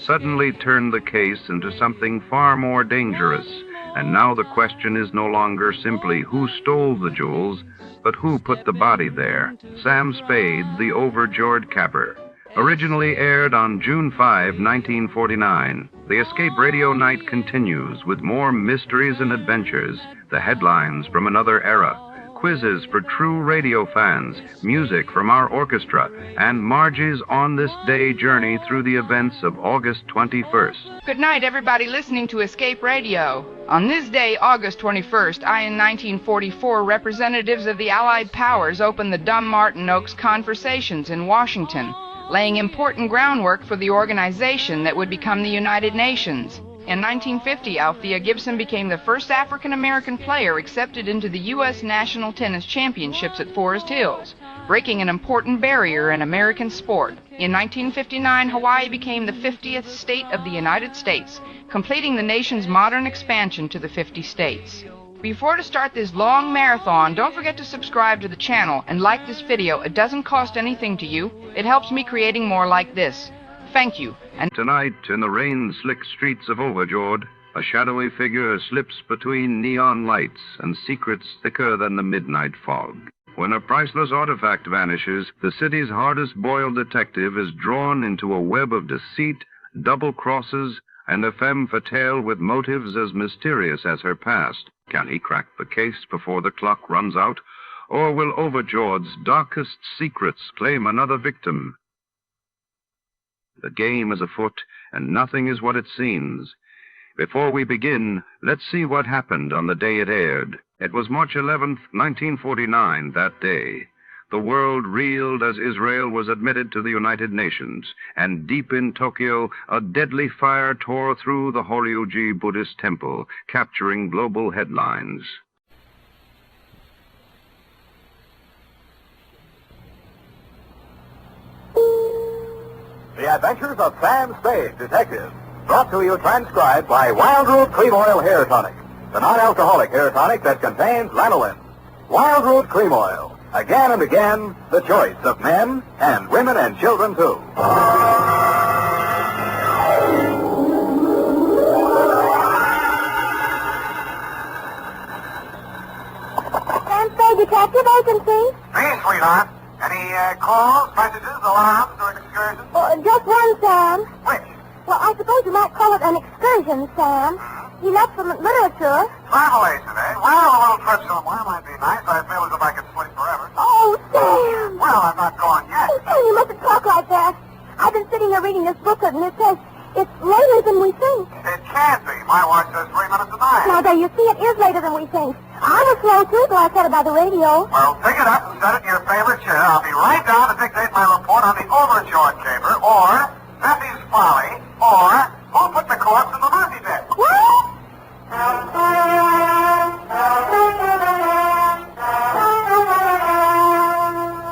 suddenly turned the case into something far more dangerous. And now the question is no longer simply who stole the jewels, but who put the body there. Sam Spade, The Overjord Caper. Originally aired on June 5, 1949, the Escape Radio Night continues with more mysteries and adventures, the headlines from another era, quizzes for true radio fans, music from our orchestra, and Margie's On This Day journey through the events of August 21st. Good night, everybody listening to Escape Radio. On this day, August 21st, in 1944, representatives of the Allied powers opened the Dumbarton Oaks Conversations in Washington, laying important groundwork for the organization that would become the United Nations. In 1950, Althea Gibson became the first African-American player accepted into the U.S. National Tennis Championships at Forest Hills, breaking an important barrier in American sport. In 1959, Hawaii became the 50th state of the United States, completing the nation's modern expansion to the 50 states. Before to start this long marathon, don't forget to subscribe to the channel and like this video. It doesn't cost anything to you. It helps me creating more like this. Thank you. And tonight, in the rain-slick streets of Overjord, a shadowy figure slips between neon lights and secrets thicker than the midnight fog. When a priceless artifact vanishes, the city's hardest-boiled detective is drawn into a web of deceit, double crosses, and a femme fatale with motives as mysterious as her past. Can he crack the case before the clock runs out? Or will Overjord's darkest secrets claim another victim? The game is afoot, and nothing is what it seems. Before we begin, let's see what happened on the day it aired. It was March 11th, 1949, that day. The world reeled as Israel was admitted to the United Nations, and deep in Tokyo, a deadly fire tore through the Horyuji Buddhist temple, capturing global headlines. The Adventures of Sam Spade, Detective. Brought to you transcribed by Wild Root Cream Oil Hair Tonic, the non-alcoholic hair tonic that contains lanolin. Wild Root Cream Oil. Again and again, the choice of men and women and children, too. Sam Spade, Detective Agency. Hey, sweetheart. Any calls, messages, alarms, or excursions? Just one, Sam. Which? Well, I suppose you might call it an excursion, Sam. He left from literature. Travel agent, eh? Well, a little trip somewhere might be nice. I feel as if I could sleep forever. Oh, Sam. Well, I'm not going yet. Oh, Sam, you mustn't talk like that. I've been sitting here reading this booklet, and it says it's later than we think. It can't be. My watch says 3 minutes to 9. Now, there, you see, it is later than we think. I was slow, too, till I said it by the radio. Well, pick it up and set it in your favorite chair. I'll be right down to dictate my report on the Overjord Caper, or Effie's Folly, or Who Put the Corpse in the Mercy Pit. What?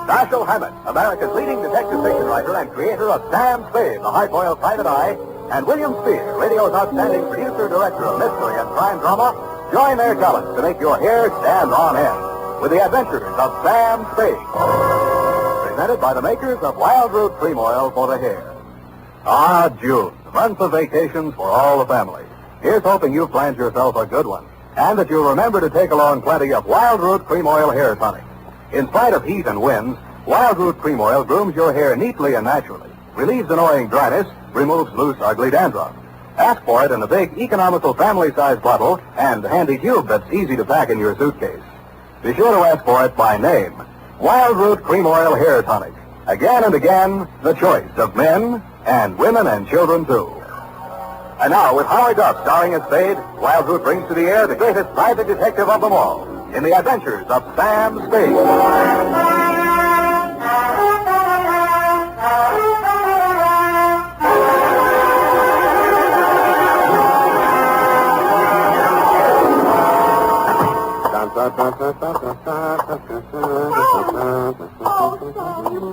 Dashiell Hammett, America's leading detective fiction writer and creator of Sam Spade, the hard-boiled private eye, and William Spear, radio's outstanding producer-director of mystery and crime drama, join their talents to make your hair stand on end with the Adventures of Sam Spade. Presented by the makers of Wild Root Cream Oil for the hair. Ah, June, month of vacations for all the family. Here's hoping you've planned yourself a good one, and that you'll remember to take along plenty of Wild Root Cream Oil Hair Tonic. In spite of heat and winds, Wild Root Cream Oil grooms your hair neatly and naturally, relieves annoying dryness, removes loose, ugly dandruff. Ask for it in a big, economical family-sized bottle and handy tube that's easy to pack in your suitcase. Be sure to ask for it by name. Wild Root Cream Oil Hair Tonic. Again and again, the choice of men and women and children, too. And now, with Howard Duff starring as Spade, Wild Root brings to the air the greatest private detective of them all in the Adventures of Sam Spade.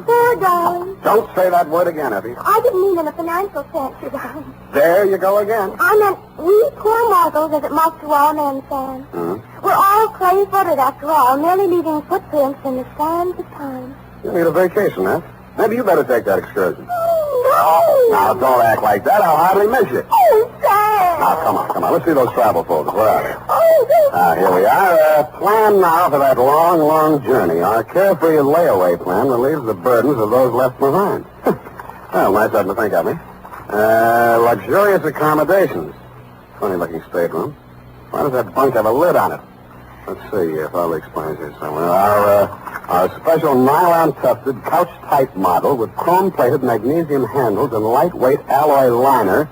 There, darling. Don't say that word again, Effie. I didn't mean in a financial sense, you darling. There you go again. I meant we poor mortals, as it must to all men, Sam. We're all clay-footed, after all, merely leaving footprints in the sands of time. You need a vacation, huh? Maybe you better take that excursion. Oh! Now, don't act like that. I'll hardly miss you. Oh, Sam! Now, come on. Let's see those travel folders. Where are they? Oh, Here we are. Plan now for that long journey. Our carefree layaway plan relieves the burdens of those left behind. Well, nice of them to think of me. Luxurious accommodations. Funny-looking stateroom. Why does that bunk have a lid on it? Let's see if I'll explain here somewhere. Our special nylon-tufted, couch-type model with chrome-plated magnesium handles and lightweight alloy liner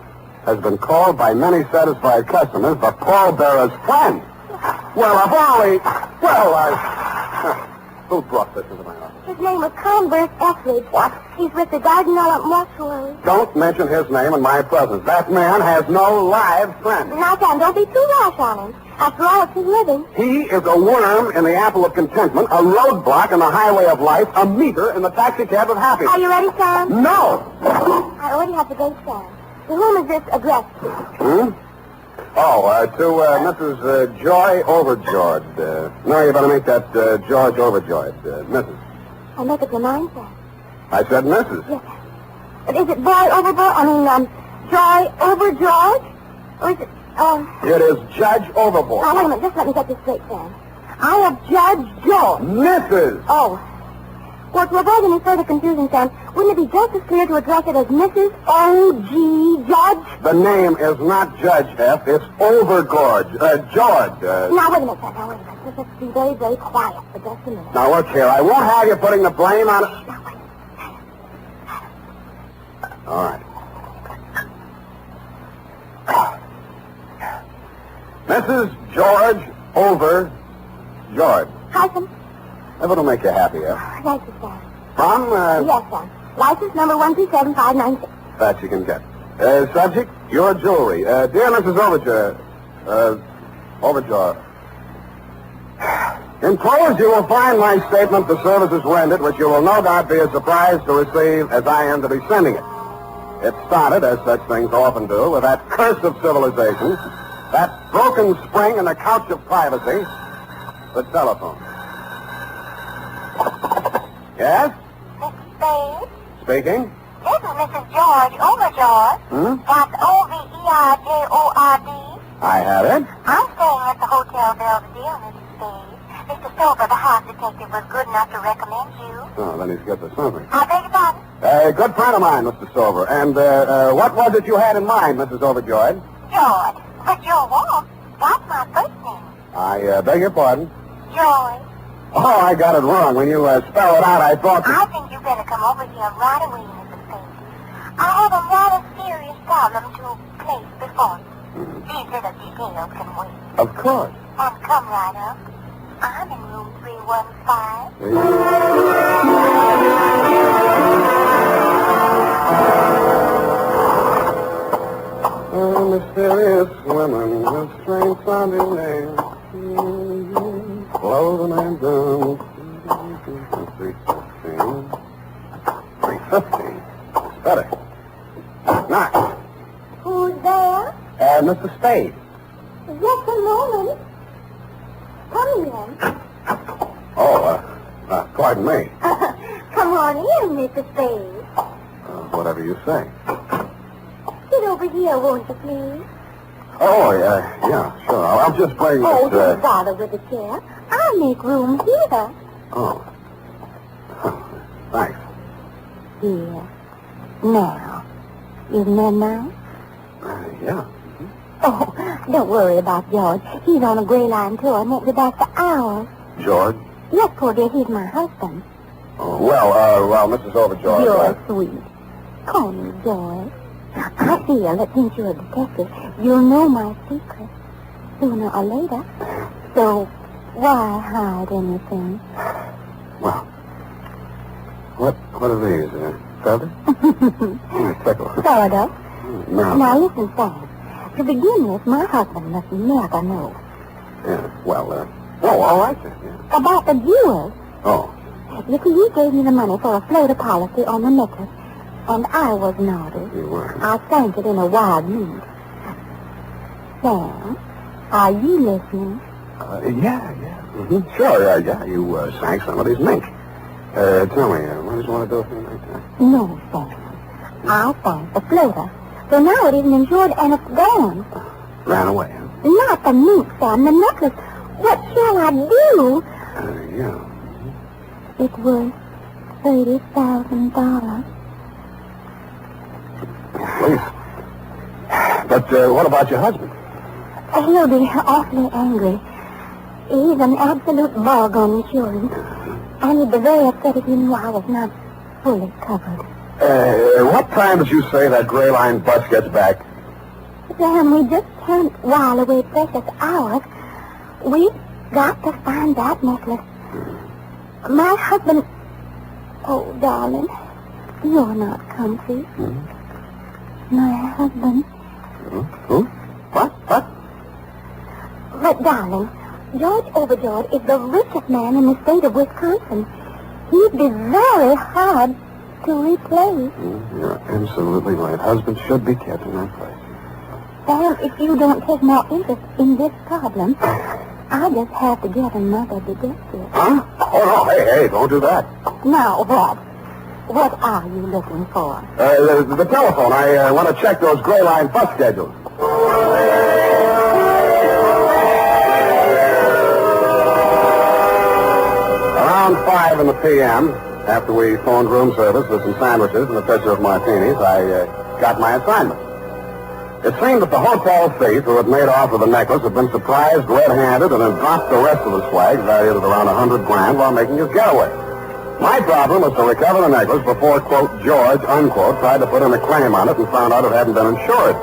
has been called by many satisfied customers the pallbearer's friend. Well, who brought this into my office? his name is Converse Etheridge. What? He's with the Dardanella Mortuary. Don't mention his name in my presence. That man has no live friend. Now, Sam, don't be too rash on him. After all, it's his living. He is a worm in the apple of contentment, a roadblock in the highway of life, a meter in the taxicab of happiness. Are you ready, Sam? No! I already have the date, Sam. To whom is this addressed? To Mrs. Joy Overjord. No, you better make that George Overjoyed, Mrs. I'll make it your mind, Sam. I said Mrs. Yes, sir. But is it Joy Joy Overjord? Or is it, It is Judge Overboard. Now, wait a minute. Just let me get this straight, Sam. I have Judge George. Mrs. Oh. Well, to avoid any further confusion, Sam, wouldn't it be just as clear to address it as Mrs. O.G. Judge? The name is not Judge F. It's Overgorge. George. Now, wait a minute, Sam. Now, wait a minute. Let's be very, very quiet for just a minute. Now, look here. I won't have you putting the blame on it. Now, wait. All right. Mrs. George Overjord. Hyphen? If it'll make you happier. Thank you, Sam. From, Yes, Sam. License number 137-596. That you can get. Subject, your jewelry. Dear Mrs. Overjord. Enclosed, you will find my statement for services rendered, which you will no doubt be as surprised to receive as I am to be sending it. It started, as such things often do, with that curse of civilization, that broken spring in the couch of privacy, the telephone. Yes? Mrs. Spade? Speaking? This is Mrs. George Overjord. That's O-V-E-R-J-O-R-D. I have it. I'm staying at the Hotel Belvedere, Mrs. Spade. Mr. Silver, the house detective, was good enough to recommend you. Oh, then he's good for something. I beg your pardon? A good friend of mine, Mr. Silver. And what was it you had in mind, Mrs. Overjoyed? George. But Joe Wolf, that's my first name. I beg your pardon. Joy. Oh, I got it wrong. When you spell it out, I thought... I think you better come over here right away, Mrs. Spade. I have a rather serious problem to place before you. These little details can wait. Of course. And come right up. I'm in room 315. A mysterious woman with strange sounding names. Closing and down. 315. 315. It's better. Knock. Who's there? Mr. Spade. Just a moment. Come in. Pardon me. Come on in, Mr. Spade. Whatever you say. Sit over here, won't you, please? Oh, yeah, sure. I'll just bring Oh, this, don't bother with the chair. I'll make room here. Oh. Thanks. Here. Now. Isn't that nice? Yeah. Oh, don't worry about George. He's on a gray line tour and won't be back for hours. George? Yes, poor dear, he's my husband. Oh, well, Mrs. Overjoyed. You're sweet. Call me George. I feel that since you're a detective, you'll know my secret sooner or later. So why hide anything? Well, what are these? Feathers? Tickle. Sort of. No. Now listen, Sam. To begin with, my husband must never know. Yeah, well, all right then. Yeah. About the jewels. Oh. You see, he gave me the money for a floater policy on the necklace, and I was naughty. You were. I sank it in a wild mood. Sam, are you listening? Yeah. Mm-hmm. Sure, yeah. You sank some of these mink. Tell me, what did you want to do with me like that? No, Sam. I found the floater. So now it isn't insured and it's gone. Ran away, huh? Not the mink, Sam, the necklace. What shall I do? Yeah. It was $30,000. Please. But what about your husband? He'll be awfully angry. He's an absolute bug on insurance. And he'd be very upset if he knew I was not fully covered. What time did you say that gray line bus gets back? Sam, we just can't while away precious hours. We've got to find that necklace. My husband... Oh, darling, you're not comfy. My husband... Who? What? But, darling, George Overjord is the richest man in the state of Wisconsin. He'd be very hard to replace. You're absolutely right. Husband should be kept in that place. Sam, if you don't take more interest in this problem, I'll just have to get another detective. Huh? Oh, no. Hey, don't do that. Now, what? What are you looking for? The telephone. I want to check those gray line bus schedules. Around 5 in the p.m., after we phoned room service with some sandwiches and a pitcher of martinis, I got my assignment. It seemed that the hotel thief who had made off with the necklace had been surprised red-handed and had dropped the rest of the swag, valued at around $100,000, while making his getaway. My problem was to recover the necklace before, quote, George, unquote, tried to put in a claim on it and found out it hadn't been insured.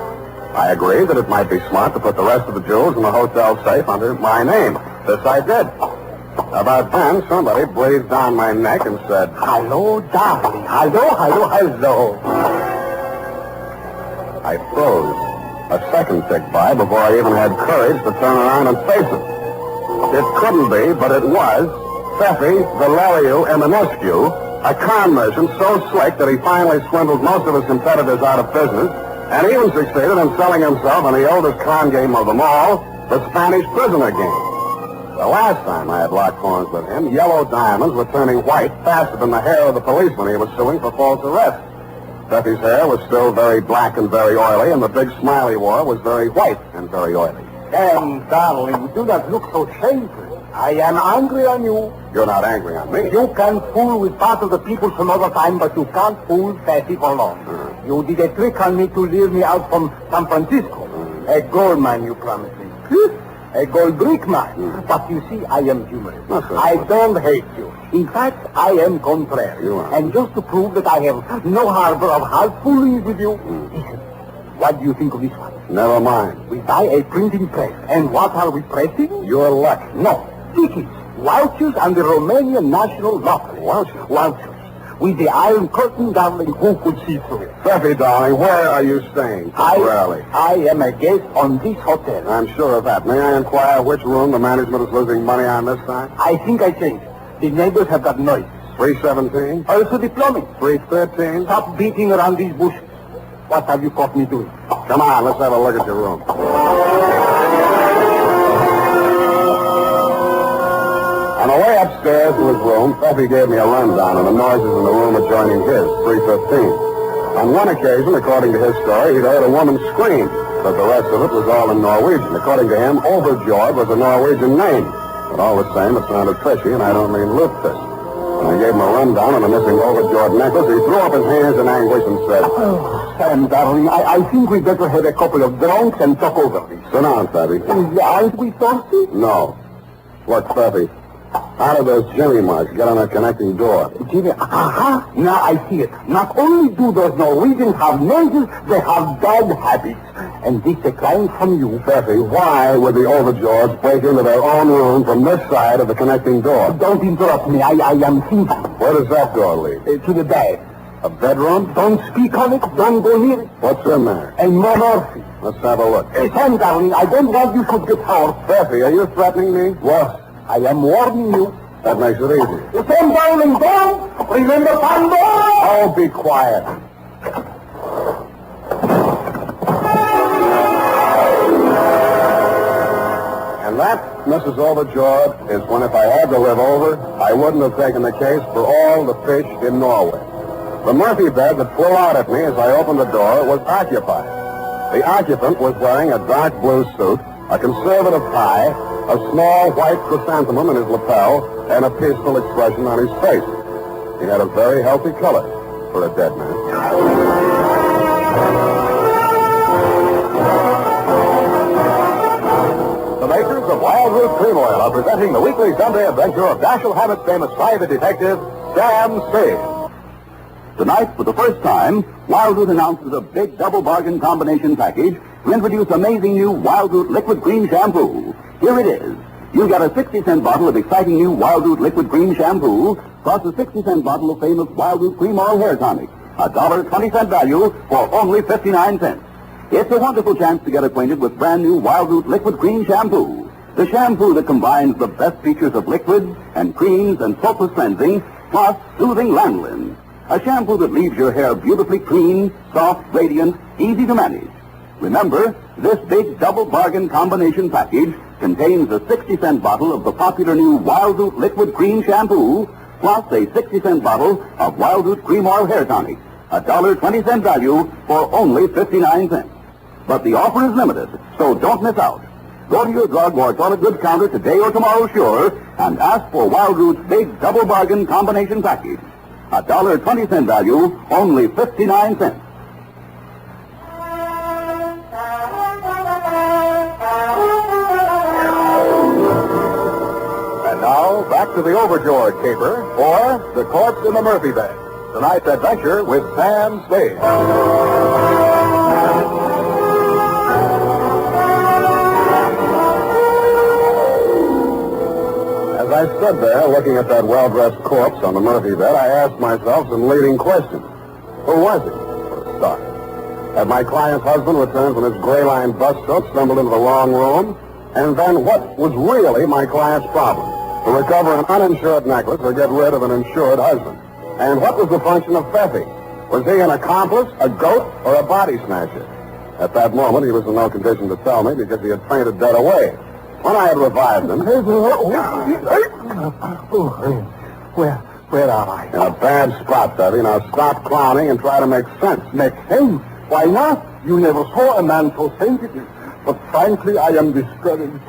I agreed that it might be smart to put the rest of the jewels in the hotel safe under my name. This I did. About then, somebody breathed down my neck and said, "Hello, darling. Hello. I froze. A second ticked by before I even had courage to turn around and face it. It couldn't be, but it was. Steffi, the Lariu, and the Nescu, a con merchant so slick that he finally swindled most of his competitors out of business, and even succeeded in selling himself in the oldest con game of them all, the Spanish prisoner game. The last time I had locked horns with him, yellow diamonds were turning white faster than the hair of the policeman he was suing for false arrest. Steffi's hair was still very black and very oily, and the big smile he wore was very white and very oily. Sam, darling, you do not look so shameful. I am angry on you. You're not angry on me. You can fool with part of the people some other time, but you can't fool Patty for long. You did a trick on me to lure me out from San Francisco. A gold mine, you promised me. A gold brick mine. But you see, I am humorous. I don't hate you. In fact, I am contrary. You are. And just to prove that I have no harbor of hard fooling with you, listen, what do you think of this one? Never mind. We buy a printing press. And what are we pressing? Your luck. No. Tickets, vouchers, and the Romanian National Lottery. Vouchers. With the Iron Curtain, darling, who could see through it? Steffi, darling, where are you staying? Temporarily. I am a guest on this hotel. I'm sure of that. May I inquire which room the management is losing money on this time? I think I changed it. The neighbors have got noise. 317? Also the plumbing. 313? Stop beating around these bushes. What have you caught me doing? Come on, let's have a look at your room. On the way upstairs to his room, Steffi gave me a rundown of the noises in the room adjoining his, 315. On one occasion, according to his story, he'd heard a woman scream, but the rest of it was all in Norwegian. According to him, Overjord was a Norwegian name. But all the same, it sounded fishy, and I don't mean lutefisk. When I gave him a rundown on the missing Overjord necklace, he threw up his hands in anguish and said, "Oh, Sam, darling, I think we'd better have a couple of drinks and talk over this." Sit down, Steffi. Aren't we thirsty? No. Look, Steffi, how did those Jimmy marks get on that connecting door? Jimmy, now I see it. Not only do those Norwegians have noses, they have bad habits. And this a crime from you. Steffi, why would the Overjords break into their own room from this side of the connecting door? Don't interrupt me. I am thinking. Where does that door lead? To the bed. A bedroom? Don't speak on it. Don't go near it. What's in there? A monarchy. Let's have a look. Sam, darling, I don't want you to get hurt. Steffi, are you threatening me? What? I am warning you. That makes it easy. Sam, darling, don't. Remember Pando? Oh, be quiet. And that, Mrs. Overjord, is when if I had to live over, I wouldn't have taken the case for all the fish in Norway. The Murphy bed that flew out at me as I opened the door was occupied. The occupant was wearing a dark blue suit, a conservative tie, a small white chrysanthemum in his lapel, and a peaceful expression on his face. He had a very healthy color for a dead man. The makers of Wild Root Cream Oil are presenting the weekly Sunday adventure of Dashiell Hammett's famous private detective, Sam Spade. Tonight, for the first time, Wild Root announces a big double bargain combination package to introduce amazing new Wild Root Liquid Cream Shampoo. Here it is. You get a 60-cent bottle of exciting new Wild Root Liquid Cream Shampoo, plus a 60-cent bottle of famous Wild Root Cream Oil Hair Tonic. A $1.20 value for only 59 cents. It's a wonderful chance to get acquainted with brand new Wild Root Liquid Cream Shampoo. The shampoo that combines the best features of liquids and creams and soapless cleansing, plus soothing lanolin. A shampoo that leaves your hair beautifully clean, soft, radiant, easy to manage. Remember, this big double bargain combination package contains a 60-cent bottle of the popular new Wild Root Liquid Cream Shampoo, plus a 60-cent bottle of Wild Root Cream Oil Hair Tonic. A $1.20 value for only 59 cents. But the offer is limited, so don't miss out. Go to your drug or toilet goods counter today or tomorrow, sure, and ask for Wild Root's big double bargain combination package. A $1.20 value, only 59 cents. And now, back to the Overjord Caper, or The Corpse in the Murphy Bed. Tonight's adventure with Sam Spade. As I stood there looking at that well-dressed corpse on the Murphy bed, I asked myself some leading questions. Who was he, for a start? Had my client's husband returned from his gray-lined bus stroke, stumbled into the wrong room? And then what was really my client's problem? To recover an uninsured necklace or get rid of an insured husband? And what was the function of Pfeffy? Was he an accomplice, a goat, or a body snatcher? At that moment, he was in no condition to tell me because he had fainted dead away. When I had revived him... Where are I? In a bad spot, Pfeffy. Now stop clowning and try to make sense. Make sense? Why not? You never saw a man so sensitive. But frankly, I am discouraged.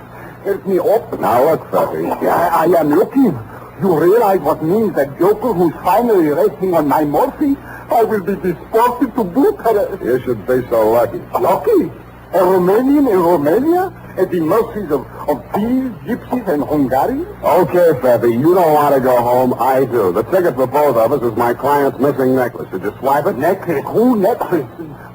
Help me up. Now look, Pfeffy. I am looking. You realize what means that joker who's finally resting on my morphine? I will be deported to Bucharest. You should be so lucky. Lucky? A Romanian in Romania? At the mercies of thieves, gypsies, and Hungarians? Okay, Pfeffy, you don't want to go home. I do. The ticket for both of us is my client's missing necklace. Did you swipe it? Necklace? Who necklace?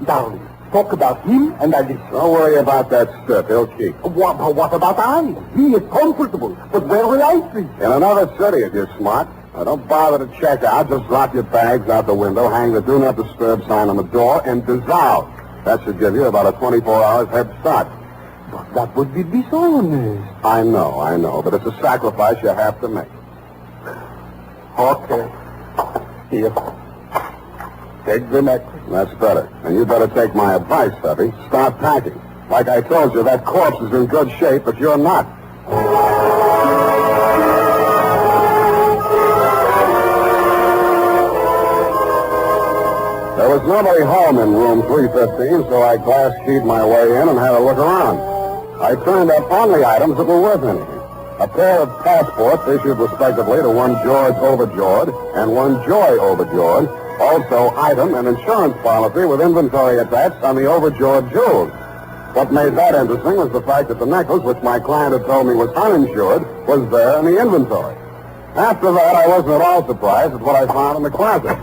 Darling, talk about him and I listen. Don't worry about that stiff. He'll keep. What about I? He is comfortable, but where will I sleep? In another city, if you're smart. Now, don't bother to check out. Just drop your bags out the window, hang the Do Not Disturb sign on the door, and dissolve. That should give you about a 24-hour head start. But that would be dishonest. I know, but it's a sacrifice you have to make. Okay. Here. Take the necklace. That's better. And you better take my advice, Pfeffy. Start packing. Like I told you, that corpse is in good shape, but you're not. There was nobody home in room 315, so I glass-keyed my way in and had a look around. I turned up only items that were worth anything. A pair of passports issued respectively to one George Overjord and one Joy Overjord. Also, item and insurance policy with inventory attached on the Overjord jewels. What made that interesting was the fact that the necklace, which my client had told me was uninsured, was there in the inventory. After that, I wasn't at all surprised at what I found in the closet.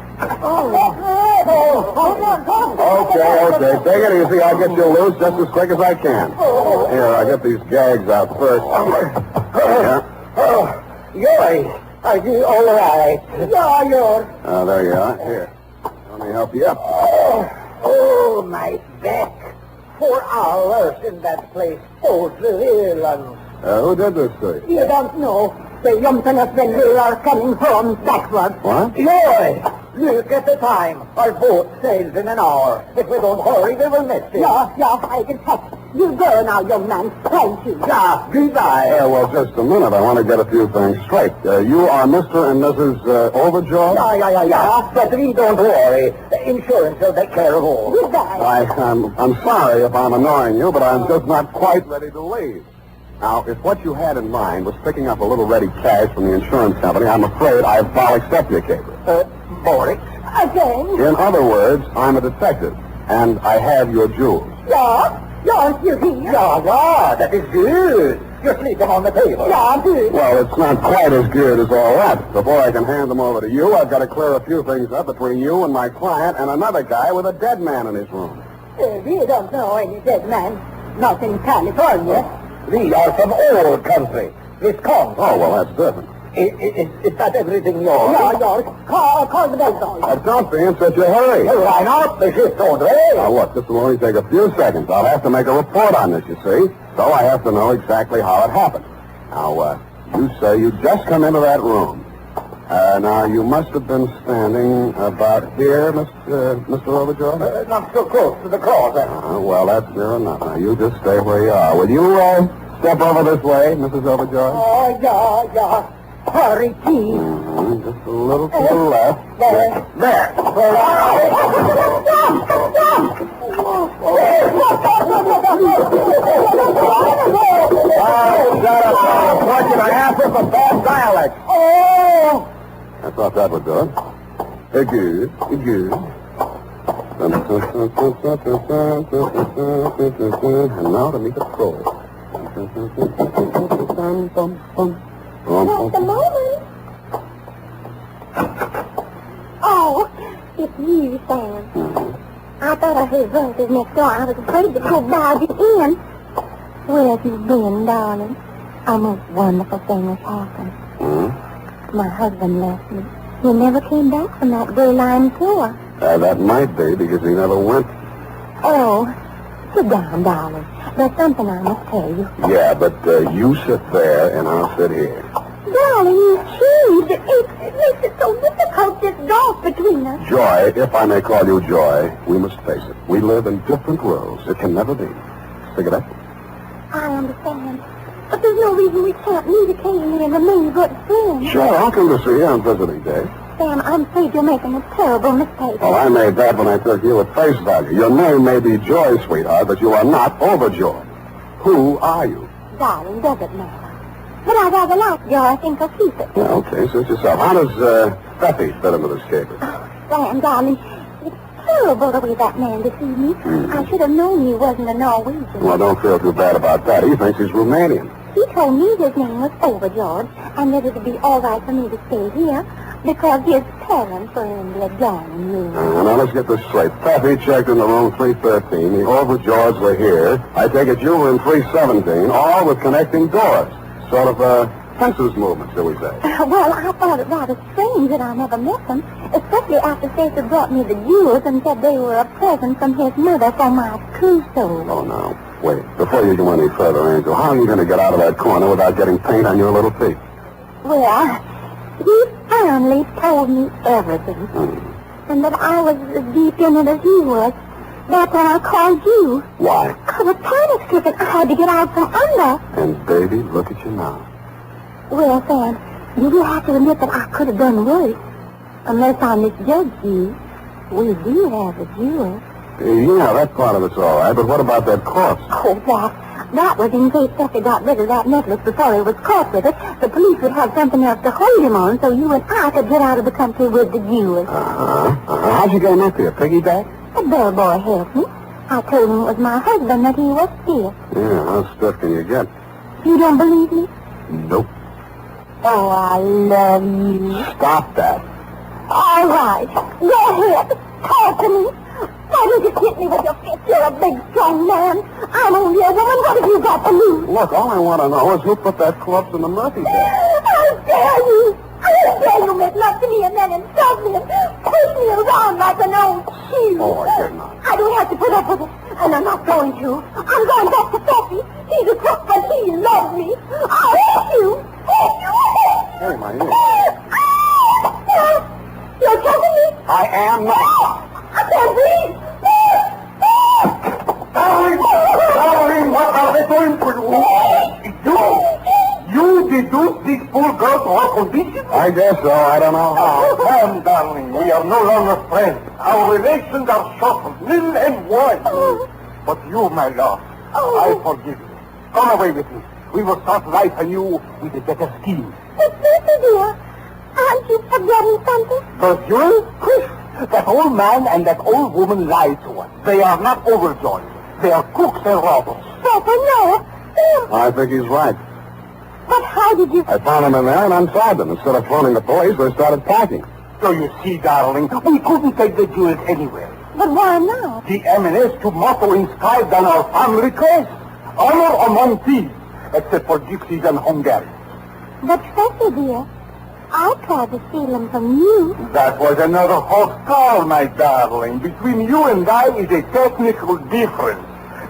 Okay. Take it easy. I'll get you loose just as quick as I can. Here, I'll get these gags out first. Yours. Are you all right? Yeah, yours. There you are. Here. Let me help you up. Oh, my back. 4 hours in that place. Oh, Zealand. Who did this to you? You don't know. The Jumptoners when we are coming home backward. What? Joy! Look at the time. Our boat sails in an hour. If we don't hurry, we will miss it. Yeah, I can touch. You go now, young man. Thank you. Yeah, goodbye. Yeah, well, just a minute. I want to get a few things straight. You are Mr. and Mrs. Overjord? Yeah. But we don't worry. The insurance will take care of all. Goodbye. I'm sorry if I'm annoying you, but I'm just not quite ready to leave. Now, if what you had in mind was picking up a little ready cash from the insurance company, I'm afraid I'll accept your caper. Boris? Again? In other words, I'm a detective, and I have your jewels. Yeah? Aren't you here? Yeah, that is good. You sleep them on the table. Yeah, good. Well, it's not quite as good as all that. Before I can hand them over to you, I've got to clear a few things up between you and my client and another guy with a dead man in his room. We don't know any dead man. Not in California. We are from old country. Wisconsin. Oh, well, that's different. Is that everything yours? Yeah, yours. Call the bell boy. Don't be in such a hurry. Well, why not? The ship don't rain. Now, look, this will only take a few seconds. I'll have to make a report on this, you see. So I have to know exactly how it happened. Now, you say you just come into that room. Now, you must have been standing about here, Mr. Overjord? Not so close to the cross. Well, that's near enough. Now, you just stay where you are. Will you, step over this way, Mrs. Overjord? Oh, yeah. Hurry, please. Just a little to the left. There. I asked for some bad dialect. Oh! I thought that would do it. Good. And now to meet the pro. Just a moment. Oh, it's you, Sam. I thought I heard voices next door. I was afraid to go barging in. Where have you been, darling? A most wonderful thing has happened. My husband left me. He never came back from that gray line tour. That might be because he never went. Oh, sit down, darling. There's something I must tell you. Yeah, but you sit there and I'll sit here. Darling, you changed. It makes it so difficult, this gulf between us. Joy, if I may call you Joy, we must face it. We live in different worlds. It can never be. Cigarette? I understand. But there's no reason we can't meet occasionally and remain good friends. Sure, I'll come to see you on visiting day. Sam, I'm afraid you're making a terrible mistake. Well, I made that when I took you at face value. Your name may be Joy, sweetheart, but you are not Overjord. Who are you? Darling, doesn't matter. But I'd rather like Joy. I think I'll keep it. Yeah, okay, suit yourself. How does Steffi fit into this caper? Sam, darling, it's terrible the way that man deceived me. I should have known he wasn't a Norwegian. Well, don't feel too bad about that. He thinks he's Romanian. He told me his name was Overjord, and that it would be all right for me to stay here because his parents were in the adjoining room. Now, let's get this straight. Steffi checked into room 313. The Overjords were here. I take it you were in 317, all with connecting doors. Sort of fences movement, shall we say. Well, I thought it rather strange that I never met them, especially after Stacey brought me the jewels and said they were a present from his mother for my trousseau. Oh, now, wait. Before you go any further, Angel, how are you going to get out of that corner without getting paint on your little feet? Well, he finally told me everything, and that I was as deep in it as he was. That's when I called you. Why? I was panic-stricken. I had to get out from under. And, baby, look at you now. Well, Sam, you will have to admit that I could have done worse. Unless I misjudged you. We do have a jewel. Yeah, that part of it's all right, but what about that corpse? Oh, that was in case Steffi got rid of that necklace before he was caught with it. The police would have something else to hold him on, so you and I could get out of the country with the jewel. How'd you get him up here? Piggyback? The bellboy helped me. I told him it was my husband that he was stiff. Yeah, how stiff can you get? You don't believe me? Nope. Oh, I love you. Stop that. All right. Go ahead. Talk to me. Why don't you hit me with your fist? You're a big, strong man. I'm only a woman. What have you got to lose? Look, all I want to know is who put that corpse in the Murphy bed. How dare you? How dare you make love to me and then insult me and push me around like an old shoe? Oh, I dare not. I don't have to put up with it, and I'm not going to. I'm going back to Steffi. He's a crook, but he loves me. I hate you. Hate you. Hey, my ear. You're choking me. I am not. I can't breathe. Darling, what are they doing to you? You deduced this poor girl to her condition? I guess so. I don't know how. Come, darling, we are no longer friends. Our relations are shortened, nil and one. But you, my love, I forgive you. Come away with me. We will start life anew with a better scheme. But, Sister dear, aren't you forgetting something? Virgil, Chris, that old man and that old woman lied to us. They are not overjoyed. They are crooks and robbers. Stefano, I think he's right. but how did you... I found them in there and untied them. Instead of phoning the police, they started packing. So you see, darling, we couldn't take the jewels anywhere. But why not? The M&S motto inscribed on our family crest. Honor among thieves, except for gypsies and Hungarians. But, Sister dear, I tried to steal them from you. That was another false call, my darling. Between you and I is a technical difference.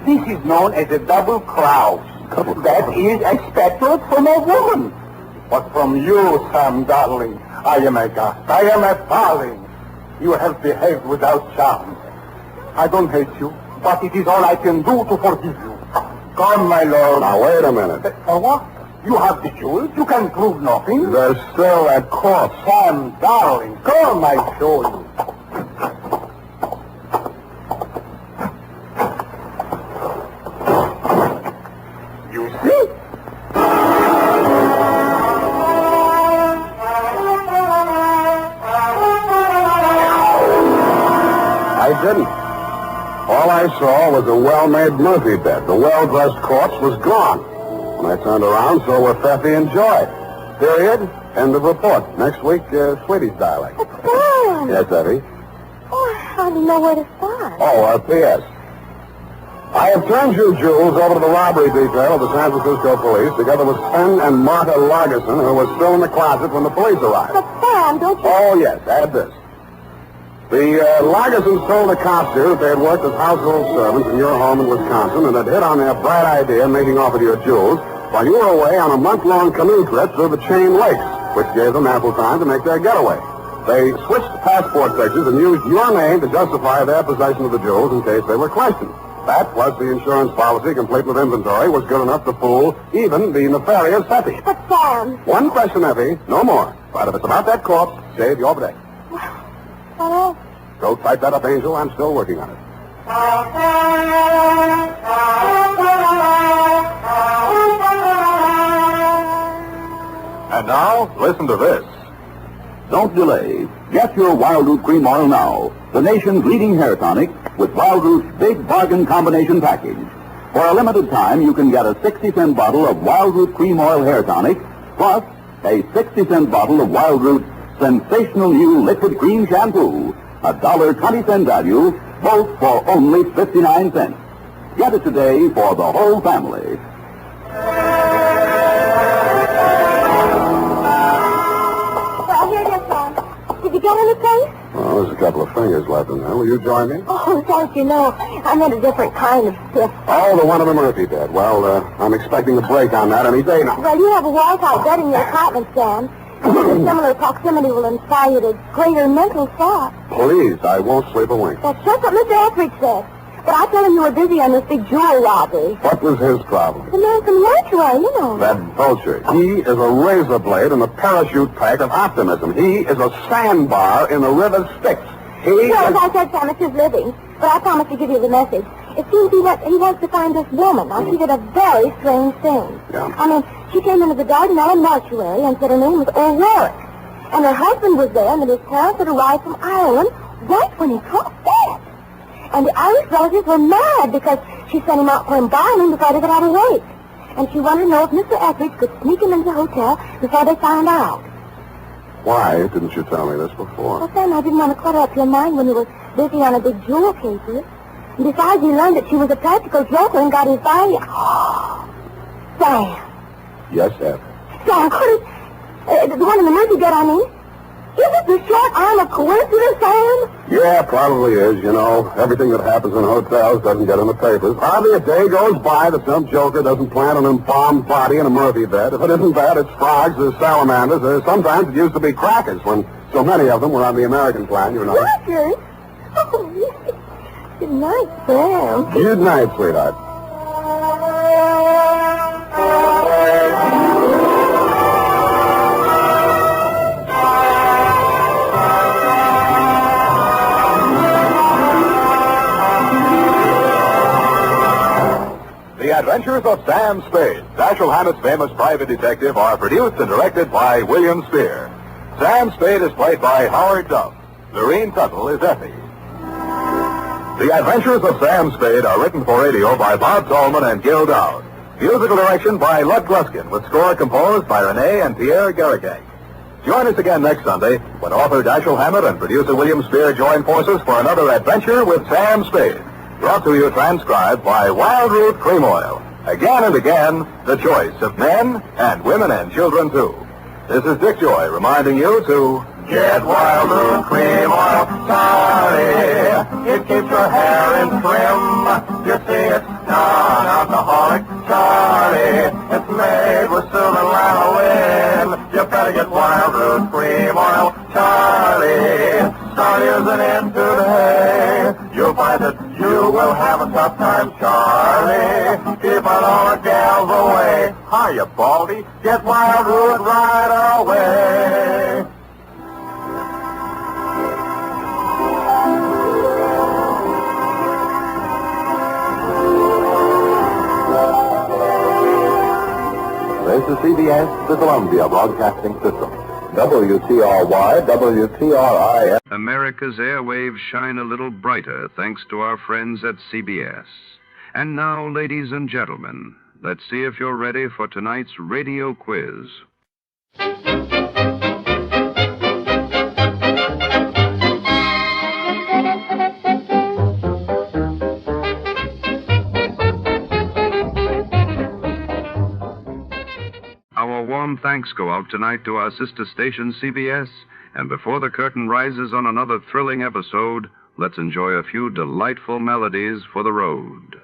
This is known as a double cross. That is expected from a woman. But from you, Sam, darling, I am a ghost. I am a darling. You have behaved without charm. I don't hate you, but it is all I can do to forgive you. Come, my lord. Now, wait a minute. For what? You have the jewels. You can prove nothing. There's still that corpse. Sam, darling, come, I show you. You see? I didn't. All I saw was a well-made Murphy bed. The well-dressed corpse was gone. When I turned around, so were Feffy and Joy. Period. End of report. Next week, Sweetie's dialect. But, Sam! Yes, Effie? Oh, I hardly know where to start. Oh, P.S. I have turned you jewels over to the robbery detail of the San Francisco police, together with Sven and Martha Lagerson, who was still in the closet when the police arrived. But, Sam, don't you... Oh, yes, add this. The Lagersons told the cops here that they had worked as household servants in your home in Wisconsin and had hit on their bright idea of making off with your jewels while you were away on a month-long canoe trip through the Chain Lakes, which gave them ample time to make their getaway. They switched passport pictures and used your name to justify their possession of the jewels in case they were questioned. That, plus the insurance policy, complete with inventory, was good enough to fool even the nefarious Effie. But, Sam... One question, Effie, no more. But if it's about that corpse, save your day. What else? Go type that up, Angel. I'm still working on it. And now, listen to this. Don't delay. Get your Wild Root Cream Oil now, the nation's leading hair tonic with Wild Root's big bargain combination package. For a limited time, you can get a 60-cent bottle of Wild Root Cream Oil hair tonic, plus a 60-cent bottle of Wild Root's sensational new liquid cream shampoo, $1.20 value, both for only 59 cents. Get it today for the whole family. Well, here it is, Sam. Did you get any place? Well, there's a couple of fingers left in there. Will you join me? Oh, don't you know, I meant a different kind of stiff. Oh, the one in the Murphy bed. Well, I'm expecting a break on that any day now. Well, you have a wall-type bed in your apartment, Sam. A similar proximity will inspire you to greater mental thought. Please, I won't sleep a wink. That's just what Mr. Etheridge said. But I told him you were busy on this big jewel robbery. What was his problem? The man from Mortuary, you know. That vulture. He is a razor blade in the parachute pack of optimism. He is a sandbar in the river Styx. Well, as I said, Sam, it's his living. But I promised to give you the message. It seems he wants to find this woman. Now, she did a very strange thing. Yeah. I mean, she came into the Dardanelle Mortuary and said her name was O'Rourke. And her husband was there and that his parents had arrived from Ireland right when he caught dead. And the Irish relatives were mad because she sent him out for embalming before they got out of wake. And she wanted to know if Mr. Etheridge could sneak him into the hotel before they found out. Why didn't you tell me this before? Well, Sam, I didn't want to clutter up your mind when you were busy on a big jewel caper. And besides, he learned that she was a practical joker and got his value. Sam. Yes, Ed. Sam, what is... the one in the Murphy bed, I mean. Is it the short arm of coincidence, Sam? Yeah, probably is. You know, everything that happens in hotels doesn't get in the papers. Hardly a day goes by that some joker doesn't plant an embalmed body in a Murphy bed. If it isn't that, it's frogs or salamanders, or sometimes it used to be crackers when So many of them were on the American plan, you know. Rogers? Oh, yes. Good night, Sam. Good night, sweetheart. The Adventures of Sam Spade, Dashiell Hammett's famous private detective, are produced and directed by William Spear. Sam Spade is played by Howard Duff. Lorene Tuttle is Effie. The Adventures of Sam Spade are written for radio by Bob Tallman and Gil Dowd. Musical direction by Lud Gluskin, with score composed by Renee and Pierre Garrigang. Join us again next Sunday when author Dashiell Hammett and producer William Spear join forces for another adventure with Sam Spade. Brought to you transcribed by Wild Root Cream Oil. Again and again, the choice of men and women and children, too. This is Dick Joy reminding you to get Wild Root Cream Oil, Charlie. It keeps your hair in trim. You see, it's non-alcoholic, Charlie. It's made with silver lanolin. You better get Wild Root Cream Oil, Charlie. Start using it today. You'll find that you will have a tough time, Charlie. Keep on all the gals away. Hiya, Baldy. Get Wild Root right away. This is CBS, the Columbia Broadcasting System. WTRY, WTRI. America's airwaves shine a little brighter thanks to our friends at CBS. And now, ladies and gentlemen, let's see if you're ready for tonight's radio quiz. Our warm thanks go out tonight to our sister station, CBS. And before the curtain rises on another thrilling episode, let's enjoy a few delightful melodies for the road.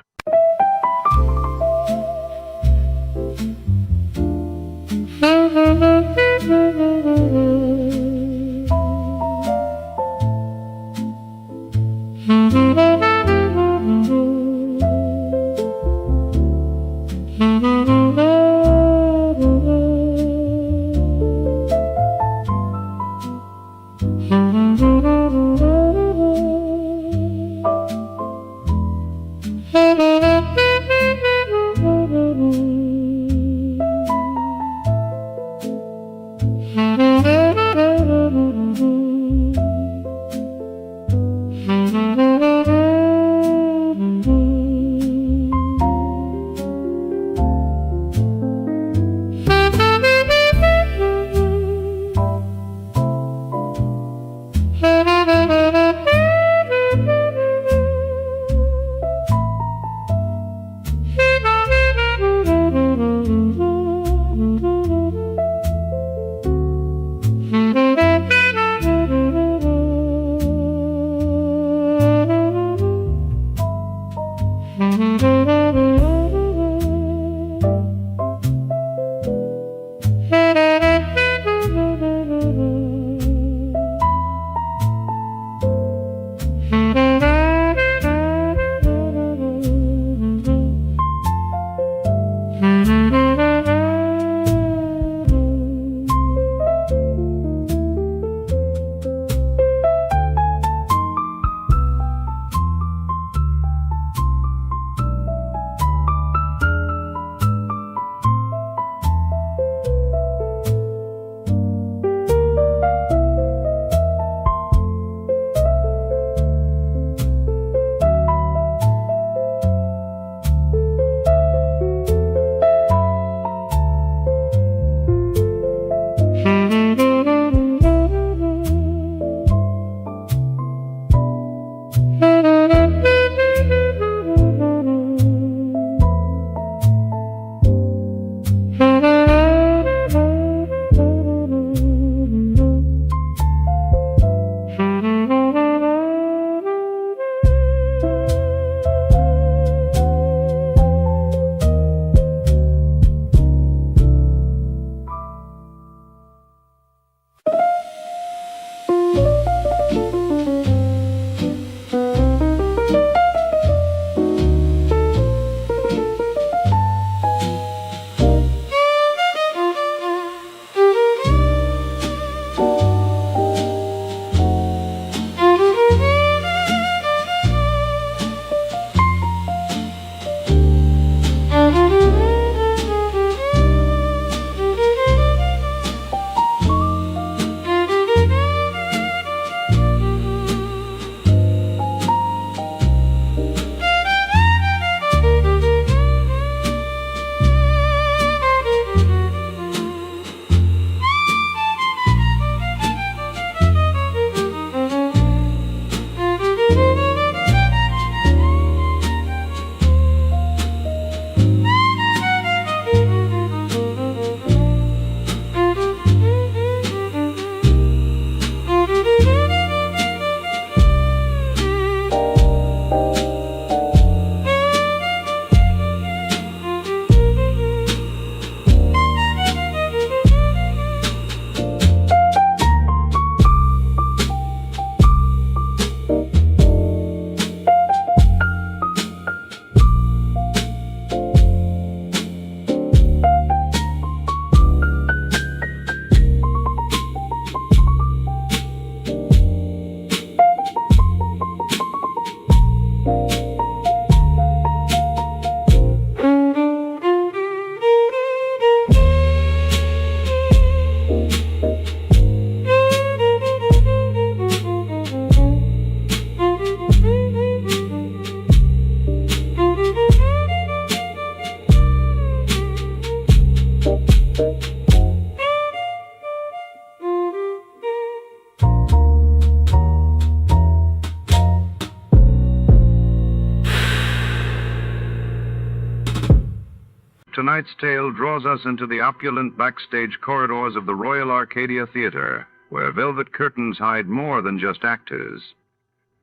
tonight's tale draws us into the opulent backstage corridors of the Royal Arcadia Theater, where velvet curtains hide more than just actors.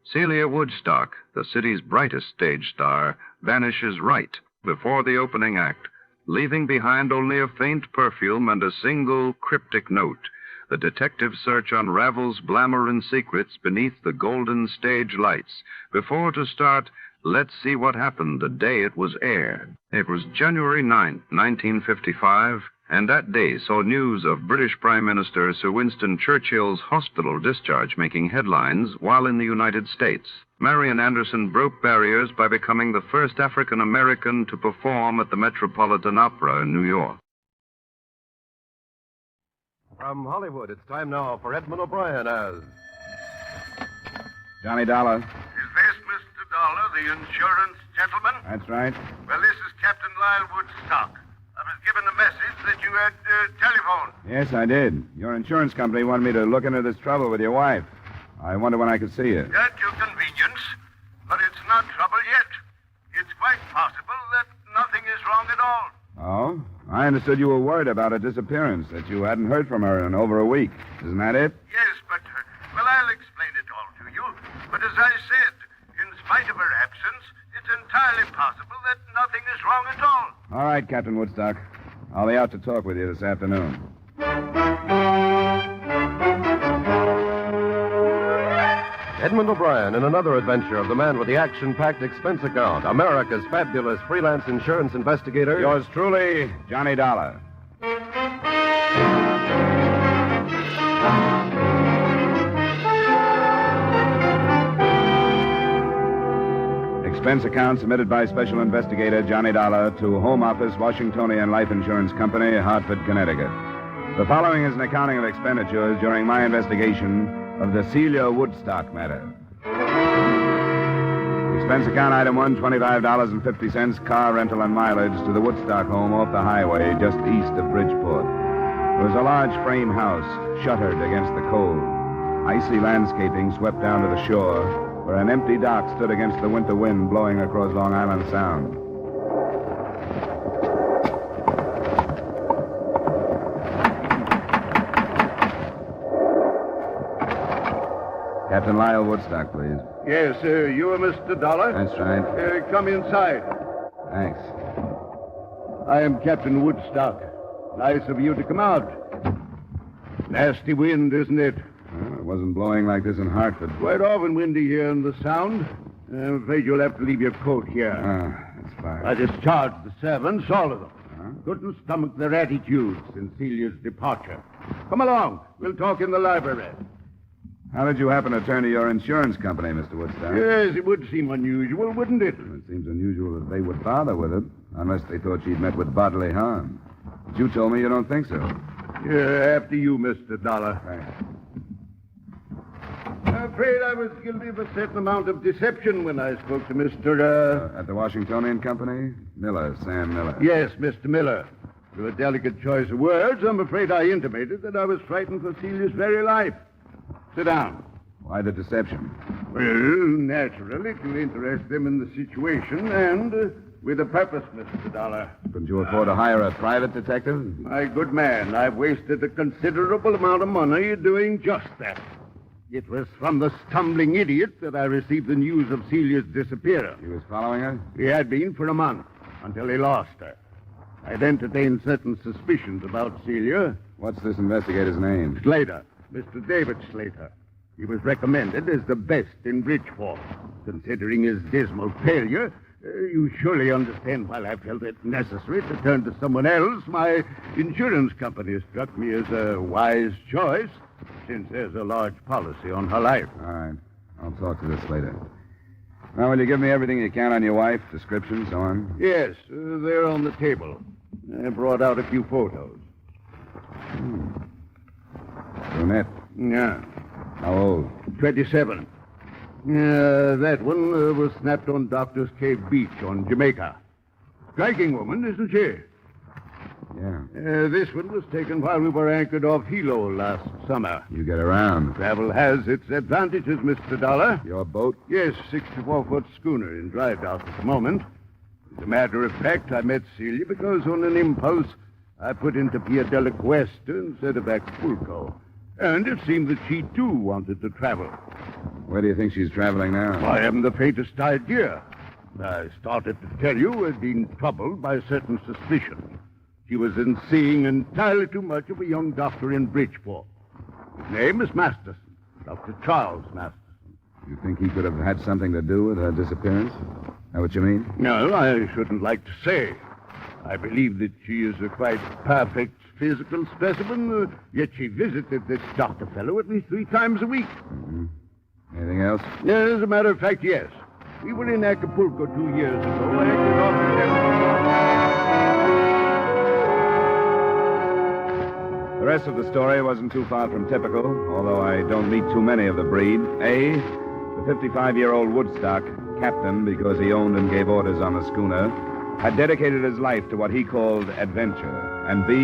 Celia Woodstock, the city's brightest stage star, vanishes right before the opening act, leaving behind only a faint perfume and a single cryptic note. The detective's search unravels glamour and secrets beneath the golden stage lights. Before to start, let's see what happened the day it was aired. It was January 9, 1955, and that day saw news of British Prime Minister Sir Winston Churchill's hospital discharge making headlines while in the United States. Marian Anderson broke barriers by becoming the first African American to perform at the Metropolitan Opera in New York. From Hollywood, it's time now for Edmund O'Brien as... Johnny Dollar. Is this Mr. Dollar, the insurance gentleman? That's right. Well, this is Captain Lyle Woodstock. I was given a message that you had telephoned. Yes, I did. Your insurance company wanted me to look into this trouble with your wife. I wonder when I could see you. At your convenience, but it's not trouble yet. It's quite possible that nothing is wrong at all. Oh? I understood you were worried about her disappearance, that you hadn't heard from her in over a week. Isn't that it? Yes, but, well, I'll explain it all to you. But as I said, in spite of her absence, it's entirely possible that nothing is wrong at all. All right, Captain Woodstock. I'll be out to talk with you this afternoon. Edmund O'Brien in another adventure of the man with the action-packed expense account, America's fabulous freelance insurance investigator. Yours truly, Johnny Dollar. Expense account submitted by Special Investigator Johnny Dollar to Home Office, Washingtonian Life Insurance Company, Hartford, Connecticut. The following is an accounting of expenditures during my investigation of the Celia Woodstock matter. Expense account item 1, $25.50, car rental and mileage to the Woodstock home off the highway just east of Bridgeport. It was a large frame house, shuttered against the cold. Icy landscaping swept down to the shore, where an empty dock stood against the winter wind blowing across Long Island Sound. Captain Lyle Woodstock, please. Yes, you are Mr. Dollar? That's right. Come inside. Thanks. I am Captain Woodstock. Nice of you to come out. Nasty wind, isn't it? Well, it wasn't blowing like this in Hartford. Quite often windy here in the Sound. I'm afraid you'll have to leave your coat here. That's fine. I discharged the servants, all of them. Couldn't stomach their attitude since Celia's departure. Come along. We'll talk in the library. How did you happen to turn to your insurance company, Mr. Woodstock? Yes, it would seem unusual, wouldn't it? Well, it seems unusual that they would bother with it, unless they thought she'd met with bodily harm. But you told me you don't think so. Yeah, after you, Mr. Dollar. Thanks. I'm afraid I was guilty of a certain amount of deception when I spoke to Mr. At the Washingtonian Company? Miller, Sam Miller. Yes, Mr. Miller. Through a delicate choice of words, I'm afraid I intimated that I was frightened for Celia's very life. Sit down. Why the deception? Well, naturally, to interest them in the situation and with a purpose, Mr. Dollar. Couldn't you afford to hire a private detective? My good man, I've wasted a considerable amount of money doing just that. It was from the stumbling idiot that I received the news of Celia's disappearance. He was following her? He had been for a month, until he lost her. I'd entertained certain suspicions about Celia. What's this investigator's name? Slater. Mr. David Slater. He was recommended as the best in Bridgeport. Considering his dismal failure, you surely understand why I felt it necessary to turn to someone else. My insurance company struck me as a wise choice, since there's a large policy on her life. All right. I'll talk to this later. Now, will you give me everything you can on your wife? Description, so on? Yes, they're on the table. I brought out a few photos. Brunette. Yeah. How old? 27. That one was snapped on Doctor's Cave Beach on Jamaica. Striking woman, isn't she? Yeah. This one was taken while we were anchored off Hilo last summer. You get around. Travel has its advantages, Mr. Dollar. Your boat? Yes, 64-foot schooner in dry dock at the moment. As a matter of fact, I met Celia because on an impulse I put into Pia della Cuesta instead of Acapulco. And it seemed that she, too, wanted to travel. Where do you think she's traveling now? I haven't the faintest idea. I started to tell you I'd been troubled by a certain suspicion. She was in seeing entirely too much of a young doctor in Bridgeport. His name is Masterson, Dr. Charles Masterson. You think he could have had something to do with her disappearance? Is that what you mean? No, I shouldn't like to say. I believe that she is a quite perfect physical specimen, yet she visited this doctor fellow at least 3 times a week. Mm-hmm. Anything else? As a matter of fact, yes. We were in Acapulco 2 years ago. I acted off The rest of the story wasn't too far from typical, although I don't meet too many of the breed. A, the 55-year-old Woodstock, captain because he owned and gave orders on the schooner, had dedicated his life to what he called adventure. And B,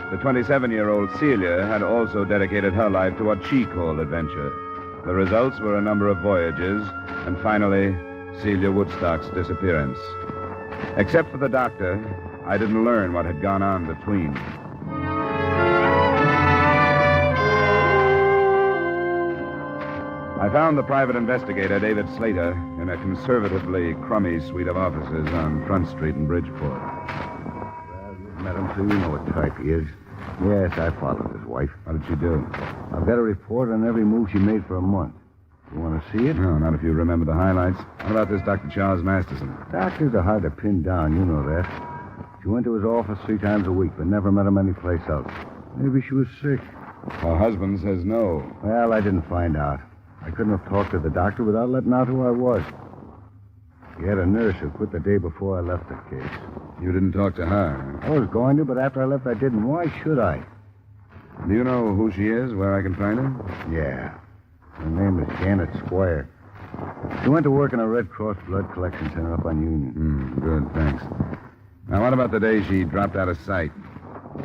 the 27-year-old Celia had also dedicated her life to what she called adventure. The results were a number of voyages, and finally, Celia Woodstock's disappearance. Except for the doctor, I didn't learn what had gone on between. I found the private investigator, David Slater, in a conservatively crummy suite of offices on Front Street in Bridgeport. Well, you've met him, so you know what type he is. Yes, I followed his wife. What did she do? I've got a report on every move she made for a month. You want to see it? No, not if you remember the highlights. What about this Dr. Charles Masterson? Doctors are hard to pin down, you know that. She went to his office 3 times a week, but never met him anyplace else. Maybe she was sick. Her husband says no. Well, I didn't find out. I couldn't have talked to the doctor without letting out who I was. He had a nurse who quit the day before I left the case. You didn't talk to her? I was going to, but after I left, I didn't. Why should I? Do you know who she is, where I can find her? Yeah. Her name is Janet Squire. She went to work in a Red Cross blood collection center up on Union. Good, thanks. Now, what about the day she dropped out of sight?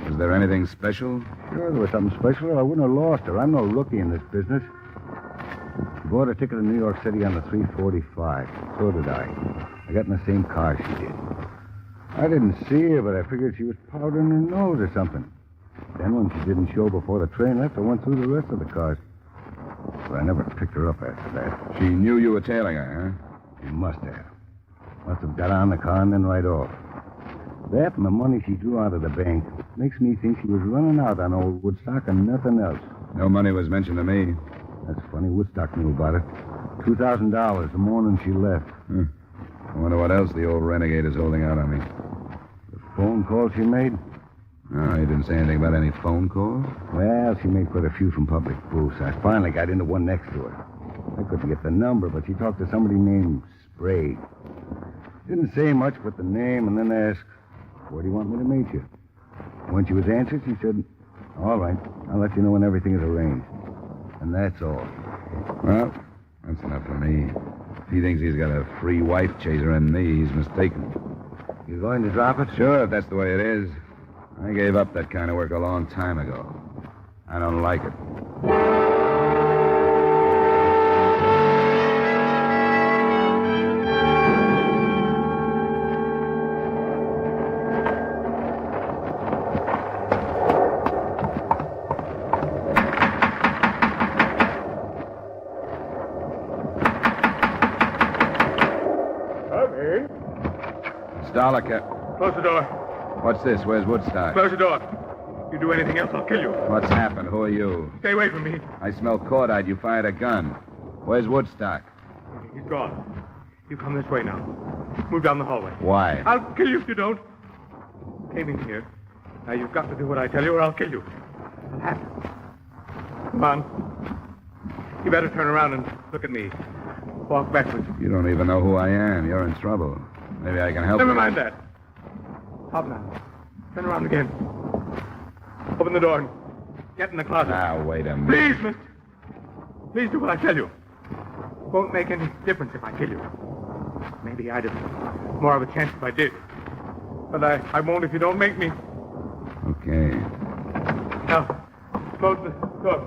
Was there anything special? Sure, there was something special, or I wouldn't have lost her. I'm no rookie in this business. She bought a ticket to New York City on the 345. So did I. I got in the same car she did. I didn't see her, but I figured she was powdering her nose or something. Then when she didn't show before the train left, I went through the rest of the cars. But I never picked her up after that. She knew you were tailing her, huh? She must have. Must have got on the car and then right off. That and the money she drew out of the bank makes me think she was running out on old Woodstock and nothing else. No money was mentioned to me. That's funny. Woodstock knew about it. $2,000 the morning she left. I wonder what else the old renegade is holding out on me. The phone call she made? No, he didn't say anything about any phone calls? Well, she made quite a few from public booths. I finally got into one next to her. I couldn't get the number, but she talked to somebody named Spade. Didn't say much but the name, and then asked, "Where do you want me to meet you?" When she was answered, she said, "All right, I'll let you know when everything is arranged." And that's all. Well, that's enough for me. If he thinks he's got a free wife chaser in me, he's mistaken. You going to drop it? Sure, if that's the way it is. I gave up that kind of work a long time ago. I don't like it. Dollar Caper. Close the door. What's this? Where's Woodstock? Close the door. If you do anything else, I'll kill you. What's happened? Who are you? Stay away from me. I smell cordite. You fired a gun. Where's Woodstock? He's gone. You come this way now. Move down the hallway. Why? I'll kill you if you don't. Came in here. Now you've got to do what I tell you or I'll kill you. I'll have to. Come on. You better turn around and look at me. Walk backwards. You don't even know who I am. You're in trouble. Maybe I can help you. Never mind that. Hop now. Turn around again. Open the door and get in the closet. Now, wait a minute. Please, mister. Please do what I tell you. Won't make any difference if I kill you. Maybe I'd have more of a chance if I did. But I won't if you don't make me. Okay. Now, close the door.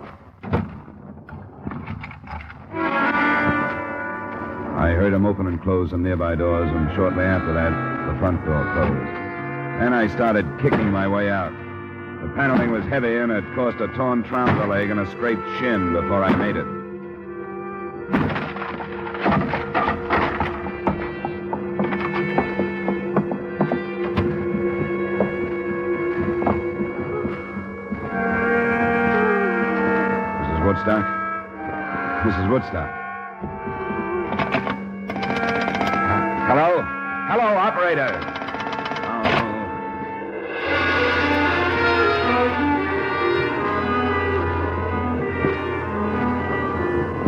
I heard heard him open and close some nearby doors, and shortly after that, the front door closed. Then I started kicking my way out. The paneling was heavy, and it caused a torn trouser leg and a scraped shin before I made it. Mrs. Woodstock? Mrs. Woodstock? Hello? Hello, operator.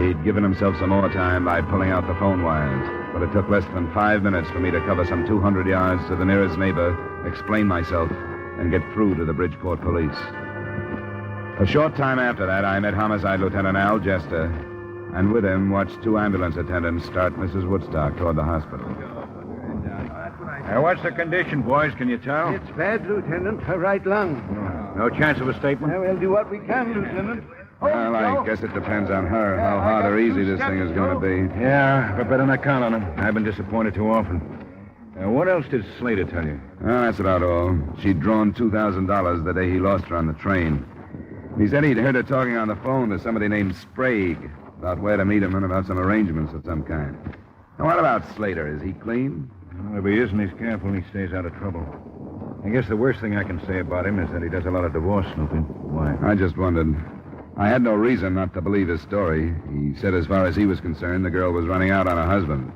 He'd given himself some more time by pulling out the phone wires, but it took less than 5 minutes for me to cover some 200 yards to the nearest neighbor, explain myself, and get through to the Bridgeport police. A short time after that, I met Homicide Lieutenant Al Jester, and with him watched 2 ambulance attendants start Mrs. Woodstock toward the hospital. What's the condition, boys? Can you tell? It's bad, Lieutenant. Her right lung. No chance of a statement? We'll do what we can, Lieutenant. Well, I guess it depends on her, how hard or easy this thing is going to be. Yeah, but better not count on him. I've been disappointed too often. What else did Slater tell you? Well, that's about all. She'd drawn $2,000 the day he lost her on the train. He said he'd heard her talking on the phone to somebody named Sprague about where to meet him and about some arrangements of some kind. Now, what about Slater? Is he clean? Well, if he isn't, he's careful and he stays out of trouble. I guess the worst thing I can say about him is that he does a lot of divorce snooping. Why? I just wondered. I had no reason not to believe his story. He said as far as he was concerned, the girl was running out on her husband.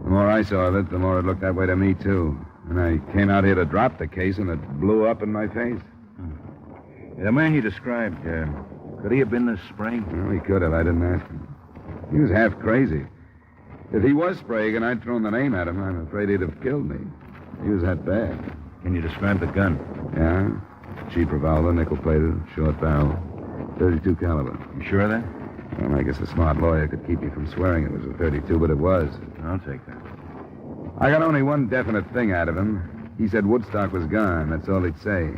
The more I saw of it, the more it looked that way to me, too. And I came out here to drop the case, and it blew up in my face. The man you described, could he have been this Sprague? Well, he could have. I didn't ask him. He was half crazy. If he was Sprague and I'd thrown the name at him, I'm afraid he'd have killed me. He was that bad. Can you describe the gun? Yeah. Cheap revolver, nickel-plated, short barrel, 32 caliber. You sure of that? Well, I guess a smart lawyer could keep me from swearing it was a 32, but it was. I'll take that. I got only one definite thing out of him. He said Woodstock was gone. That's all he'd say.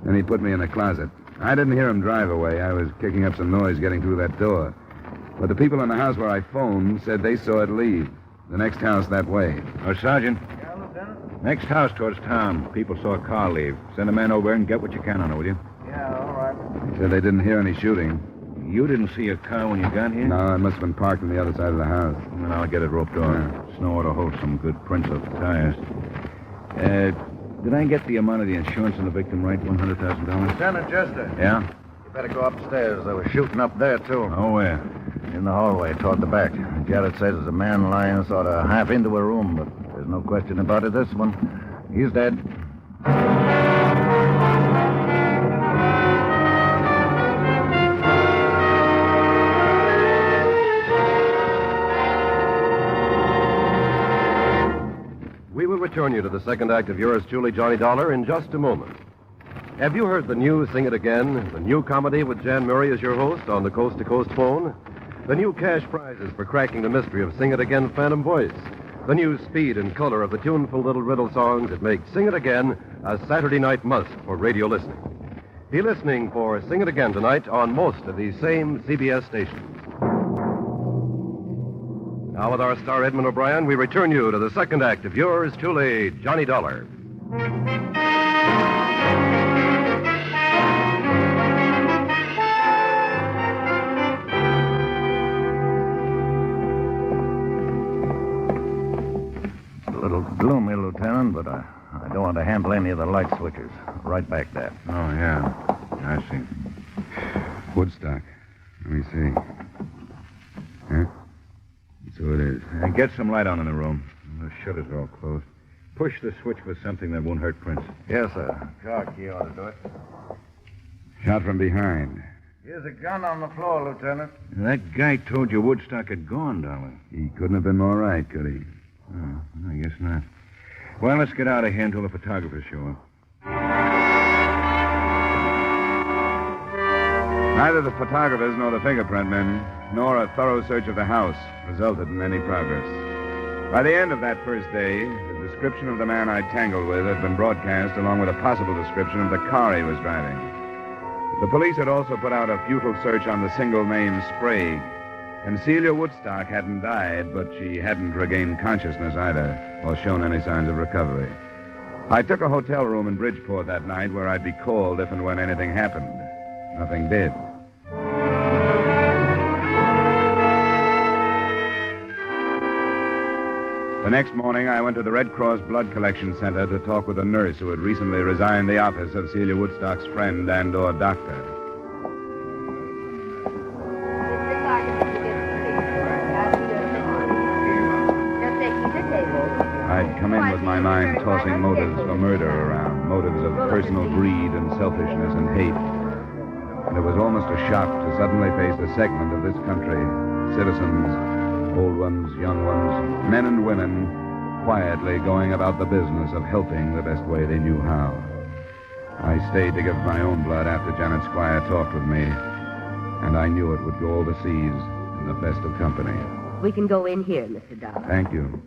Then he put me in the closet. I didn't hear him drive away. I was kicking up some noise getting through that door. But the people in the house where I phoned said they saw it leave. The next house that way. Oh, Sergeant. Yeah, Lieutenant? Next house towards town. People saw a car leave. Send a man over and get what you can on it, will you? Yeah, all right. They said they didn't hear any shooting. You didn't see a car when you got here? No, it must have been parked on the other side of the house. Then I'll get it roped off. Yeah. Snow ought to hold some good prints of the tires. Did I get the amount of the insurance on the victim right? $100,000? Lieutenant Jester. Yeah? You better go upstairs. They were shooting up there, too. Oh, where? In the hallway, toward the back. Jared says there's a man lying sort of half into a room, but there's no question about it. This one, he's dead. We will return you to the second act of yours truly, Johnny Dollar, in just a moment. Have you heard the new Sing It Again, the new comedy with Jan Murray as your host on the Coast to Coast phone? The new cash prizes for cracking the mystery of Sing It Again Phantom Voice. The new speed and color of the tuneful little riddle songs that make Sing It Again a Saturday night must for radio listening. Be listening for Sing It Again tonight on most of these same CBS stations. Now, with our star Edmund O'Brien, we return you to the second act of yours truly, Johnny Dollar. A little gloomy, Lieutenant, but I don't want to handle any of the light switches. Right back there. Oh, yeah. I see. Woodstock. Let me see. Huh? So it is. Get some light on in the room. The shutters are all closed. Push the switch for something that won't hurt Prince. Yes, sir. Car key ought to do it. Shot from behind. Here's a gun on the floor, Lieutenant. That guy told you Woodstock had gone, Dollar. He couldn't have been more right, could he? Oh, I guess not. Well, let's get out of here until the photographers show up. Neither the photographers nor the fingerprint men, nor a thorough search of the house resulted in any progress. By the end of that first day, the description of the man I'd tangled with had been broadcast, along with a possible description of the car he was driving. The police had also put out a futile search on the single name Sprague. And Celia Woodstock hadn't died, but she hadn't regained consciousness either, or shown any signs of recovery. I took a hotel room in Bridgeport that night where I'd be called if and when anything happened. Nothing did. The next morning, I went to the Red Cross Blood Collection Center to talk with a nurse who had recently resigned the office of Celia Woodstock's friend and/or doctor. I'd come in with my mind tossing motives for murder around, motives of personal greed and selfishness and hate. And it was almost a shock to suddenly face a segment of this country, citizens, old ones, young ones, men and women, quietly going about the business of helping the best way they knew how. I stayed to give my own blood after Janet Squire talked with me, and I knew it would go overseas in the best of company. We can go in here, Mr. Dollar. Thank you.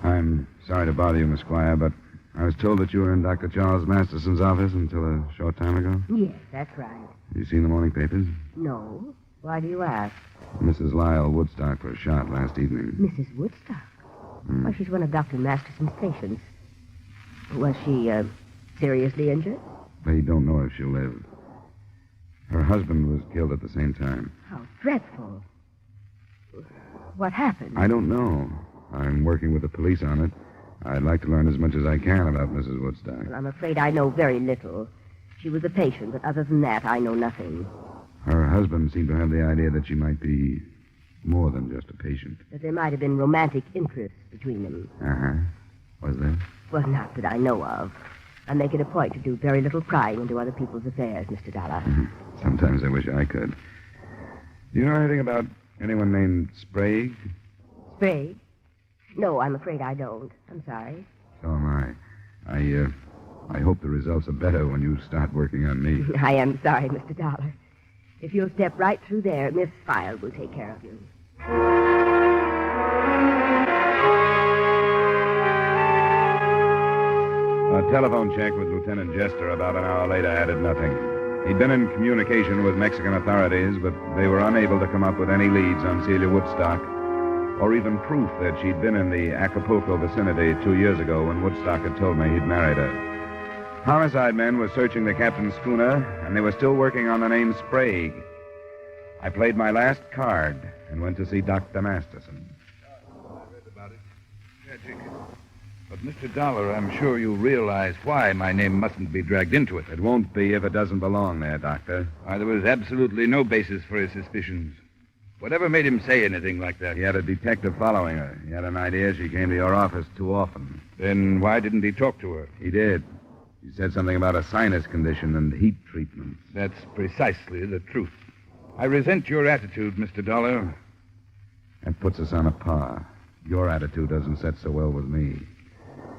I'm sorry to bother you, Miss Squire, but I was told that you were in Dr. Charles Masterson's office until a short time ago. Yes, that's right. Have you seen the morning papers? No. Why do you ask? Mrs. Lyle Woodstock was shot last evening. Mrs. Woodstock? Well, she's one of Dr. Masterson's patients. Was she, seriously injured? They don't know if she'll live. Her husband was killed at the same time. How dreadful. What happened? I don't know. I'm working with the police on it. I'd like to learn as much as I can about Mrs. Woodstock. Well, I'm afraid I know very little. She was a patient, but other than that, I know nothing. Her husband seemed to have the idea that she might be more than just a patient. That there might have been romantic interest between them. Uh-huh. Was there? Well, not that I know of. I make it a point to do very little prying into other people's affairs, Mr. Dollar. Sometimes I wish I could. Do you know anything about anyone named Sprague? Sprague? No, I'm afraid I don't. I'm sorry. So am I. I hope the results are better when you start working on me. I am sorry, Mr. Dollar. If you'll step right through there, Miss File will take care of you. A telephone check with Lieutenant Jester about an hour later added nothing. He'd been in communication with Mexican authorities, but they were unable to come up with any leads on Celia Woodstock, or even proof that she'd been in the Acapulco vicinity 2 years ago when Woodstock had told me he'd married her. Homicide men were searching the captain's schooner, and they were still working on the name Sprague. I played my last card and went to see Dr. Masterson. I read about it. Tragic. But, Mr. Dollar, I'm sure you realize why my name mustn't be dragged into it. It won't be if it doesn't belong there, Doctor. Why, there was absolutely no basis for his suspicions. Whatever made him say anything like that? He had a detective following her. He had an idea she came to your office too often. Then why didn't he talk to her? He did. He said something about a sinus condition and heat treatment. That's precisely the truth. I resent your attitude, Mr. Dollar. That puts us on a par. Your attitude doesn't set so well with me.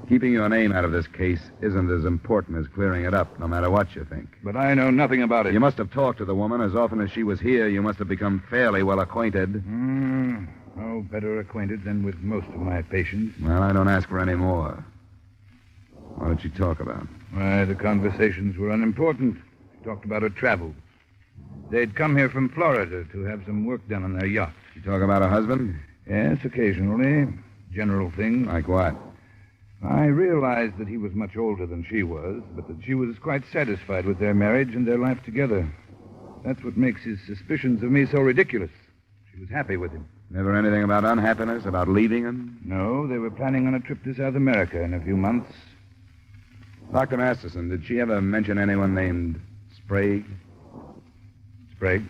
Keeping your name out of this case isn't as important as clearing it up, no matter what you think. But I know nothing about it. You must have talked to the woman. As often as she was here, you must have become fairly well acquainted. Oh, better acquainted than with most of my patients. Well, I don't ask for any more. What did she talk about? Why, the conversations were unimportant. She talked about her travels. They'd come here from Florida to have some work done on their yacht. She talk about her husband? Yes, occasionally. General things. Like what? I realized that he was much older than she was, but that she was quite satisfied with their marriage and their life together. That's what makes his suspicions of me so ridiculous. She was happy with him. Never anything about unhappiness, about leaving him? No, they were planning on a trip to South America in a few months. Dr. Masterson, did she ever mention anyone named Sprague? Sprague?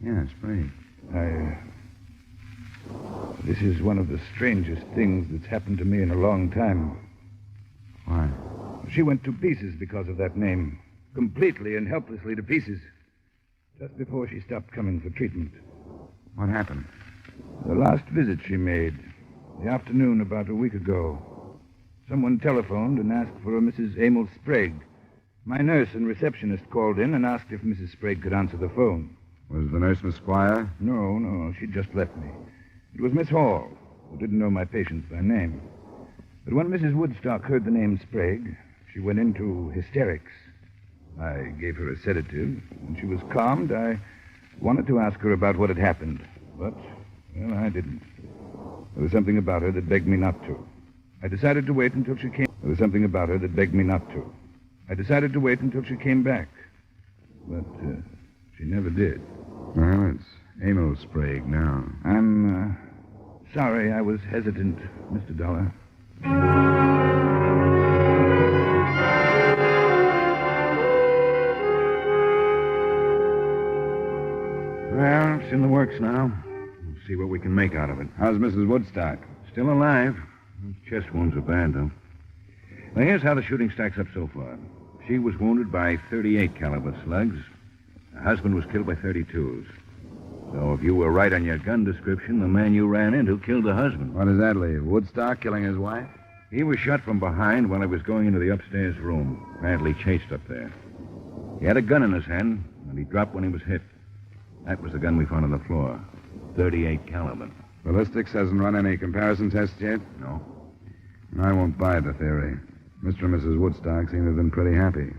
Yeah, Sprague. This is one of the strangest things that's happened to me in a long time. Why? She went to pieces because of that name. Completely and helplessly to pieces. Just before she stopped coming for treatment. What happened? The last visit she made, the afternoon about a week ago. Someone telephoned and asked for a Mrs. Emil Sprague. My nurse and receptionist called in and asked if Mrs. Sprague could answer the phone. Was the nurse Miss Squire? No, she just left me. It was Miss Hall, who didn't know my patients by name. But when Mrs. Woodstock heard the name Sprague, she went into hysterics. I gave her a sedative. When she was calmed, I wanted to ask her about what had happened. But, well, I didn't. There was something about her that begged me not to. I decided to wait until she came. There was something about her that begged me not to. I decided to wait until she came back. But she never did. Well, it's Emil Sprague now. I'm sorry I was hesitant, Mr. Dollar. Well, it's in the works now. We'll see what we can make out of it. How's Mrs. Woodstock? Still alive. Chest wounds are bad, though. Now, here's how the shooting stacks up so far. She was wounded by 38 caliber slugs. Her husband was killed by 32s. So if you were right on your gun description, the man you ran into killed the husband. What does that leave? Woodstock killing his wife? He was shot from behind while he was going into the upstairs room. Apparently chased up there. He had a gun in his hand, and he dropped when he was hit. That was the gun we found on the floor. 38 caliber. Ballistics hasn't run any comparison tests yet? No. I won't buy the theory. Mr. and Mrs. Woodstock seem to have been pretty happy.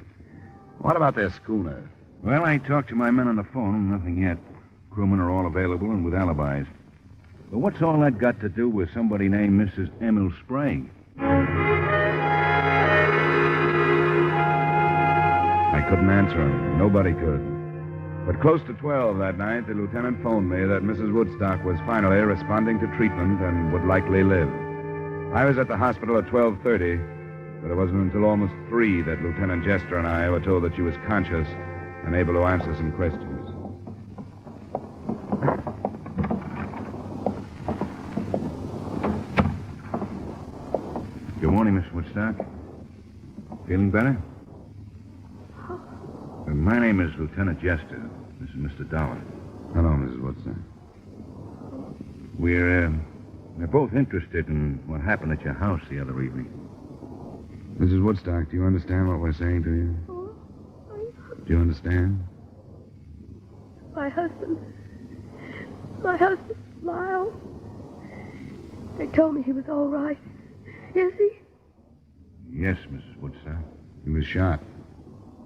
What about their schooner? Well, I talked to my men on the phone. Nothing yet. Crewmen are all available and with alibis. But what's all that got to do with somebody named Mrs. Emil Sprague? I couldn't answer him. Nobody could. But close to 12 that night, the lieutenant phoned me that Mrs. Woodstock was finally responding to treatment and would likely live. I was at the hospital at 12:30, but it wasn't until almost 3 that Lieutenant Jester and I were told that she was conscious and able to answer some questions. Good morning, Miss Woodstock. Feeling better? My name is Lieutenant Jester. This is Mr. Dollar. Hello, Mrs. Woodstock. We're both interested in what happened at your house the other evening. Mrs. Woodstock, do you understand what we're saying to you? Do you understand? My husband, Lyle. They told me he was all right. Is he? Yes, Mrs. Woodstock. He was shot.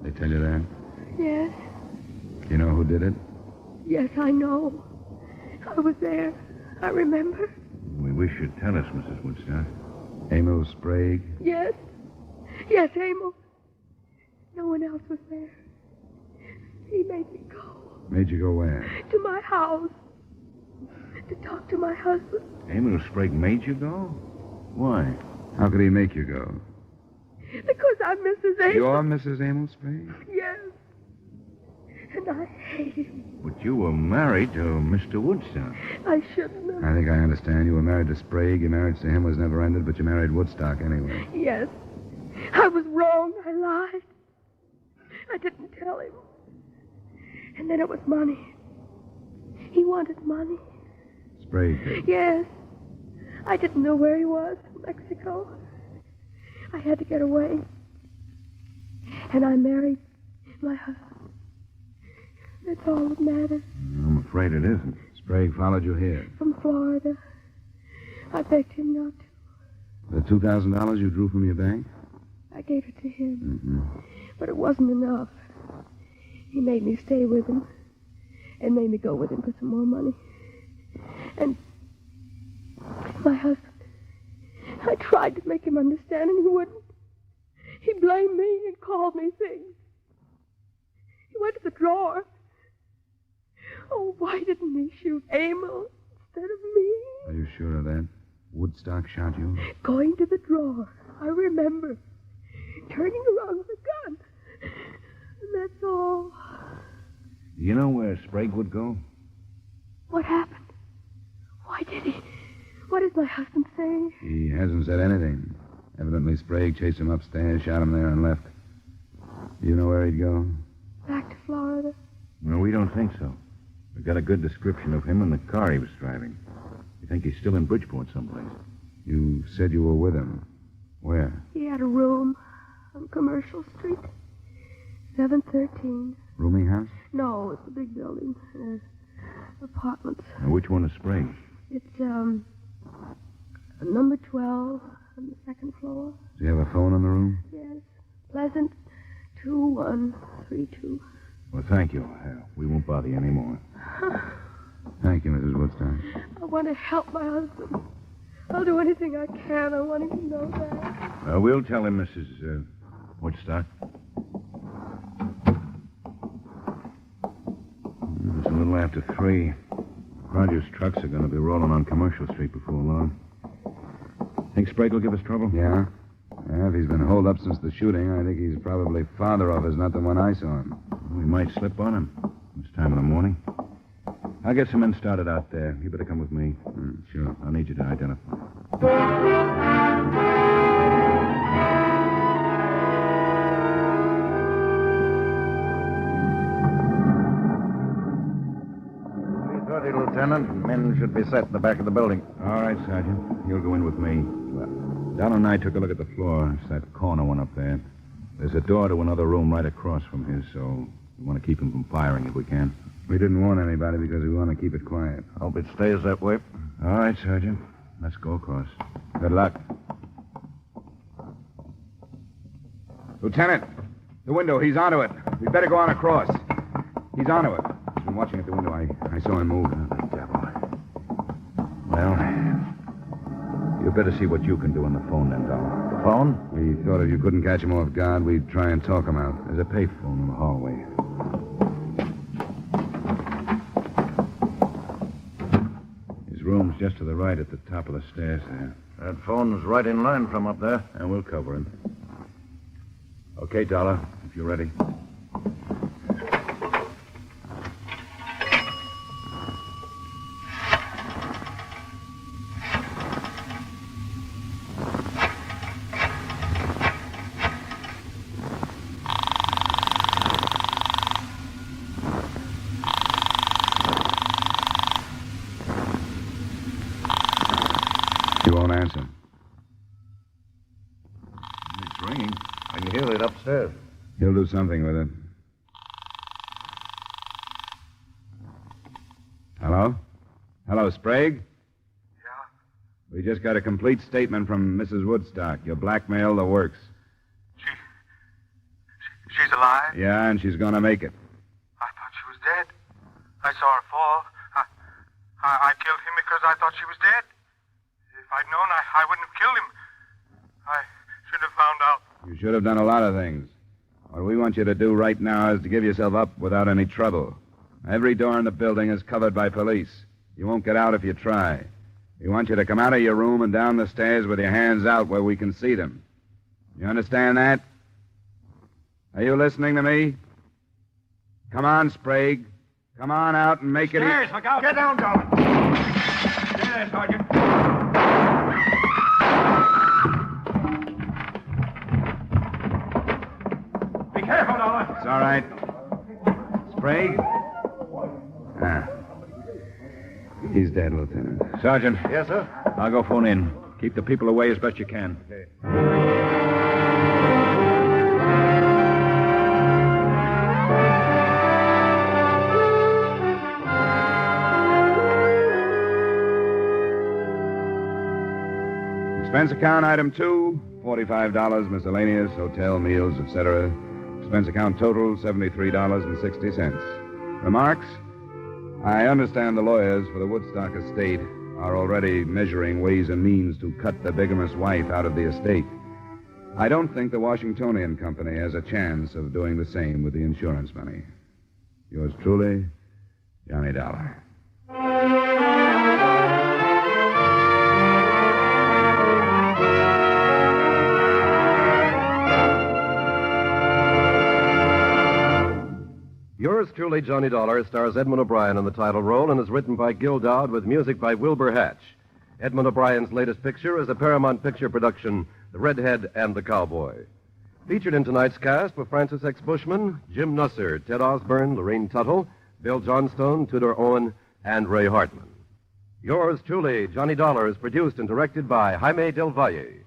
They tell you that? Yes. You know who did it? Yes, I know. I was there. I remember. We wish you'd tell us, Mrs. Woodstock. Emil Sprague? Yes. Yes, Emil. No one else was there. He made me go. Made you go where? To my house. To talk to my husband. Emil Sprague made you go? Why? How could he make you go? Because I'm Mrs. Emil. You're Mrs. Emil Sprague? Yes. And I hate him. But you were married to Mr. Woodstock. I shouldn't have. I think I understand. You were married to Sprague. Your marriage to him was never ended, but you married Woodstock anyway. Yes. I was wrong. I lied. I didn't tell him. And then it was money. He wanted money. Sprague did? Yes. I didn't know where he was. Mexico. I had to get away. And I married my husband. That's all that matters. I'm afraid it isn't. Sprague followed you here. From Florida. I begged him not to. The $2,000 you drew from your bank? I gave it to him. Mm-hmm. But it wasn't enough. He made me stay with him. And made me go with him for some more money. And my husband, I tried to make him understand, and he wouldn't. He blamed me and called me things. He went to the drawer. Oh, why didn't he shoot Emil instead of me? Are you sure of that? Woodstock shot you? Going to the drawer. I remember. Turning around with a gun. And that's all. You know where Sprague would go? What happened? Why did he? What did my husband say? He hasn't said anything. Evidently, Sprague chased him upstairs, shot him there, and left. You know where he'd go? Back to Florida. No, we don't think so. We've got a good description of him and the car he was driving. We think he's still in Bridgeport someplace. You said you were with him. Where? He had a room on Commercial Street. 713. Rooming house? No, it's a big building. Apartments. Now, which one is Sprague? It's, number 12 on the second floor. Do you have a phone in the room? Yes. Pleasant 2132. Well, thank you. We won't bother you anymore. Thank you, Mrs. Woodstock. I want to help my husband. I'll do anything I can. I want him to know that. We'll tell him, Mrs. Woodstock. It's a little after 3. Rogers' trucks are going to be rolling on Commercial Street before long. Think Sprague will give us trouble? Yeah. If he's been holed up since the shooting, I think he's probably farther off as not the one I saw him. We might slip on him this time in the morning. I'll get some men started out there. You better come with me. Sure. I'll need you to identify. Lieutenant. Men should be set in the back of the building. All right, Sergeant. You'll go in with me. Don and I took a look at the floor. It's that corner one up there. There's a door to another room right across from his, so we want to keep him from firing if we can. We didn't warn anybody because we want to keep it quiet. Hope it stays that way. All right, Sergeant. Let's go across. Good luck. Lieutenant, the window. He's onto it. We better go on across. He's onto it. He's been watching at the window. I saw him move. Well, you better see what you can do on the phone then, Dollar. The phone? We thought if you couldn't catch him off guard, we'd try and talk him out. There's a payphone in the hallway. His room's just to the right at the top of the stairs there. That phone's right in line from up there. And we'll cover him. Okay, Dollar, if you're ready. You won't answer. It's ringing. I can hear it upstairs. He'll do something with it. Hello? Hello, Sprague? Yeah? We just got a complete statement from Mrs. Woodstock. You blackmailed the works. She's alive? Yeah, and she's going to make it. I thought she was dead. I saw her fall. I killed him because I thought she was dead. If I'd known, I wouldn't have killed him. I should have found out. You should have done a lot of things. What we want you to do right now is to give yourself up without any trouble. Every door in the building is covered by police. You won't get out if you try. We want you to come out of your room and down the stairs with your hands out where we can see them. You understand that? Are you listening to me? Come on, Sprague. Come on out and make it... Stairs, look out. Get down, Dollar. Stay there, Sergeant. Be careful, Dollar. It's all right. Sprague? He's dead, Lieutenant. Sergeant. Yes, sir? I'll go phone in. Keep the people away as best you can. Okay. Expense account item 2, $45, miscellaneous, hotel, meals, etc. Expense account total, $73.60. Remarks? I understand the lawyers for the Woodstock estate are already measuring ways and means to cut the bigamous wife out of the estate. I don't think the Washingtonian Company has a chance of doing the same with the insurance money. Yours truly, Johnny Dollar. Yours truly, Johnny Dollar, stars Edmund O'Brien in the title role and is written by Gil Doud with music by Wilbur Hatch. Edmund O'Brien's latest picture is a Paramount Picture production, The Redhead and the Cowboy. Featured in tonight's cast were Francis X. Bushman, Jim Nusser, Ted Osborne, Lorene Tuttle, Bill Johnstone, Tudor Owen, and Ray Hartman. Yours truly, Johnny Dollar, is produced and directed by Jaime Del Valle.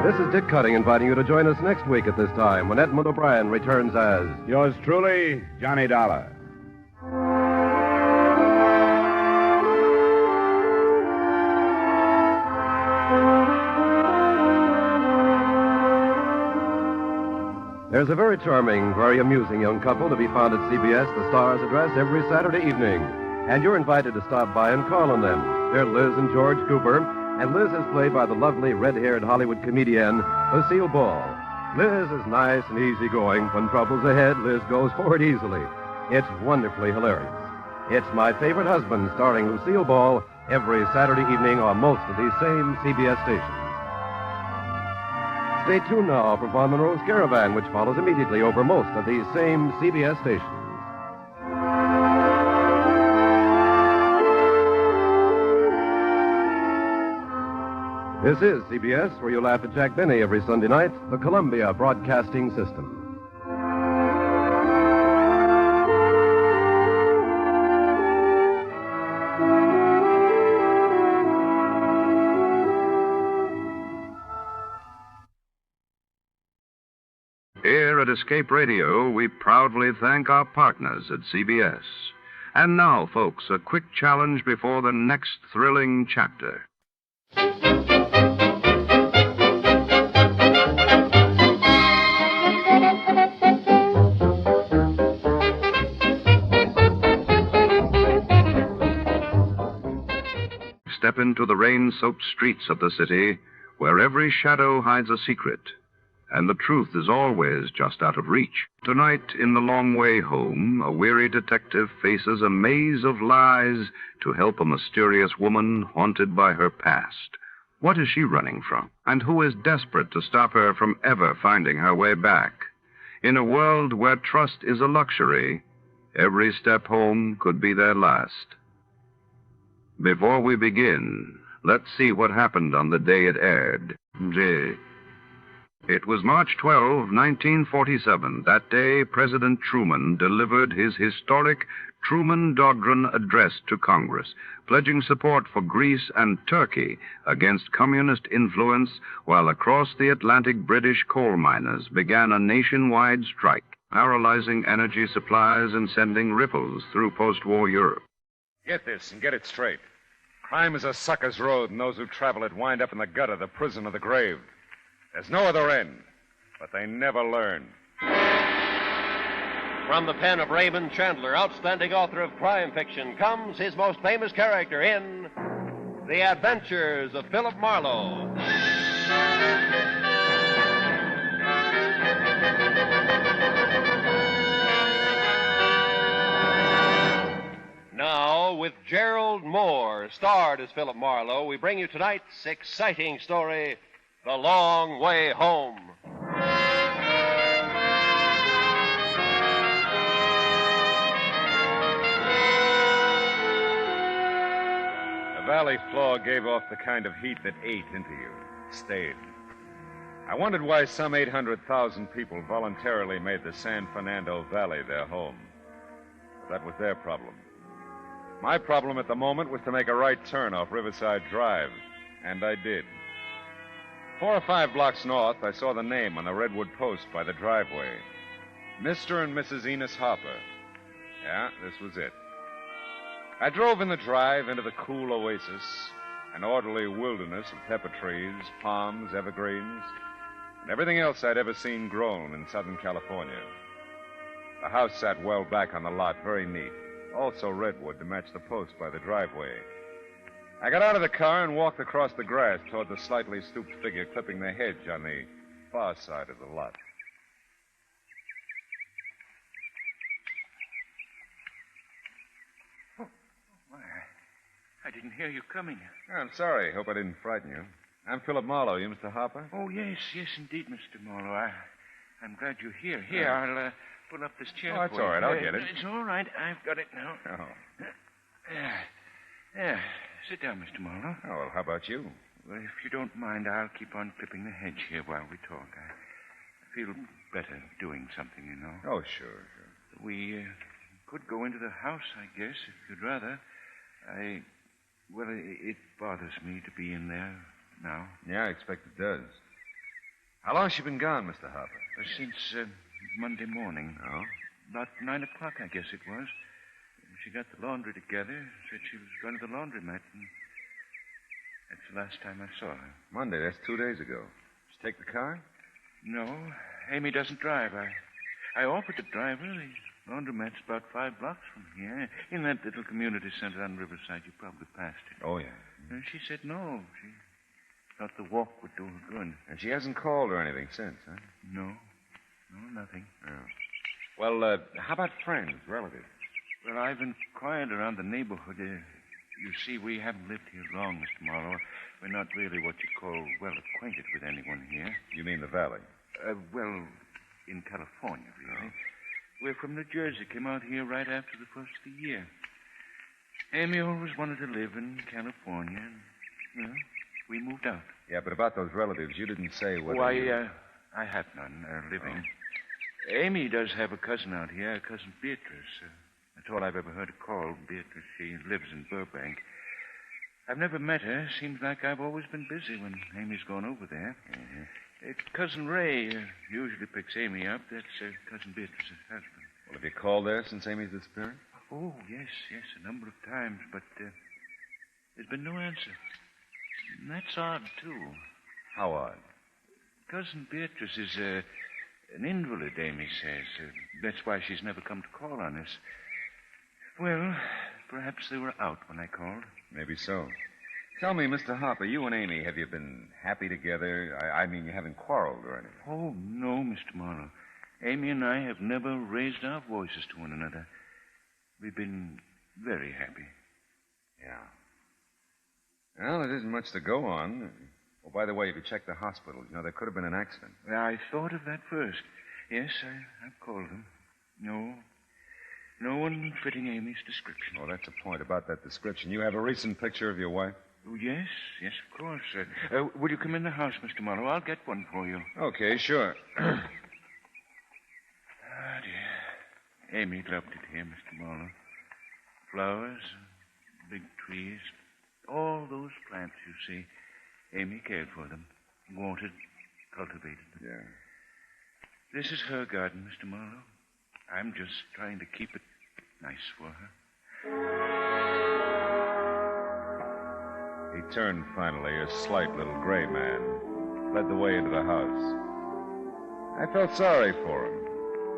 This is Dick Cutting inviting you to join us next week at this time when Edmund O'Brien returns as... Yours truly, Johnny Dollar. There's a very charming, very amusing young couple to be found at CBS, the Star's address, every Saturday evening. And you're invited to stop by and call on them. They're Liz and George Cooper, and Liz is played by the lovely red-haired Hollywood comedian, Lucille Ball. Liz is nice and easygoing. When trouble's ahead, Liz goes for it easily. It's wonderfully hilarious. It's My Favorite Husband, starring Lucille Ball, every Saturday evening on most of these same CBS stations. Stay tuned now for Von Monroe's Caravan, which follows immediately over most of these same CBS stations. This is CBS, where you laugh at Jack Benny every Sunday night, the Columbia Broadcasting System. Here at Escape Radio, we proudly thank our partners at CBS. And now, folks, a quick challenge before the next thrilling chapter. Step into the rain-soaked streets of the city, where every shadow hides a secret, and the truth is always just out of reach. Tonight, in The Long Way Home, a weary detective faces a maze of lies to help a mysterious woman haunted by her past. What is she running from? And who is desperate to stop her from ever finding her way back? In a world where trust is a luxury, every step home could be their last. Before we begin, let's see what happened on the day it aired. It was March 12, 1947. That day, President Truman delivered his historic Truman-Dogran address to Congress, pledging support for Greece and Turkey against communist influence, while across the Atlantic British coal miners began a nationwide strike, paralyzing energy supplies and sending ripples through post-war Europe. Get this and get it straight. Crime is a sucker's road, and those who travel it wind up in the gutter, the prison, or the grave. There's no other end, but they never learn. From the pen of Raymond Chandler, outstanding author of crime fiction, comes his most famous character in The Adventures of Philip Marlowe. Now, with Gerald Moore, starred as Philip Marlowe, we bring you tonight's exciting story, The Long Way Home. The valley floor gave off the kind of heat that ate into you, stayed. I wondered why some 800,000 people voluntarily made the San Fernando Valley their home. But that was their problem. My problem at the moment was to make a right turn off Riverside Drive, and I did. 4 or 5 blocks north, I saw the name on the redwood post by the driveway. Mr. and Mrs. Enos Harper. Yeah, this was it. I drove in the drive into the cool oasis, an orderly wilderness of pepper trees, palms, evergreens, and everything else I'd ever seen grown in Southern California. The house sat well back on the lot, very neat. Also redwood to match the post by the driveway. I got out of the car and walked across the grass toward the slightly stooped figure clipping the hedge on the far side of the lot. Oh, my. I didn't hear you coming. I'm sorry. Hope I didn't frighten you. I'm Philip Marlowe. You Mr. Harper? Oh, yes, indeed, Mr. Marlowe. I'm glad you're here. Here, I'll pull up this chair. Oh, that's all right. I'll get it. It's all right. I've got it now. Oh. There. Sit down, Mr. Marlowe. Oh, well, how about you? Well, if you don't mind, I'll keep on clipping the hedge here while we talk. I feel better doing something, you know. Oh, sure. We could go into the house, I guess, if you'd rather. Well, it bothers me to be in there now. Yeah, I expect it does. How long's she been gone, Mr. Harper? Since Monday morning. Oh? About 9 o'clock, I guess it was. She got the laundry together, said she was going to the laundromat, and that's the last time I saw her. Monday, that's 2 days ago. Did she take the car? No, Amy doesn't drive. I offered to drive her. The laundromat's about 5 blocks from here, in that little community center on Riverside. You probably passed it. Oh, yeah. And she said no. She thought the walk would do her good. And she hasn't called or anything since, huh? No, nothing. Oh. Well, how about friends, relatives? Well, I've inquired around the neighborhood. You see, we haven't lived here long, Mr. Marlowe. We're not really what you call well acquainted with anyone here. You mean the valley? Well, in California, really. We're from New Jersey. Came out here right after the first of the year. Amy always wanted to live in California, and, well, we moved out. Yeah, but about those relatives, you didn't say whether I have none living. Oh. Amy does have a cousin out here, Cousin Beatrice. That's all I've ever heard her called, Beatrice. She lives in Burbank. I've never met her. Seems like I've always been busy when Amy's gone over there. Mm-hmm. Cousin Ray usually picks Amy up. That's Cousin Beatrice's husband. Well, have you called there since Amy's disappearance? Oh, yes, a number of times, but there's been no answer. And that's odd, too. How odd? Cousin Beatrice is an invalid, Amy says. That's why she's never come to call on us. Well, perhaps they were out when I called. Maybe so. Tell me, Mr. Hopper, you and Amy, have you been happy together? I mean, you haven't quarreled or anything. Oh, no, Mr. Marlowe. Amy and I have never raised our voices to one another. We've been very happy. Yeah. Well, there isn't much to go on. Oh, by the way, if you checked the hospital, you know, there could have been an accident. I thought of that first. Yes, I've called them. No one fitting Amy's description. Oh, that's a point about that description. You have a recent picture of your wife? Oh, yes, of course. Will you come in the house, Mr. Marlowe? I'll get one for you. Okay, sure. Ah, dear. Amy loved it here, Mr. Marlowe. Flowers, big trees, all those plants you see. Amy cared for them, watered, cultivated them. Yeah. This is her garden, Mr. Marlowe. I'm just trying to keep it nice for her. He turned finally, a slight little gray man, led the way into the house. I felt sorry for him.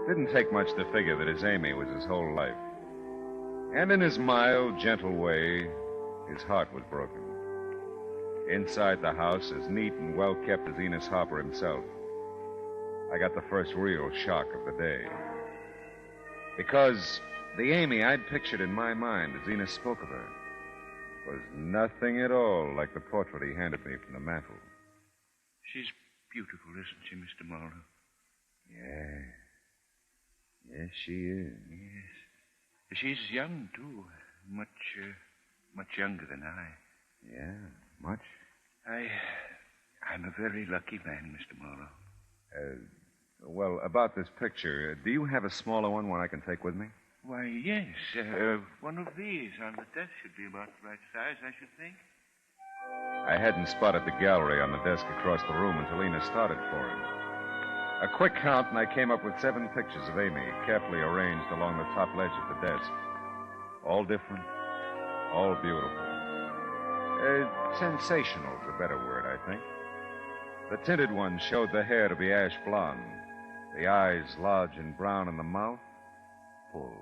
Didn't take much to figure that his Amy was his whole life. And in his mild, gentle way, his heart was broken. Inside the house, as neat and well-kept as Enos Hopper himself, I got the first real shock of the day. Because the Amy I'd pictured in my mind as Enos spoke of her was nothing at all like the portrait he handed me from the mantel. She's beautiful, isn't she, Mr. Marlowe? Yeah. Yes, she is. Yes. She's young, too. Much younger than I. Yeah, much? I'm a very lucky man, Mr. Marlowe. Well, about this picture, do you have a smaller one I can take with me? Why, yes. One of these on the desk should be about the right size, I should think. I hadn't spotted the gallery on the desk across the room until Enos started for him. A quick count, and I came up with 7 pictures of Amy, carefully arranged along the top ledge of the desk. All different, all beautiful. Sensational is a better word, I think. The tinted one showed the hair to be ash blonde, the eyes large and brown, and the mouth full.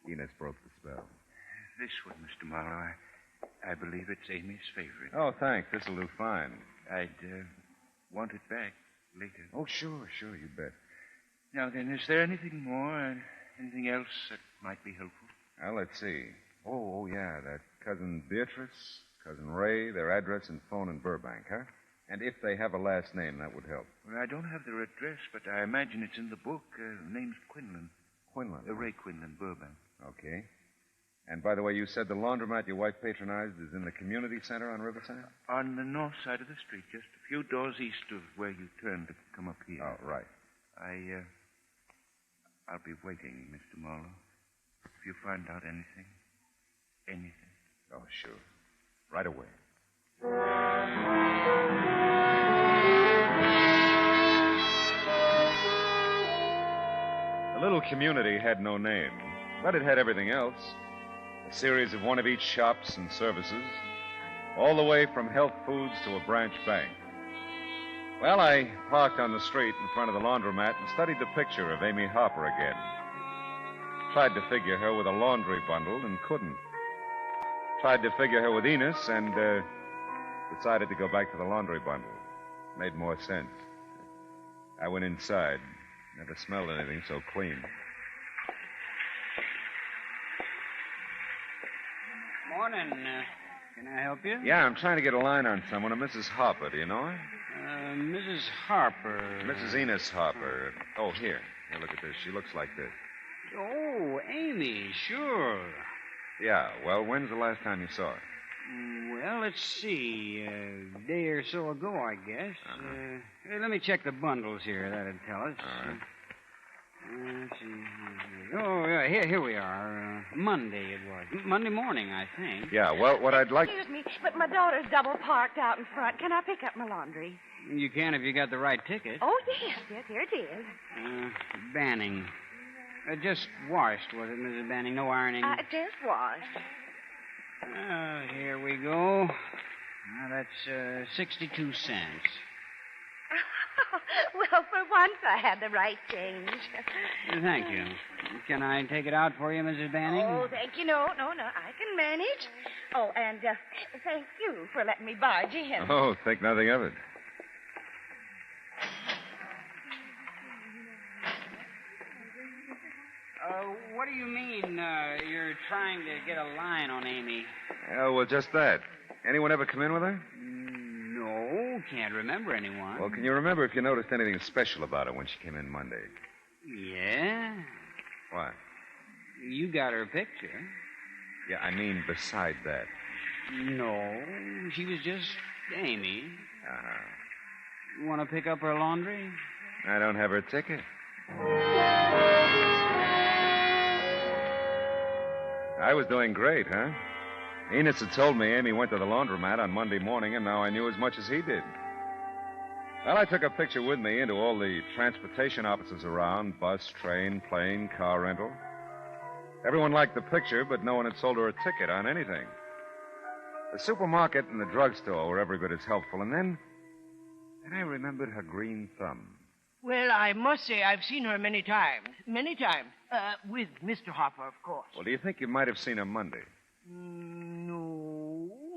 Enos broke the spell. This one, Mr. Marlowe, I believe it's Amy's favorite. Oh, thanks. This'll do fine. I'd want it back later. Oh, sure, you bet. Now then, is there anything more, anything else that might be helpful? Well, let's see. Oh, yeah, that Cousin Beatrice, Cousin Ray, their address and phone in Burbank, huh? And if they have a last name, that would help. Well, I don't have their address, but I imagine it's in the book. Name's Quinlan. Quinlan? Ray Quinlan, Burbank. Okay. And by the way, you said the laundromat your wife patronized is in the community center on Riverside? On the north side of the street, just a few doors east of where you turn to come up here. Oh, right. I'll be waiting, Mr. Marlowe. If you find out anything. Oh, sure. Right away. The little community had no name, but it had everything else. A series of one of each shops and services, all the way from health foods to a branch bank. Well, I parked on the street in front of the laundromat and studied the picture of Amy Harper again. Tried to figure her with a laundry bundle and couldn't. Tried to figure her with Enos and decided to go back to the laundry bundle. Made more sense. I went inside. Never smelled anything so clean. Morning. Can I help you? Yeah, I'm trying to get a line on someone, a Mrs. Harper. Do you know her? Mrs. Harper. Mrs. Enos Harper. Oh, here. Here, look at this. She looks like this. Oh, Amy, sure. Yeah, well, when's the last time you saw her? Well, let's see. A day or so ago, I guess. Hey, let me check the bundles here. That'd tell us. All right. Let's see. Oh, yeah, here we are. Monday it was. Monday morning, I think. Yeah, well, what I'd like... Excuse me, but my daughter's double parked out in front. Can I pick up my laundry? You can if you got the right ticket. Oh, yes, here it is. Banning. Just washed, was it, Mrs. Banning? No ironing? Just washed. Here we go. Now, that's 62 cents. Well, for once I had the right change. Thank you. Can I take it out for you, Mrs. Banning? Oh, thank you. No, I can manage. Oh, and thank you for letting me barge in. Oh, think nothing of it. What do you mean, you're trying to get a line on Amy? Oh, well, just that. Anyone ever come in with her? No, can't remember anyone. Well, can you remember if you noticed anything special about her when she came in Monday? Yeah? What? You got her picture. Yeah, I mean beside that. No, she was just Amy. Uh-huh. You want to pick up her laundry? I don't have her ticket. I was doing great, huh? Enos had told me Amy went to the laundromat on Monday morning, and now I knew as much as he did. Well, I took a picture with me into all the transportation offices around, bus, train, plane, car rental. Everyone liked the picture, but no one had sold her a ticket on anything. The supermarket and the drugstore were every bit as helpful, and then I remembered her green thumb. Well, I must say I've seen her many times. Many times. With Mr. Harper, of course. Well, do you think you might have seen her Monday?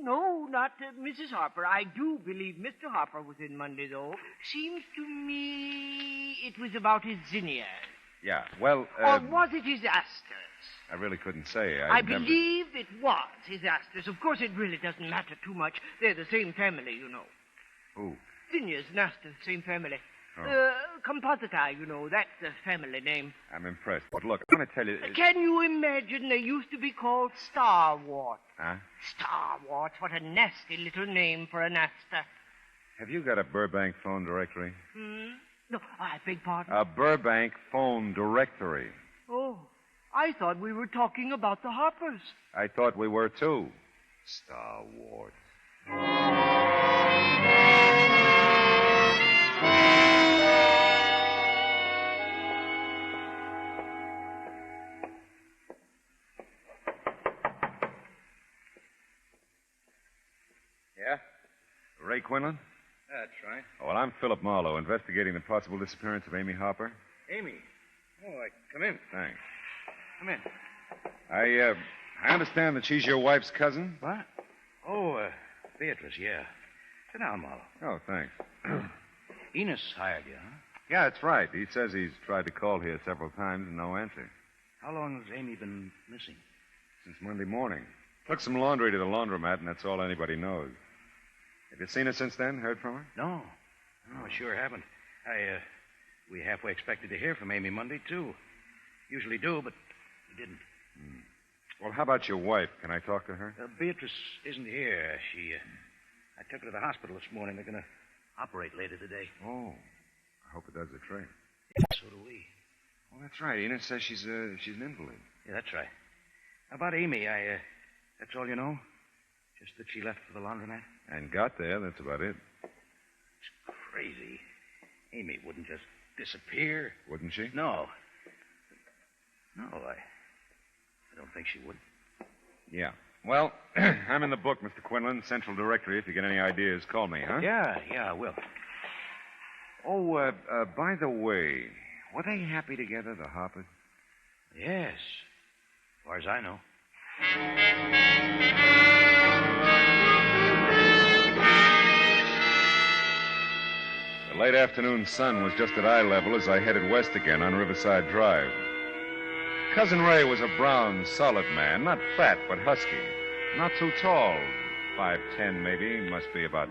No, not Mrs. Harper. I do believe Mr. Harper was in Monday, though. Seems to me it was about his zinnias. Yeah, well... or was it his asters? I really couldn't say. I believe it was his asters. Of course, it really doesn't matter too much. They're the same family, you know. Who? Zinnias and asters, same family. Oh. Compositae, you know, that's the family name. I'm impressed. But look, I'm going to tell you... Can you imagine they used to be called starwort? Huh? Starwort, what a nasty little name for an aster. Have you got a Burbank phone directory? No, I beg pardon? A Burbank phone directory. Oh, I thought we were talking about the Harpers. I thought we were, too. Starwort. Yeah? Ray Quinlan? That's right. Oh, well, I'm Philip Marlowe, investigating the possible disappearance of Amy Harper. Amy. Oh, come in. Thanks. Come in. I understand that she's your wife's cousin? What? Oh, Beatrice, yeah. Sit down, Marlowe. Oh, thanks. Enos hired you, huh? Yeah, that's right. He says he's tried to call here several times and no answer. How long has Amy been missing? Since Monday morning. Took some laundry to the laundromat, and that's all anybody knows. Have you seen her since then? Heard from her? No, I sure haven't. We halfway expected to hear from Amy Monday, too. Usually do, but we didn't. Well, how about your wife? Can I talk to her? Beatrice isn't here. I took her to the hospital this morning. They're going to operate later today. Oh, I hope it does the trick. Yeah, so do we. Well, that's right. Enos says she's an invalid. Yeah, that's right. About Amy, that's all you know? Just that she left for the laundromat? And got there, that's about it. It's crazy. Amy wouldn't just disappear. Wouldn't she? No. No, I don't think she would. Yeah. Well, I'm in the book, Mr. Quinlan. Central Directory. If you get any ideas, call me, huh? Yeah, I will. Oh, by the way, were they happy together, the Harpers? Yes, as far as I know. The late afternoon sun was just at eye level as I headed west again on Riverside Drive. Cousin Ray was a brown, solid man, not fat, but husky. Not too tall, 5'10" maybe, must be about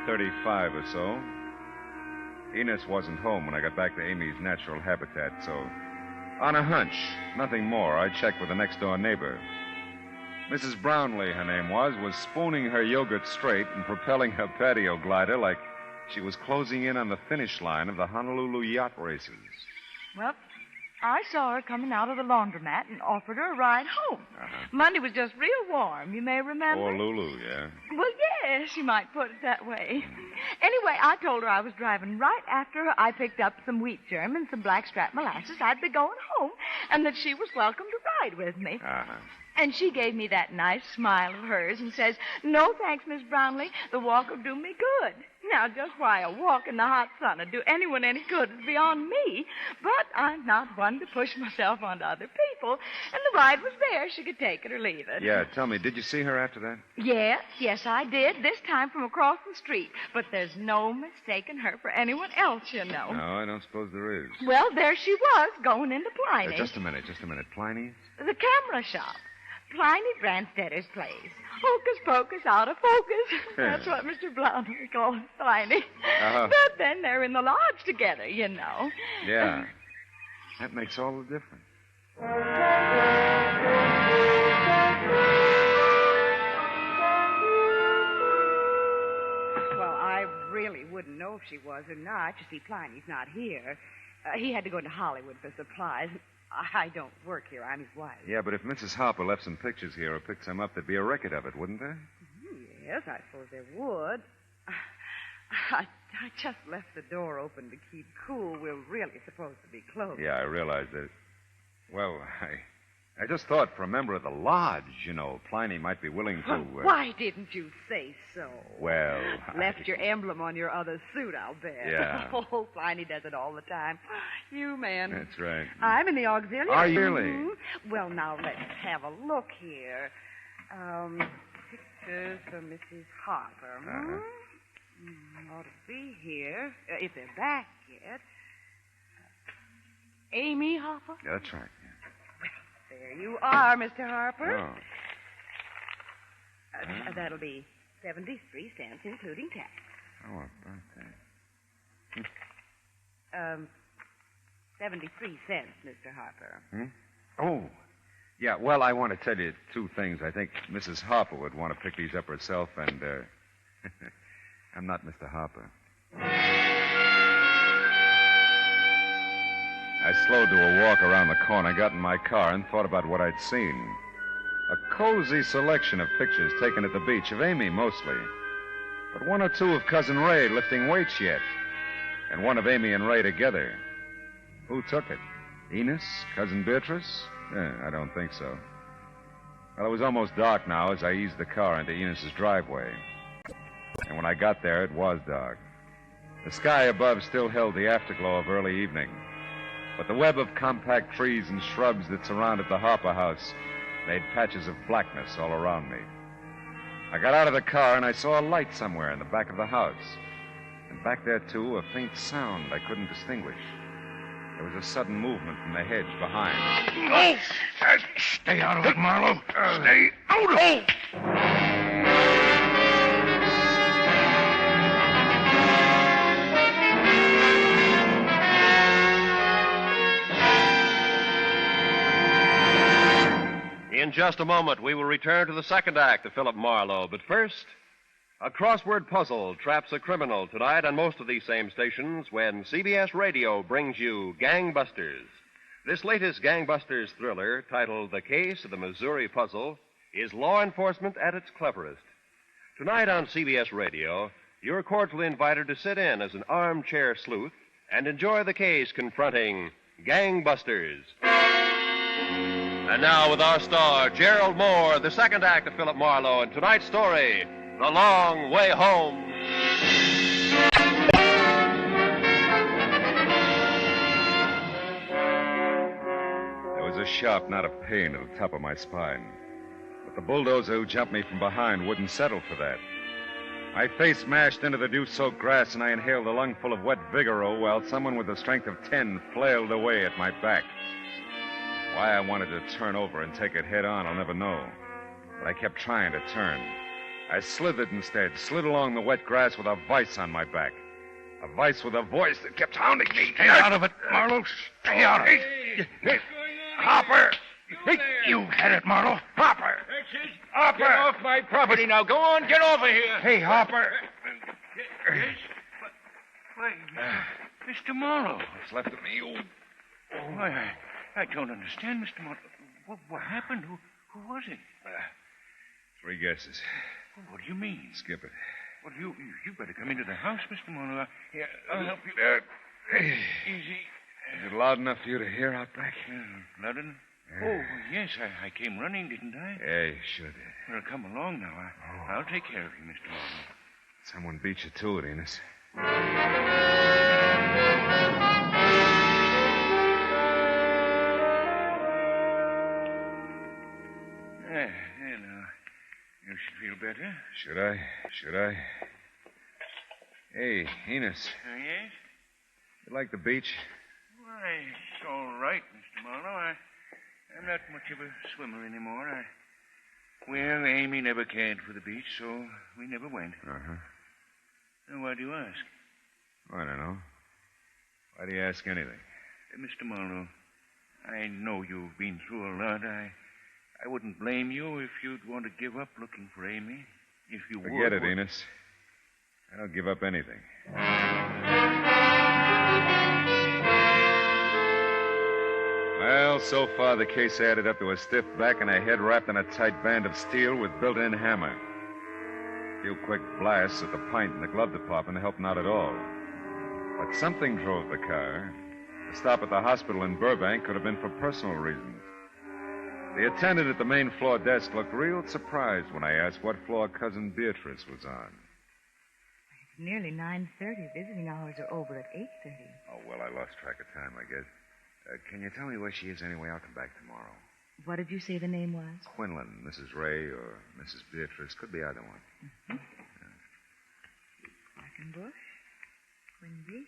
35 or so. Enos wasn't home when I got back to Amy's natural habitat, so on a hunch, nothing more, I checked with the next-door neighbor. Mrs. Brownlee, her name was spooning her yogurt straight and propelling her patio glider like she was closing in on the finish line of the Honolulu yacht races. Well, I saw her coming out of the laundromat and offered her a ride home. Monday was just real warm, you may remember. Or Lulu, yeah. Well, yes, you might put it that way. Anyway, I told her I was driving right after her. I picked up some wheat germ and some blackstrap molasses. I'd be going home, and that she was welcome to ride with me. And she gave me that nice smile of hers and says, "No, thanks, Miss Brownlee. The walk will do me good." Now, just why a walk in the hot sun would do anyone any good is beyond me. But I'm not one to push myself onto other people. And the ride was there. She could take it or leave it. Yeah, tell me, did you see her after that? Yes, I did. This time from across the street. But there's no mistaking her for anyone else, you know. No, I don't suppose there is. Well, there she was, going into Pliny. Just a minute. Pliny's? The camera shop. Pliny Branstedter's place. Hocus pocus, out of focus. That's what Mr. Brownlee calls Pliny. But then they're in the lodge together, you know. Yeah. That makes all the difference. Well, I really wouldn't know if she was or not. You see, Pliny's not here. He had to go into Hollywood for supplies. I don't work here. I'm his wife. Yeah, but if Mrs. Harper left some pictures here or picked some up, there'd be a record of it, wouldn't there? Yes, I suppose there would. I just left the door open to keep cool. We're really supposed to be closed. Yeah, I realize that. Well, I just thought for a member of the lodge, you know, Pliny might be willing to... Why didn't you say so? Well... Left your emblem on your other suit, I'll bet. Yeah. Oh, Pliny does it all the time. You men. That's right. I'm in the auxiliary. Are you really? Mm-hmm. Well, now, let's have a look here. Pictures for Mrs. Harper. Ought to be here, if they're back yet. Amy Harper? Yeah, that's right. There you are, Mr. Harper. Oh. That'll be 73 cents, including tax. Oh, about that. 73 cents, Mr. Harper. Oh. Yeah, well, I want to tell you two things. I think Mrs. Harper would want to pick these up herself, and, I'm not Mr. Harper. I slowed to a walk around the corner, got in my car, and thought about what I'd seen. A cozy selection of pictures taken at the beach, of Amy mostly. But one or two of Cousin Ray lifting weights yet. And one of Amy and Ray together. Who took it? Enos? Cousin Beatrice? I don't think so. Well, it was almost dark now as I eased the car into Enos's driveway. And when I got there, it was dark. The sky above still held the afterglow of early evening. But the web of compact trees and shrubs that surrounded the Harper house made patches of blackness all around me. I got out of the car and I saw a light somewhere in the back of the house. And back there, too, a faint sound I couldn't distinguish. There was a sudden movement from the hedge behind. Oh! Stay out of it, Marlowe. Stay out of it! In just a moment, we will return to the second act of Philip Marlowe. But first, a crossword puzzle traps a criminal tonight on most of these same stations when CBS Radio brings you Gangbusters. This latest Gangbusters thriller, titled The Case of the Missouri Puzzle, is law enforcement at its cleverest. Tonight on CBS Radio, you're cordially invited to sit in as an armchair sleuth and enjoy the case confronting Gangbusters. And now with our star, Gerald Moore, the second act of Philip Marlowe, and tonight's story, The Long Way Home. sharp knot of pain at the top of my spine. But the bulldozer who jumped me from behind wouldn't settle for that. My face mashed into the dew-soaked grass, and I inhaled a lungful of wet Vigoro while someone with the strength of 10 flailed away at my back. Why I wanted to turn over and take it head on, I'll never know. But I kept trying to turn. I slithered instead, slid along the wet grass with a vice on my back. A vice with a voice that kept hounding me. Stay out of it, Marlowe. Stay out of it. Hopper! You had it, Marlowe. Hopper! Hopper! Get off my property now. Go on, get over here. Hey, Hopper. Yes? Why, Mr. Marlowe. What's left of me? Why, I don't understand, Mr. Marlowe. What happened? Who was it? 3 guesses. What do you mean? Skip it. Well, you better come into the house, Mr. Marlowe. Here, I'll help you. Easy. Is it loud enough for you to hear out back? Loud enough? Oh, yes, I came running, didn't I? Yeah, you sure did. Well, come along now. I'll take care of you, Mr. Marlowe. Someone beat you to it, Enos. There now. You should feel better. Should I? Hey, Enos. Yes? You like the beach? Why, it's all right, Mr. Marlowe. I'm not much of a swimmer anymore. Well, Amy never cared for the beach, so we never went. Uh-huh. Now, why do you ask? I don't know. Why do you ask anything? Mr. Marlowe, I know you've been through a lot. I wouldn't blame you if you'd want to give up looking for Amy. If you would. Forget it, Enos. I don't give up anything. Well, so far the case added up to a stiff back and a head wrapped in a tight band of steel with built-in hammer. A few quick blasts at the pint in the glove department helped not at all. But something drove the car. The stop at the hospital in Burbank could have been for personal reasons. The attendant at the main floor desk looked real surprised when I asked what floor Cousin Beatrice was on. It's nearly 9:30. Visiting hours are over at 8:30. Oh, well, I lost track of time, I guess. Can you tell me where she is anyway? I'll come back tomorrow. What did you say the name was? Quinlan, Mrs. Ray, or Mrs. Beatrice. Could be either one. Mm-hmm. Quackenbush, Quinby.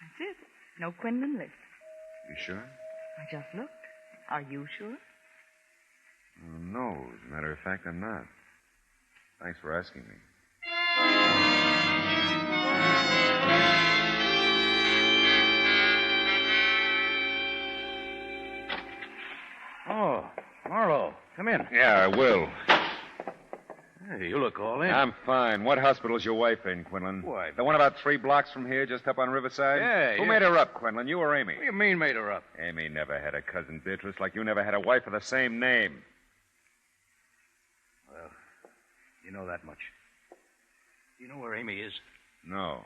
That's it. No Quinlan list. You sure? I just looked. Are you sure? No, as a matter of fact, I'm not. Thanks for asking me. Oh, Marlowe, come in. Yeah, I will. Hey, you look all in. I'm fine. What hospital's your wife in, Quinlan? Why? The one about 3 blocks from here, just up on Riverside? Yeah, Who made her up, Quinlan? You or Amy? What do you mean made her up? Amy never had a cousin Beatrice like you never had a wife with the same name. Well, you know that much. Do you know where Amy is? No.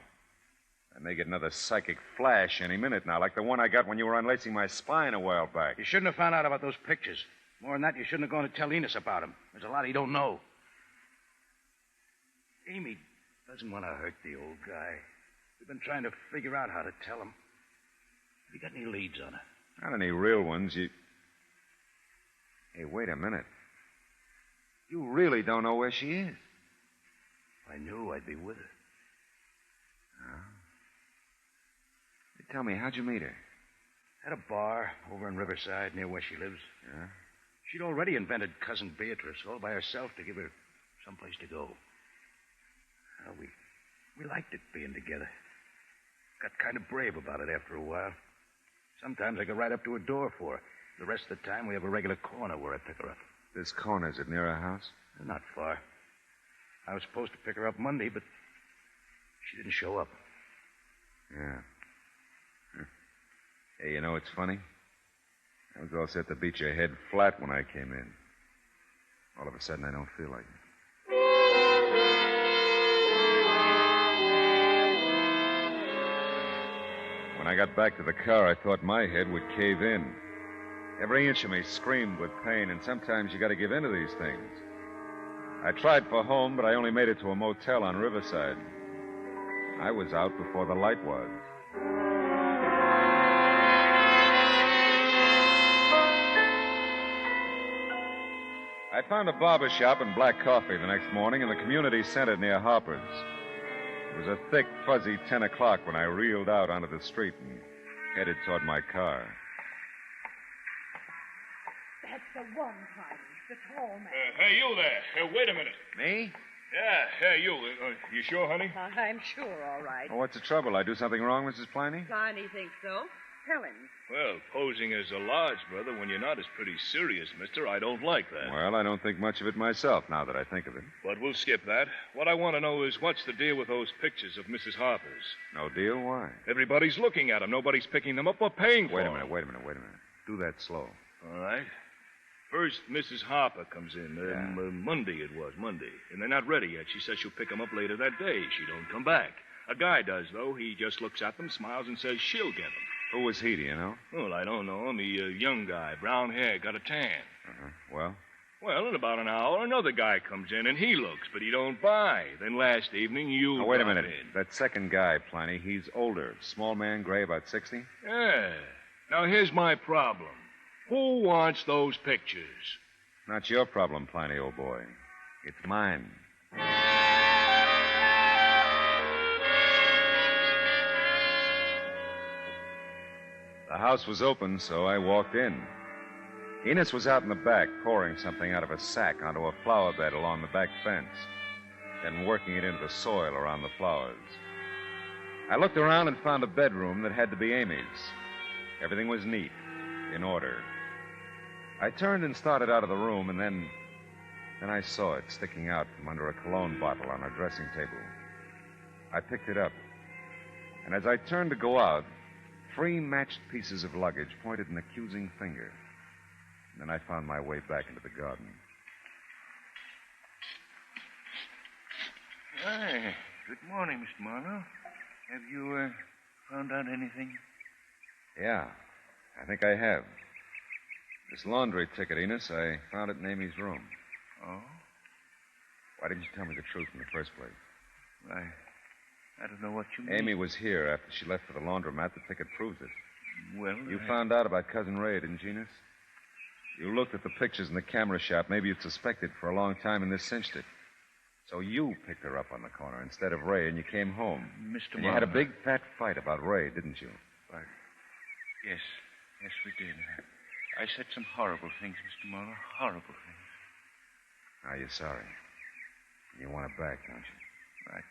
I may get another psychic flash any minute now, like the one I got when you were unlacing my spine a while back. You shouldn't have found out about those pictures. More than that, you shouldn't have gone to tell Enos about them. There's a lot he don't know. Amy doesn't want to hurt the old guy. We've been trying to figure out how to tell him. Have you got any leads on her? Not any real ones. Hey, wait a minute. You really don't know where she is? If I knew, I'd be with her. Oh. Hey, tell me, how'd you meet her? At a bar over in Riverside near where she lives. Yeah? She'd already invented Cousin Beatrice all by herself to give her someplace to go. Well, we liked it being together. Got kind of brave about it after a while. Sometimes I go right up to her door for her. The rest of the time, we have a regular corner where I pick her up. This corner, is it near her house? Not far. I was supposed to pick her up Monday, but she didn't show up. Yeah. Hey, you know what's funny? I was all set to beat your head flat when I came in. All of a sudden, I don't feel like it. When I got back to the car, I thought my head would cave in. Every inch of me screamed with pain, and sometimes you got to give in to these things. I tried for home, but I only made it to a motel on Riverside. I was out before the light was. I found a barber shop and black coffee the next morning in the community center near Harper's. It was a thick, fuzzy 10 o'clock when I reeled out onto the street and headed toward my car. That's the one, Clyde. The tall man. Hey, you there. Wait a minute. Me? Yeah, you. You sure, honey? I'm sure, all right. Oh, what's the trouble? I do something wrong, Mrs. Pliny? Pliny thinks so. Tell him. Well, posing as a lodge brother when you're not is pretty serious, mister. I don't like that. Well, I don't think much of it myself now that I think of it. But we'll skip that. What I want to know is what's the deal with those pictures of Mrs. Harper's? No deal? Why? Everybody's looking at them. Nobody's picking them up or paying for them. Wait a minute. Do that slow. All right. First, Mrs. Harper comes in. Monday it was, Monday. And they're not ready yet. She says she'll pick them up later that day. She don't come back. A guy does, though. He just looks at them, smiles, and says she'll get them. Who was he, do you know? Well, I don't know him. He a young guy, brown hair, got a tan. Well? Well, in about an hour, another guy comes in, and he looks, but he don't buy. Then last evening, you... Now, wait a got minute. in. That second guy, Pliny, he's older. Small man, gray, about 60? Yeah. Now, here's my problem. Who wants those pictures? Not your problem, Pliny, old boy. It's mine. The house was open, so I walked in. Enos was out in the back, pouring something out of a sack onto a flower bed along the back fence, then working it into the soil around the flowers. I looked around and found a bedroom that had to be Amy's. Everything was neat, in order. I turned and started out of the room, and then I saw it sticking out from under a cologne bottle on her dressing table. I picked it up, and as I turned to go out, 3 matched pieces of luggage pointed an accusing finger. And then I found my way back into the garden. Hi. Good morning, Mr. Marlowe. Have you found out anything? Yeah, I think I have. This laundry ticket, Enos, I found it in Amy's room. Oh? Why didn't you tell me the truth in the first place? I don't know what you mean. Amy was here after she left for the laundromat. The ticket proves it. Well, You found out about Cousin Ray, didn't you, Enos? You looked at the pictures in the camera shop. Maybe you'd suspected for a long time, and this cinched it. So you picked her up on the corner instead of Ray, and you came home. Mr. And you had a big, fat fight about Ray, didn't you? Right. Yes, we did. I said some horrible things, Mr. Marlowe. Horrible things. Now, you're sorry. You want it back, don't you? Right.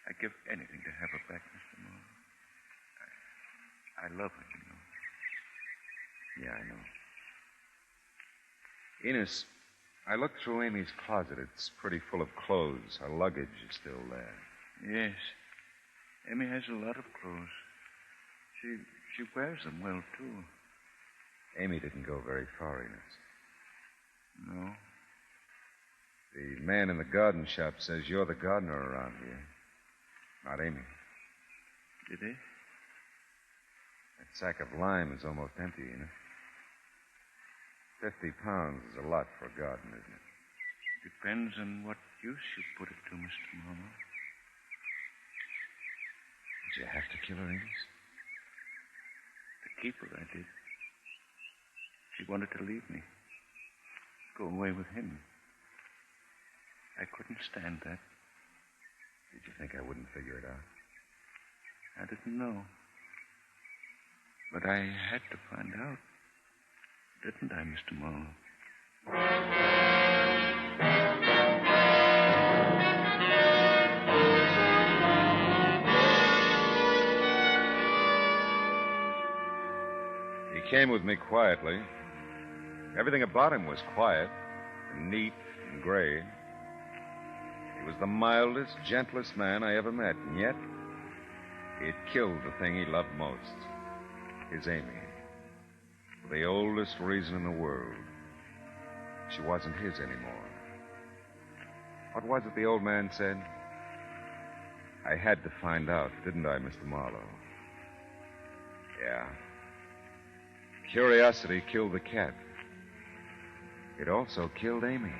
I'd give anything to have her back, Mr. Marlowe. I love her, you know. Yeah, I know. Enos, I looked through Amy's closet. It's pretty full of clothes. Her luggage is still there. Yes. Amy has a lot of clothes. She wears them well, too. Amy didn't go very far, Enos. No. The man in the garden shop says you're the gardener around here. Not Amy. Did he? That sack of lime is almost empty, Enos. 50 pounds is a lot for a garden, isn't it? Depends on what use you put it to, Mr. Marlowe. Did you have to kill her, Enos? To keep her, I did. She wanted to leave me. Go away with him. I couldn't stand that. Did you think I wouldn't figure it out? I didn't know. But I had to find out. Didn't I, Mr. Marlowe? He came with me quietly. Everything about him was quiet and neat and gray. He was the mildest, gentlest man I ever met, and yet he had killed the thing he loved most, his Amy. For the oldest reason in the world. She wasn't his anymore. What was it the old man said? I had to find out, didn't I, Mr. Marlowe? Yeah. Curiosity killed the cat. It also killed Amy.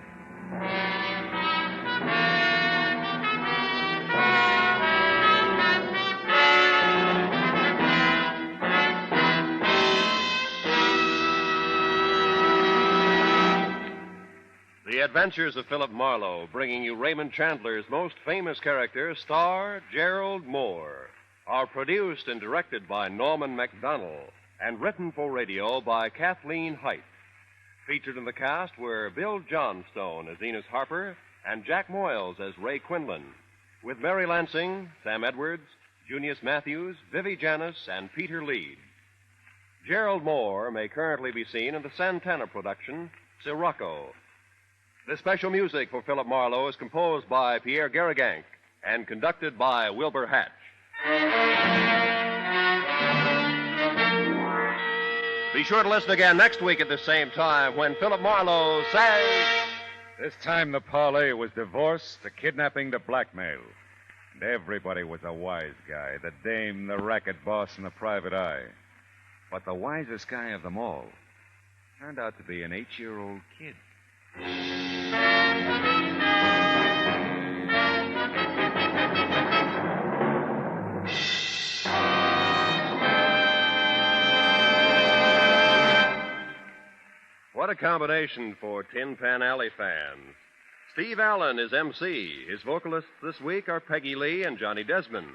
Adventures of Philip Marlowe, bringing you Raymond Chandler's most famous character, star Gerald Moore, are produced and directed by Norman MacDonald and written for radio by Kathleen Height. Featured in the cast were Bill Johnstone as Enos Harper and Jack Moyles as Ray Quinlan, with Mary Lansing, Sam Edwards, Junius Matthews, Vivi Janis, and Peter Leeds. Gerald Moore may currently be seen in the Santana production, Sirocco. The special music for Philip Marlowe is composed by Pierre Garrigank and conducted by Wilbur Hatch. Be sure to listen again next week at the same time when Philip Marlowe says... This time the parlay was divorce, the kidnapping, the blackmail. And everybody was a wise guy, the dame, the racket boss, and the private eye. But the wisest guy of them all turned out to be an 8-year-old kid. What a combination for Tin Pan Alley fans. Steve Allen is MC. His vocalists this week are Peggy Lee and Johnny Desmond.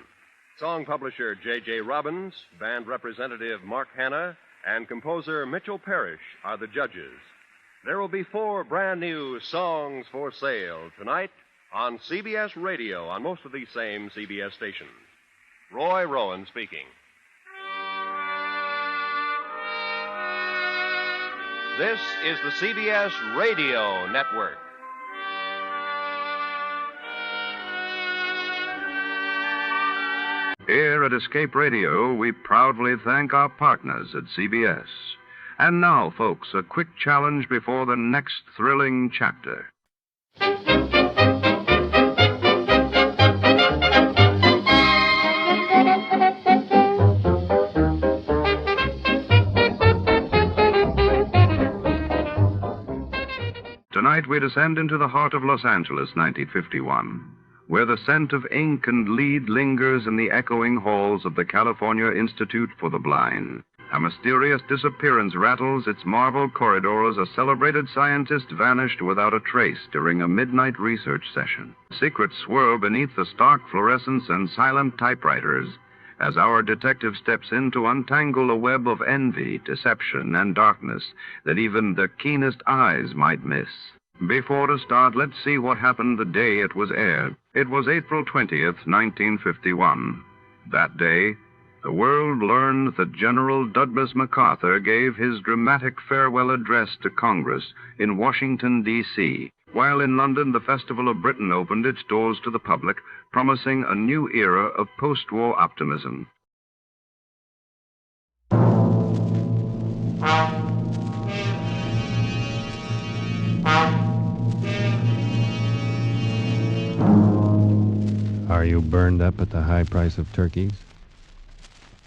Song publisher J.J. Robbins, band representative Mark Hanna, and composer Mitchell Parrish are the judges. There will be 4 brand new songs for sale tonight on CBS Radio on most of these same CBS stations. Roy Rowan speaking. This is the CBS Radio Network. Here at Escape Radio, we proudly thank our partners at CBS. And now, folks, a quick challenge before the next thrilling chapter. Tonight we descend into the heart of Los Angeles, 1951, where the scent of ink and lead lingers in the echoing halls of the California Institute for the Blind. A mysterious disappearance rattles its marble corridors. A celebrated scientist vanished without a trace during a midnight research session. Secrets swirl beneath the stark fluorescence and silent typewriters as our detective steps in to untangle a web of envy, deception, and darkness that even the keenest eyes might miss. Before to start, let's see what happened the day it was aired. It was April 20th, 1951. That day, the world learned that General Douglas MacArthur gave his dramatic farewell address to Congress in Washington, D.C., while in London the Festival of Britain opened its doors to the public, promising a new era of post-war optimism. Are you burned up at the high price of turkeys?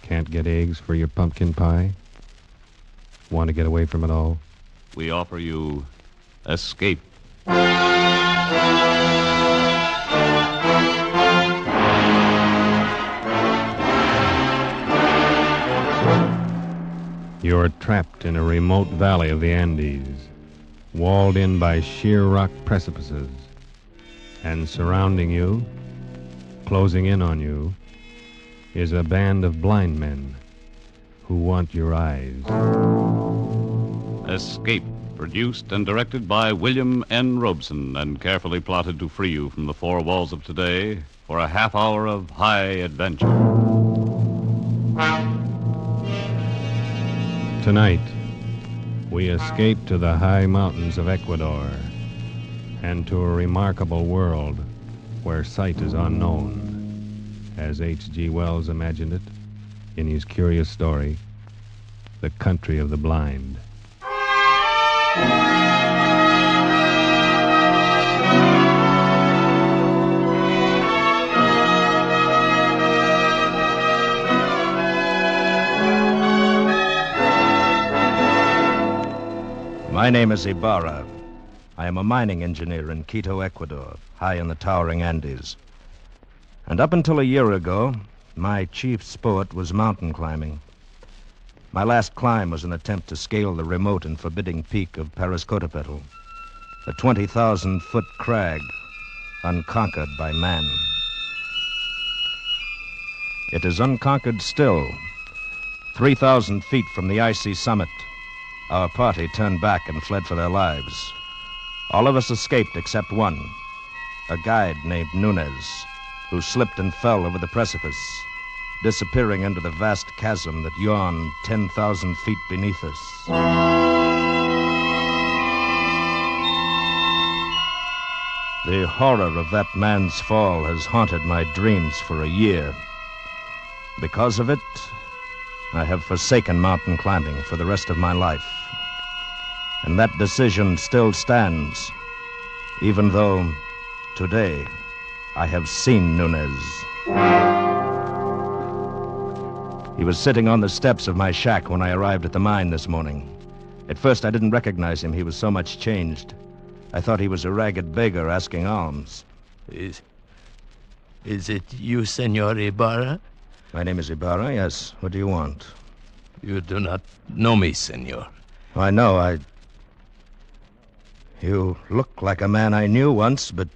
Can't get eggs for your pumpkin pie? Want to get away from it all? We offer you Escape. You're trapped in a remote valley of the Andes, walled in by sheer rock precipices, and surrounding you, closing in on you, is a band of blind men who want your eyes. Escape, produced and directed by William N. Robeson, and carefully plotted to free you from the 4 walls of today for a half hour of high adventure. Tonight, we escape to the high mountains of Ecuador and to a remarkable world where sight is unknown, as H.G. Wells imagined it in his curious story, The Country of the Blind. My name is Ibarra. I am a mining engineer in Quito, Ecuador, high in the towering Andes. And up until a year ago, my chief sport was mountain climbing. My last climb was an attempt to scale the remote and forbidding peak of Parascotopetl. a 20,000-foot crag, unconquered by man. It is unconquered still. 3,000 feet from the icy summit, our party turned back and fled for their lives. All of us escaped except one, a guide named Nunez, who slipped and fell over the precipice, disappearing into the vast chasm that yawned 10,000 feet beneath us. The horror of that man's fall has haunted my dreams for a year. Because of it, I have forsaken mountain climbing for the rest of my life. And that decision still stands, even though today I have seen Nunez. He was sitting on the steps of my shack when I arrived at the mine this morning. At first, I didn't recognize him. He was so much changed. I thought he was a ragged beggar asking alms. Is it you, Senor Ibarra? My name is Ibarra, yes. What do you want? You do not know me, senor. I know. You look like a man I knew once, but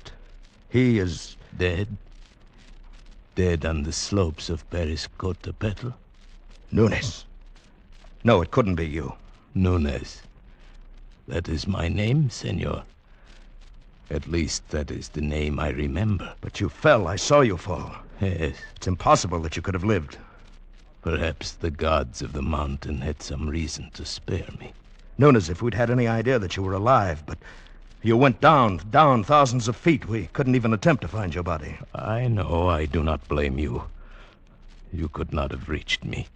he is... Dead? Dead on the slopes of Periscotapetl? Nunez. No, it couldn't be you. Nunez. That is my name, senor. At least that is the name I remember. But you fell. I saw you fall. Yes. It's impossible that you could have lived. Perhaps the gods of the mountain had some reason to spare me. Nunez, if we'd had any idea that you were alive, but you went down thousands of feet. We couldn't even attempt to find your body. I know. I do not blame you. You could not have reached me.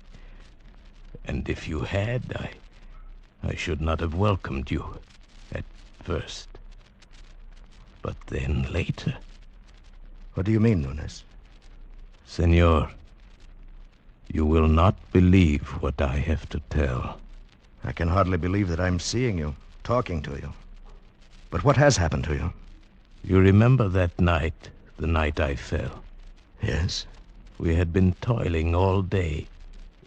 And if you had, I should not have welcomed you at first. But then later... What do you mean, Nunez? Senor, you will not believe what I have to tell. I can hardly believe that I'm seeing you, talking to you. But what has happened to you? You remember that night, the night I fell? Yes. We had been toiling all day,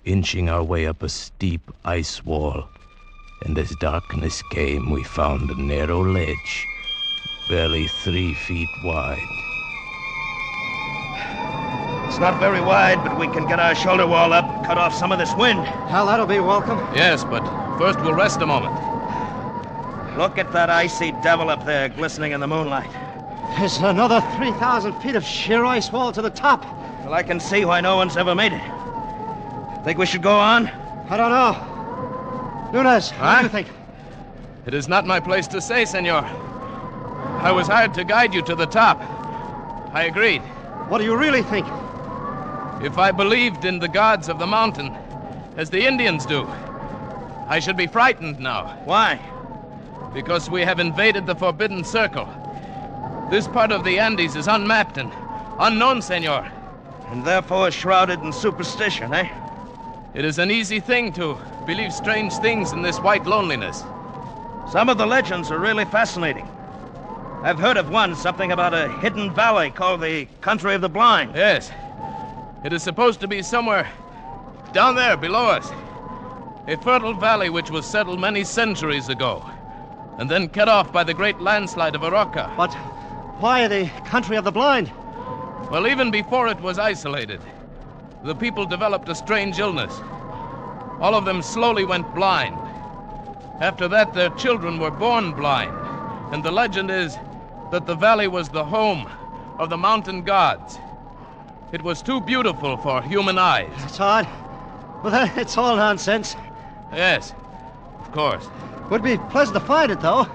inching our way up a steep ice wall. And as darkness came, we found a narrow ledge, barely 3 feet wide. It's not very wide, but we can get our shoulder wall up, cut off some of this wind. Hal, that'll be welcome. Yes, but first we'll rest a moment. Look at that icy devil up there, glistening in the moonlight. There's another 3,000 feet of sheer ice wall to the top. Well, I can see why no one's ever made it. Think we should go on? I don't know. Nunez, what do you think? It is not my place to say, senor. I was hired to guide you to the top. I agreed. What do you really think? If I believed in the gods of the mountain, as the Indians do, I should be frightened now. Why? Because we have invaded the Forbidden Circle. This part of the Andes is unmapped and unknown, senor. And therefore shrouded in superstition, eh? It is an easy thing to believe strange things in this white loneliness. Some of the legends are really fascinating. I've heard of one, something about a hidden valley called the Country of the Blind. Yes. It is supposed to be somewhere down there below us. A fertile valley which was settled many centuries ago, and then cut off by the great landslide of Arauca. But why the Country of the Blind? Well, even before it was isolated, the people developed a strange illness. All of them slowly went blind. After that, their children were born blind. And the legend is that the valley was the home of the mountain gods. It was too beautiful for human eyes. It's odd. Well, it's all nonsense. Yes, of course. Would be pleasant to find it, though.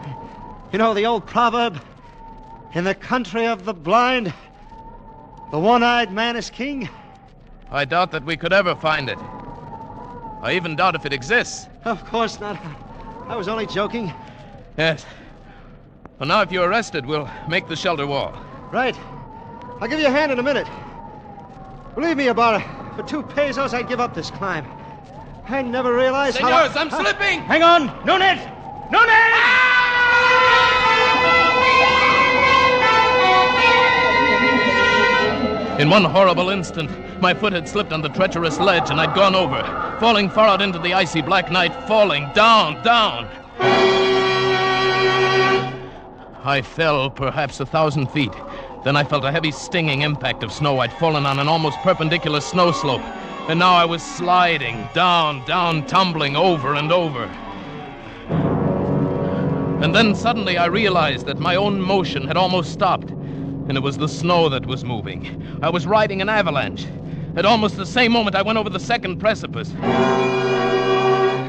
You know the old proverb, in the country of the blind, the one-eyed man is king? I doubt that we could ever find it. I even doubt if it exists. Of course not. I was only joking. Yes. Well, now if you're arrested, we'll make the shelter wall. Right. I'll give you a hand in a minute. Believe me, Ibarra, for 2 pesos, I'd give up this climb. I never realized Senors, I'm slipping! Hang on! Nunez! Nunez! In one horrible instant, my foot had slipped on the treacherous ledge and I'd gone over, falling far out into the icy black night, falling down, down. I fell perhaps 1,000 feet. Then I felt a heavy stinging impact of snow. I'd fallen on an almost perpendicular snow slope. And now I was sliding, down, tumbling over and over. And then suddenly I realized that my own motion had almost stopped. And it was the snow that was moving. I was riding an avalanche. At almost the same moment, I went over the second precipice.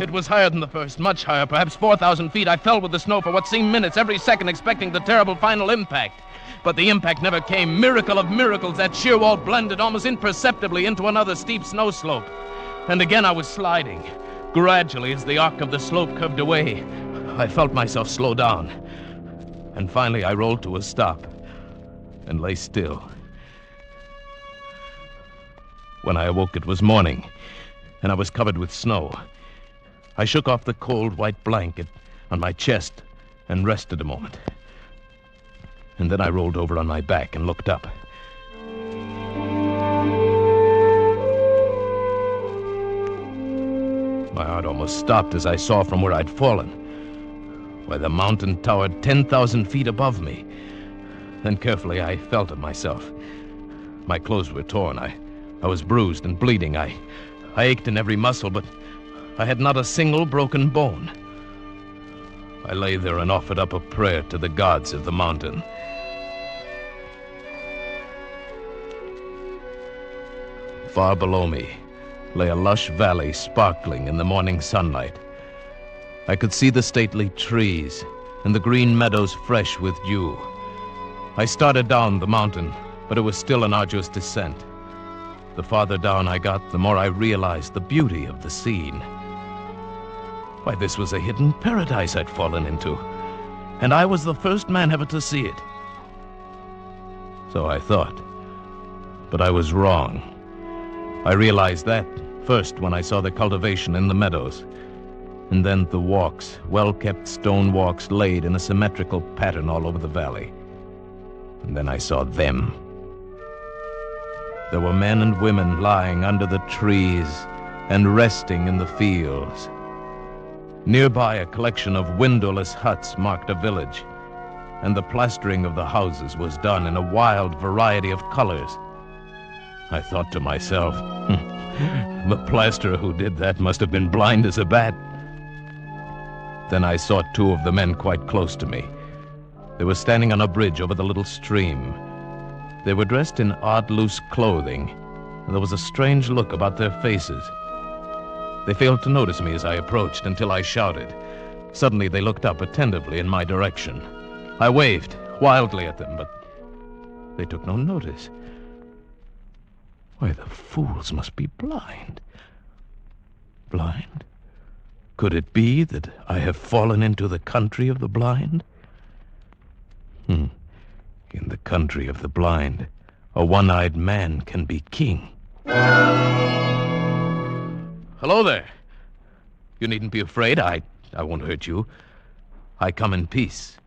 It was higher than the first, much higher, perhaps 4,000 feet. I fell with the snow for what seemed minutes, every second expecting the terrible final impact. But the impact never came. Miracle of miracles, that sheer wall blended almost imperceptibly into another steep snow slope. And again I was sliding. Gradually, as the arc of the slope curved away, I felt myself slow down. And finally I rolled to a stop and lay still. When I awoke, it was morning, and I was covered with snow. I shook off the cold white blanket on my chest and rested a moment. And then I rolled over on my back and looked up. My heart almost stopped as I saw from where I'd fallen. Why, the mountain towered 10,000 feet above me. Then carefully I felt of myself. My clothes were torn. I was bruised and bleeding. I ached in every muscle, but I had not a single broken bone. I lay there and offered up a prayer to the gods of the mountain. Far below me lay a lush valley sparkling in the morning sunlight. I could see the stately trees and the green meadows fresh with dew. I started down the mountain, but it was still an arduous descent. The farther down I got, the more I realized the beauty of the scene. Why, this was a hidden paradise I'd fallen into, and I was the first man ever to see it. So I thought, but I was wrong. I realized that first when I saw the cultivation in the meadows, and then the walks, well-kept stone walks laid in a symmetrical pattern all over the valley. And then I saw them. There were men and women lying under the trees and resting in the fields. Nearby, a collection of windowless huts marked a village, and the plastering of the houses was done in a wild variety of colors. I thought to myself, the plasterer who did that must have been blind as a bat. Then I saw two of the men quite close to me. They were standing on a bridge over the little stream. They were dressed in odd, loose clothing, and there was a strange look about their faces. They failed to notice me as I approached until I shouted. Suddenly they looked up attentively in my direction. I waved wildly at them, but they took no notice. Why, the fools must be blind. Blind? Could it be that I have fallen into the country of the blind? In the country of the blind, a one-eyed man can be king. Hello there. You needn't be afraid. I won't hurt you. I come in peace.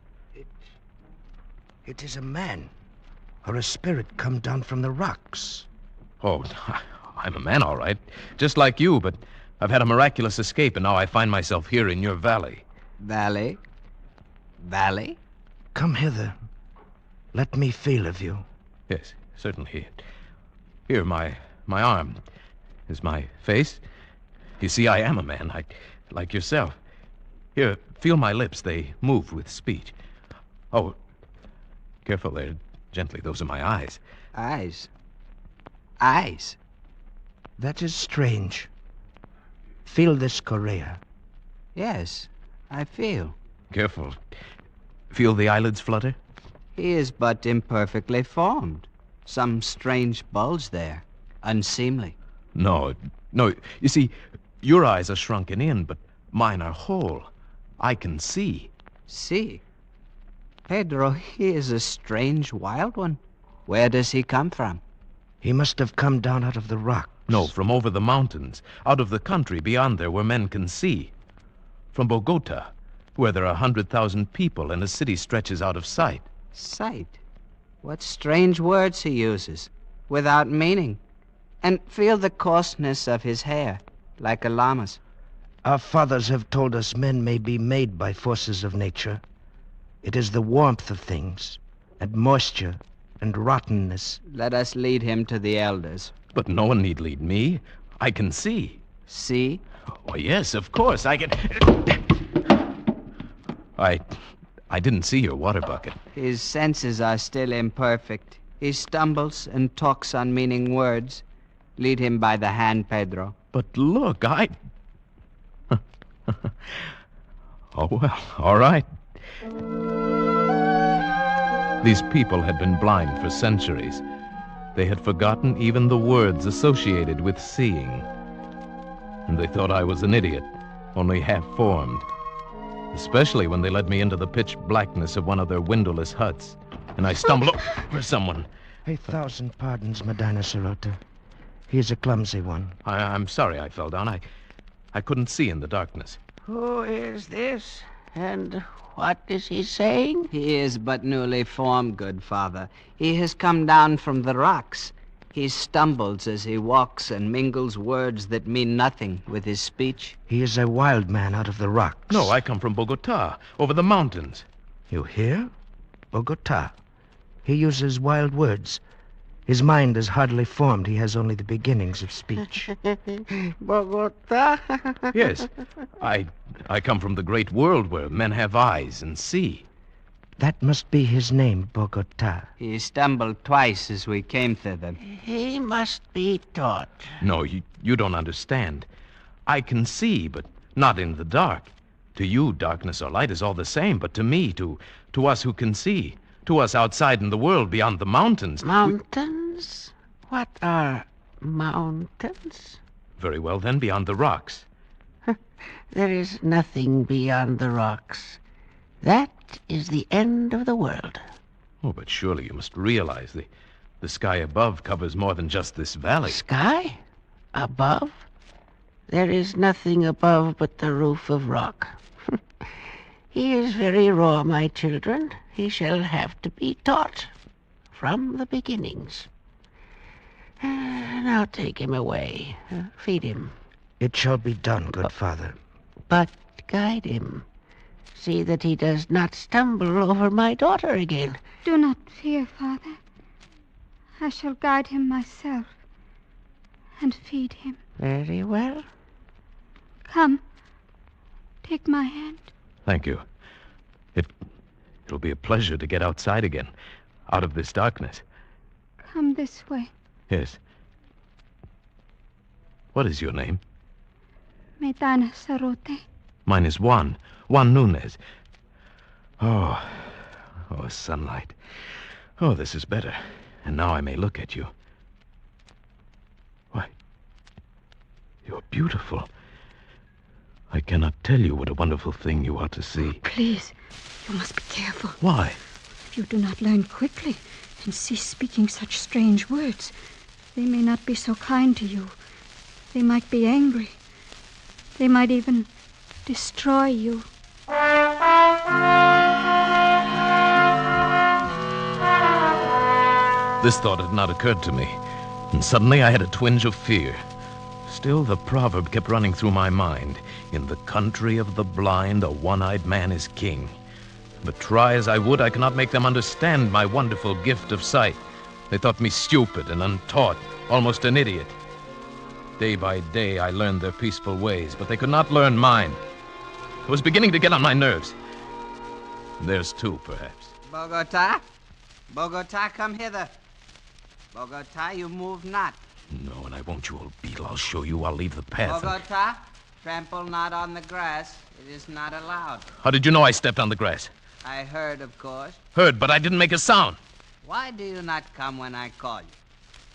It is a man, or a spirit come down from the rocks. Oh, I'm a man, all right. Just like you, but I've had a miraculous escape, and now I find myself here in your valley. Valley? Valley? Come hither. Let me feel of you. Yes, certainly. Here, my arm is my face. You see, I am a man, like yourself. Here, feel my lips. They move with speech. Oh, careful there. Gently, those are my eyes. Eyes? Eyes? That is strange. Feel this chorea. Yes, I feel. Careful. Feel the eyelids flutter? He is but imperfectly formed. Some strange bulge there. Unseemly. No. You see, your eyes are shrunken in, but mine are whole. I can see. See? Pedro, he is a strange wild one. Where does he come from? He must have come down out of the rock. No, from over the mountains, out of the country beyond there where men can see. From Bogota, where there are 100,000 people and a city stretches out of sight. Sight? What strange words he uses, without meaning. And feel the coarseness of his hair, like a llama's. Our fathers have told us men may be made by forces of nature, It is the warmth of things, and moisture, and rottenness. Let us lead him to the elders. But no one need lead me. I can see. See? Oh, yes, of course. I can... I didn't see your water bucket. His senses are still imperfect. He stumbles and talks unmeaning words. Lead him by the hand, Pedro. But look, Oh, well, all right. These people had been blind for centuries. They had forgotten even the words associated with seeing. And they thought I was an idiot, only half-formed. Especially when they led me into the pitch blackness of one of their windowless huts, and I stumbled over someone. 1,000 pardons, Madonna Sirota. He is a clumsy one. I'm sorry I fell down. I couldn't see in the darkness. Who is this? And what is he saying? He is but newly formed, good father. He has come down from the rocks. He stumbles as he walks and mingles words that mean nothing with his speech. He is a wild man out of the rocks. No, I come from Bogota, over the mountains. You hear? Bogota. He uses wild words. His mind is hardly formed. He has only the beginnings of speech. Bogota? Yes. I come from the great world where men have eyes and see. That must be his name, Bogota. He stumbled twice as we came thither. He must be taught. No, you don't understand. I can see, but not in the dark. To you, darkness or light is all the same, but to me, to us who can see, to us outside in the world beyond the mountains... Mountains? What are mountains? Very well, then, beyond the rocks. There is nothing beyond the rocks. That is the end of the world. Oh, but surely you must realize the sky above covers more than just this valley. Sky? Above? There is nothing above but the roof of rock. He is very raw, my children. He shall have to be taught from the beginnings. Now take him away. Feed him. It shall be done, good father. But guide him. See that he does not stumble over my daughter again. Do not fear, Father. I shall guide him myself and feed him. Very well. Come. Take my hand. Thank you. It'll be a pleasure to get outside again, out of this darkness. Come this way. Yes. What is your name? Medana Sarote. Mine is Juan Nunez. Oh, sunlight. Oh, this is better. And now I may look at you. Why, you're beautiful. I cannot tell you what a wonderful thing you are to see. Please, you must be careful. Why? If you do not learn quickly and cease speaking such strange words, they may not be so kind to you. They might be angry. They might even destroy you. This thought had not occurred to me, and suddenly I had a twinge of fear. Still, the proverb kept running through my mind. In the country of the blind, a one-eyed man is king. But try as I would, I could not make them understand my wonderful gift of sight. They thought me stupid and untaught, almost an idiot. Day by day, I learned their peaceful ways, but they could not learn mine. It was beginning to get on my nerves. Theirs too, perhaps. Bogota? Bogota, come hither. Bogota, you move not. No, and I won't, you old beetle. I'll show you. I'll leave the path. Bogota, trample not on the grass. It is not allowed. How did you know I stepped on the grass? I heard, of course. Heard, but I didn't make a sound. Why do you not come when I call you?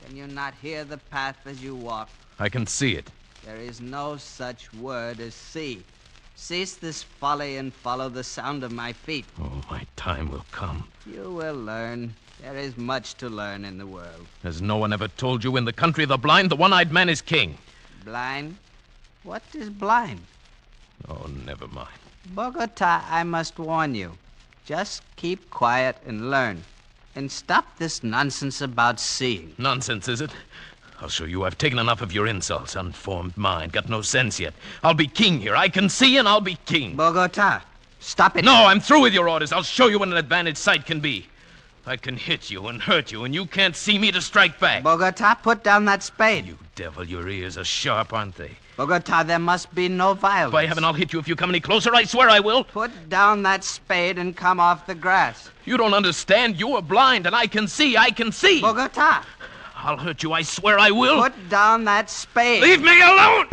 Can you not hear the path as you walk? I can see it. There is no such word as see. Cease this folly and follow the sound of my feet. Oh, my time will come. You will learn. There is much to learn in the world. Has no one ever told you in the country of the blind, the one-eyed man is king? Blind? What is blind? Oh, never mind. Bogota, I must warn you. Just keep quiet and learn. And stop this nonsense about seeing. Nonsense, is it? I'll show you I've taken enough of your insults. Unformed mind, got no sense yet. I'll be king here. I can see and I'll be king. Bogota, Stop it. No, I'm through with your orders. I'll show you what an advantage sight can be. I can hit you and hurt you, and you can't see me to strike back. Bogota, put down that spade. You devil, your ears are sharp, aren't they? Bogota, there must be no violence. By heaven, I'll hit you if you come any closer. I swear I will. Put down that spade and come off the grass. You don't understand. You are blind, and I can see. I can see. Bogota. I'll hurt you. I swear I will. Put down that spade. Leave me alone!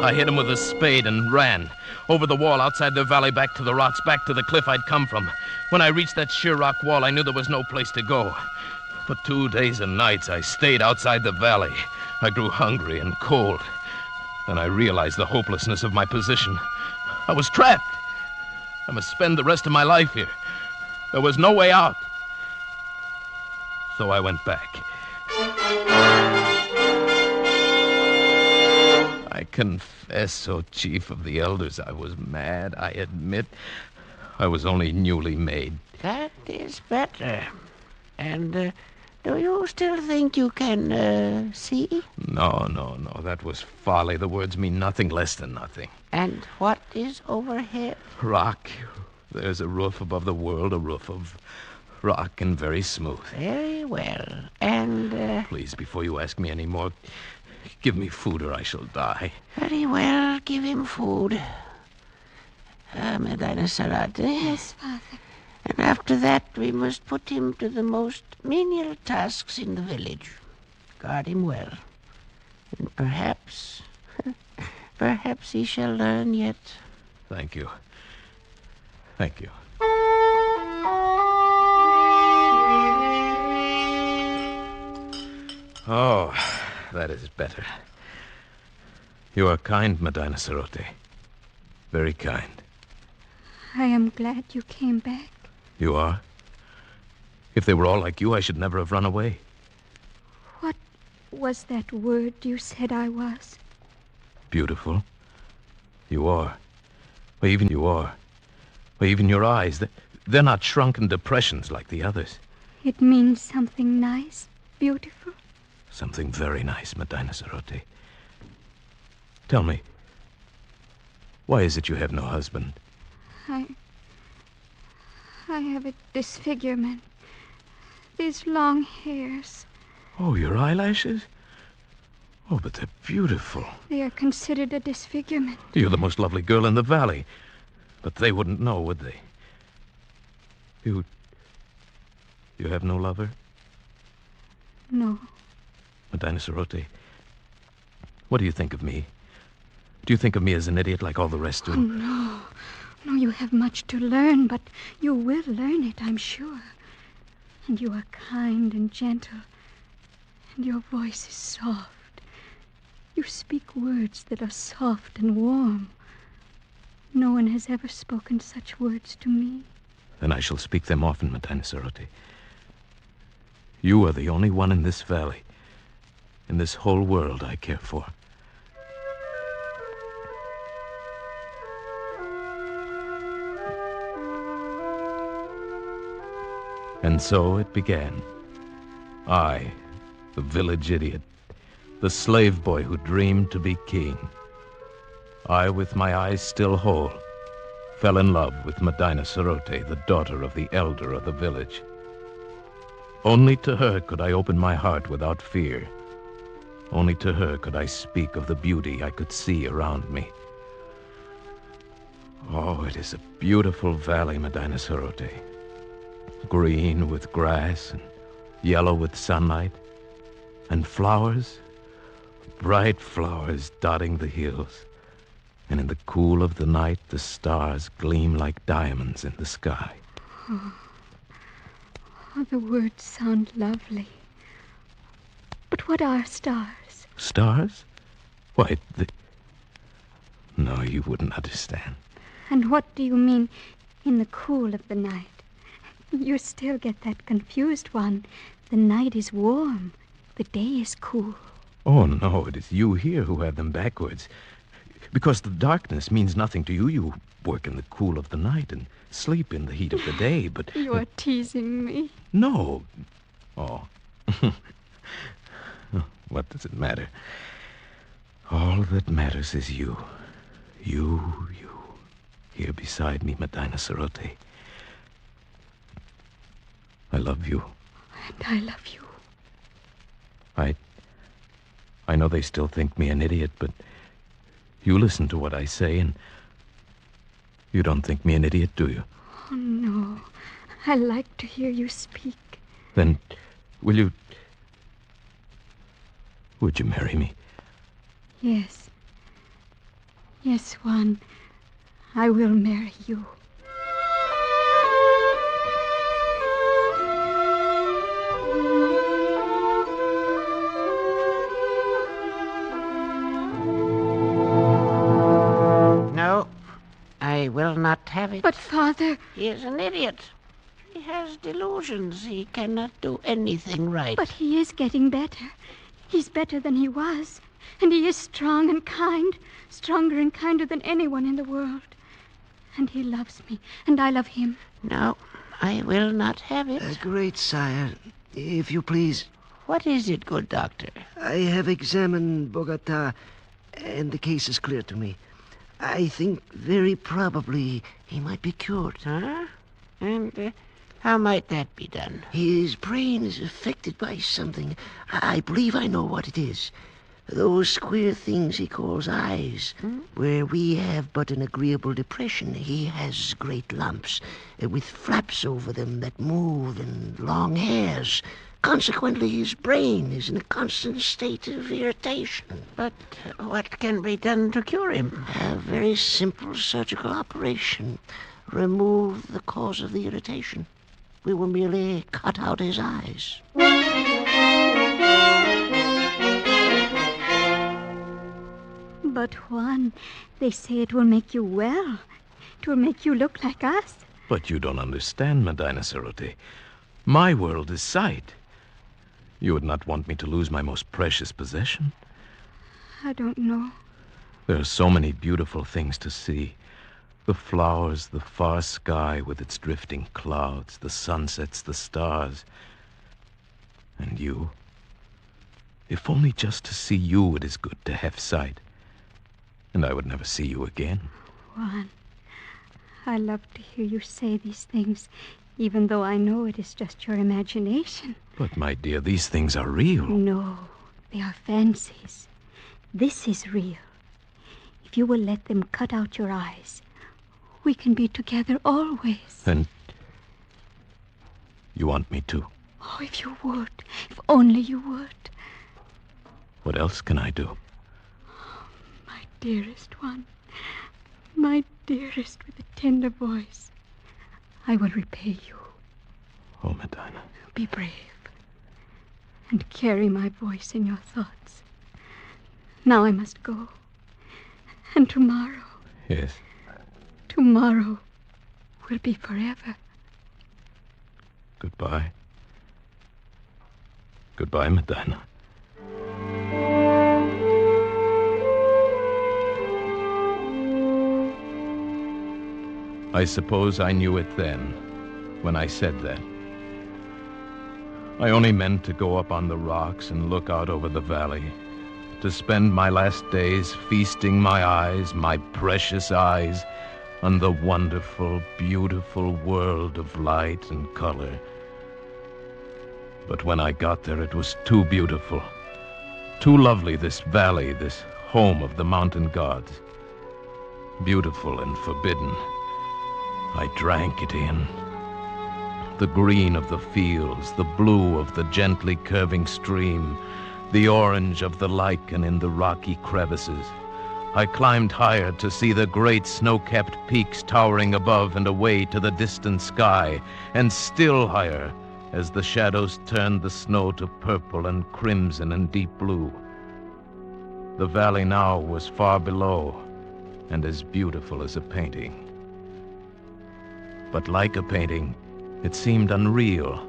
I hit him with a spade and ran. Over the wall, outside the valley, back to the rocks, back to the cliff I'd come from. When I reached that sheer rock wall, I knew there was no place to go. For 2 days and nights, I stayed outside the valley. I grew hungry and cold. Then I realized the hopelessness of my position. I was trapped. I must spend the rest of my life here. There was no way out. So I went back. I confess, O chief of the elders, I was mad, I admit. I was only newly made. That is better. And do you still think you can see? No. That was folly. The words mean nothing less than nothing. And what is overhead? Rock. There's a roof above the world, a roof of rock and very smooth. Very well. And... Please, before you ask me any more, give me food or I shall die. Very well, give him food. Medina Sarate. Yes, Father. And after that, we must put him to the most menial tasks in the village. Guard him well. And perhaps he shall learn yet. Thank you. Thank you. Oh, that is better. You are kind, Medina Sarote. Very kind. I am glad you came back. You are? If they were all like you, I should never have run away. What was that word you said I was? Beautiful. You are. Well, even you are. Well, even your eyes, they're not shrunken depressions like the others. It means something nice, beautiful? Something very nice, Medina Sarote. Tell me, why is it you have no husband? I have a disfigurement. These long hairs. Oh, your eyelashes? Oh, but they're beautiful. They are considered a disfigurement. You're the most lovely girl in the valley. But they wouldn't know, would they? You have no lover? No. Medina Sarote, what do you think of me? Do you think of me as an idiot like all the rest do? Oh, no. No, you have much to learn, but you will learn it, I'm sure. And you are kind and gentle. And your voice is soft. You speak words that are soft and warm. No one has ever spoken such words to me. Then I shall speak them often, Medina Sarote. You are the only one in this valley, in this whole world I care for. And so it began. I, the village idiot, the slave boy who dreamed to be king. I, with my eyes still whole, fell in love with Medina Sarote, the daughter of the elder of the village. Only to her could I open my heart without fear. Only to her could I speak of the beauty I could see around me. Oh, it is a beautiful valley, Medina Sarote. Green with grass and yellow with sunlight. And flowers, bright flowers dotting the hills. And in the cool of the night, the stars gleam like diamonds in the sky. Oh, the words sound lovely. But what are stars? Stars? Why, No, you wouldn't understand. And what do you mean, in the cool of the night? You still get that confused one. The night is warm. The day is cool. Oh, no, it is you here who have them backwards. Because the darkness means nothing to you. You work in the cool of the night and sleep in the heat of the day, but... You are teasing me. No. Oh. What does it matter? All that matters is you. You. Here beside me, Medina Cerote. I love you. And I love you. I know they still think me an idiot, but you listen to what I say, and you don't think me an idiot, do you? Oh, no. I like to hear you speak. Then, would you marry me? Yes. Yes, Juan. I will marry you. No, I will not have it. But, Father... He is an idiot. He has delusions. He cannot do anything right. But he is getting better. He's better than he was. And he is strong and kind. Stronger and kinder than anyone in the world. And he loves me, and I love him. No, I will not have it. Great sire, if you please. What is it, good doctor? I have examined Bogota, and the case is clear to me. I think very probably he might be cured. Huh? And how might that be done? His brain is affected by something. I believe I know what it is. Those queer things he calls eyes. Where we have but an agreeable depression, he has great lumps, with flaps over them that move and long hairs. Consequently, his brain is in a constant state of irritation. But what can be done to cure him? A very simple surgical operation. Remove the cause of the irritation. We will merely cut out his eyes. But, Juan, they say it will make you well. It will make you look like us. But you don't understand, Medina Cerote. My world is sight. You would not want me to lose my most precious possession. I don't know. There are so many beautiful things to see. The flowers, the far sky with its drifting clouds, the sunsets, the stars. And you. If only just to see you it is good to have sight. And I would never see you again. Juan, I love to hear you say these things, even though I know it is just your imagination. But, my dear, these things are real. No, they are fancies. This is real. If you will let them cut out your eyes, we can be together always. Then you want me to? Oh, if you would. If only you would. What else can I do? My dearest one. My dearest with a tender voice. I will repay you. Oh, Medina. Be brave. And carry my voice in your thoughts. Now I must go. And tomorrow... Yes? Tomorrow will be forever. Goodbye. Goodbye, Medina. I suppose I knew it then, when I said that. I only meant to go up on the rocks and look out over the valley, to spend my last days feasting my eyes, my precious eyes, on the wonderful, beautiful world of light and color. But when I got there, it was too beautiful, too lovely, this valley, this home of the mountain gods. Beautiful and forbidden. I drank it in. The green of the fields, the blue of the gently curving stream, the orange of the lichen in the rocky crevices. I climbed higher to see the great snow-capped peaks towering above and away to the distant sky, and still higher as the shadows turned the snow to purple and crimson and deep blue. The valley now was far below and as beautiful as a painting. But like a painting, it seemed unreal.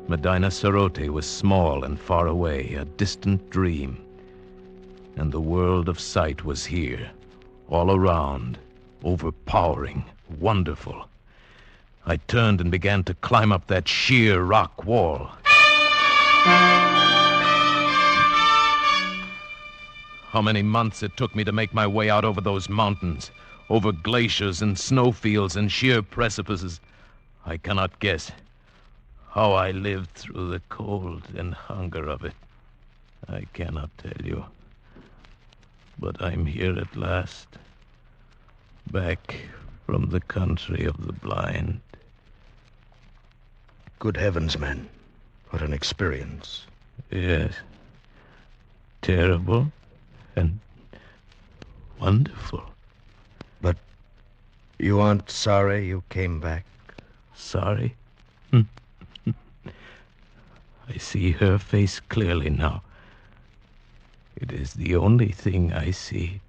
Medina Cerote was small and far away, a distant dream. And the world of sight was here, all around, overpowering, wonderful. I turned and began to climb up that sheer rock wall. How many months it took me to make my way out over those mountains, over glaciers and snowfields and sheer precipices, I cannot guess. How I lived through the cold and hunger of it, I cannot tell you. But I'm here at last, back from the country of the blind. Good heavens, man. What an experience. Yes. Terrible and wonderful. But you aren't sorry you came back? Sorry? I see her face clearly now. It is the only thing I see.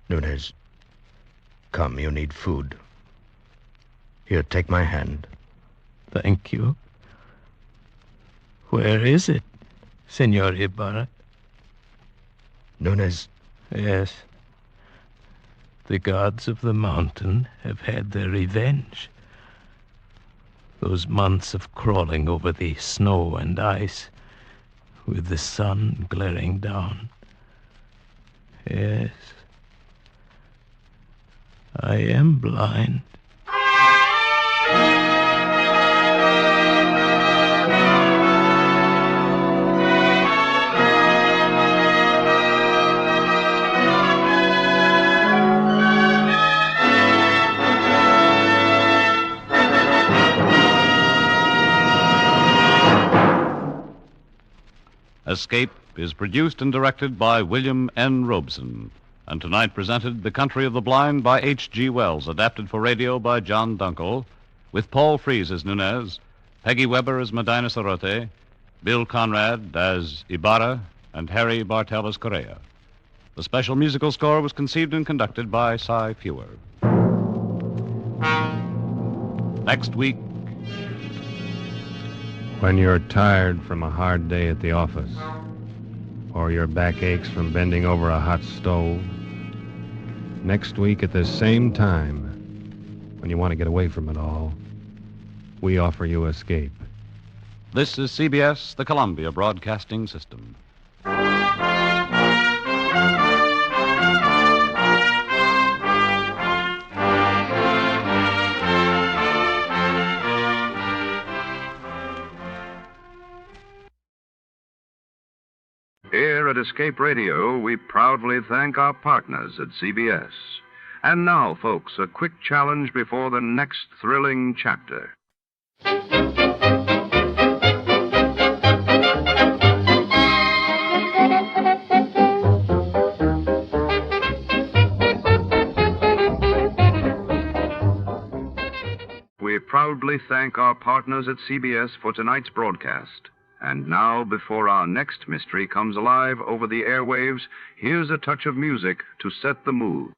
Nunez, come, you need food. Here, take my hand. Thank you. Where is it, Senor Ibarra? Nunez. Yes. The gods of the mountain have had their revenge. Those months of crawling over the snow and ice, with the sun glaring down. Yes. I am blind. Escape is produced and directed by William N. Robeson, and tonight presented The Country of the Blind by H.G. Wells, adapted for radio by John Dunkel, with Paul Frees as Nunez, Peggy Weber as Medina Sarote, Bill Conrad as Ibarra, and Harry Bartel as Correa. The special musical score was conceived and conducted by Cy Fewer. Next week, when you're tired from a hard day at the office, or your back aches from bending over a hot stove, next week at the same time, when you want to get away from it all, we offer you Escape. This is CBS, the Columbia Broadcasting System. Here at Escape Radio, we proudly thank our partners at CBS. And now, folks, a quick challenge before the next thrilling chapter. We proudly thank our partners at CBS for tonight's broadcast. And now, before our next mystery comes alive over the airwaves, here's a touch of music to set the mood.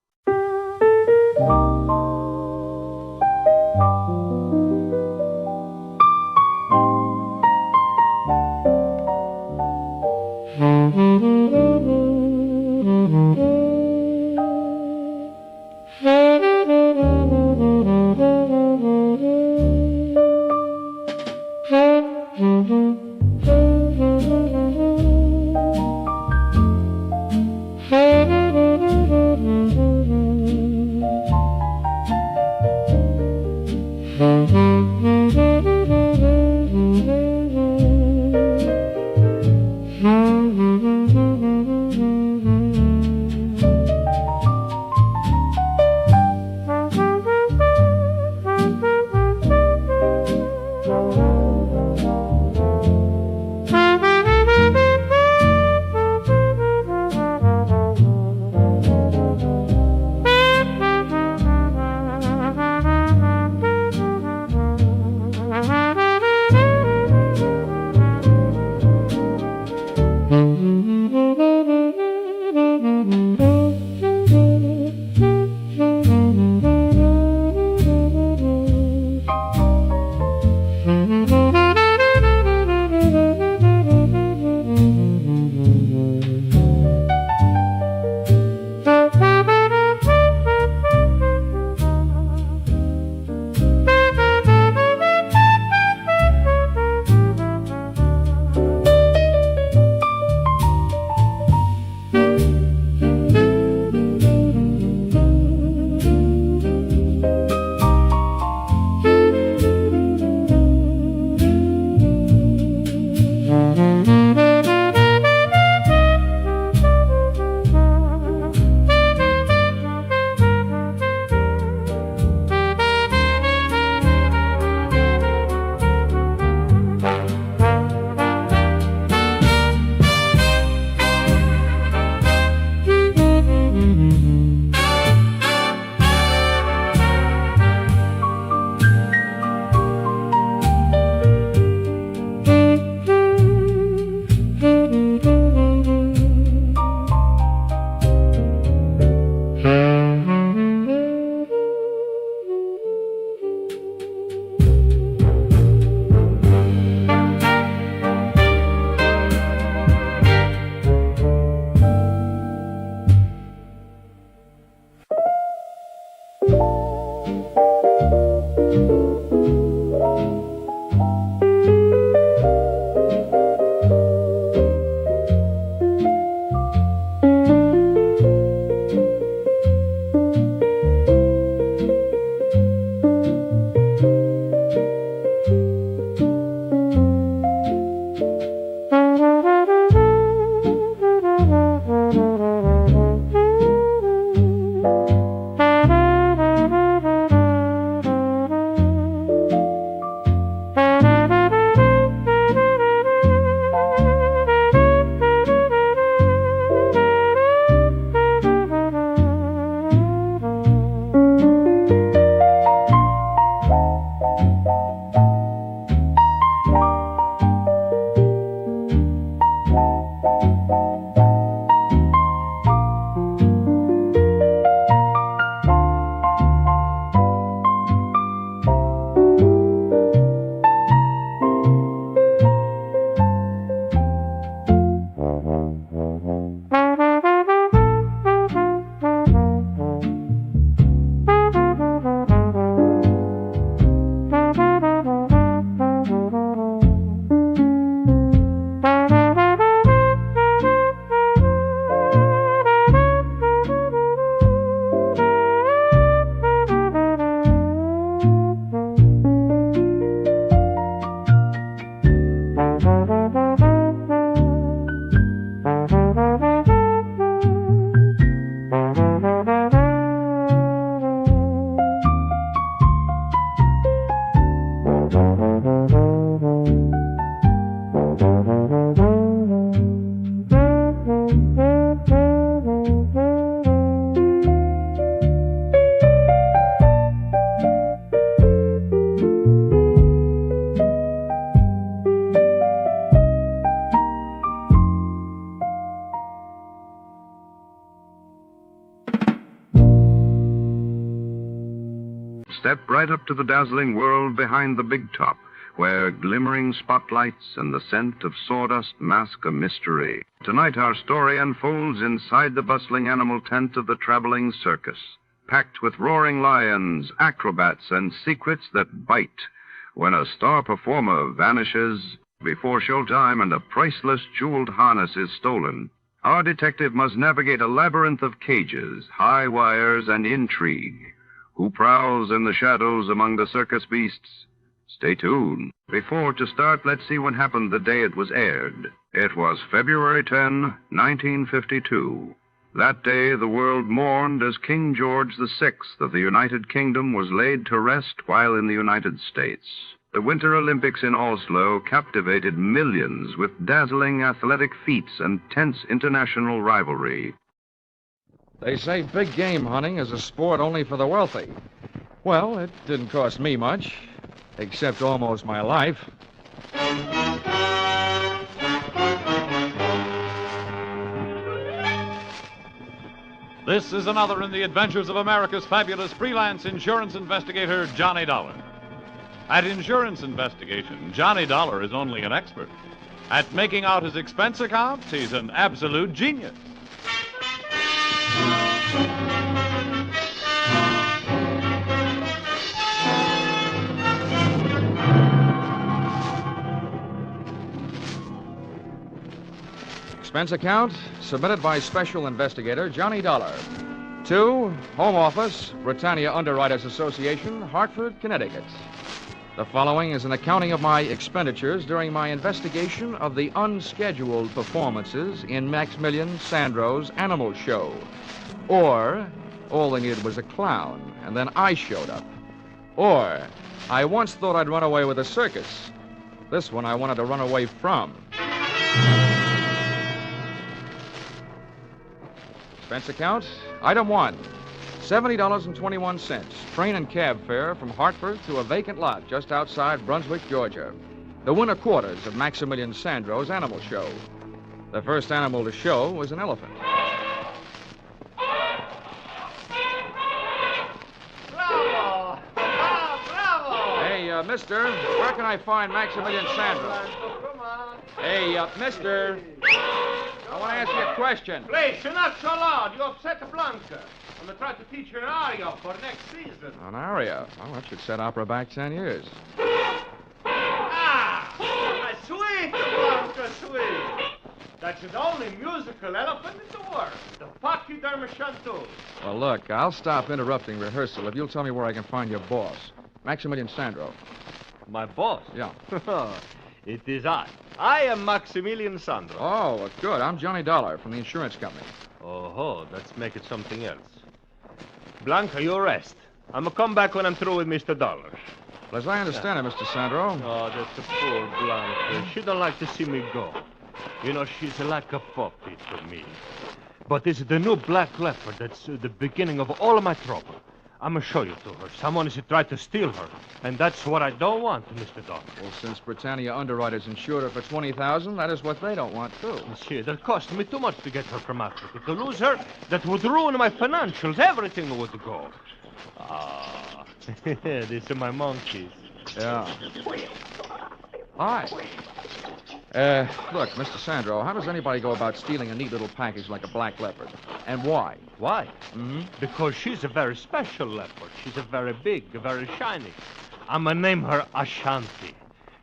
right up to the dazzling world behind the big top, where glimmering spotlights and the scent of sawdust mask a mystery. Tonight our story unfolds inside the bustling animal tent of the traveling circus, packed with roaring lions, acrobats, and secrets that bite, when a star performer vanishes before showtime and a priceless jeweled harness is stolen. Our detective must navigate a labyrinth of cages, high wires, and intrigue. Who prowls in the shadows among the circus beasts? Stay tuned. Before to start, let's see what happened the day it was aired. It was February 10, 1952. That day, the world mourned as King George VI of the United Kingdom was laid to rest while in the United States. The Winter Olympics in Oslo captivated millions with dazzling athletic feats and tense international rivalry. They say big game hunting is a sport only for the wealthy. Well, it didn't cost me much, except almost my life. This is another in the adventures of America's fabulous freelance insurance investigator, Johnny Dollar. At insurance investigation, Johnny Dollar is only an expert. At making out his expense accounts, he's an absolute genius. Expense account submitted by Special Investigator Johnny Dollar to Home Office, Britannia Underwriters Association, Hartford, Connecticut. The following is an accounting of my expenditures during my investigation of the unscheduled performances in Maximilian Sandro's Animal Show. Or, all they needed was a clown, and then I showed up. Or, I once thought I'd run away with a circus. This one I wanted to run away from. Expense account, item 1, $70.21, train and cab fare from Hartford to a vacant lot just outside Brunswick, Georgia. The winter quarters of Maximilian Sandro's Animal Show. The first animal to show was an elephant. Bravo! Bravo! Hey, mister, where can I find Maximilian Sandro? Hey, mister, I want to ask you a question. Please, you're not so loud. You upset Blanca. I'm going to try to teach her an aria for next season. An aria? Well, that should set opera back 10 years. Ah! Sweet, Blanca, sweet. That's the only musical elephant in the world. The Pachydermachantus. Well, look, I'll stop interrupting rehearsal if you'll tell me where I can find your boss, Maximilian Sandro. My boss? Yeah. It is I. I am Maximilian Sandro. Oh, good. I'm Johnny Dollar from the insurance company. Oh, let's make it something else. Blanca, you rest. I'm going to come back when I'm through with Mr. Dollar. Well, as I understand it, Mr. Sandro. Oh, that's a poor Blanca. She don't like to see me go. You know, she's like a puppy to me. But it's the new black leopard that's the beginning of all of my trouble. I'm going to show you to her. Someone is trying to steal her. And that's what I don't want, Mr. Dollar. Well, since Britannia Underwriters insured her for $20,000, that is what they don't want, too. See, that cost me too much to get her from Africa. To lose her, that would ruin my financials. Everything would go. Ah, these are my monkeys. Yeah. Hi. Look, Mr. Sandro, how does anybody go about stealing a neat little package like a black leopard? And why? Why? Because she's a very special leopard. She's a very big, very shiny. I'm going to name her Ashanti.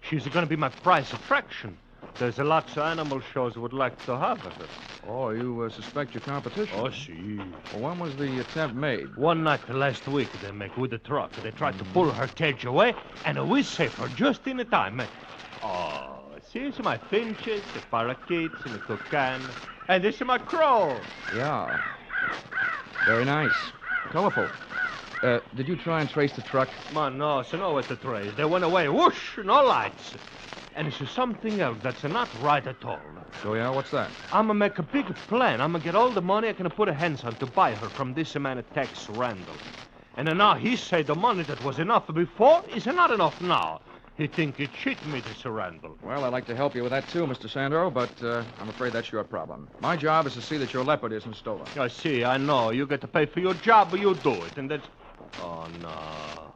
She's going to be my prize attraction. There's lots of animal shows would like to have her. Oh, you suspect your competition? Oh, see. Well, when was the attempt made? One night last week they make with the truck. They tried to pull her cage away, and we saved her just in time. Oh, see, this is my finches, the parakeets, and the toucan. And this is my crow. Yeah. Very nice. Colorful. Did you try and trace the truck? Man, no, so no way to trace. They went away. Whoosh, no lights. And it's something else that's not right at all. So, yeah, what's that? I'm going to make a big plan. I'm going to get all the money I can put a hands on to buy her from this man Tex Randall. And now he say the money that was enough before is not enough now. He think he cheat me, this Randall. Well, I'd like to help you with that, too, Mr. Sandro, but I'm afraid that's your problem. My job is to see that your leopard isn't stolen. I see, I know. You get to pay for your job, but you do it, and that's... Oh, no.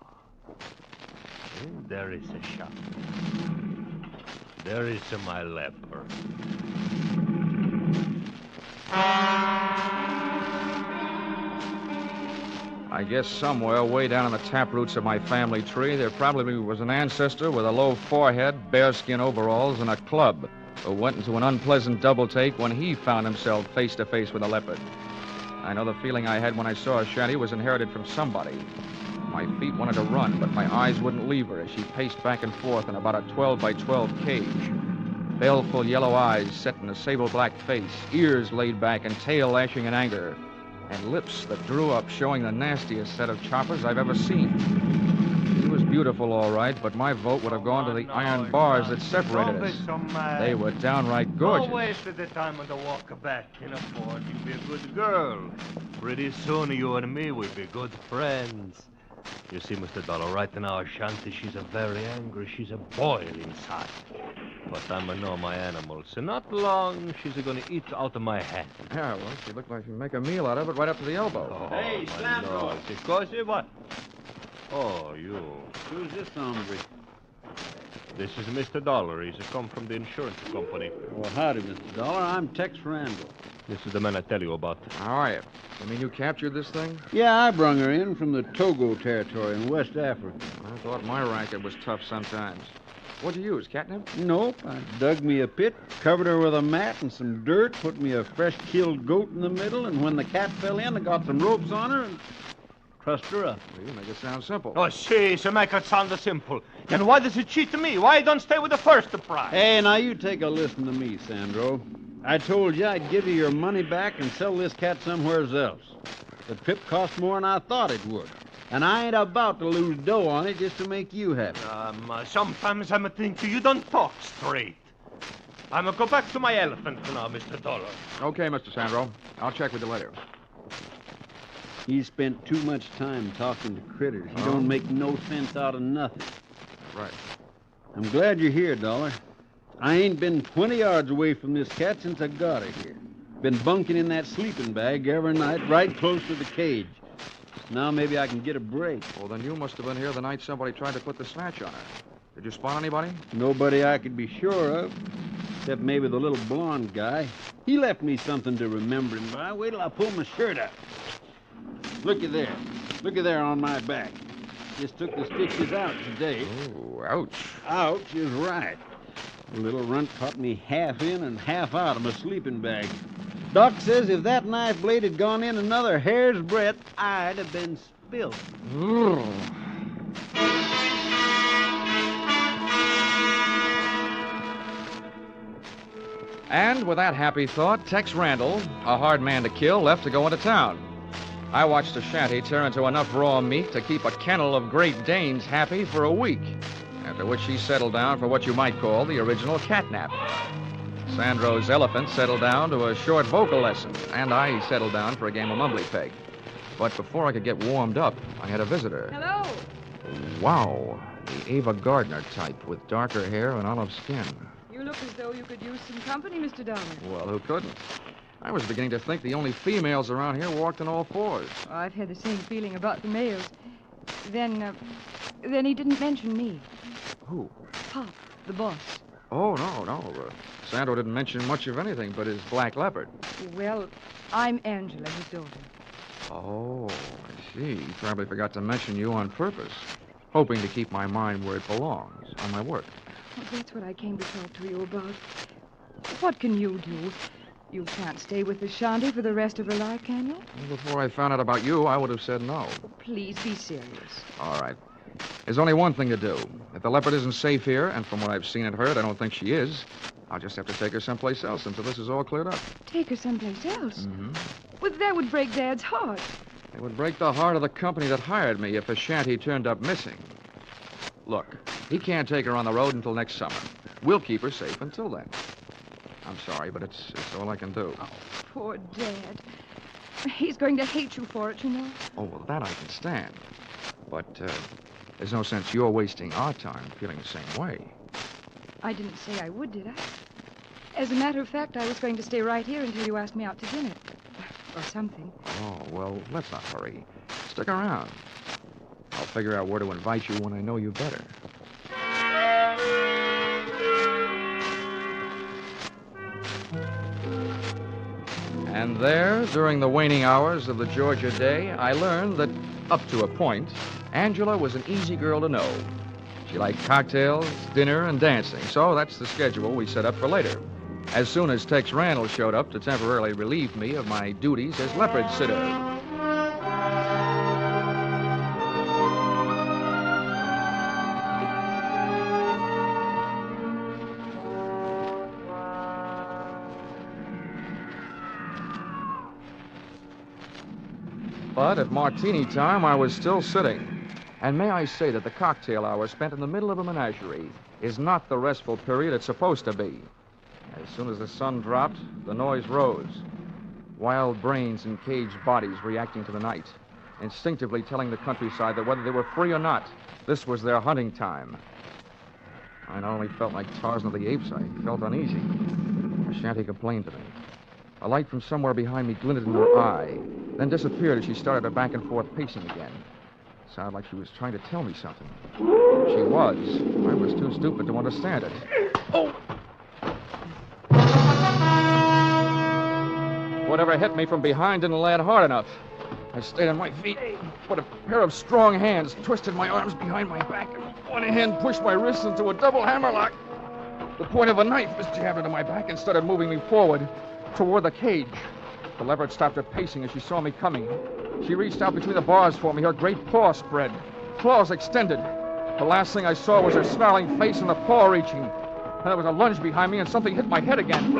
There is a shop. There is my leper. I guess somewhere way down in the taproots of my family tree, there probably was an ancestor with a low forehead, bearskin overalls, and a club who went into an unpleasant double take when he found himself face to face with a leopard. I know the feeling I had when I saw Shanty was inherited from somebody. My feet wanted to run, but my eyes wouldn't leave her as she paced back and forth in about a 12 by 12 cage. Baleful yellow eyes set in a sable-black face, ears laid back and tail lashing in anger, and lips that drew up showing the nastiest set of choppers I've ever seen. She was beautiful, all right, but my vote would have gone to the iron bars that separated us. They were downright gorgeous. Don't waste the time on the walk back in a Ford. You be a good girl. Pretty soon you and me will be good friends. You see, Mr. Dollar, right now, Shanty, she's a very angry. She's a boil inside. But I'm a know my animals. And not long, she's going to eat out of my hand. Yeah, well, she looked like she'd make a meal out of it right up to the elbow. Oh, hey, Slambo. What? Oh, you. Who's this hombre? This is Mr. Dollar. He's come from the insurance company. Well, howdy, Mr. Dollar. I'm Tex Randall. This is the man I tell you about. How are you? You mean you captured this thing? Yeah, I brung her in from the Togo territory in West Africa. I thought my racket was tough sometimes. What'd you use, catnip? Nope. I dug me a pit, covered her with a mat and some dirt, put me a fresh-killed goat in the middle, and when the cat fell in, I got some ropes on her and trussed her up. Well, you make it sound simple. Oh, see, so make it sound simple. Then why does it cheat to me? Why don't stay with the first prize? Hey, now you take a listen to me, Sandro. I told you I'd give you your money back and sell this cat somewhere else. The trip cost more than I thought it would. And I ain't about to lose dough on it just to make you happy. Sometimes I'm thinking you don't talk straight. I'm going to go back to my elephant now, Mr. Dollar. Okay, Mr. Sandro. I'll check with you later. He spent too much time talking to critters. He don't make no sense out of nothing. Right. I'm glad you're here, Dollar. I ain't been 20 yards away from this cat since I got her here. Been bunking in that sleeping bag every night right close to the cage. Now maybe I can get a break. Well, then you must have been here the night somebody tried to put the snatch on her. Did you spot anybody? Nobody I could be sure of, except maybe the little blonde guy. He left me something to remember him by. Wait till I pull my shirt up. Looky there. Looky there on my back. Just took the stitches out today. Oh, ouch. Ouch is right. The little runt caught me half in and half out of my sleeping bag. Doc says if that knife blade had gone in another hair's breadth, I'd have been spilt. And with that happy thought, Tex Randall, a hard man to kill, left to go into town. I watched a shanty tear into enough raw meat to keep a kennel of Great Danes happy for a week, after which she settled down for what you might call the original catnap. Sandro's elephant settled down to a short vocal lesson, and I settled down for a game of mumbly peg. But before I could get warmed up, I had a visitor. Hello. Wow, the Ava Gardner type with darker hair and olive skin. You look as though you could use some company, Mr. Dollar. Well, who couldn't? I was beginning to think the only females around here walked on all fours. Oh, I've had the same feeling about the males. Then he didn't mention me. Who? Pop, the boss. Oh, no. Sandro didn't mention much of anything but his black leopard. Well, I'm Angela, his daughter. Oh, I see. He probably forgot to mention you on purpose, hoping to keep my mind where it belongs, on my work. Well, that's what I came to talk to you about. What can you do? You can't stay with the shanty for the rest of her life, can you? Well, before I found out about you, I would have said no. Please be serious. All right. There's only one thing to do. If the leopard isn't safe here, and from what I've seen and heard, I don't think she is, I'll just have to take her someplace else until this is all cleared up. Take her someplace else? Mm-hmm. Well, that would break Dad's heart. It would break the heart of the company that hired me if the shanty turned up missing. Look, he can't take her on the road until next summer. We'll keep her safe until then. I'm sorry, but it's all I can do. Oh, poor Dad. He's going to hate you for it, you know. Oh, well, that I can stand. But there's no sense you're wasting our time feeling the same way. I didn't say I would, did I? As a matter of fact, I was going to stay right here until you asked me out to dinner. Or something. Oh, well, let's not hurry. Stick around. I'll figure out where to invite you when I know you better. during the waning hours of the Georgia day, I learned that, up to a point, Angela was an easy girl to know. She liked cocktails, dinner, and dancing, so that's the schedule we set up for later. As soon as Tex Randall showed up to temporarily relieve me of my duties as leopard sitter. But at martini time, I was still sitting. And may I say that the cocktail hour spent in the middle of a menagerie is not the restful period it's supposed to be. As soon as the sun dropped, the noise rose. Wild brains and caged bodies reacting to the night, instinctively telling the countryside that whether they were free or not, this was their hunting time. I not only felt like Tarzan of the Apes, I felt uneasy. Shanty complained to me. A light from somewhere behind me glinted in her eye, then disappeared as she started her back and forth pacing again. It sounded like she was trying to tell me something. She was. I was too stupid to understand it. Oh! Whatever hit me from behind didn't land hard enough. I stayed on my feet, but a pair of strong hands twisted my arms behind my back, and one hand pushed my wrists into a double hammerlock. The point of a knife was jabbed into my back and started moving me forward toward the cage. The leopard stopped her pacing as she saw me coming. She reached out between the bars for me, her great paw spread, claws extended. The last thing I saw was her snarling face and the paw reaching. And there was a lunge behind me and something hit my head again.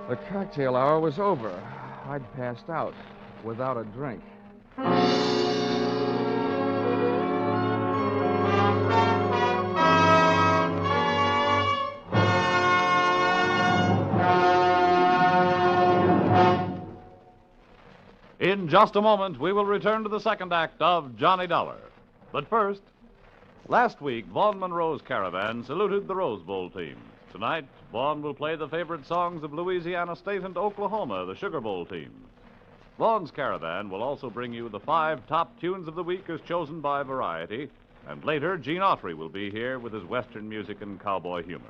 The cocktail hour was over. I'd passed out without a drink. In just a moment, we will return to the second act of Johnny Dollar. But first, last week, Vaughn Monroe's Caravan saluted the Rose Bowl team. Tonight, Vaughn will play the favorite songs of Louisiana State and Oklahoma, the Sugar Bowl team. Vaughn's Caravan will also bring you the 5 top tunes of the week as chosen by Variety, and later, Gene Autry will be here with his Western music and cowboy humor.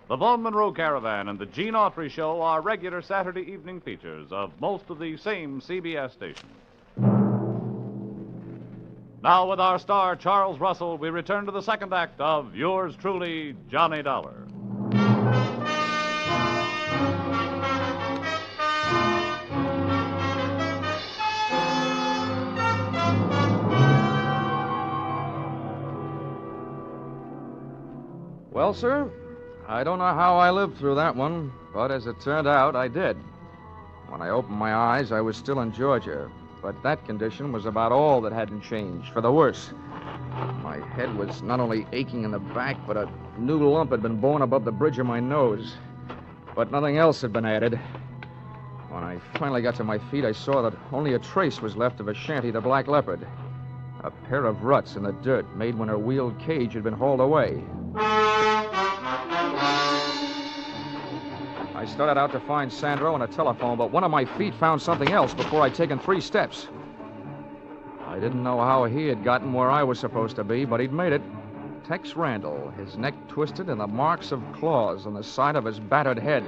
The Vaughn Monroe Caravan and the Gene Autry Show are regular Saturday evening features of most of the same CBS stations. Now, with our star, Charles Russell, we return to the second act of yours truly, Johnny Dollar. Well, sir, I don't know how I lived through that one, but as it turned out, I did. When I opened my eyes, I was still in Georgia, but that condition was about all that hadn't changed, for the worse. My head was not only aching in the back, but a new lump had been born above the bridge of my nose. But nothing else had been added. When I finally got to my feet, I saw that only a trace was left of a shanty, the Black Leopard. A pair of ruts in the dirt made when her wheeled cage had been hauled away. I started out to find Sandro and a telephone, but one of my feet found something else before I'd taken 3 steps. I didn't know how he had gotten where I was supposed to be, but he'd made it. Tex Randall, his neck twisted and the marks of claws on the side of his battered head.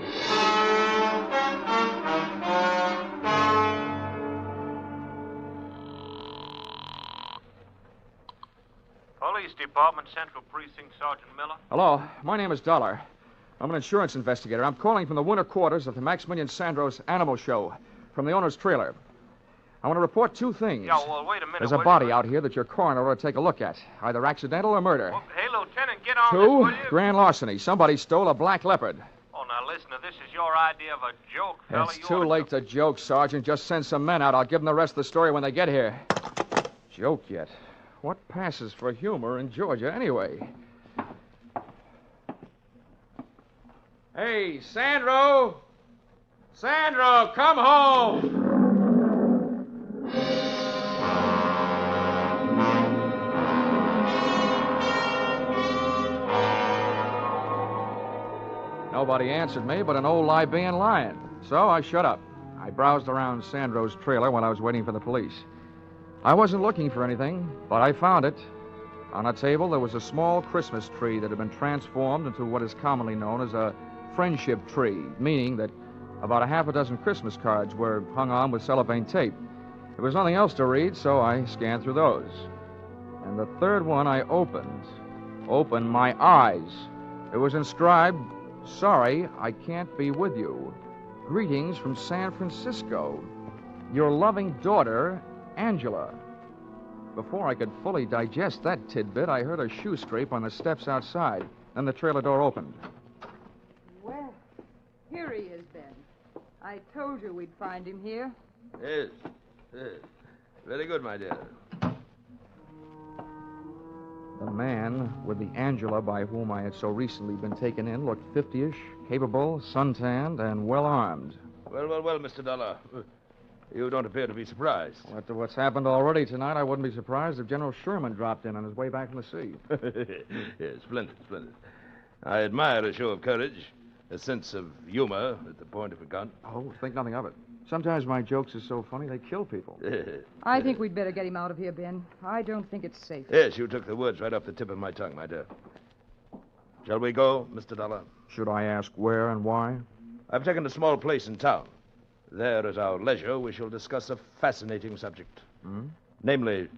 Police Department, Central Precinct, Sergeant Miller. Hello, my name is Dollar. I'm an insurance investigator. I'm calling from the winter quarters of the Maximilian Sandro's Animal Show, from the owner's trailer. I want to report 2 things. Yeah, well, wait a minute. There's a body out here that your coroner ought to take a look at, either accidental or murder. Well, hey, Lieutenant, get on 2, this, will you? grand larceny. Somebody stole a Black Leopard. Oh, now listen, if this is your idea of a joke, fella, It's too late to joke, Sergeant. Just send some men out. I'll give them the rest of the story when they get here. Joke yet? What passes for humor in Georgia, anyway? Hey, Sandro! Sandro, come home! Nobody answered me but an old Libyan lion. So I shut up. I browsed around Sandro's trailer while I was waiting for the police. I wasn't looking for anything, but I found it. On a table, there was a small Christmas tree that had been transformed into what is commonly known as a friendship tree, meaning that About a half a dozen Christmas cards were hung on with cellophane tape. There was nothing else to read, so I scanned through those. And the third one I opened my eyes. It was inscribed, "Sorry, I can't be with you. Greetings from San Francisco. Your loving daughter, Angela." Before I could fully digest that tidbit, I heard a shoe scrape on the steps outside. Then the trailer door opened. Well, here he is, Ben. I told you we'd find him here. Yes. Very good, my dear. The man with the Angela by whom I had so recently been taken in looked 50-ish, capable, suntanned, and well-armed. Well, Mr. Dollar. You don't appear to be surprised. After what's happened already tonight, I wouldn't be surprised if General Sherman dropped in on his way back from the sea. Yes, splendid. I admire a show of courage, a sense of humor at the point of a gun. Oh, think nothing of it. Sometimes my jokes are so funny they kill people. I think we'd better get him out of here, Ben. I don't think it's safe. Yes, you took the words right off the tip of my tongue, my dear. Shall we go, Mr. Dollar? Should I ask where and why? I've taken a small place in town. There, at our leisure, we shall discuss a fascinating subject. Hmm? Namely,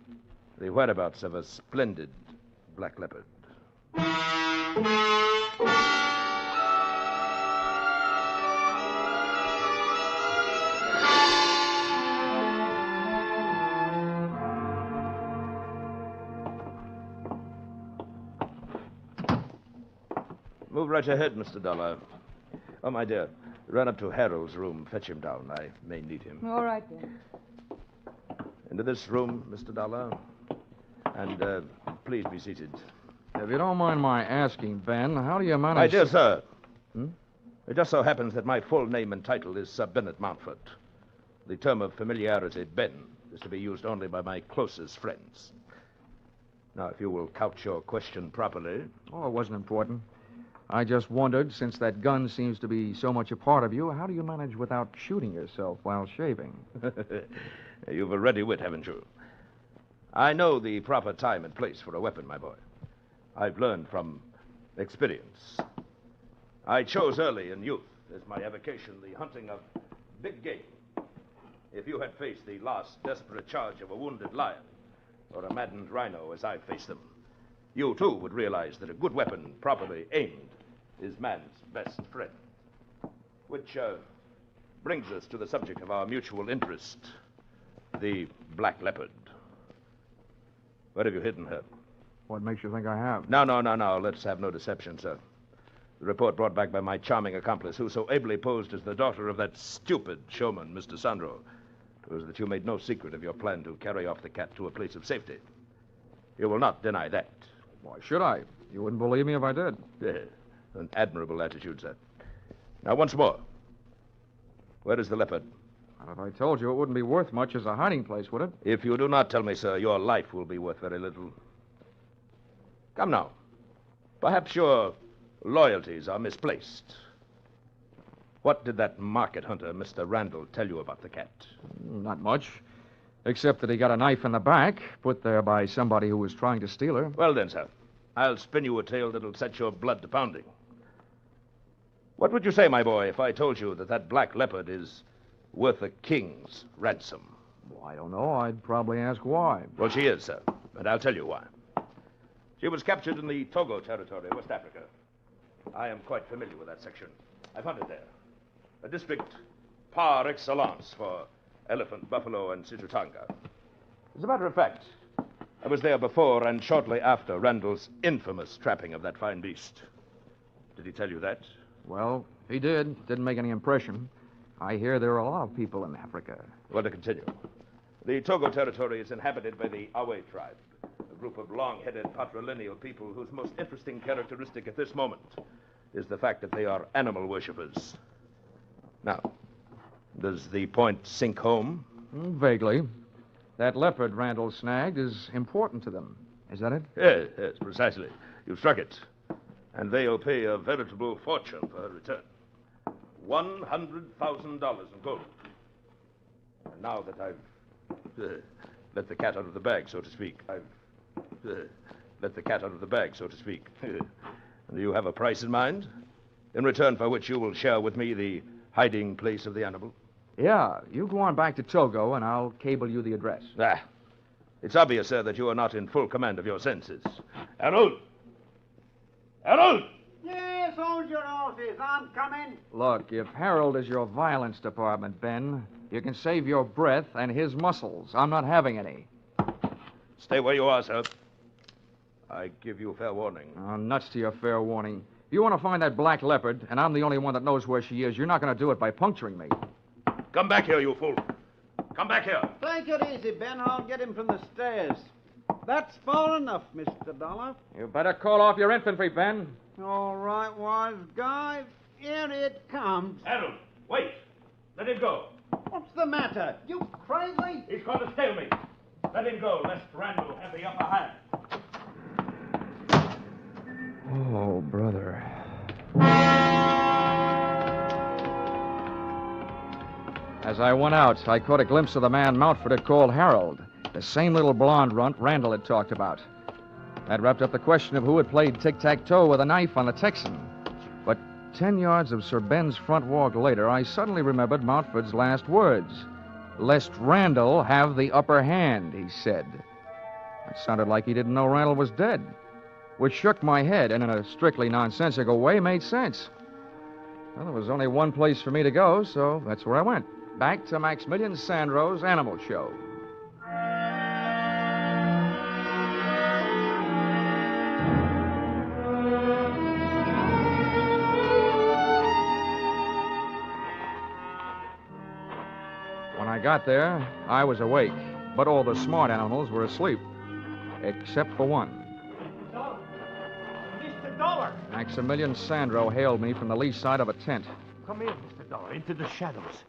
the whereabouts of a splendid black leopard. Move right ahead, Mr. Dollar. Oh, my dear, run up to Harold's room. Fetch him down. I may need him. All right, Ben. Into this room, Mr. Dollar. And please be seated. If you don't mind my asking, Ben, how do you manage... My dear sir, it just so happens that my full name and title is Sir Bennet Mountfort. The term of familiarity, Ben, is to be used only by my closest friends. Now, if you will couch your question properly... Oh, it wasn't important. I just wondered, since that gun seems to be so much a part of you, how do you manage without shooting yourself while shaving? You've a ready wit, haven't you? I know the proper time and place for a weapon, my boy. I've learned from experience. I chose early in youth as my avocation the hunting of big game. If you had faced the last desperate charge of a wounded lion or a maddened rhino as I faced them, you, too, would realize that a good weapon, properly aimed, is man's best friend. Which brings us to the subject of our mutual interest, the black leopard. Where have you hidden her? What makes you think I have? No. Let's have no deception, sir. The report brought back by my charming accomplice, who so ably posed as the daughter of that stupid showman, Mr. Sandro, was that you made no secret of your plan to carry off the cat to a place of safety. You will not deny that. Why should I? You wouldn't believe me if I did. An admirable attitude, sir. Now, once more. Where is the leopard? And if I told you, it wouldn't be worth much as a hiding place, would it? If you do not tell me, sir, your life will be worth very little. Come now. Perhaps your loyalties are misplaced. What did that market hunter, Mr. Randall, tell you about the cat? Not much. Except that he got a knife in the back, put there by somebody who was trying to steal her. Well, then, sir, I'll spin you a tale that'll set your blood to pounding. What would you say, my boy, if I told you that black leopard is worth a king's ransom? Well, I don't know. I'd probably ask why. Well, she is, sir, and I'll tell you why. She was captured in the Togo territory, West Africa. I am quite familiar with that section. I've hunted there. A district par excellence for elephant, buffalo, and Situtanga. As a matter of fact, I was there before and shortly after Randall's infamous trapping of that fine beast. Did he tell you that? Well, he did. Didn't make any impression. I hear there are a lot of people in Africa. Well, to continue. The Togo territory is inhabited by the Awe tribe, a group of long-headed patrilineal people whose most interesting characteristic at this moment is the fact that they are animal worshippers. Now, does the point sink home? Vaguely. That leopard Randall snagged is important to them. Is that it? Yes, precisely. You've struck it. And they'll pay a veritable fortune for her return. $100,000 in gold. And now that I've let the cat out of the bag, so to speak, let the cat out of the bag, so to speak. Do you have a price in mind? In return for which you will share with me the hiding place of the animal? Yeah, you go on back to Togo, and I'll cable you the address. It's obvious, sir, that you are not in full command of your senses. Harold! Harold! Yes, hold your horses. I'm coming. Look, if Harold is your violence department, Ben, you can save your breath and his muscles. I'm not having any. Stay where you are, sir. I give you fair warning. Oh, nuts to your fair warning. If you want to find that black leopard, and I'm the only one that knows where she is, you're not going to do it by puncturing me. Come back here, you fool. Come back here. Take it easy, Ben. I'll get him from the stairs. That's far enough, Mr. Dollar. You better call off your infantry, Ben. All right, wise guy. Here it comes. Harold, wait. Let him go. What's the matter? You crazy? He's going to tail me. Let him go, lest Randall have the upper hand. Oh, brother. As I went out, I caught a glimpse of the man Mountford had called Harold, the same little blonde runt Randall had talked about. That wrapped up the question of who had played tic-tac-toe with a knife on the Texan. But 10 yards of Sir Ben's front walk later, I suddenly remembered Mountford's last words. Lest Randall have the upper hand, he said. It sounded like he didn't know Randall was dead, which shook my head and in a strictly nonsensical way made sense. Well, there was only one place for me to go, so that's where I went. Back to Maximilian Sandro's Animal Show. When I got there, I was awake, but all the smart animals were asleep, except for one. Mr. Dollar! Maximilian Sandro hailed me from the lee side of a tent. Come here, Mr. Dollar, into the shadows.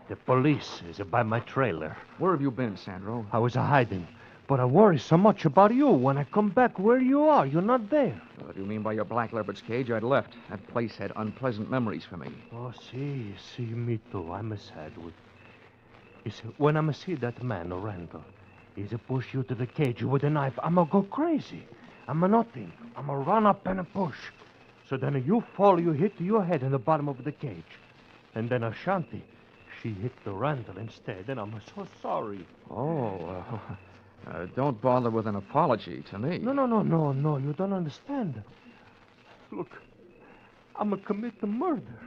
The police is by my trailer. Where have you been, Sandro? I was hiding, but I worry so much about you. When I come back where you are, you're not there. What do you mean by your black leopard's cage? I'd left. That place had unpleasant memories for me. Oh, see, me too. I'm sad with... You see, when I see that man, Randall, he's a push you to the cage with a knife, I'm go crazy. I'm a nothing. I'm a run up and a push. So then you fall, you hit your head in the bottom of the cage. And then Ashanti, she hit the Randall instead, and I'm so sorry. Oh, don't bother with an apology to me. No, you don't understand. Look, I'm going to commit the murder.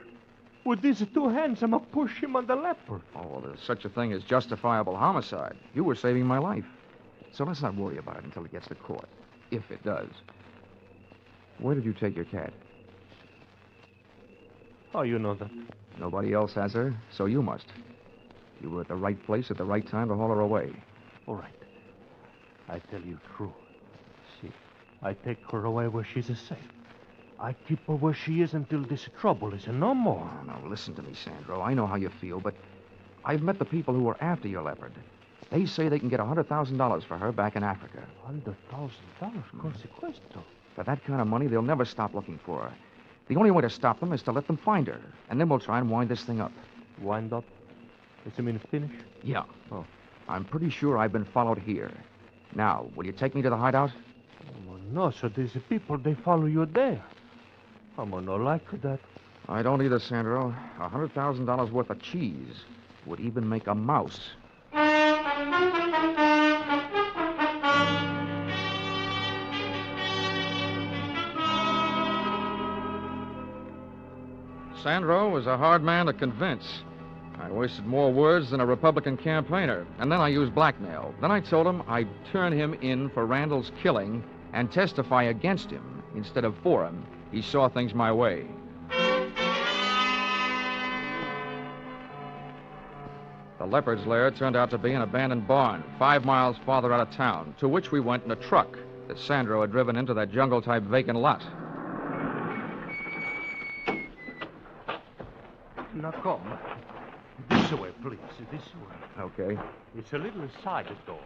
With these two hands, I'm going to push him on the leopard. Oh, well, there's such a thing as justifiable homicide. You were saving my life. So let's not worry about it until it gets to court. If it does. Where did you take your cat? How you know that? Nobody else has her, so you must. You were at the right place at the right time to haul her away. All right. I tell you true. See, I take her away where she's safe. I keep her where she is until this trouble is no more. Oh, now, listen to me, Sandro. I know how you feel, but I've met the people who were after your leopard. They say they can get $100,000 for her back in Africa. $100,000? Consequesto. For that kind of money, they'll never stop looking for her. The only way to stop them is to let them find her, and then we'll try and wind this thing up. Wind up? Does it mean finish? Yeah. Oh. I'm pretty sure I've been followed here. Now, will you take me to the hideout? Oh, no, so these people, they follow you there. I'm not like that. I don't either, Sandro. $100,000 worth of cheese would even make a mouse. Sandro was a hard man to convince. I wasted more words than a Republican campaigner, and then I used blackmail. Then I told him I'd turn him in for Randall's killing and testify against him instead of for him. He saw things my way. The leopard's lair turned out to be an abandoned barn 5 miles farther out of town, to which we went in a truck that Sandro had driven into that jungle-type vacant lot. Now come. This way, please. This way. Okay. It's a little side door.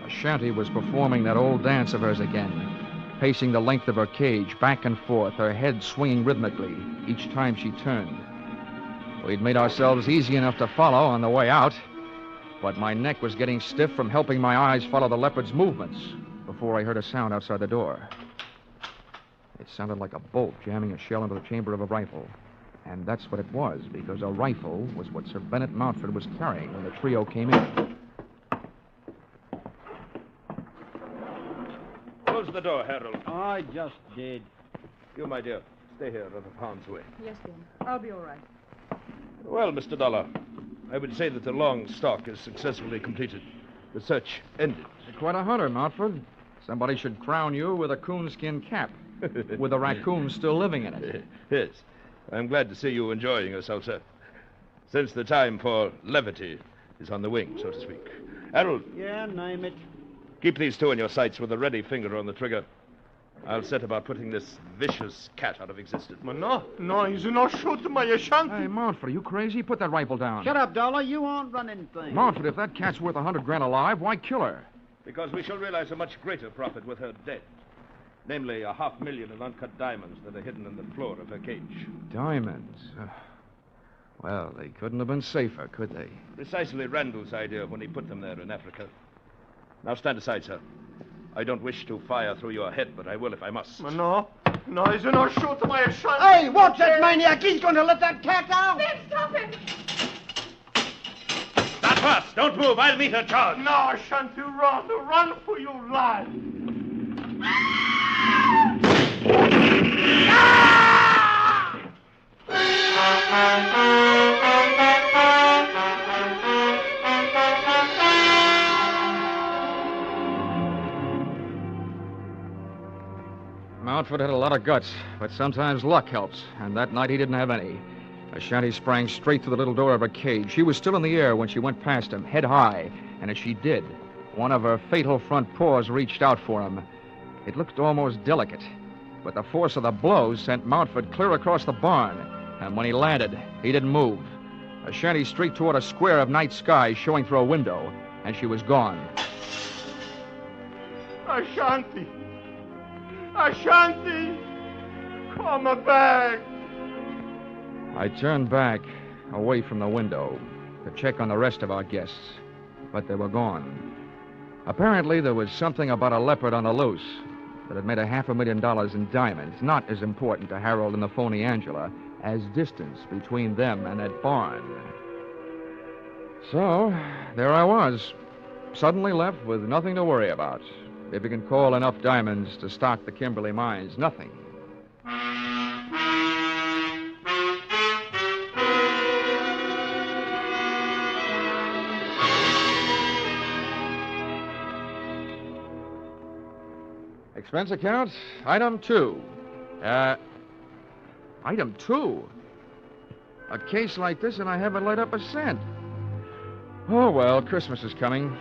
Ashanti was performing that old dance of hers again, pacing the length of her cage, back and forth, her head swinging rhythmically each time she turned. We'd made ourselves easy enough to follow on the way out, but my neck was getting stiff from helping my eyes follow the leopard's movements before I heard a sound outside the door. It sounded like a bolt jamming a shell into the chamber of a rifle. And that's what it was, because a rifle was what Sir Bennet Mountford was carrying when the trio came in. Close the door, Harold. I just did. You, my dear, stay here out of harm's way. Yes, Ben. I'll be all right. Well, Mr. Dollar, I would say that the long stalk is successfully completed. The search ended. You're quite a hunter, Mountford. Somebody should crown you with a coonskin cap, with a raccoon still living in it. Yes. I'm glad to see you enjoying yourself, sir. Since the time for levity is on the wing, so to speak. Harold. Yeah, name it. Keep these two in your sights with a ready finger on the trigger. I'll set about putting this vicious cat out of existence. No, he's not shooting my Ashanti. Hey, Mountford, are you crazy? Put that rifle down. Shut up, Dollar. You aren't running things. Mountford, if that cat's worth $100,000 alive, why kill her? Because we shall realize a much greater profit with her dead. Namely, $500,000 in uncut diamonds that are hidden in the floor of her cage. Diamonds? Well, they couldn't have been safer, could they? Precisely Randall's idea when he put them there in Africa. Now stand aside, sir. I don't wish to fire through your head, but I will if I must. No, he's not shooting my Ashanti. Hey, watch that maniac. He's going to let that cat out. Ben, stop him. Not fast. Don't move. I'll meet her charge. No, Ashanti, run. Run for your life. Mountford had a lot of guts, but sometimes luck helps, and that night he didn't have any. Ashanti sprang straight through the little door of her cage. She was still in the air when she went past him, head high, and as she did, one of her fatal front paws reached out for him. It looked almost delicate, but the force of the blow sent Mountford clear across the barn, and when he landed, he didn't move. Ashanti straight toward a square of night sky showing through a window, and she was gone. Ashanti, come back. I turned back, away from the window, to check on the rest of our guests, but they were gone. Apparently, there was something about a leopard on the loose that had made $500,000 in diamonds not as important to Harold and the phony Angela as distance between them and that barn. So, there I was, suddenly left with nothing to worry about. If you can call enough diamonds to stock the Kimberley mines, nothing. Expense account, item 2. Item 2? A case like this and I haven't laid up a cent. Oh, well, Christmas is coming.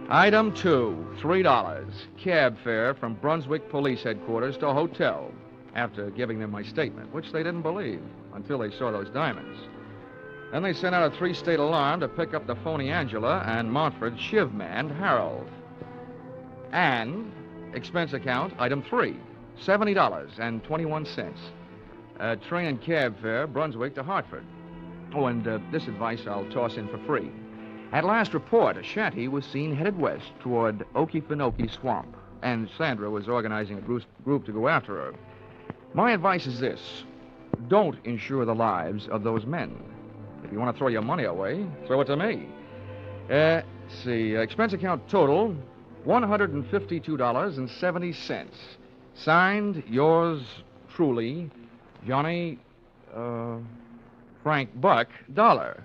Item 2, $3. Cab fare from Brunswick Police Headquarters to a hotel, after giving them my statement, which they didn't believe until they saw those diamonds. Then they sent out a 3-state alarm to pick up the phony Angela and Montford's shiv-man, Harold. And expense account, item 3, $70.21. Train and cab fare, Brunswick to Hartford. Oh, and this advice I'll toss in for free. At last report, Ashanti was seen headed west toward Okefenokee Swamp, and Sandra was organizing a group to go after her. My advice is this: don't insure the lives of those men. If you want to throw your money away, throw it to me. Let's see, expense account total, $152.70. Signed, yours truly, Johnny, Frank Buck Dollar.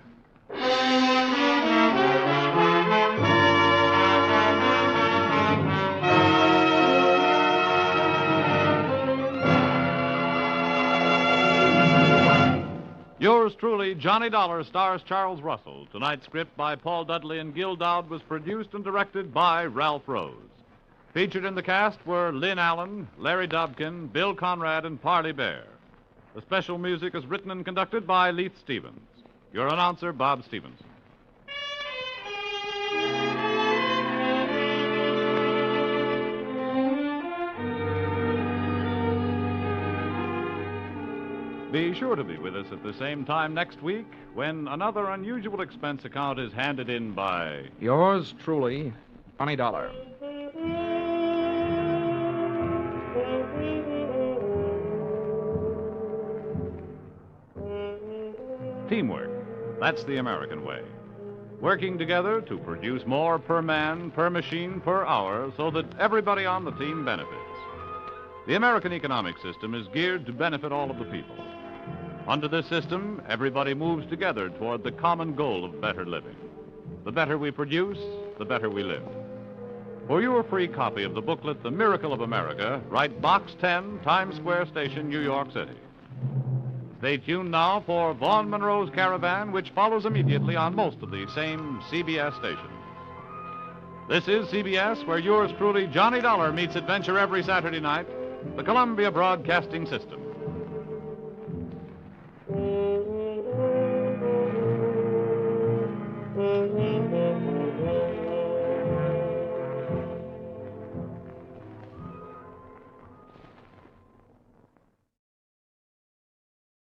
Yours truly, Johnny Dollar, stars Charles Russell. Tonight's script by Paul Dudley and Gil Dowd was produced and directed by Ralph Rose. Featured in the cast were Lynn Allen, Larry Dobkin, Bill Conrad, and Parley Bear. The special music is written and conducted by Leith Stevens. Your announcer, Bob Stevenson. Be sure to be with us at the same time next week when another unusual expense account is handed in by... Yours truly, Funny Dollar. Teamwork. That's the American way. Working together to produce more per man, per machine, per hour, so that everybody on the team benefits. The American economic system is geared to benefit all of the people. Under this system, everybody moves together toward the common goal of better living. The better we produce, the better we live. For your free copy of the booklet, The Miracle of America, write Box 10, Times Square Station, New York City. Stay tuned now for Vaughn Monroe's Caravan, which follows immediately on most of the same CBS stations. This is CBS, where yours truly, Johnny Dollar, meets adventure every Saturday night, the Columbia Broadcasting System.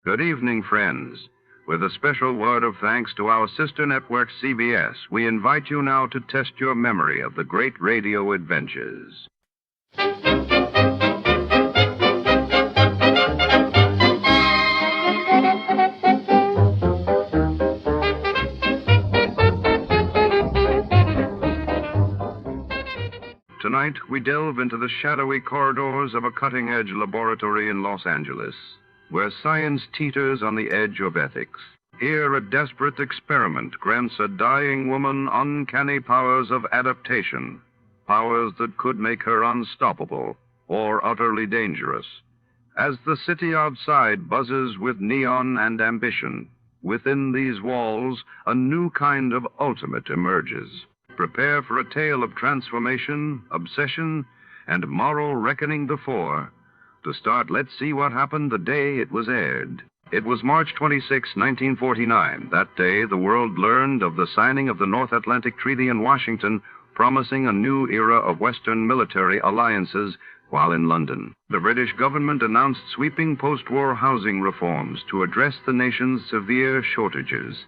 Good evening, friends. With a special word of thanks to our sister network, CBS, we invite you now to test your memory of the great radio adventures. Tonight, we delve into the shadowy corridors of a cutting-edge laboratory in Los Angeles, where science teeters on the edge of ethics. Here, a desperate experiment grants a dying woman uncanny powers of adaptation, powers that could make her unstoppable or utterly dangerous. As the city outside buzzes with neon and ambition, within these walls, a new kind of ultimate emerges. Prepare for a tale of transformation, obsession, and moral reckoning before. To start, let's see what happened the day it was aired. It was March 26, 1949. That day, the world learned of the signing of the North Atlantic Treaty in Washington, promising a new era of Western military alliances while in London. The British government announced sweeping post-war housing reforms to address the nation's severe shortages.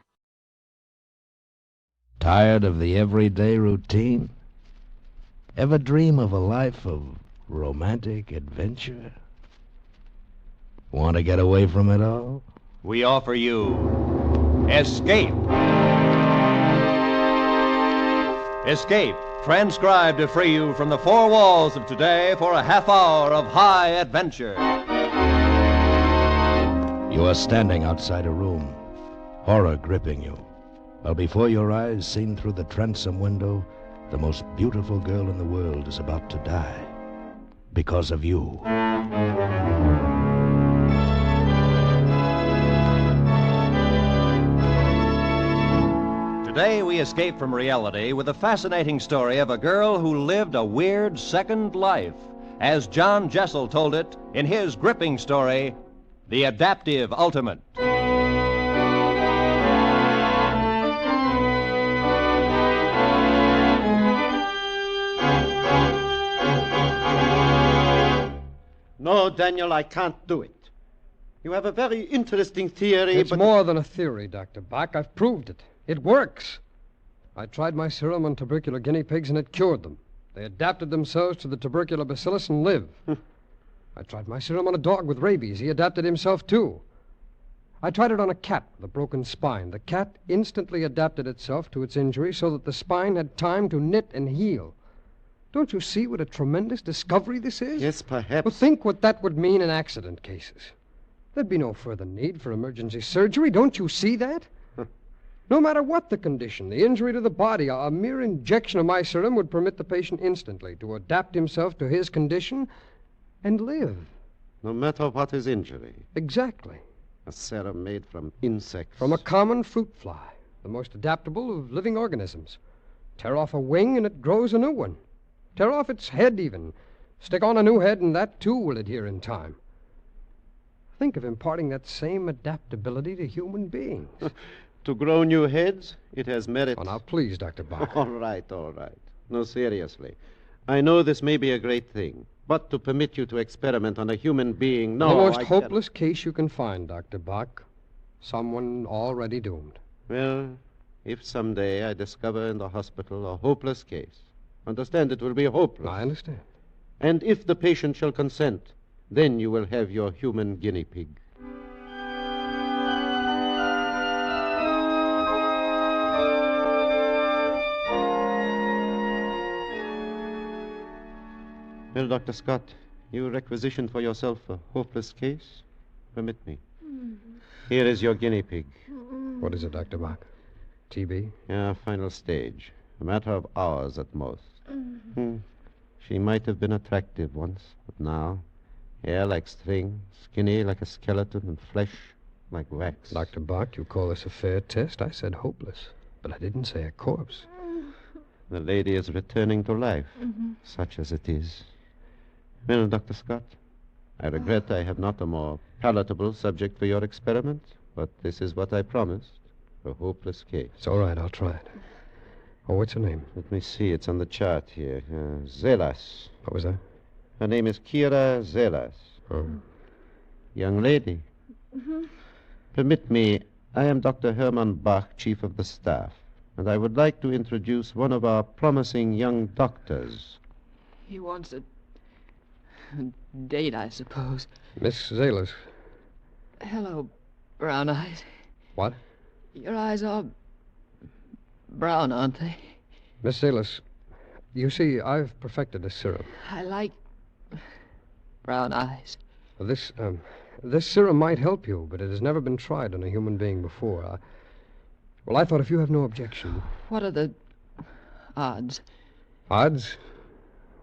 Tired of the everyday routine? Ever dream of a life of romantic adventure? Want to get away from it all? We offer you Escape. Escape, transcribed to free you from the four walls of today for a half hour of high adventure. You are standing outside a room, horror gripping you, while before your eyes, seen through the transom window, the most beautiful girl in the world is about to die because of you. Today we escape from reality with a fascinating story of a girl who lived a weird second life, as John Jessel told it in his gripping story, The Adaptive Ultimate. No, Daniel, I can't do it. You have a very interesting theory, It's but... more than a theory, Dr. Bach. I've proved it. It works. I tried my serum on tubercular guinea pigs, and it cured them. They adapted themselves to the tubercular bacillus and live. I tried my serum on a dog with rabies. He adapted himself, too. I tried it on a cat with a broken spine. The cat instantly adapted itself to its injury so that the spine had time to knit and heal. Don't you see what a tremendous discovery this is? Yes, perhaps. Well, think what that would mean in accident cases. There'd be no further need for emergency surgery. Don't you see that? No matter what the condition, the injury to the body, a mere injection of my serum would permit the patient instantly to adapt himself to his condition and live. No matter what his injury. Exactly. A serum made from insects. From a common fruit fly, the most adaptable of living organisms. Tear off a wing and it grows a new one. Tear off its head even. Stick on a new head and that too will adhere in time. Think of imparting that same adaptability to human beings. To grow new heads, it has merit. Oh, now, please, Dr. Bach. All right. No, seriously. I know this may be a great thing, But to permit you to experiment on a human being, no. The most I hopeless case you can find, Dr. Bach. Someone already doomed. Well, if someday I discover in the hospital a hopeless case, understand it will be hopeless. I understand. And if the patient shall consent, then you will have your human guinea pig. Well, Dr. Scott, you requisitioned for yourself a hopeless case? Permit me. Here is your guinea pig. What is it, Dr. Bach? TB? Yeah, final stage. A matter of hours at most. She might have been attractive once, but now, hair like string, skinny like a skeleton, and flesh like wax. Dr. Bach, you call this a fair test? I said hopeless, but I didn't say a corpse. The lady is returning to life, such as it is. Well, Dr. Scott, I regret I have not a more palatable subject for your experiment, but this is what I promised, a hopeless case. It's all right, I'll try it. Oh, what's her name? Let me see, it's on the chart here. Zelas. What was that? Her name is Kira Zelas. Oh. Young lady. Permit me, I am Dr. Hermann Bach, Chief of the Staff, and I would like to introduce one of our promising young doctors. He wants a date, I suppose. Miss Zalis. Hello, Brown Eyes. What? Your eyes are brown, aren't they? Miss Zalis, you see, I've perfected a serum. I like brown eyes. This serum might help you, but it has never been tried on a human being before. Well, I thought if you have no objection... What are the odds? Odds?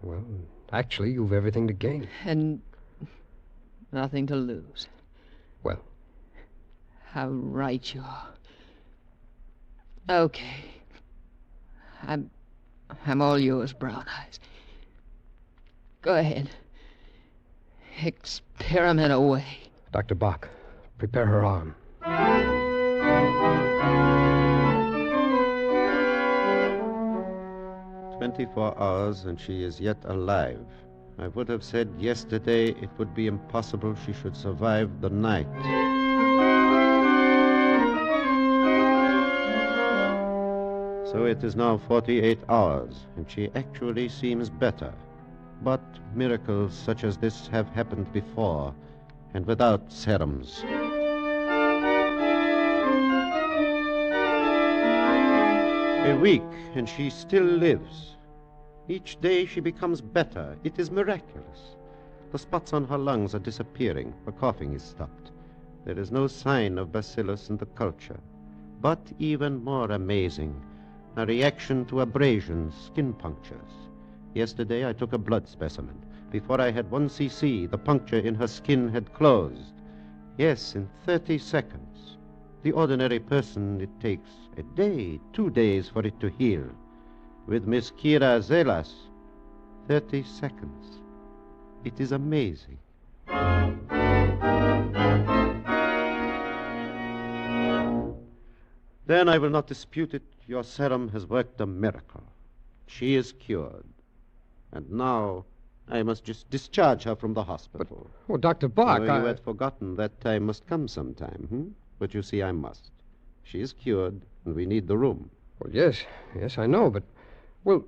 Well, actually, you've everything to gain. And nothing to lose. Well. How right you are. Okay. I'm all yours, Brown Eyes. Go ahead. Experiment away. Dr. Bach, prepare her arm. 24 hours and she is yet alive. I would have said yesterday it would be impossible she should survive the night. So it is now 48 hours, and she actually seems better. But miracles such as this have happened before, and without serums. A week, and she still lives. Each day she becomes better. It is miraculous. The spots on her lungs are disappearing. Her coughing is stopped. There is no sign of bacillus in the culture. But even more amazing, a reaction to abrasions, skin punctures. Yesterday I took a blood specimen. Before I had 1 cc, the puncture in her skin had closed. Yes, in 30 seconds. The ordinary person, it takes a day, 2 days for it to heal. With Miss Kira Zelas, 30 seconds. It is amazing. Then I will not dispute it. Your serum has worked a miracle. She is cured. And now I must just discharge her from the hospital. But, Dr. Bach, You had forgotten that time must come sometime, But you see, I must. She is cured, and we need the room. Well, yes, I know, but... Well,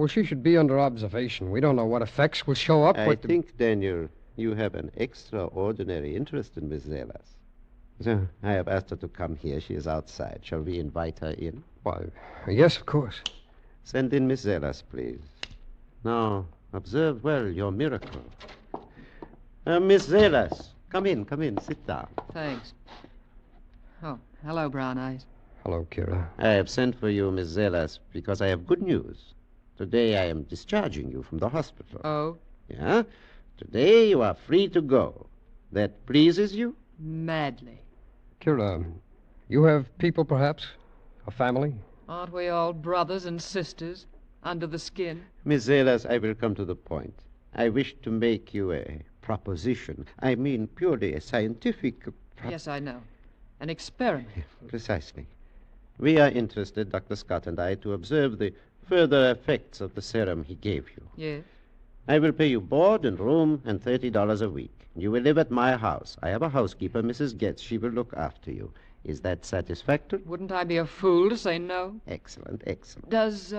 she should be under observation. We don't know what effects will show up. I think, Daniel, you have an extraordinary interest in Miss Zelas. So I have asked her to come here. She is outside. Shall we invite her in? Why, yes, of course. Send in Miss Zelas, please. Now, observe well your miracle. Miss Zelas, come in, sit down. Thanks. Oh, hello, Brown Eyes. Hello, Kira. I have sent for you, Miss Zelas, because I have good news. Today I am discharging you from the hospital. Oh? Yeah? Today you are free to go. That pleases you? Madly. Kira, you have people, perhaps? A family? Aren't we all brothers and sisters under the skin? Miss Zelas, I will come to the point. I wish to make you a proposition. I mean purely a scientific... Yes, I know. An experiment. Precisely. We are interested, Dr. Scott and I, to observe the further effects of the serum he gave you. Yes. I will pay you board and room and $30 a week. You will live at my house. I have a housekeeper, Mrs. Getz. She will look after you. Is that satisfactory? Wouldn't I be a fool to say no? Excellent, excellent. Does,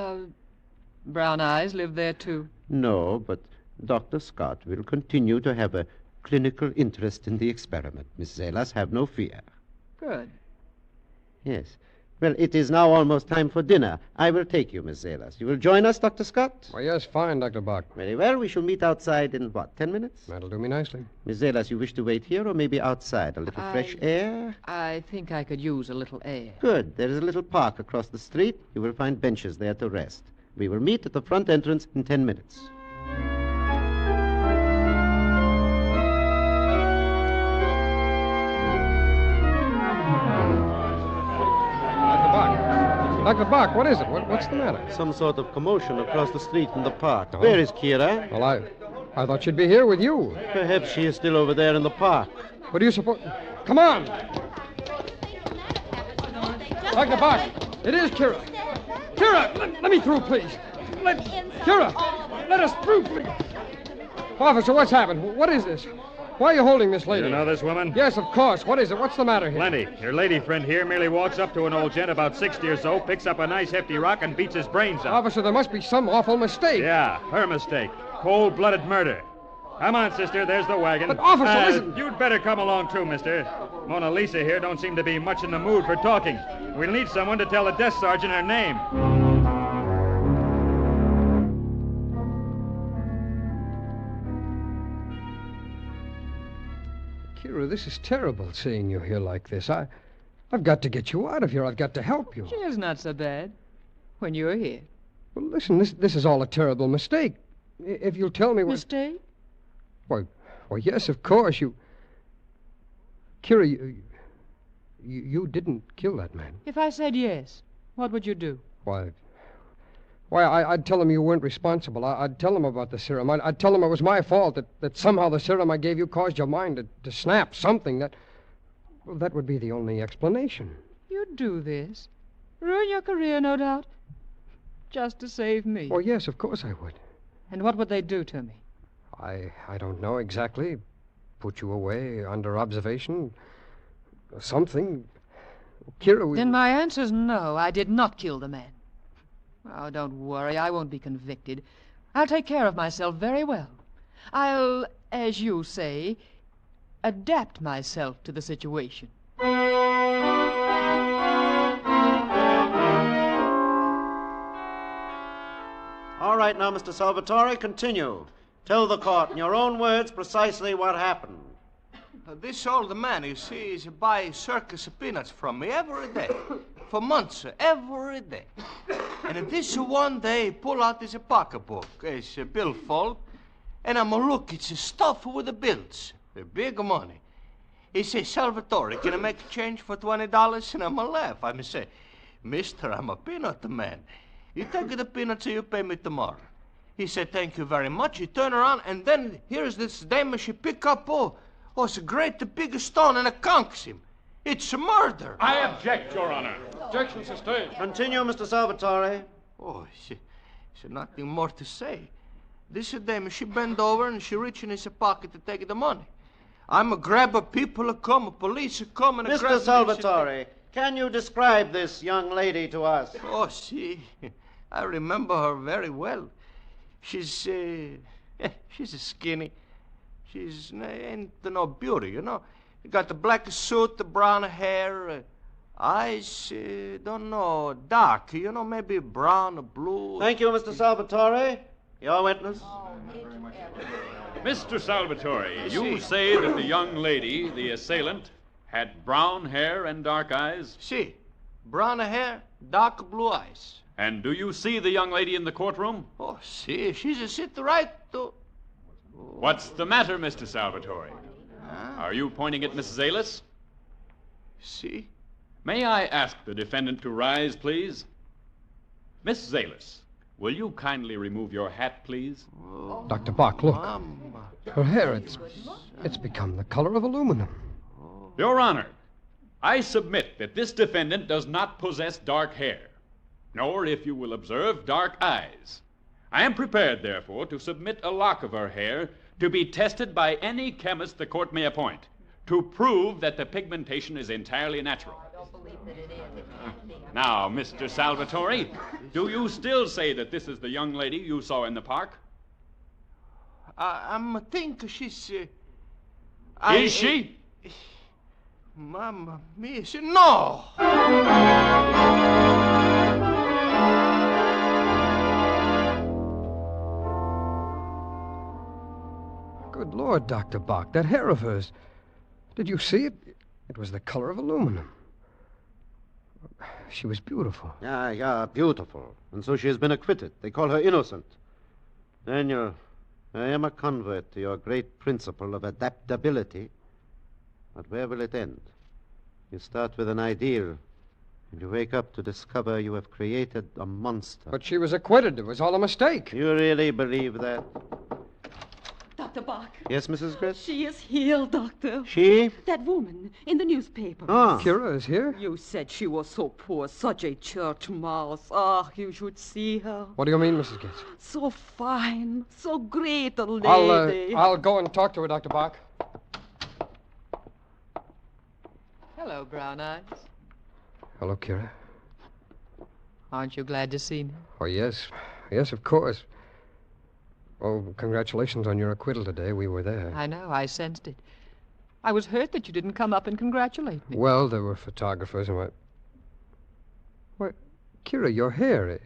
Brown Eyes live there, too? No, but Dr. Scott will continue to have a clinical interest in the experiment. Miss Zelas, have no fear. Good. Yes. Well, it is now almost time for dinner. I will take you, Miss Zelas. You will join us, Dr. Scott? Why, yes, fine, Dr. Bach. Very well. We shall meet outside in, 10 minutes? That'll do me nicely. Miss Zelas, you wish to wait here or maybe outside? A little fresh air? I think I could use a little air. Good. There is a little park across the street. You will find benches there to rest. We will meet at the front entrance in 10 minutes. Dr. Bach, what is it? What's the matter? Some sort of commotion across the street in the park. Oh. Where is Kira? Well, I thought she'd be here with you. Perhaps she is still over there in the park. What do you suppose? Come on! Dr. Bach, it is Kira. Kira, let me through, please. Kira, let us through, please. Officer, what's happened? What is this? Why are you holding this lady? You know this woman? Yes, of course. What is it? What's the matter here? Plenty. Your lady friend here merely walks up to an old gent about 60 or so, picks up a nice hefty rock, and beats his brains out. Officer, there must be some awful mistake. Yeah, her mistake. Cold-blooded murder. Come on, sister. There's the wagon. But, officer, listen. You'd better come along, too, mister. Mona Lisa here don't seem to be much in the mood for talking. We'll need someone to tell the desk sergeant her name. Kira, this is terrible, seeing you here like this. I've got to get you out of here. I've got to help you. It's not so bad when you're here. Well, listen, this is all a terrible mistake. If you'll tell me what... Mistake? Why, yes, of course, you... Kira, you didn't kill that man. If I said yes, what would you do? Why, I'd tell him you weren't responsible. I'd tell him about the serum. I'd tell him it was my fault, that somehow the serum I gave you caused your mind to snap, something that... Well, that would be the only explanation. You'd do this? Ruin your career, no doubt? Just to save me? Oh, yes, of course I would. And what would they do to me? I don't know exactly. Put you away under observation. Something. Kira, Then my answer's no. I did not kill the man. Oh, don't worry. I won't be convicted. I'll take care of myself very well. I'll, as you say, adapt myself to the situation. All right, now, Mr. Salvatore, continue. Tell the court in your own words precisely what happened. This old man, you see, is buy Circus peanuts from me every day. For months, every day. And this one day, he pull out his pocketbook, his billfold, and I'm a look, it's stuffed with the bills, big money. He say, Salvatore, can I make a change for $20? And I'm a laugh. I'm say, mister, I'm a peanut man. You take the peanuts and you pay me tomorrow. He said, thank you very much. He turn around, and then here's this dame, she pick up, it's a great big stone, and it conks him. It's a murder. I object, Your Honor. Objection sustained. Continue, Mr. Salvatore. Oh, she nothing more to say. This dame, she bend over and she reach in his pocket to take the money. I'm a grabber, people come, police come, and Mr. Salvatore, can you describe this young lady to us? Oh, I remember her very well. She's skinny. She's ain't no beauty, you know. You got the black suit, the brown hair, eyes, don't know, dark, you know, maybe brown or blue. Thank you, Mr. Salvatore. Your witness. Mr. Salvatore, you say that the young lady, the assailant, had brown hair and dark eyes? Si. Brown hair, dark blue eyes. And do you see the young lady in the courtroom? Oh, si. She's a sit right to... What's the matter, Mr. Salvatore? Are you pointing at Miss Zelas? Si. May I ask the defendant to rise, please? Miss Zelas, will you kindly remove your hat, please? Dr. Bach, look. Her hair, it's become the color of aluminum. Your Honor, I submit that this defendant does not possess dark hair, nor, if you will observe, dark eyes. I am prepared, therefore, to submit a lock of her hair to be tested by any chemist the court may appoint to prove that the pigmentation is entirely natural. Now, Mr. Salvatore, do you still say that this is the young lady you saw in the park? I think she's... Is she? Mamma mia, no! Good Lord, Dr. Bach, that hair of hers. Did you see it? It was the color of aluminum. She was beautiful. Yeah, beautiful. And so she has been acquitted. They call her innocent. Daniel, I am a convert to your great principle of adaptability. But where will it end? You start with an ideal, and you wake up to discover you have created a monster. But she was acquitted. It was all a mistake. You really believe that? Dr. Bach. Yes, Mrs. Gritz? She is here, Doctor. She? That woman in the newspaper. Ah. Kira is here? You said she was so poor, such a church mouse. Ah, you should see her. What do you mean, Mrs. Gitz? So fine, so great a lady. I'll go and talk to her, Dr. Bach. Hello, Brown Eyes. Hello, Kira. Aren't you glad to see me? Oh, yes. Yes, of course. Oh, congratulations on your acquittal today. We were there. I know. I sensed it. I was hurt that you didn't come up and congratulate me. Well, there were photographers and what... Why, Kira, your hair,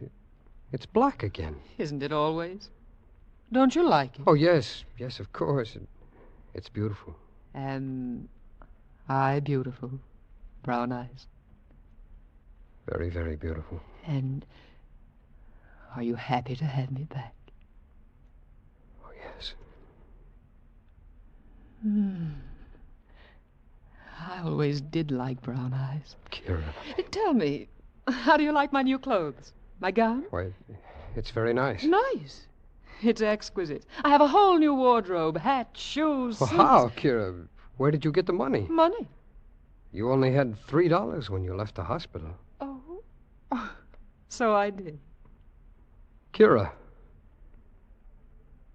it's black again. Isn't it always? Don't you like it? Oh, yes. Yes, of course. It's beautiful. Am I beautiful, Brown Eyes? Very, very beautiful. And are you happy to have me back? Oh, yes. I always did like brown eyes. Kira. Tell me, how do you like my new clothes? My gown? Why, it's very nice. Nice. It's exquisite. I have a whole new wardrobe, hats, shoes, Well, suits. how, Kira? Where did you get the money? Money? You only had $3 when you left the hospital. Oh, so I did. Kira.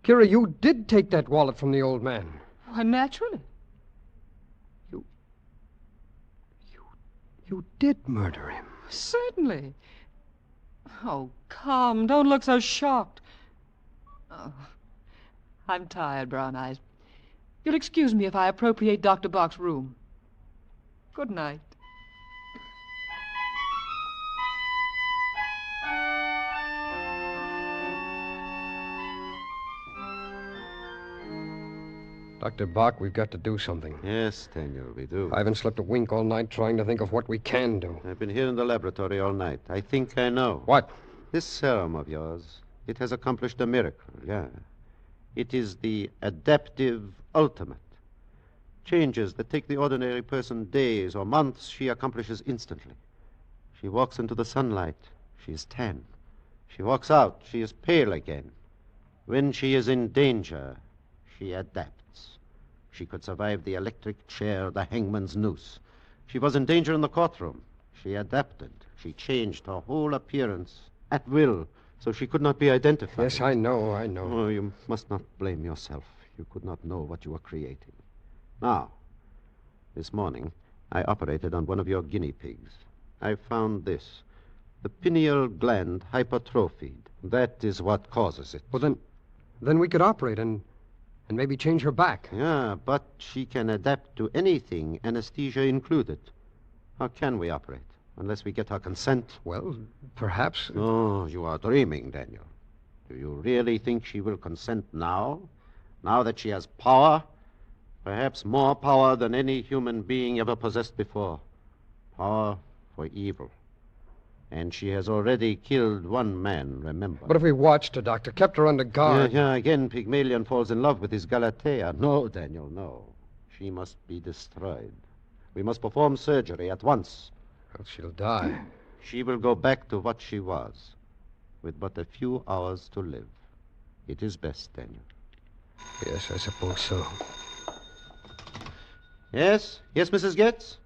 Kira, you did take that wallet from the old man. Why, naturally. You did murder him. Certainly. Oh, come. Don't look so shocked. Oh, I'm tired, Brown Eyes. You'll excuse me if I appropriate Dr. Bach's room. Good night. Dr. Bach, we've got to do something. Yes, Daniel, we do. I haven't slept a wink all night trying to think of what we can do. I've been here in the laboratory all night. I think I know. What? This serum of yours, it has accomplished a miracle, yeah. It is the adaptive ultimate. Changes that take the ordinary person days or months, she accomplishes instantly. She walks into the sunlight, she is tan. She walks out, she is pale again. When she is in danger, she adapts. She could survive the electric chair, the hangman's noose. She was in danger in the courtroom. She adapted. She changed her whole appearance at will, so she could not be identified. Yes, I know. Oh, you must not blame yourself. You could not know what you were creating. Now, this morning, I operated on one of your guinea pigs. I found this. The pineal gland hypertrophied. That is what causes it. Well, then we could operate and maybe change her back. Yeah, but she can adapt to anything, anesthesia included. How can we operate? Unless we get her consent. Well, perhaps. Oh, you are dreaming, Daniel. Do you really think she will consent now? Now that she has power? Perhaps more power than any human being ever possessed before. Power for evil. And she has already killed one man, remember. But if we watched her, Doctor, kept her under guard... Yeah, again, Pygmalion falls in love with his Galatea. No, Daniel, no. She must be destroyed. We must perform surgery at once. Well, she'll die. She will go back to what she was, with but a few hours to live. It is best, Daniel. Yes, I suppose so. Yes? Yes, Mrs. Getz?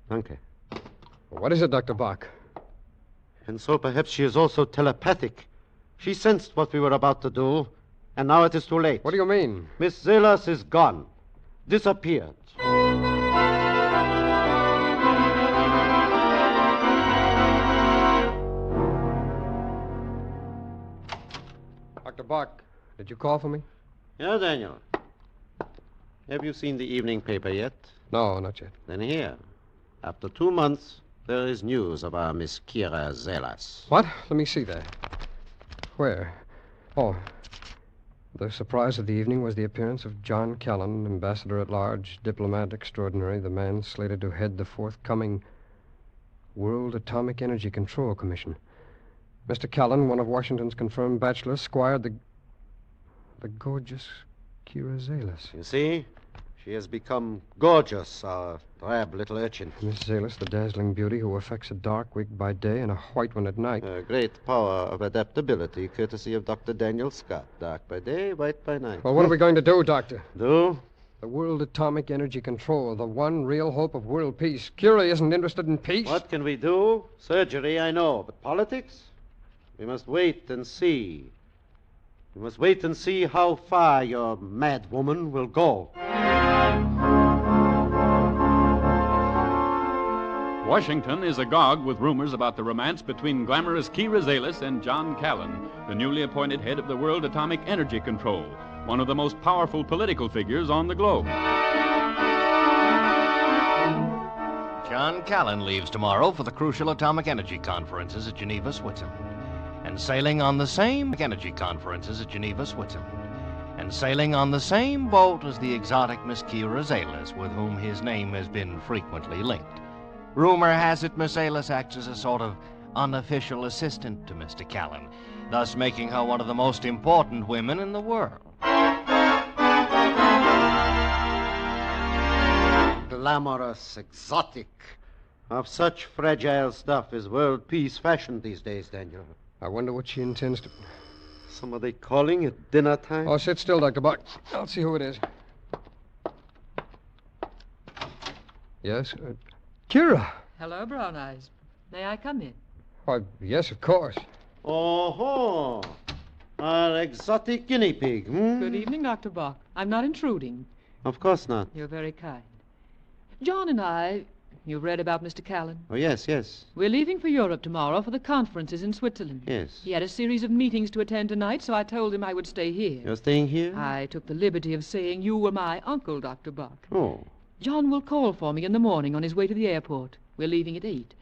Danke. What is it, Dr. Bach? And so perhaps she is also telepathic. She sensed what we were about to do, and now it is too late. What do you mean? Miss Zelas is gone. Disappeared. Dr. Bach, did you call for me? Yeah, Daniel. Have you seen the evening paper yet? No, not yet. Then here. After 2 months, there is news of our Miss Kira Zelas. What? Let me see that. Where? Oh. The surprise of the evening was the appearance of John Callan, ambassador at large, diplomat extraordinary, the man slated to head the forthcoming World Atomic Energy Control Commission. Mr. Callan, one of Washington's confirmed bachelors, squired the gorgeous Kira Zelas. You see? She has become gorgeous, our drab little urchin. Miss Zelas, the dazzling beauty who affects a dark wig by day and a white one at night. A great power of adaptability, courtesy of Dr. Daniel Scott. Dark by day, white by night. Well, what are we going to do, Doctor? Do? The World Atomic Energy Control, the one real hope of world peace. Kira isn't interested in peace. What can we do? Surgery, I know. But politics? We must wait and see. We must wait and see how far your mad woman will go. Washington is agog with rumors about the romance between glamorous Kira Zelas and John Callan, the newly appointed head of the World Atomic Energy Control, one of the most powerful political figures on the globe. John Callan leaves tomorrow for the crucial atomic energy conferences at Geneva, Switzerland. And sailing on the same energy conferences at Geneva, Switzerland. And sailing on the same boat as the exotic Miss Kira Zelas, with whom his name has been frequently linked. Rumor has it Miss Zelas acts as a sort of unofficial assistant to Mr. Callan, thus making her one of the most important women in the world. Glamorous, exotic. Of such fragile stuff is world peace fashioned these days, Daniel. I wonder what she intends to... Somebody calling at dinner time? Oh, sit still, Dr. Bach. I'll see who it is. Yes? Kira. Hello, Brown Eyes. May I come in? Why, yes, of course. Oh, our exotic guinea pig, hmm? Good evening, Dr. Bach. I'm not intruding. Of course not. You're very kind. John and I... You've read about Mr. Callan? Oh, yes, yes. We're leaving for Europe tomorrow for the conferences in Switzerland. Yes. He had a series of meetings to attend tonight, so I told him I would stay here. You're staying here? I took the liberty of saying you were my uncle, Dr. Bach. Oh. John will call for me in the morning on his way to the airport. We're leaving at 8.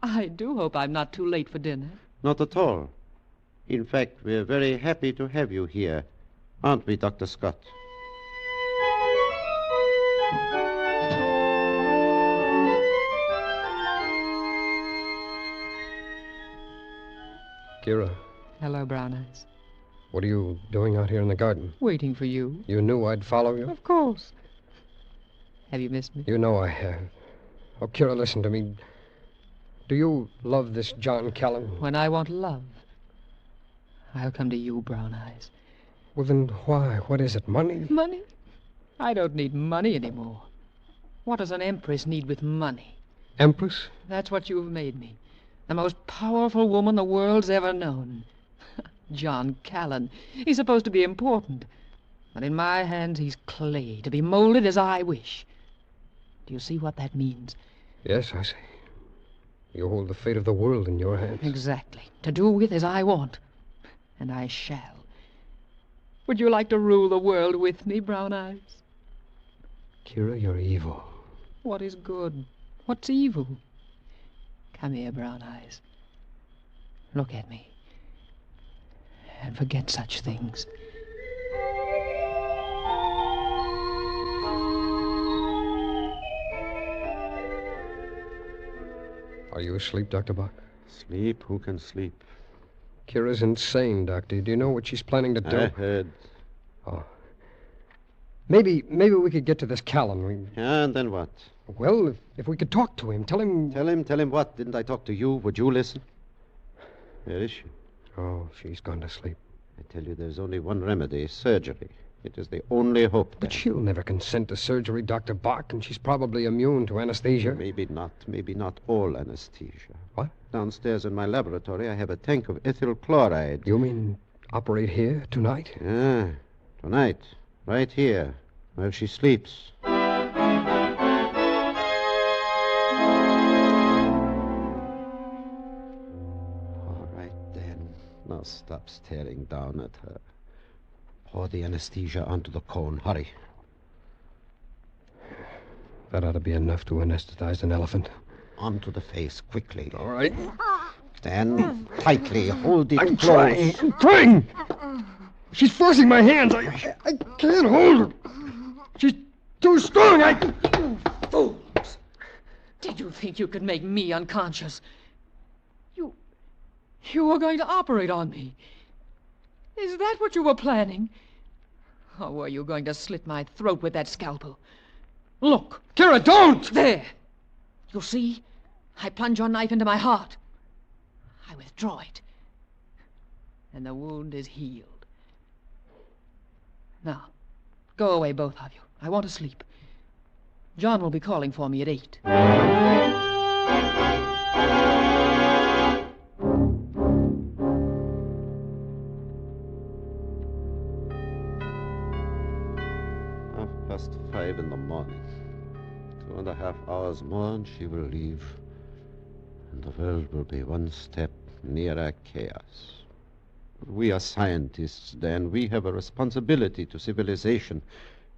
I do hope I'm not too late for dinner. Not at all. In fact, we're very happy to have you here. Aren't we, Dr. Scott? Kira. Hello, Brown Eyes. What are you doing out here in the garden? Waiting for you. You knew I'd follow you? Of course. Have you missed me? You know I have. Oh, Kira, listen to me. Do you love this John Callan? When I want love, I'll come to you, Brown Eyes. Well, then why? What is it, money? Money? I don't need money anymore. What does an empress need with money? Empress? That's what you've made me. The most powerful woman the world's ever known. John Callan. He's supposed to be important. But in my hands, he's clay, to be molded as I wish. Do you see what that means? Yes, I see. You hold the fate of the world in your hands. Exactly. To do with as I want. And I shall. Would you like to rule the world with me, Brown Eyes? Kira, you're evil. What is good? What's evil? Come here, Brown Eyes. Look at me. And forget such things. Are you asleep, Dr. Bach? Sleep? Who can sleep? Kira's insane, Doctor. Do you know what she's planning to do? I heard. Oh. Maybe we could get to this Callan. Yeah, and then what? Well, if we could talk to him, tell him... Tell him what? Didn't I talk to you? Would you listen? Where is she? Oh, she's gone to sleep. I tell you, there's only one remedy, surgery. It is the only hope. But she'll never consent to surgery, Dr. Bach, and she's probably immune to anesthesia. Maybe not all anesthesia. What? Downstairs in my laboratory, I have a tank of ethyl chloride. You mean operate here tonight? Yeah, tonight. Right here, while she sleeps. All right, then. Now stop staring down at her. Pour the anesthesia onto the cone. Hurry. That ought to be enough to anesthetize an elephant. Onto the face, quickly. All right. Stand tightly. Hold it I'm close. trying. She's forcing my hands. I can't hold her. She's too strong. Fools! Did you think you could make me unconscious? You were going to operate on me. Is that what you were planning? Or were you going to slit my throat with that scalpel? Look. Kira, don't! There. You see? I plunge your knife into my heart. I withdraw it. And the wound is healed. Now, go away, both of you. I want to sleep. John will be calling for me at 8. Past 5 in the morning. 2.5 hours more and she will leave. And the world will be one step nearer chaos. We are scientists, Dan. We have a responsibility to civilization.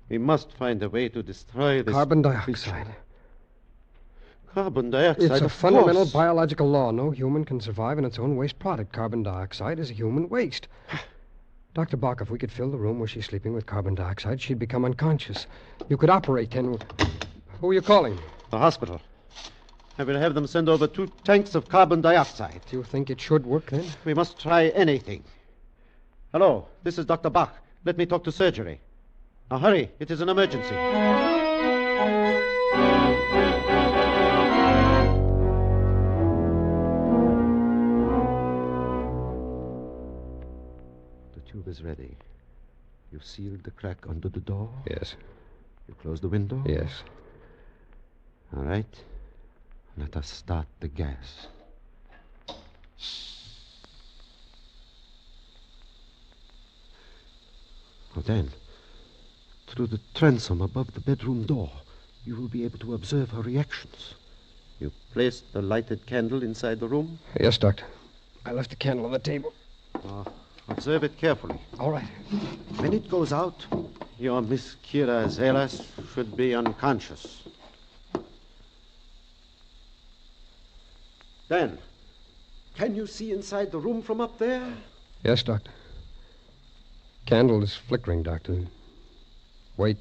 We must find a way to destroy this... Carbon dioxide. Carbon dioxide, It's a of fundamental course. biological law. No human can survive in its own waste product. Carbon dioxide is a human waste. Dr. Bach, if we could fill the room where she's sleeping with carbon dioxide, she'd become unconscious. You could operate then. Who are you calling? The hospital. I will have them send over 2 tanks of carbon dioxide. Do you think it should work then? We must try anything. Hello, this is Dr. Bach. Let me talk to surgery. Now hurry, it is an emergency. The tube is ready. You sealed the crack under the door? Yes. You closed the window? Yes. All right. Let us start the gas. Now then, through the transom above the bedroom door, you will be able to observe her reactions. You placed the lighted candle inside the room? Yes, Doctor. I left the candle on the table. Observe it carefully. All right. When it goes out, your Miss Kira Zelas should be unconscious. Dan, can you see inside the room from up there? Yes, Doctor. Candle is flickering, Doctor. Wait.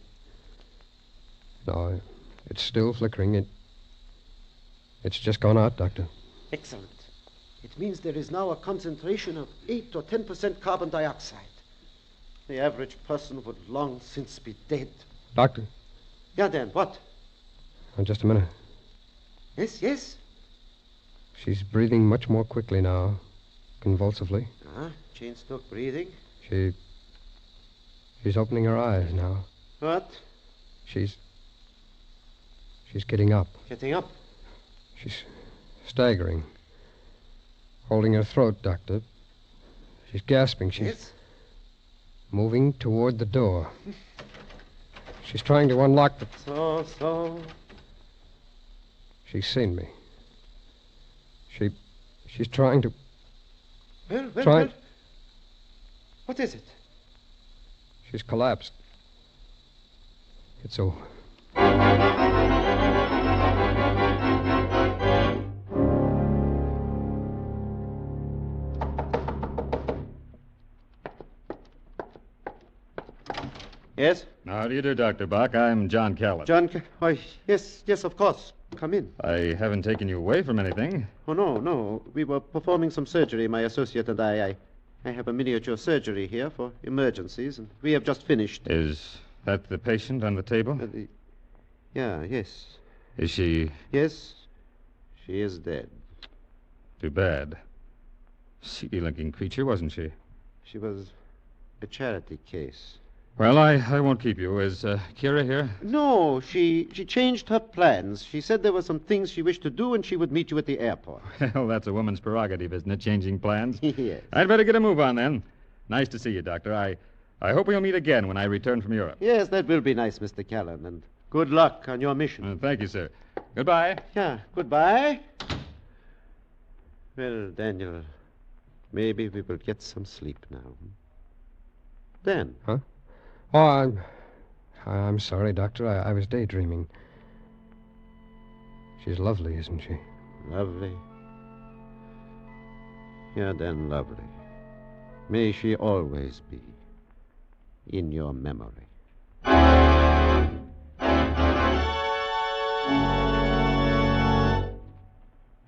No, it's still flickering. It's just gone out, Doctor. Excellent. It means there is now a concentration of 8 or 10% carbon dioxide. The average person would long since be dead. Doctor. Yeah, Dan, what? Oh, just a minute. Yes, yes? She's breathing much more quickly now, convulsively. Chain-stroke breathing. She's opening her eyes now. What? She's getting up. Getting up? She's staggering. Holding her throat, Doctor. She's gasping. She's moving toward the door. She's trying to unlock the... So. She's seen me. She's trying to... Well. What is it? She's collapsed. It's over. Yes? How do you do, Dr. Bach? I'm John Callan. Why, yes, of course. Come in. I haven't taken you away from anything. Oh, no. We were performing some surgery, my associate and I. I have a miniature surgery here for emergencies, and we have just finished. Is that the patient on the table? Yes. Is she... Yes, she is dead. Too bad. Seedy-looking creature, wasn't she? She was a charity case. Well, I won't keep you. Is Kira here? No, she changed her plans. She said there were some things she wished to do, and she would meet you at the airport. Well, that's a woman's prerogative, isn't it, changing plans? Yes. I'd better get a move on, then. Nice to see you, Doctor. I hope we'll meet again when I return from Europe. Yes, that will be nice, Mr. Callan, and good luck on your mission. Thank you, sir. Goodbye. Yeah, goodbye. Well, Daniel, maybe we will get some sleep now. Dan. Huh? Oh, I'm sorry, Doctor. I was daydreaming. She's lovely, isn't she? Lovely. Yeah, then lovely. May she always be in your memory.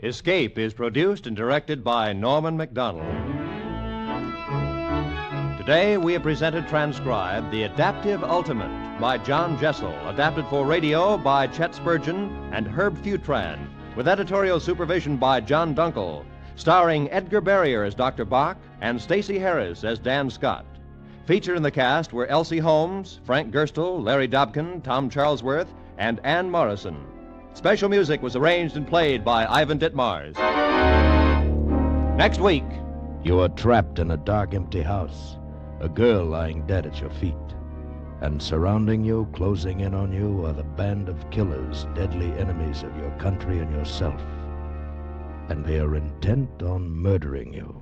Escape is produced and directed by Norman MacDonald. Today we have presented transcribed The Adaptive Ultimate by John Jessel, adapted for radio by Chet Spurgeon and Herb Futran, with editorial supervision by John Dunkel, starring Edgar Barrier as Dr. Bach and Stacey Harris as Dan Scott. Featured in the cast were Elsie Holmes, Frank Gerstle, Larry Dobkin, Tom Charlesworth, and Ann Morrison. Special music was arranged and played by Ivan Ditmars. Next week, You are trapped in a dark, empty house. A girl lying dead at your feet. And surrounding you, closing in on you, are the band of killers, deadly enemies of your country and yourself. And they are intent on murdering you.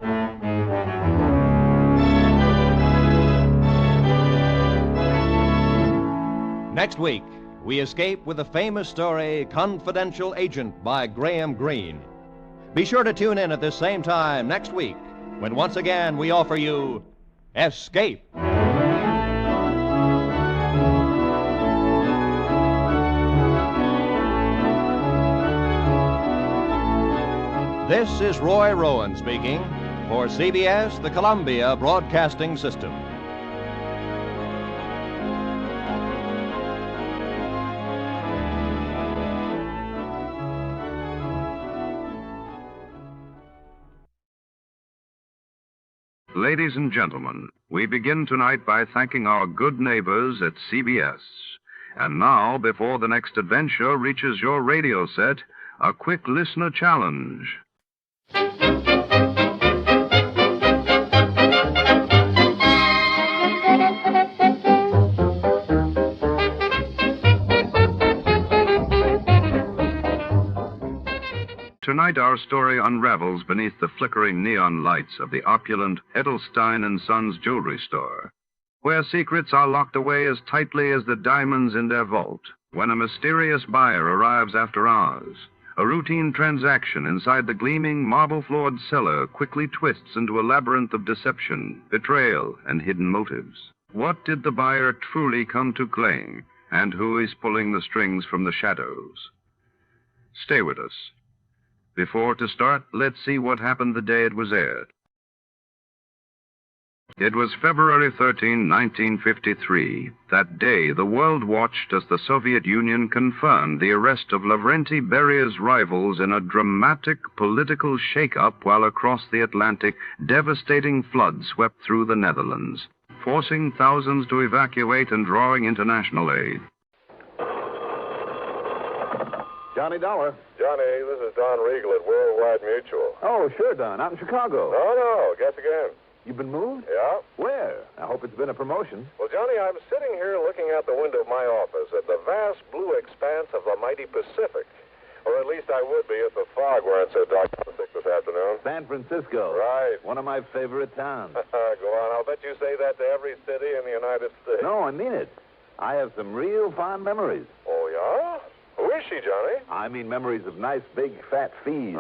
Next week, we escape with the famous story Confidential Agent by Graham Greene. Be sure to tune in at this same time next week, when once again we offer you Escape. This is Roy Rowan speaking for CBS, the Columbia Broadcasting System. Ladies and gentlemen, we begin tonight by thanking our good neighbors at CBS. And now, before the next adventure reaches your radio set, a quick listener challenge. Tonight, our story unravels beneath the flickering neon lights of the opulent Edelstein & Sons jewelry store, where secrets are locked away as tightly as the diamonds in their vault. When a mysterious buyer arrives after hours, a routine transaction inside the gleaming marble-floored cellar quickly twists into a labyrinth of deception, betrayal, and hidden motives. What did the buyer truly come to claim, and who is pulling the strings from the shadows? Stay with us. Before to start, let's see what happened the day it was aired. It was February 13, 1953. That day, the world watched as the Soviet Union confirmed the arrest of Lavrenti Beria's rivals in a dramatic political shake-up, while across the Atlantic, devastating floods swept through the Netherlands, forcing thousands to evacuate and drawing international aid. Johnny Dollar. Johnny, this is Don Riegel at Worldwide Mutual. Oh, sure, Don. Out in Chicago. No, guess again. You've been moved? Yeah. Where? I hope it's been a promotion. Well, Johnny, I'm sitting here looking out the window of my office at the vast blue expanse of the mighty Pacific. Or at least I would be if the fog weren't so dark and thick this afternoon. San Francisco. Right. One of my favorite towns. Go on. I'll bet you say that to every city in the United States. No, I mean it. I have some real fond memories. Oh, yeah? Who is she, Johnny? I mean memories of nice, big, fat fees.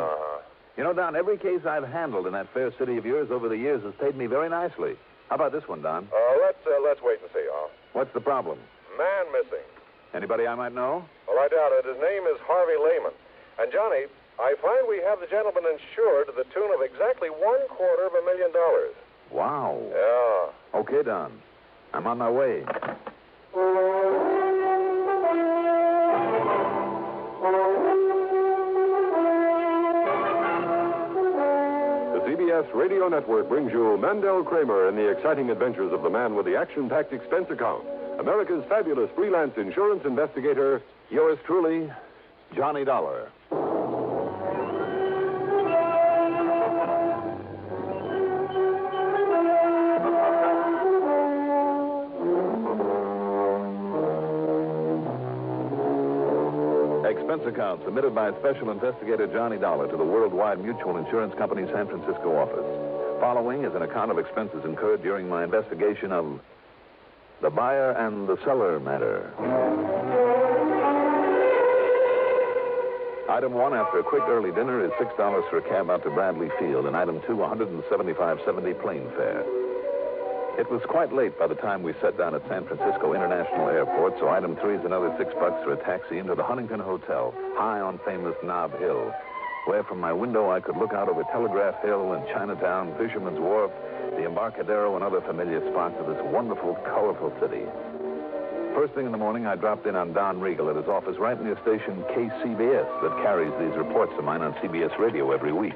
You know, Don, every case I've handled in that fair city of yours over the years has paid me very nicely. How about this one, Don? Let's wait and see, huh? What's the problem? Man missing. Anybody I might know? Well, I doubt it. His name is Harvey Lehman. And, Johnny, I find we have the gentleman insured to the tune of exactly $250,000. Wow. Yeah. Okay, Don. I'm on my way. The CBS CBS Radio Network brings you Mandel Kramer and the exciting adventures of the man with the action-packed expense account. America's fabulous freelance insurance investigator, yours truly, Johnny Dollar. Expense account submitted by Special Investigator Johnny Dollar to the Worldwide Mutual Insurance Company San Francisco office. Following is an account of expenses incurred during my investigation of the buyer and the seller matter. Item 1, after a quick early dinner, is $6 for a cab out to Bradley Field, and item 2, $175.70 plane fare. It was quite late by the time we set down at San Francisco International Airport, so item 3 is another $6 for a taxi into the Huntingdon Hotel, high on famous Nob Hill, where from my window I could look out over Telegraph Hill and Chinatown, Fisherman's Wharf, the Embarcadero, and other familiar spots of this wonderful, colorful city. First thing in the morning, I dropped in on Don Regal at his office right near station KCBS that carries these reports of mine on CBS Radio every week.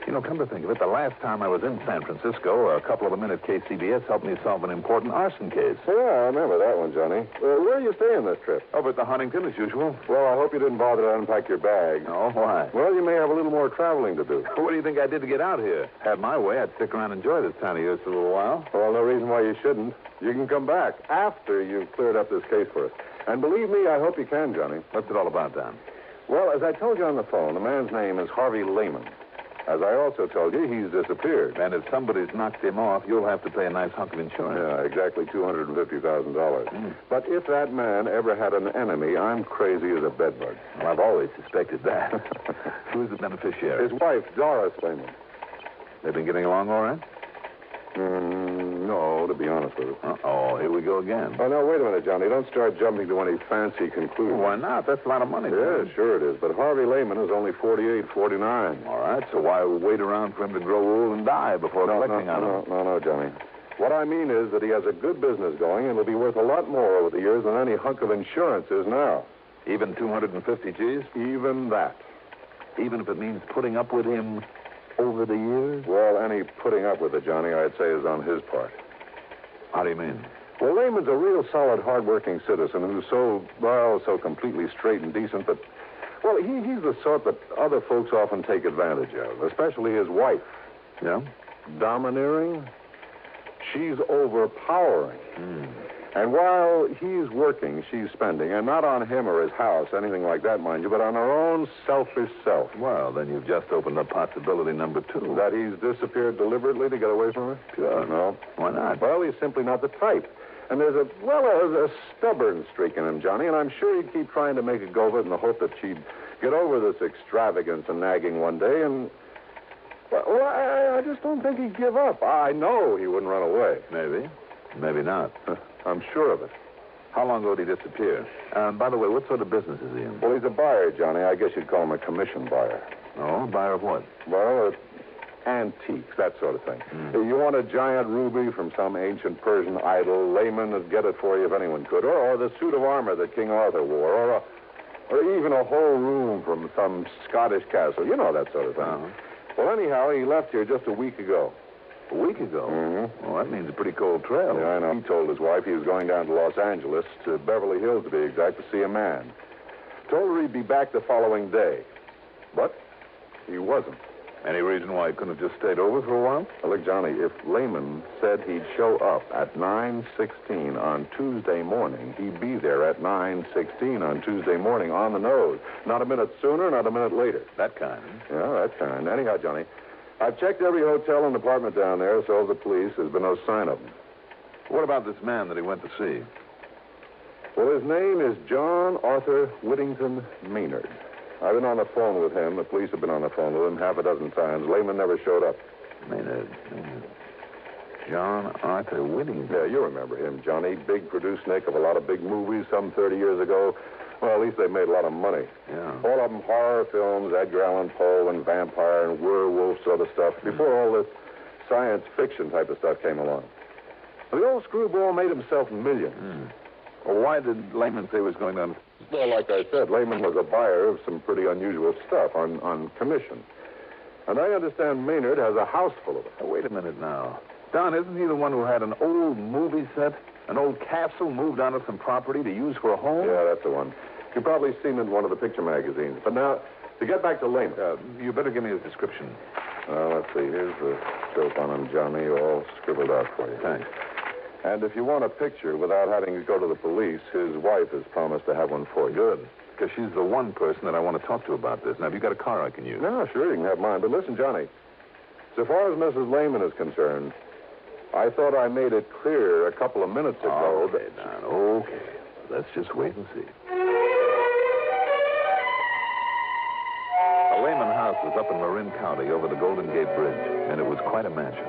You know, come to think of it, the last time I was in San Francisco, a couple of them in at KCBS helped me solve an important arson case. Yeah, I remember that one, Johnny. Where are you staying this trip? Over at the Huntington, as usual. Well, I hope you didn't bother to unpack your bag. No, why? Well, you may have a little more traveling to do. What do you think I did to get out here? Had my way, I'd stick around and enjoy this time of year for a little while. Well, no reason why you shouldn't. You can come back after you've cleared up this case for us. And believe me, I hope you can, Johnny. What's it all about, Don? Well, as I told you on the phone, the man's name is Harvey Lehman. As I also told you, he's disappeared. And if somebody's knocked him off, you'll have to pay a nice hunk of insurance. Yeah, exactly $250,000. But if that man ever had an enemy, I'm crazy as a bedbug. Well, I've always suspected that. Who's the beneficiary? His wife, Doris Lehman. They've been getting along all right? No, to be honest with you. Uh-oh, here we go again. Oh, no, wait a minute, Johnny. Don't start jumping to any fancy conclusions. Well, why not? That's a lot of money. Yeah, sure it is. But Harvey Lehman is only 48, 49. All right, so why wait around for him to grow old and die before collecting on him? No, Johnny. What I mean is that he has a good business going, and it'll be worth a lot more over the years than any hunk of insurance is now. Even 250 G's? Even that. Even if it means putting up with him over the years? Well, any putting up with it, Johnny, I'd say is on his part. How do you mean? Well, Lehman's a real solid, hard-working citizen who's so completely straight and decent that, well, he's the sort that other folks often take advantage of, especially his wife. Yeah? Domineering. She's overpowering. And while he's working, she's spending, and not on him or his house, anything like that, mind you, but on her own selfish self. Well, then you've just opened up possibility number 2. That he's disappeared deliberately to get away from her? Sure. No. Why not? Well, he's simply not the type. And there's a stubborn streak in him, Johnny, and I'm sure he'd keep trying to make a go of it in the hope that she'd get over this extravagance and nagging one day, and... Well, I just don't think he'd give up. I know he wouldn't run away. Maybe. Maybe not. I'm sure of it. How long ago did he disappear? By the way, what sort of business is he in? Well, he's a buyer, Johnny. I guess you'd call him a commission buyer. Oh, buyer of what? Well, antiques, that sort of thing. You want a giant ruby from some ancient Persian idol, Lehman would get it for you if anyone could. Or the suit of armor that King Arthur wore. Or even a whole room from some Scottish castle. You know that sort of thing. Well, anyhow, he left here just a week ago. A week ago? Well, that means a pretty cold trail. Yeah, I know. He told his wife he was going down to Los Angeles, to Beverly Hills to be exact, to see a man. Told her he'd be back the following day. But he wasn't. Any reason why he couldn't have just stayed over for a while? Well, look, Johnny, if Lehman said he'd show up at 9:16 on Tuesday morning, he'd be there at 9:16 on Tuesday morning on the nose. Not a minute sooner, not a minute later. That kind. Yeah, that kind. Anyhow, Johnny, I've checked every hotel and apartment down there, so have the police. There's been no sign of him. What about this man that he went to see? Well, his name is John Arthur Whittington Maynard. I've been on the phone with him. The police have been on the phone with him half a dozen times. Lehman never showed up. Maynard. John Arthur Whittington. Yeah, you remember him, Johnny. Big producer-nick of a lot of big movies some 30 years ago. Well, at least they made a lot of money. Yeah. All of them horror films, Edgar Allan Poe and vampire and werewolf sort of stuff, before all this science fiction type of stuff came along. Well, the old screwball made himself millions. Well, why did Lehman say he was going down? Well, like I said, Lehman was a buyer of some pretty unusual stuff on commission. And I understand Maynard has a house full of them. Oh, wait a minute now. Don, isn't he the one who had an old movie set, an old capsule moved onto some property to use for a home? Yeah, that's the one. You've probably seen it in one of the picture magazines. But now, to get back to Lehman. You better give me his description. Let's see. Here's the scope on him, Johnny, all scribbled out for you. Thanks. And if you want a picture without having to go to the police, his wife has promised to have one for you. Good. Because she's the one person that I want to talk to about this. Now, have you got a car I can use? No, sure, you can have mine. But listen, Johnny, so far as Mrs. Lehman is concerned, I thought I made it clear a couple of minutes ago Okay, Don, okay. Let's just wait and see. The Lehman house was up in Marin County over the Golden Gate Bridge, and it was quite a mansion.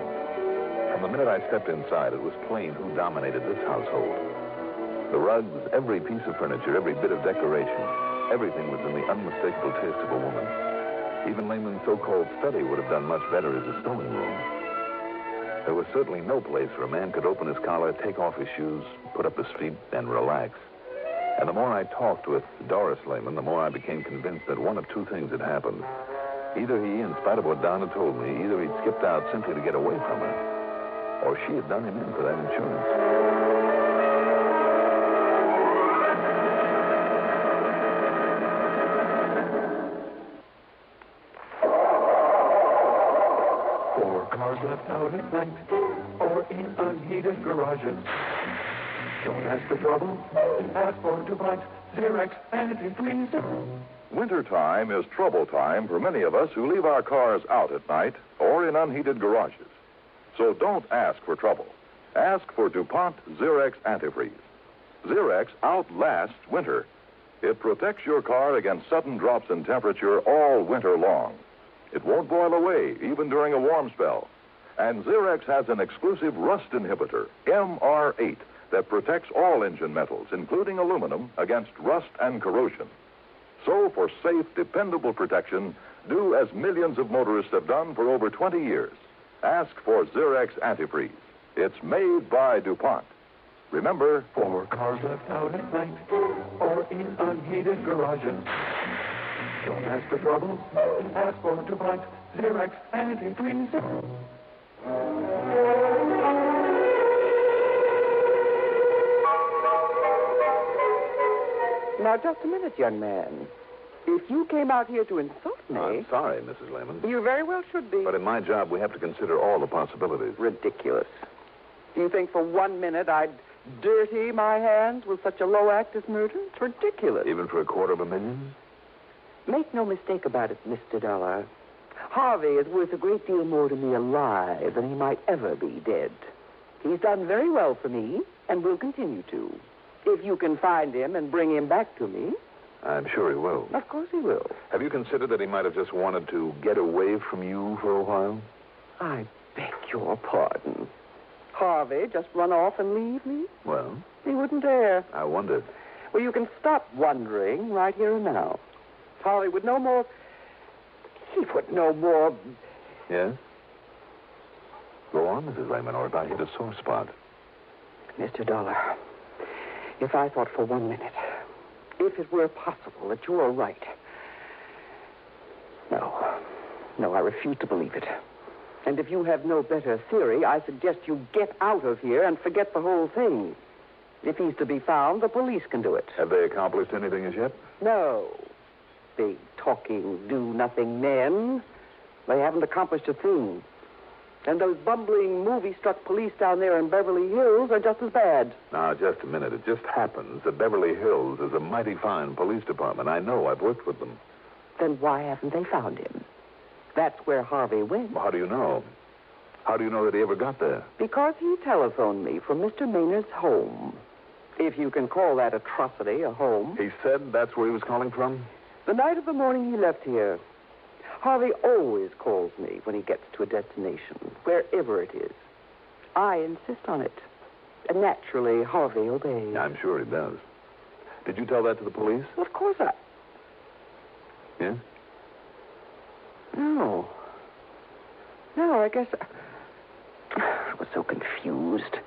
From the minute I stepped inside, it was plain who dominated this household. The rugs, every piece of furniture, every bit of decoration, everything was in the unmistakable taste of a woman. Even Lehman's so-called study would have done much better as a sewing room. There was certainly no place where a man could open his collar, take off his shoes, put up his feet, and relax. And the more I talked with Doris Lehman, the more I became convinced that one of two things had happened. Either he, in spite of what Don had told me, either he'd skipped out simply to get away from her, or she had done him in for that insurance. Cars left out at night or in unheated garages. Don't ask for trouble. Ask for DuPont Xerox antifreeze. Wintertime is trouble time for many of us who leave our cars out at night or in unheated garages. So don't ask for trouble. Ask for DuPont Xerox antifreeze. Xerox outlasts winter. It protects your car against sudden drops in temperature all winter long. It won't boil away, even during a warm spell. And Xerox has an exclusive rust inhibitor, MR8, that protects all engine metals, including aluminum, against rust and corrosion. So, for safe, dependable protection, do as millions of motorists have done for over 20 years. Ask for Xerox antifreeze. It's made by DuPont. Remember, for cars left out at night or in unheated garages. Don't ask for trouble. Ask for DuPont Xerox antifreeze. Now, just a minute, young man. If you came out here to insult me... I'm sorry, Mrs. Lehman. You very well should be. But in my job, we have to consider all the possibilities. Ridiculous. Do you think for 1 minute I'd dirty my hands with such a low act as murder? It's ridiculous. Even for $250,000? Make no mistake about it, Mr. Dollar. Harvey is worth a great deal more to me alive than he might ever be dead. He's done very well for me and will continue to. If you can find him and bring him back to me... I'm sure he will. Of course he will. Have you considered that he might have just wanted to get away from you for a while? I beg your pardon. Harvey just run off and leave me? Well? He wouldn't dare. I wondered. Well, you can stop wondering right here and now. Harvey would no more... He would no more... Yes? Go on, Mrs. Lehman, or if I hit a sore spot. Mr. Dollar, if I thought for 1 minute, if it were possible that you were right... No, I refuse to believe it. And if you have no better theory, I suggest you get out of here and forget the whole thing. If he's to be found, the police can do it. Have they accomplished anything as yet? No. Big, talking, do-nothing men. They haven't accomplished a thing. And those bumbling, movie-struck police down there in Beverly Hills are just as bad. Now, just a minute. It just happens that Beverly Hills is a mighty fine police department. I know. I've worked with them. Then why haven't they found him? That's where Harvey went. Well, how do you know? How do you know that he ever got there? Because he telephoned me from Mr. Maynard's home. If you can call that atrocity a home. He said that's where he was calling from? The night of the morning he left here. Harvey always calls me when he gets to a destination, wherever it is. I insist on it. And naturally, Harvey obeys. I'm sure he does. Did you tell that to the police? Of course I... Yes? No, I guess... I was so confused.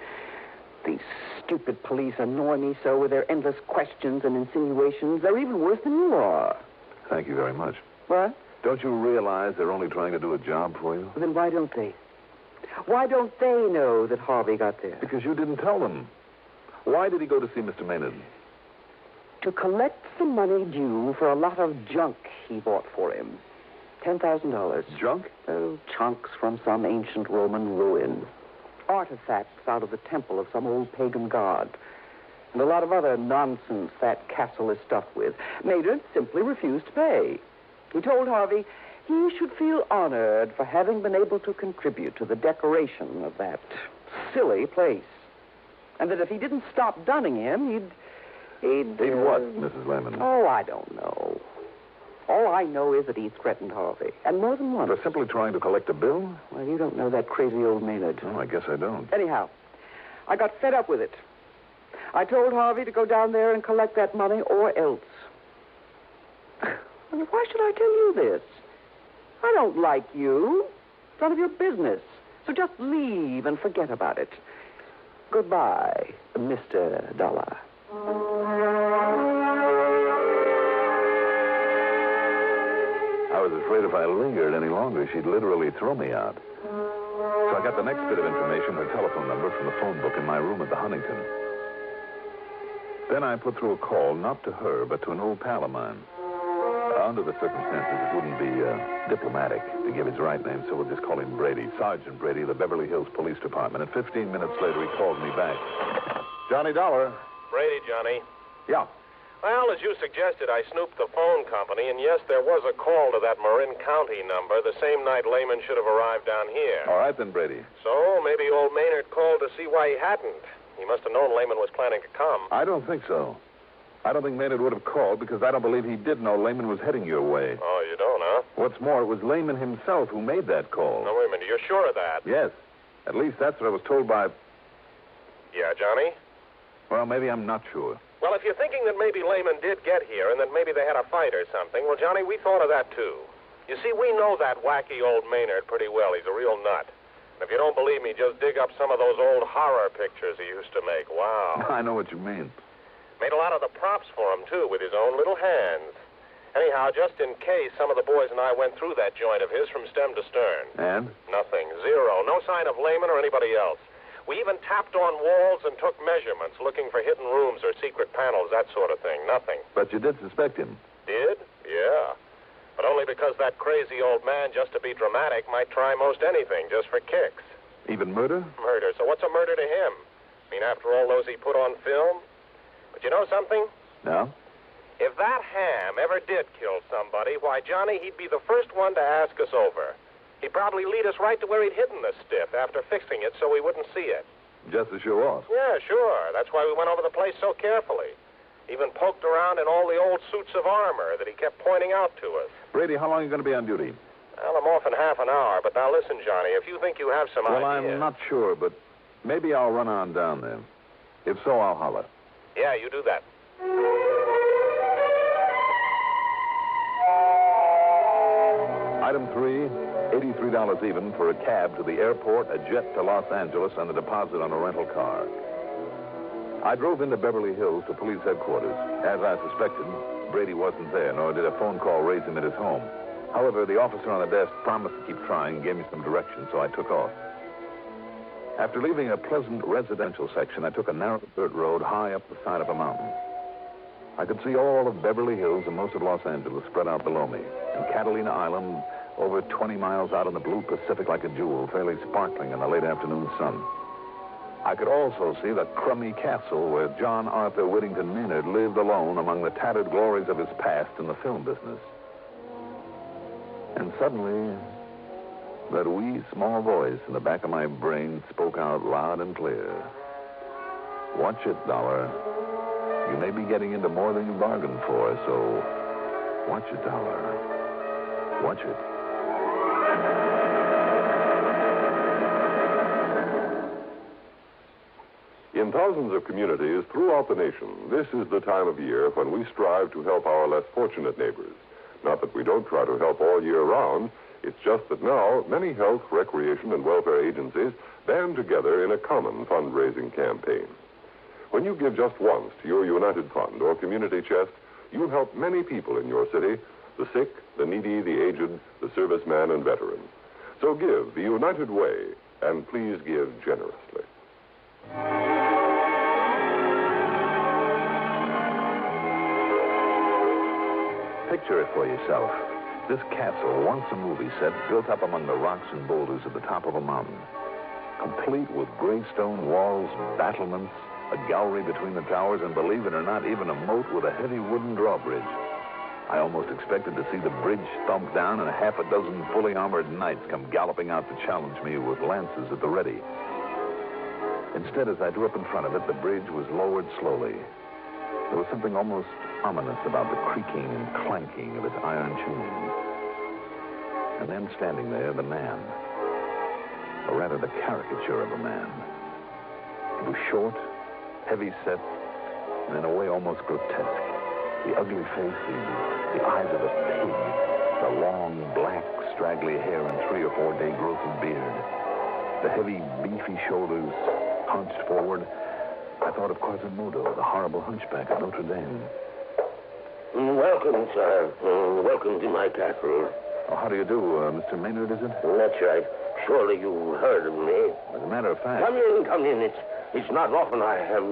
These stupid police annoy me so with their endless questions and insinuations. They're even worse than you are. Thank you very much. What? Don't you realize they're only trying to do a job for you? Then why don't they? Why don't they know that Harvey got there? Because you didn't tell them. Why did he go to see Mr. Maynard? To collect the money due for a lot of junk he bought for him. $10,000. Junk? Oh, chunks from some ancient Roman ruin. Artifacts out of the temple of some old pagan god. And a lot of other nonsense that castle is stuffed with. Maynard simply refused to pay. He told Harvey he should feel honored for having been able to contribute to the decoration of that silly place. And that if he didn't stop dunning him, he'd what, Mrs. Lemon? Oh, I don't know. All I know is that he threatened Harvey, and more than once. For simply trying to collect a bill? Well, you don't know that crazy old Maynard. Oh, I guess I don't. Anyhow, I got fed up with it. I told Harvey to go down there and collect that money or else. Why should I tell you this? I don't like you. It's none of your business. So just leave and forget about it. Goodbye, Mr. Dollar. I was afraid if I lingered any longer, she'd literally throw me out. So I got the next bit of information, her telephone number, from the phone book in my room at the Huntington. Then I put through a call, not to her, but to an old pal of mine. Under the circumstances, it wouldn't be diplomatic to give his right name, so we'll just call him Brady. Sergeant Brady, the Beverly Hills Police Department. And 15 minutes later, he called me back. Johnny Dollar. Brady, Johnny. Yeah. Well, as you suggested, I snooped the phone company, and yes, there was a call to that Marin County number the same night Lehman should have arrived down here. All right, then, Brady. So maybe old Maynard called to see why he hadn't. He must have known Lehman was planning to come. I don't think so. I don't think Maynard would have called because I don't believe he did know Lehman was heading your way. Oh, you don't, huh? What's more, it was Lehman himself who made that call. No, wait a minute. You're sure of that? Yes. At least that's what I was told by... Yeah, Johnny? Well, maybe I'm not sure. Well, if you're thinking that maybe Lehman did get here and that maybe they had a fight or something, well, Johnny, we thought of that, too. You see, we know that wacky old Maynard pretty well. He's a real nut. And if you don't believe me, just dig up some of those old horror pictures he used to make. Wow. I know what you mean. Made a lot of the props for him, too, with his own little hands. Anyhow, just in case, some of the boys and I went through that joint of his from stem to stern. And? Nothing. Zero. No sign of Lehman or anybody else. We even tapped on walls and took measurements, looking for hidden rooms or secret panels, that sort of thing. Nothing. But you did suspect him. Did? Yeah. But only because that crazy old man, just to be dramatic, might try most anything, just for kicks. Even murder? Murder. So what's a murder to him? I mean, after all those he put on film? But you know something? No? If that ham ever did kill somebody, why, Johnny, he'd be the first one to ask us over. He'd probably lead us right to where he'd hidden the stiff after fixing it so we wouldn't see it. Just to show off? Yeah, sure. That's why we went over the place so carefully. Even poked around in all the old suits of armor that he kept pointing out to us. Brady, how long are you going to be on duty? Well, I'm off in half an hour, but now listen, Johnny, if you think you have some Well, idea... I'm not sure, but maybe I'll run on down there. If so, I'll holler. Yeah, you do that. Item 3, $83 even for a cab to the airport, a jet to Los Angeles, and a deposit on a rental car. I drove into Beverly Hills to police headquarters. As I suspected, Brady wasn't there, nor did a phone call raise him at his home. However, the officer on the desk promised to keep trying and gave me some directions, so I took off. After leaving a pleasant residential section, I took a narrow dirt road high up the side of a mountain. I could see all of Beverly Hills and most of Los Angeles spread out below me, and Catalina Island over 20 miles out in the blue Pacific like a jewel, fairly sparkling in the late afternoon sun. I could also see the crummy castle where John Arthur Whittington Maynard lived alone among the tattered glories of his past in the film business. And suddenly, that wee small voice in the back of my brain spoke out loud and clear. Watch it, Dollar. You may be getting into more than you bargained for, so watch it, Dollar. Watch it. In thousands of communities throughout the nation, this is the time of year when we strive to help our less fortunate neighbors. Not that we don't try to help all year round. It's just that now many health, recreation, and welfare agencies band together in a common fundraising campaign. When you give just once to your United Fund or Community Chest, you'll help many people in your city the sick, the needy, the aged, the serviceman and veteran. So give the united way, and please give generously. Picture it for yourself. This castle, once a movie set, built up among the rocks and boulders at the top of a mountain. Complete with gray stone walls, battlements, a gallery between the towers, and believe it or not, even a moat with a heavy wooden drawbridge. I almost expected to see the bridge thumped down and a half a dozen fully armored knights come galloping out to challenge me with lances at the ready. Instead, as I drew up in front of it, the bridge was lowered slowly. There was something almost ominous about the creaking and clanking of its iron chains. And then standing there, the man, or rather the caricature of a man. He was short, heavy-set, and in a way almost grotesque. The ugly face, the eyes of a pig, the long, black, straggly hair and 3 or 4 day growth of beard, the heavy, beefy shoulders hunched forward. I thought of Quasimodo, the horrible hunchback of Notre Dame. Welcome, sir. Welcome to my castle. Oh, how do you do, Mr. Maynard, is it? That's right. Surely you heard of me. As a matter of fact... Come in. It's not often I have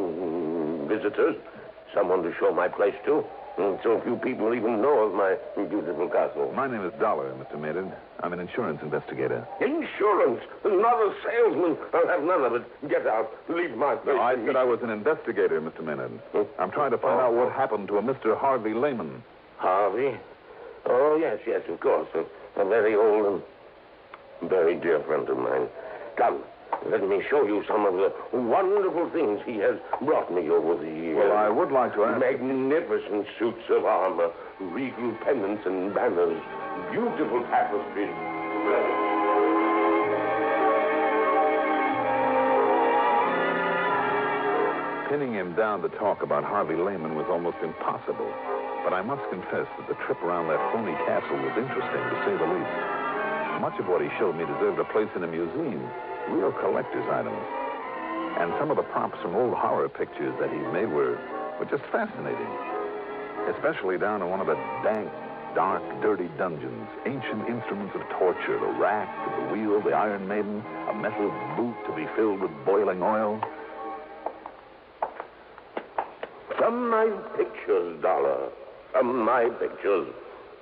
visitors, someone to show my place to. And so few people even know of my beautiful castle. My name is Dollar, Mr. Maynard. I'm an insurance investigator. Insurance? Not a salesman. I'll have none of it. Get out. Leave my place. No, I said I was an investigator, Mr. Maynard. I'm trying to find out what happened to a Mr. Harvey Lehman. Harvey? Oh, yes, of course. A very old and very dear friend of mine. Come. Let me show you some of the wonderful things he has brought me over the years. Well, I would like to ask... Magnificent suits of armor, regal pennants and banners, beautiful tapestries. Pinning him down to talk about Harvey Lehman was almost impossible. But I must confess that the trip around that phony castle was interesting, to say the least. Much of what he showed me deserved a place in a museum. Real collector's items. And some of the props from old horror pictures that he's made were just fascinating. Especially down in one of the dank, dark, dirty dungeons. Ancient instruments of torture, the rack, the wheel, the Iron Maiden, a metal boot to be filled with boiling oil. From my pictures, Dollar. From my pictures.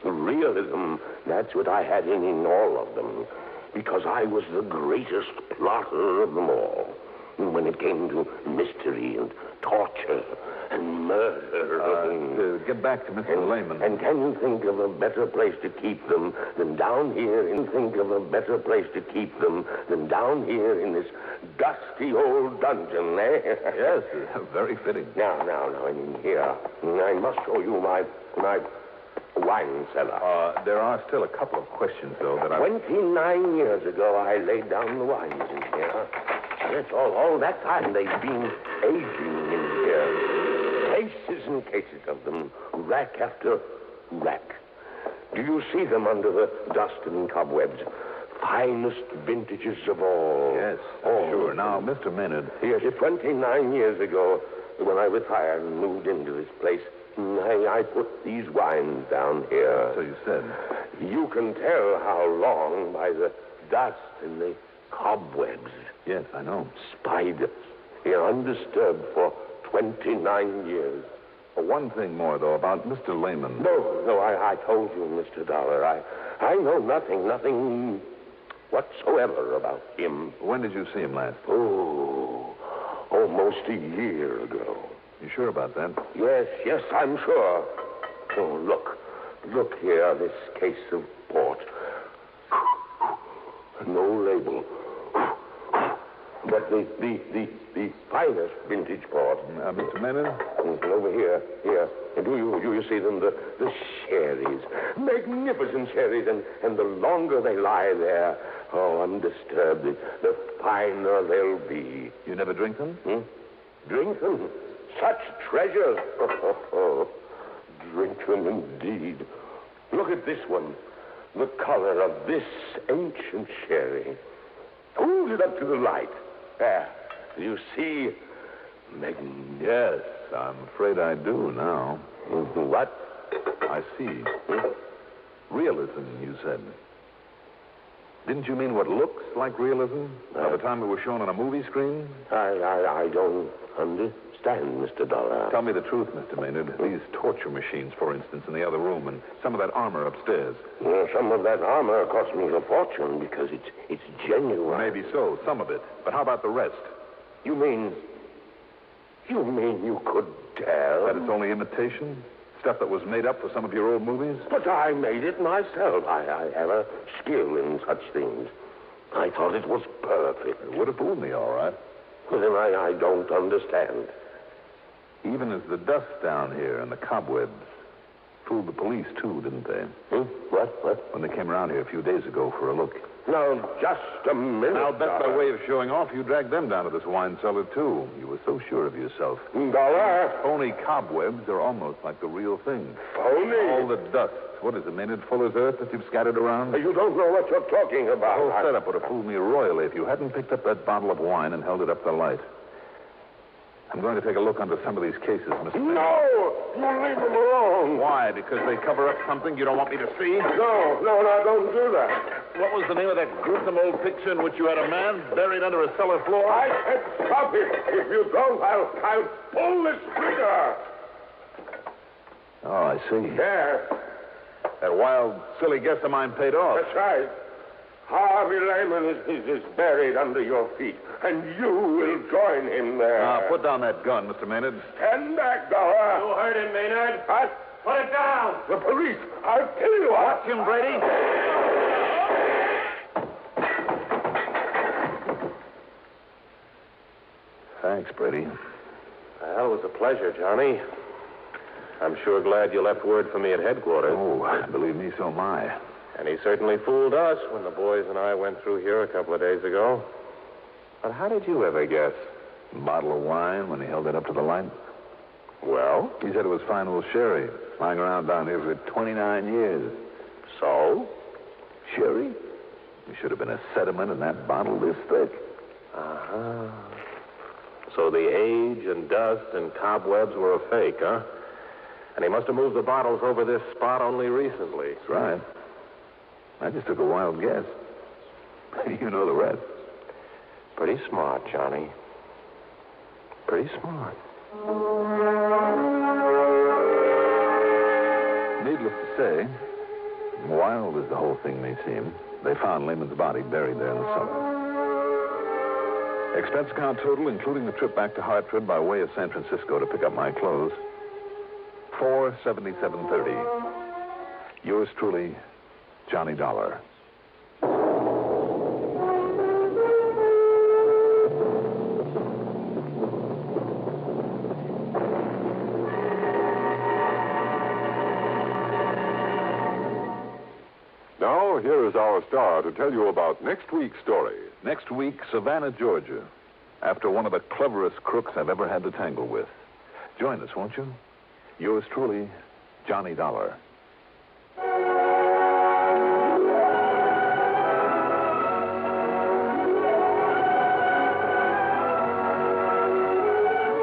Realism, that's what I had in all of them. Because I was the greatest plotter of them all. When it came to mystery and torture and murder. Get back to Mr. Lehman. And can you think of a better place to keep them than down here? And think of a better place to keep them than down here in this dusty old dungeon, eh? Yes, very fitting. Now, in here, I must show you my wine cellar. There are still a couple of questions, though, that 29 years ago, I laid down the wines in here. That's all that time they've been aging in here. Cases and cases of them, rack after rack. Do you see them under the dust and cobwebs? Finest vintages of all. Yes, sure. Now, Mr. Maynard... Yes, 29 years ago, when I retired and moved into this place, I put these wines down here. So you said. You can tell how long by the dust and the cobwebs. Yes, I know. Spiders. Here undisturbed for 29 years. One thing more, though, about Mr. Lehman. No, I told you, Mr. Dollar. I know nothing whatsoever about him. When did you see him last? Oh, almost a year ago. You sure about that? Yes, I'm sure. Oh, look here, this case of port. No label. But the finest vintage port. Mr. Maynard? Over here. Do you see them? The sherries. Magnificent sherries. And the longer they lie there, undisturbed, the finer they'll be. You never drink them? Drink them? Such treasures. Drink them indeed. Look at this one. The color of this ancient sherry. Hold it up to the light. There. Do you see? Yes, I'm afraid I do now. What? I see. Realism, you said. Didn't you mean what looks like realism? By the time it was shown on a movie screen? I don't understand, Mr. Dollar. Tell me the truth, Mr. Maynard. These torture machines, for instance, in the other room, and some of that armor upstairs. Some of that armor cost me a fortune because it's genuine. Maybe so, some of it. But how about the rest? You mean you could tell? That it's only imitation? Stuff that was made up for some of your old movies? But I made it myself. I have a skill in such things. I thought it was perfect. It would have fooled me, all right. Well, then I don't understand. Even as the dust down here and the cobwebs fooled the police, too, didn't they? What? When they came around here a few days ago for a look. Now, just a minute. I'll bet by way of showing off, you dragged them down to this wine cellar, too. You were so sure of yourself. Dollar? Phony cobwebs are almost like the real thing. Phony? All the dust. What is it, Maynard? Fuller's Earth that you've scattered around? You don't know what you're talking about. The whole setup would have fooled me royally if you hadn't picked up that bottle of wine and held it up to the light. I'm going to take a look under some of these cases, Mr. No! You leave them alone. Why? Because they cover up something you don't want me to see? No, don't do that. What was the name of that gruesome old picture in which you had a man buried under a cellar floor? I said stop it. If you don't, I'll pull this trigger. Oh, I see. There. That wild, silly guess of mine paid off. That's right. Harvey Lehman is buried under your feet, and you will join him there. Now, put down that gun, Mr. Maynard. Stand back, Dollar. You heard him, Maynard. What? Put it down. The police. I'll kill you. Watch him, Brady. Thanks, Brady. Well, it was a pleasure, Johnny. I'm sure glad you left word for me at headquarters. Oh, believe me, so am I. And he certainly fooled us when the boys and I went through here a couple of days ago. But how did you ever guess? A bottle of wine when he held it up to the light. Well? He said it was fine old sherry, lying around down here for 29 years. So? Sherry? There should have been a sediment in that bottle this thick. Uh-huh. So the age and dust and cobwebs were a fake, huh? And he must have moved the bottles over this spot only recently. That's right. I just took a wild guess. You know the rest. Pretty smart, Johnny. Pretty smart. Needless to say, wild as the whole thing may seem, they found Lehman's body buried there in the cellar. Expense account total, including the trip back to Hartford by way of San Francisco to pick up my clothes, $477.30. Yours truly, Johnny Dollar. Now, here is our star to tell you about next week's story. Next week, Savannah, Georgia, after one of the cleverest crooks I've ever had to tangle with. Join us, won't you? Yours truly, Johnny Dollar.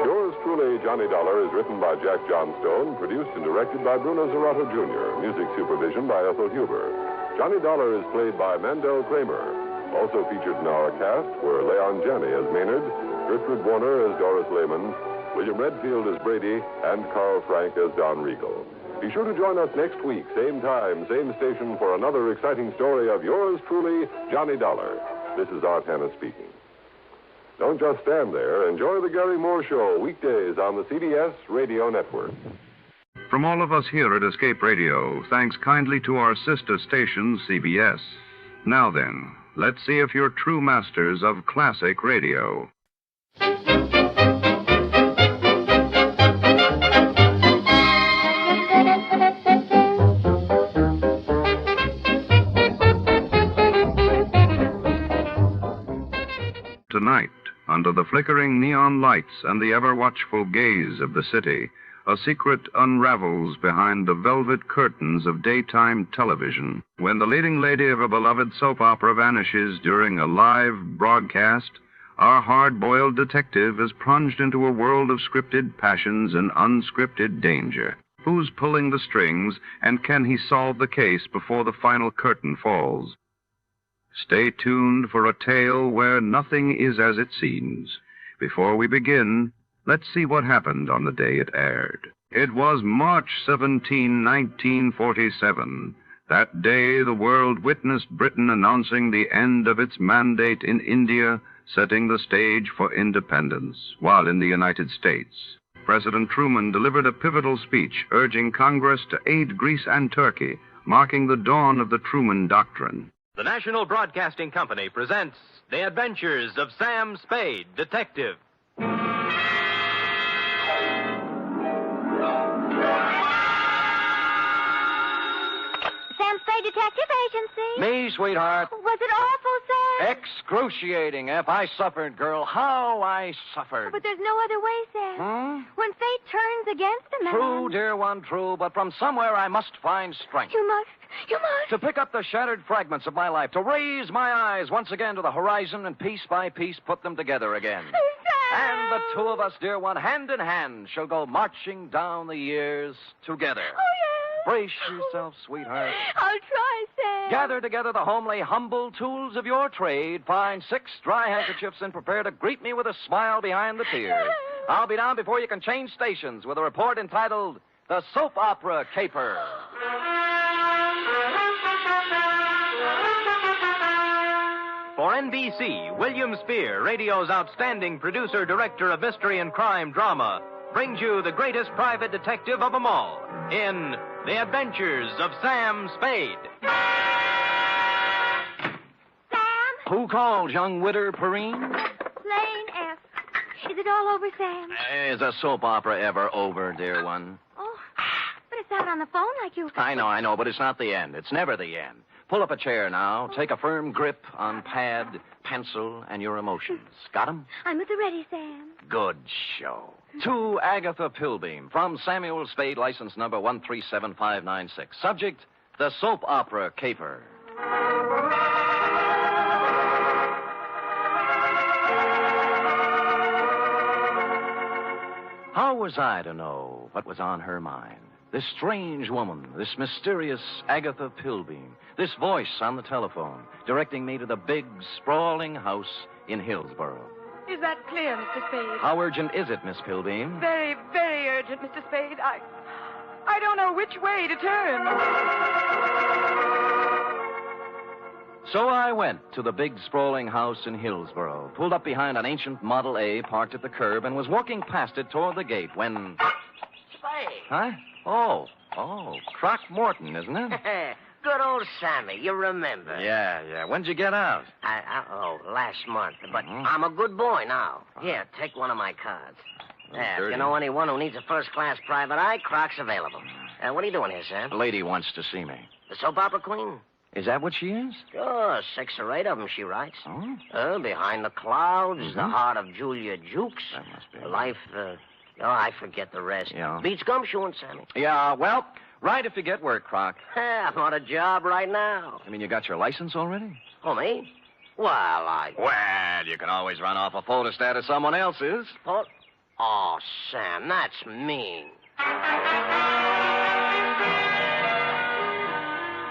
Yours truly, Johnny Dollar, is written by Jack Johnstone, produced and directed by Bruno Zerato Jr., music supervision by Ethel Huber. Johnny Dollar is played by Mandel Kramer. Also featured in our cast were Leon Janney as Maynard, Gertrude Warner as Doris Lehman, William Redfield as Brady, and Carl Frank as Don Riegel. Be sure to join us next week, same time, same station, for another exciting story of yours truly, Johnny Dollar. This is Art Hanna speaking. Don't just stand there. Enjoy the Gary Moore Show weekdays on the CBS Radio Network. From all of us here at Escape Radio, thanks kindly to our sister station, CBS. Now then, let's see if you're true masters of classic radio. Tonight, under the flickering neon lights and the ever-watchful gaze of the city, a secret unravels behind the velvet curtains of daytime television. When the leading lady of a beloved soap opera vanishes during a live broadcast, our hard-boiled detective is plunged into a world of scripted passions and unscripted danger. Who's pulling the strings, and can he solve the case before the final curtain falls? Stay tuned for a tale where nothing is as it seems. Before we begin, let's see what happened on the day it aired. It was March 17, 1947. That day, the world witnessed Britain announcing the end of its mandate in India, setting the stage for independence, while in the United States, President Truman delivered a pivotal speech urging Congress to aid Greece and Turkey, marking the dawn of the Truman Doctrine. The National Broadcasting Company presents The Adventures of Sam Spade, Detective. Sam Spade Detective Agency. Me, sweetheart. Was it awful, Sam? Excruciating, F. I suffered, girl. How I suffered. But there's no other way, Sam. When fate turns against a man. True, dear one, true. But from somewhere I must find strength. You must. To pick up the shattered fragments of my life, to raise my eyes once again to the horizon and piece by piece put them together again. And the two of us, dear one, hand in hand, shall go marching down the years together. Oh, yes. Brace yourself, sweetheart. I'll try, Sam. Gather together the homely, humble tools of your trade. Find 6 dry handkerchiefs and prepare to greet me with a smile behind the tears. I'll be down before you can change stations with a report entitled The Soap Opera Caper. For NBC, William Spear, radio's outstanding producer-director of mystery and crime drama, brings you the greatest private detective of them all in The Adventures of Sam Spade. Sam? Who called, young widder Perrine? Lane F. Is it all over, Sam? Is a soap opera ever over, dear one? Oh, but it's out on the phone like you... I know, but it's not the end. It's never the end. Pull up a chair now. Take a firm grip on pad, pencil, and your emotions. Got 'em? I'm at the ready, Sam. Good show. To Agatha Pilbeam, from Samuel Spade, license number 137596. Subject, the soap opera Caper. How was I to know what was on her mind? This strange woman, this mysterious Agatha Pilbeam, this voice on the telephone, directing me to the big, sprawling house in Hillsborough. Is that clear, Mr. Spade? How urgent is it, Miss Pilbeam? Very, very urgent, Mr. Spade. I don't know which way to turn. So I went to the big, sprawling house in Hillsborough, pulled up behind an ancient Model A parked at the curb, and was walking past it toward the gate when... Spade. Huh? Oh, Croc Morton, isn't it? Good old Sammy, you remember. Yeah. When'd you get out? Last month. But I'm a good boy now. Here, take one of my cards. If dirty. you know anyone who needs a first-class private eye, Croc's available. What are you doing here, Sam? A lady wants to see me. The soap opera queen? Is that what she is? Sure, 6 or 8 of them, she writes. Oh? Behind the Clouds, The Heart of Julia Jukes. That must be. Life, I forget the rest. Yeah. Beats gumshoeing, Sammy. Yeah, well, right if you get work, Croc. I'm on a job right now. I mean, you got your license already? Oh, me? Well, Well, you can always run off a photostat of someone else's. Oh, Sam, that's mean.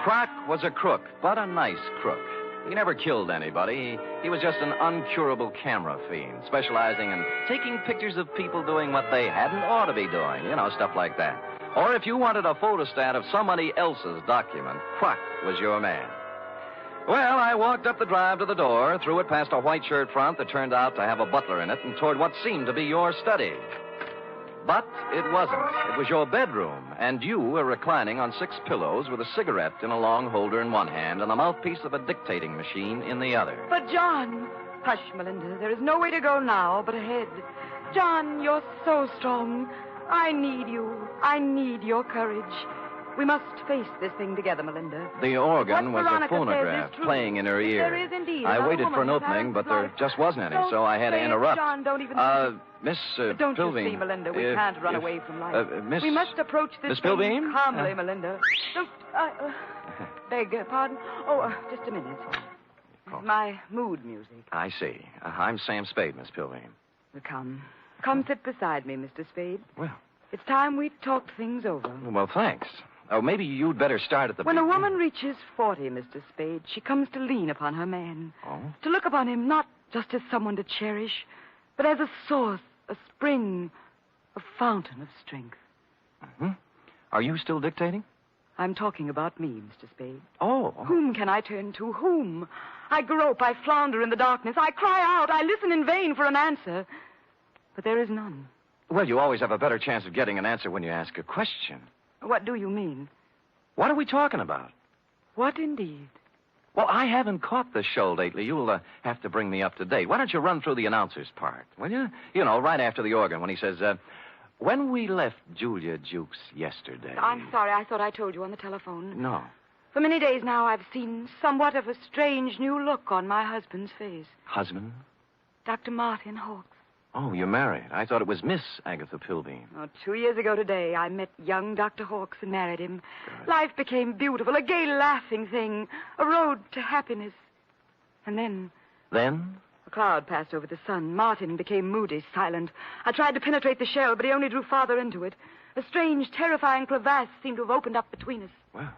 Croc was a crook, but a nice crook. He never killed anybody. He was just an uncurable camera fiend, specializing in taking pictures of people doing what they hadn't ought to be doing. You know, stuff like that. Or if you wanted a photostat of somebody else's document, Croc was your man. Well, I walked up the drive to the door, threw it past a white shirt front that turned out to have a butler in it, and toward what seemed to be your study. But it wasn't. It was your bedroom, and you were reclining on 6 pillows with a cigarette in a long holder in one hand and the mouthpiece of a dictating machine in the other. But, John... Hush, Melinda. There is no way to go now but ahead. John, you're so strong. I need you. I need your courage. We must face this thing together, Melinda. The organ What was a Veronica phonograph says is true. playing in her ear. There is indeed. I Another waited for an woman has opening, but there life. just wasn't any, Don't so I had to say it, interrupt. John, don't even... Miss Don't Pilbeam. you see, Melinda? We can't run away from life. Miss... We must approach this Miss thing Pilbeam? calmly, Melinda. Don't... beg pardon? Just a minute. My mood music. I see. I'm Sam Spade, Miss Pilbeam. Come. Come sit beside me, Mr. Spade. Well, It's time we talked things over. Well, thanks. Oh, maybe you'd better start at the When a beginning. woman reaches 40, Mr. Spade, she comes to lean upon her man. Oh? To look upon him not just as someone to cherish, but as a source, a spring, a fountain of strength. Mm-hmm. Are you still dictating? I'm talking about me, Mr. Spade. Oh. Whom can I turn to? Whom? I grope, I flounder in the darkness. I cry out, I listen in vain for an answer. But there is none. Well, you always have a better chance of getting an answer when you ask a question. What do you mean? What are we talking about? What indeed? Well, I haven't caught the show lately. You'll have to bring me up to date. Why don't you run through the announcer's part, will you? You know, right after the organ when he says, when we left Julia Jukes yesterday... I'm sorry. I thought I told you on the telephone. No. For many days now, I've seen somewhat of a strange new look on my husband's face. Husband? Dr. Martin Hawkes. Oh, you're married. I thought it was Miss Agatha Pilbeam. Oh, 2 years ago today, I met young Dr. Hawkes and married him. Good. Life became beautiful, a gay, laughing thing, a road to happiness. And then... Then? A cloud passed over the sun. Martin became moody, silent. I tried to penetrate the shell, but he only drew farther into it. A strange, terrifying crevasse seemed to have opened up between us. Well.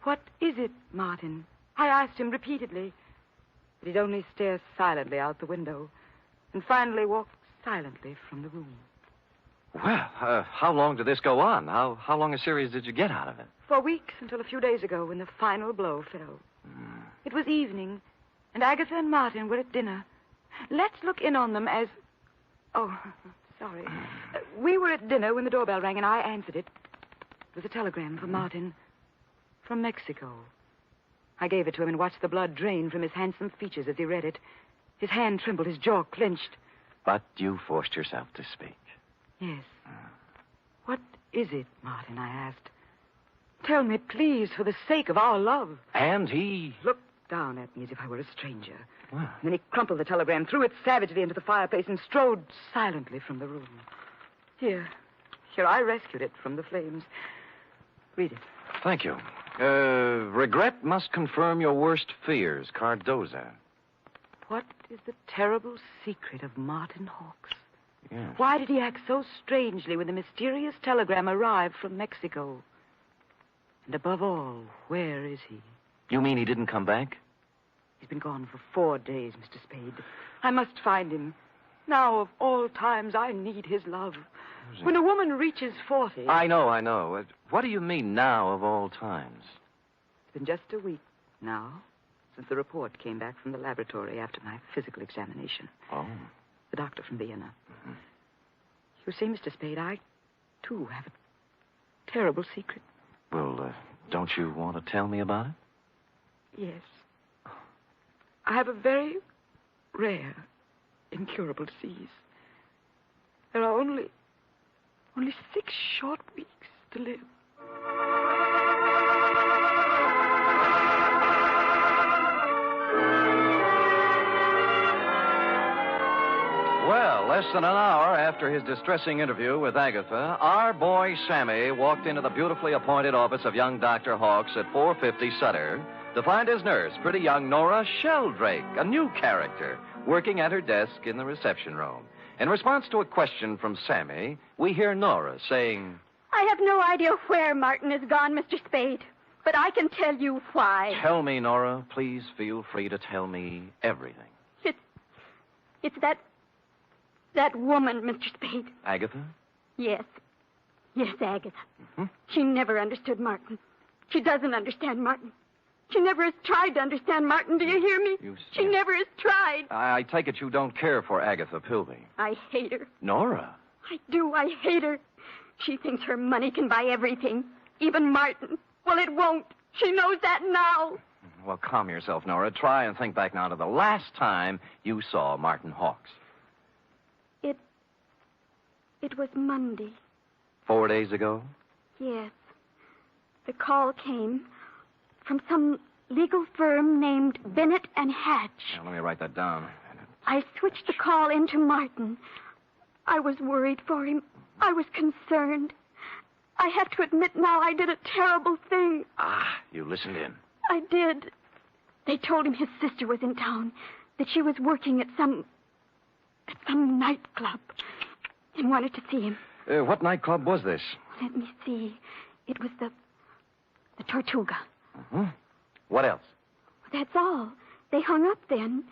What is it, Martin? I asked him repeatedly. But he'd only stare silently out the window, and finally walked silently from the room. Well, how long did this go on? How long a series did you get out of it? For weeks, until a few days ago, when the final blow fell. It was evening, and Agatha and Martin were at dinner. Let's look in on them as... Oh, sorry. We were at dinner when the doorbell rang, and I answered it. It was a telegram for Martin. From Mexico. I gave it to him and watched the blood drain from his handsome features as he read it. His hand trembled, his jaw clenched. But you forced yourself to speak. Yes. What is it, Martin? I asked. Tell me, please, for the sake of our love. And he... Looked down at me as if I were a stranger. Well. And then he crumpled the telegram, threw it savagely into the fireplace, and strode silently from the room. Here, I rescued it from the flames. Read it. Thank you. Regret must confirm your worst fears, Cardoza. What is the terrible secret of Martin Hawkes? Yes. Why did he act so strangely when the mysterious telegram arrived from Mexico? And above all, where is he? You mean he didn't come back? He's been gone for 4 days, Mr. Spade. I must find him. Now, of all times, I need his love. When a woman reaches 40... I know. What do you mean, now of all times? It's been just a week now since the report came back from the laboratory after my physical examination. Oh. The doctor from Vienna. Mm-hmm. You see, Mr. Spade, I, too, have a terrible secret. Well, don't you want to tell me about it? Yes. I have a very rare, incurable disease. There are only 6 short weeks to live. Well, less than an hour after his distressing interview with Agatha, our boy Sammy walked into the beautifully appointed office of young Dr. Hawkes at 450 Sutter to find his nurse, pretty young Nora Sheldrake, a new character, working at her desk in the reception room. In response to a question from Sammy, we hear Nora saying... I have no idea where Martin has gone, Mr. Spade, but I can tell you why. Tell me, Nora. Please feel free to tell me everything. It's that woman, Mr. Spade. Agatha? Yes, Agatha. Mm-hmm. She never understood Martin. She doesn't understand Martin. She never has tried to understand Martin. Do you hear me? She never has tried. I take it you don't care for Agatha Pilbeam. I hate her. Nora? I do. I hate her. She thinks her money can buy everything, even Martin. Well, it won't. She knows that now. Well, calm yourself, Nora. Try and think back now to the last time you saw Martin Hawkes. It was Monday. 4 days ago? Yes. The call came from some legal firm named Bennett and Hatch. Now, let me write that down. I switched the call into Martin. I was worried for him. I was concerned. I have to admit now I did a terrible thing. You listened in. I did. They told him his sister was in town, that she was working at some nightclub, and wanted to see him. What nightclub was this? Let me see. It was the Tortuga. Mm-hmm. What else? That's all. They hung up then,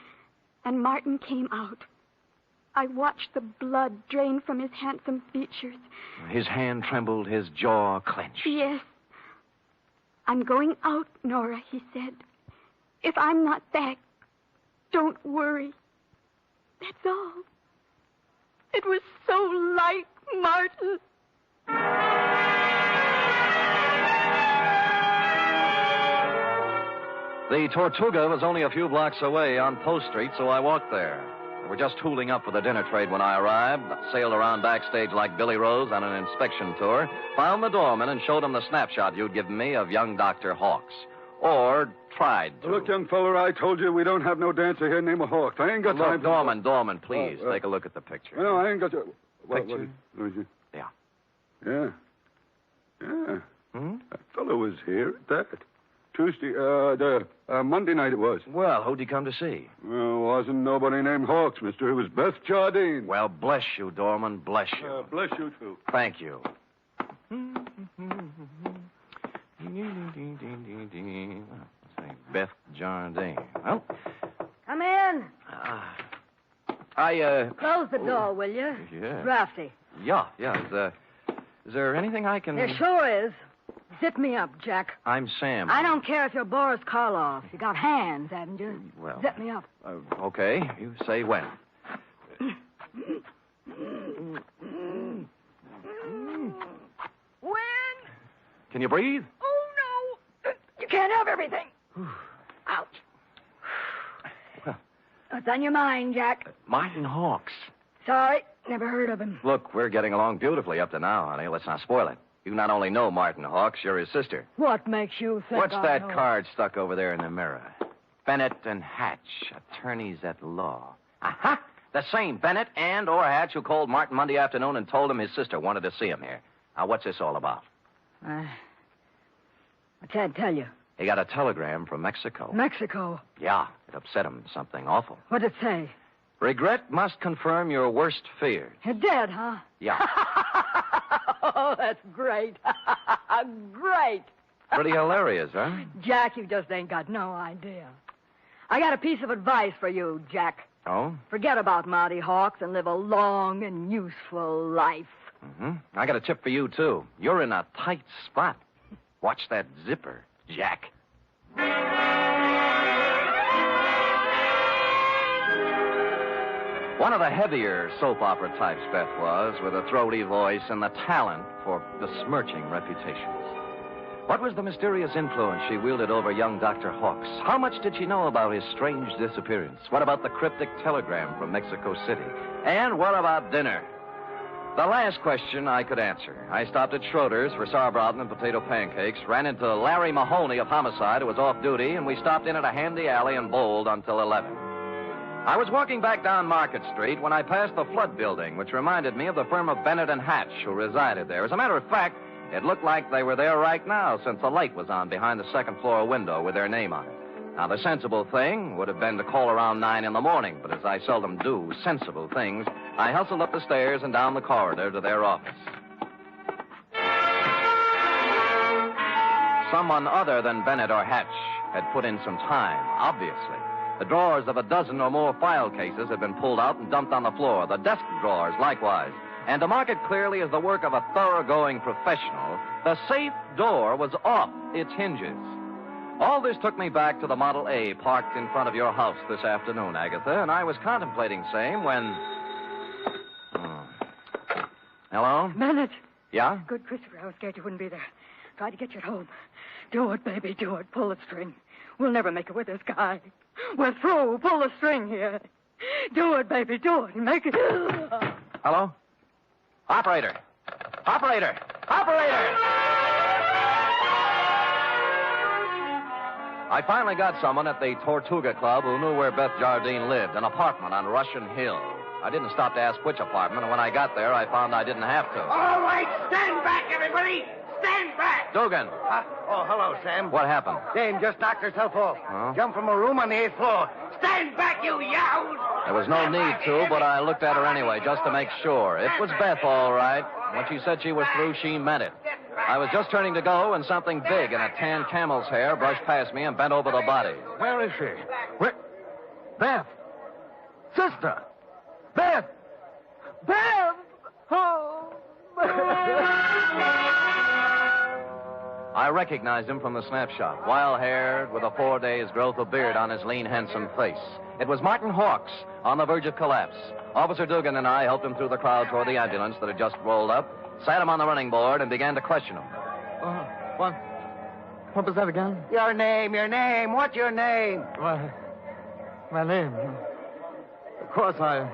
and Martin came out. I watched the blood drain from his handsome features. His hand trembled, his jaw clenched. Yes. I'm going out, Nora, he said. If I'm not back, don't worry. That's all. It was so like Martin. The Tortuga was only a few blocks away on Post Street, so I walked there. We were just tooling up for the dinner trade when I arrived, sailed around backstage like Billy Rose on an inspection tour, found the doorman and showed him the snapshot you'd given me of young Dr. Hawks. Or tried to. Look, young feller, I told you we don't have no dancer here named Hawks. I ain't got time for... Doorman, please, take a look at the picture. No, I ain't got to... Picture? What is it? Yeah. Yeah. Hmm? That fellow was here at that. Tuesday, Monday night it was. Well, who'd he come to see? Well, wasn't nobody named Hawks, mister. It was Beth Jardine. Well, bless you, Doorman, bless you. Bless you, too. Thank you. Beth Jardine. Well, Come in. Close the door, will you? Yeah. Drafty. Yeah. Is there anything I can... There sure is. Zip me up, Jack. I'm Sam. I don't care if you're Boris Karloff. You got hands, haven't you? Well... Zip me up. Okay. You say when. When? Can you breathe? Oh, no. You can't have everything. Ouch. What's on your mind, Jack? Martin Hawks. Sorry, never heard of him. Look, we're getting along beautifully up to now, honey. Let's not spoil it. You not only know Martin Hawks, you're his sister. What makes you think What's I that know? card stuck over there in the mirror? Bennett and Hatch, attorneys at law. Aha! The same Bennett and or Hatch who called Martin Monday afternoon and told him his sister wanted to see him here. Now, what's this all about? I can't tell you. He got a telegram from Mexico. Mexico? Yeah, it upset him. Something awful. What'd it say? Regret must confirm your worst fears. You're dead, huh? Yeah. Oh, that's great. Great. Pretty hilarious, huh? Jack, you just ain't got no idea. I got a piece of advice for you, Jack. Oh? Forget about Marty Hawks and live a long and useful life. Mm-hmm. I got a tip for you, too. You're in a tight spot. Watch that zipper, Jack. One of the heavier soap opera types, Beth was, with a throaty voice and the talent for besmirching reputations. What was the mysterious influence she wielded over young Dr. Hawks? How much did she know about his strange disappearance? What about the cryptic telegram from Mexico City? And what about dinner? The last question I could answer. I stopped at Schroeder's for sauerbraten and potato pancakes, ran into Larry Mahoney of Homicide, who was off duty, and we stopped in at a handy alley and bowled until 11. I was walking back down Market Street when I passed the Flood Building, which reminded me of the firm of Bennett and Hatch, who resided there. As a matter of fact, it looked like they were there right now, since a light was on behind the second-floor window with their name on it. Now, the sensible thing would have been to call around 9 in the morning, but as I seldom do sensible things, I hustled up the stairs and down the corridor to their office. Someone other than Bennett or Hatch had put in some time, obviously. The drawers of a dozen or more file cases had been pulled out and dumped on the floor, the desk drawers likewise. And to mark it clearly as the work of a thoroughgoing professional, the safe door was off its hinges. All this took me back to the Model A parked in front of your house this afternoon, Agatha, and I was contemplating same when... Hello? Bennett. Yeah? Good, Christopher. I was scared you wouldn't be there. Tried to get you at home. Do it, baby, do it. Pull the string. We'll never make it with this guy. We're through. Pull the string here. Do it, baby, do it. Make it... Hello? Operator! Operator! Operator! I finally got someone at the Tortuga Club who knew where Beth Jardine lived, an apartment on Russian Hill. I didn't stop to ask which apartment, and when I got there, I found I didn't have to. All right, stand back, everybody. Stand back! Dugan. Oh, hello, Sam. What happened? Dame just knocked herself off. Huh? Jumped from a room on the 8th floor. Stand back, you yahoos! There was no need to, but I looked at her anyway, just to make sure. It was Beth, all right. When she said she was through, she meant it. I was just turning to go, and something big in a tan camel's hair brushed past me and bent over the body. Where is she? Where? Beth! Sister! Beth! Beth! Oh! I recognized him from the snapshot. Wild-haired, with a 4 days' growth of beard on his lean, handsome face. It was Martin Hawks, on the verge of collapse. Officer Dugan and I helped him through the crowd toward the ambulance that had just rolled up, sat him on the running board, and began to question him. What was that again? Your name. What's your name? My name. Of course, my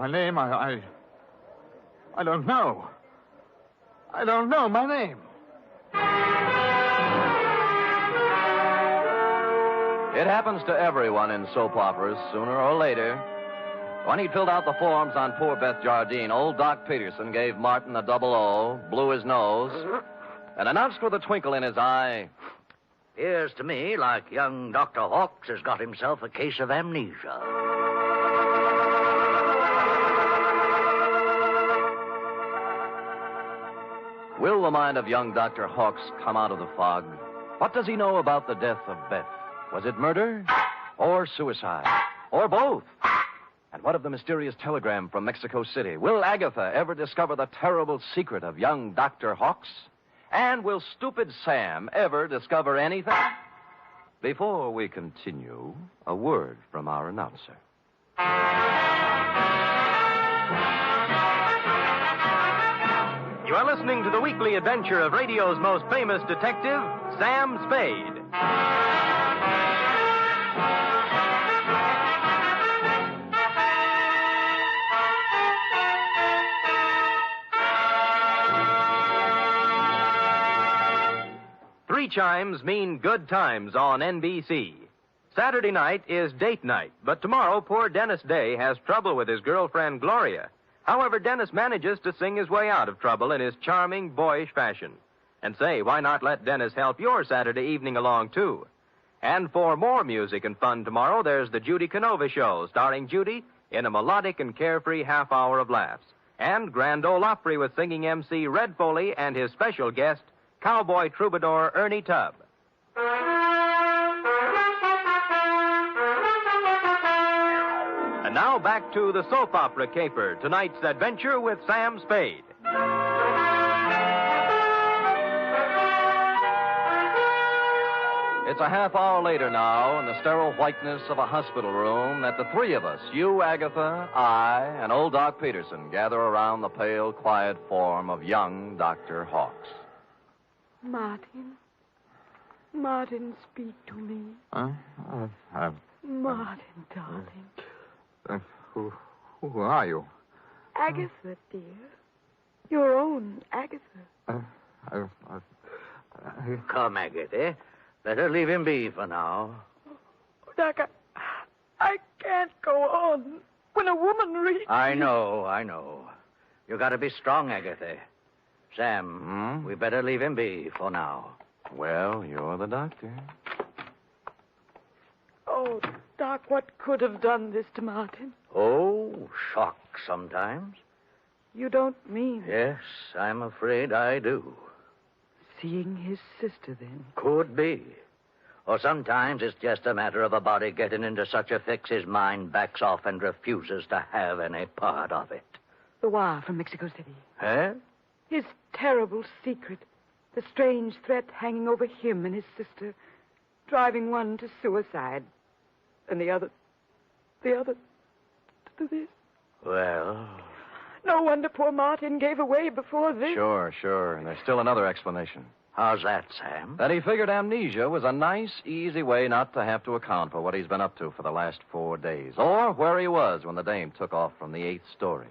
name, I don't know. I don't know my name. It happens to everyone in soap operas, sooner or later. When he'd filled out the forms on poor Beth Jardine, old Doc Peterson gave Martin a double O, blew his nose, and announced with a twinkle in his eye, "Appears to me like young Dr. Hawks has got himself a case of amnesia." Will the mind of young Dr. Hawks come out of the fog? What does he know about the death of Beth? Was it murder? Or suicide? Or both? And what of the mysterious telegram from Mexico City? Will Agatha ever discover the terrible secret of young Dr. Hawks? And will stupid Sam ever discover anything? Before we continue, a word from our announcer. You are listening to the weekly adventure of radio's most famous detective, Sam Spade. Three chimes mean good times on NBC. Saturday night is date night, but tomorrow poor Dennis Day has trouble with his girlfriend Gloria. However, Dennis manages to sing his way out of trouble in his charming, boyish fashion. And say, why not let Dennis help your Saturday evening along, too? And for more music and fun tomorrow, there's the Judy Canova Show, starring Judy in a melodic and carefree half hour of laughs. And Grand Ole Opry with singing MC Red Foley and his special guest, cowboy troubadour Ernie Tubb. And now back to the soap opera caper, tonight's adventure with Sam Spade. It's a half hour later now, in the sterile whiteness of a hospital room, that the three of us, you, Agatha, I, and old Doc Peterson, gather around the pale, quiet form of young Dr. Hawks. Martin, speak to me. Martin, darling. Who are you? Agatha, dear. Your own Agatha. Come, Agatha. Better leave him be for now. Doc, I can't go on. When a woman reads... I know. You gotta be strong, Agatha. Sam, we better leave him be for now. Well, you're the doctor. Oh, Doc, what could have done this to Martin? Oh, shock sometimes. You don't mean... Yes, I'm afraid I do. Seeing his sister, then? Could be. Or sometimes it's just a matter of a body getting into such a fix his mind backs off and refuses to have any part of it. The wire from Mexico City. Huh? His terrible secret. The strange threat hanging over him and his sister. Driving one to suicide. And the other to do this. Well... No wonder poor Martin gave away before this. Sure. And there's still another explanation. How's that, Sam? That he figured amnesia was a nice, easy way not to have to account for what he's been up to for the last 4 days. Or where he was when the dame took off from the 8th story.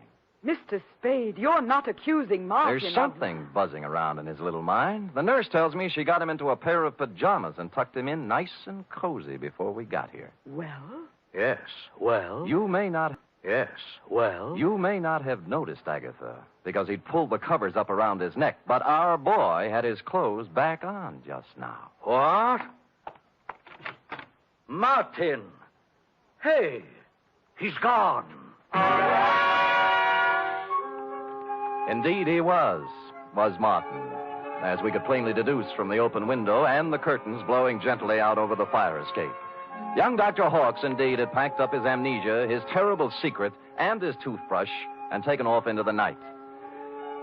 Mr. Spade, you're not accusing Martin. There's something buzzing around in his little mind. The nurse tells me she got him into a pair of pajamas and tucked him in nice and cozy before we got here. Well? Yes, well? You may not Yes, well? You may not have noticed, Agatha, because he'd pulled the covers up around his neck, but our boy had his clothes back on just now. What? Martin! Hey, he's gone. Indeed, he was Martin, as we could plainly deduce from the open window and the curtains blowing gently out over the fire escape. Young Dr. Hawks, indeed, had packed up his amnesia, his terrible secret, and his toothbrush, and taken off into the night.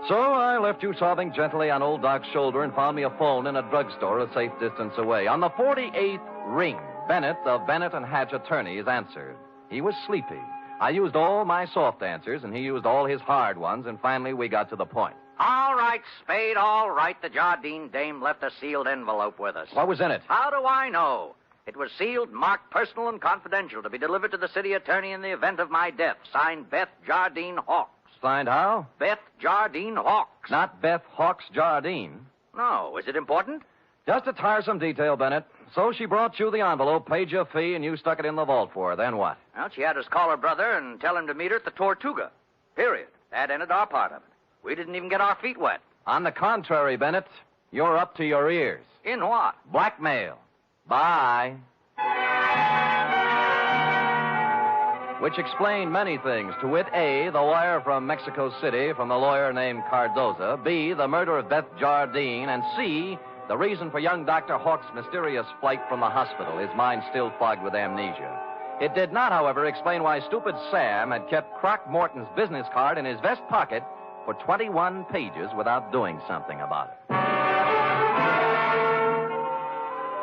So I left you sobbing gently on old Doc's shoulder and found me a phone in a drugstore a safe distance away. On the 48th ring, Bennett of Bennett and Hatch attorneys answered. He was sleepy. I used all my soft answers, and he used all his hard ones, and finally we got to the point. All right, Spade, all right. The Jardine dame left a sealed envelope with us. What was in it? How do I know? It was sealed, marked personal and confidential, to be delivered to the city attorney in the event of my death. Signed, Beth Jardine Hawks. Signed how? Beth Jardine Hawks. Not Beth Hawks Jardine. No. Is it important? Just a tiresome detail, Bennett. So she brought you the envelope, paid you a fee, and you stuck it in the vault for her. Then what? Well, she had us call her brother and tell him to meet her at the Tortuga. Period. That ended our part of it. We didn't even get our feet wet. On the contrary, Bennett, you're up to your ears. In what? Blackmail. Bye. Which explained many things. To wit, A, the wire from Mexico City from a lawyer named Cardoza. B, the murder of Beth Jardine. And C, the reason for young Dr. Hawks' mysterious flight from the hospital, his mind still fogged with amnesia. It did not, however, explain why stupid Sam had kept Croc Morton's business card in his vest pocket for 21 pages without doing something about it.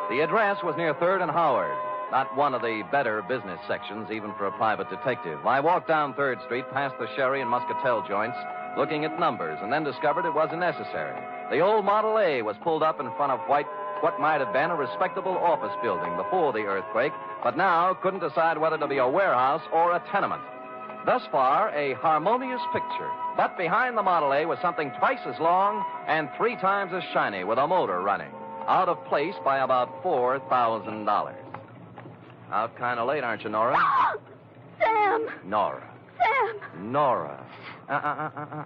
The address was near 3rd and Howard, not one of the better business sections, even for a private detective. I walked down 3rd Street, past the sherry and muscatel joints, looking at numbers, and then discovered it wasn't necessary. The old Model A was pulled up in front of what might have been a respectable office building before the earthquake, but now couldn't decide whether to be a warehouse or a tenement. Thus far, a harmonious picture. But behind the Model A was something twice as long and 3 times as shiny, with a motor running. Out of place by about $4,000. Out kind of late, aren't you, Nora? Sam! Nora. Sam! Nora.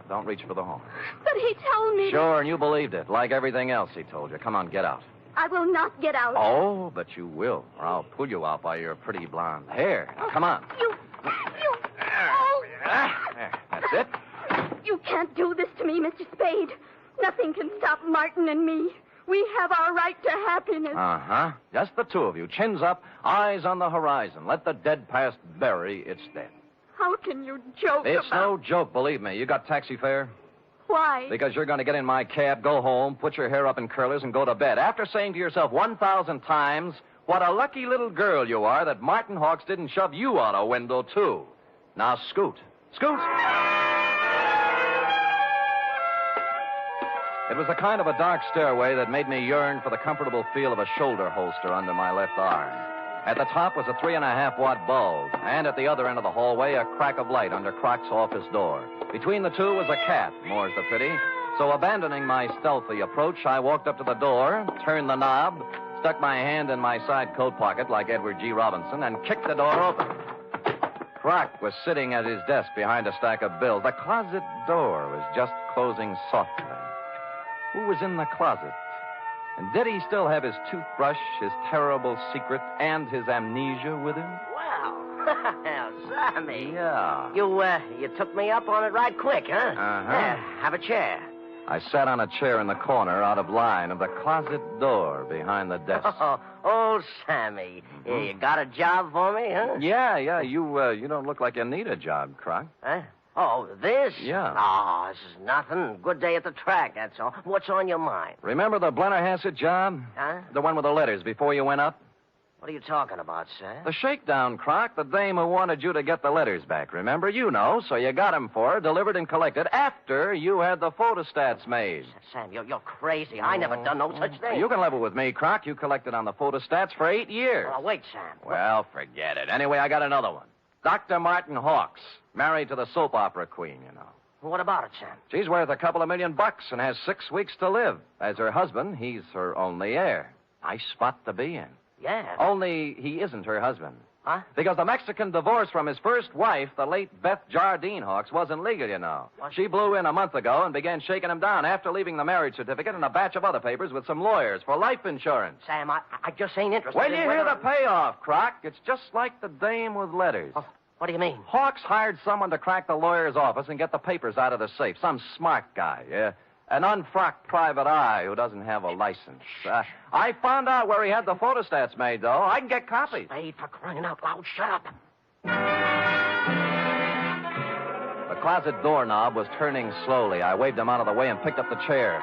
Don't reach for the horn. But he told me... Sure, and you believed it, like everything else he told you. Come on, get out. I will not get out. Oh, but you will, or I'll pull you out by your pretty blonde hair. Now, come on. You... Oh! There, that's it. You can't do this to me, Mr. Spade. Nothing can stop Martin and me. We have our right to happiness. Uh-huh. Just the two of you, chins up, eyes on the horizon. Let the dead past bury its dead. How can you joke It's no joke, believe me. You got taxi fare? Why? Because you're going to get in my cab, go home, put your hair up in curlers, and go to bed. After saying to yourself 1,000 times, what a lucky little girl you are that Martin Hawks didn't shove you out a window, too. Now, scoot. Scoot! It was a kind of a dark stairway that made me yearn for the comfortable feel of a shoulder holster under my left arm. At the top was a 3.5-watt bulb, and at the other end of the hallway, a crack of light under Croc's office door. Between the two was a cat, more's the pity. So abandoning my stealthy approach, I walked up to the door, turned the knob, stuck my hand in my side coat pocket like Edward G. Robinson, and kicked the door open. Croc was sitting at his desk behind a stack of bills. The closet door was just closing softly. Who was in the closet? And did he still have his toothbrush, his terrible secret, and his amnesia with him? Well, Sammy. Yeah. You took me up on it right quick, huh? Uh-huh. Yeah, have a chair. I sat on a chair in the corner out of line of the closet door behind the desk. Oh, Sammy. Yeah, you got a job for me, huh? Yeah. You don't look like you need a job, Croc. Huh? Oh, this? Yeah. Oh, this is nothing. Good day at the track, that's all. What's on your mind? Remember the Blennerhassett job? Huh? The one with the letters before you went up? What are you talking about, Sam? The shakedown, Croc. The dame who wanted you to get the letters back. Remember? You know, so you got 'em for her, delivered and collected after you had the photostats made. Sam, you're crazy. I never done no such thing. You can level with me, Croc. You collected on the photostats for 8 years. Oh, wait, Sam. Well, forget it. Anyway, I got another one. Dr. Martin Hawks, married to the soap opera queen, you know. What about it, Sam? She's worth a couple of $1 million and has 6 weeks to live. As her husband, he's her only heir. Nice spot to be in. Yeah. Only he isn't her husband. Huh? Because the Mexican divorce from his first wife, the late Beth Jardine Hawks, wasn't legal, you know. What? She blew in a month ago and began shaking him down after leaving the marriage certificate and a batch of other papers with some lawyers for life insurance. Sam, I just ain't interested When in you whether hear the payoff, Croc, it's just like the dame with letters. Oh, what do you mean? Hawks hired someone to crack the lawyer's office and get the papers out of the safe. Some smart guy, yeah. An unfrocked private eye who doesn't have a license. I found out where he had the photostats made, though. I can get copies. Spade, for crying out loud, shut up. The closet doorknob was turning slowly. I waved him out of the way and picked up the chair.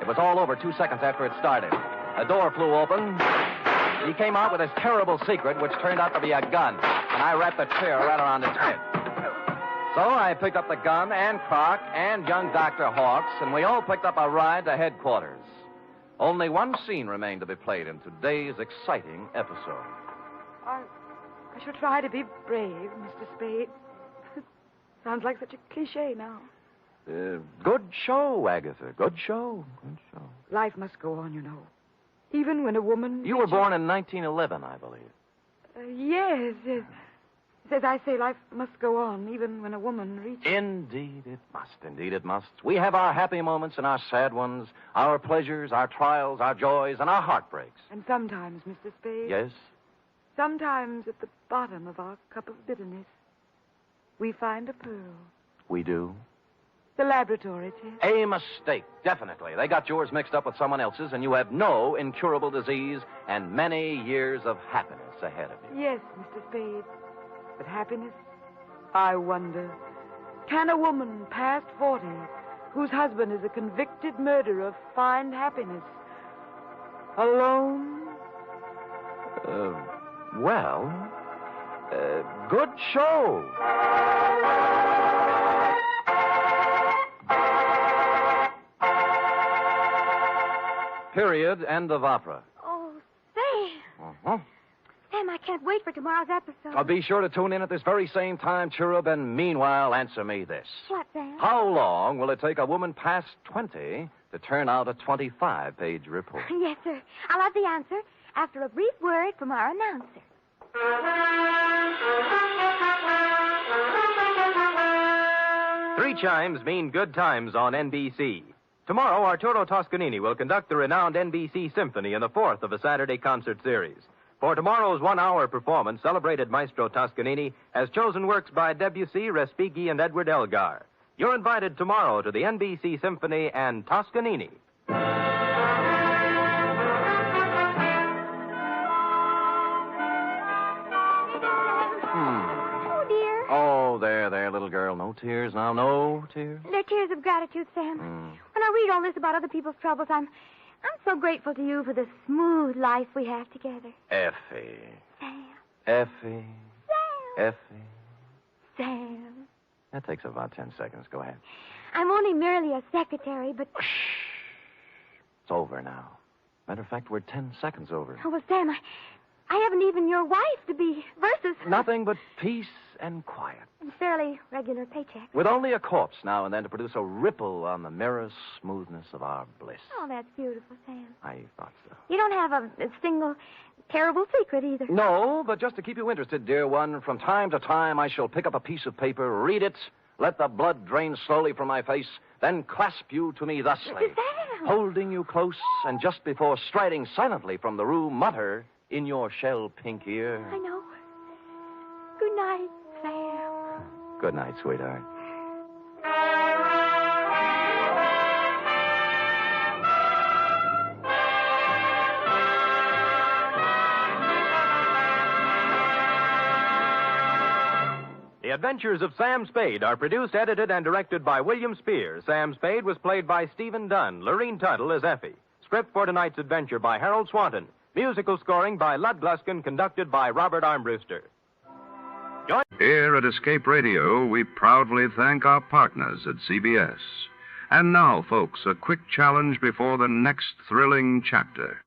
It was all over 2 seconds after it started. A door flew open. He came out with his terrible secret, which turned out to be a gun. And I wrapped the chair right around his head. So I picked up the gun and Croc and young Dr. Hawks, and we all picked up a ride to headquarters. Only one scene remained to be played in today's exciting episode. I shall try to be brave, Mr. Spade. Sounds like such a cliche now. Good show, Agatha. Good show. Good show. Life must go on, you know. Even when a woman... You were born in 1911, I believe. Yes. As I say, life must go on, even when a woman reaches... Indeed it must. Indeed it must. We have our happy moments and our sad ones, our pleasures, our trials, our joys, and our heartbreaks. And sometimes, Mr. Spade... Yes? Sometimes at the bottom of our cup of bitterness, we find a pearl. We do? The laboratory test. A mistake, definitely. They got yours mixed up with someone else's, and you have no incurable disease and many years of happiness ahead of you. Yes, Mr. Spade. But happiness? I wonder. Can a woman past 40, whose husband is a convicted murderer, find happiness? Alone? Good show. Period. End of opera. Oh, say. Uh-huh. Sam, I can't wait for tomorrow's episode. Be sure to tune in at this very same time, Cherub, and meanwhile, answer me this. What, Sam? How long will it take a woman past 20 to turn out a 25-page report? Yes, sir. I'll have the answer after a brief word from our announcer. 3 chimes mean good times on NBC. Tomorrow, Arturo Toscanini will conduct the renowned NBC Symphony in the 4th of a Saturday concert series. For tomorrow's 1-hour performance, celebrated Maestro Toscanini has chosen works by Debussy, Respighi, and Edward Elgar. You're invited tomorrow to the NBC Symphony and Toscanini. Oh, dear. Oh, there, little girl. No tears now. No tears. They're tears of gratitude, Sam. When I read all this about other people's troubles, I'm so grateful to you for the smooth life we have together. Effie. Sam. Effie. Sam. Effie. Sam. That takes about 10 seconds. Go ahead. I'm only merely a secretary, but... It's over now. Matter of fact, we're 10 seconds over. Oh, well, Sam, I haven't even your wife to be versus... Nothing but peace and quiet. And fairly regular paycheck. With only a corpse now and then to produce a ripple on the mirror smoothness of our bliss. Oh, that's beautiful, Sam. I thought so. You don't have a single terrible secret either. No, but just to keep you interested, dear one, from time to time I shall pick up a piece of paper, read it, let the blood drain slowly from my face, then clasp you to me thusly, Sam! holding you close, and just before striding silently from the room, mutter in your shell-pink ear. I know. Good night, Sam. Good night, sweetheart. The Adventures of Sam Spade are produced, edited, and directed by William Spear. Sam Spade was played by Stephen Dunn. Lorene Tuttle as Effie. Script for tonight's adventure by Harold Swanton. Musical scoring by Lud Gluskin, conducted by Robert Armbruster. Here at Escape Radio, we proudly thank our partners at CBS. And now, folks, a quick challenge before the next thrilling chapter.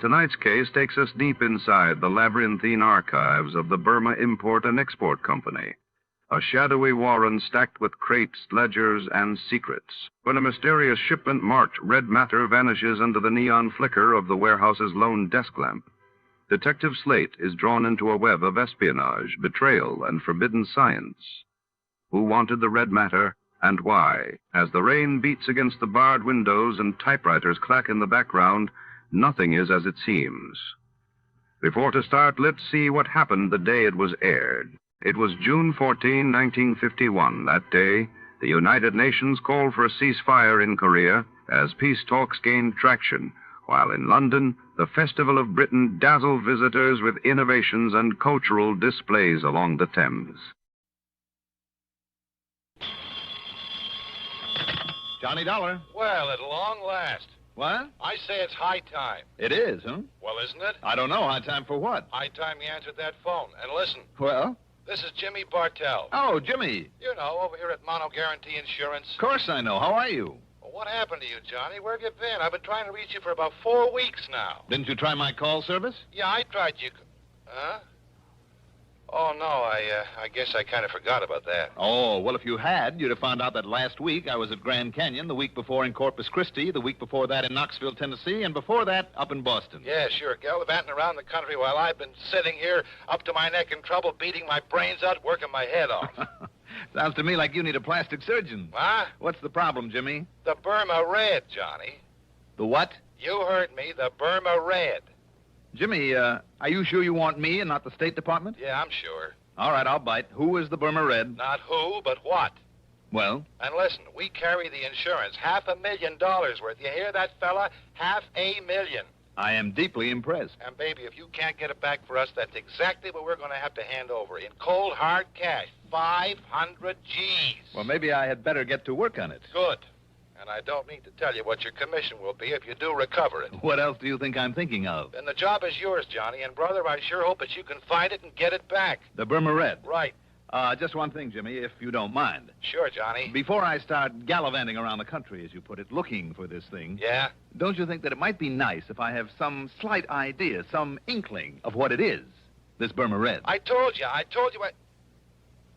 Tonight's case takes us deep inside the labyrinthine archives of the Burma Import and Export Company, a shadowy warren stacked with crates, ledgers, and secrets. When a mysterious shipment marked red matter vanishes under the neon flicker of the warehouse's lone desk lamp, Detective Slate is drawn into a web of espionage, betrayal, and forbidden science. Who wanted the red matter, and why? As the rain beats against the barred windows and typewriters clack in the background, nothing is as it seems. Before to start, let's see what happened the day it was aired. It was June 14, 1951. That day, the United Nations called for a ceasefire in Korea as peace talks gained traction, while in London, the Festival of Britain dazzled visitors with innovations and cultural displays along the Thames. Johnny Dollar. Well, at long last. What? I say it's high time. It is, huh? Well, isn't it? I don't know. High time for what? High time you answered that phone. And listen. Well? This is Jimmy Bartell. Oh, Jimmy. You know, over here at Mono Guarantee Insurance. Of course I know. How are you? Well, what happened to you, Johnny? Where have you been? I've been trying to reach you for about 4 weeks now. Didn't you try my call service? Yeah, I tried you. Huh? Oh, no, I guess I kind of forgot about that. Oh, well, if you had, you'd have found out that last week I was at Grand Canyon, the week before in Corpus Christi, the week before that in Knoxville, Tennessee, and before that up in Boston. Yeah, sure, gallivanting around the country while I've been sitting here up to my neck in trouble, beating my brains out, working my head off. Sounds to me like you need a plastic surgeon. Huh? What's the problem, Jimmy? The Burma Red, Johnny. The what? You heard me, the Burma Red. Jimmy, are you sure you want me and not the State Department? Yeah, I'm sure. All right, I'll bite. Who is the Burma Red? Not who, but what. Well? And listen, we carry the insurance, $500,000 worth. You hear that, fella? $500,000. I am deeply impressed. And, baby, if you can't get it back for us, that's exactly what we're going to have to hand over. In cold, hard cash. 500 G's. Well, maybe I had better get to work on it. Good. And I don't need to tell you what your commission will be if you do recover it. What else do you think I'm thinking of? Then the job is yours, Johnny. And, brother, I sure hope that you can find it and get it back. The Burma Red? Right. Just one thing, Jimmy, if you don't mind. Sure, Johnny. Before I start gallivanting around the country, as you put it, looking for this thing... Yeah? Don't you think that it might be nice if I have some slight idea, some inkling of what it is, this Burma Red? I told you.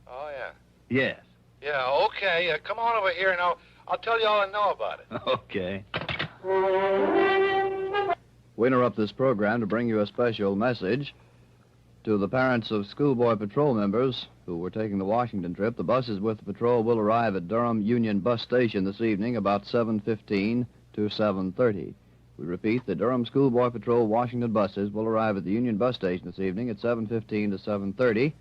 Oh, yeah. Yes. Yeah, okay. Come on over here and I'll tell you all I know about it. Okay. We interrupt this program to bring you a special message. To the parents of schoolboy patrol members who were taking the Washington trip, the buses with the patrol will arrive at Durham Union Bus Station this evening about 7:15 to 7:30. We repeat, the Durham Schoolboy Patrol Washington buses will arrive at the Union Bus Station this evening at 7:15 to 7:30.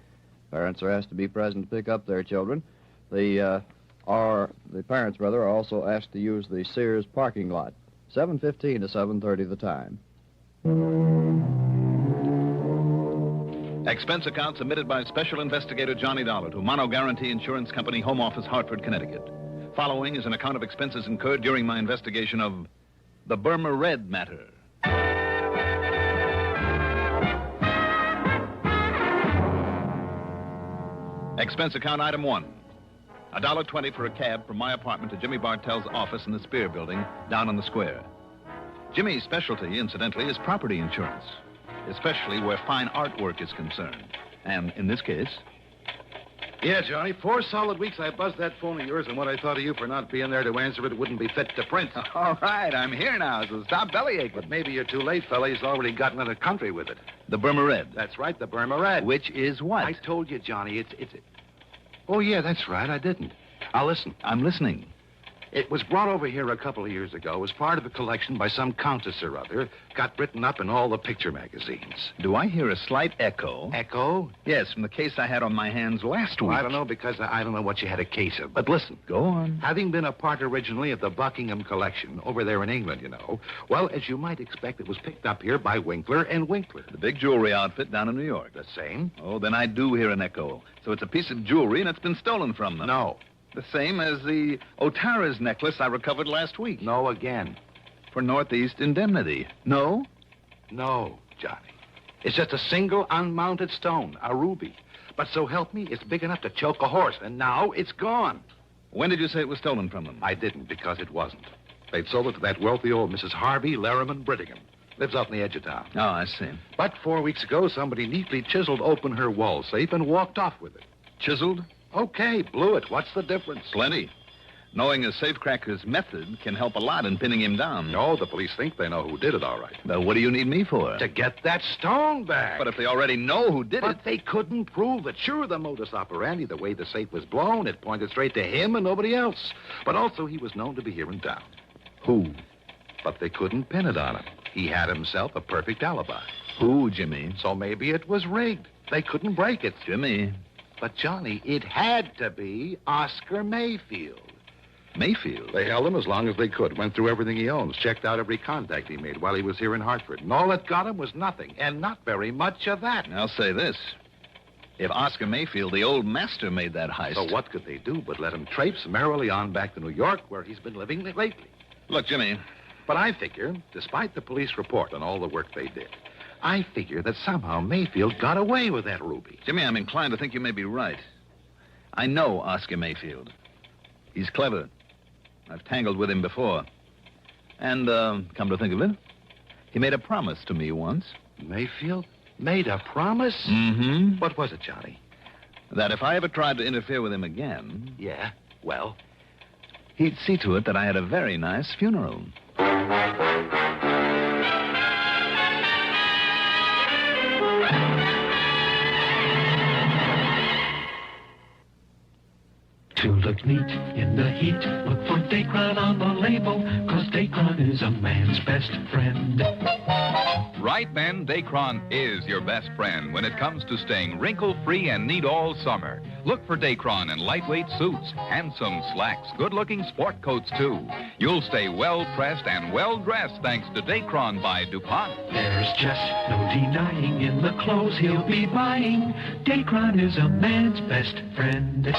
Parents are asked to be present to pick up their children. The parents, are also asked to use the Sears parking lot. 7:15 to 7:30 the time. Expense account submitted by Special Investigator Johnny Dollar to Mono Guarantee Insurance Company, Home Office, Hartford, Connecticut. Following is an account of expenses incurred during my investigation of the Burma Red matter. Expense account item 1. $1.20 for a cab from my apartment to Jimmy Bartell's office in the Spear Building down on the square. Jimmy's specialty, incidentally, is property insurance, especially where fine artwork is concerned. And in this case... Yeah, Johnny, 4 solid weeks I buzzed that phone of yours, and what I thought of you for not being there to answer it wouldn't be fit to print. All right, I'm here now, so stop bellyaching. But maybe you're too late, fella. He's already gotten out of the country with it. The Burma Red. That's right, the Burma Red. Which is what? I told you, Johnny, it's... Oh, yeah, that's right, I didn't. Now, listen. I'm listening. It was brought over here a couple of years ago as part of a collection by some countess or other. Got written up in all the picture magazines. Do I hear a slight echo? Echo? Yes, from the case I had on my hands last week. Well, I don't know, because I don't know what you had a case of. But listen. Go on. Having been a part originally of the Buckingham collection, over there in England, you know, well, as you might expect, it was picked up here by Winkler and Winkler. The big jewelry outfit down in New York. The same? Oh, then I do hear an echo. So it's a piece of jewelry and it's been stolen from them. No. The same as the Otara's necklace I recovered last week. No again. For Northeast indemnity. No? No, Johnny. It's just a single unmounted stone, a ruby. But so help me, it's big enough to choke a horse, and now it's gone. When did you say it was stolen from them? I didn't, because it wasn't. They'd sold it to that wealthy old Mrs. Harvey Larriman Brittingham. Lives out in the edge of town. Oh, I see. But 4 weeks ago, somebody neatly chiseled open her wall safe and walked off with it. Chiseled? Okay, blew it. What's the difference? Plenty. Knowing a safecracker's method can help a lot in pinning him down. No, the police think they know who did it, all right. Well, what do you need me for? To get that stone back. But if they already know who did it... But they couldn't prove it. Sure, the modus operandi, the way the safe was blown, it pointed straight to him and nobody else. But also, he was known to be here in town. Who? But they couldn't pin it on him. He had himself a perfect alibi. Who, Jimmy? So maybe it was rigged. They couldn't break it. Jimmy. But, Johnny, it had to be Oscar Mayfield. Mayfield? They held him as long as they could, went through everything he owns, checked out every contact he made while he was here in Hartford. And all that got him was nothing, and not very much of that. I'll say this. If Oscar Mayfield, the old master, made that heist... So what could they do but let him traipse merrily on back to New York, where he's been living lately? Look, Jimmy... But I figure, despite the police report on all the work they did, I figure that somehow Mayfield got away with that ruby. Jimmy, I'm inclined to think you may be right. I know Oscar Mayfield. He's clever. I've tangled with him before. And, come to think of it, he made a promise to me once. Mayfield made a promise? Mm-hmm. What was it, Johnny? That if I ever tried to interfere with him again... Yeah? Well? He'd see to it that I had a very nice funeral. To look neat in the heat, look for Dacron on the label, 'cause Dacron is a man's best friend. Right, men, Dacron is your best friend when it comes to staying wrinkle-free and neat all summer. Look for Dacron in lightweight suits, handsome slacks, good-looking sport coats, too. You'll stay well-pressed and well-dressed thanks to Dacron by DuPont. There's just no denying in the clothes he'll be buying, Dacron is a man's best friend.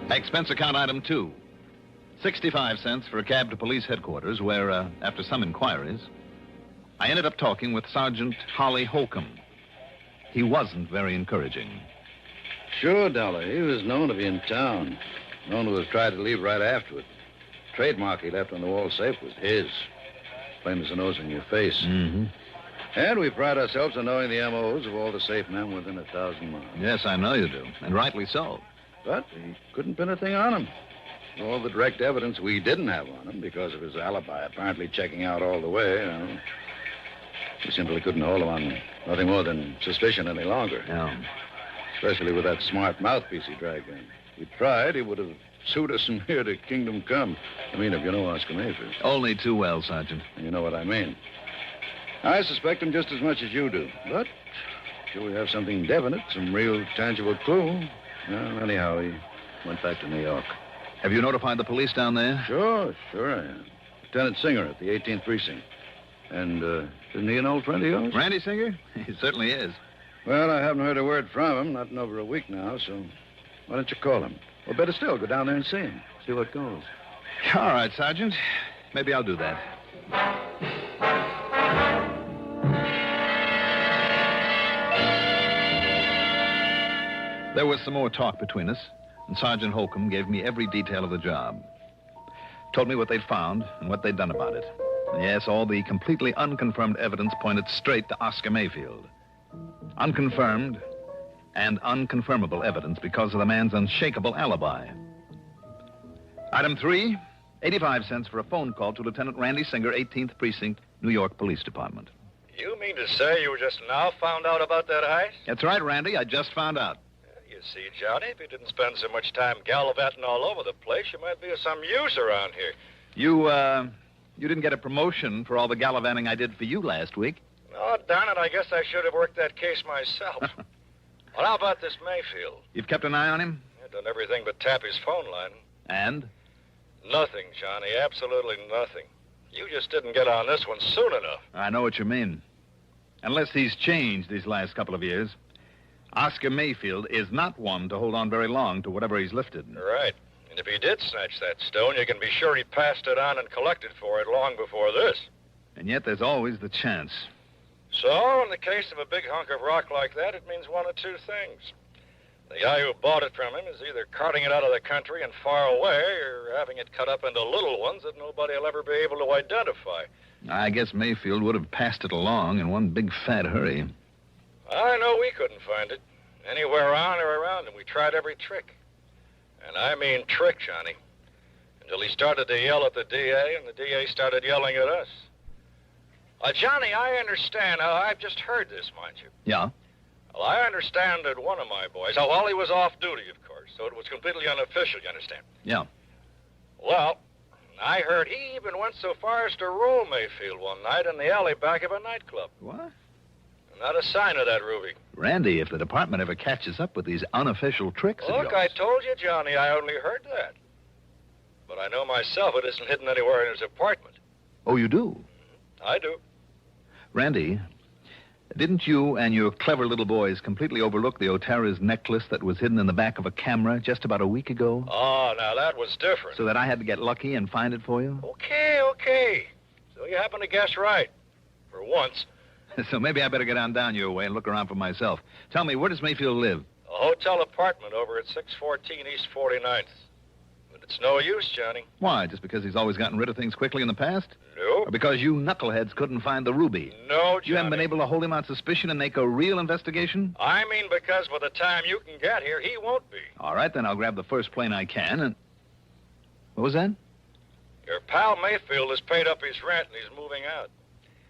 Expense account item 2. 65 cents for a cab to police headquarters where, after some inquiries, I ended up talking with Sergeant Holly Holcomb. He wasn't very encouraging. Sure, Dollar. He was known to be in town. Known to have tried to leave right after it. Trademark he left on the wall safe was his. Plain as the nose on your face. Mm-hmm. And we pride ourselves on knowing the MOs of all the safe men within 1,000 miles. Yes, I know you do, and rightly so. But he couldn't pin a thing on him. All the direct evidence we didn't have on him because of his alibi apparently checking out all the way. We simply couldn't hold him on nothing more than suspicion any longer. No. Especially with that smart mouthpiece he dragged in. If we tried, he would have sued us from here to kingdom come. I mean, if you know Oscar Mayfield. Only too well, Sergeant. And you know what I mean. I suspect him just as much as you do. But till we have something definite, some real tangible clue. Well, anyhow, he went back to New York. Have you notified the police down there? Sure I am. Lieutenant Singer at the 18th Precinct. And, isn't he an old friend of yours? Randy Singer? He certainly is. Well, I haven't heard a word from him, not in over a week now, so why don't you call him? Or better still, go down there and see him. See what goes. All right, Sergeant. Maybe I'll do that. There was some more talk between us, and Sergeant Holcomb gave me every detail of the job. Told me what they'd found and what they'd done about it. And yes, all the completely unconfirmed evidence pointed straight to Oscar Mayfield. Unconfirmed and unconfirmable evidence because of the man's unshakable alibi. Item 3, 85 cents for a phone call to Lieutenant Randy Singer, 18th Precinct, New York Police Department. You mean to say you just now found out about that heist? That's right, Randy. I just found out. You see, Johnny, if you didn't spend so much time gallivanting all over the place, you might be of some use around here. You didn't get a promotion for all the gallivanting I did for you last week. Oh, darn it, I guess I should have worked that case myself. Well, how about this Mayfield? You've kept an eye on him? I've done everything but tap his phone line. And? Nothing, Johnny, absolutely nothing. You just didn't get on this one soon enough. I know what you mean. Unless he's changed these last couple of years, Oscar Mayfield is not one to hold on very long to whatever he's lifted. Right. And if he did snatch that stone, you can be sure he passed it on and collected for it long before this. And yet there's always the chance. So, in the case of a big hunk of rock like that, it means one of two things. The guy who bought it from him is either carting it out of the country and far away or having it cut up into little ones that nobody will ever be able to identify. I guess Mayfield would have passed it along in one big fat hurry. I know we couldn't find it anywhere on or around him. We tried every trick. And I mean trick, Johnny. Until he started to yell at the DA, and the DA started yelling at us. Johnny, I understand. I've just heard this, mind you. Yeah? Well, I understand that one of my boys... Oh, well, he was off duty, of course, so it was completely unofficial, you understand? Yeah. Well, I heard he even went so far as to roll Mayfield one night in the alley back of a nightclub. What? Not a sign of that, Ruby. Randy, if the department ever catches up with these unofficial tricks of Look, yours... I told you, Johnny, I only heard that. But I know myself it isn't hidden anywhere in his apartment. Oh, you do? I do. Randy, didn't you and your clever little boys completely overlook the Otara's necklace that was hidden in the back of a camera just about a week ago? Oh, now that was different. So that I had to get lucky and find it for you? Okay. So you happen to guess right. For once. So maybe I better get on down your way and look around for myself. Tell me, where does Mayfield live? A hotel apartment over at 614 East 49th. But it's no use, Johnny. Why, just because he's always gotten rid of things quickly in the past? No. Or because you knuckleheads couldn't find the ruby? No, Johnny. You haven't been able to hold him on suspicion and make a real investigation? I mean because by the time you can get here, he won't be. All right, then I'll grab the first plane I can and... What was that? Your pal Mayfield has paid up his rent and he's moving out.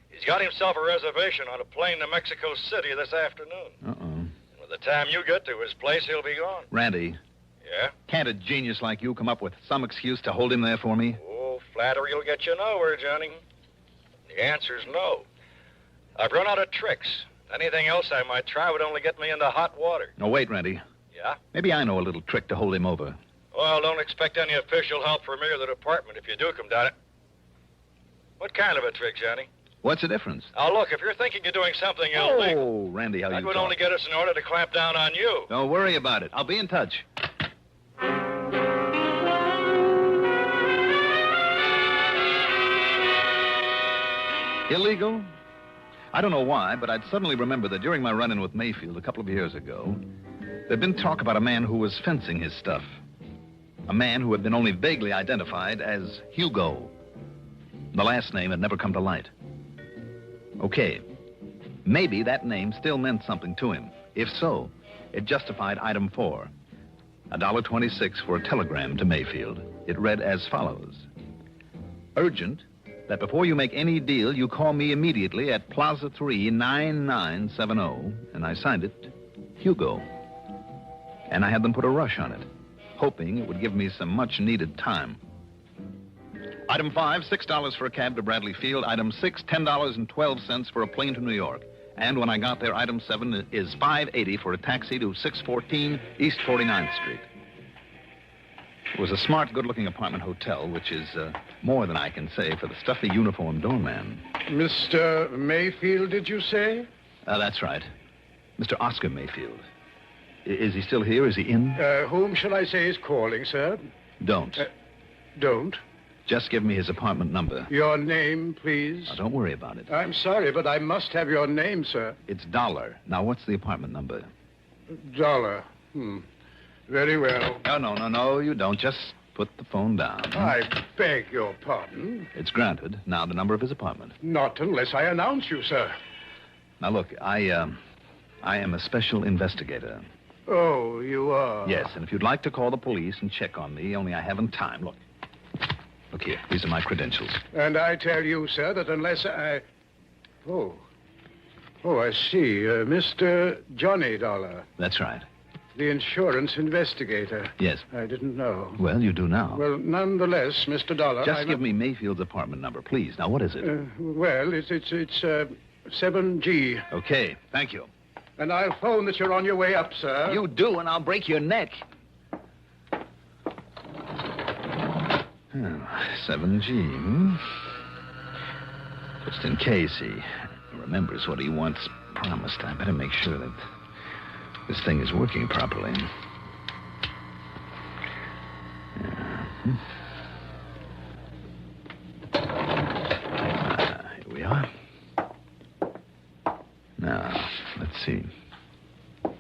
He's got himself a reservation on a plane to Mexico City this afternoon. Uh-oh. And by the time you get to his place, he'll be gone. Randy. Yeah? Can't a genius like you come up with some excuse to hold him there for me? Oh, flattery will get you nowhere, Johnny. The answer's no. I've run out of tricks. Anything else I might try would only get me into hot water. No, wait, Randy. Yeah? Maybe I know a little trick to hold him over. Well, don't expect any official help from me or the department if you do come down it. What kind of a trick, Johnny? What's the difference? Now, look, if you're thinking you're doing something illegal... Oh, Randy, how you that would talk. only get us in order to clamp down on you. Don't worry about it. I'll be in touch. Illegal? I don't know why, but I'd suddenly remember that during my run-in with Mayfield a couple of years ago, there'd been talk about a man who was fencing his stuff. A man who had been only vaguely identified as Hugo. The last name had never come to light. Okay, maybe that name still meant something to him. If so, it justified item 4. $1.26 for a telegram to Mayfield. It read as follows. Urgent, that before you make any deal, you call me immediately at Plaza 3, 9970. And I signed it, Hugo. And I had them put a rush on it, hoping it would give me some much-needed time. Item 5, $6 for a cab to Bradley Field. Item 6, $10.12 for a plane to New York. And when I got there, item 7 is $5.80 for a taxi to 614 East 49th Street. It was a smart, good-looking apartment hotel, which is more than I can say for the stuffy uniformed doorman. Mr. Mayfield, did you say? That's right. Mr. Oscar Mayfield. Is he still here? Is he in? Whom shall I say is calling, sir? Don't. Don't? Just give me his apartment number. Your name, please? Now, don't worry about it. I'm sorry, but I must have your name, sir. It's Dollar. Now, what's the apartment number? Dollar. Very well. No, you don't. Just put the phone down. I beg your pardon. It's granted. Now, the number of his apartment. Not unless I announce you, sir. Now, look, I am a special investigator. Oh, you are? Yes, and if you'd like to call the police and check on me, only I haven't time. Look here. These are my credentials. And I tell you, sir, that unless I... Oh, I see. Mr. Johnny Dollar. That's right. The insurance investigator. Yes. I didn't know. Well, you do now. Well, nonetheless, Mr. Dollar... Just give me Mayfield's apartment number, please. Now, what is it? Well, it's 7G. Okay, thank you. And I'll phone that you're on your way up, sir. You do, and I'll break your neck. 7G, Just in case he remembers what he once promised, I better make sure that this thing is working properly. Here we are. Now, let's see.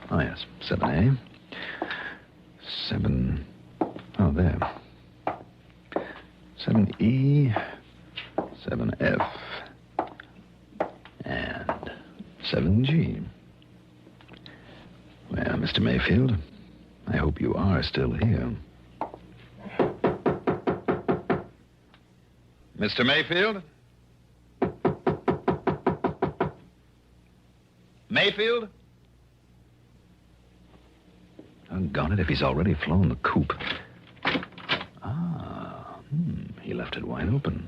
Oh, yes, 7A. 7. Oh, there. 7E, 7F, and 7G. Well, Mr. Mayfield, I hope you are still here. Mr. Mayfield? Mayfield? Doggone it, if he's already flown the coop. He left it wide open.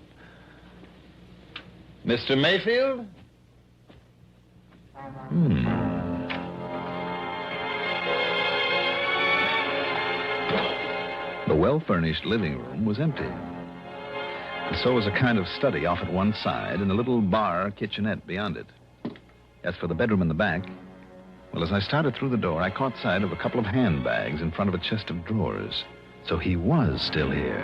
Mr. Mayfield? The well-furnished living room was empty. And so was a kind of study off at one side and a little bar kitchenette beyond it. As for the bedroom in the back, well, as I started through the door, I caught sight of a couple of handbags in front of a chest of drawers. So he was still here.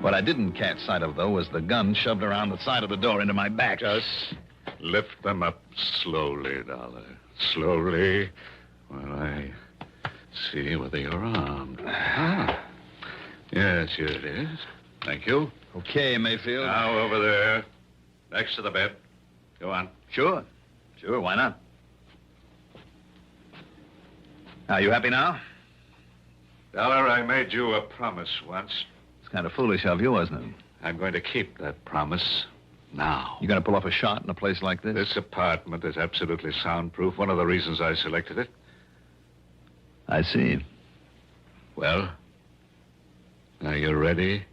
What I didn't catch sight of, though, was the gun shoved around the side of the door into my back. Just lift them up slowly, Dollar. Slowly, while I see whether you're armed. Yes, here it is. Thank you. Okay, Mayfield. Now over there, next to the bed. Go on. Sure, why not? Are you happy now? Dollar, I made you a promise once. It's kind of foolish of you, wasn't it? I'm going to keep that promise now. You going to pull off a shot in a place like this? This apartment is absolutely soundproof. One of the reasons I selected it. I see. Well, are you ready?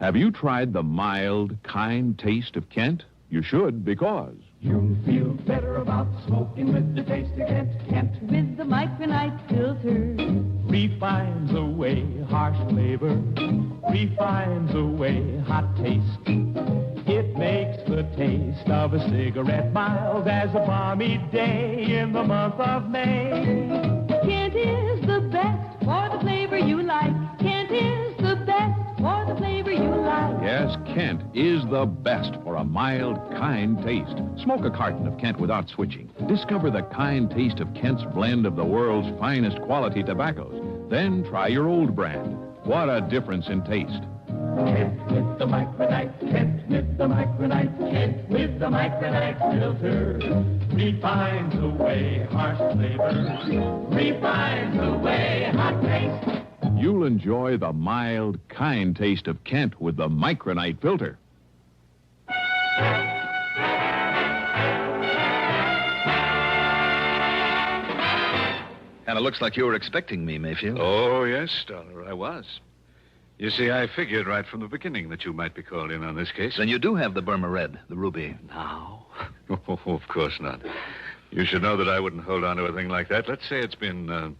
Have you tried the mild, kind taste of Kent? You should, because you'll feel better about smoking with the taste of Kent. Kent with the micronite filter refines away harsh flavor, refines away hot taste. It makes the taste of a cigarette mild as a balmy day in the month of May. Kent is the best for the flavor you like. Kent is the best for the flavor you like. Yes, Kent is the best for a mild, kind taste. Smoke a carton of Kent without switching. Discover the kind taste of Kent's blend of the world's finest quality tobaccos. Then try your old brand. What a difference in taste. Kent with the micronite, Kent with the micronite, Kent with the micronite filter refines away harsh flavor, refines away hot taste. You'll enjoy the mild, kind taste of Kent with the micronite filter. Kind of looks like you were expecting me, Mayfield. Oh, yes, Dollar, I was. You see, I figured right from the beginning that you might be called in on this case. Then you do have the Burma red, the ruby. Now? Oh, of course not. You should know that I wouldn't hold on to a thing like that. Let's say it's been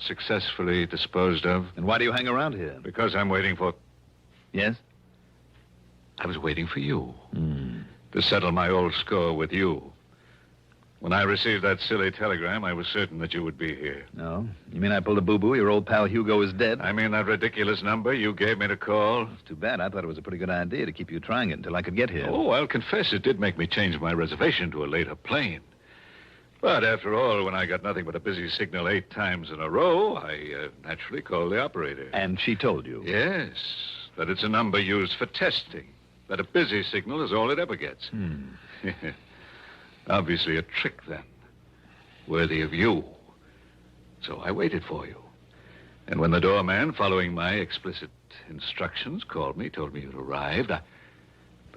successfully disposed of. And why do you hang around here? Because I'm waiting for... Yes? I was waiting for you. To settle my old score with you. When I received that silly telegram, I was certain that you would be here. No? You mean I pulled a boo-boo? Your old pal Hugo is dead? I mean that ridiculous number you gave me to call. It's too bad. I thought it was a pretty good idea to keep you trying it until I could get here. Oh, I'll confess it did make me change my reservation to a later plane. But after all, when I got nothing but a busy signal 8 times in a row, I naturally called the operator. And she told you? Yes, that it's a number used for testing. That a busy signal is all it ever gets. Obviously a trick, then. Worthy of you. So I waited for you. And when the doorman, following my explicit instructions, called me, told me you'd arrived,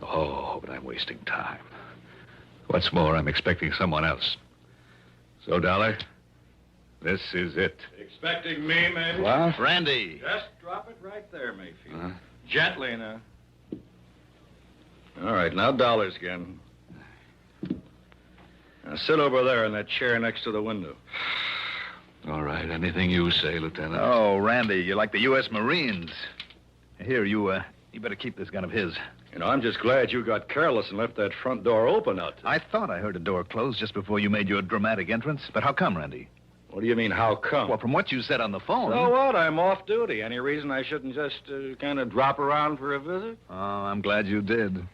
Oh, but I'm wasting time. What's more, I'm expecting someone else. So, Dollar, this is it. Expecting me, maybe? What? Randy. Just drop it right there, Mayfield. Gently, now. All right, now dollars again. Now sit over there in that chair next to the window. All right, anything you say, Lieutenant. Oh, Randy, you're like the U.S. Marines. Here, you better keep this gun of his. You know, I'm just glad you got careless and left that front door open out there. I thought I heard a door close just before you made your dramatic entrance. But how come, Randy? What do you mean, how come? Well, from what you said on the phone... So what? I'm off duty. Any reason I shouldn't just kind of drop around for a visit? Oh, I'm glad you did.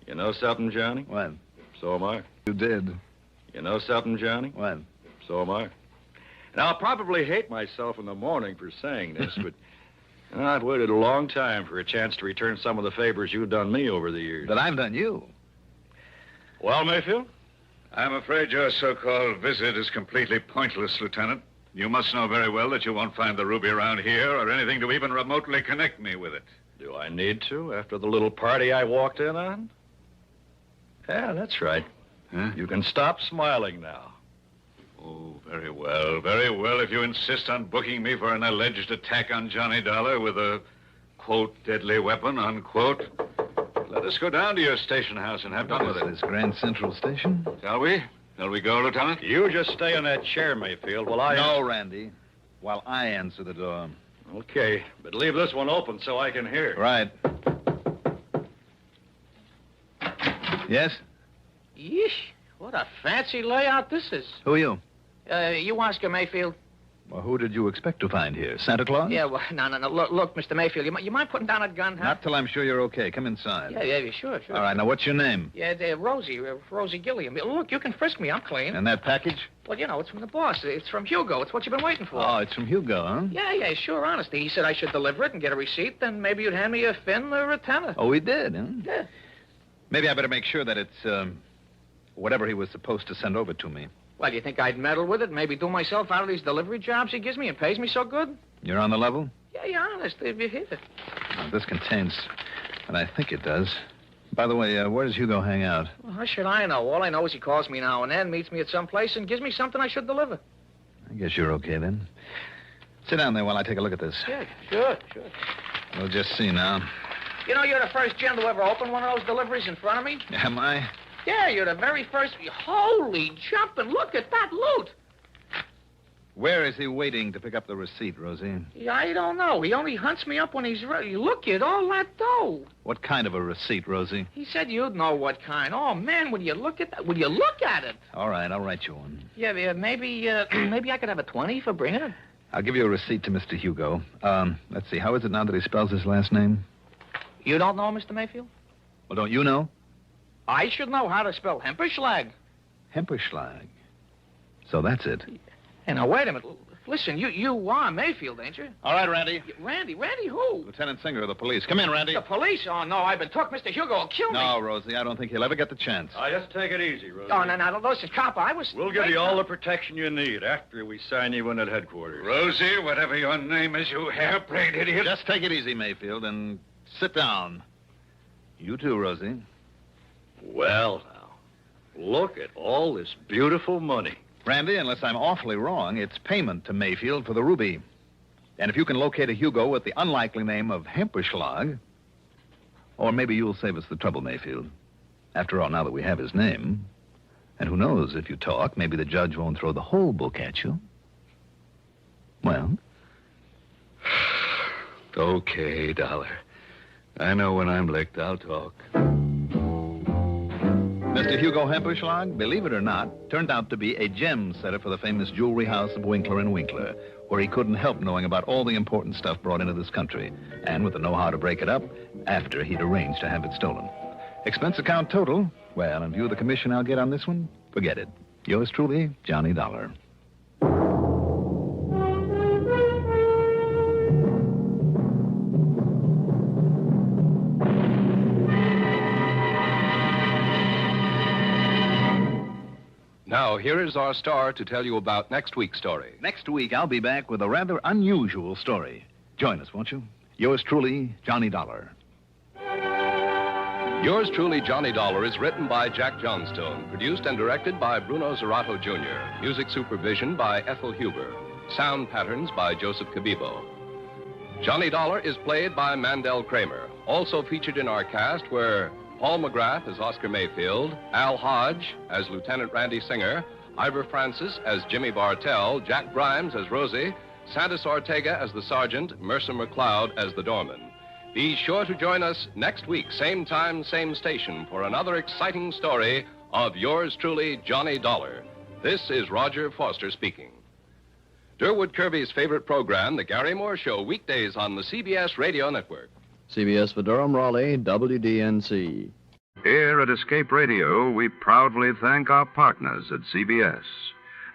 You know something, Johnny? What? So am I. You did. You know something, Johnny? What? So am I. And I'll probably hate myself in the morning for saying this, but I've waited a long time for a chance to return some of the favors you've done me over the years. That I've done you. Well, Mayfield? I'm afraid your so-called visit is completely pointless, Lieutenant. You must know very well that you won't find the ruby around here or anything to even remotely connect me with it. Do I need to after the little party I walked in on? Yeah, that's right. Huh? You can stop smiling now. Oh, very well, very well. If you insist on booking me for an alleged attack on Johnny Dollar with a, quote, deadly weapon, unquote, let us go down to your station house and have done with it. This Grand Central Station? Shall we? Shall we go, Lieutenant? You just stay in that chair, Mayfield, while I... No, Randy. While I answer the door. Okay, but leave this one open so I can hear. Right. Yes? Yeesh, what a fancy layout this is. Who are you? You Oscar Mayfield? Well, who did you expect to find here? Santa Claus? Yeah, well, no. Look, Mr. Mayfield, you mind putting down a gun, huh? Not till I'm sure you're okay. Come inside. Yeah, sure. All right, now what's your name? Yeah, Rosie Gilliam. Look, you can frisk me. I'm clean. And that package? Well, it's from the boss. It's from Hugo. It's what you've been waiting for. Oh, it's from Hugo, huh? Yeah, sure, honestly. He said I should deliver it and get a receipt, then maybe you'd hand me a fin or a tenner. Oh, he did, huh? Yeah. Maybe I better make sure that it's, whatever he was supposed to send over to me. Well, you think I'd meddle with it, maybe do myself out of these delivery jobs he gives me and pays me so good? You're on the level? Yeah, honest, if you hit it. Well, this contains, and I think it does. By the way, where does Hugo hang out? Well, how should I know? All I know is he calls me now and then, meets me at some place, and gives me something I should deliver. I guess you're okay, then. Sit down there while I take a look at this. Yeah, sure. We'll just see now. You know, you're the first gent to ever open one of those deliveries in front of me. Am I? Yeah, you're the very first. Holy jumping, look at that loot. Where is he waiting to pick up the receipt, Rosie? Yeah, I don't know. He only hunts me up when he's ready. Look at all that dough. What kind of a receipt, Rosie? He said you'd know what kind. Oh, man, would you look at that? Would you look at it? All right, I'll write you one. Yeah, maybe I could have a 20 for bringing it. I'll give you a receipt to Mr. Hugo. Let's see, how is it now that he spells his last name? You don't know, Mr. Mayfield? Well, don't you know? I should know how to spell Hemperschlag. Hemperschlag. So that's it. Hey, now, wait a minute. Listen, you are Mayfield, ain't you? All right, Randy. Randy who? Lieutenant Singer of the police. Come in, Randy. The police? Oh, no, I've been took. Mr. Hugo will kill me. No, Rosie, I don't think he'll ever get the chance. Just take it easy, Rosie. Oh, no, listen, cop, I was... We'll give you all the protection you need after we sign you in at headquarters. Rosie, whatever your name is, you hair-brained idiot. Just take it easy, Mayfield, and sit down. You too, Rosie. Well, now, look at all this beautiful money. Randy, unless I'm awfully wrong, it's payment to Mayfield for the ruby. And if you can locate a Hugo with the unlikely name of Hemperschlag, or maybe you'll save us the trouble, Mayfield. After all, now that we have his name, and who knows, if you talk, maybe the judge won't throw the whole book at you. Well? Okay, Dollar. I know when I'm licked, I'll talk. Mr. Hugo Hemperschlag, believe it or not, turned out to be a gem setter for the famous jewelry house of Winkler & Winkler, where he couldn't help knowing about all the important stuff brought into this country, and with the know-how to break it up after he'd arranged to have it stolen. Expense account total, well, in view of the commission I'll get on this one, forget it. Yours truly, Johnny Dollar. Now, here is our star to tell you about next week's story. Next week, I'll be back with a rather unusual story. Join us, won't you? Yours truly, Johnny Dollar. Yours truly, Johnny Dollar, is written by Jack Johnstone, produced and directed by Bruno Zerato Jr., music supervision by Ethel Huber, sound patterns by Joseph Cabibo. Johnny Dollar is played by Mandel Kramer. Also featured in our cast were Paul McGrath as Oscar Mayfield, Al Hodge as Lieutenant Randy Singer, Ivor Francis as Jimmy Bartell, Jack Grimes as Rosie, Santos Ortega as the Sergeant, Mercer McLeod as the Doorman. Be sure to join us next week, same time, same station, for another exciting story of yours truly, Johnny Dollar. This is Roger Foster speaking. Durwood Kirby's favorite program, The Gary Moore Show, weekdays on the CBS Radio Network. CBS for Durham, Raleigh, WDNC. Here at Escape Radio, we proudly thank our partners at CBS.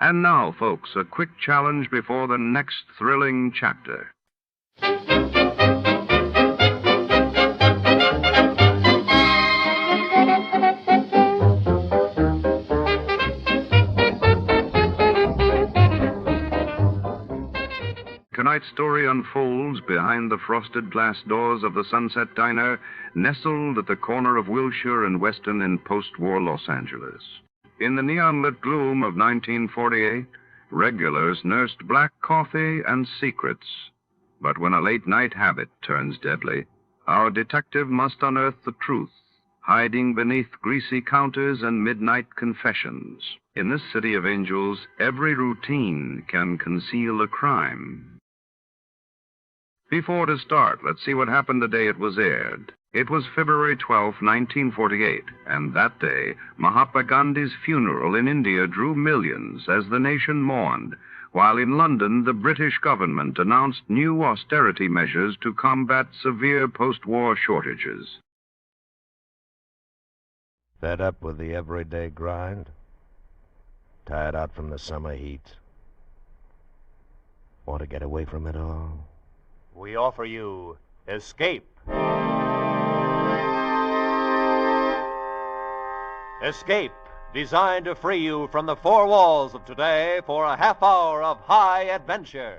And now, folks, a quick challenge before the next thrilling chapter. Tonight's story unfolds behind the frosted glass doors of the Sunset Diner, nestled at the corner of Wilshire and Weston in post-war Los Angeles. In the neon-lit gloom of 1948, regulars nursed black coffee and secrets. But when a late-night habit turns deadly, our detective must unearth the truth, hiding beneath greasy counters and midnight confessions. In this city of angels, every routine can conceal a crime. Before to start, let's see what happened the day it was aired. It was February 12, 1948, and that day, Mahatma Gandhi's funeral in India drew millions as the nation mourned, while in London the British government announced new austerity measures to combat severe post-war shortages. Fed up with the everyday grind? Tired out from the summer heat? Want to get away from it all? We offer you Escape. Escape, designed to free you from the four walls of today for a half hour of high adventure.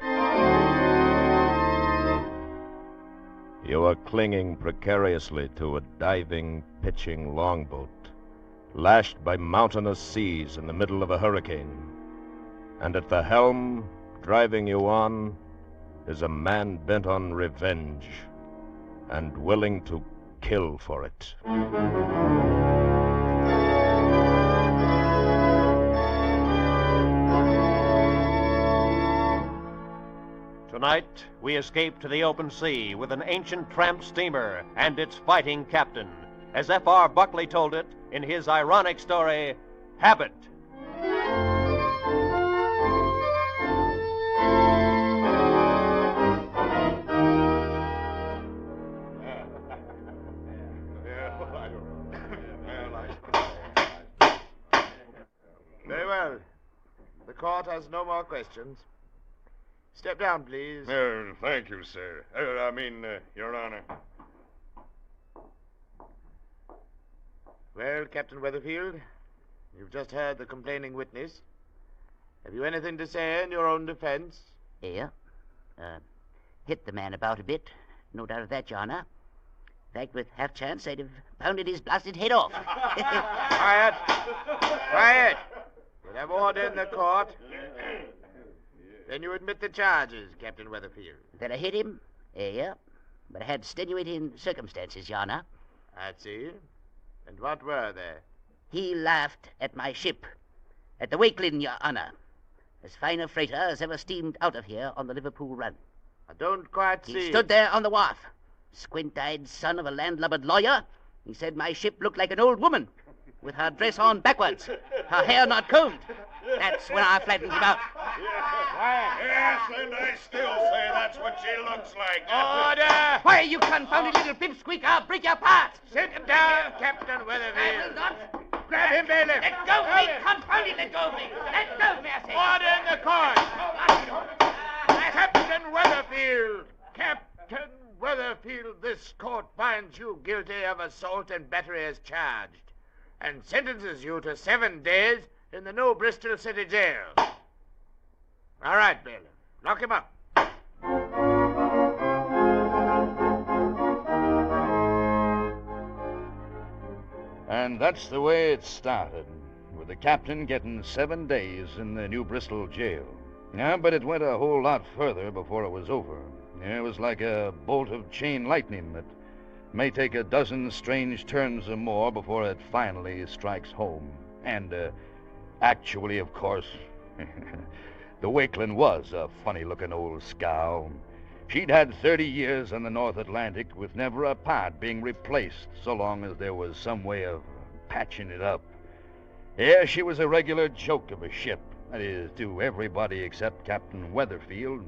You are clinging precariously to a diving, pitching longboat, lashed by mountainous seas in the middle of a hurricane. And at the helm, driving you on, is a man bent on revenge and willing to kill for it. Tonight, we escape to the open sea with an ancient tramp steamer and its fighting captain, as F.R. Buckley told it in his ironic story, Habit. Very well. The court has no more questions. Step down, please. Thank you, sir. Your Honor. Well, Captain Weatherfield, you've just heard the complaining witness. Have you anything to say in your own defense? Yeah. Hit the man about a bit. No doubt of that, Your Honor. In fact, with half chance, I'd have pounded his blasted head off. Quiet! Quiet! We'll have order in the court. Then you admit the charges, Captain Weatherfield. That I hit him? Yeah. But I had extenuating circumstances, Your Honor. I see. And what were they? He laughed at my ship. At the Wakeling, Your Honor. As fine a freighter as ever steamed out of here on the Liverpool run. I don't quite see. He stood there on the wharf. Squint-eyed son of a landlubbered lawyer. He said my ship looked like an old woman, with her dress on backwards, her hair not combed. That's when I flattened him out. Yes, and I still say that's what she looks like. Order! Why, you confounded little pipsqueak, I'll break your part. Sit him down, Captain Weatherfield. I will not. Grab him, bailiff. Let go of me, confound it, let go of me. Let go of me, I say. Order in the court. Captain Weatherfield. Captain Weatherfield, this court finds you guilty of assault and battery as charged, and sentences you to 7 days in the New Bristol City Jail. All right, bailiff. Lock him up. And that's the way it started, with the captain getting 7 days in the New Bristol jail. Yeah, but it went a whole lot further before it was over. It was like a bolt of chain lightning that may take a dozen strange turns or more before it finally strikes home. And, actually, of course, the Wakeling was a funny-looking old scow. She'd had 30 years in the North Atlantic with never a part being replaced so long as there was some way of patching it up. Yeah, she was a regular joke of a ship. That is, to everybody except Captain Weatherfield.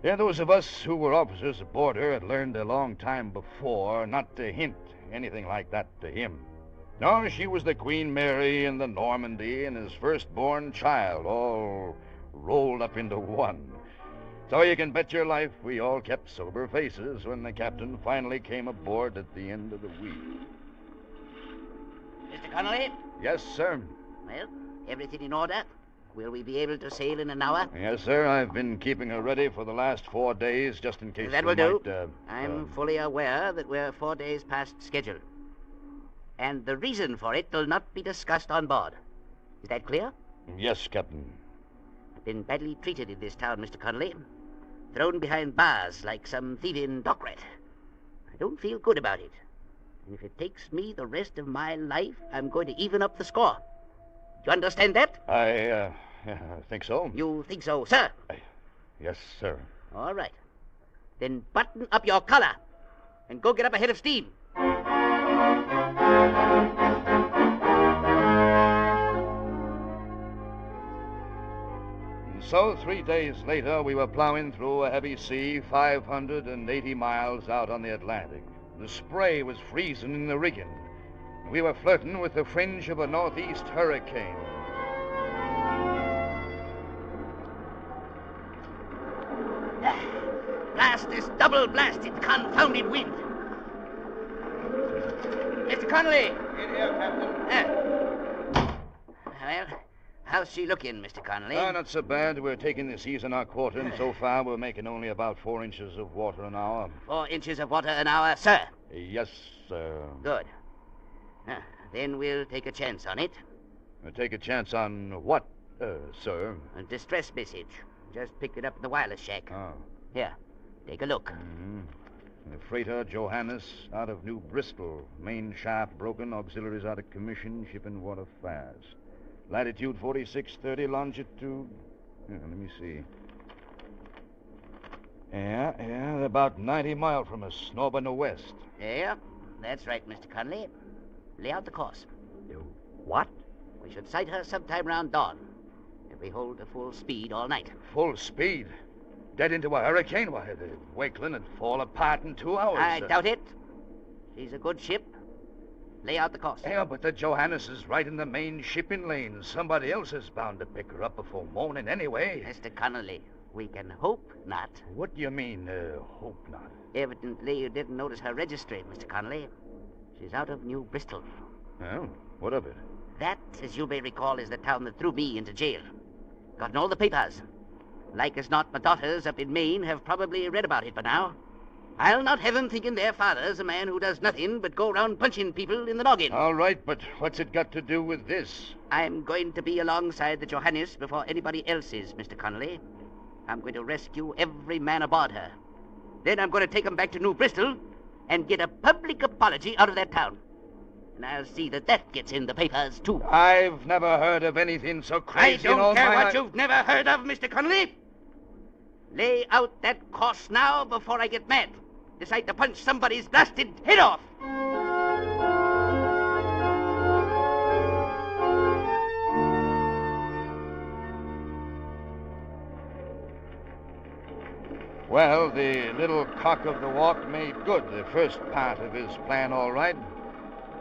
Yeah, those of us who were officers aboard her had learned a long time before not to hint anything like that to him. No, she was the Queen Mary and the Normandy and his firstborn child, all rolled up into one. So you can bet your life we all kept sober faces when the captain finally came aboard at the end of the week. Mr. Connolly? Yes, sir. Well, everything in order? Will we be able to sail in an hour? Yes, sir. I've been keeping her ready for the last 4 days, just in case That we will do. might, I'm fully aware that we're 4 days past schedule. And the reason for it will not be discussed on board. Is that clear? Yes, Captain. I've been badly treated in this town, Mr. Connolly. Thrown behind bars like some thieving dock rat. I don't feel good about it. And if it takes me the rest of my life, I'm going to even up the score. You understand that? I think so. You think so, sir? Yes, sir. All right. Then button up your collar and go get up a head of steam. So 3 days later, we were plowing through a heavy sea 580 miles out on the Atlantic. The spray was freezing in the rigging. We were flirting with the fringe of a northeast hurricane. Blast this double-blasted, confounded wind. Mr. Connolly! In here, Captain. Well, how's she looking, Mr. Connolly? Not so bad. We're taking the seas in our quarter, and so far we're making only about 4 inches of water an hour. 4 inches of water an hour, sir? Yes, sir. Good. Then we'll take a chance on it. Take a chance on what, sir? A distress message. Just picked it up in the wireless shack. Oh. Here, take a look. Mm-hmm. The freighter Johannes out of New Bristol. Main shaft broken, auxiliaries out of commission, shipping water fast. Latitude 4630, longitude... let me see. Yeah, they're about 90 miles from us, north and west. Yeah, that's right, Mr. Connolly. Lay out the course. What? We should sight her sometime round dawn, if we hold a full speed all night. Full speed? Dead into a hurricane? Why, the Wakeland would fall apart in 2 hours. I doubt it. She's a good ship. Lay out the course. Yeah, but the Johannes is right in the main shipping lane. Somebody else is bound to pick her up before morning anyway. Mr. Connolly, we can hope not. What do you mean, hope not? Evidently you didn't notice her registry, Mr. Connolly. She's out of New Bristol. Well, what of it? That, as you may recall, is the town that threw me into jail. Gotten all the papers. Like as not, my daughters up in Maine have probably read about it by now. I'll not have them thinking their father's a man who does nothing but go around punching people in the noggin. All right, but what's it got to do with this? I'm going to be alongside the Johannes before anybody else is, Mr. Connolly. I'm going to rescue every man aboard her. Then I'm going to take them back to New Bristol and get a public apology out of that town. And I'll see that that gets in the papers, too. I've never heard of anything so crazy I in all don't care my what you've never heard of, Mr. Connolly. Lay out that course now before I get mad. Decide to punch somebody's blasted head off. Well, the little cock of the walk made good the first part of his plan all right.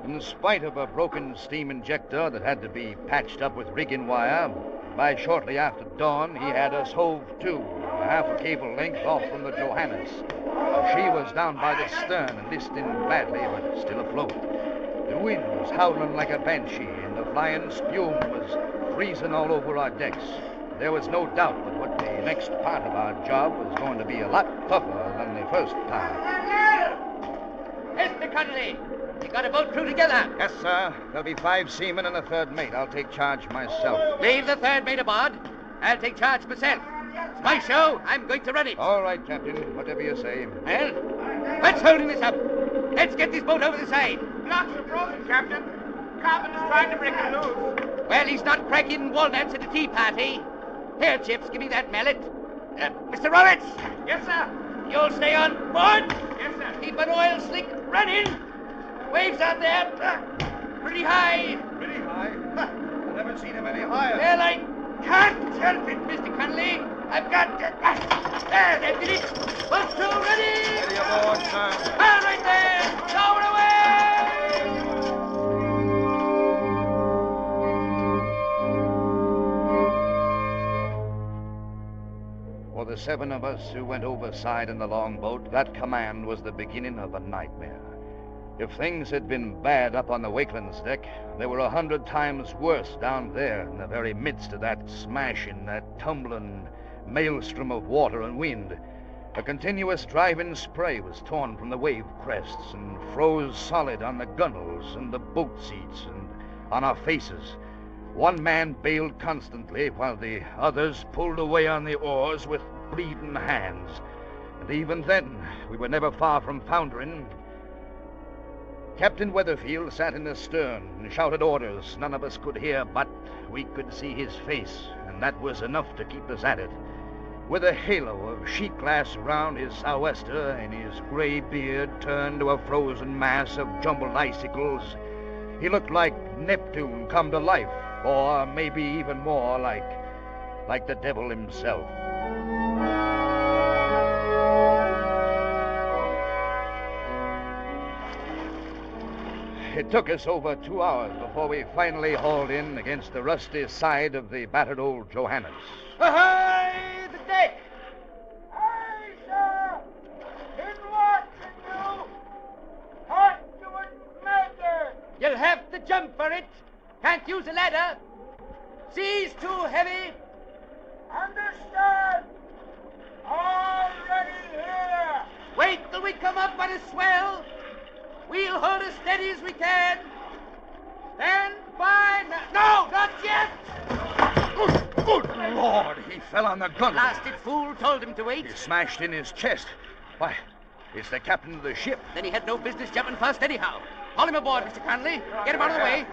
In spite of a broken steam injector that had to be patched up with rigging wire, by shortly after dawn he had us hove to, a half a cable length off from the Johannes. She was down by the stern and listing badly, but still afloat. The wind was howling like a banshee, and the flying spume was freezing all over our decks. There was no doubt but what the next part of our job was going to be a lot tougher than the first time. Mr. Connolly, you got a boat crew together? Yes, sir. There'll be 5 seamen and a third mate. I'll take charge myself. Leave the third mate aboard. I'll take charge myself. It's my show. I'm going to run it. All right, Captain. Whatever you say. Well, what's holding this up? Let's get this boat over the side. Blocks are broken, Captain. Carpenter's trying to break it loose. Well, he's not cracking walnuts at a tea party. Here, Chips, give me that mallet. Mr. Roberts! Yes, sir. You'll stay on board? Yes, sir. Keep an oil slick running. Waves out there. Pretty high. Pretty high? I've never seen him any higher. Well, I can't help it, Mr. Connolly. I've got... There, that did it. Boat crew ready. Ready aboard, sir. All right there. Lower away. for the 7 of us who went overside in the longboat, that command was the beginning of a nightmare. If things had been bad up on the Wakeland's deck, they were 100 times worse down there in the very midst of that smashing, that tumbling maelstrom of water and wind. A continuous driving spray was torn from the wave crests and froze solid on the gunwales and the boat seats and on our faces. One man bailed constantly while the others pulled away on the oars with bleeding hands. And even then, we were never far from foundering. Captain Weatherfield sat in the stern and shouted orders none of us could hear, but we could see his face, and that was enough to keep us at it. With a halo of sheet glass around his sou'wester and his gray beard turned to a frozen mass of jumbled icicles, he looked like Neptune come to life, or maybe even more like the devil himself. It took us over 2 hours before we finally hauled in against the rusty side of the battered old Johannes. Ahoy, the deck! Aye, sir! Been watching you! What do it matter? You'll have to jump for it. Can't use a ladder. Sea's too heavy. Understand. Already here. Wait till we come up on a swell. We'll hold as steady as we can. Stand by now. No, not yet. Good Lord, he fell on the gunwale. Blasted fool told him to wait. He smashed in his chest. Why, it's the captain of the ship. Then he had no business jumping first anyhow. Haul him aboard, Mr. Conley. Get him out of the way.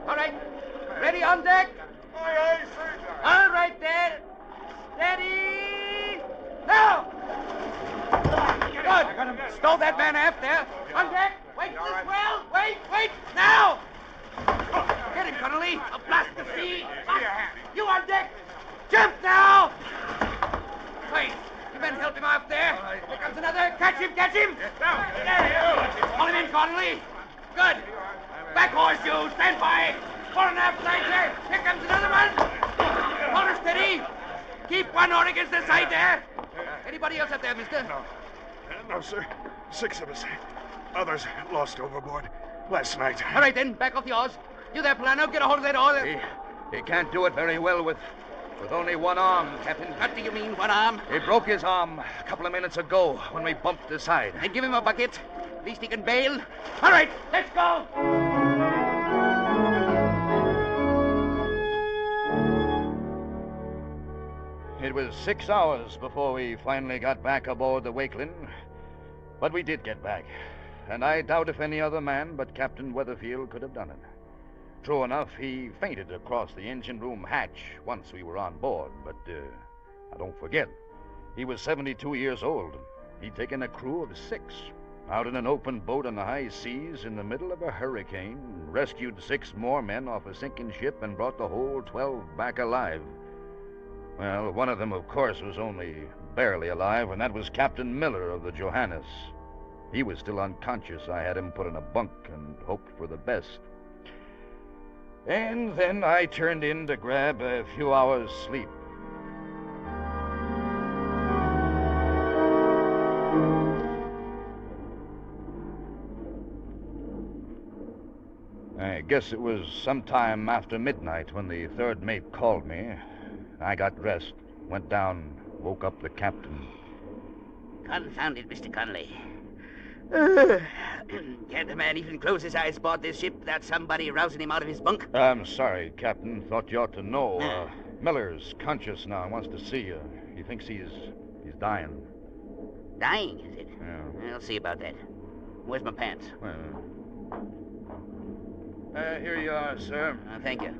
All right. Ready on deck? Aye, aye, sir. All right, there. Steady. Now! Good. Stow that man aft there. On deck. Wait for the swell. Wait. Now! Get him, Connolly. I'll blast the sea. You on deck. Jump now! Wait. You men help him out there. Here comes another. Catch him. Haul him in, Connolly. Good. Back horse, you. Stand by. Fore and aft side there. Here comes another one. Hold her steady. Keep one oar against the side there. Anybody else up there, mister? No, sir. 6 of us. Others lost overboard last night. All right, then. Back off the oars. You there, Polano. Get a hold of that oar. He can't do it very well with only one arm, Captain. What do you mean, one arm? He broke his arm a couple of minutes ago when we bumped the side. Then give him a bucket. At least he can bail. All right, let's go. It was 6 hours before we finally got back aboard the Wakeland. But we did get back. And I doubt if any other man but Captain Weatherfield could have done it. True enough, he fainted across the engine room hatch once we were on board. But don't forget, he was 72 years old. He'd taken a crew of 6 out in an open boat on the high seas in the middle of a hurricane, rescued 6 more men off a sinking ship, and brought the whole 12 back alive. Well, one of them, of course, was only barely alive, and that was Captain Miller of the Johannes. He was still unconscious. I had him put in a bunk and hoped for the best. And then I turned in to grab a few hours' sleep. I guess it was sometime after midnight when the third mate called me. I got dressed, went down, woke up the captain. Confound it, Mr. Conley. Can't a man even close his eyes aboard this ship without somebody rousing him out of his bunk? I'm sorry, Captain. Thought you ought to know. Miller's conscious now. Wants to see you. He thinks he's dying. Dying, is it? Yeah. I'll see about that. Where's my pants? Here you are, sir. Thank you.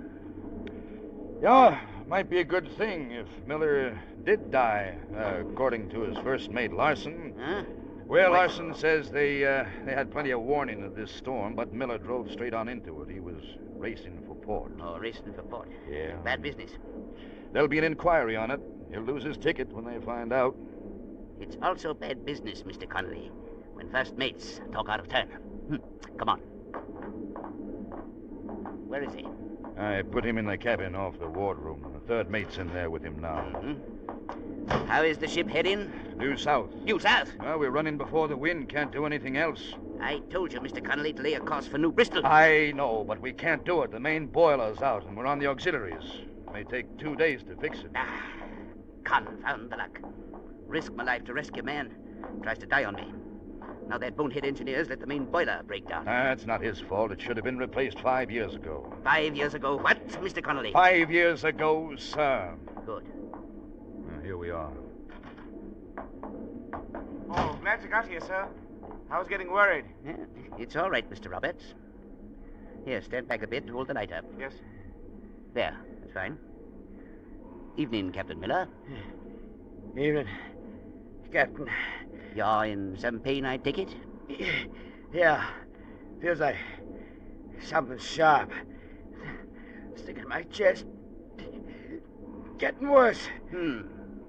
Yeah, might be a good thing if Miller did die, according to his first mate, Larson. Huh? Well, Larson says they had plenty of warning of this storm, but Miller drove straight on into it. He was racing for port. Oh, racing for port. Yeah. Bad business. There'll be an inquiry on it. He'll lose his ticket when they find out. It's also bad business, Mr. Conley, when first mates talk out of turn. Come on. Where is he? I put him in the cabin off the wardroom. The third mate's in there with him now. How is the ship heading? Due south. Due south? Well, we're running before the wind. Can't do anything else. I told you, Mr. Connolly, to lay a course for New Bristol. I know, but we can't do it. The main boiler's out, and we're on the auxiliaries. It may take 2 days to fix it. Confound the luck. Risk my life to rescue a man. Tries to die on me. Now that bonehead engineer's let the main boiler break down. That's not his fault. It should have been replaced 5 years ago. 5 years ago, what, Mr. Connolly? 5 years ago, sir. Good. Here we are. Oh, glad you got here, sir. I was getting worried. Yeah, it's all right, Mr. Roberts. Here, stand back a bit and hold the light up. Yes. There, that's fine. Evening, Captain Miller. Evening, Captain. You're in some pain, I take it? Yeah. Feels like something sharp. Sticking in my chest. Getting worse.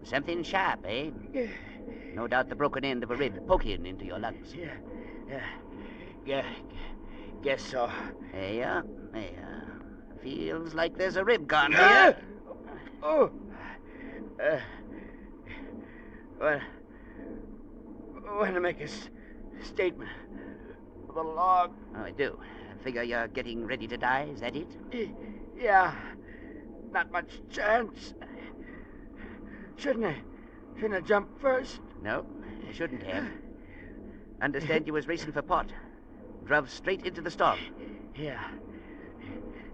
Something sharp, eh? No doubt the broken end of a rib poking into your lungs. Yeah. Guess so. There. Feels like there's a rib gone here. Oh. Want to make a statement of the log. Oh, I do. I figure you're getting ready to die, is that it? Yeah. Not much chance. Shouldn't I jump first? No, you shouldn't have. Understand you was racing for pot. Drove straight into the storm. Yeah.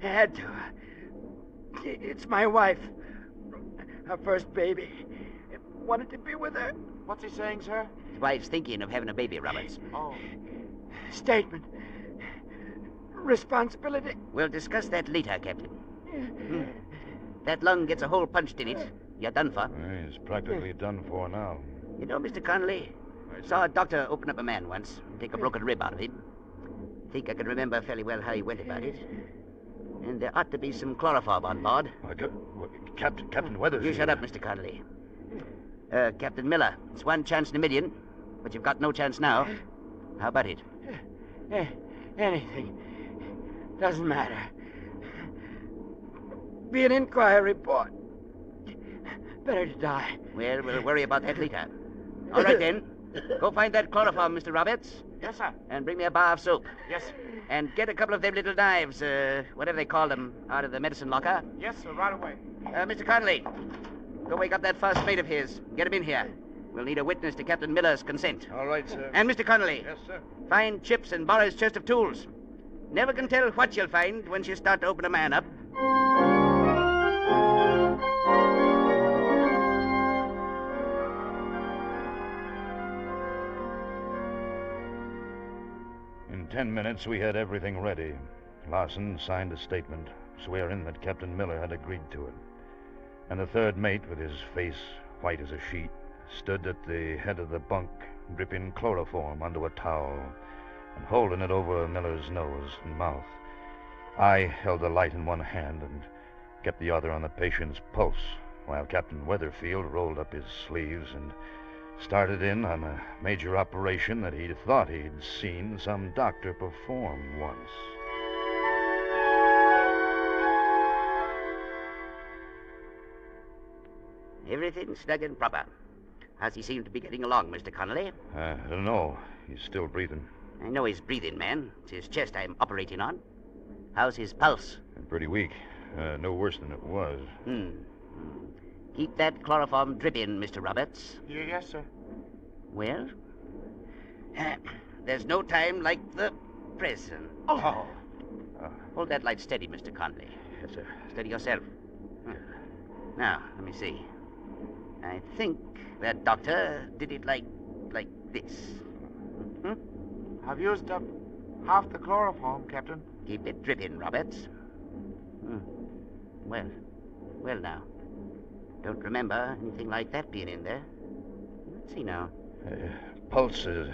I had to. It's my wife. Her first baby. Wanted to be with her. What's he saying, sir? His wife's thinking of having a baby, Roberts. Oh. Statement. Responsibility. We'll discuss that later, Captain. That lung gets a hole punched in it. You're done for. He's practically done for now. You know, Mr. Connolly, I saw a doctor open up a man once and take a broken rib out of him. I think I can remember fairly well how he went about it. And there ought to be some chloroform on board. Captain Weathersfield. You shut up, Mr. Connolly. Captain Miller, it's one chance in a million, but you've got no chance now. How about it? Anything. Doesn't matter. Be an inquiry report. Better to die. Well, we'll worry about that later. All right, then. Go find that chloroform, Mr. Roberts. Yes, sir. And bring me a bar of soap. Yes. And get a couple of them little knives, whatever they call them, out of the medicine locker. Yes, sir, right away. Mr. Connolly, go wake up that first mate of his. Get him in here. We'll need a witness to Captain Miller's consent. All right, sir. And Mr. Connolly. Yes, sir. Find Chips and borrow his chest of tools. Never can tell what you'll find once you start to open a man up. In 10 minutes, we had everything ready. Larson signed a statement, swearing that Captain Miller had agreed to it. And the third mate, with his face white as a sheet, stood at the head of the bunk, dripping chloroform onto a towel and holding it over Miller's nose and mouth. I held the light in one hand and kept the other on the patient's pulse, while Captain Weatherfield rolled up his sleeves and started in on a major operation that he thought he'd seen some doctor perform once. Everything snug and proper. How's he seem to be getting along, Mr. Connolly? I don't know. He's still breathing. I know he's breathing, man. It's his chest I'm operating on. How's his pulse? Pretty weak. No worse than it was. Keep that chloroform dripping, Mr. Roberts. Yes, sir. Well, there's no time like the present. Hold that light steady, Mr. Connolly. Yes, sir. Steady yourself. Now, let me see. I think that doctor did it like this. I've used up half the chloroform, Captain. Keep it dripping, Roberts. Well now. Don't remember anything like that being in there. Let's see now. Pulse is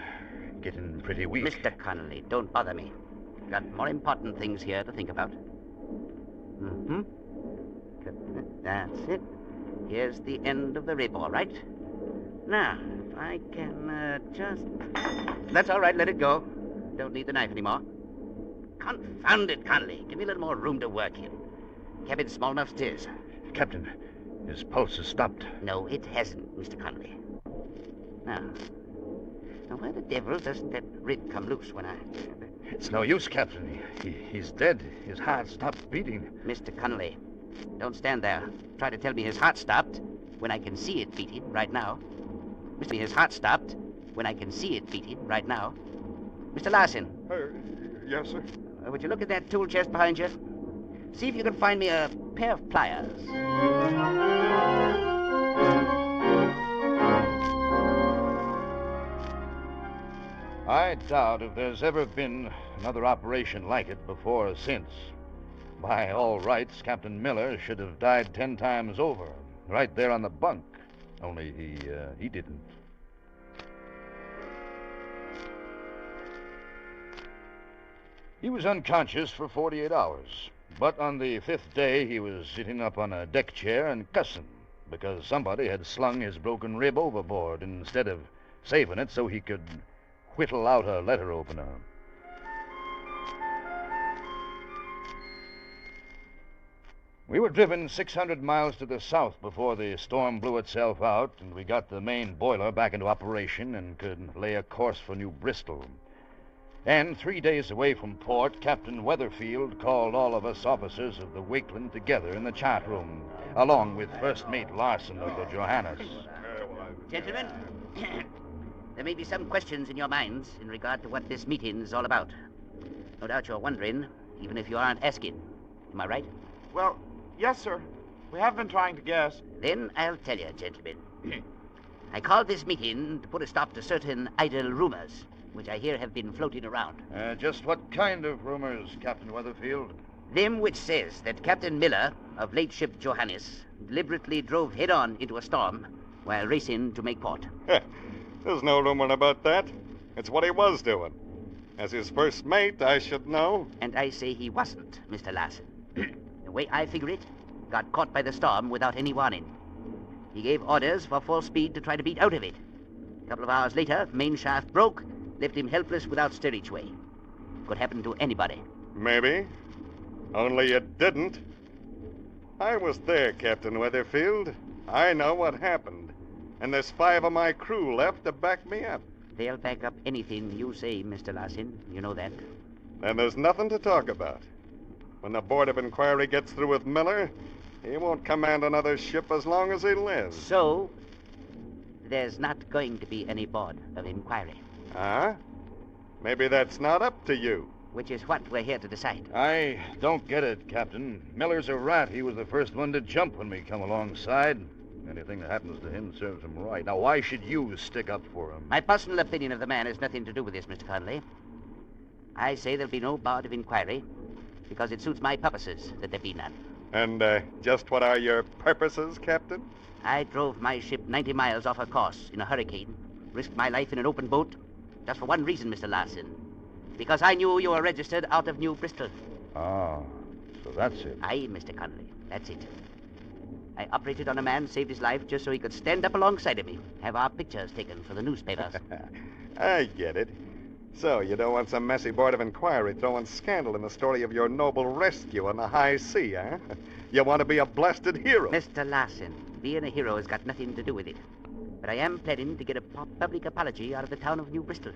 getting pretty weak. Mr. Connolly, don't bother me. Got more important things here to think about. That's it. Here's the end of the rib, all right. Now, if I can just... That's all right, let it go. Don't need the knife anymore. Confound it, Connolly. Give me a little more room to work in. Cabin's small enough as it is. Captain, His pulse has stopped. No, it hasn't, Mr. Connolly. Now, where the devil doesn't that rib come loose when I... It's no use, Captain. He's dead. His heart stopped beating. Mr. Connolly, don't stand there. Try to tell me his heart stopped when I can see it beating right now. His heart stopped when I can see it beating right now. Mr. Larson. Yes, sir. Would you look at that tool chest behind you? See if you can find me a pair of pliers. I doubt if there's ever been another operation like it before or since. By all rights, Captain Miller should have died 10 times over, right there on the bunk. Only he didn't. He was unconscious for 48 hours. But on the 5th day, he was sitting up on a deck chair and cussing because somebody had slung his broken rib overboard instead of saving it so he could whittle out a letter opener. We were driven 600 miles to the south before the storm blew itself out, and we got the main boiler back into operation and could lay a course for New Bristol. And 3 days away from port, Captain Weatherfield called all of us officers of the Wakeland together in the chart room, along with First Mate Larson of the Johannes. Gentlemen, there may be some questions in your minds in regard to what this meeting is all about. No doubt you're wondering, even if you aren't asking. Am I right? Well, yes, sir. We have been trying to guess. Then I'll tell you, gentlemen. I called this meeting to put a stop to certain idle rumors, which I hear have been floating around. Just what kind of rumors, Captain Weatherfield? Them which says that Captain Miller of late ship Johannes deliberately drove head-on into a storm while racing to make port. There's no rumor about that. It's what he was doing. As his first mate, I should know. And I say he wasn't, Mr. Larson. The way I figure it, got caught by the storm without any warning. He gave orders for full speed to try to beat out of it. A couple of hours later, main shaft broke, left him helpless without steerage way. Could happen to anybody. Maybe. Only it didn't. I was there, Captain Weatherfield. I know what happened. And there's 5 of my crew left to back me up. They'll back up anything you say, Mr. Larson. You know that. Then there's nothing to talk about. When the Board of Inquiry gets through with Miller, he won't command another ship as long as he lives. So, there's not going to be any Board of Inquiry. Huh? Maybe that's not up to you. Which is what we're here to decide. I don't get it, Captain. Miller's a rat. He was the first one to jump when we come alongside. Anything that happens to him serves him right. Now, why should you stick up for him? My personal opinion of the man has nothing to do with this, Mr. Connolly. I say there'll be no Board of Inquiry because it suits my purposes that there be none. And just what are your purposes, Captain? I drove my ship 90 miles off her course in a hurricane, risked my life in an open boat, just for one reason, Mr. Larson. Because I knew you were registered out of New Bristol. Ah, so that's it. Aye, Mr. Connolly, that's it. I operated on a man, saved his life just so he could stand up alongside of me, have our pictures taken for the newspapers. I get it. So you don't want some messy Board of Inquiry throwing scandal in the story of your noble rescue on the high sea, huh? You want to be a blasted hero. Mr. Larson, being a hero has got nothing to do with it. But I am planning to get a public apology out of the town of New Bristol.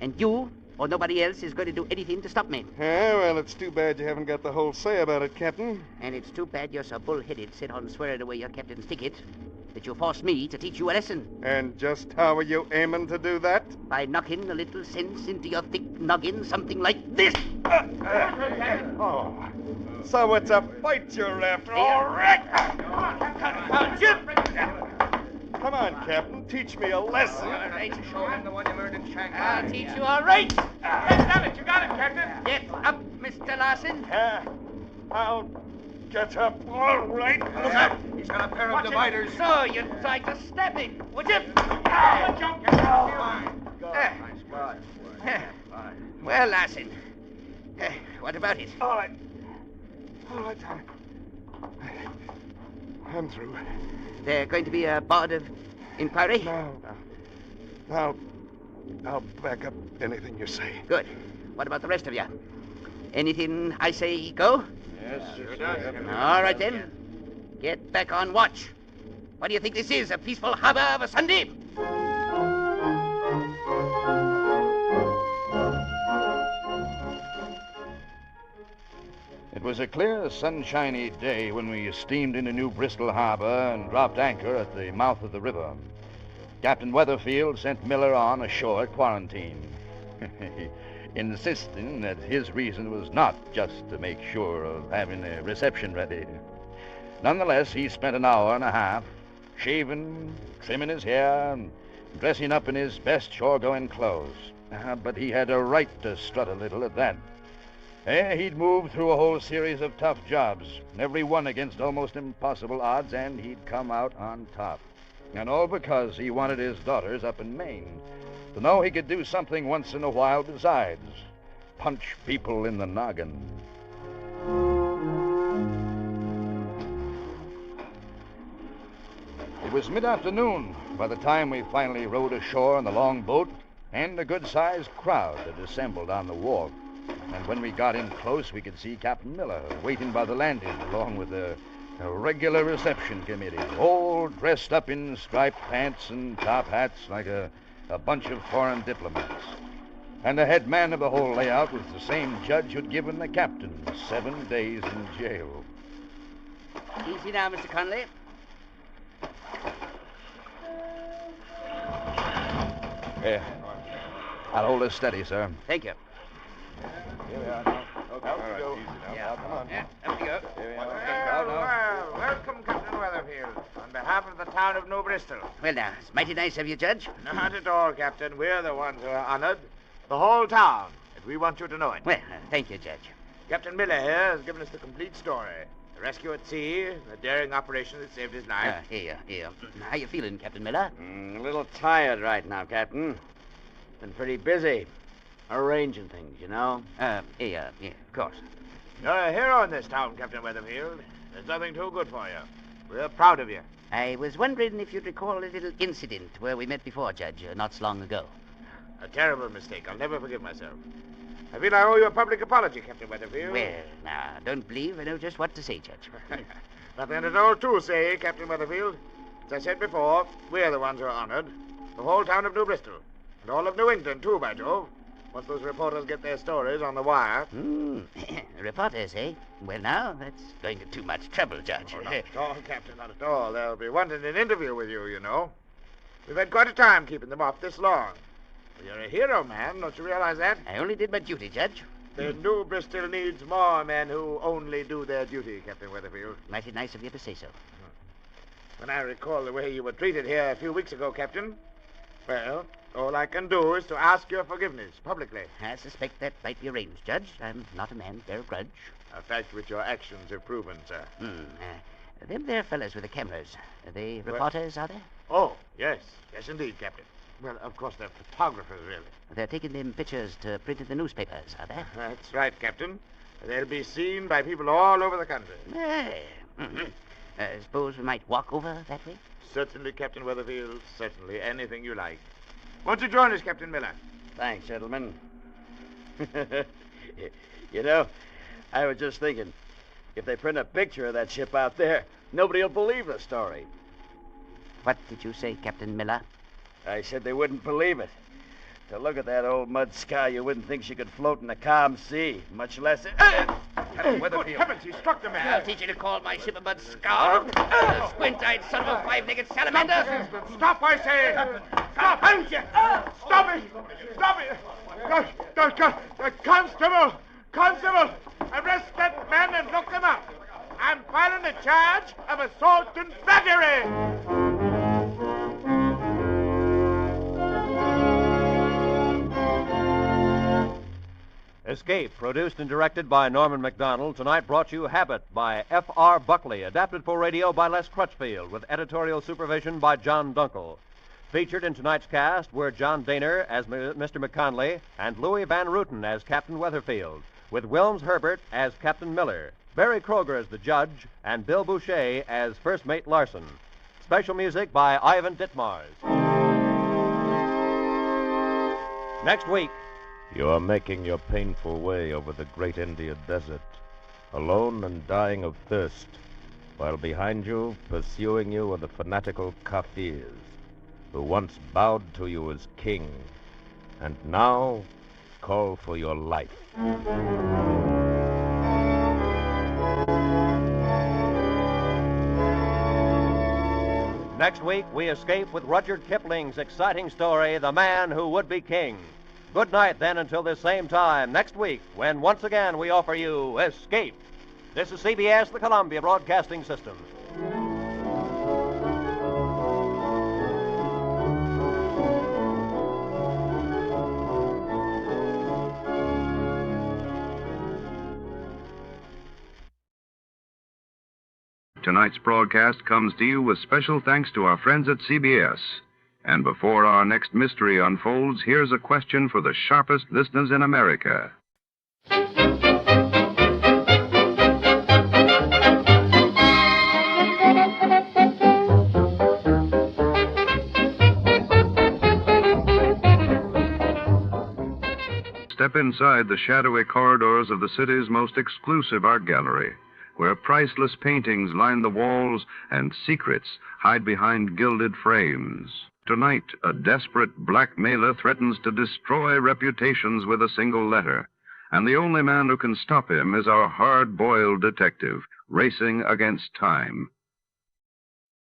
And you, or nobody else, is going to do anything to stop me. Yeah, well, it's too bad you haven't got the whole say about it, Captain. And it's too bad you're so bull-headed, set on swearing away your captain's ticket, that you forced me to teach you a lesson. And just how are you aiming to do that? By knocking a little sense into your thick noggin, something like this. Oh, so it's a fight you're after, all right? Come on, Captain, teach me a lesson. All right, show him the one you murdered in Shanghai. I'll teach you, all right. Yes, done it. You got it, Captain. Get up, Mr. Larson. I'll get up, all right. Look out. He's got a pair of dividers. So you tried to stab me, would you? Jump, Captain. Well, Larson, what about it? All right, Tommy. I'm through. There going to be a Board of Inquiry? No. I'll back up anything you say. Good. What about the rest of you? Anything I say go? Yes, sir. All right, then. Get back on watch. What do you think this is, a peaceful harbor of a Sunday? It was a clear, sunshiny day when we steamed into New Bristol Harbor and dropped anchor at the mouth of the river. Captain Weatherfield sent Miller on ashore at quarantine, insisting that his reason was not just to make sure of having a reception ready. Nonetheless, he spent an hour and a half shaving, trimming his hair, and dressing up in his best shore-going clothes. But he had a right to strut a little at that. He'd moved through a whole series of tough jobs, every one against almost impossible odds, and he'd come out on top. And all because he wanted his daughters up in Maine to know he could do something once in a while besides punch people in the noggin. It was mid-afternoon by the time we finally rowed ashore on the long boat, and a good-sized crowd had assembled on the wharf. And when we got in close, we could see Captain Miller waiting by the landing, along with a regular reception committee, all dressed up in striped pants and top hats like a bunch of foreign diplomats. And the head man of the whole layout was the same judge who'd given the captain 7 days in jail. Easy now, Mr. Conley. Here. I'll hold this steady, sir. Thank you. Here we are now. Out we go. Yeah. Come on. Yeah, up we go. Here we are. Well, welcome, Captain Weatherfield, on behalf of the town of New Bristol. Well, now, it's mighty nice of you, Judge. Not at all, Captain. We're the ones who are honored. The whole town. And we want you to know it. Well, thank you, Judge. Captain Miller here has given us the complete story. The rescue at sea, the daring operation that saved his life. Here. How you feeling, Captain Miller? A little tired right now, Captain. Been pretty busy. Arranging things, you know. Here, of course. You're a hero in this town, Captain Weatherfield. There's nothing too good for you. We're proud of you. I was wondering if you'd recall a little incident where we met before, Judge, not so long ago. A terrible mistake. I'll never forgive myself. I feel I owe you a public apology, Captain Weatherfield. Well, now, don't believe I know just what to say, Judge. Nothing at all to say, Captain Weatherfield. As I said before, we're the ones who are honored. The whole town of New Bristol. And all of New England, too, by Jove. Once those reporters get their stories on the wire. Reporters, eh? Well, now, that's going to too much trouble, Judge. Oh, not at all, Captain, not at all. They'll be wanting an interview with you, you know. We've had quite a time keeping them off this long. Well, you're a hero, man. Don't you realize that? I only did my duty, Judge. Then New Bristol needs more men who only do their duty, Captain Weatherfield. Mighty nice of you to say so. When I recall the way you were treated here a few weeks ago, Captain, well, all I can do is to ask your forgiveness publicly. I suspect that might be arranged, Judge. I'm not a man to bear a grudge. A fact which your actions have proven, sir. Them there fellas with the cameras, are they reporters, are they? Oh, yes. Yes, indeed, Captain. Well, of course, they're photographers, really. They're taking them pictures to print in the newspapers, are they? That's right, Captain. They'll be seen by people all over the country. Suppose we might walk over that way? Certainly, Captain Weatherfield. Certainly. Anything you like. Won't you join us, Captain Miller? Thanks, gentlemen. You know, I was just thinking, if they print a picture of that ship out there, nobody will believe the story. What did you say, Captain Miller? I said they wouldn't believe it. To look at that old mud sky, you wouldn't think she could float in the calm sea, much less... Captain Weatherfield. Good heavens, he struck the man. I'll teach you to call my ship a mud scour. Squint-eyed son of a five-legged salamander. Stop, I say. Stop. Stop it. Stop it. Constable, arrest that man and look him up. I'm filing a charge of assault and battery. Escape, produced and directed by Norman MacDonald, tonight brought you Habit by F.R. Buckley, adapted for radio by Les Crutchfield, with editorial supervision by John Dunkel. Featured in tonight's cast were John Daner as Mr. McConley and Louis Van Rooten as Captain Weatherfield, with Wilms Herbert as Captain Miller, Barry Kroger as the judge, and Bill Boucher as First Mate Larson. Special music by Ivan Ditmars. Next week, you are making your painful way over the great India desert, alone and dying of thirst. while behind you, pursuing you, are the fanatical Kafirs, who once bowed to you as king, and now call for your life. Next week, we escape with Rudyard Kipling's exciting story, The Man Who Would Be King. Good night, then, until this same time next week, when once again we offer you Escape. This is CBS, the Columbia Broadcasting System. Tonight's broadcast comes to you with special thanks to our friends at CBS. And before our next mystery unfolds, here's a question for the sharpest listeners in America. Step inside the shadowy corridors of the city's most exclusive art gallery, where priceless paintings line the walls and secrets hide behind gilded frames. Tonight, a desperate blackmailer threatens to destroy reputations with a single letter, and the only man who can stop him is our hard-boiled detective, racing against time.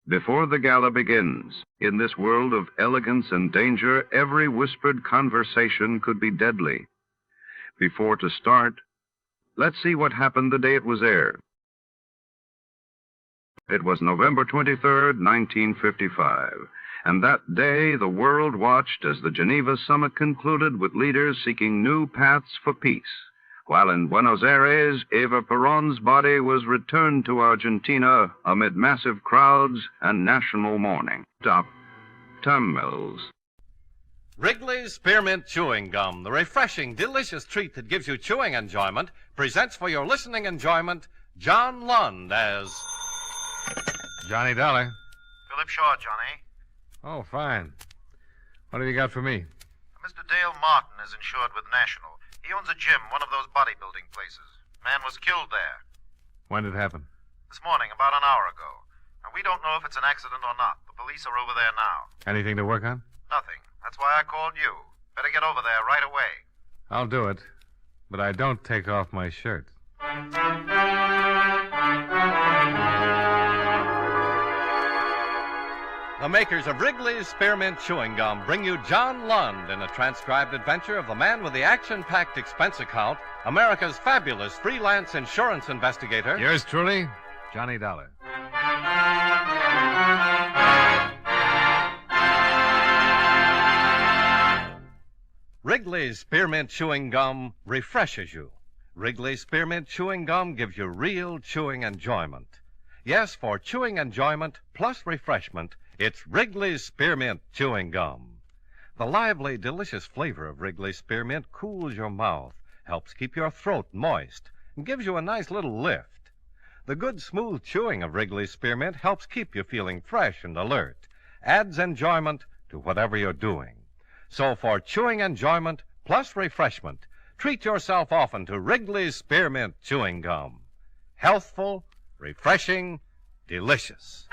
Before the gala begins, in this world of elegance and danger, every whispered conversation could be deadly. Before to start, let's see what happened the day it was aired. It was November 23rd, 1955, and that day the world watched as the Geneva summit concluded with leaders seeking new paths for peace, while in Buenos Aires, Eva Perón's body was returned to Argentina amid massive crowds and national mourning. Top thumbnails. Wrigley's Spearmint Chewing Gum, the refreshing, delicious treat that gives you chewing enjoyment, presents for your listening enjoyment John Lund as Johnny Dollar. Philip Shaw, Johnny. Oh, fine. What have you got for me? Mr. Dale Martin is insured with National. He owns a gym, one of those bodybuilding places. Man was killed there. When did it happen? This morning, about an hour ago. And we don't know if it's an accident or not. The police are over there now. Anything to work on? Nothing. That's why I called you. Better get over there right away. I'll do it, but I don't take off my shirt. The makers of Wrigley's Spearmint Chewing Gum bring you John Lund in a transcribed adventure of the man with the action-packed expense account, America's fabulous freelance insurance investigator. Yours truly, Johnny Dollar. Wrigley's Spearmint Chewing Gum refreshes you. Wrigley's Spearmint Chewing Gum gives you real chewing enjoyment. Yes, for chewing enjoyment plus refreshment, it's Wrigley's Spearmint Chewing Gum. The lively, delicious flavor of Wrigley's Spearmint cools your mouth, helps keep your throat moist, and gives you a nice little lift. The good, smooth chewing of Wrigley's Spearmint helps keep you feeling fresh and alert, adds enjoyment to whatever you're doing. So for chewing enjoyment plus refreshment, treat yourself often to Wrigley's Spearmint Chewing Gum. Healthful, refreshing, delicious.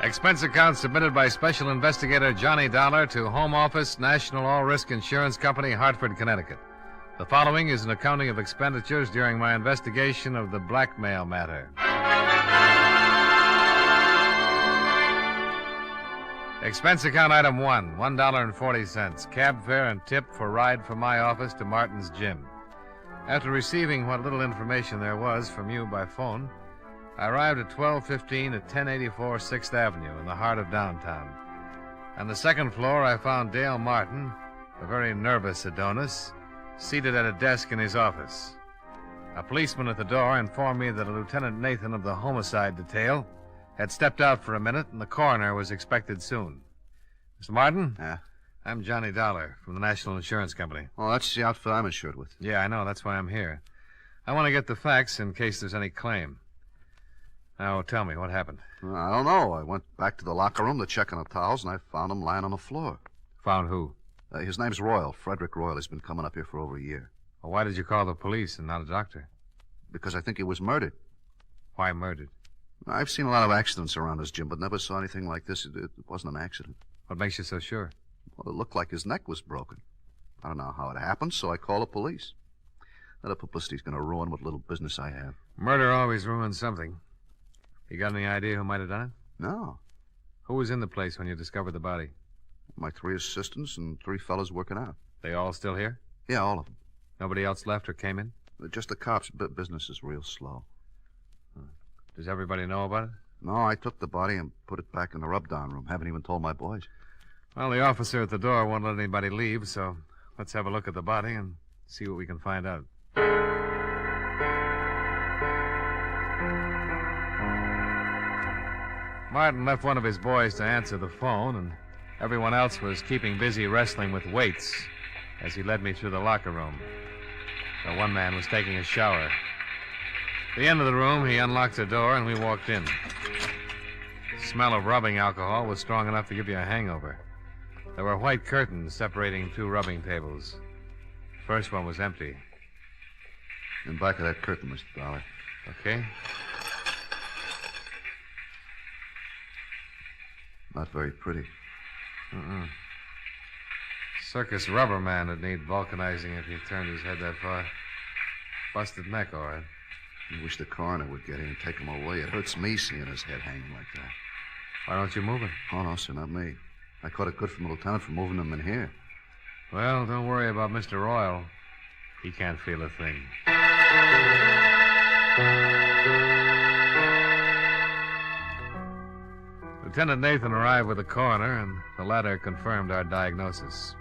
Expense account submitted by Special Investigator Johnny Dollar to Home Office, National All-Risk Insurance Company, Hartford, Connecticut. The following is an accounting of expenditures during my investigation of the blackmail matter. Expense account item 1, $1.40, cab fare and tip for ride from my office to Martin's gym. After receiving what little information there was from you by phone, I arrived at 12:15 at 1084 6th Avenue in the heart of downtown. On the second floor, I found Dale Martin, a very nervous Adonis, seated at a desk in his office. A policeman at the door informed me that a Lieutenant Nathan of the homicide detail had stepped out for a minute and the coroner was expected soon. Mr. Martin? Yeah? I'm Johnny Dollar from the National Insurance Company. Oh, that's the outfit I'm insured with. Yeah, I know. That's why I'm here. I want to get the facts in case there's any claim. Now, tell me, what happened? I don't know. I went back to the locker room to check on the towels, and I found him lying on the floor. Found who? His name's Royal, Frederick Royal. He's been coming up here for over a year. Well, why did you call the police and not a doctor? Because I think he was murdered. Why murdered? I've seen a lot of accidents around this gym, but never saw anything like this. It wasn't an accident. What makes you so sure? Well, it looked like his neck was broken. I don't know how it happened, so I called the police. That publicity's going to ruin what little business I have. Murder always ruins something. You got any idea who might have done it? No. Who was in the place when you discovered the body? My 3 assistants and 3 fellas working out. They all still here? Yeah, all of them. Nobody else left or came in? Just the cops. Business is real slow. Does everybody know about it? No, I took the body and put it back in the rub-down room. Haven't even told my boys. Well, the officer at the door won't let anybody leave, so let's have a look at the body and see what we can find out. Martin left one of his boys to answer the phone, and everyone else was keeping busy wrestling with weights as he led me through the locker room. The one man was taking a shower. At the end of the room, he unlocked the door, and we walked in. The smell of rubbing alcohol was strong enough to give you a hangover. There were white curtains separating 2 rubbing tables. The first one was empty. In back of that curtain, Mr. Dollar. Okay. Not very pretty. Circus rubber man would need vulcanizing if he turned his head that far. Busted neck, all right. I wish the coroner would get in and take him away. It hurts me seeing his head hanging like that. Why don't you move him? Oh, no, sir, not me. I caught it good from the lieutenant for moving him in here. Well, don't worry about Mr. Royal. He can't feel a thing. Lieutenant Nathan arrived with the coroner, and the latter confirmed our diagnosis.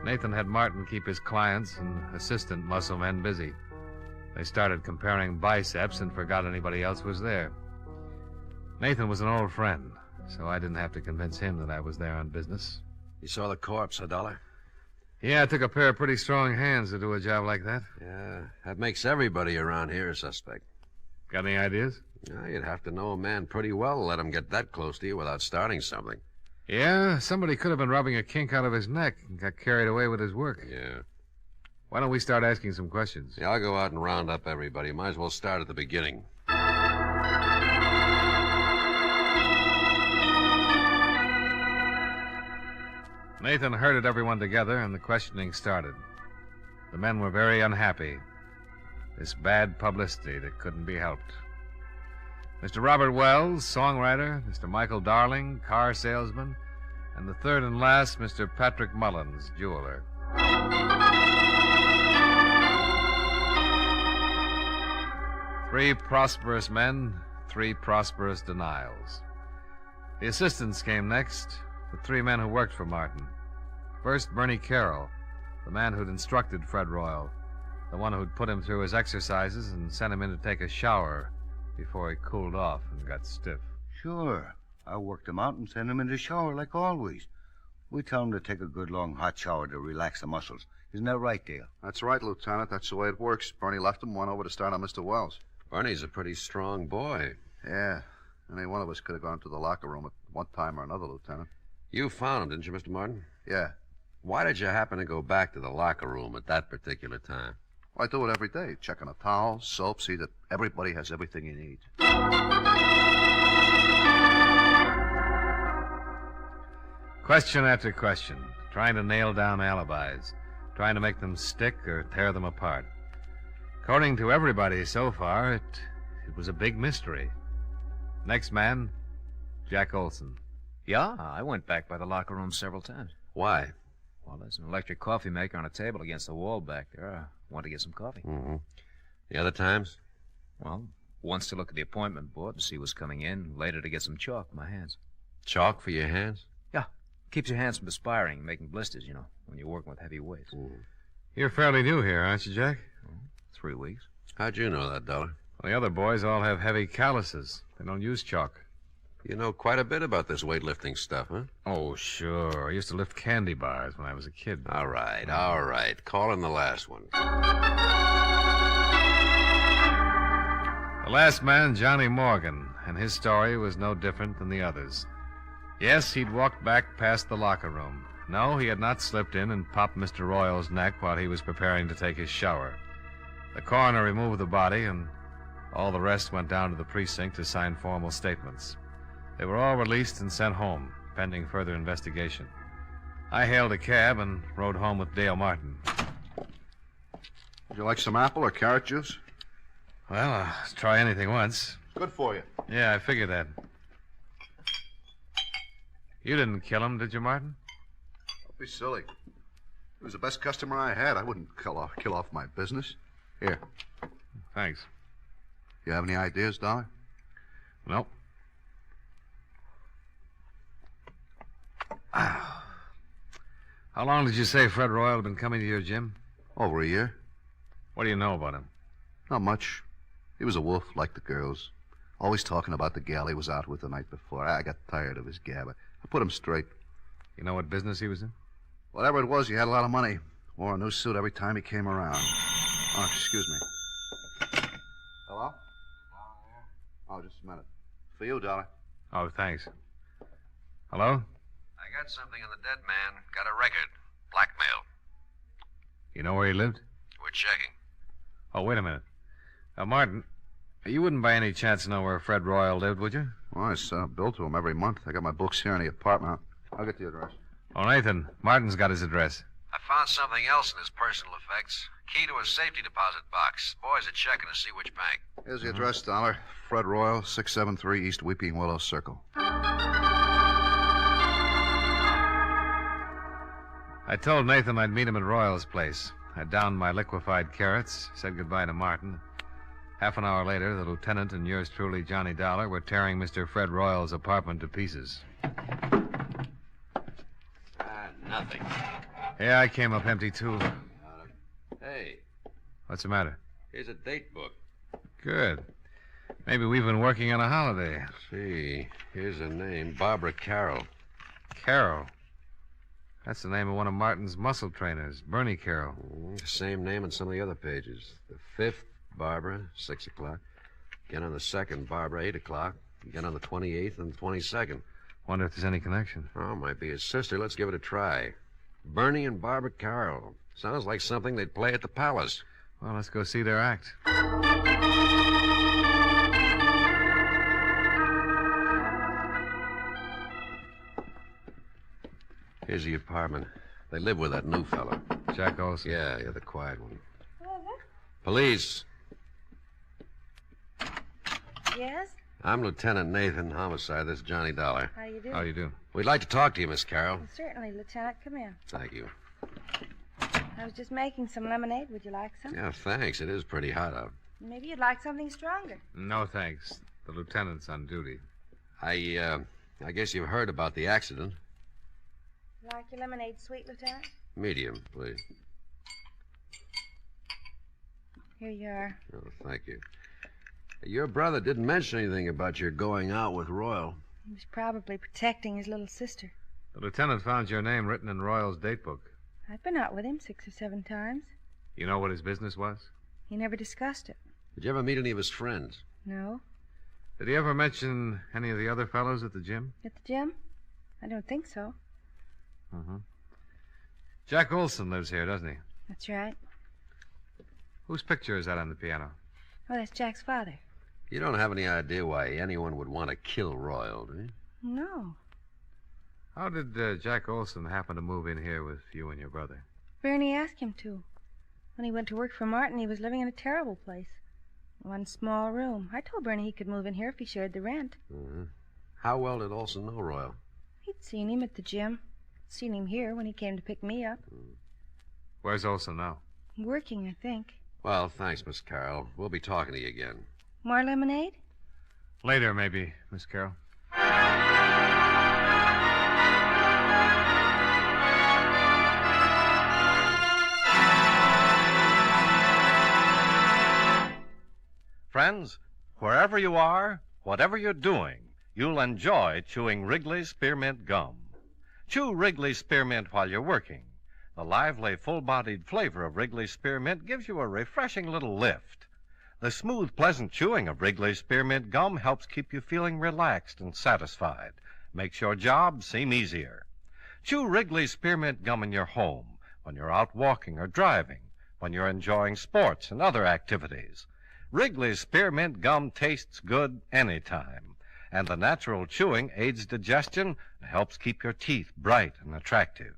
Nathan had Martin keep his clients and assistant muscle men busy. They started comparing biceps and forgot anybody else was there. Nathan was an old friend, so I didn't have to convince him that I was there on business. You saw the corpse, Dollar? Yeah, it took a pair of pretty strong hands to do a job like that. Yeah, that makes everybody around here a suspect. Got any ideas? Yeah, you'd have to know a man pretty well to let him get that close to you without starting something. Yeah, somebody could have been rubbing a kink out of his neck and got carried away with his work. Yeah. Why don't we start asking some questions? Yeah, I'll go out and round up everybody. Might as well start at the beginning. Nathan herded everyone together, and the questioning started. The men were very unhappy. This bad publicity that couldn't be helped. Mr. Robert Wells, songwriter, Mr. Michael Darling, car salesman, and the third and last, Mr. Patrick Mullins, jeweler. 3 prosperous men, 3 prosperous denials. The assistants came next, the 3 men who worked for Martin. First, Bernie Carroll, the man who'd instructed Fred Royal, the one who'd put him through his exercises and sent him in to take a shower before he cooled off and got stiff. Sure. I worked him out and sent him in the shower like always. We tell him to take a good long hot shower to relax the muscles. Isn't that right, Dale? That's right, Lieutenant. That's the way it works. Bernie left him, went over to start on Mr. Wells. Bernie's a pretty strong boy. Yeah. Any one of us could have gone to the locker room at one time or another, Lieutenant. You found him, didn't you, Mr. Martin? Yeah. Why did you happen to go back to the locker room at that particular time? Well, I do it every day. Checking a towel, soap, see that everybody has everything he needs. Question after question, trying to nail down alibis, trying to make them stick or tear them apart. According to everybody so far, it was a big mystery. Next man, Jack Olson. Yeah, I went back by the locker room several times. Why? Well, there's an electric coffee maker on a table against the wall back there. I want to get some coffee. Mm-hmm. The other times? Well, once to look at the appointment board to see what's coming in, later to get some chalk for my hands. Chalk for your hands? Yeah. Keeps your hands from perspiring and making blisters, you know, when you're working with heavy weights. You're fairly new here, aren't you, Jack? 3 weeks. How'd you know that, Dollar? Well, the other boys all have heavy calluses. They don't use chalk. You know quite a bit about this weightlifting stuff, huh? Oh, sure. I used to lift candy bars when I was a kid. All right. Call in the last one. The last man, Johnny Morgan, and his story was no different than the others. Yes, he'd walked back past the locker room. No, he had not slipped in and popped Mr. Royal's neck while he was preparing to take his shower. The coroner removed the body, and all the rest went down to the precinct to sign formal statements. They were all released and sent home, pending further investigation. I hailed a cab and rode home with Dale Martin. Would you like some apple or carrot juice? Well, I'll try anything once. Good for you. Yeah, I figured that. You didn't kill him, did you, Martin? Don't be silly. He was the best customer I had. I wouldn't kill off my business. Here. Thanks. You have any ideas, Dollar? Nope. How long did you say Fred Royal had been coming to your gym? Over a year. What do you know about him? Not much. He was a wolf, like the girls. Always talking about the gal he was out with the night before. I got tired of his gab. I put him straight. You know what business he was in? Whatever it was, he had a lot of money. Wore a new suit every time he came around. Oh, excuse me. Hello? Oh, just a minute. For you, Dollar. Oh, thanks. Hello? I got something on the dead man. Got a record. Blackmail. You know where he lived? We're checking. Oh, wait a minute. Martin, you wouldn't by any chance know where Fred Royal lived, would you? Well, I send a bill to him every month. I got my books here in the apartment. I'll get the address. Oh, Nathan, Martin's got his address. I found something else in his personal effects. Key to a safety deposit box. Boys are checking to see which bank. Here's the address, Dollar. Fred Royal, 673 East Weeping Willow Circle. I told Nathan I'd meet him at Royal's place. I downed my liquefied carrots, said goodbye to Martin. Half an hour later, the lieutenant and yours truly, Johnny Dollar, were tearing Mr. Fred Royal's apartment to pieces. Nothing. Yeah, I came up empty, too. Hey, What's the matter? here's a date book. Good. Maybe we've been working on a holiday. See, here's a name. Barbara Carroll. Carroll. That's the name of one of Martin's muscle trainers, Bernie Carroll. Same name on some of the other pages. The 5th, Barbara, 6 o'clock. Again on the 2nd, Barbara, 8 o'clock. Again on the 28th and the 22nd. Wonder if there's any connection. Oh, might be his sister. Let's give it a try. Bernie and Barbara Carroll. Sounds like something they'd play at the Palace. Well, let's go see their act. Here's the apartment. They live with that new fella. Jack Olson. Yeah, the quiet one. Police. Yes? I'm Lieutenant Nathan, homicide. This is Johnny Dollar. How you do? How you do? We'd like to talk to you, Miss Carroll. Well, certainly, Lieutenant. Come in. Thank you. I was just making some lemonade. Would you like some? Yeah, thanks. It is pretty hot out. Maybe you'd like something stronger. No, thanks. The lieutenant's on duty. I guess you've heard about the accident. Like your lemonade sweet, Lieutenant? Medium, please. Here you are. Oh, thank you. Your brother didn't mention anything about your going out with Royal. He was probably protecting his little sister. The lieutenant found your name written in Royal's date book. I've been out with him 6 or 7 times. You know what his business was? He never discussed it. Did you ever meet any of his friends? No. Did he ever mention any of the other fellows at the gym? At the gym? I don't think so. Mm-hmm. Jack Olson lives here, doesn't he? That's right. Whose picture is that on the piano? Oh, that's Jack's father. You don't have any idea why anyone would want to kill Royal, do you? No. How did Jack Olson happen to move in here with you and your brother? Bernie asked him to. When he went to work for Martin, he was living in a terrible place. One small room. I told Bernie he could move in here if he shared the rent. Mm-hmm. How well did Olson know Royal? He'd seen him at the gym. Seen him here when he came to pick me up. Where's Olson now? Working, I think. Well, thanks, Miss Carroll. We'll be talking to you again. More lemonade? Later, maybe, Miss Carroll. Friends, wherever you are, whatever you're doing, you'll enjoy chewing Wrigley's Spearmint Gum. Chew Wrigley's Spearmint while you're working. The lively, full-bodied flavor of Wrigley's Spearmint gives you a refreshing little lift. The smooth, pleasant chewing of Wrigley's Spearmint Gum helps keep you feeling relaxed and satisfied. Makes your job seem easier. Chew Wrigley's Spearmint Gum in your home, when you're out walking or driving, when you're enjoying sports and other activities. Wrigley's Spearmint Gum tastes good anytime, and the natural chewing aids digestion and helps keep your teeth bright and attractive.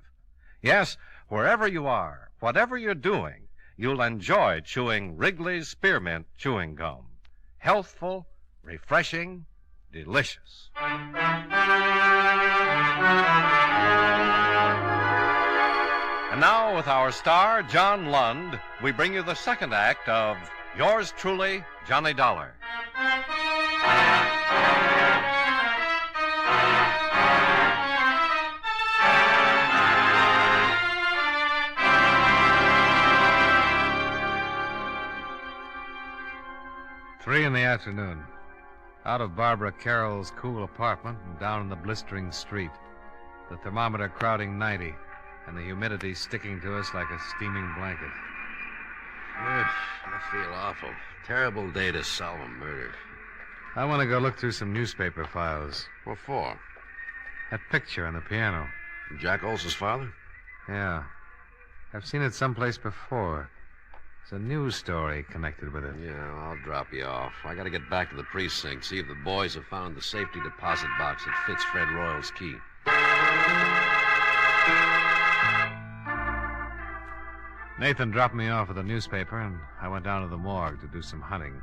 Yes, wherever you are, whatever you're doing, you'll enjoy chewing Wrigley's Spearmint Chewing Gum. Healthful, refreshing, delicious. And now, with our star, John Lund, we bring you the second act of Yours Truly, Johnny Dollar. Three in the afternoon. Out of Barbara Carroll's cool apartment and down in the blistering street. The thermometer crowding 90 and the humidity sticking to us like a steaming blanket. I feel awful. Terrible day to solve a murder. I want to go look through some newspaper files. What for? That picture on the piano. Jack Olson's father? Yeah. I've seen it someplace before. There's a news story connected with it. Yeah, I'll drop you off. I gotta get back to the precinct, see if the boys have found the safety deposit box that fits Fred Royal's key. Nathan dropped me off at the newspaper, and I went down to the morgue to do some hunting.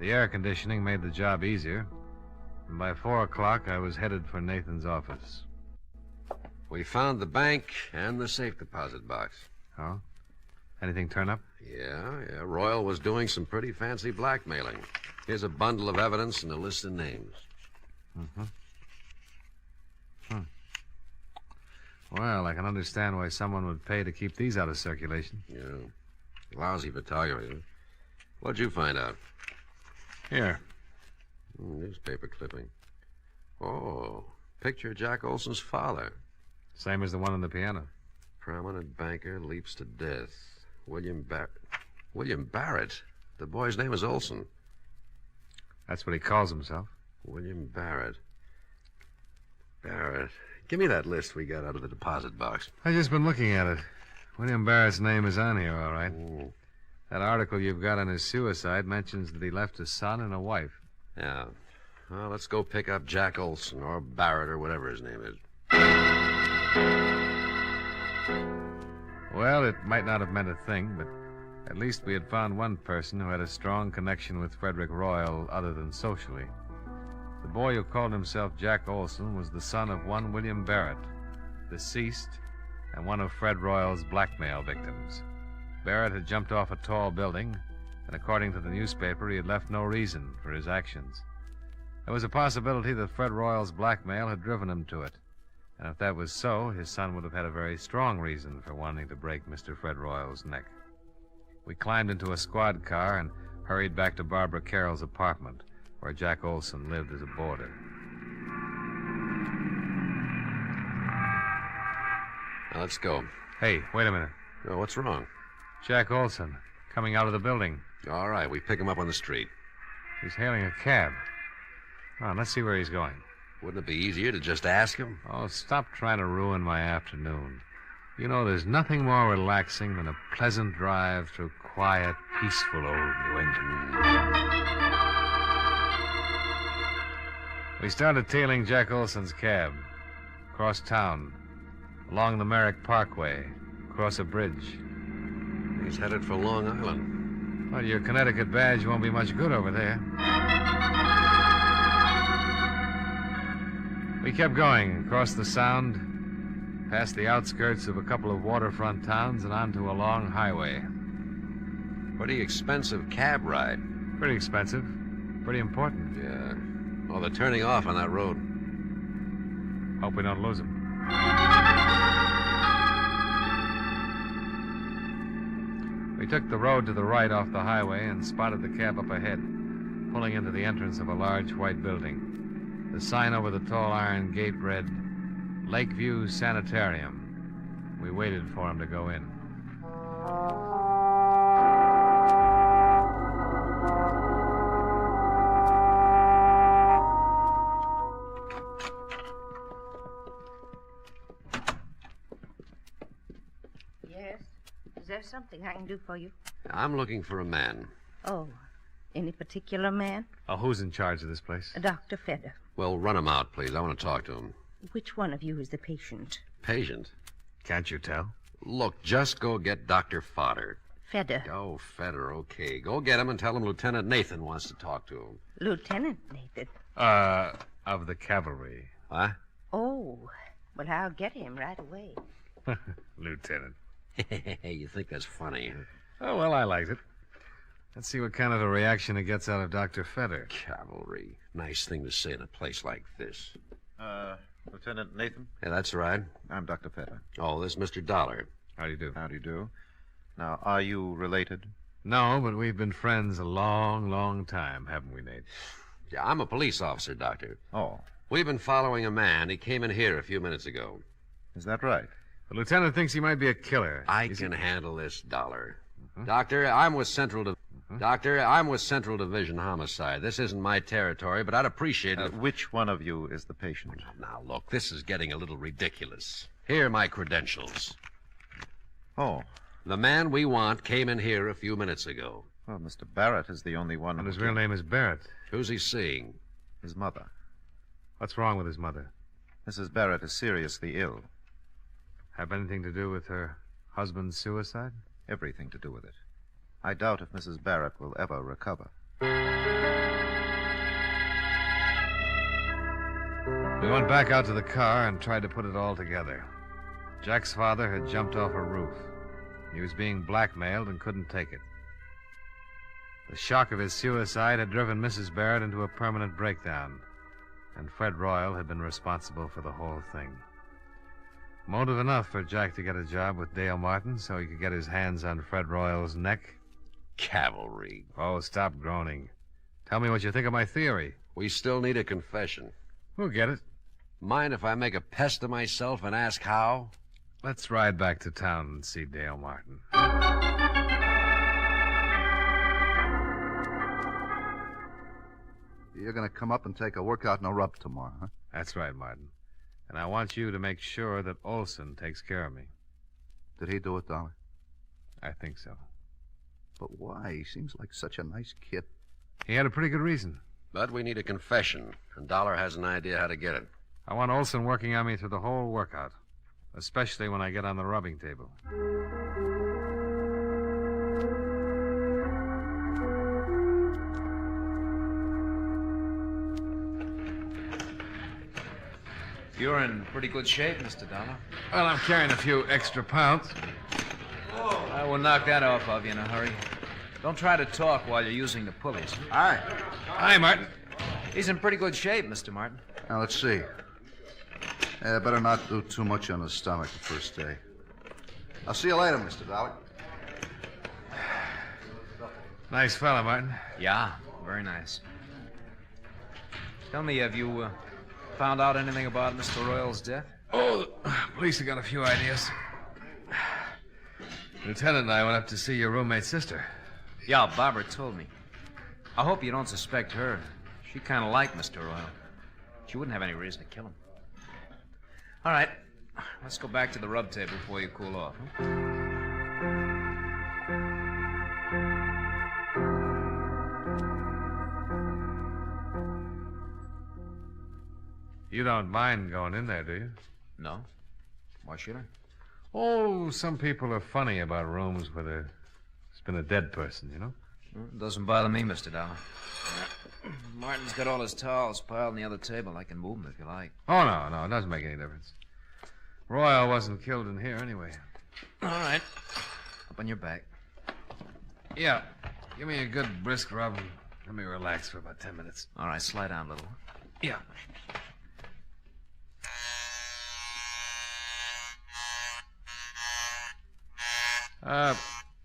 The air conditioning made the job easier, and by 4 o'clock I was headed for Nathan's office. We found the bank and the safe deposit box. Oh? Anything turn up? Yeah. Royal was doing some pretty fancy blackmailing. Here's a bundle of evidence and a list of names. Well, I can understand why someone would pay to keep these out of circulation. Yeah. Lousy photography. What'd you find out? Here. Newspaper clipping. Oh, picture of Jack Olson's father. Same as the one on the piano. Prominent banker leaps to death. William Barrett? The boy's name is Olson. That's what he calls himself. William Barrett. Give me that list we got out of the deposit box. I've just been looking at it. William Barrett's name is on here, all right. That article you've got on his suicide mentions that he left a son and a wife. Yeah. Well, let's go pick up Jack Olson, or Barrett, or whatever his name is. Well, it might not have meant a thing, but at least we had found one person who had a strong connection with Frederick Royal other than socially. The boy who called himself Jack Olson was the son of one William Barrett, deceased, and one of Fred Royal's blackmail victims. Barrett had jumped off a tall building, and according to the newspaper, he had left no reason for his actions. There was a possibility that Fred Royal's blackmail had driven him to it. And if that was so, his son would have had a very strong reason for wanting to break Mr. Fred Royal's neck. We climbed into a squad car and hurried back to Barbara Carroll's apartment, where Jack Olson lived as a boarder. Now, let's go. Hey, wait a minute. Oh, what's wrong? Jack Olson, coming out of the building. All right, we pick him up on the street. He's hailing a cab. Come on, let's see where he's going. Wouldn't it be easier to just ask him? Oh, stop trying to ruin my afternoon. You know, there's nothing more relaxing than a pleasant drive through quiet, peaceful old New England. We started tailing Jack Olson's cab. Across town. Along the Merrick Parkway. Across a bridge. He's headed for Long Island. Well, your Connecticut badge won't be much good over there. We kept going across the Sound, past the outskirts of a couple of waterfront towns and onto a long highway. Pretty expensive cab ride. Pretty expensive. Pretty important. Yeah. Well, they're turning off on that road. Hope we don't lose them. We took the road to the right off the highway and spotted the cab up ahead, pulling into the entrance of a large white building. The sign over the tall iron gate read, Lakeview Sanitarium. We waited for him to go in. Yes. Is there something I can do for you? I'm looking for a man. Oh, any particular man? Oh, who's in charge of this place? Dr. Feder. Well, run him out, please. I want to talk to him. Which one of you is the patient? Patient? Can't you tell? Look, just go get Dr. Fodder. Feder. Oh, Feder, okay. Go get him and tell him Lieutenant Nathan wants to talk to him. Lieutenant Nathan. Of the cavalry. What? Oh, well, I'll get him right away. Lieutenant. You think that's funny? Oh, well, I liked it. Let's see what kind of a reaction it gets out of Dr. Feder. Cavalry. Nice thing to say in a place like this. Lieutenant Nathan? Yeah, that's right. I'm Dr. Feder. Oh, this is Mr. Dollar. How do you do? How do you do? Now, are you related? No, but we've been friends a long, long time, haven't we, Nate? Yeah, I'm a police officer, Doctor. Oh. We've been following a man. He came in here a few minutes ago. Is that right? The lieutenant thinks he might be a killer. I can handle this, Dollar. Doctor, I'm with Central Division Homicide. This isn't my territory, but I'd appreciate it. Which one of you is the patient? Now, look, this is getting a little ridiculous. Here are my credentials. Oh. The man we want came in here a few minutes ago. Well, Mr. Barrett is the only one. And his real name is Barrett. Who's he seeing? His mother. What's wrong with his mother? Mrs. Barrett is seriously ill. Have anything to do with her husband's suicide? Everything to do with it. I doubt if Mrs. Barrett will ever recover. We went back out to the car and tried to put it all together. Jack's father had jumped off a roof. He was being blackmailed and couldn't take it. The shock of his suicide had driven Mrs. Barrett into a permanent breakdown, and Fred Royal had been responsible for the whole thing. Motive enough for Jack to get a job with Dale Martin so he could get his hands on Fred Royal's neck. Cavalry. Oh, stop groaning. Tell me what you think of my theory. We still need a confession. We'll get it. Mind if I make a pest of myself and ask how? Let's ride back to town and see Dale Martin. You're going to come up and take a workout in a rub tomorrow, huh? That's right, Martin. And I want you to make sure that Olson takes care of me. Did he do it, Dollar? I think so. But why? He seems like such a nice kid. He had a pretty good reason. But we need a confession, and Dollar has an idea how to get it. I want Olson working on me through the whole workout, especially when I get on the rubbing table. You're in pretty good shape, Mr. Dollar. Well, I'm carrying a few extra pounds. I will knock that off of you in a hurry. Don't try to talk while you're using the pulleys. Hi. Hi, Martin. He's in pretty good shape, Mr. Martin. Now, let's see. Better not do too much on the stomach the first day. I'll see you later, Mr. Dollar. Nice fella, Martin. Yeah, very nice. Tell me, have you found out anything about Mr. Royal's death? Oh, the police have got a few ideas. Lieutenant and I went up to see your roommate's sister. Yeah, Barbara told me. I hope you don't suspect her. She kind of liked Mr. Royal. She wouldn't have any reason to kill him. All right, let's go back to the rub table before you cool off. Huh? You don't mind going in there, do you? No. Why should I? Oh, some people are funny about rooms where there's been a dead person, you know? It doesn't bother me, Mr. Dollar. Martin's got all his towels piled on the other table. I can move them if you like. Oh, no, it doesn't make any difference. Royal wasn't killed in here anyway. All right. Up on your back. Yeah. Give me a good brisk rub and let me relax for about 10 minutes. All right, slide down a little. Yeah.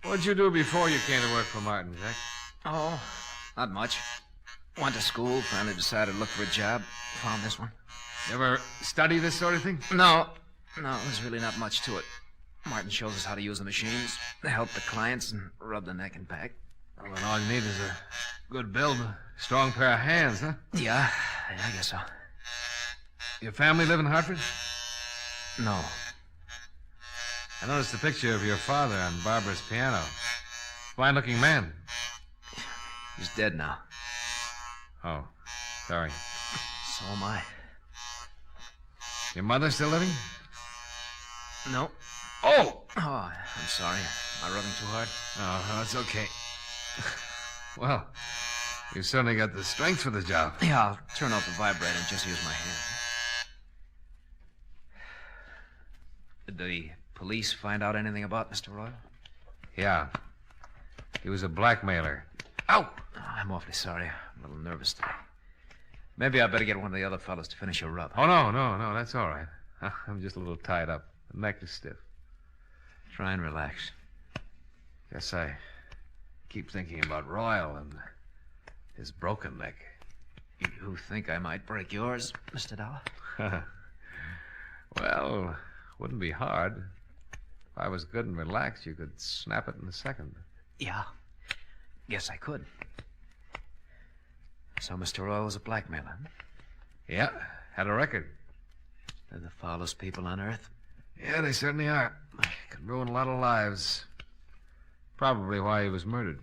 What'd you do before you came to work for Martin, Jack? Oh, not much. Went to school, finally decided to look for a job. Found this one. You ever study this sort of thing? No, there's really not much to it. Martin shows us how to use the machines, help the clients, and rub the neck and back. Well, then all you need is a good build, a strong pair of hands, huh? Yeah, I guess so. Your family live in Hartford? No. I noticed a picture of your father on Barbara's piano. Fine-looking man. He's dead now. Oh, sorry. So am I. Your mother still living? No. Oh! Oh, I'm sorry. Am I rubbing too hard? Oh, no, it's okay. Well, you certainly got the strength for the job. Yeah, I'll turn off the vibrator and just use my hand. Did the police find out anything about Mr. Royal? Yeah. He was a blackmailer. Ow! I'm awfully sorry. I'm a little nervous today. Maybe I better get one of the other fellows to finish your rub. Oh, no, that's all right. I'm just a little tied up. The neck is stiff. Try and relax. Guess I keep thinking about Royal and his broken neck. You think I might break yours, Mr. Dollar? Well, wouldn't be hard. If I was good and relaxed, you could snap it in a second. Yeah. Guess I could. So Mr. Royal was a blackmailer, huh? Yeah, had a record. They're the foulest people on earth. Yeah, they certainly are. Could ruin a lot of lives. Probably why he was murdered.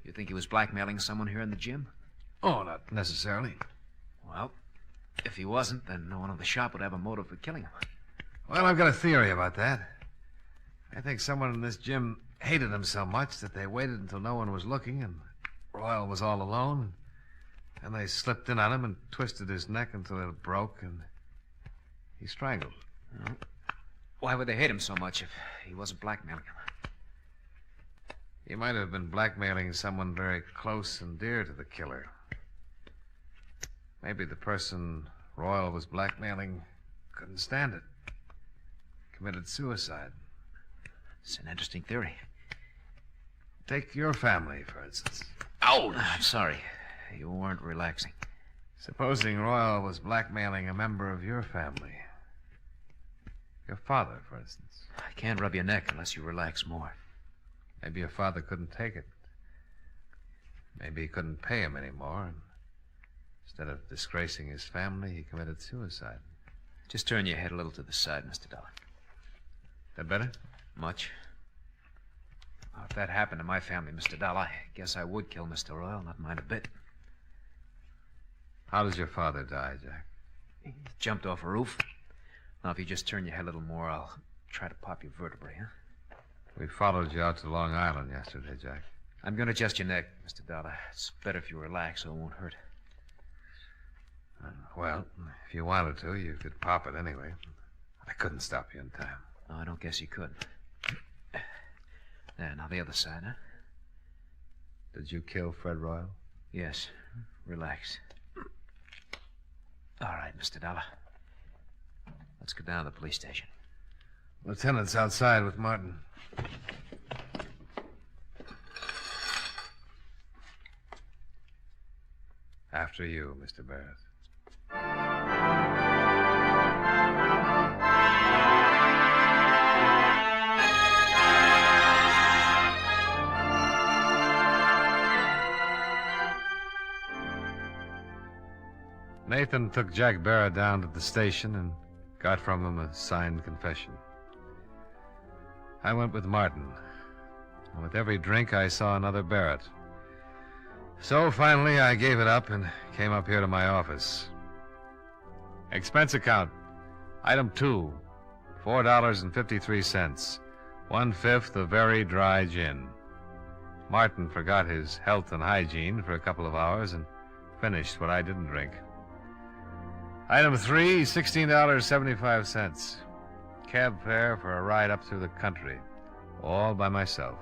You think he was blackmailing someone here in the gym? Oh, not necessarily. Well, if he wasn't, then no one in the shop would have a motive for killing him. Well, I've got a theory about that. I think someone in this gym hated him so much that they waited until no one was looking and Royal was all alone. And they slipped in on him and twisted his neck until it broke and he strangled. Well, why would they hate him so much if he wasn't blackmailing him? He might have been blackmailing someone very close and dear to the killer. Maybe the person Royal was blackmailing couldn't stand it. Committed suicide. It's an interesting theory. Take your family, for instance. Ouch! I'm sorry. You weren't relaxing. Supposing Royal was blackmailing a member of your family. Your father, for instance. I can't rub your neck unless you relax more. Maybe your father couldn't take it. Maybe he couldn't pay him anymore. And instead of disgracing his family, he committed suicide. Just turn your head a little to the side, Mr. Dollar. That better? Much. Well, if that happened to my family, Mr. Dollar, I guess I would kill Mr. Royal, not mind a bit. How does your father die, Jack? He jumped off a roof. Now, if you just turn your head a little more, I'll try to pop your vertebrae, huh? We followed you out to Long Island yesterday, Jack. I'm going to adjust your neck, Mr. Dollar. It's better if you relax so it won't hurt. Well, if you wanted to, you could pop it anyway. I couldn't stop you in time. No, I don't guess you could. There, now the other side, huh? Did you kill Fred Royal? Yes. Relax. All right, Mr. Dollar. Let's go down to the police station. Lieutenant's outside with Martin. After you, Mr. Barrett. Nathan took Jack Barrett down to the station and got from him a signed confession. I went with Martin. And with every drink, I saw another Barrett. So finally, I gave it up and came up here to my office. Expense account. Item 2, $4.53. 1/5 of very dry gin. Martin forgot his health and hygiene for a couple of hours and finished what I didn't drink. Item 3, $16.75. Cab fare for a ride up through the country, all by myself.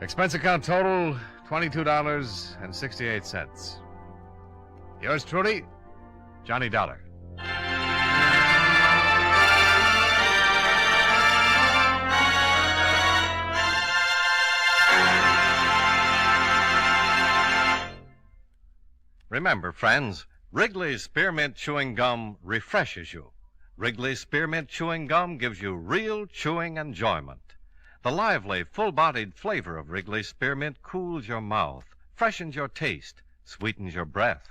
Expense account total, $22.68. Yours truly, Johnny Dollar. Remember, friends, Wrigley's Spearmint Chewing Gum refreshes you. Wrigley's Spearmint Chewing Gum gives you real chewing enjoyment. The lively, full-bodied flavor of Wrigley's Spearmint cools your mouth, freshens your taste, sweetens your breath.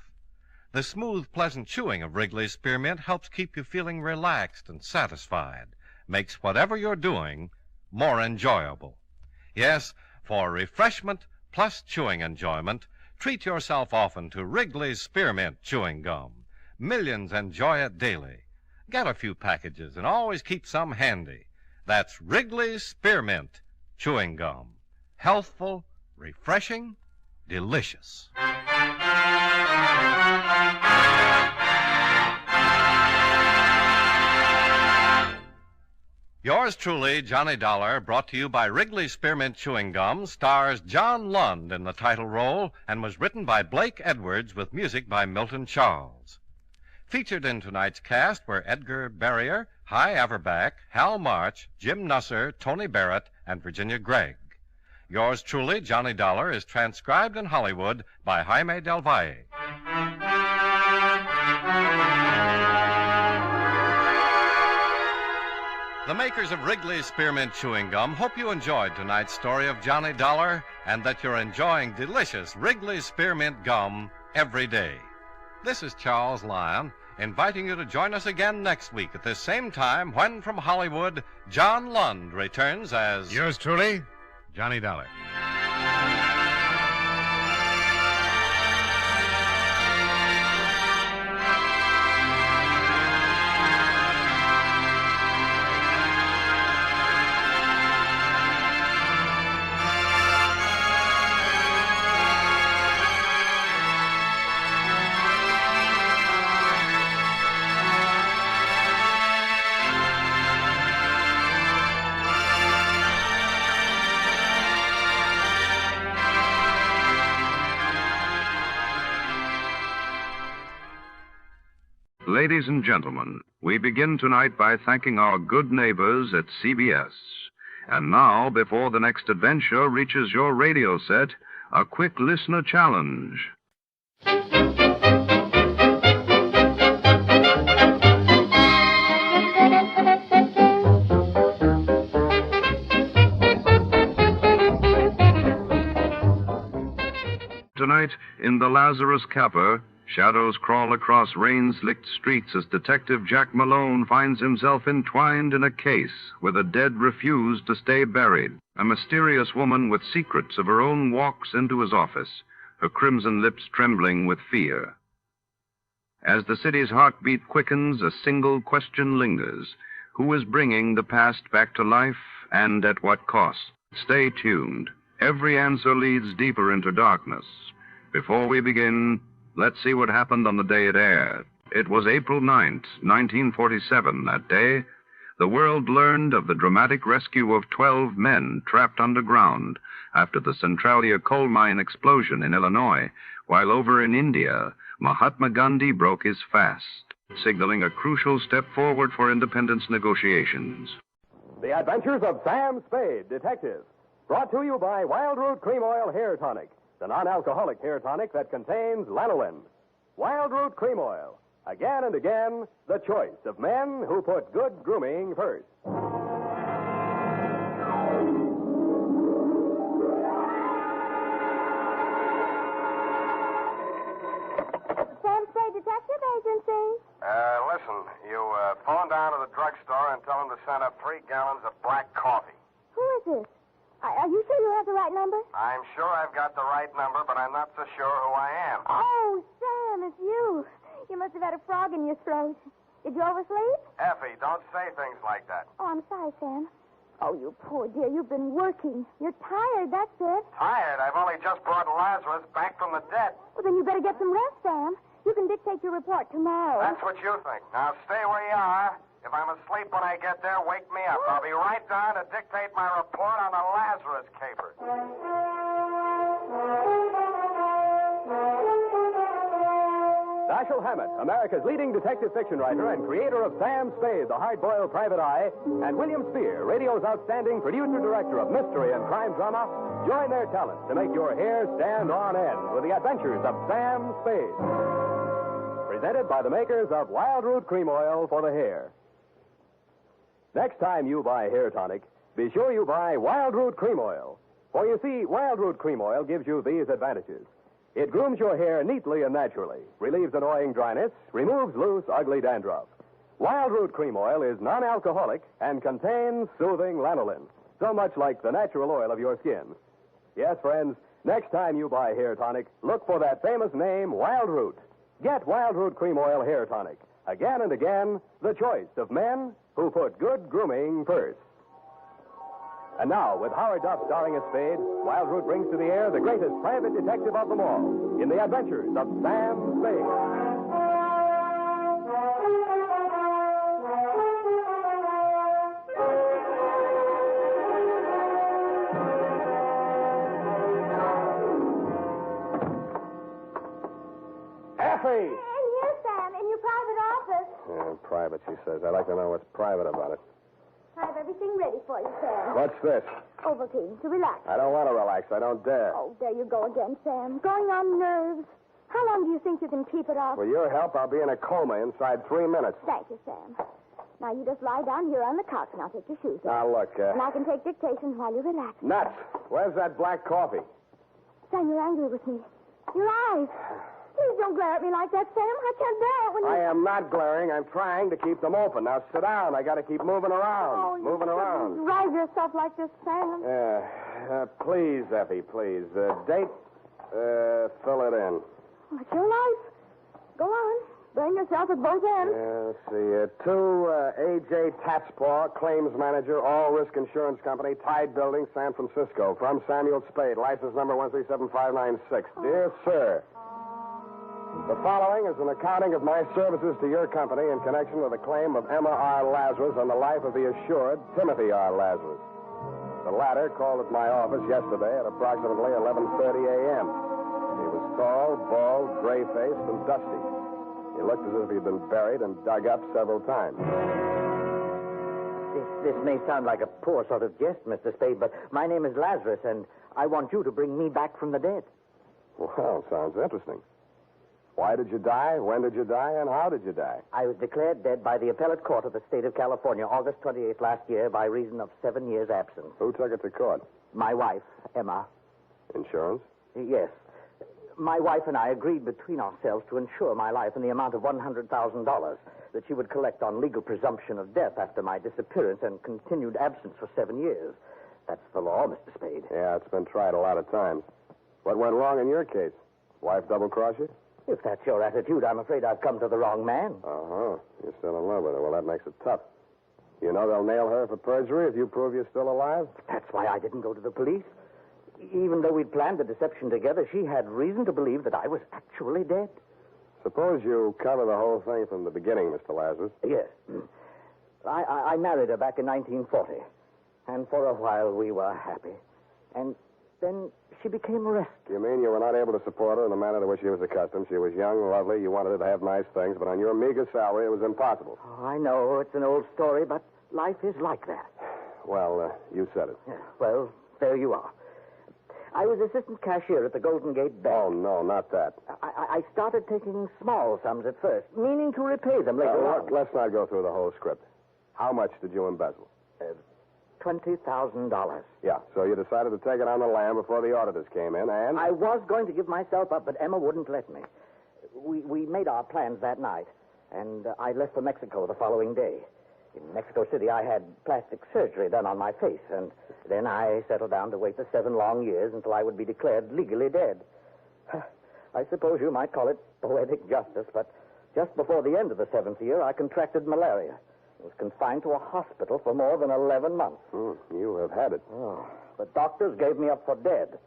The smooth, pleasant chewing of Wrigley's Spearmint helps keep you feeling relaxed and satisfied. makes whatever you're doing more enjoyable. Yes, for refreshment plus chewing enjoyment, treat yourself often to Wrigley's Spearmint Chewing Gum. Millions enjoy it daily. Get a few packages and always keep some handy. That's Wrigley's Spearmint Chewing Gum. Healthful, refreshing, delicious. Yours truly, Johnny Dollar, brought to you by Wrigley's Spearmint Chewing Gum, stars John Lund in the title role and was written by Blake Edwards with music by Milton Charles. Featured in tonight's cast were Edgar Barrier, Hy Averback, Hal March, Jim Nusser, Tony Barrett, and Virginia Gregg. Yours truly, Johnny Dollar, is transcribed in Hollywood by Jaime Del Valle. The makers of Wrigley's Spearmint Chewing Gum hope you enjoyed tonight's story of Johnny Dollar and that you're enjoying delicious Wrigley's Spearmint Gum every day. This is Charles Lyon, inviting you to join us again next week at this same time when, from Hollywood, John Lund returns as... Yours truly, Johnny Dollar. Ladies and gentlemen, we begin tonight by thanking our good neighbors at CBS. And now, before the next adventure reaches your radio set, a quick listener challenge. Tonight, in The Lazarus Caper, shadows crawl across rain-slicked streets as Detective Jack Malone finds himself entwined in a case where the dead refuse to stay buried. A mysterious woman with secrets of her own walks into his office, her crimson lips trembling with fear. As the city's heartbeat quickens, a single question lingers. Who is bringing the past back to life, and at what cost? Stay tuned. Every answer leads deeper into darkness. Before we begin, let's see what happened on the day it aired. It was April 9th, 1947. That day, the world learned of the dramatic rescue of 12 men trapped underground after the Centralia coal mine explosion in Illinois, while over in India, Mahatma Gandhi broke his fast, signaling a crucial step forward for independence negotiations. The Adventures of Sam Spade, Detective. Brought to you by Wildroot Cream Oil Hair Tonic, the non-alcoholic hair tonic that contains lanolin. Wildroot Cream Oil. Again and again, the choice of men who put good grooming first. Sam Spade Detective Agency. Listen, you phone down to the drugstore and tell them to send up 3 gallons of black coffee. Who is this? Are you sure you have the right number? I'm sure I've got the right number, but I'm not so sure who I am. Oh, Sam, it's you. You must have had a frog in your throat. Did you oversleep? Effie, don't say things like that. Oh, I'm sorry, Sam. Oh, you poor dear. You've been working. You're tired, that's it. Tired? I've only just brought Lazarus back from the dead. Well, then you better get some rest, Sam. You can dictate your report tomorrow. That's what you think. Now stay where you are. If I'm asleep when I get there, wake me up. I'll be right down to dictate my report on the Lazarus Caper. Dashiell Hammett, America's leading detective fiction writer and creator of Sam Spade, the hard-boiled private eye, and William Spear, radio's outstanding producer-director of mystery and crime drama, join their talents to make your hair stand on end with the Adventures of Sam Spade. Presented by the makers of Wildroot Cream Oil for the hair. Next time you buy hair tonic, be sure you buy Wildroot Cream Oil. For you see, Wildroot Cream Oil gives you these advantages. It grooms your hair neatly and naturally, relieves annoying dryness, removes loose, ugly dandruff. Wild Root Cream Oil is non-alcoholic and contains soothing lanolin, so much like the natural oil of your skin. Yes, friends, next time you buy hair tonic, look for that famous name, Wild Root. Get Wild Root Cream Oil Hair Tonic. Again and again, the choice of men who put good grooming first. And now, with Howard Duff starring as Spade, Wild Root brings to the air the greatest private detective of them all in the adventures of Sam Spade. In here, Sam, in your private office. Yeah, private, she says. I'd like to know what's private about it. I have everything ready for you, Sam. What's this? Ovaltine, to relax. I don't want to relax. I don't dare. Oh, there you go again, Sam. Going on nerves. How long do you think you can keep it up? With your help, I'll be in a coma inside 3 minutes. Thank you, Sam. Now, you just lie down here on the couch and I'll take your shoes off. Now, look, And I can take dictation while you relax. Nuts. Where's that black coffee? Sam, you're angry with me. Your eyes. Please don't glare at me like that, Sam. I can't bear it when you... I am not glaring. I'm trying to keep them open. Now, sit down. I got to keep moving around. Moving around. Drag yourself like this, Sam. Please, Effie, please. Date, fill it in. It's your life. Go on. Burn yourself at both ends. Let's see. To A.J. Tatspaw, claims manager, All Risk Insurance Company, Tide Building, San Francisco. From Samuel Spade, license number 137596. Dear Sir, the following is an accounting of my services to your company in connection with the claim of Emma R. Lazarus on the life of the assured Timothy R. Lazarus. The latter called at my office yesterday at approximately 11:30 a.m. He was tall, bald, gray-faced, and dusty. He looked as if he'd been buried and dug up several times. This may sound like a poor sort of jest, Mr. Spade, but my name is Lazarus, and I want you to bring me back from the dead. Well, sounds interesting. Why did you die? When did you die? And how did you die? I was declared dead by the appellate court of the state of California August 28th last year by reason of 7 years' absence. Who took it to court? My wife, Emma. Insurance? Yes. My wife and I agreed between ourselves to insure my life in the amount of $100,000 that she would collect on legal presumption of death after my disappearance and continued absence for 7 years. That's the law, Mr. Spade. Yeah, it's been tried a lot of times. What went wrong in your case? Wife double-cross you? If that's your attitude, I'm afraid I've come to the wrong man. Uh-huh. You're still in love with her. Well, that makes it tough. You know they'll nail her for perjury if you prove you're still alive? That's why I didn't go to the police. Even though we'd planned the deception together, she had reason to believe that I was actually dead. Suppose you cover the whole thing from the beginning, Mr. Lazarus. Yes. I married her back in 1940. And for a while we were happy. And then she became arrested. You mean you were not able to support her in the manner to which she was accustomed? She was young, lovely, you wanted her to have nice things, but on your meager salary, it was impossible. Oh, I know, it's an old story, but life is like that. Well, you said it. Yeah, well, there you are. I was assistant cashier at the Golden Gate Bank. Oh, no, not that. I started taking small sums at first, meaning to repay them later on. Look, let's not go through the whole script. How much did you embezzle? $20,000. Yeah, so you decided to take it on the lam before the auditors came in, and... I was going to give myself up, but Emma wouldn't let me. We made our plans that night, and I left for Mexico the following day. In Mexico City, I had plastic surgery done on my face, and then I settled down to wait the 7 long years until I would be declared legally dead. I suppose you might call it poetic justice, but just before the end of the 7th year, I contracted malaria. I was confined to a hospital for more than 11 months. You have had it. Oh, the doctors gave me up for dead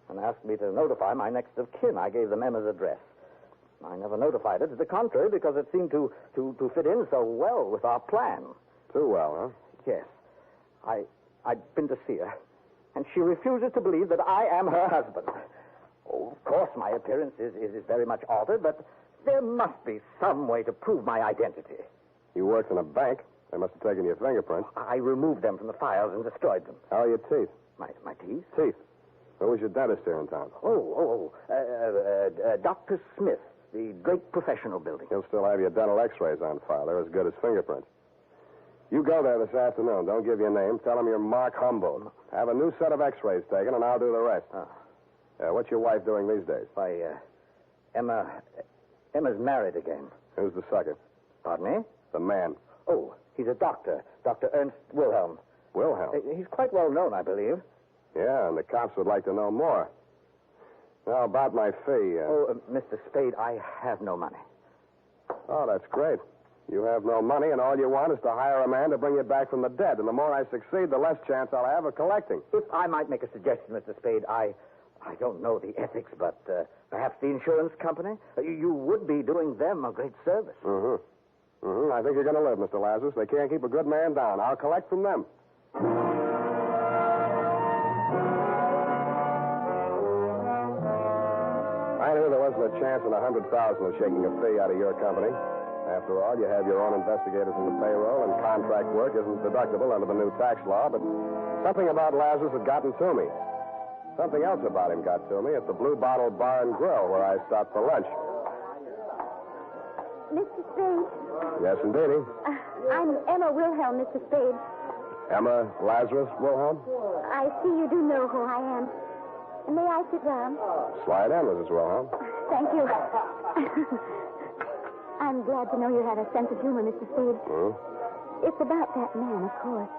and asked me to notify my next of kin. I gave them Emma's address. I never notified her to the contrary because it seemed to fit in so well with our plan. Too well, huh? Yes. I'd been to see her, and she refuses to believe that I am her husband. Oh, of course, my appearance is very much altered, but there must be some way to prove my identity. You worked in a bank. They must have taken your fingerprints. I removed them from the files and destroyed them. How are your teeth? My teeth? Teeth. Who was your dentist here in town? Dr. Smith, the Drake Professional Building. He'll still have your dental x-rays on file. They're as good as fingerprints. You go there this afternoon. Don't give your name. Tell them you're Mark Humboldt. Have a new set of x-rays taken, and I'll do the rest. What's your wife doing these days? Emma's married again. Who's the sucker? Pardon me? The man. Oh, he's a doctor. Dr. Ernst Wilhelm. Wilhelm? He's quite well known, I believe. Yeah, and the cops would like to know more. Now, about my fee. Mr. Spade, I have no money. Oh, that's great. You have no money, and all you want is to hire a man to bring you back from the dead. And the more I succeed, the less chance I'll have of collecting. If I might make a suggestion, Mr. Spade, I don't know the ethics, but perhaps the insurance company? You would be doing them a great service. I think you're going to live, Mr. Lazarus. They can't keep a good man down. I'll collect from them. I knew there wasn't a chance in 100,000 of shaking a fee out of your company. After all, you have your own investigators in the payroll, and contract work isn't deductible under the new tax law, but something about Lazarus had gotten to me. Something else about him got to me at the Blue Bottle Bar and Grill, where I stopped for lunch. Mr. Spade. Yes, indeed. I'm Emma Wilhelm, Mr. Spade. Emma Lazarus Wilhelm? I see you do know who I am. May I sit down? Slide in, Mrs. Wilhelm. Thank you. I'm glad to know you have a sense of humor, Mr. Spade. It's about that man, of course.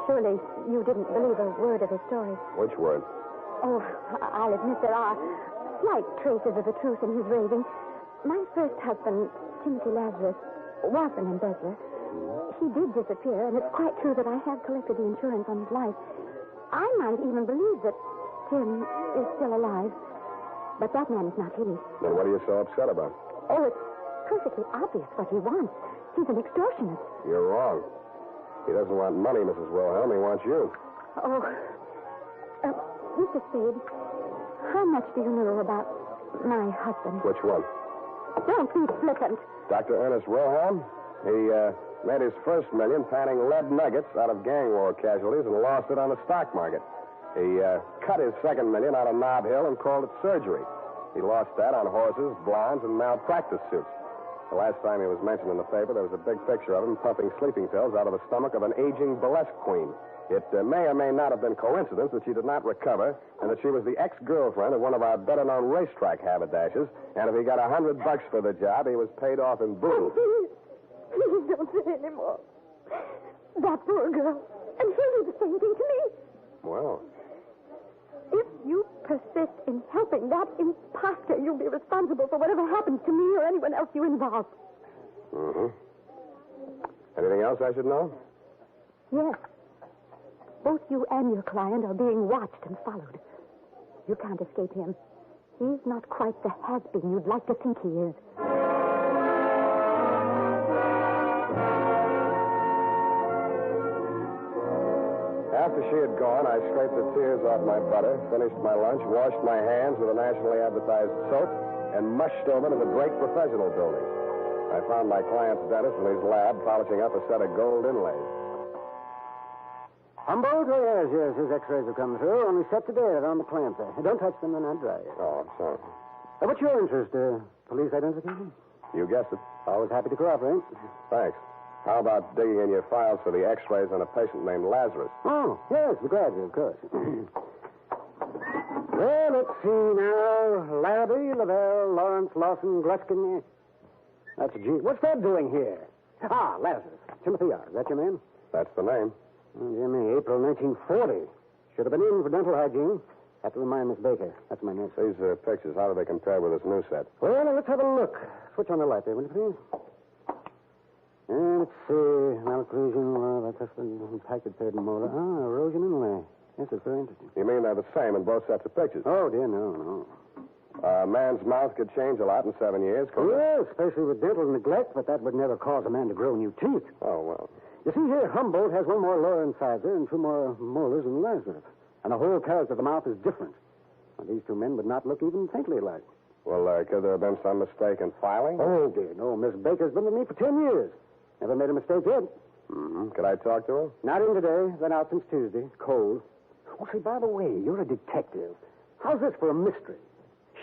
Surely you didn't believe a word of his story. Which word? Oh, I'll admit there are slight traces of the truth in his raving. My first husband, Timothy Lazarus, was an embezzler. He did disappear, and it's quite true that I have collected the insurance on his life. I might even believe that Tim is still alive. But that man is not he. Then what are you so upset about? Oh, it's perfectly obvious what he wants. He's an extortionist. You're wrong. He doesn't want money, Mrs. Wilhelm. He wants you. Oh, Mr. Spade, how much do you know about my husband? Which one? Don't be flippant. Dr. Ernest Wilhelm. He made his first million panning lead nuggets out of gang war casualties and lost it on the stock market. He cut his second million out of Nob Hill and called it surgery. He lost that on horses, blondes, and malpractice suits. The last time he was mentioned in the paper, there was a big picture of him pumping sleeping pills out of the stomach of an aging burlesque queen. It may or may not have been coincidence that she did not recover and that she was the ex-girlfriend of one of our better-known racetrack haberdashers, and if he got $100 for the job, he was paid off in booze. Please don't say any more. That poor girl. And she'll do the same thing to me. Well, if you persist in helping that imposter, you'll be responsible for whatever happens to me or anyone else you involve. Anything else I should know? Yes. Both you and your client are being watched and followed. You can't escape him. He's not quite the has-been you'd like to think he is. After she had gone, I scraped the tears off my butter, finished my lunch, washed my hands with a nationally advertised soap, and mushed over to the Drake Professional Building. I found my client's dentist in his lab polishing up a set of gold inlays. Humboldt? Oh, yes. His x-rays have come through. Only set today. They're on the clamp there. Don't touch them. They're not dry yet. Oh, I'm sorry. What's your interest? Police identification? You guessed it. Always happy to cooperate. Thanks. How about digging in your files for the x-rays on a patient named Lazarus? Oh, yes, be glad to, of course. Well, let's see now. Larrabee, Lavelle, Lawrence, Lawson, Gluskin. That's a G. What's that doing here? Ah, Lazarus. Timothy R. Is that your man? That's the name. Oh, dear me, April 1940. Should have been in for dental hygiene. Have to remind Miss Baker. That's my nurse. These pictures, how do they compare with this new set? Well, now, let's have a look. Switch on the light there, will you, please? And let's see. Malocclusion, impacted third molar. Ah, erosion inlay. Yes, it's very interesting. You mean they're the same in both sets of pictures? Oh, dear, no. A man's mouth could change a lot in 7 years, couldn't it? Yes, especially with dental neglect, but that would never cause a man to grow new teeth. Oh, well. You see here, Humboldt has one more lower incisor and 2 more molars than Lazarus. And the whole character of the mouth is different. Well, these 2 men would not look even faintly alike. Well, could there have been some mistake in filing? Oh, dear, no. Miss Baker's been with me for 10 years. Never made a mistake yet. Could I talk to her? Not in today. Been out since Tuesday. Cold. Oh, say, by the way, you're a detective. How's this for a mystery?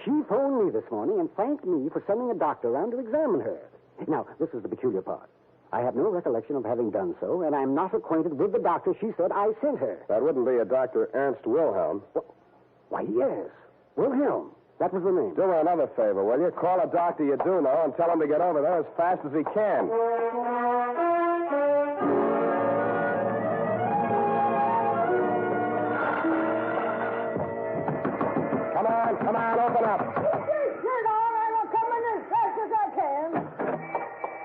She phoned me this morning and thanked me for sending a doctor around to examine her. Now, this is the peculiar part. I have no recollection of having done so, and I'm not acquainted with the doctor she said I sent her. That wouldn't be a Dr. Ernst Wilhelm. Why, yes. Wilhelm. That was the name. Do me another favor, will you? Call a doctor you do know and tell him to get over there as fast as he can. Come on, open up. Shirt on, I'm coming as fast as I can.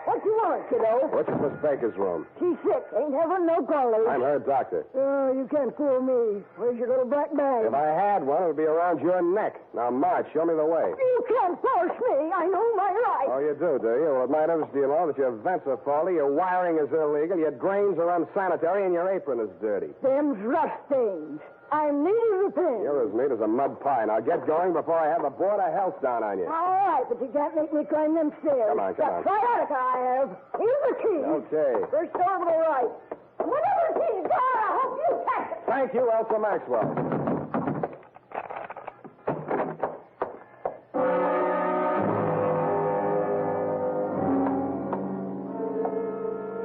What you want, kiddo? What's Miss Baker's room? She's sick. Ain't having no callers. I'm her doctor. Oh, you can't fool me. Where's your little black bag? If I had one, it would be around your neck. Now, march. Show me the way. You can't force me. I know my rights. Oh, you do you? Well, it might interest you to know that your vents are faulty, your wiring is illegal, your drains are unsanitary, and your apron is dirty. Them's rust stains. I'm needing repair. You're as neat as a mud pie. Now, get going before I have the Board of Health down on you. All right, but you can't make me climb them stairs. Come on. That's sciatica I have. Here's the key. Okay. First door to the right. Whatever the key's got, I hope you catch it. Thank you, Elsa Maxwell.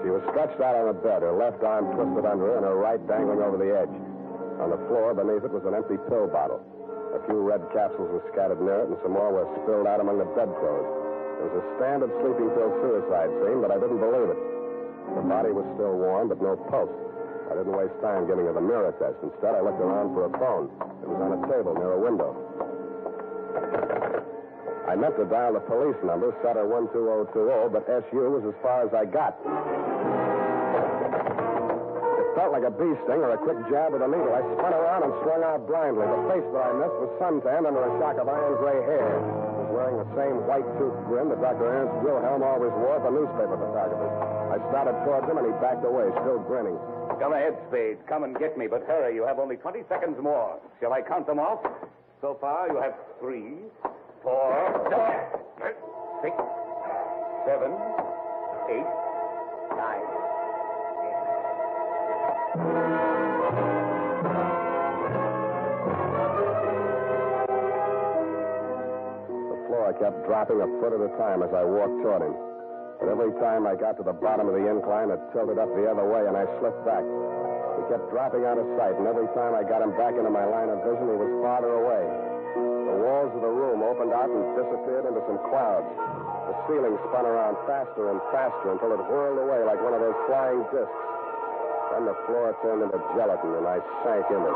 She was stretched out on a bed, her left arm twisted under her and her right dangling over the edge. On the floor beneath it was an empty pill bottle. A few red capsules were scattered near it, and some more were spilled out among the bedclothes. It was a standard sleeping pill suicide scene, but I didn't believe it. The body was still warm, but no pulse. I didn't waste time giving her the mirror test. Instead, I looked around for a phone. It was on a table near a window. I meant to dial the police number, set her 12020, but SU was as far as I got. Felt like a bee sting or a quick jab with a needle. I spun around and swung out blindly. The face that I missed was suntanned under a shock of iron gray hair. I was wearing the same white-toothed grin that Dr. Ernst Wilhelm always wore at the newspaper photographers. I started towards him, and he backed away, still grinning. Come ahead, Spade. Come and get me, but hurry. You have only 20 seconds more. Shall I count them off? So far, you have 3, 4, 6, 7, 8, 9. The floor kept dropping a foot at a time as I walked toward him. But every time I got to the bottom of the incline, it tilted up the other way, and I slipped back. He kept dropping out of sight, and every time I got him back into my line of vision, he was farther away. The walls of the room opened out and disappeared into some clouds. The ceiling spun around faster and faster until it whirled away like one of those flying discs. Then the floor turned into gelatin, and I sank in it.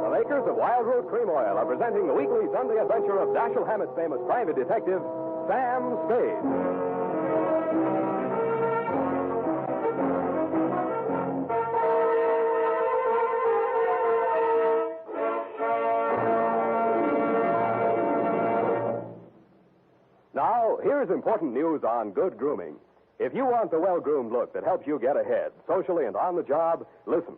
The makers of Wild Root Cream Oil are presenting the weekly Sunday adventure of Dashiell Hammett's famous private detective, Sam Spade. Now, here's important news on good grooming. If you want the well-groomed look that helps you get ahead, socially and on the job, listen.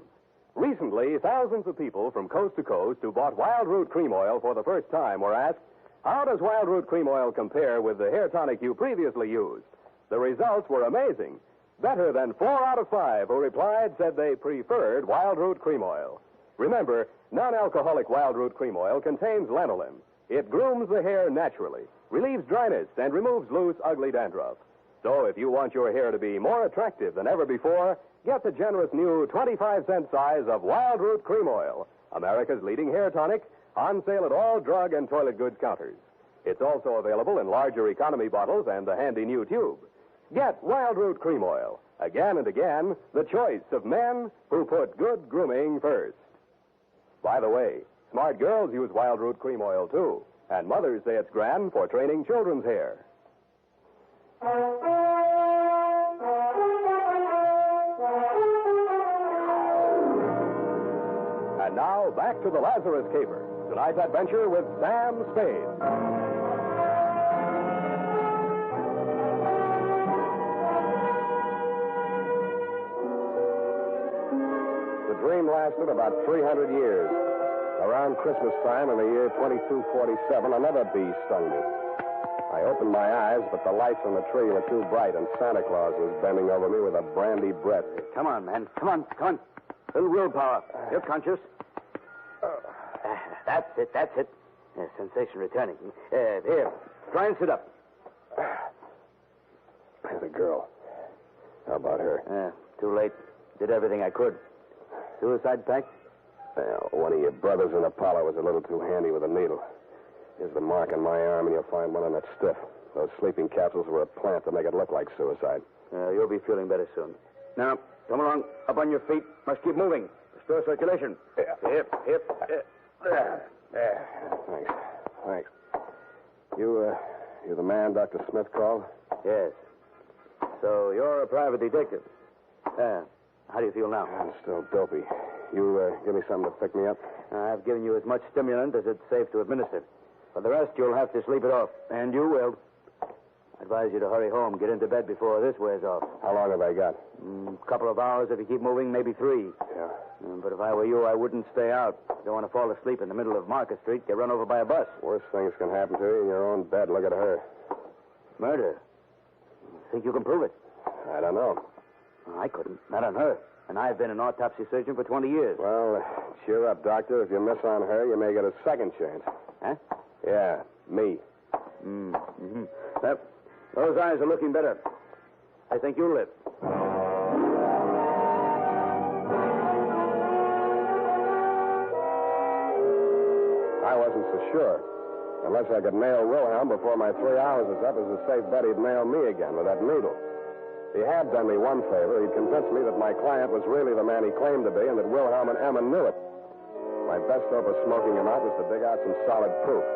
Recently, thousands of people from coast to coast who bought Wild Root Cream Oil for the first time were asked, how does Wild Root Cream Oil compare with the hair tonic you previously used? The results were amazing. Better than 4 out of 5 who replied said they preferred Wild Root Cream Oil. Remember, non-alcoholic Wild Root Cream Oil contains lanolin. It grooms the hair naturally, relieves dryness, and removes loose, ugly dandruff. So if you want your hair to be more attractive than ever before, get the generous new 25-cent size of Wild Root Cream Oil, America's leading hair tonic, on sale at all drug and toilet goods counters. It's also available in larger economy bottles and the handy new tube. Get Wild Root Cream Oil. Again and again, the choice of men who put good grooming first. By the way, smart girls use Wild Root Cream Oil, too. And mothers say it's grand for training children's hair. And now, back to the Lazarus Caper. Tonight's adventure with Sam Spade. The dream lasted about 300 years. Around Christmas time in the year 2247, another bee stung me. I opened my eyes, but the lights on the tree were too bright, and Santa Claus was bending over me with a brandy breath. Come on, man. Come on. A little willpower. You're conscious. That's it. Sensation returning. Here, try and sit up. There's a girl. How about her? Too late. Did everything I could. Suicide pact? Well, one of your brothers in Apollo was a little too handy with a needle. Here's the mark on my arm, and you'll find one on that stiff. Those sleeping capsules were a plant to make it look like suicide. You'll be feeling better soon. Now, come along. Up on your feet. Must keep moving. Restore circulation. Hip. There. Thanks. You're the man Dr. Smith called? Yes. So you're a private detective. How do you feel now? I'm still dopey. You give me something to pick me up? I've given you as much stimulant as it's safe to administer. For the rest, you'll have to sleep it off. And you will. I advise you to hurry home. Get into bed before this wears off. How long have I got? A couple of hours if you keep moving, maybe 3. Yeah. But if I were you, I wouldn't stay out. You don't want to fall asleep in the middle of Market Street, get run over by a bus. Worst things can happen to you in your own bed. Look at her. Murder? Think you can prove it? I don't know. I couldn't. Not on her. And I've been an autopsy surgeon for 20 years. Well, cheer up, Doctor. If you miss on her, you may get a second chance. Huh? Yeah, me. Well, those eyes are looking better. I think you'll live. I wasn't so sure. Unless I could nail Wilhelm before my 3 hours is up, it's a safe bet he'd nail me again with that needle. He had done me one favor. He'd convinced me that my client was really the man he claimed to be and that Wilhelm and Emma knew it. My best hope of smoking him out was to dig out some solid proof.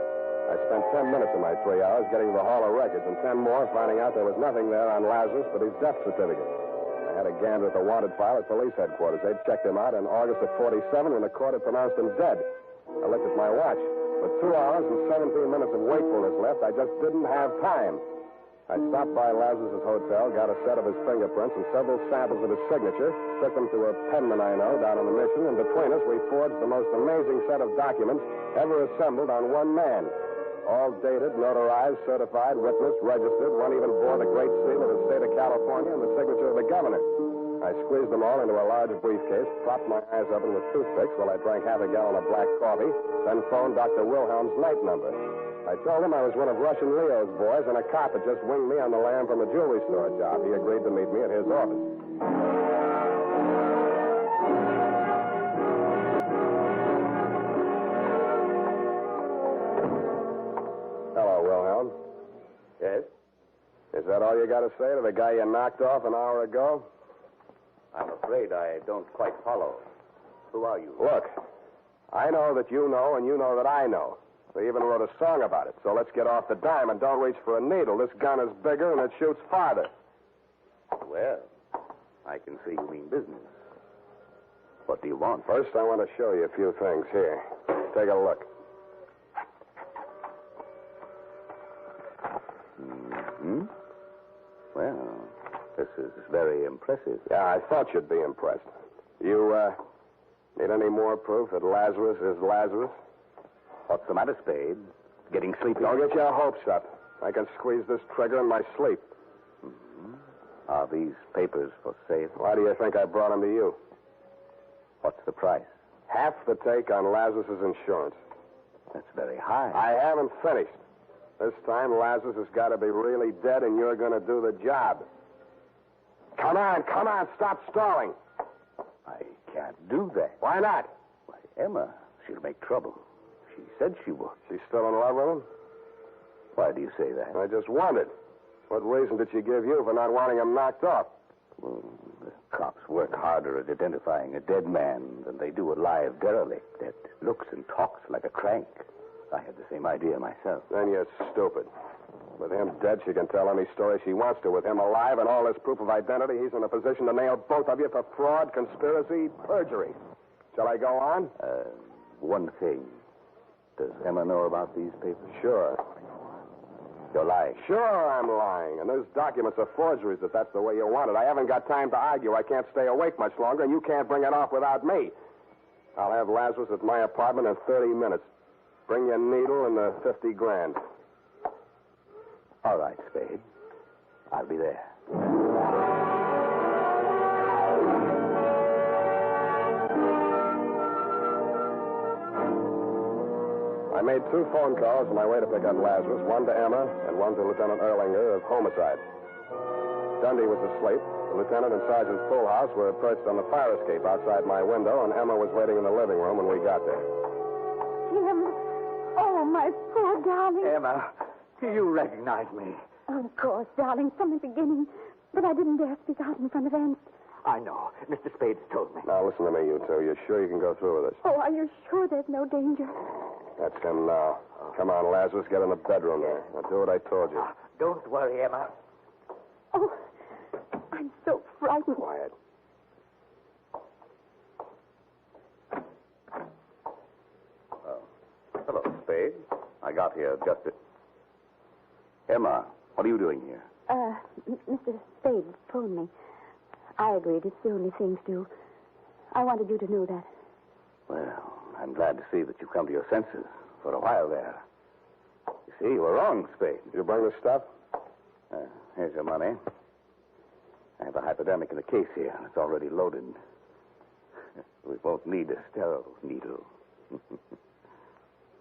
I spent 10 minutes of my 3 hours getting to the Hall of Records and 10 more finding out there was nothing there on Lazarus but his death certificate. I had a gander at the wanted file at police headquarters. They'd checked him out in August of 47 when the court had pronounced him dead. I looked at my watch. With 2 hours and 17 minutes of wakefulness left, I just didn't have time. I stopped by Lazarus' hotel, got a set of his fingerprints and several samples of his signature, took them to a penman I know down on the Mission, and between us we forged the most amazing set of documents ever assembled on one man. All dated, notarized, certified, witnessed, registered. One even bore the great seal of the state of California and the signature of the governor. I squeezed them all into a large briefcase, propped my eyes open with toothpicks while I drank half a gallon of black coffee, then phoned Dr. Wilhelm's night number. I told him I was one of Russian Leo's boys, and a cop had just winged me on the lam from a jewelry store job. He agreed to meet me at his office. Hello, Wilhelm. Yes? Is that all you got to say to the guy you knocked off an hour ago? I'm afraid I don't quite follow. Who are you? Look, I know that you know, and you know that I know. They even wrote a song about it. So let's get off the dime and don't reach for a needle. This gun is bigger and it shoots farther. Well, I can see you mean business. What do you want? First, I want to show you a few things. Here, take a look. Well, this is very impressive. Yeah, I thought you'd be impressed. You, need any more proof that Lazarus is Lazarus? What's the matter, Spade? Getting sleepy? Don't get your hopes up. I can squeeze this trigger in my sleep. Are these papers for sale? Why do you think I brought them to you? What's the price? Half the take on Lazarus's insurance. That's very high. I haven't finished. This time, Lazarus has got to be really dead, and you're going to do the job. Come on, stop stalling. I can't do that. Why not? Why, Emma, she'll make trouble. She said she would. She's still in love with him? Why do you say that? I just wondered. What reason did she give you for not wanting him knocked off? Well, the cops work harder at identifying a dead man than they do a live derelict that looks and talks like a crank. I had the same idea myself. Then you're stupid. With him dead, she can tell any story she wants to. With him alive and all this proof of identity, he's in a position to nail both of you for fraud, conspiracy, perjury. Shall I go on? One thing. Does Emma know about these papers? Sure. You're lying. Sure I'm lying. And those documents are forgeries if that's the way you want it. I haven't got time to argue. I can't stay awake much longer, and you can't bring it off without me. I'll have Lazarus at my apartment in 30 minutes. Bring your needle and the $50,000. All right, Spade. I'll be there. I made 2 phone calls on my way to pick up Lazarus, one to Emma and one to Lieutenant Erlinger of Homicide. Dundee was asleep. The The lieutenant and Sergeant Fullhouse were perched on the fire escape outside my window, and Emma was waiting in the living room when we got there. Jim. Oh, my poor darling. Emma, do you recognize me? Of course, darling, from the beginning. But I didn't dare speak out in front of Ernst. I know. Mr. Spade's told me. Now, listen to me, you two. You're sure you can go through with this? Oh, are you sure there's no danger? That's him now. Come on, Lazarus, get in the bedroom there. Now, do what I told you. Don't worry, Emma. Oh, I'm so frightened. Quiet. Hello, Spade. I got here just at... Emma, what are you doing here? Mr. Spade phoned me. I agreed. It's the only thing to do. I wanted you to know that. Well, I'm glad to see that you've come to your senses for a while there. You see, you were wrong, Spade. Did you bring the stuff? Here's your money. I have a hypodermic in the case here. It's already loaded. We won't need a sterile needle.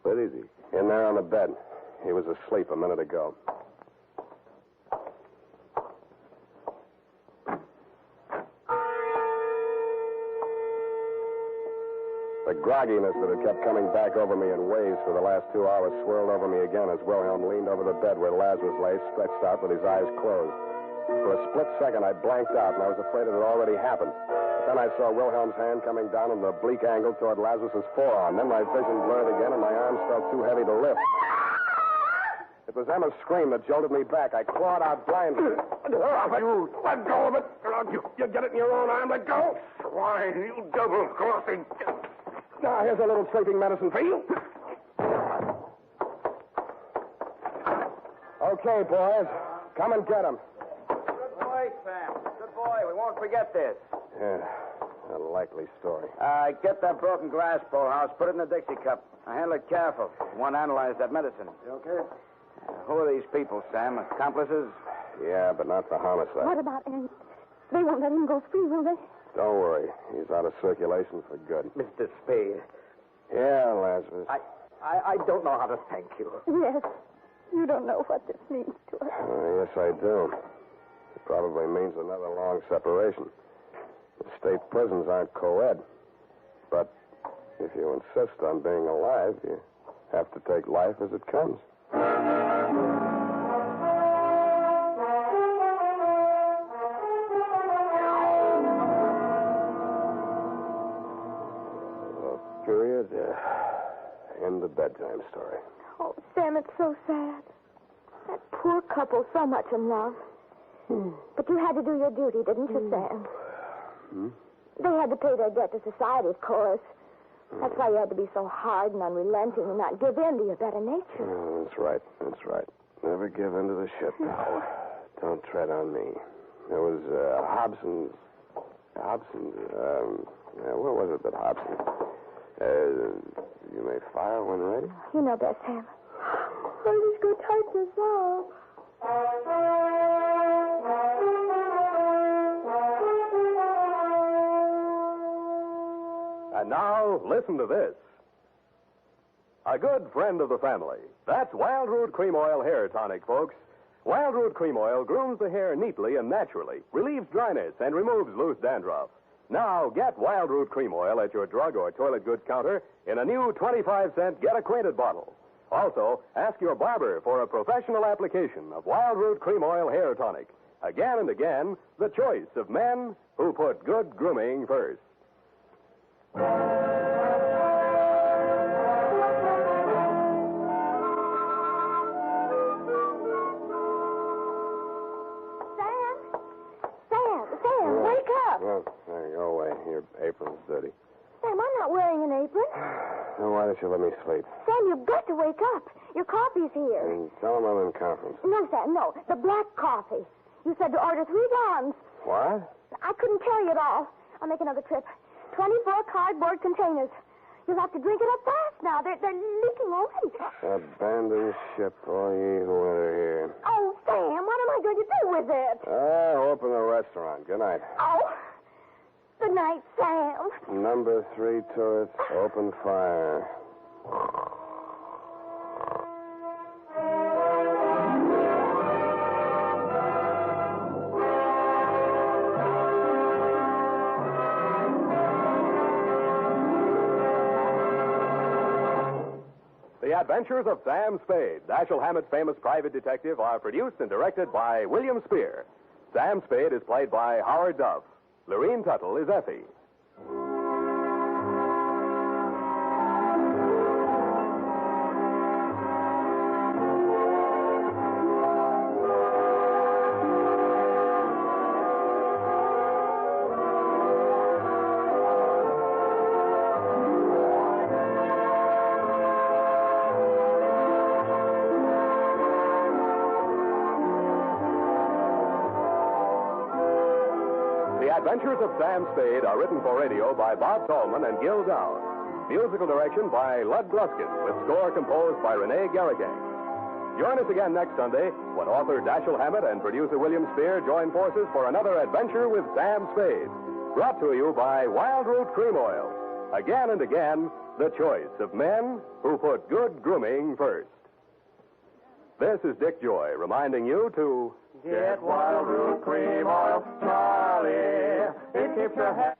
Where is he? In there on the bed. He was asleep a minute ago. The grogginess that had kept coming back over me in waves for the last 2 hours swirled over me again as Wilhelm leaned over the bed where Lazarus lay, stretched out with his eyes closed. For a split second, I blanked out, and I was afraid it had already happened. But then I saw Wilhelm's hand coming down in the oblique angle toward Lazarus's forearm. Then my vision blurred again, and my arms felt too heavy to lift. It was Emma's scream that jolted me back. I clawed out blindly. You let go of it. You get it in your own arm. Let go. Why, you double-crossing... Now, here's a little sleeping medicine for you. Okay, boys. Come and get him. Good boy, Sam. Good boy. We won't forget this. Yeah, a likely story. Get that broken glass, Bullhouse. Put it in the Dixie cup. Now, handle it careful. We want to analyze that medicine. You okay? Who are these people, Sam? Accomplices? Yeah, but not for homicide. What about Ernst? They won't let him go free, will they? Don't worry. He's out of circulation for good. Mr. Spade. Yeah, Lazarus. I don't know how to thank you. Yes. You don't know what this means to us. Yes, I do. It probably means another long separation. The state prisons aren't co-ed. But if you insist on being alive, you have to take life as it comes. Period. End the bedtime story. Oh, Sam, it's so sad. That poor couple, so much in love. But you had to do your duty, didn't you, Sam? They had to pay their debt to society, of course. That's why you had to be so hard and unrelenting and not give in to your better nature. Oh, that's right. That's right. Never give in to the ship. Don't tread on me. There was Hobson's... what was it that Hobson... you may fire when ready. You know best, Sam. I'll just go type this up. And now, listen to this. A good friend of the family. That's Wild Root Cream Oil Hair Tonic, folks. Wild Root Cream Oil grooms the hair neatly and naturally, relieves dryness, and removes loose dandruff. Now, get Wild Root Cream Oil at your drug or toilet goods counter in a new 25-cent Get Acquainted bottle. Also, ask your barber for a professional application of Wild Root Cream Oil Hair Tonic. Again and again, the choice of men who put good grooming first. Sam, wake up. Well, go away. Your apron's dirty. Sam, I'm not wearing an apron. Then why don't you let me sleep? Sam, you've got to wake up. Your coffee's here. And tell them I'm in conference. No, Sam, no. The black coffee. You said to order 3 gallons. What? I couldn't carry it all. I'll make another trip. 24 cardboard containers. You'll have to drink it up fast now. They're leaking already. Abandon ship, all ye who enter here. Oh, Sam, what am I going to do with it? Open the restaurant. Good night. Oh, good night, Sam. Number 3 turrets, open fire. The Adventures of Sam Spade, Dashiell Hammett's famous private detective, are produced and directed by William Spear. Sam Spade is played by Howard Duff. Lorene Tuttle is Effie. Adventures of Sam Spade are written for radio by Bob Tallman and Gil Down. Musical direction by Lud Gluskin, with score composed by Rene Garrigang. Join us again next Sunday when author Dashiell Hammett and producer William Spear join forces for another adventure with Sam Spade. Brought to you by Wild Root Cream Oil. Again and again, the choice of men who put good grooming first. This is Dick Joy reminding you to get Wild Root Cream Oil, Charlie. It keeps your hair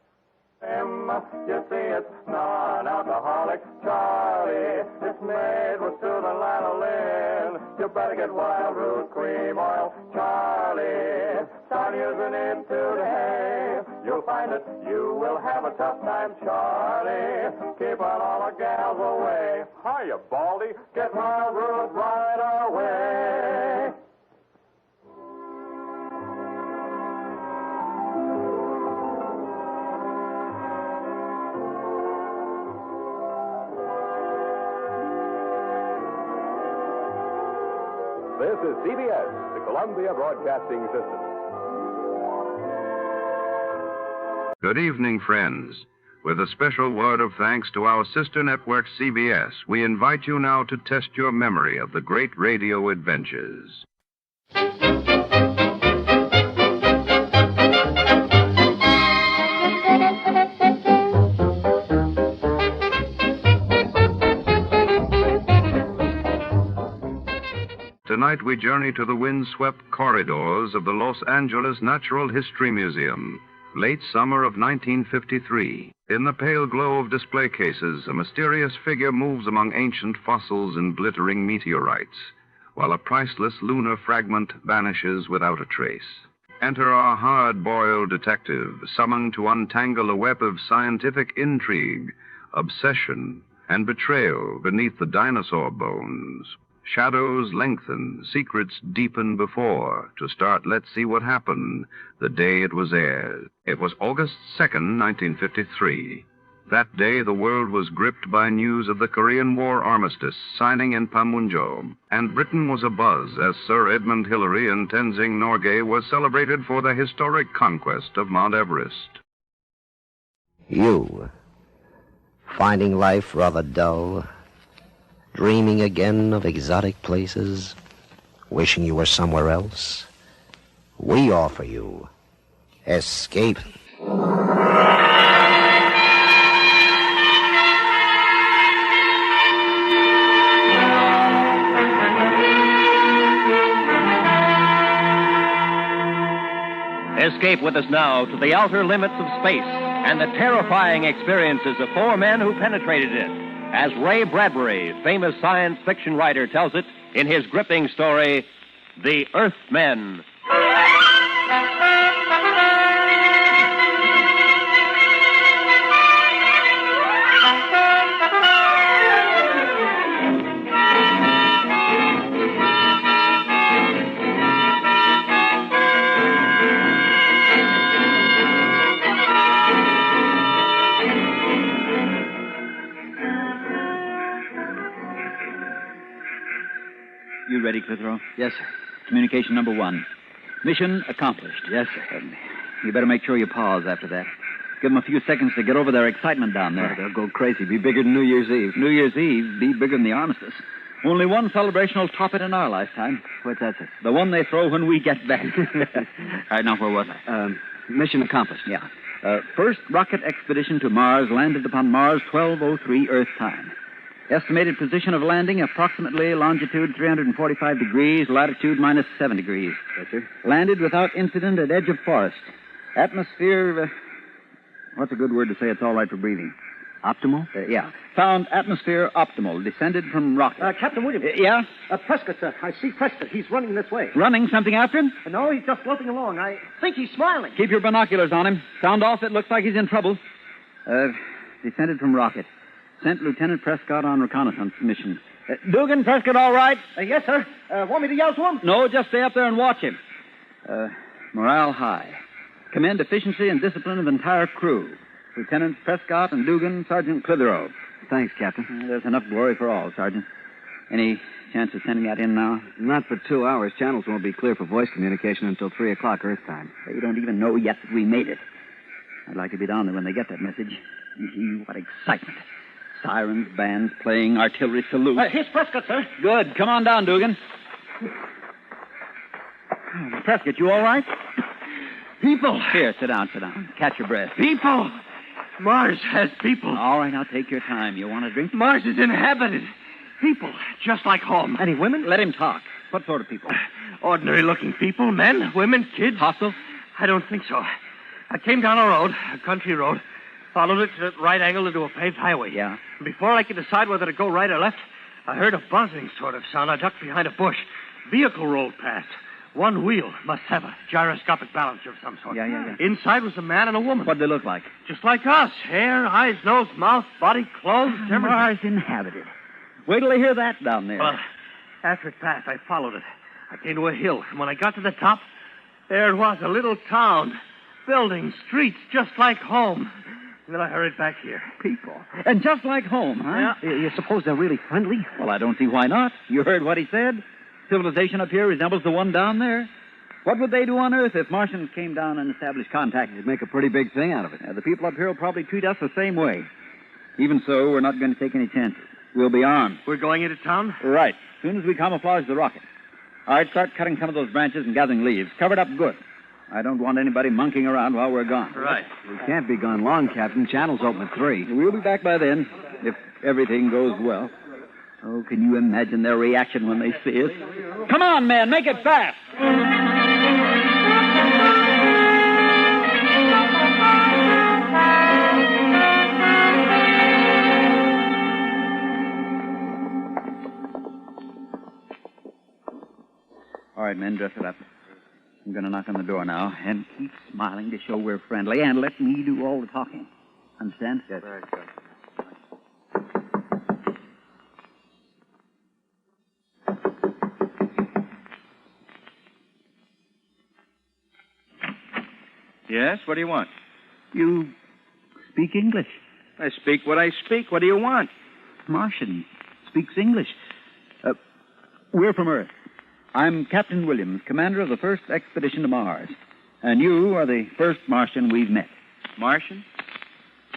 trim. You see, it's non-alcoholic, Charlie. It's made with soothing lanolin. You better get Wild Root Cream Oil, Charlie. Start using it today. You'll find that you will have a tough time, Charlie. Keep on all the gals away. Hiya, Baldy. Get Wild Root right away. This is CBS, the Columbia Broadcasting System. Good evening, friends. With a special word of thanks to our sister network, CBS, we invite you now to test your memory of the great radio adventures. Tonight we journey to the wind-swept corridors of the Los Angeles Natural History Museum. Late summer of 1953. In the pale glow of display cases, a mysterious figure moves among ancient fossils and glittering meteorites, while a priceless lunar fragment vanishes without a trace. Enter our hard-boiled detective, summoned to untangle a web of scientific intrigue, obsession, and betrayal beneath the dinosaur bones. Shadows lengthen, secrets deepen before. To start, let's see what happened the day it was aired. It was August 2nd, 1953. That day, the world was gripped by news of the Korean War armistice signing in Panmunjom, and Britain was abuzz as Sir Edmund Hillary and Tenzing Norgay was celebrated for the historic conquest of Mount Everest. You, finding life rather dull, dreaming again of exotic places, wishing you were somewhere else, we offer you escape. Escape with us now to the outer limits of space and the terrifying experiences of four men who penetrated it, as Ray Bradbury, famous science fiction writer, tells it in his gripping story, The Earthman. You ready, Clitheroe? Yes, sir. Communication number 1. Mission accomplished. Yes, sir. You better make sure you pause after that. Give them a few seconds to get over their excitement down there. They'll go crazy. Be bigger than New Year's Eve. New Year's Eve? Be bigger than the armistice. Only one celebration will top it in our lifetime. What's that, sir? The one they throw when we get back. All right, now, where was I? Mission accomplished. Yeah. First rocket expedition to Mars landed upon Mars 12:03 Earth time. Estimated position of landing, approximately longitude 345 degrees, latitude -7 degrees. Yes, sir. Landed without incident at edge of forest. Atmosphere, what's a good word to say it's all right for breathing? Optimal? Yeah. Found atmosphere optimal. Descended from rocket. Captain Williams. Yeah? Prescott, sir. I see Prescott. He's running this way. Running? Something after him? No, he's just loping along. I think he's smiling. Keep your binoculars on him. Sound off. It looks like he's in trouble. Descended from rocket. Sent Lieutenant Prescott on reconnaissance mission. Dugan, Prescott all right? Yes, sir. Want me to yell to him? No, just stay up there and watch him. Morale high. Commend efficiency and discipline of entire crew. Lieutenant Prescott and Dugan, Sergeant Clitheroe. Thanks, Captain. There's enough glory for all, Sergeant. Any chance of sending that in now? Not for 2 hours. Channels won't be clear for voice communication until 3 o'clock Earth time. They don't even know yet that we made it. I'd like to be down there when they get that message. What excitement. Sirens, bands playing, artillery salutes. Here's Prescott, sir. Good. Come on down, Dugan. Prescott, you all right? People. Here, sit down. Catch your breath. People. Mars has people. All right, now take your time. You want a drink? Mars is inhabited. People, just like home. Any women? Let him talk. What sort of people? Ordinary-looking people. Men, women, kids. Hostile? I don't think so. I came down a road, a country road, followed it at right angle into a paved highway. Yeah? Before I could decide whether to go right or left, I heard a buzzing sort of sound. I ducked behind a bush. Vehicle rolled past. One wheel must have a gyroscopic balancer of some sort. Yeah. Inside was a man and a woman. What'd they look like? Just like us. Hair, eyes, nose, mouth, body, clothes, everything. Mars inhabited. Wait till they hear that down there. Well, after it passed, I followed it. I came to a hill, and when I got to the top, there it was, a little town. Buildings, streets, just like home. And then I hurried back here. People. And just like home, huh? Yeah. You suppose they're really friendly? Well, I don't see why not. You heard what he said? Civilization up here resembles the one down there. What would they do on Earth if Martians came down and established contact? They'd make a pretty big thing out of it. The people up here will probably treat us the same way. Even so, we're not going to take any chances. We'll be armed. We're going into town? Right. As soon as we camouflage the rocket. All right, start cutting some of those branches and gathering leaves. Cover it up good. I don't want anybody monkeying around while we're gone. Right. We can't be gone long, Captain. Channel's open at 3. We'll be back by then, if everything goes well. Oh, can you imagine their reaction when they see us? Come on, man, make it fast! All right, men, dress it up. I'm going to knock on the door now, and keep smiling to show we're friendly, and let me do all the talking. Understand? Yes. Right, Yes, what do you want? You speak English. I speak what I speak. What do you want? Martian speaks English. We're from Earth. I'm Captain Williams, commander of the first expedition to Mars. And you are the first Martian we've met. Martian?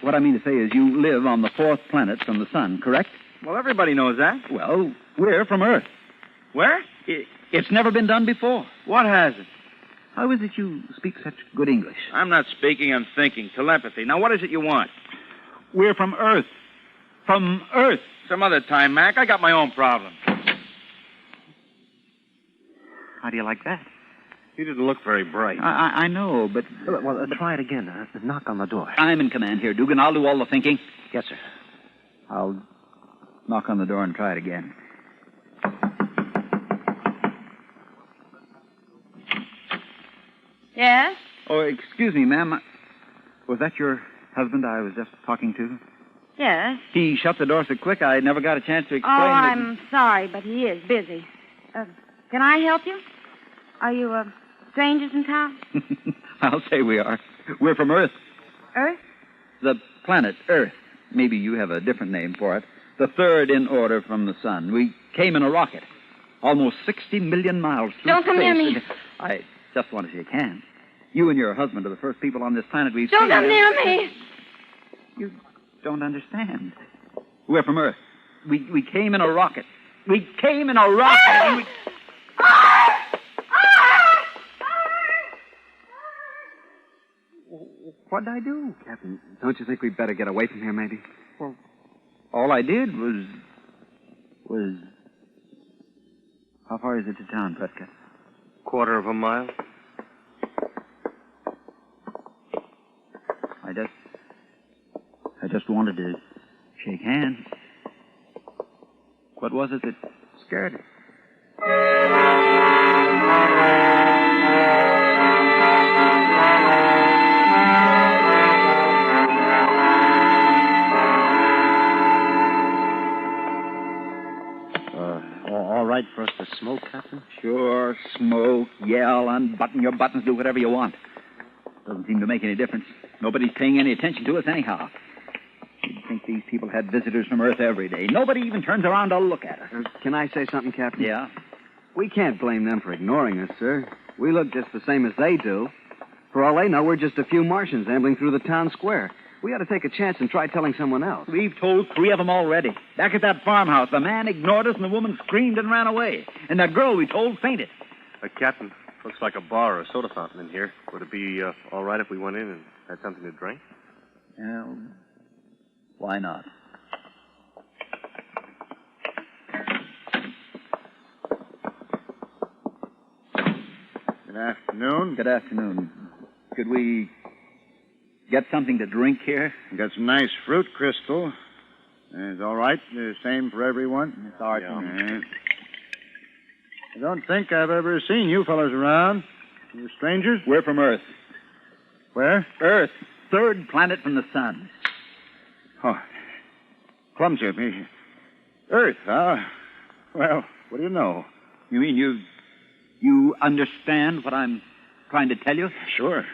What I mean to say is you live on the 4th planet from the sun, correct? Well, everybody knows that. Well, we're from Earth. Where? It's never been done before. What hasn't? How is it you speak such good English? I'm not speaking, I'm thinking. Telepathy. Now, what is it you want? We're from Earth. From Earth. Some other time, Mac. I got my own problems. How do you like that? You didn't look very bright. I know, but... Well, try it again. Knock on the door. I'm in command here, Dugan. I'll do all the thinking. Yes, sir. I'll knock on the door and try it again. Yes? Oh, excuse me, ma'am. Was that your husband I was just talking to? Yes. He shut the door so quick I never got a chance to explain Oh, that... I'm sorry, but he is busy. Can I help you? Are you, strangers in town? I'll say we are. We're from Earth. Earth? The planet Earth. Maybe you have a different name for it. The 3rd in order from the sun. We came in a rocket. Almost 60 million miles through Don't come near space. me. I just want to see you can. You and your husband are the first people on this planet we've Don't seen. come near me. You don't understand. We're from Earth. We came in a rocket. We came in a rocket. And we... What'd I do, Captain? Don't you think we'd better get away from here, maybe? Well, all I did was... How far is it to town, Prescott? 1/4 of a mile. I just wanted to Shake hands. What was it that scared her? All right for us to smoke, Captain? Sure, smoke, yell, unbutton your buttons, do whatever you want. Doesn't seem to make any difference. Nobody's paying any attention to us anyhow. You'd think these people had visitors from Earth every day. Nobody even turns around to look at us. Can I say something, Captain? Yeah? We can't blame them for ignoring us, sir. We look just the same as they do. For all they know, we're just a few Martians ambling through the town square. We ought to take a chance and try telling someone else. We've told 3 of them already. Back at that farmhouse, the man ignored us and the woman screamed and ran away. And that girl we told fainted. Captain, looks like a bar or a soda fountain in here. Would it be all right if we went in and had something to drink? Well, why not? Good afternoon. Good afternoon. Could we get something to drink here? Got some nice fruit crystal. It's all right. The same for everyone. It's art. Yeah. I don't think I've ever seen you fellows around. You strangers? We're from Earth. Where? Earth. 3rd planet from the sun. Oh, clumsy of me. Earth, huh? Well, what do you know? You mean you understand what I'm trying to tell you? Sure.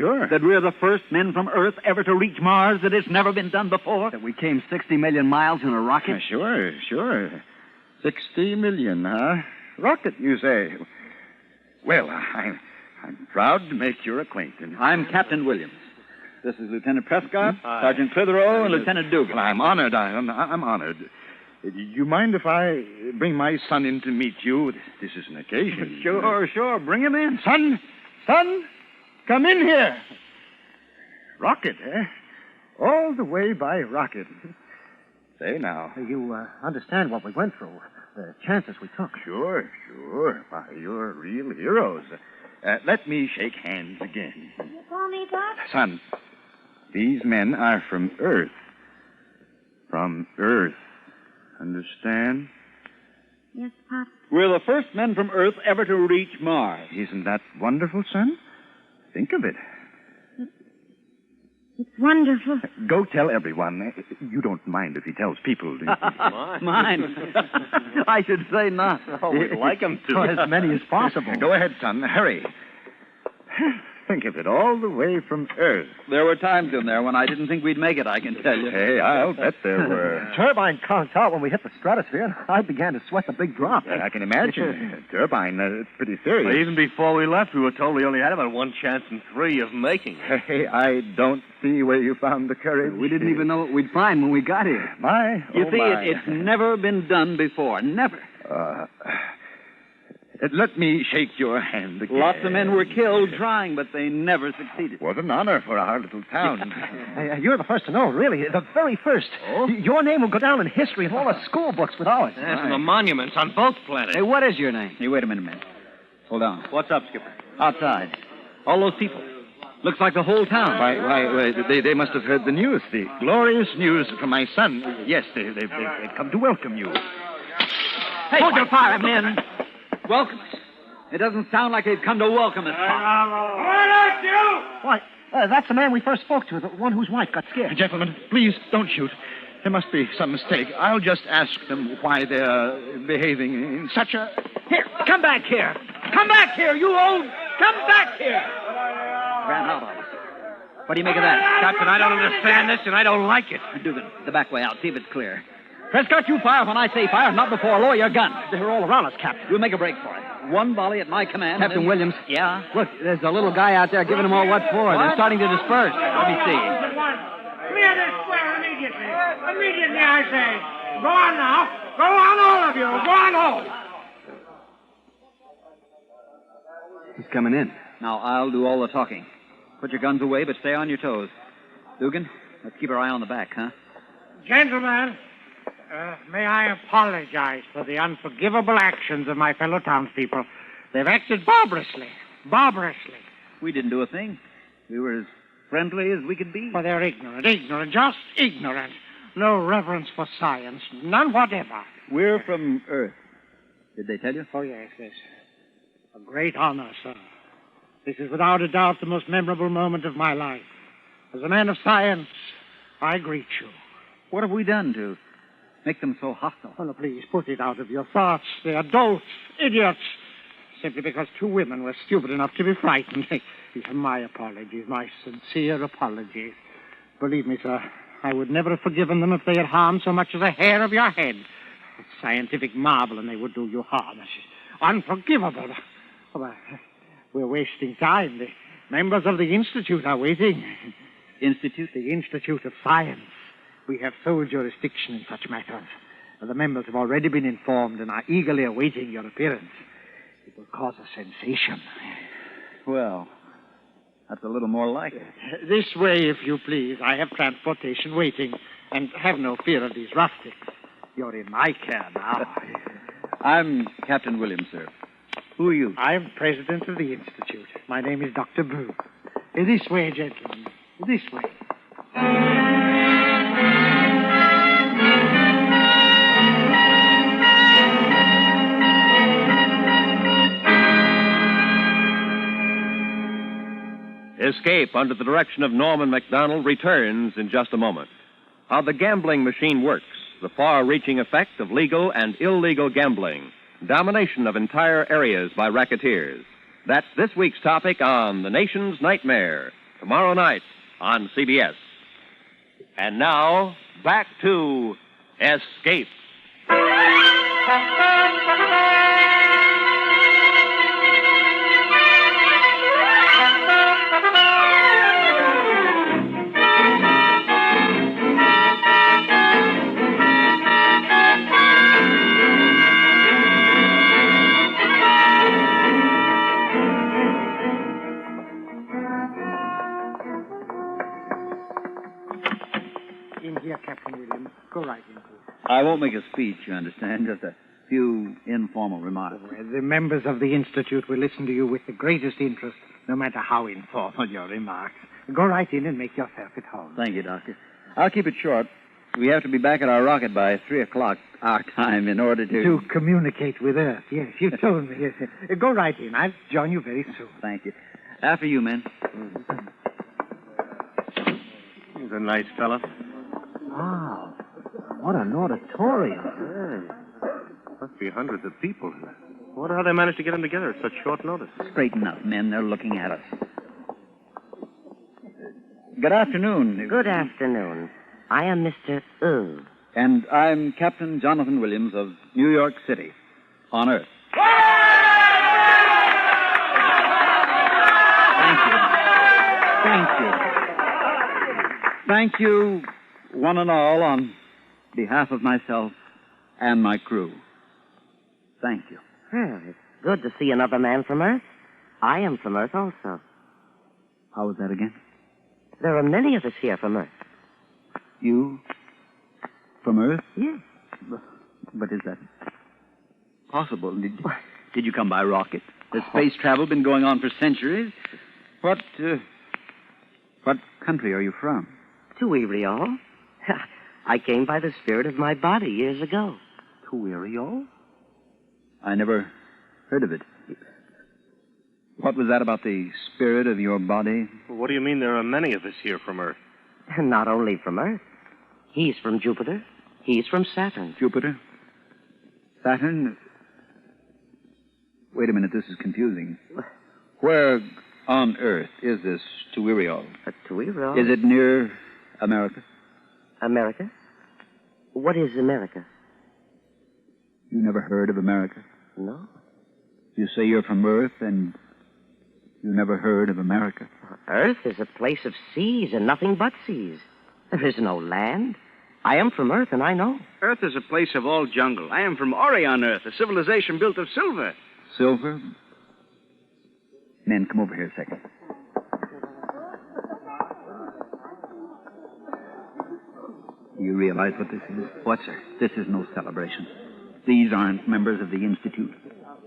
That we're the first men from Earth ever to reach Mars, that it's never been done before? That we came 60 million miles in a rocket? Sure. 60 million, huh? Rocket, you say? Well, I'm proud to make your acquaintance. I'm Captain Williams. This is Lieutenant Prescott, Sergeant Clitheroe, and Lieutenant Dugan. I'm honored. I'm honored. Do you mind if I bring my son in to meet you? This is an occasion. Sure. Bring him in. Son, come in here. Rocket, eh? All the way by rocket. Say now. You understand what we went through, the chances we took. Sure. Why, you're real heroes. Let me shake hands again. You call me, Pop? Son, these men are from Earth. From Earth. Understand? Yes, Pop. We're the first men from Earth ever to reach Mars. Isn't that wonderful, son? Think of it. It's wonderful. Go tell everyone. You don't mind if he tells people, do you? Mind. I should say not. Oh, we'd like him to. As many as possible. Go ahead, son. Hurry. Think of it, all the way from Earth. There were times in there when I didn't think we'd make it, I can tell you. Hey, I'll bet there were. Turbine conked out when we hit the stratosphere, and I began to sweat the big drop. I can imagine. Turbine, it's pretty serious. Well, even before we left, we were told we only had about 1 chance in 3 of making it. Hey, I don't see where you found the courage. We didn't even know what we'd find when we got here. You see, it's never been done before. Never. Let me shake your hand again. Lots of men were killed trying, but they never succeeded. What an honor for our little town. You're the first to know, really. The very first. Oh? Your name will go down in history in all the school books with ours. Yes, and the monuments on both planets. Hey, what is your name? Hey, wait a minute. Hold on. What's up, Skipper? Outside. All those people. Looks like the whole town. Why, they must have heard the news, the glorious news from my son. Yes, they've come to welcome you. Hey, hold your fire, men. Welcome us. It doesn't sound like they've come to welcome us. Why, that's the man we first spoke to, the one whose wife got scared. Gentlemen, please don't shoot. There must be some mistake. I'll just ask them why they're behaving in such a... Here, come back here. Come back here, you old... Come back here. Ran out on us. What do you make of that? Captain, I don't understand this, and I don't like it. Dugan, the back way out. See if it's clear. Prescott, you fire when I say fire, not before. Lower your gun. They're all around us, Captain. We'll make a break for it. 1 volley at my command. Captain Williams. Yeah? Look, there's a little guy out there giving them all what for. What? They're starting to disperse. Let me see. Clear this square immediately. Immediately, I say. Go on now. Go on, all of you. Go on home. He's coming in. Now, I'll do all the talking. Put your guns away, but stay on your toes. Dugan, let's keep our eye on the back, huh? Gentlemen, may I apologize for the unforgivable actions of my fellow townspeople. They've acted barbarously. We didn't do a thing. We were as friendly as we could be. Well, they're ignorant, just ignorant. no reverence for science. None whatever. We're from Earth. Did they tell you? Oh, yes. A great honor, sir. This is without a doubt the most memorable moment of my life. As a man of science, I greet you. What have we done to make them so hostile? Oh, no, please, put it out of your thoughts. They are dolts, idiots. Simply because two women were stupid enough to be frightened. My apologies, my sincere apologies. Believe me, sir, I would never have forgiven them if they had harmed so much as a hair of your head. It's scientific marvel, and they would do you harm. It's unforgivable. Oh, we're wasting time. The members of the Institute are waiting. Institute? The Institute of Science. We have sole jurisdiction in such matters. The members have already been informed and are eagerly awaiting your appearance. It will cause a sensation. Well, that's a little more like it. This way, if you please. I have transportation waiting. And have no fear of these rustics. You're in my care now. I'm Captain Williams, sir. Who are you? I'm president of the Institute. My name is Dr. Booth. This way, gentlemen. This way. Escape under the direction of Norman MacDonald returns in just a moment. How the gambling machine works, the far-reaching effect of legal and illegal gambling, domination of entire areas by racketeers. That's this week's topic on The Nation's Nightmare, tomorrow night on CBS. And now, back to Escape. In here, Captain Williams. Go right in, please. I won't make a speech, you understand. Just a few informal remarks. Well, the members of the Institute will listen to you with the greatest interest, no matter how informal your remarks. Go right in and make yourself at home. Thank you, Doctor. I'll keep it short. We have to be back at our rocket by 3 o'clock our time in order to... To communicate with Earth, yes. You told me. Yes. Go right in. I'll join you very soon. Thank you. After you, men. He's a nice fella. Wow. What an auditorium. Must be hundreds of people here. I wonder how they managed to get them together at such short notice. Straighten up, men. They're looking at us. Good afternoon. Good afternoon. I am Mr. And I'm Captain Jonathan Williams of New York City, on Earth. Thank you. Thank you, one and all, on behalf of myself and my crew. Thank you. Well, it's good to see another man from Earth. I am from Earth also. How was that again? There are many of us here from Earth. You? From Earth? Yes. But is that possible? Did you come by rocket? Has space travel been going on for centuries? What country are you from? Tuiriol. I came by the spirit of my body years ago. Tuiriol? I never heard of it. What was that about the spirit of your body? Well, what do you mean there are many of us here from Earth? Not only from Earth. He's from Jupiter. He's from Saturn. Jupiter? Saturn? Wait a minute, this is confusing. Where on Earth is this Tuiriol? Tuiriol? Is it near America? America? What is America? You never heard of America? No. You say you're from Earth and you never heard of America? Earth is a place of seas and nothing but seas. There is no land. I am from Earth, and I know. Earth is a place of all jungle. I am from Orion Earth, a civilization built of silver. Silver? Men, come over here a second. You realize what this is? What, sir? This is no celebration. These aren't members of the Institute.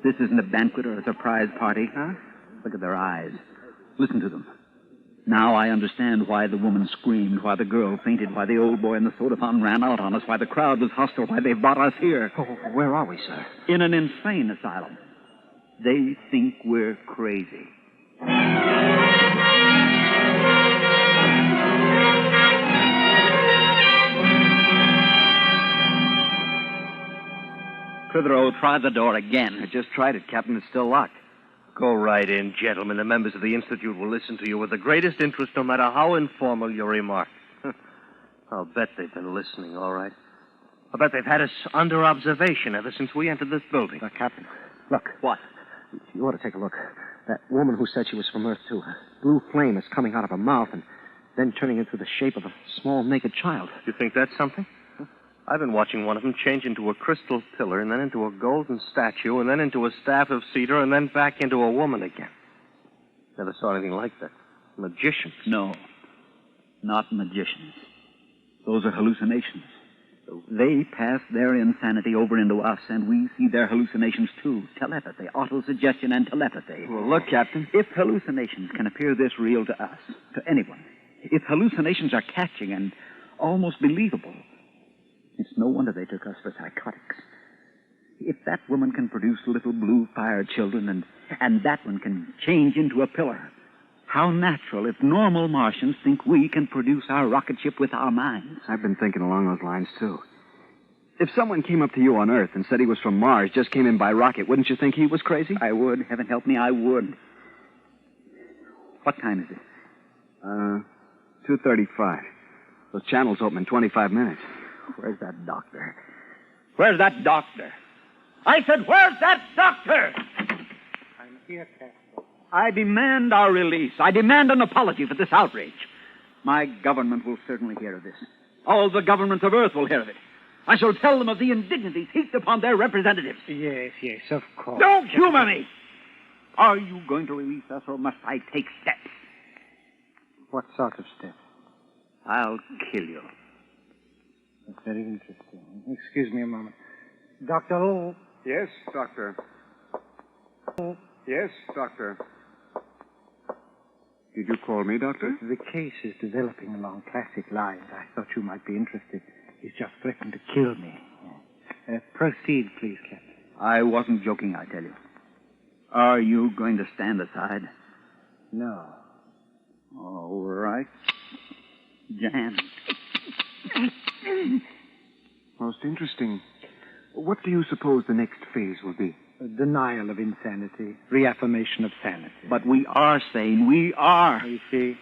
This isn't a banquet or a surprise party. Huh? Look at their eyes. Listen to them. Now I understand why the woman screamed, why the girl fainted, why the old boy in the soda fountain ran out on us, why the crowd was hostile, why they brought us here. Oh, where are we, sir? In an insane asylum. They think we're crazy. Clitheroe, try the door again. I just tried it, Captain. It's still locked. Go right in, gentlemen. The members of the Institute will listen to you with the greatest interest, no matter how informal your remarks. I'll bet they've been listening, all right. I'll bet they've had us under observation ever since we entered this building. Captain, look. What? You ought to take a look. That woman who said she was from Earth, too. A blue flame is coming out of her mouth and then turning into the shape of a small naked child. You think that's something? I've been watching one of them change into a crystal pillar and then into a golden statue and then into a staff of cedar and then back into a woman again. Never saw anything like that. Magicians. No, not magicians. Those are hallucinations. They pass their insanity over into us, and we see their hallucinations, too. Telepathy, autosuggestion, and telepathy. Well, look, Captain. If hallucinations can appear this real to us, to anyone, if hallucinations are catching and almost believable, it's no wonder they took us for psychotics. If that woman can produce little blue fire children and that one can change into a pillar, how natural if normal Martians think we can produce our rocket ship with our minds. I've been thinking along those lines, too. If someone came up to you on Earth and said he was from Mars, just came in by rocket, wouldn't you think he was crazy? I would. Heaven help me, I would. What time is it? 2:35. Those channels open in 25 minutes. Where's that doctor? Where's that doctor? I said, where's that doctor? I'm here, Captain. I demand our release. I demand an apology for this outrage. My government will certainly hear of this. All the governments of Earth will hear of it. I shall tell them of the indignities heaped upon their representatives. Yes, of course. Don't humor me! Are you going to release us, or must I take steps? What sort of steps? I'll kill you. That's very interesting. Excuse me a moment. Dr. O. Yes, Doctor. Yes, Doctor. Did you call me, Doctor? The case is developing along classic lines. I thought you might be interested. He's just threatened to kill me. Proceed, please, Captain. I wasn't joking, I tell you. Are you going to stand aside? No. All right. Jan. Most interesting. What do you suppose the next phase will be? Denial of insanity. Reaffirmation of sanity. But we are sane. We are. You see?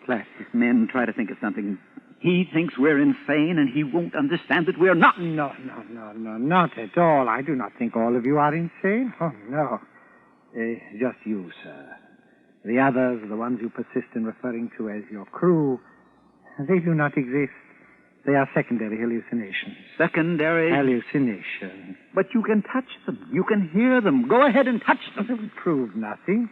Classic men try to think of something. He thinks we're insane, and he won't understand that we're not. No, not at all. I do not think all of you are insane. Oh, no. Just you, sir. The others, the ones you persist in referring to as your crew, they do not exist. They are secondary hallucinations. Secondary? Hallucinations. But you can touch them. You can hear them. Go ahead and touch them. It will prove nothing.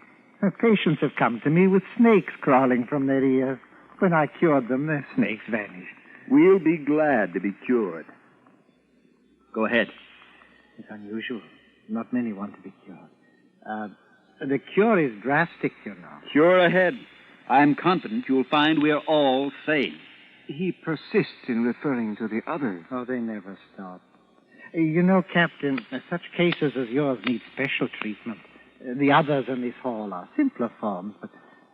Patients have come to me with snakes crawling from their ears. When I cured them, the snakes vanished. We'll be glad to be cured. Go ahead. It's unusual. Not many want to be cured. The cure is drastic, you know. Cure ahead. I'm confident you'll find we're all sane. He persists in referring to the others. Oh, they never stop. You know, Captain, such cases as yours need special treatment. The others in this hall are simpler forms, but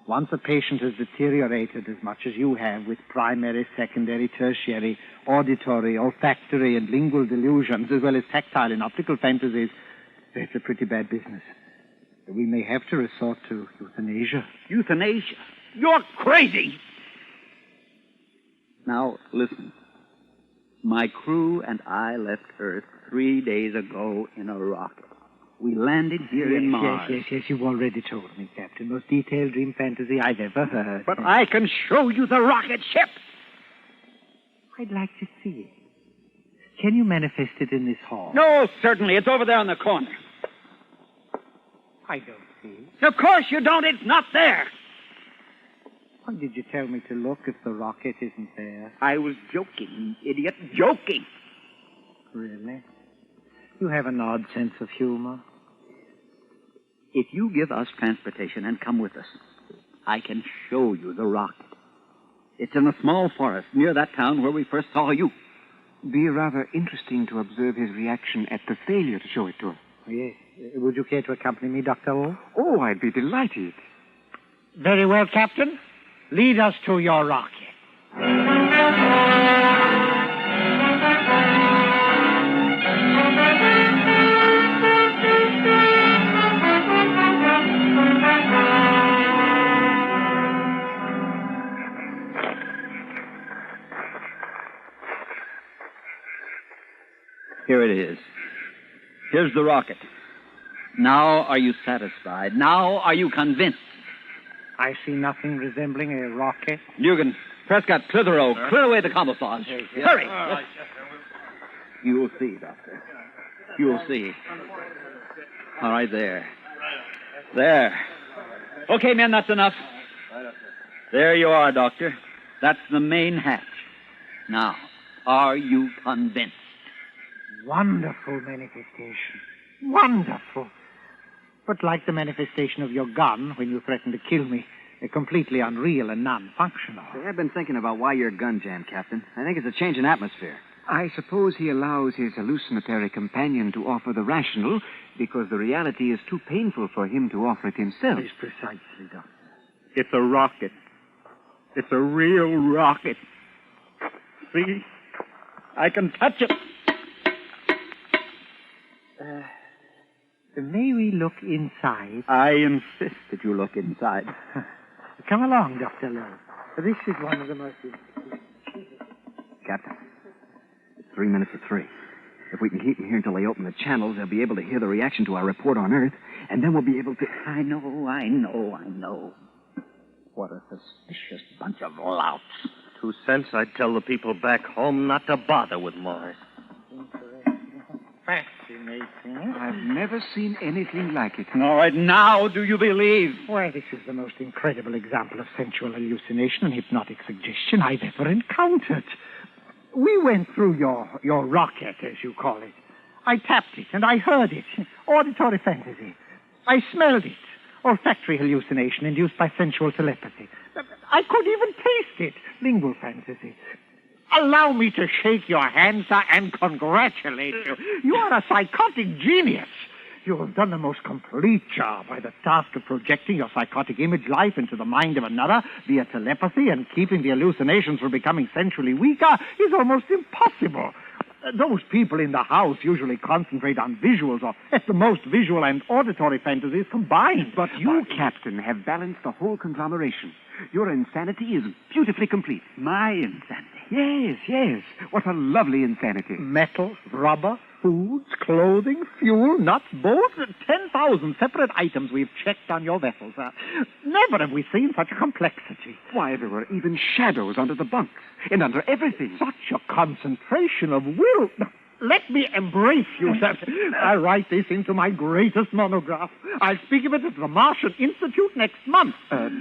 once a patient has deteriorated as much as you have with primary, secondary, tertiary, auditory, olfactory, and lingual delusions, as well as tactile and optical fantasies, it's a pretty bad business. We may have to resort to euthanasia. Euthanasia? You're crazy! Now, listen. My crew and I left Earth 3 days ago in a rocket. We landed here in Mars. Yes, you've already told me, Captain. Most detailed dream fantasy I've ever heard. But I can show you the rocket ship. I'd like to see it. Can you manifest it in this hall? No, certainly. It's over there in the corner. I don't see it. Of course you don't. It's not there. Why did you tell me to look if the rocket isn't there? I was joking, you idiot. Joking. Really? You have an odd sense of humor. If you give us transportation and come with us, I can show you the rocket. It's in a small forest near that town where we first saw you. Be rather interesting to observe his reaction at the failure to show it to him. Yes. Would you care to accompany me, Dr. O? Oh, I'd be delighted. Very well, Captain. Lead us to your rocket. Here it is. Here's the rocket. Now are you satisfied? Now are you convinced? I see nothing resembling a rocket. Dugan, Prescott, Clitheroe, clear away the camouflage. Hurry! You'll see, Doctor. You'll see. All right, there. There. Okay, men, that's enough. There you are, Doctor. That's the main hatch. Now, are you convinced? Wonderful manifestation. Wonderful. But like the manifestation of your gun when you threatened to kill me, completely unreal and non-functional. Say, I've been thinking about why your gun jammed, Captain. I think it's a change in atmosphere. I suppose he allows his hallucinatory companion to offer the rational because the reality is too painful for him to offer it himself. Yes, precisely, Doctor. It's a rocket. It's a real rocket. See? I can touch it. May we look inside? I insist that you look inside. Come along, Dr. Lowe. This is one of the most... Captain, it's 3 minutes to 3. If we can keep them here until they open the channels, they'll be able to hear the reaction to our report on Earth, and then we'll be able to... I know. What a suspicious bunch of louts. 2 cents, I'd tell the people back home not to bother with Mars. Fascinating. I've never seen anything like it. All right, now do you believe? Why, this is the most incredible example of sensual hallucination and hypnotic suggestion I've ever encountered. We went through your rocket, as you call it. I tapped it, and I heard it. Auditory fantasy. I smelled it. Olfactory hallucination induced by sensual telepathy. I could even taste it. Lingual fantasy. Allow me to shake your hand, sir, and congratulate you. You are a psychotic genius. You have done the most complete job by the task of projecting your psychotic image life into the mind of another via telepathy, and keeping the hallucinations from becoming sensually weaker is almost impossible. Those people in the house usually concentrate on visuals, or at the most visual and auditory fantasies combined. But you, Captain, have balanced the whole conglomeration. Your insanity is beautifully complete. My insanity? Yes. What a lovely insanity. Metal, rubber, foods, clothing, fuel, nuts, bolts, 10,000 separate items we've checked on your vessel, sir. Never have we seen such a complexity. Why, there were even shadows under the bunks and under everything. Such a concentration of will. Let me embrace you, sir. I'll write this into my greatest monograph. I'll speak of it at the Martian Institute next month.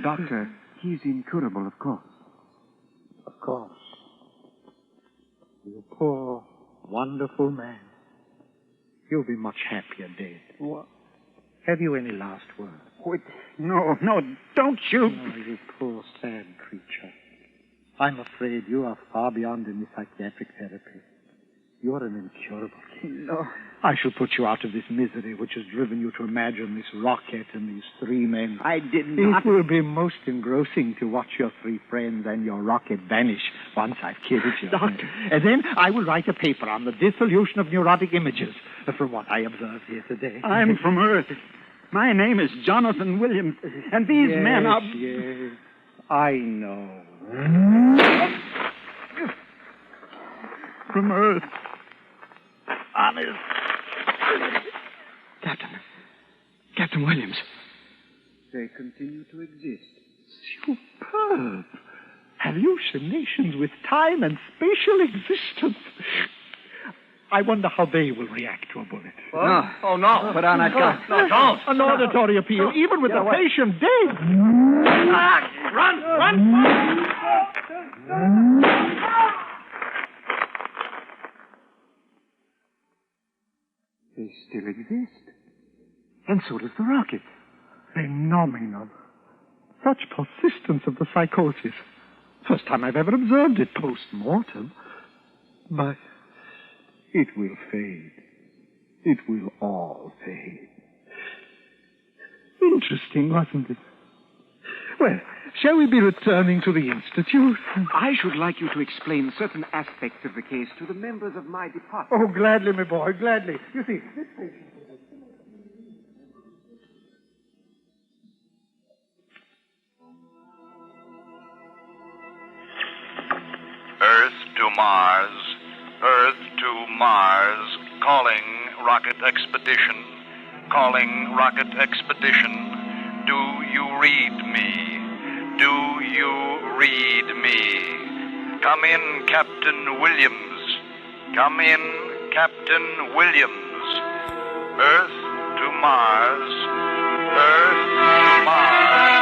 Doctor, he's incurable, of course. Of course. You poor, wonderful man. You'll be much happier dead. What? Have you any last words? Wait, no, don't you. Oh, you poor, sad creature. I'm afraid you are far beyond any psychiatric therapy. You're an incurable case. No. I shall put you out of this misery which has driven you to imagine this rocket and these 3 men. I did not. It will be most engrossing to watch your 3 friends and your rocket vanish once I've killed you. Doctor. And then I will write a paper on the dissolution of neurotic images from what I observed here today. I'm from Earth. My name is Jonathan Williams, and these men are... Yes, I know. From Earth. Honest. Captain Williams. They continue to exist. Superb. Hallucinations with time and spatial existence. I wonder how they will react to a bullet. No. Oh, no. Put on that gun. No, don't. An auditory appeal, even with the patient dead. Run! They still exist. And so does the rocket. Phenomenal. Such persistence of the psychosis. First time I've ever observed it post-mortem. But it will fade. It will all fade. Interesting, wasn't it? Well, shall we be returning to the Institute? I should like you to explain certain aspects of the case to the members of my department. Oh, gladly, my boy, gladly. You see, this patient... Earth to Mars, Earth to Mars, calling rocket expedition, calling rocket expedition. Do you read me? Do you read me? Come in, Captain Williams. Come in, Captain Williams. Earth to Mars, Earth to Mars.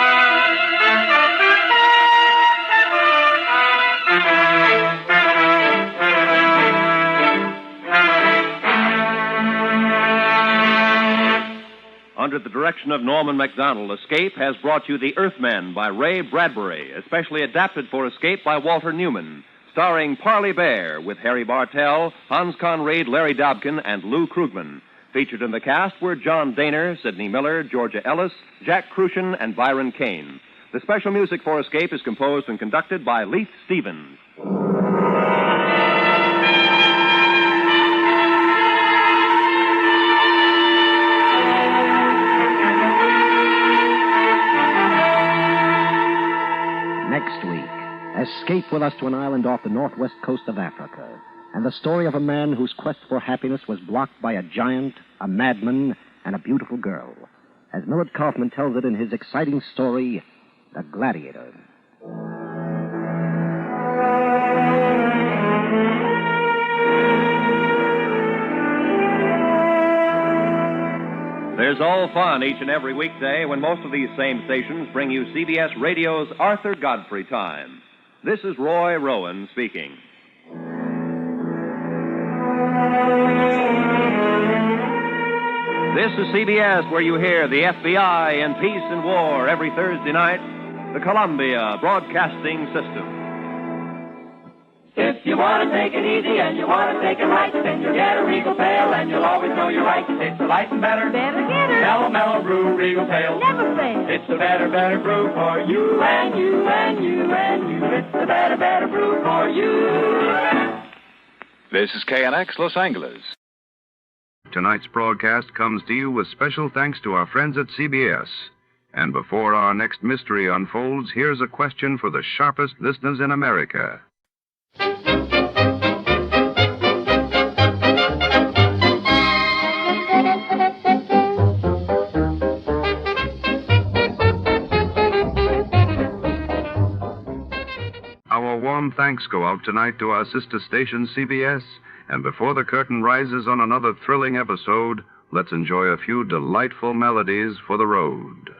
Under the direction of Norman MacDonald, Escape has brought you The Earthman by Ray Bradbury, especially adapted for Escape by Walter Newman, starring Parley Bear with Harry Bartell, Hans Conried, Larry Dobkin, and Lou Krugman. Featured in the cast were John Daner, Sidney Miller, Georgia Ellis, Jack Crucian, and Byron Kane. The special music for Escape is composed and conducted by Leith Stevens. Next week, escape with us to an island off the northwest coast of Africa, and the story of a man whose quest for happiness was blocked by a giant, a madman, and a beautiful girl, as Millard Kaufman tells it in his exciting story, The Gladiator. There's all fun each and every weekday when most of these same stations bring you CBS Radio's Arthur Godfrey Time. This is Roy Rowan speaking. This is CBS, where you hear the FBI in Peace and War every Thursday night, the Columbia Broadcasting System. If you want to take it easy and you want to take it right, then you'll get a Regal Pale and you'll always know you're right. It's the light and better, mellow, mellow brew, Regal Pale. Never fail. It's the better, better brew for you and you and you and you. It's the better, better brew for you. This is KNX Los Angeles. Tonight's broadcast comes to you with special thanks to our friends at CBS. And before our next mystery unfolds, here's a question for the sharpest listeners in America. Our warm thanks go out tonight to our sister station, CBS. And before the curtain rises on another thrilling episode, let's enjoy a few delightful melodies for the road.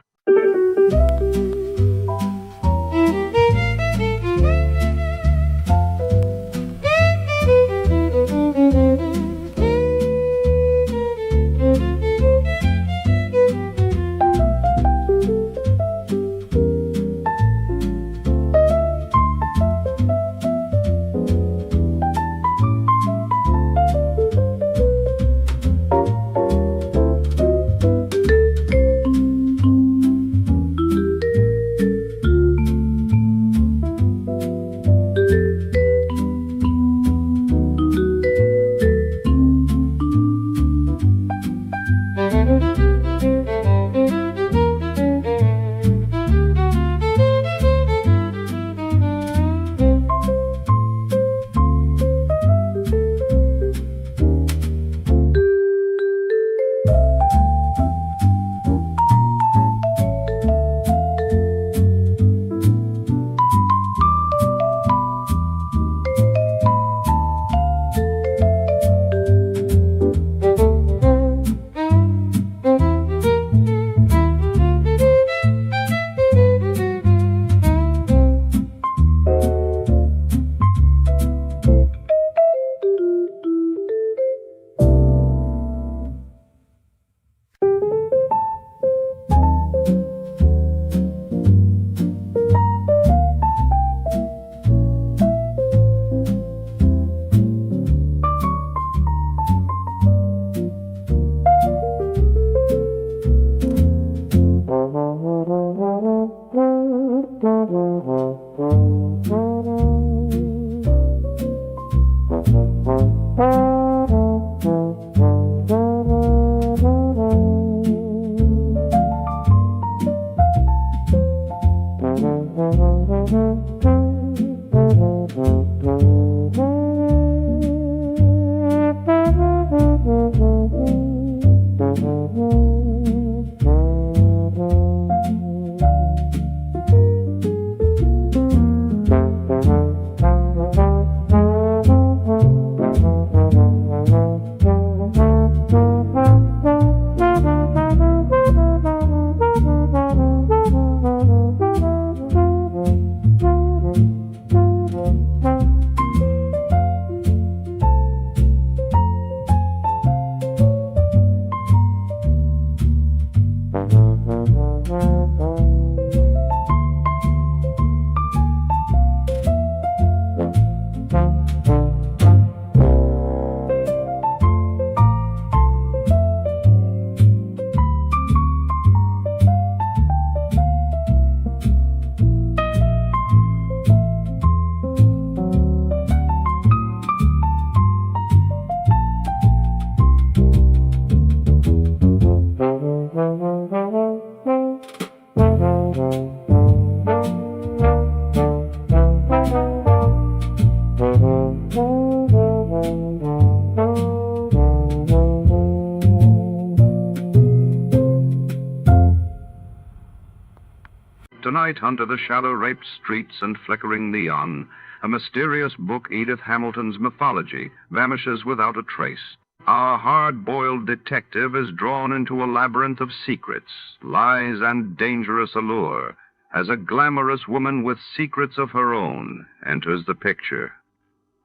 Tonight, under the shadow-raped streets and flickering neon, a mysterious book, Edith Hamilton's mythology, vanishes without a trace. Our hard-boiled detective is drawn into a labyrinth of secrets, lies, and dangerous allure, as a glamorous woman with secrets of her own enters the picture.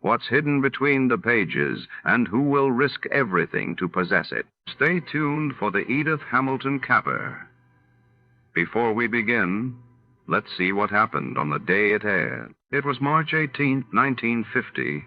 What's hidden between the pages, and who will risk everything to possess it? Stay tuned for the Edith Hamilton Caper. Before we begin, let's see what happened on the day it aired. It was March 18, 1950.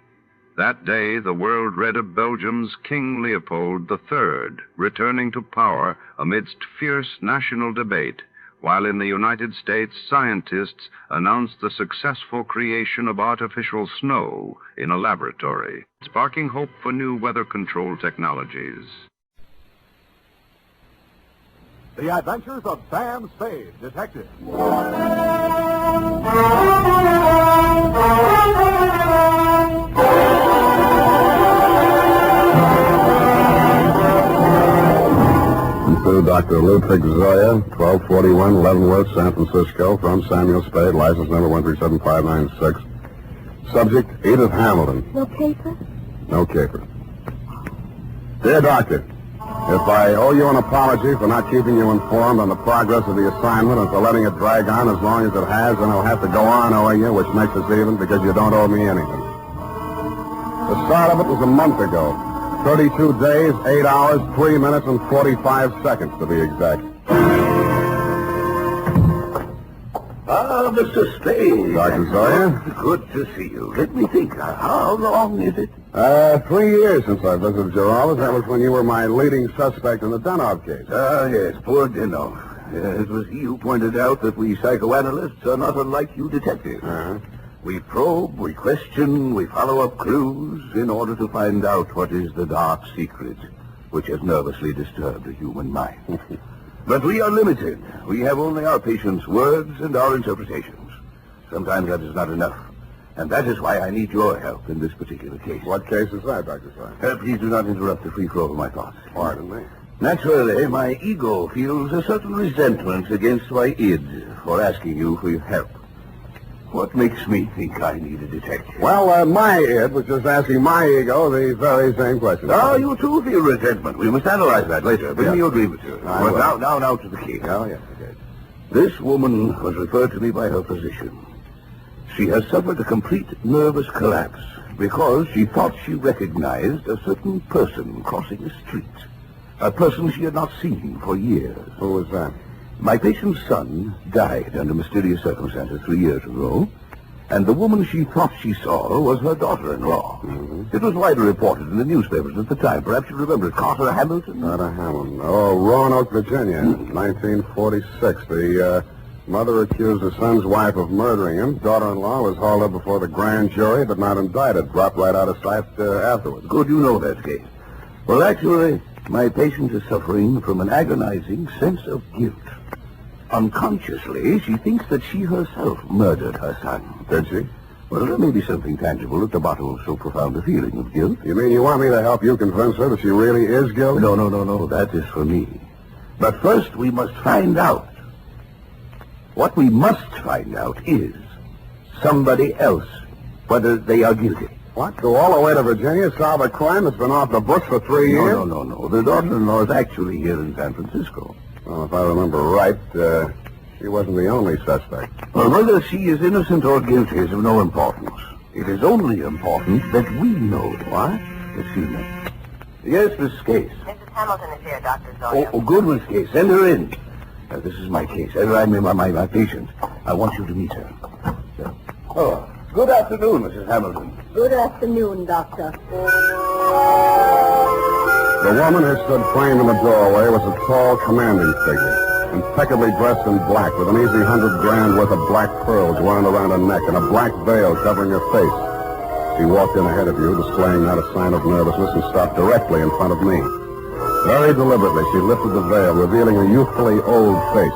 That day, the world read of Belgium's King Leopold III returning to power amidst fierce national debate, while in the United States, scientists announced the successful creation of artificial snow in a laboratory, sparking hope for new weather control technologies. The Adventures of Sam Spade, Detective. To Dr. Ludwig Zoya, 1241 Leavenworth, San Francisco, from Samuel Spade, license number 1375596. Subject, Edith Hamilton. No caper? No caper. Dear Doctor, if I owe you an apology for not keeping you informed on the progress of the assignment and for letting it drag on as long as it has, then I'll have to go on owing you, which makes us even because you don't owe me anything. The start of it was a month ago. 32 days, 8 hours, 3 minutes, and 45 seconds, to be exact. Ah, Mr. Spade. Dr. Zoya? Good to see you. Let me think. How long is it? 3 years since I visited your office. That was when you were my leading suspect in the Denov case. Ah, yes, poor Denov. It was he who pointed out that we psychoanalysts are not unlike you detectives. We probe, we question, we follow up clues in order to find out what is the dark secret which has nervously disturbed the human mind. But we are limited. We have only our patients' words and our interpretations. Sometimes that is not enough. And that is why I need your help in this particular case. What case is that, Dr. Zoya? Please do not interrupt the free flow of my thoughts. Pardon me. Naturally, my ego feels a certain resentment against my id for asking you for your help. What makes me think I need a detective? Well, my id was just asking my ego the very same question. You too feel resentment. We must analyze that later. Bring me your grievances. But now to the case. Oh, yes, okay. This woman was referred to me by her physician. She has suffered a complete nervous collapse because she thought she recognized a certain person crossing the street. A person she had not seen for years. Who was that? My patient's son died under mysterious circumstances 3 years ago, and the woman she thought she saw was her daughter-in-law. It was widely reported in the newspapers at the time. Perhaps you remember it. Carter Hamilton? Carter Hamilton. Oh, Roanoke, Virginia, 1946. The mother accused her son's wife of murdering him. Daughter-in-law was hauled up before the grand jury, but not indicted. Dropped right out of sight afterwards. Good, you know that case. Well, actually, my patient is suffering from an agonizing sense of guilt. Unconsciously, she thinks that she herself murdered her son. Did she? Well, there may be something tangible at the bottom of so profound a feeling of guilt. You mean you want me to help you convince her that she really is guilty? No. That is for me. But first, we must find out. What we must find out is somebody else, whether they are guilty. What? Go all the way to Virginia, solve a crime that's been off the books for 3 years? No. The daughter-in-law is actually here in San Francisco. Well, if I remember right, she wasn't the only suspect. Well, whether she is innocent or guilty is of no importance. It is only important that we know. What? Excuse me. Yes, Miss Case. Mrs. Hamilton is here, Dr. Zoya. Oh, good, Miss Case. Send her in. This is my case. I mean, my patient. I want you to meet her. Oh, good afternoon, Mrs. Hamilton. Good afternoon, Doctor. The woman who stood framed in the doorway was a tall, commanding figure, impeccably dressed in black, with an easy $100,000 worth of black pearls wound around her neck and a black veil covering her face. She walked in ahead of you, displaying not a sign of nervousness, and stopped directly in front of me. Very deliberately, she lifted the veil, revealing a youthfully old face,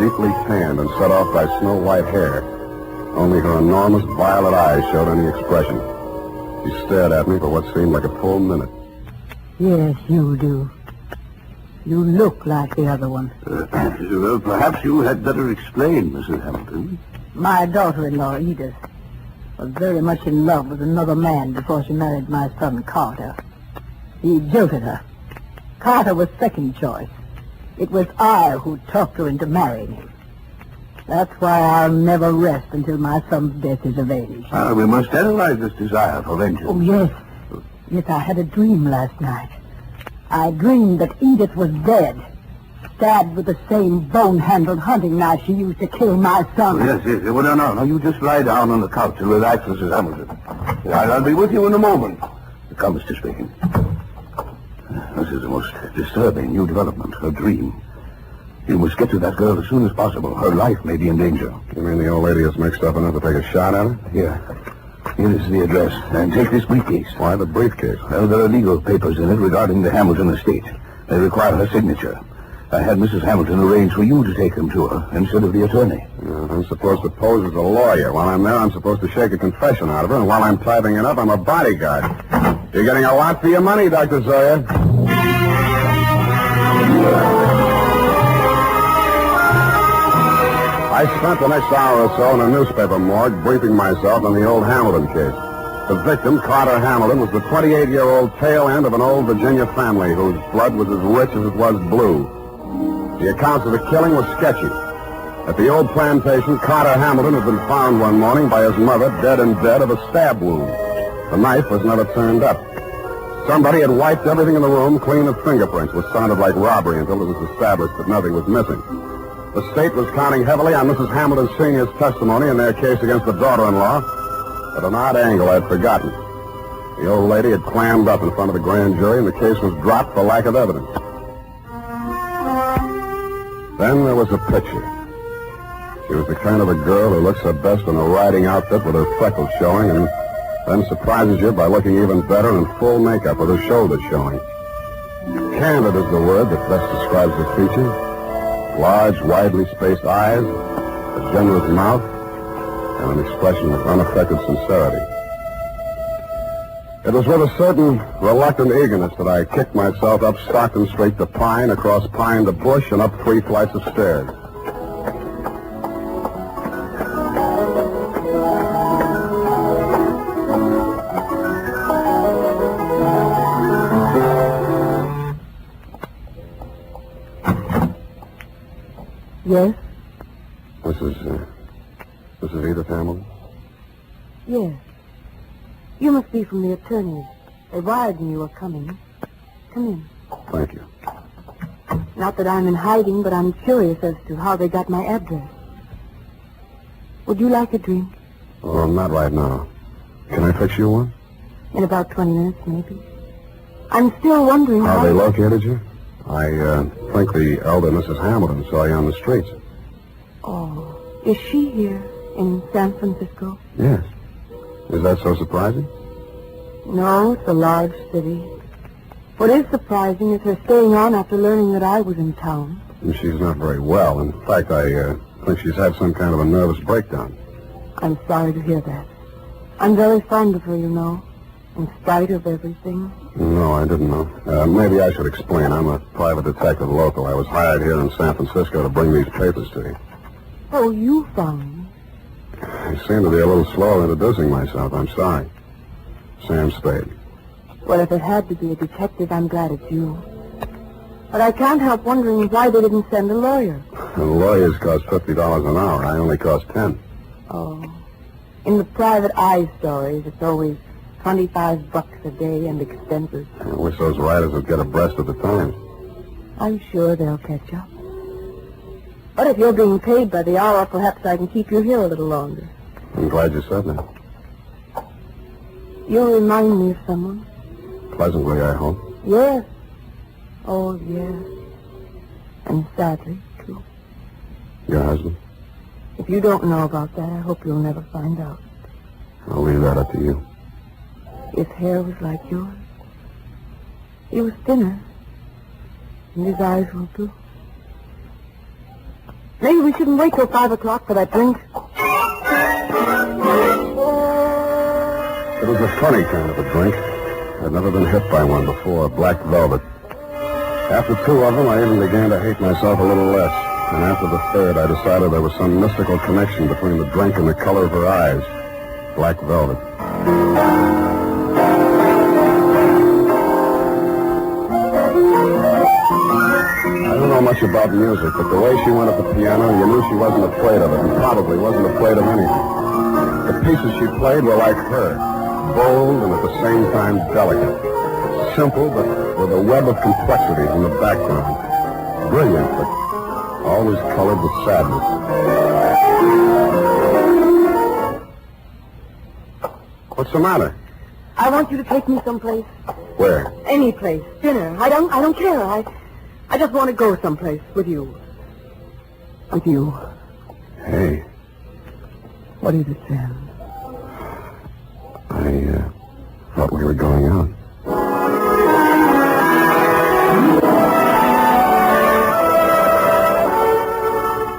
deeply tanned and set off by snow-white hair. Only her enormous violet eyes showed any expression. She stared at me for what seemed like a full minute. Yes, you do. You look like the other one. Well, perhaps you had better explain, Mrs. Hamilton. My daughter-in-law, Edith, was very much in love with another man before she married my son, Carter. He jilted her. Carter was second choice. It was I who talked her into marrying him. That's why I'll never rest until my son's death is avenged. We must analyze this desire for vengeance. Oh, yes. Yes, I had a dream last night. I dreamed that Edith was dead, stabbed with the same bone-handled hunting knife she used to kill my son. Oh, yes. Well, no. You just lie down on the couch and relax, Mrs. Hamilton. I'll be with you in a moment. Come, Mr. Spade. This is the most disturbing new development, her dream. You must get to that girl as soon as possible. Her life may be in danger. You mean the old lady is mixed up enough to take a shot at her? Here is the address. And take this briefcase. Why the briefcase? Well, there are legal papers in it regarding the Hamilton estate. They require her signature. I had Mrs. Hamilton arrange for you to take them to her instead of the attorney. I'm supposed to pose as a lawyer. While I'm there, I'm supposed to shake a confession out of her, and while I'm typing it up, I'm a bodyguard. You're getting a lot for your money, Dr. Sawyer. I spent the next hour or so in a newspaper morgue briefing myself on the old Hamilton case. The victim, Carter Hamilton, was the 28-year-old tail end of an old Virginia family whose blood was as rich as it was blue. The accounts of the killing were sketchy. At the old plantation, Carter Hamilton had been found one morning by his mother, dead in bed of a stab wound. The knife was never turned up. Somebody had wiped everything in the room clean of fingerprints, which sounded like robbery until it was established that nothing was missing. The state was counting heavily on Mrs. Hamilton Sr.'s testimony in their case against the daughter-in-law. At an odd angle I'd forgotten. The old lady had clammed up in front of the grand jury, and the case was dropped for lack of evidence. Then there was a picture. She was the kind of a girl who looks her best in a riding outfit with her freckles showing, and then surprises you by looking even better in full makeup with her shoulders showing. Candid is the word that best describes her features. Large, widely spaced eyes, a generous mouth, and an expression of unaffected sincerity. It was with a certain reluctant eagerness that I kicked myself up Stockton Street to Pine, across Pine to Bush, and up 3 flights of stairs. Yes? This is Edith Hamilton? Yes. You must be from the attorneys. They wired me you were coming. Come in. Thank you. Not that I'm in hiding, but I'm curious as to how they got my address. Would you like a drink? Oh, not right now. Can I fix you one? In about 20 minutes, maybe. I'm still wondering how they located you? I think the elder Mrs. Hamilton saw you on the streets. Oh, is she here in San Francisco? Yes. Is that so surprising? No, it's a large city. What is surprising is her staying on after learning that I was in town. And she's not very well. In fact, I think she's had some kind of a nervous breakdown. I'm sorry to hear that. I'm very fond of her, you know, in spite of everything. No, I didn't know. Maybe I should explain. I'm a private detective local. I was hired here in San Francisco to bring these papers to you. Oh, you found me. I seem to be a little slow introducing myself. I'm sorry. Sam Spade. Well, if it had to be a detective, I'm glad it's you. But I can't help wondering why they didn't send a lawyer. The lawyers cost $50 an hour. I only cost 10. Oh. In the private eye stories, it's always $25 a day and expenses. I wish those writers would get abreast of the times. I'm sure they'll catch up. But if you're being paid by the hour, perhaps I can keep you here a little longer. I'm glad you said that. You remind me of someone. Pleasantly, I hope. Yes. Oh, yes. And sadly, too. Your husband? If you don't know about that, I hope you'll never find out. I'll leave that up to you. His hair was like yours. He was thinner. And his eyes were blue. Maybe we shouldn't wait till 5 o'clock for that drink. It was a funny kind of a drink. I'd never been hit by one before. Black velvet. After 2 of them, I even began to hate myself a little less. And after the third, I decided there was some mystical connection between the drink and the color of her eyes. Black velvet. I don't know much about music, but the way she went at the piano, you knew she wasn't afraid of it, and probably wasn't afraid of anything. The pieces she played were like her, bold and at the same time delicate. Simple, but with a web of complexities in the background. Brilliant, but always colored with sadness. What's the matter? I want you to take me someplace. Where? Any place. Dinner. I don't care. I just want to go someplace with you. With you. Hey. What is it, Sam? I thought we were going out.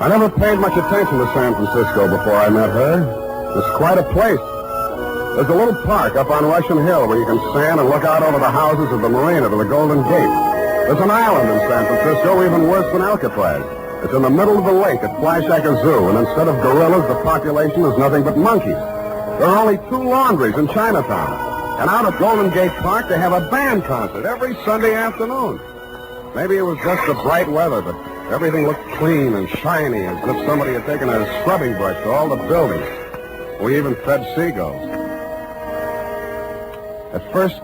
I never paid much attention to San Francisco before I met her. It's quite a place. There's a little park up on Russian Hill where you can stand and look out over the houses of the marina to the Golden Gate. There's an island in San Francisco even worse than Alcatraz. It's in the middle of the lake at Flashacre Zoo, and instead of gorillas, the population is nothing but monkeys. There are only 2 laundries in Chinatown. And out at Golden Gate Park, they have a band concert every Sunday afternoon. Maybe it was just the bright weather, but everything looked clean and shiny, as if somebody had taken a scrubbing brush to all the buildings. We even fed seagulls. At first,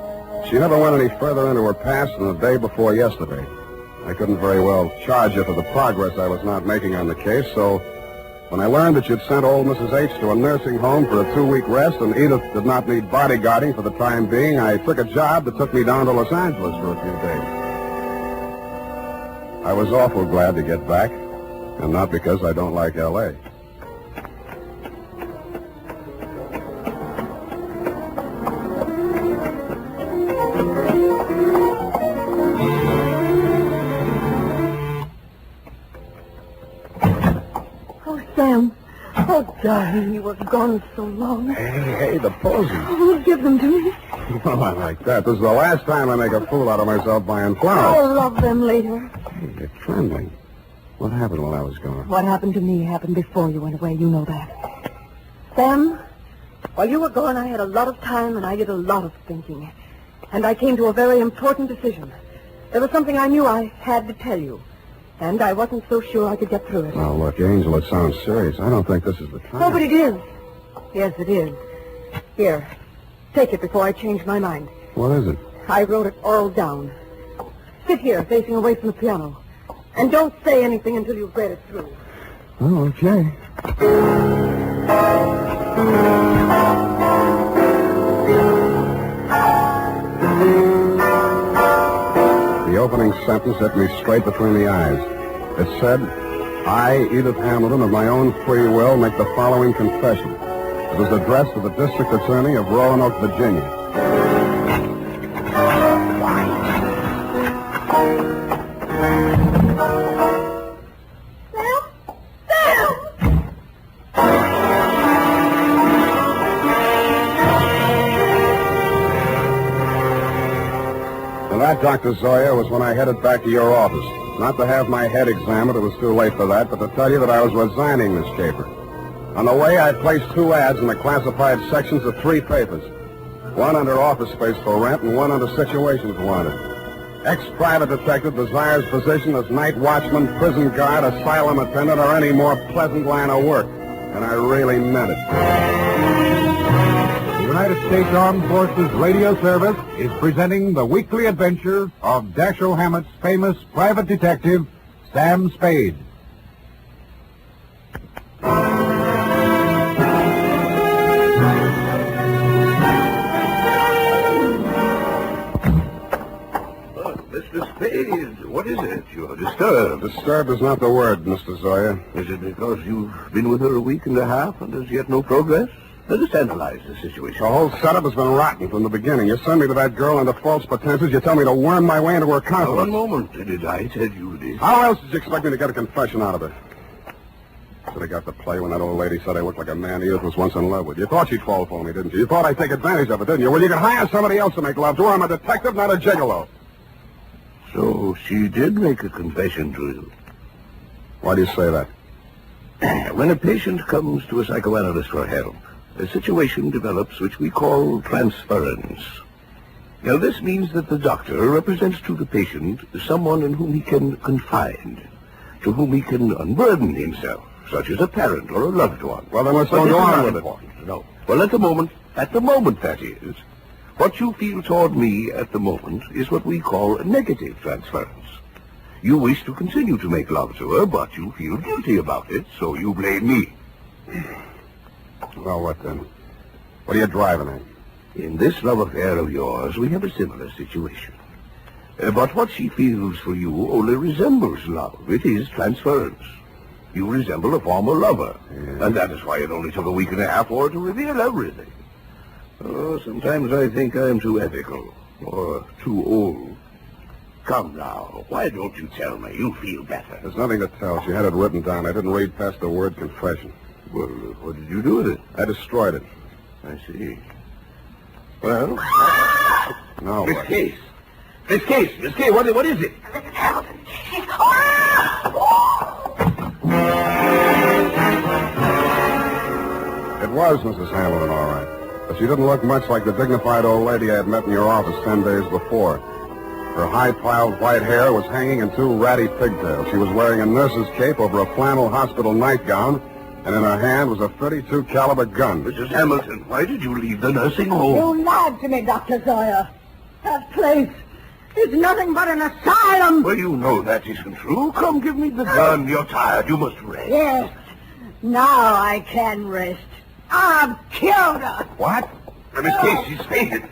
she never went any further into her past than the day before yesterday. I couldn't very well charge her for the progress I was not making on the case, so when I learned that you'd sent old Mrs. H to a nursing home for a 2-week rest and Edith did not need bodyguarding for the time being, I took a job that took me down to Los Angeles for a few days. I was awful glad to get back, and not because I don't like L.A. Sam. Oh, darling, you were gone so long. Hey, the posies. Oh, give them to me. Well, I like that. This is the last time I make a fool out of myself buying flowers. I'll love them later. Hey, you're trembling. What happened while I was gone? What happened to me happened before you went away. You know that. Sam, while you were gone, I had a lot of time and I did a lot of thinking. And I came to a very important decision. There was something I knew I had to tell you. And I wasn't so sure I could get through it. Now, look, Angel, it sounds serious. I don't think this is the time. Oh, but it is. Yes, it is. Here, take it before I change my mind. What is it? I wrote it all down. Sit here, facing away from the piano. And don't say anything until you've read it through. Oh, okay. The opening sentence hit me straight between the eyes. It said, I, Edith Hamilton, of my own free will, make the following confession. It was addressed to the District Attorney of Roanoke, Virginia. That, Dr. Zoya, was when I headed back to your office. Not to have my head examined, it was too late for that, but to tell you that I was resigning this caper. On the way, I placed 2 ads in the classified sections of 3 papers. One under office space for rent and one under situations wanted. Ex-private detective desires position as night watchman, prison guard, asylum attendant, or any more pleasant line of work. And I really meant it. United States Armed Forces Radio Service is presenting the weekly adventure of Dashiell Hammett's famous private detective, Sam Spade. Mr. Spade, what is it? You're disturbed. Disturbed is not the word, Mr. Zoya. Is it because you've been with her a week and a half and there's yet no progress? Let us analyze the situation. The whole setup has been rotten from the beginning. You send me to that girl under false pretenses. You tell me to worm my way into her confidence. One moment. Did I tell you this? How else did you expect me to get a confession out of her? Should have got the play when that old lady said I looked like a man Edith was once in love with. You thought she'd fall for me, didn't you? You thought I'd take advantage of it, didn't you? Well, you could hire somebody else to make love to her. I'm a detective, not a gigolo. So she did make a confession to you. Why do you say that? When a patient comes to a psychoanalyst for help, a situation develops which we call transference. Now, this means that the doctor represents to the patient someone in whom he can confide, to whom he can unburden himself, such as a parent or a loved one. Well, then let's don't go on with it. No. Well, at the moment that is, what you feel toward me at the moment is what we call negative transference. You wish to continue to make love to her, but you feel guilty about it, so you blame me. Well, what then? What are you driving at? In this love affair of yours, we have a similar situation. But what she feels for you only resembles love. It is transference. You resemble a former lover, and that is why it only took a week and a half for her to reveal everything. Oh, sometimes I think I'm too ethical, or too old. Come now, why don't you tell me? You feel better. There's nothing to tell. She had it written down. I didn't read past the word confession. Well, what did you do with it? I destroyed it. I see. Well, no. Miss Case, what is it? It was Mrs. Hamilton, all right. But she didn't look much like the dignified old lady I had met in your office 10 days before. Her high-piled white hair was hanging in two ratty pigtails. She was wearing a nurse's cape over a flannel hospital nightgown, and in her hand was a .32 caliber gun. Mrs. Hamilton, why did you leave the nursing home? You lied to me, Dr. Zoya. That place is nothing but an asylum. Well, you know that isn't true. Come, give me the gun. You're tired. You must rest. Yes. Now I can rest. I've killed her. What? Miss Case, she's fainted.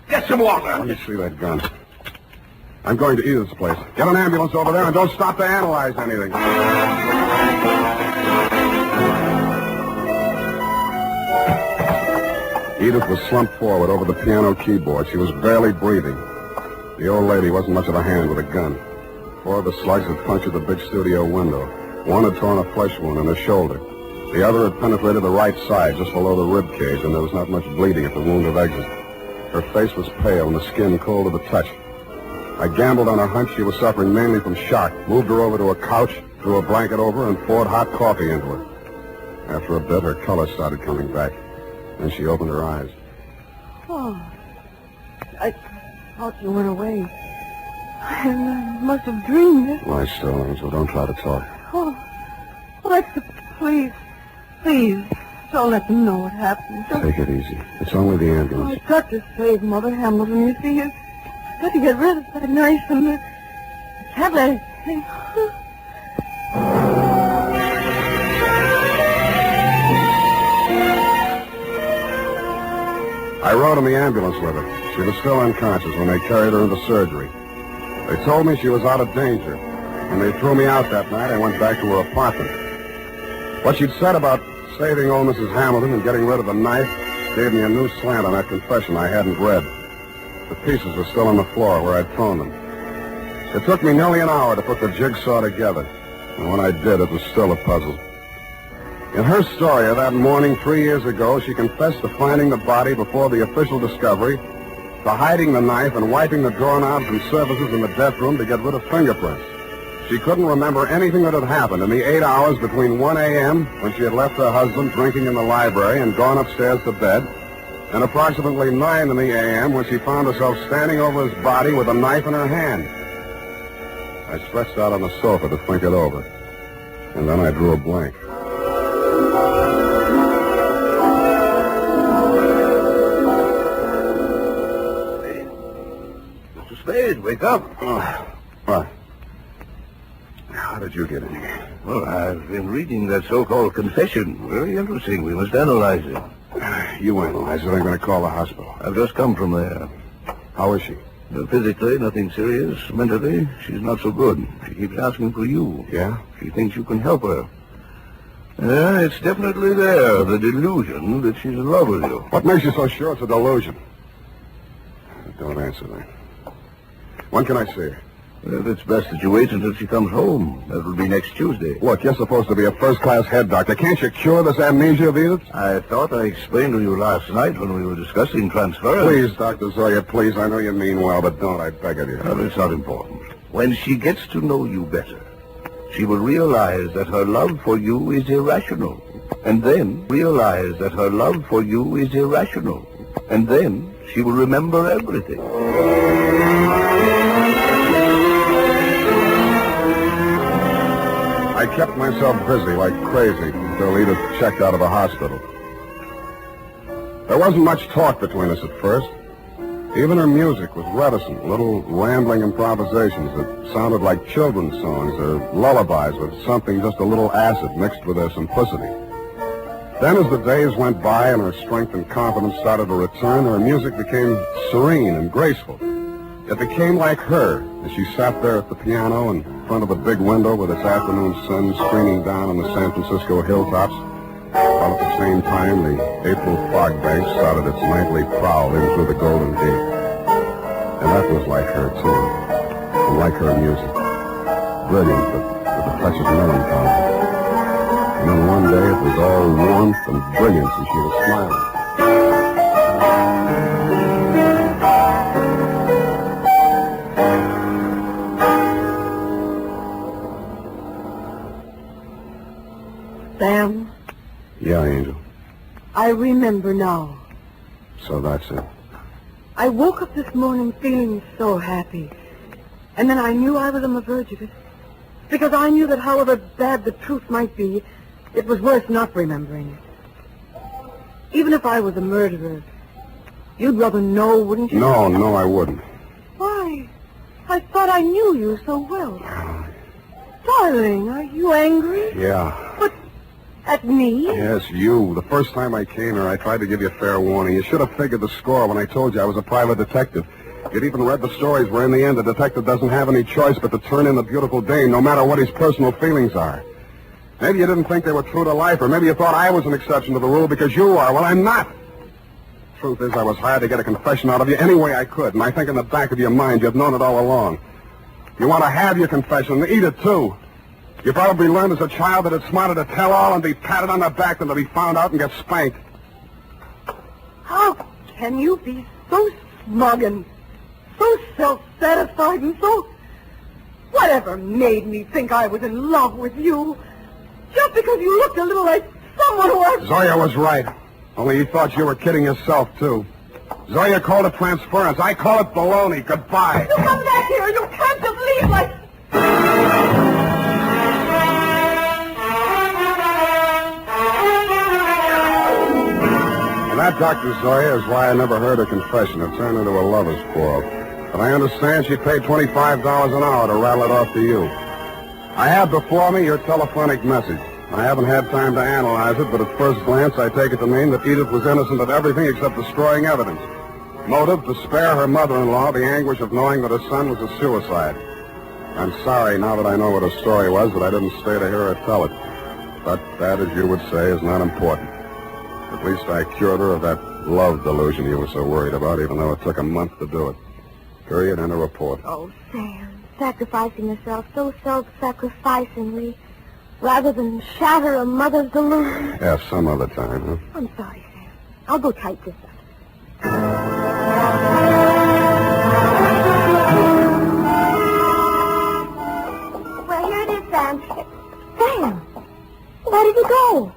Get some water. Let me see that gun. I'm going to Edith's place. Get an ambulance over there and don't stop to analyze anything. Edith was slumped forward over the piano keyboard. She was barely breathing. The old lady wasn't much of a hand with a gun. 4 of the slugs had punctured the big studio window. One had torn a flesh wound in her shoulder. The other had penetrated the right side just below the rib cage, and there was not much bleeding at the wound of exit. Her face was pale and the skin cold to the touch. I gambled on a hunch she was suffering mainly from shock, moved her over to a couch, threw a blanket over her, and poured hot coffee into her. After a bit, her color started coming back. Then she opened her eyes. Oh, I thought you went away. I must have dreamed it. Lie still, Angel. Don't try to talk. Oh, Alexa, please, don't let them know what happened. Take it easy. It's only the Oh, ambulance. I've got to save Mother Hamilton. You see, I've got to get rid of that knife and the tablet. I rode in the ambulance with her. She was still unconscious when they carried her into surgery. They told me she was out of danger. When they threw me out that night, I went back to her apartment. What she'd said about saving old Mrs. Hamilton and getting rid of the knife gave me a new slant on that confession I hadn't read. The pieces were still on the floor where I'd thrown them. It took me nearly an hour to put the jigsaw together, and when I did, it was still a puzzle. In her story of that morning 3 years ago, she confessed to finding the body before the official discovery, to hiding the knife and wiping the doorknobs and surfaces in the death room to get rid of fingerprints. She couldn't remember anything that had happened in the 8 hours between 1 a.m., when she had left her husband drinking in the library and gone upstairs to bed, and approximately 9 in the a.m., when she found herself standing over his body with a knife in her hand. I stretched out on the sofa to think it over, and then I drew a blank. Mr. Spade, wake up. What? How did you get in here? Well, I've been reading that so-called confession. Very interesting. We must analyze it. You analyze it. I'm going to call the hospital. I've just come from there. How is she? Physically, nothing serious. Mentally, she's not so good. She keeps asking for you. Yeah? She thinks you can help her. It's definitely there, the delusion that she's in love with you. What makes you so sure it's a delusion? Don't answer that. When can I see her? Well, it's best that you wait until she comes home. That will be next Tuesday. Look, you're supposed to be a first-class head doctor. Can't you cure this amnesia of Edith's? I thought I explained to you last night when we were discussing transference. Please, Dr. Zoya, please. I know you mean well, but don't. I beg of you. Well, it's not important. When she gets to know you better, she will realize that her love for you is irrational. And then realize that her love for you is irrational. And then she will remember everything. I kept myself busy like crazy until Edith checked out of the hospital. There wasn't much talk between us at first. Even her music was reticent, little rambling improvisations that sounded like children's songs or lullabies with something just a little acid mixed with their simplicity. Then as the days went by and her strength and confidence started to return, her music became serene and graceful. It became like her as she sat there at the piano in front of the big window with its afternoon sun streaming down on the San Francisco hilltops, while at the same time the April fog bank started its nightly prowl in through the Golden Gate. And that was like her, too, and like her music. Brilliant, but with a touch of melancholy. And then one day it was all warmth and brilliance and she was smiling. Sam, Yeah, Angel. I remember now. So that's it. I woke up this morning feeling so happy. And then I knew I was on the verge of it. Because I knew that however bad the truth might be, it was worth not remembering it. Even if I was a murderer, you'd rather know, wouldn't you? No, I wouldn't. Why? I thought I knew you so well. Darling, are you angry? Yeah. At me? Yes, you. The first time I came here, I tried to give you fair warning. You should have figured the score when I told you I was a private detective. You'd even read the stories where in the end the detective doesn't have any choice but to turn in the beautiful dame, no matter what his personal feelings are. Maybe you didn't think they were true to life, or maybe you thought I was an exception to the rule because you are. Well, I'm not. Truth is, I was hired to get a confession out of you any way I could, and I think in the back of your mind you've known it all along. You want to have your confession, and eat it too. You probably learned as a child that it's smarter to tell all and be patted on the back than to be found out and get spanked. How can you be so smug and so self-satisfied and so... Whatever made me think I was in love with you? Just because you looked a little like someone who was... Zoya was right. Only you thought you were kidding yourself, too. Zoya called it transference. I call it baloney. Goodbye. You come back here. You can't just leave like... And that, Dr. Zoya, is why I never heard her confession. It turned into a lover's quarrel. But I understand she paid $25 an hour to rattle it off to you. I have before me your telephonic message. I haven't had time to analyze it, but at first glance I take it to mean that Edith was innocent of everything except destroying evidence. Motive, to spare her mother-in-law the anguish of knowing that her son was a suicide. I'm sorry, now that I know what her story was, that I didn't stay to hear her tell it. But that, as you would say, is not important. At least I cured her of that love delusion you were so worried about, even though it took a month to do it. Period, and a report. Oh, Sam, sacrificing yourself so self-sacrificingly, rather than shatter a mother's delusion. Yeah, some other time, huh? I'm sorry, Sam. I'll go type this up. Well, here it is, Sam. Sam, where did you go?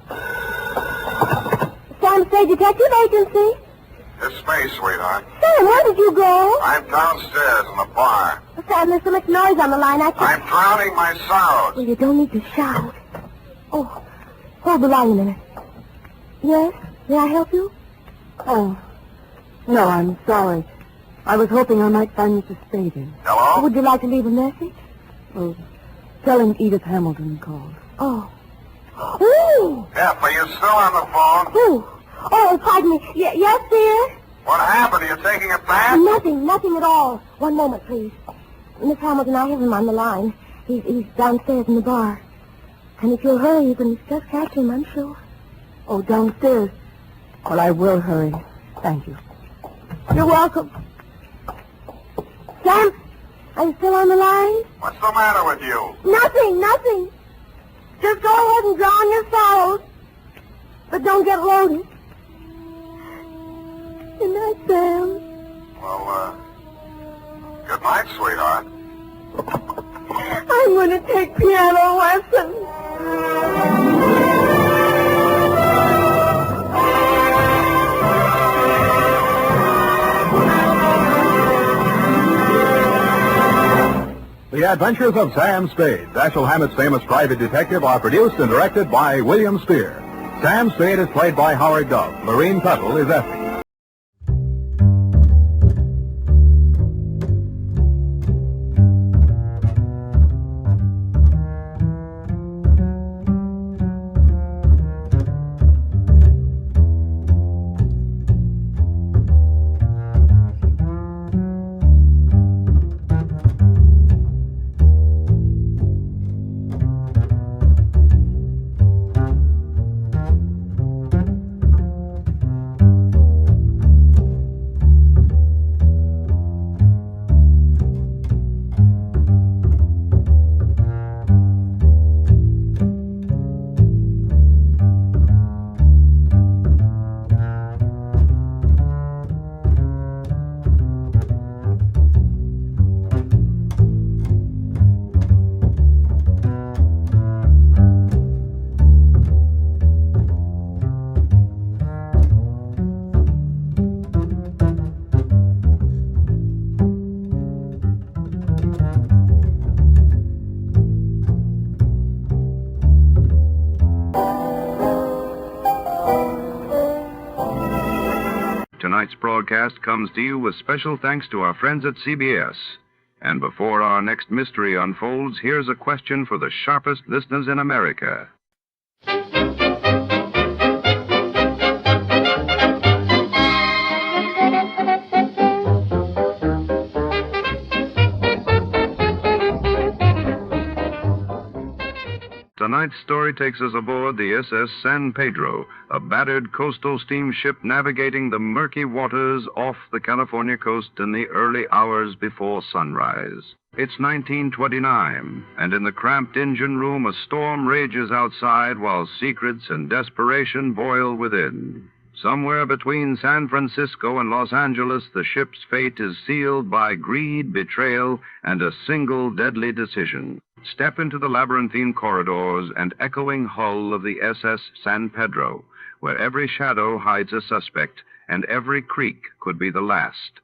Sam Spade Detective Agency. It's Spade, sweetheart. Sam, where did you go? I'm downstairs in the bar. Sam, there's so much noise on the line, I can't... I'm drowning my sorrows. Well, you don't need to shout. Oh, hold the line a minute. Yes? May I help you? Oh, no, I'm sorry. I was hoping I might find Mr. Spade in. Hello? Would you like to leave a message? Oh, tell him Edith Hamilton called. Oh. Ooh! F, are you still on the phone? Ooh. Oh, pardon me. Yes, dear? What happened? Are you taking a bath? Nothing at all. One moment, please. Miss Hamilton, I have him on the line. He's downstairs in the bar. And if you'll hurry, you can just catch him, I'm sure. Oh, downstairs. Well, I will hurry. Thank you. You're welcome. Sam, are you still on the line? What's the matter with you? Nothing. Just go ahead and drown your sorrows. But don't get loaded. Good night, Sam. Well, good night, sweetheart. I'm going to take piano lessons. The Adventures of Sam Spade, Dashiell Hammett's famous private detective, are produced and directed by William Spear. Sam Spade is played by Howard Dove. Lorene Tuttle is Effie. Tonight's broadcast comes to you with special thanks to our friends at CBS. And before our next mystery unfolds, here's a question for the sharpest listeners in America. Tonight's story takes us aboard the SS San Pedro, a battered coastal steamship navigating the murky waters off the California coast in the early hours before sunrise. It's 1929, and in the cramped engine room, a storm rages outside while secrets and desperation boil within. Somewhere between San Francisco and Los Angeles, the ship's fate is sealed by greed, betrayal, and a single deadly decision. Step into the labyrinthine corridors and echoing hull of the SS San Pedro, where every shadow hides a suspect and every creak could be the last.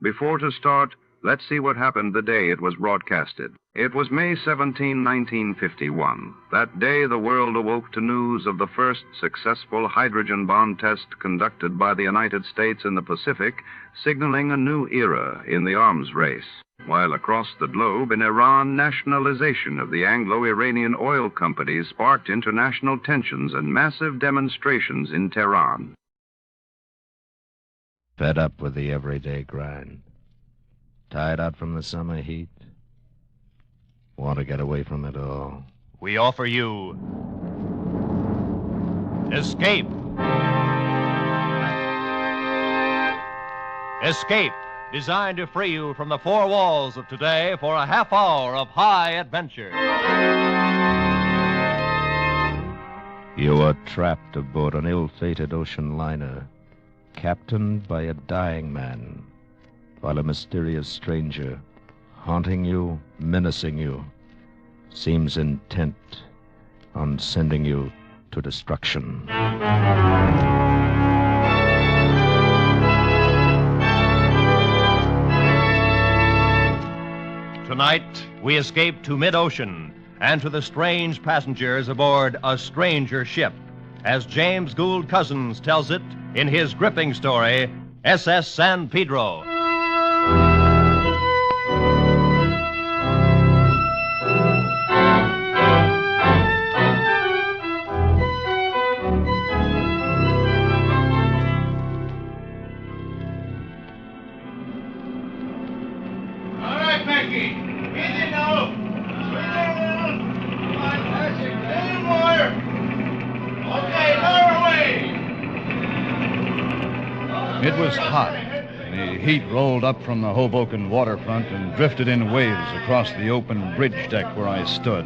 Before to start, let's see what happened the day it was broadcasted. It was May 17, 1951. That day, the world awoke to news of the first successful hydrogen bomb test conducted by the United States in the Pacific, signaling a new era in the arms race. While across the globe, in Iran, nationalization of the Anglo-Iranian oil companies sparked international tensions and massive demonstrations in Tehran. Fed up with the everyday grind. Tired out from the summer heat. Want to get away from it all. We offer you Escape. Escape, designed to free you from the four walls of today for a half hour of high adventure. You are trapped aboard an ill-fated ocean liner, captained by a dying man, while a mysterious stranger, haunting you, menacing you, seems intent on sending you to destruction. Tonight, we escape to mid-ocean and to the strange passengers aboard a stranger ship, as James Gould Cousins tells it in his gripping story, SS San Pedro. It was hot. The heat rolled up from the Hoboken waterfront and drifted in waves across the open bridge deck where I stood.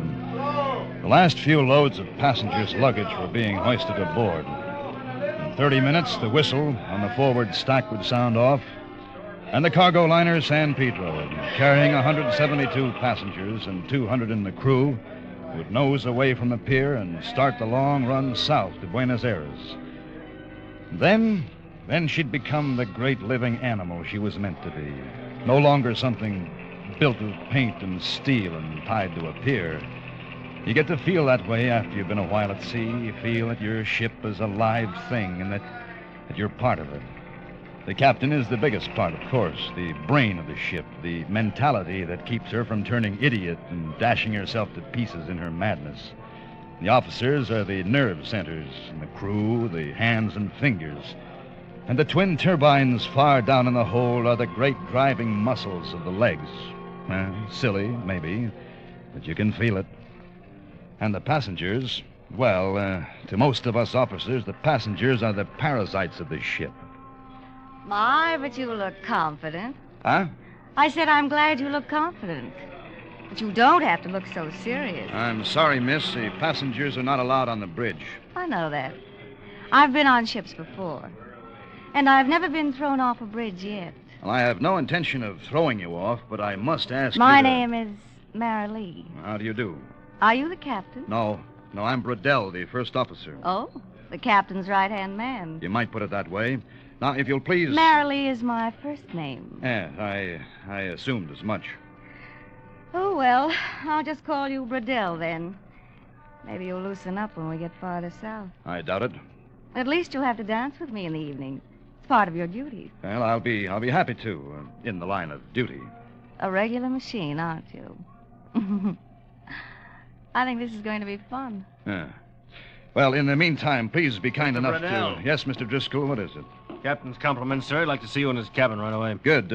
The last few loads of passengers' luggage were being hoisted aboard. In 30 minutes, the whistle on the forward stack would sound off, And the cargo liner San Pedro, carrying 172 passengers and 200 in the crew, would nose away from the pier and start the long run south to Buenos Aires. Then she'd become the great living animal she was meant to be. No longer something built of paint and steel and tied to a pier. You get to feel that way after you've been a while at sea. You feel that your ship is a live thing and that you're part of it. The captain is the biggest part, of course, the brain of the ship, the mentality that keeps her from turning idiot and dashing herself to pieces in her madness. The officers are the nerve centers, and the crew, the hands and fingers. And the twin turbines far down in the hold are the great driving muscles of the legs. Silly, maybe, but you can feel it. And the passengers, well, to most of us officers, the passengers are the parasites of the ship. My, but you look confident. Huh? I said I'm glad you look confident. But you don't have to look so serious. I'm sorry, miss. The passengers are not allowed on the bridge. I know that. I've been on ships before. And I've never been thrown off a bridge yet. Well, I have no intention of throwing you off, but I must ask My you name is Mary Lee. How do you do? Are you the captain? No, I'm Bradell, the first officer. Oh, the captain's right-hand man. You might put it that way. Now, if you'll please... Mary Lee is my first name. Yeah, I assumed as much. Oh, well, I'll just call you Bradell, then. Maybe you'll loosen up when we get farther south. I doubt it. At least you'll have to dance with me in the evening. It's part of your duties. Well, I'll be happy to, in the line of duty. A regular machine, aren't you? I think this is going to be fun. Yeah. Well, in the meantime, please be kind Mr. enough Bradell. to... Yes, Mr. Driscoll, what is it? Captain's compliments, sir. I'd like to see you in his cabin right away. Good.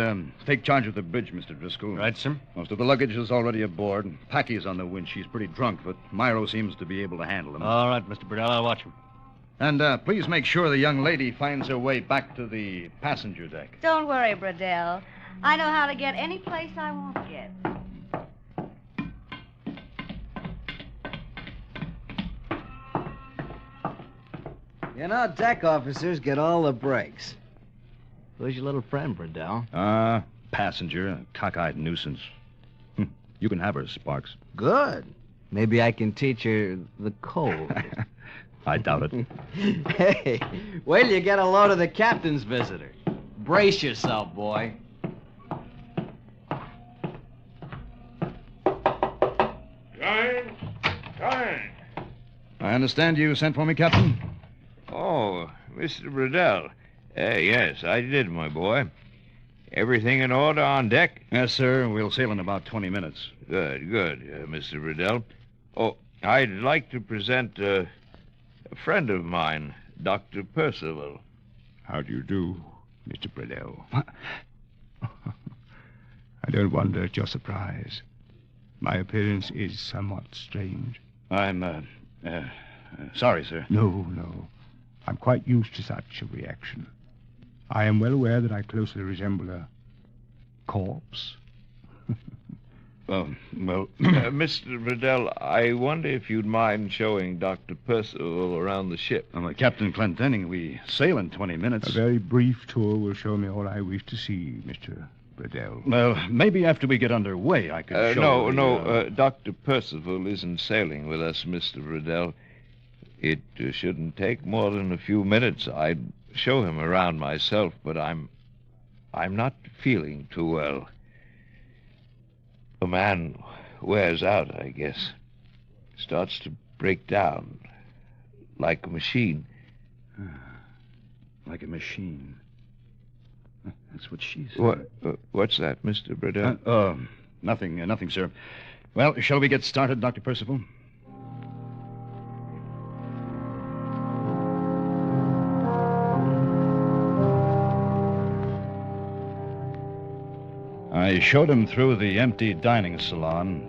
Take charge of the bridge, Mr. Driscoll. Right, sir. Most of the luggage is already aboard. Packy's on the winch. She's pretty drunk, but Myro seems to be able to handle him. All right, Mr. Bradell. I'll watch him. And please make sure the young lady finds her way back to the passenger deck. Don't worry, Bradell. I know how to get any place I want to get. You know, deck officers get all the breaks. Who's your little friend, Bradell? Passenger, a cockeyed nuisance. You can have her, Sparks. Good. Maybe I can teach her the code. I doubt it. Hey, wait till you get a load of the captain's visitor. Brace yourself, boy. Time. I understand you sent for me, Captain? Oh, Mr. Bradell. Yes, I did, my boy. Everything in order on deck? Yes, sir. We'll sail in about 20 minutes. Good, Mr. Bradell. Oh, I'd like to present a friend of mine, Dr. Percival. How do you do, Mr. Bradell? I don't wonder at your surprise. My appearance is somewhat strange. I'm, sorry, sir. No. I'm quite used to such a reaction. I am well aware that I closely resemble a corpse. Mr. Bradell, I wonder if you'd mind showing Dr. Percival around the ship. Captain Clendenning, we sail in 20 minutes. A very brief tour will show me all I wish to see, Mr. Bradell. Well, maybe after we get underway, I could show No, Dr. Percival isn't sailing with us, Mr. Bradell. It shouldn't take more than a few minutes. I'd show him around myself, but I'm not feeling too well. The man wears out, I guess. Starts to break down. Like a machine. Like a machine. That's what she said. What's that, Mr. Bradell? Nothing, sir. Well, shall we get started, Dr. Percival? I showed him through the empty dining salon,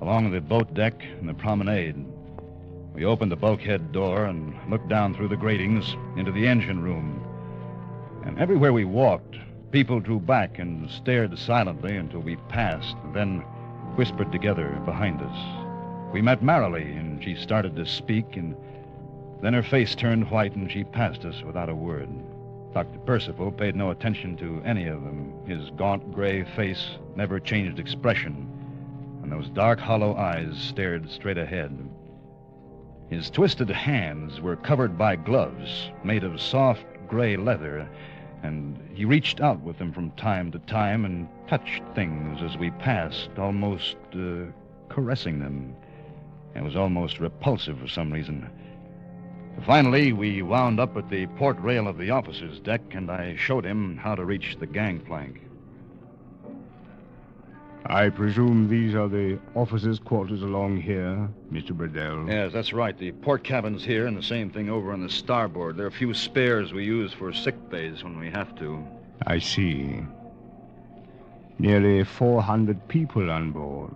along the boat deck and the promenade. We opened the bulkhead door and looked down through the gratings into the engine room. And everywhere we walked, people drew back and stared silently until we passed, then whispered together behind us. We met Marilee, and she started to speak, and then her face turned white, and she passed us without a word. Dr. Percival paid no attention to any of them. His gaunt gray face never changed expression, and those dark, hollow eyes stared straight ahead. His twisted hands were covered by gloves made of soft gray leather, and he reached out with them from time to time and touched things as we passed, almost caressing them. It was almost repulsive for some reason. Finally, we wound up at the port rail of the officer's deck, and I showed him how to reach the gangplank. I presume these are the officers' quarters along here, Mr. Bradell? Yes, that's right. The port cabin's here, and the same thing over on the starboard. There are a few spares we use for sick bays when we have to. I see. Nearly 400 people on board.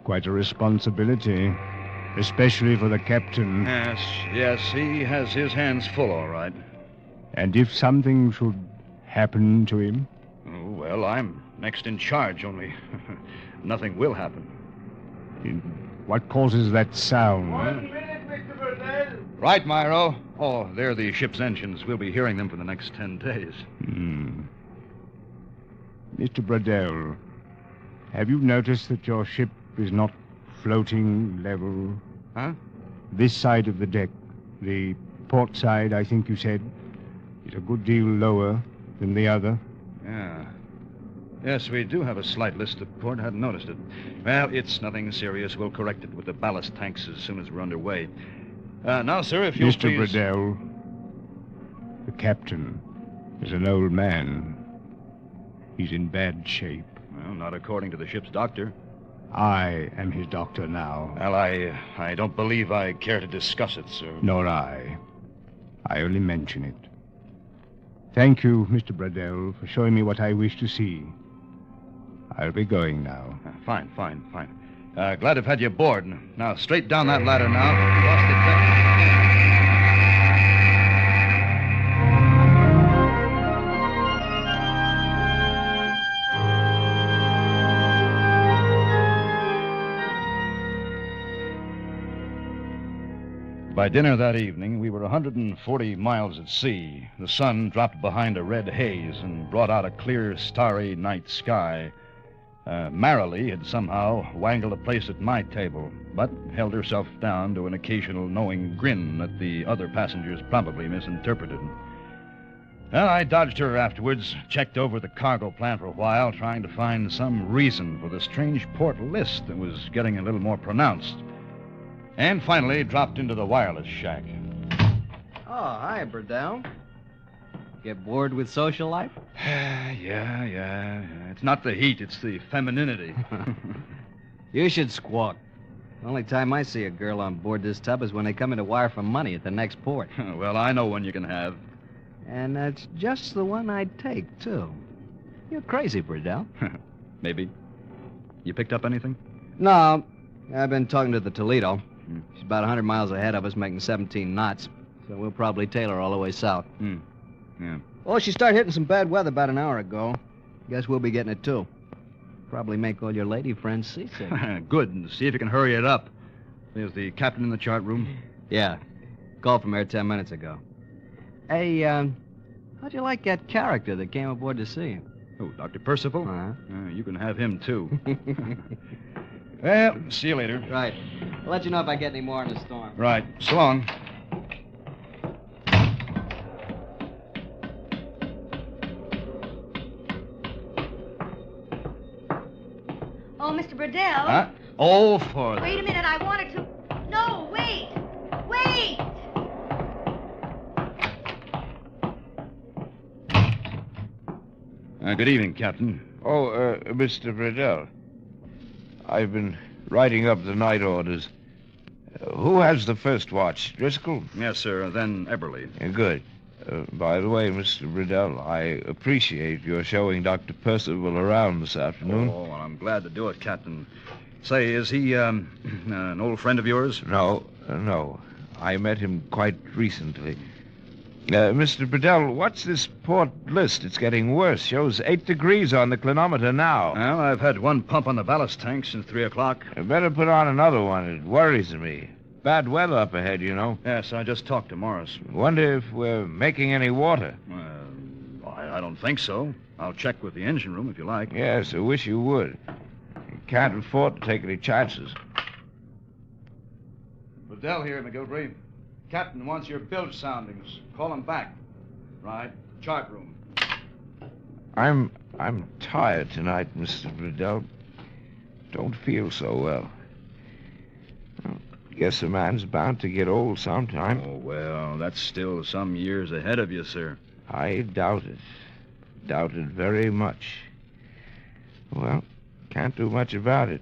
Quite a responsibility, especially for the captain. Yes, he has his hands full, all right. And if something should happen to him? Oh, well, I'm next in charge, only nothing will happen. What causes that sound? 1 minute, Mr. Burdell. Right, Myro. Oh, they're the ship's engines. We'll be hearing them for the next 10 days. Mr. Bradell, have you noticed that your ship is not floating level? Huh? This side of the deck, the port side, I think you said, is a good deal lower than the other. Yeah. Yes, we do have a slight list of port. I hadn't noticed it. Well, it's nothing serious. We'll correct it with the ballast tanks as soon as we're underway. Now, sir, if you'll Mr. please... Bradell, the captain is an old man. He's in bad shape. Well, not according to the ship's doctor. I am his doctor now. Well, I don't believe I care to discuss it, sir. Nor I. I only mention it. Thank you, Mr. Bradell, for showing me what I wish to see. I'll be going now. Fine. Glad to have had you aboard. Now, straight down that ladder now. Across the deck. By dinner that evening, we were 140 miles at sea. The sun dropped behind a red haze and brought out a clear, starry night sky. Marilee had somehow wangled a place at my table, but held herself down to an occasional knowing grin that the other passengers probably misinterpreted. Well, I dodged her afterwards, checked over the cargo plan for a while, trying to find some reason for the strange port list that was getting a little more pronounced. And finally dropped into the wireless shack. Oh, hi, Burdell. Get bored with social life? Yeah. It's not the heat, it's the femininity. You should squawk. The only time I see a girl on board this tub is when they come in to wire for money at the next port. Well, I know one you can have. And that's just the one I'd take, too. You're crazy, Burdell. Maybe. You picked up anything? No, I've been talking to the Toledo. She's about 100 miles ahead of us, making 17 knots. So we'll probably tail her all the way south. Yeah. Oh, she started hitting some bad weather about an hour ago. Guess we'll be getting it, too. Probably make all your lady friends seasick. Good. And see if you can hurry it up. There's the captain in the chart room. Yeah. Called from there 10 minutes ago. Hey, how'd you like that character that came aboard to see you? Oh, Dr. Percival? Uh-huh. You can have him, too. Well, see you later. Right. I'll let you know if I get any more in the storm. Right. So long. Oh, Mr. Burdell. Huh? Oh, for... Wait a minute, I wanted to... No, wait! Wait! Good evening, Captain. Oh, Mr. Bradell. I've been writing up the night orders. Who has the first watch? Driscoll? Yes, sir. Then Eberly. Good. By the way, Mr. Bradell, I appreciate your showing Dr. Percival around this afternoon. Oh, well, I'm glad to do it, Captain. Say, is he an old friend of yours? No. I met him quite recently. Mr. Bradell, what's this port list? It's getting worse. Shows 8 degrees on the clinometer now. Well, I've had one pump on the ballast tank since 3 o'clock. I better put on another one. It worries me. bad weather up ahead, you know. Yes, I just talked to Morris. Wonder if we're making any water. I don't think so. I'll check with the engine room if you like. Yes, I wish you would. You can't afford to take any chances. Liddell here, McGilvery. Captain wants your bilge soundings. Call him back. Right. Chart room. I'm tired tonight, Mr. Riddell. Don't feel so well. Guess a man's bound to get old sometime. Oh, well, that's still some years ahead of you, sir. I doubt it. Doubt it very much. Well, can't do much about it.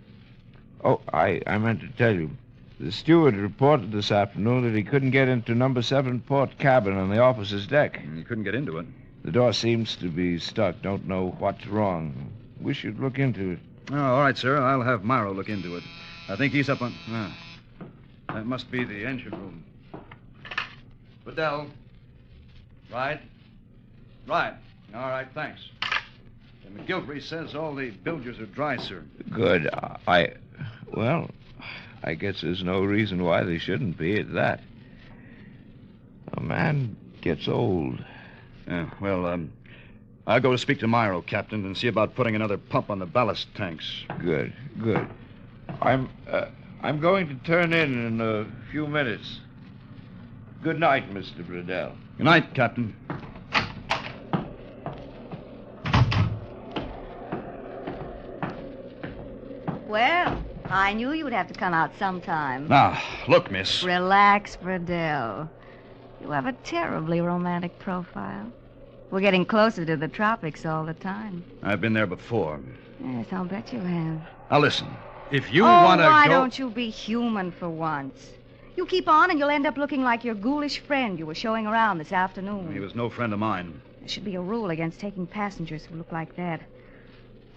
Oh, I meant to tell you. The steward reported this afternoon that he couldn't get into number 7 port cabin on the officer's deck. You couldn't get into it? The door seems to be stuck. Don't know what's wrong. Wish you'd look into it. Oh, all right, sir. I'll have Marlowe look into it. I think he's up on... that must be the engine room. Liddell. Right. Right. All right, thanks. McGilvery says all the bilges are dry, sir. Good. Well, I guess there's no reason why they shouldn't be at that. A man gets old. Yeah, well, I'll go to speak to Marlowe, Captain, and see about putting another pump on the ballast tanks. Good. I'm going to turn in a few minutes. Good night, Mr. Bradell. Good night, Captain. Well, I knew you would have to come out sometime. Now, look, miss. Relax, Bradell. You have a terribly romantic profile. We're getting closer to the tropics all the time. I've been there before. Yes, I'll bet you have. Now, listen. If you want to go... why don't you be human for once? You keep on and you'll end up looking like your ghoulish friend you were showing around this afternoon. He was no friend of mine. There should be a rule against taking passengers who look like that.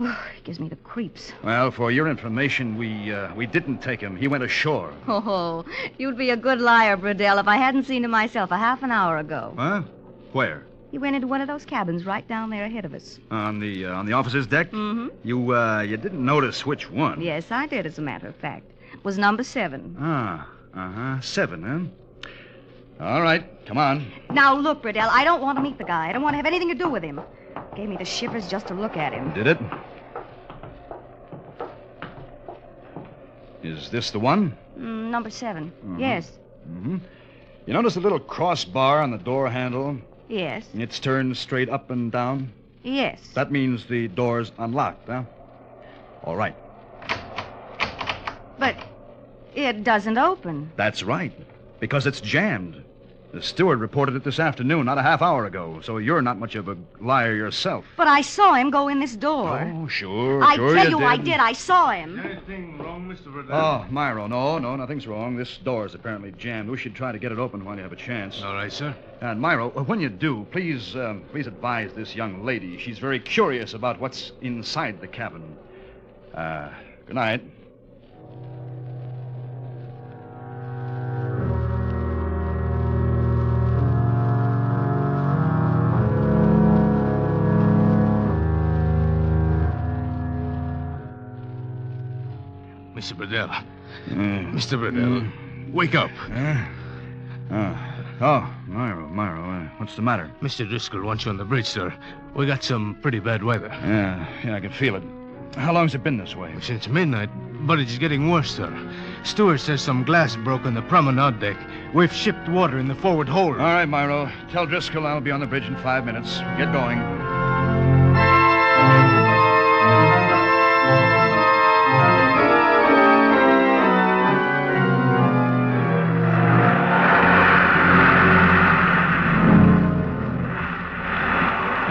It gives me the creeps. Well, for your information, we didn't take him. He went ashore. Oh, you'd be a good liar, Bradell, if I hadn't seen him myself a half an hour ago. Huh? Where? He went into one of those cabins right down there ahead of us. On the officer's deck? Mm-hmm. You didn't notice which one? Yes, I did, as a matter of fact. It was number 7. 7, huh? All right, come on. Now, look, Bradell, I don't want to meet the guy. I don't want to have anything to do with him. Gave me the shivers just to look at him. Did it? Is this the one? Number 7. Mm-hmm. Yes. Mm-hmm. You notice the little crossbar on the door handle? Yes. It's turned straight up and down? Yes. That means the door's unlocked, huh? All right. But it doesn't open. That's right, because it's jammed. The steward reported it this afternoon, not a half hour ago, so you're not much of a liar yourself. But I saw him go in this door. Oh, sure, I sure tell you you, I did. I saw him. Anything wrong, Mr. Riddell? Oh, Myro, no, nothing's wrong. This door is apparently jammed. We should try to get it open while you have a chance. All right, sir. And Myro, when you do, please advise this young lady. She's very curious about what's inside the cabin. Good night. Mr. Bradell. Mr. Bradell. Wake up. Myro, what's the matter? Mr. Driscoll wants you on the bridge, sir. We got some pretty bad weather. Yeah, I can feel it. How long's it been this way? Since midnight, but it's getting worse, sir. Steward says some glass broke on the promenade deck. We've shipped water in the forward hold. All right, Myro. Tell Driscoll I'll be on the bridge in 5 minutes. Get going.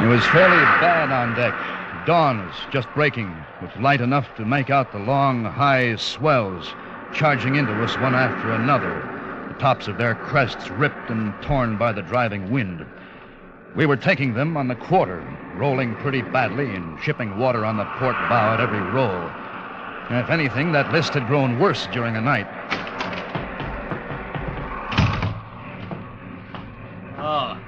It was fairly bad on deck. Dawn was just breaking, with light enough to make out the long, high swells charging into us one after another, the tops of their crests ripped and torn by the driving wind. We were taking them on the quarter, rolling pretty badly and shipping water on the port bow at every roll. And if anything, that list had grown worse during the night. Oh,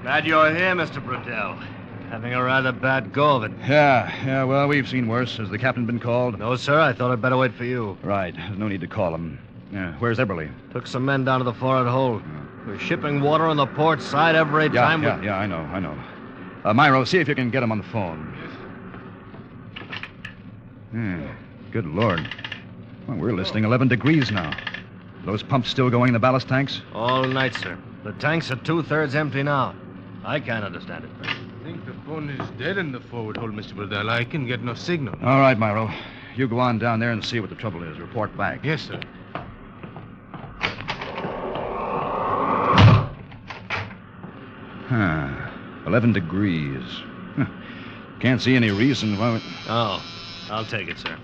glad you're here, Mr. Bradell. Having a rather bad go of it. Yeah, well, we've seen worse. Has the captain been called? No, sir. I thought I'd better wait for you. Right. There's no need to call him. Yeah, where's Eberly? Took some men down to the forward hold. We're shipping water on the port side every time we... Yeah, I know. Myro, see if you can get him on the phone. Good Lord. Well, we're listing 11 degrees now. Those pumps still going in the ballast tanks? All night, sir. The tanks are 2/3 empty now. I can't understand it. I think the phone is dead in the forward hold, Mr. Burdell. I can get no signal. All right, Myro. You go on down there and see what the trouble is. Report back. Yes, sir. Huh. 11 degrees. Can't see any reason why... Oh, I'll take it, sir.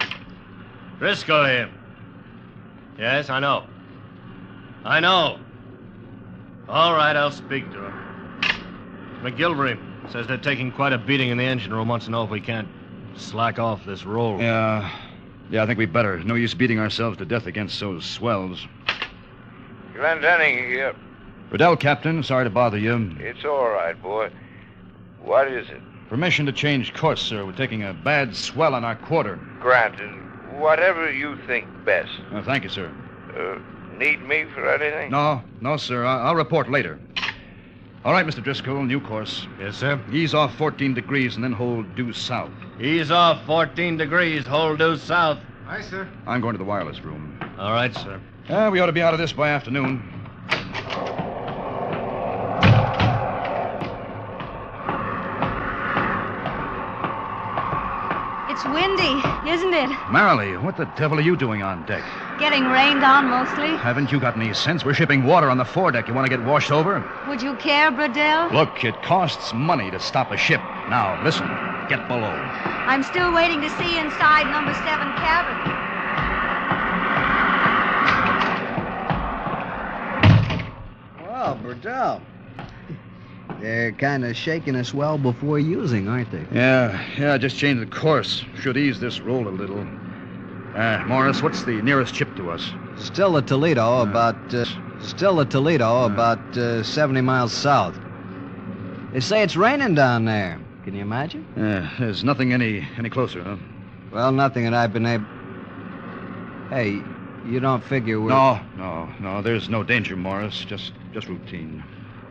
Driscoll here. Yes, I know. All right, I'll speak to him. McGilvery says they're taking quite a beating in the engine room. Wants to know if we can't slack off this roll. Yeah, I think we better. No use beating ourselves to death against those swells. Glendenning here. Riddell, Captain. Sorry to bother you. It's all right, boy. What is it? Permission to change course, sir. We're taking a bad swell on our quarter. Granted. Whatever you think best. Thank you, sir. Need me for anything? No, sir. I'll report later. All right, Mr. Driscoll, new course. Yes, sir. Ease off 14 degrees and then hold due south. Ease off 14 degrees, hold due south. Aye, sir. I'm going to the wireless room. All right, sir. We ought to be out of this by afternoon. It's windy, isn't it? Marilee, what the devil are you doing on deck? Getting rained on mostly. Haven't you got any sense? We're shipping water on the foredeck. You want to get washed over? Would you care, Burdell? Look, it costs money to stop a ship. Now, listen. Get below. I'm still waiting to see inside number 7 cabin. Well, Burdell. They're kind of shaking us well before using, aren't they? Yeah, just changed the course. Should ease this roll a little. Morris, what's the nearest ship to us? Still the Toledo, about 70 miles south. They say it's raining down there. Can you imagine? There's nothing any closer, huh? Well, nothing that I've been able... Hey, you don't figure we're... No, there's no danger, Morris. Just routine.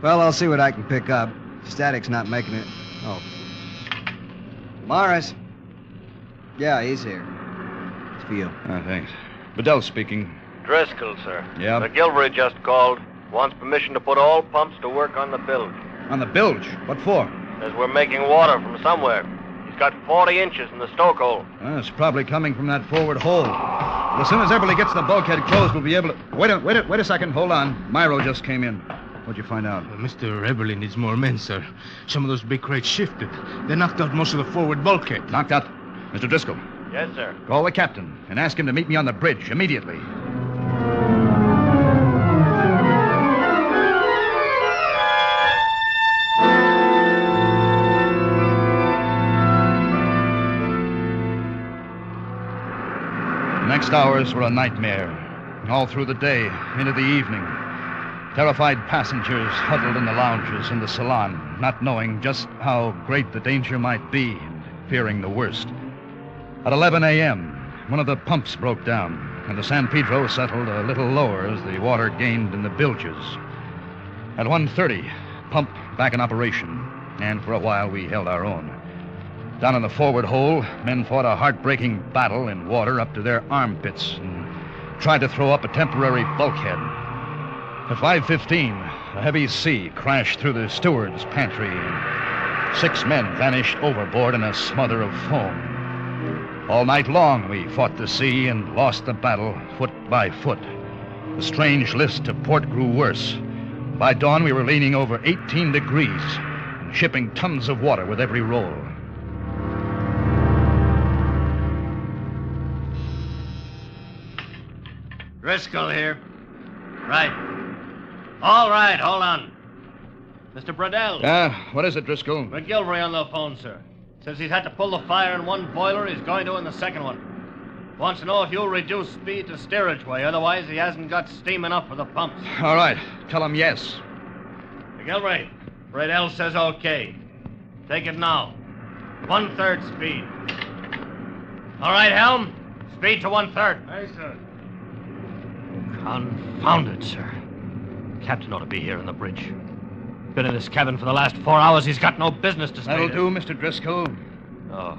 Well, I'll see what I can pick up. Static's not making it... Oh. Morris. Yeah, he's here. It's for you. Thanks. Bedell speaking. Driscoll, sir. Yeah? McGilvery just called. Wants permission to put all pumps to work on the bilge. On the bilge? What for? Says we're making water from somewhere. He's got 40 inches in the stokehole. It's probably coming from that forward hold. But as soon as Eberly gets the bulkhead closed, we'll be able to... Wait a second. Hold on. Myro just came in. What'd you find out? Mr. Eberly needs more men, sir. Some of those big crates shifted. They knocked out most of the forward bulkhead. Knocked out? Mr. Driscoll. Yes, sir. Call the captain and ask him to meet me on the bridge immediately. The next hours were a nightmare. All through the day, into the evening. Terrified passengers huddled in the lounges in the salon, not knowing just how great the danger might be and fearing the worst. At 11 a.m., one of the pumps broke down, and the San Pedro settled a little lower as the water gained in the bilges. At 1:30, pump back in operation, and for a while we held our own. Down in the forward hold, men fought a heartbreaking battle in water up to their armpits and tried to throw up a temporary bulkhead. At 5:15, a heavy sea crashed through the steward's pantry, and 6 men vanished overboard in a smother of foam. All night long, we fought the sea and lost the battle foot by foot. The strange list to port grew worse. By dawn, we were leaning over 18 degrees and shipping tons of water with every roll. Driscoll here. Right. All right, hold on. Mr. Bradell. What is it, Driscoll? McGilvery on the phone, sir. Says he's had to pull the fire in one boiler. He's going to in the second one. Wants to know if you'll reduce speed to steerage way. Otherwise, he hasn't got steam enough for the pumps. All right. Tell him yes. McGilvery, Bradell says okay. Take it now. 1/3 speed. All right, Helm. Speed to 1/3. Aye, sir. Confound it, sir. Captain ought to be here in the bridge. Been in this cabin for the last 4 hours. He's got no business to stay That'll there. do, Mr. Driscoll. Oh.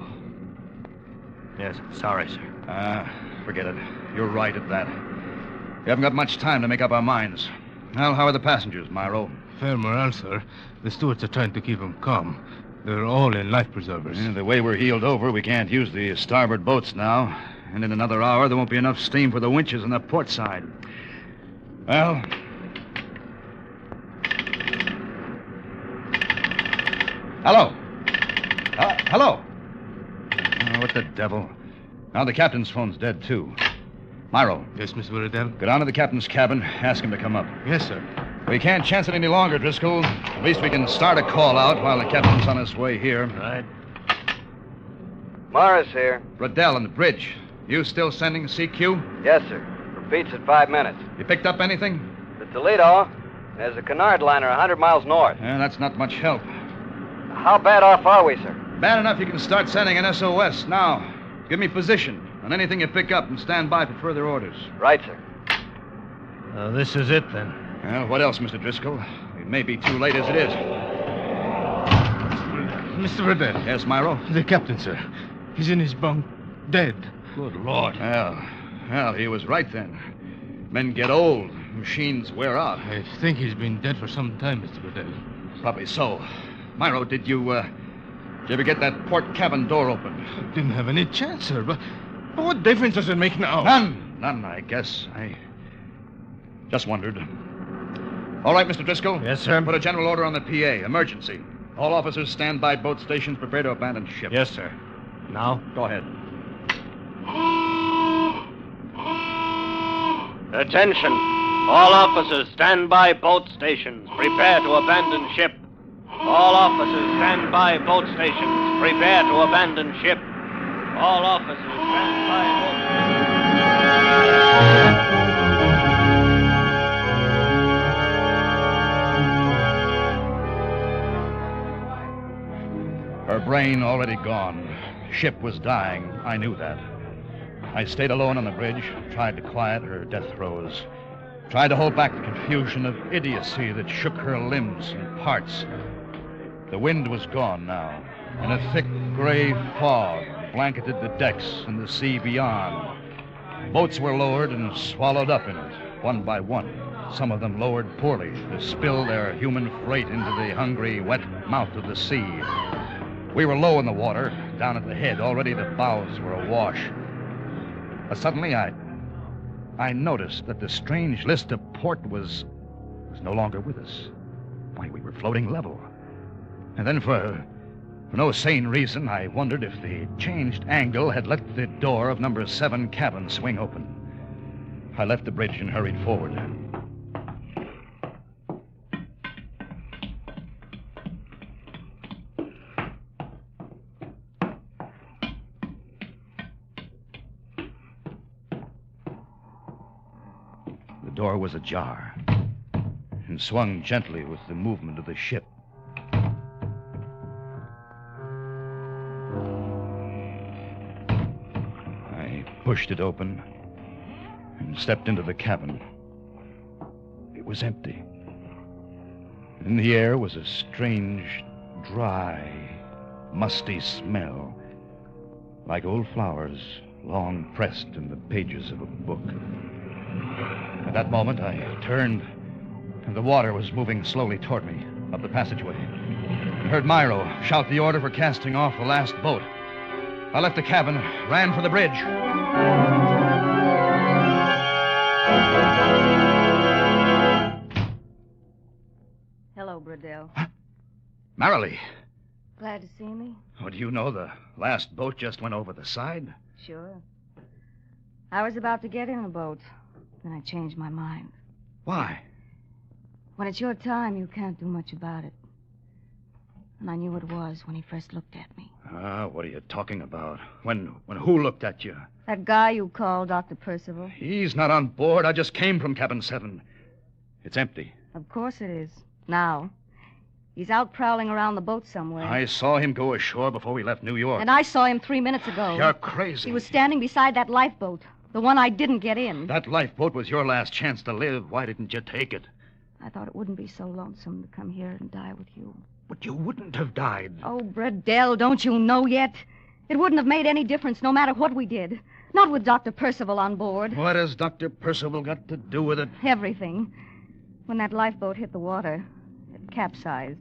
Yes, sorry, sir. Forget it. You're right at that. We haven't got much time to make up our minds. Well, how are the passengers, Marlowe? Fair morale, sir. The stewards are trying to keep them calm. They're all in life preservers. Yeah, the way we're heeled over, we can't use the starboard boats now. And in another hour, there won't be enough steam for the winches on the port side. Well... Hello. Hello. Oh, what the devil? Now the captain's phone's dead, too. Myro. Yes, Mr. Riddell? Go down to the captain's cabin. Ask him to come up. Yes, sir. We can't chance it any longer, Driscoll. At least we can start a call out while the captain's on his way here. Right. Morris here. Riddell on the bridge. You still sending CQ? Yes, sir. Repeats in 5 minutes. You picked up anything? The Toledo. There's a canard liner 100 miles north. Yeah, that's not much help. How bad off are we, sir? Bad enough you can start sending an SOS now. Give me position on anything you pick up and stand by for further orders. Right, sir. This is it, then. Well, what else, Mr. Driscoll? It may be too late as it is. Mr. Riddell. Yes, Myro? The captain, sir. He's in his bunk, dead. Good Lord. Well, he was right then. Men get old. Machines wear out. I think he's been dead for some time, Mr. Riddell. Probably so. Myro, did you ever get that port cabin door open? Didn't have any chance, sir, but what difference does it make now? None, I guess. I just wondered. All right, Mr. Driscoll. Yes, sir. Put a general order on the PA. Emergency. All officers stand by boat stations, prepare to abandon ship. Yes, sir. Now? Go ahead. Attention. All officers stand by boat stations. Prepare to abandon ship. All officers stand by boat stations. Prepare to abandon ship. All officers stand by boat stations. Her brain already gone. Ship was dying. I knew that. I stayed alone on the bridge, tried to quiet her death throes, tried to hold back the confusion of idiocy that shook her limbs and parts. The wind was gone now, and a thick gray fog blanketed the decks and the sea beyond. Boats were lowered and swallowed up in it, one by one. Some of them lowered poorly to spill their human freight into the hungry, wet mouth of the sea. We were low in the water, down at the head. Already the bows were awash. But suddenly I noticed that the strange list of port was no longer with us. Why, we were floating level. And then for no sane reason, I wondered if the changed angle had let the door of number 7 cabin swing open. I left the bridge and hurried forward. The door was ajar and swung gently with the movement of the ship. Pushed it open and stepped into the cabin. It was empty. In the air was a strange, dry, musty smell, like old flowers long pressed in the pages of a book. At that moment, I turned, and the water was moving slowly toward me up the passageway. I heard Myro shout the order for casting off the last boat. I left the cabin, ran for the bridge. Hello, Bradell. Marilee. Glad to see me? Oh, do you know the last boat just went over the side? Sure. I was about to get in a boat. Then I changed my mind. Why? When it's your time, you can't do much about it. And I knew it was when he first looked at me. What are you talking about? When who looked at you? That guy you called Dr. Percival. He's not on board. I just came from cabin 7. It's empty. Of course it is. Now. He's out prowling around the boat somewhere. I saw him go ashore before we left New York. And I saw him 3 minutes ago. You're crazy. He was standing beside that lifeboat. The one I didn't get in. That lifeboat was your last chance to live. Why didn't you take it? I thought it wouldn't be so lonesome to come here and die with you. But you wouldn't have died. Oh, Bradell, don't you know yet? It wouldn't have made any difference no matter what we did. Not with Dr. Percival on board. What has Dr. Percival got to do with it? Everything. When that lifeboat hit the water, it capsized.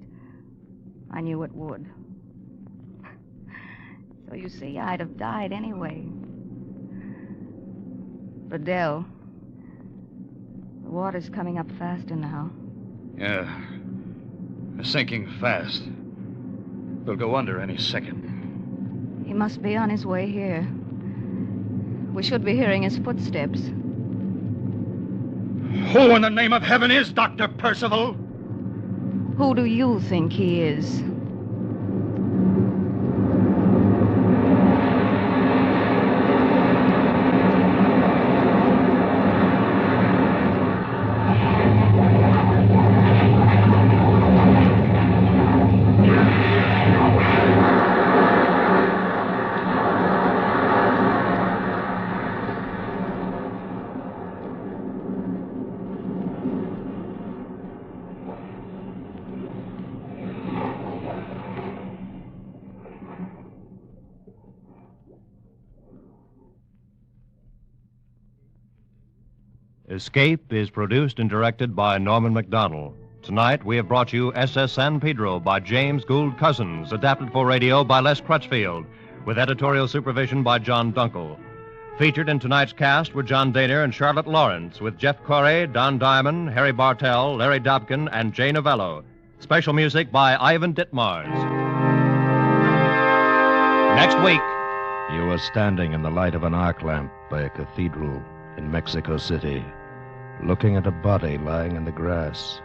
I knew it would. So you see, I'd have died anyway. Bradell, the water's coming up faster now. Yeah. They're sinking fast. We'll go under any second. He must be on his way here. We should be hearing his footsteps. Who in the name of heaven is Dr. Percival? Who do you think he is? Escape is produced and directed by Norman MacDonald. Tonight, we have brought you SS San Pedro by James Gould Cousins, adapted for radio by Les Crutchfield, with editorial supervision by John Dunkel. Featured in tonight's cast were John Daner and Charlotte Lawrence, with Jeff Corey, Don Diamond, Harry Bartell, Larry Dobkin, and Jay Novello. Special music by Ivan Ditmars. Next week. You were standing in the light of an arc lamp by a cathedral in Mexico City, looking at a body lying in the grass.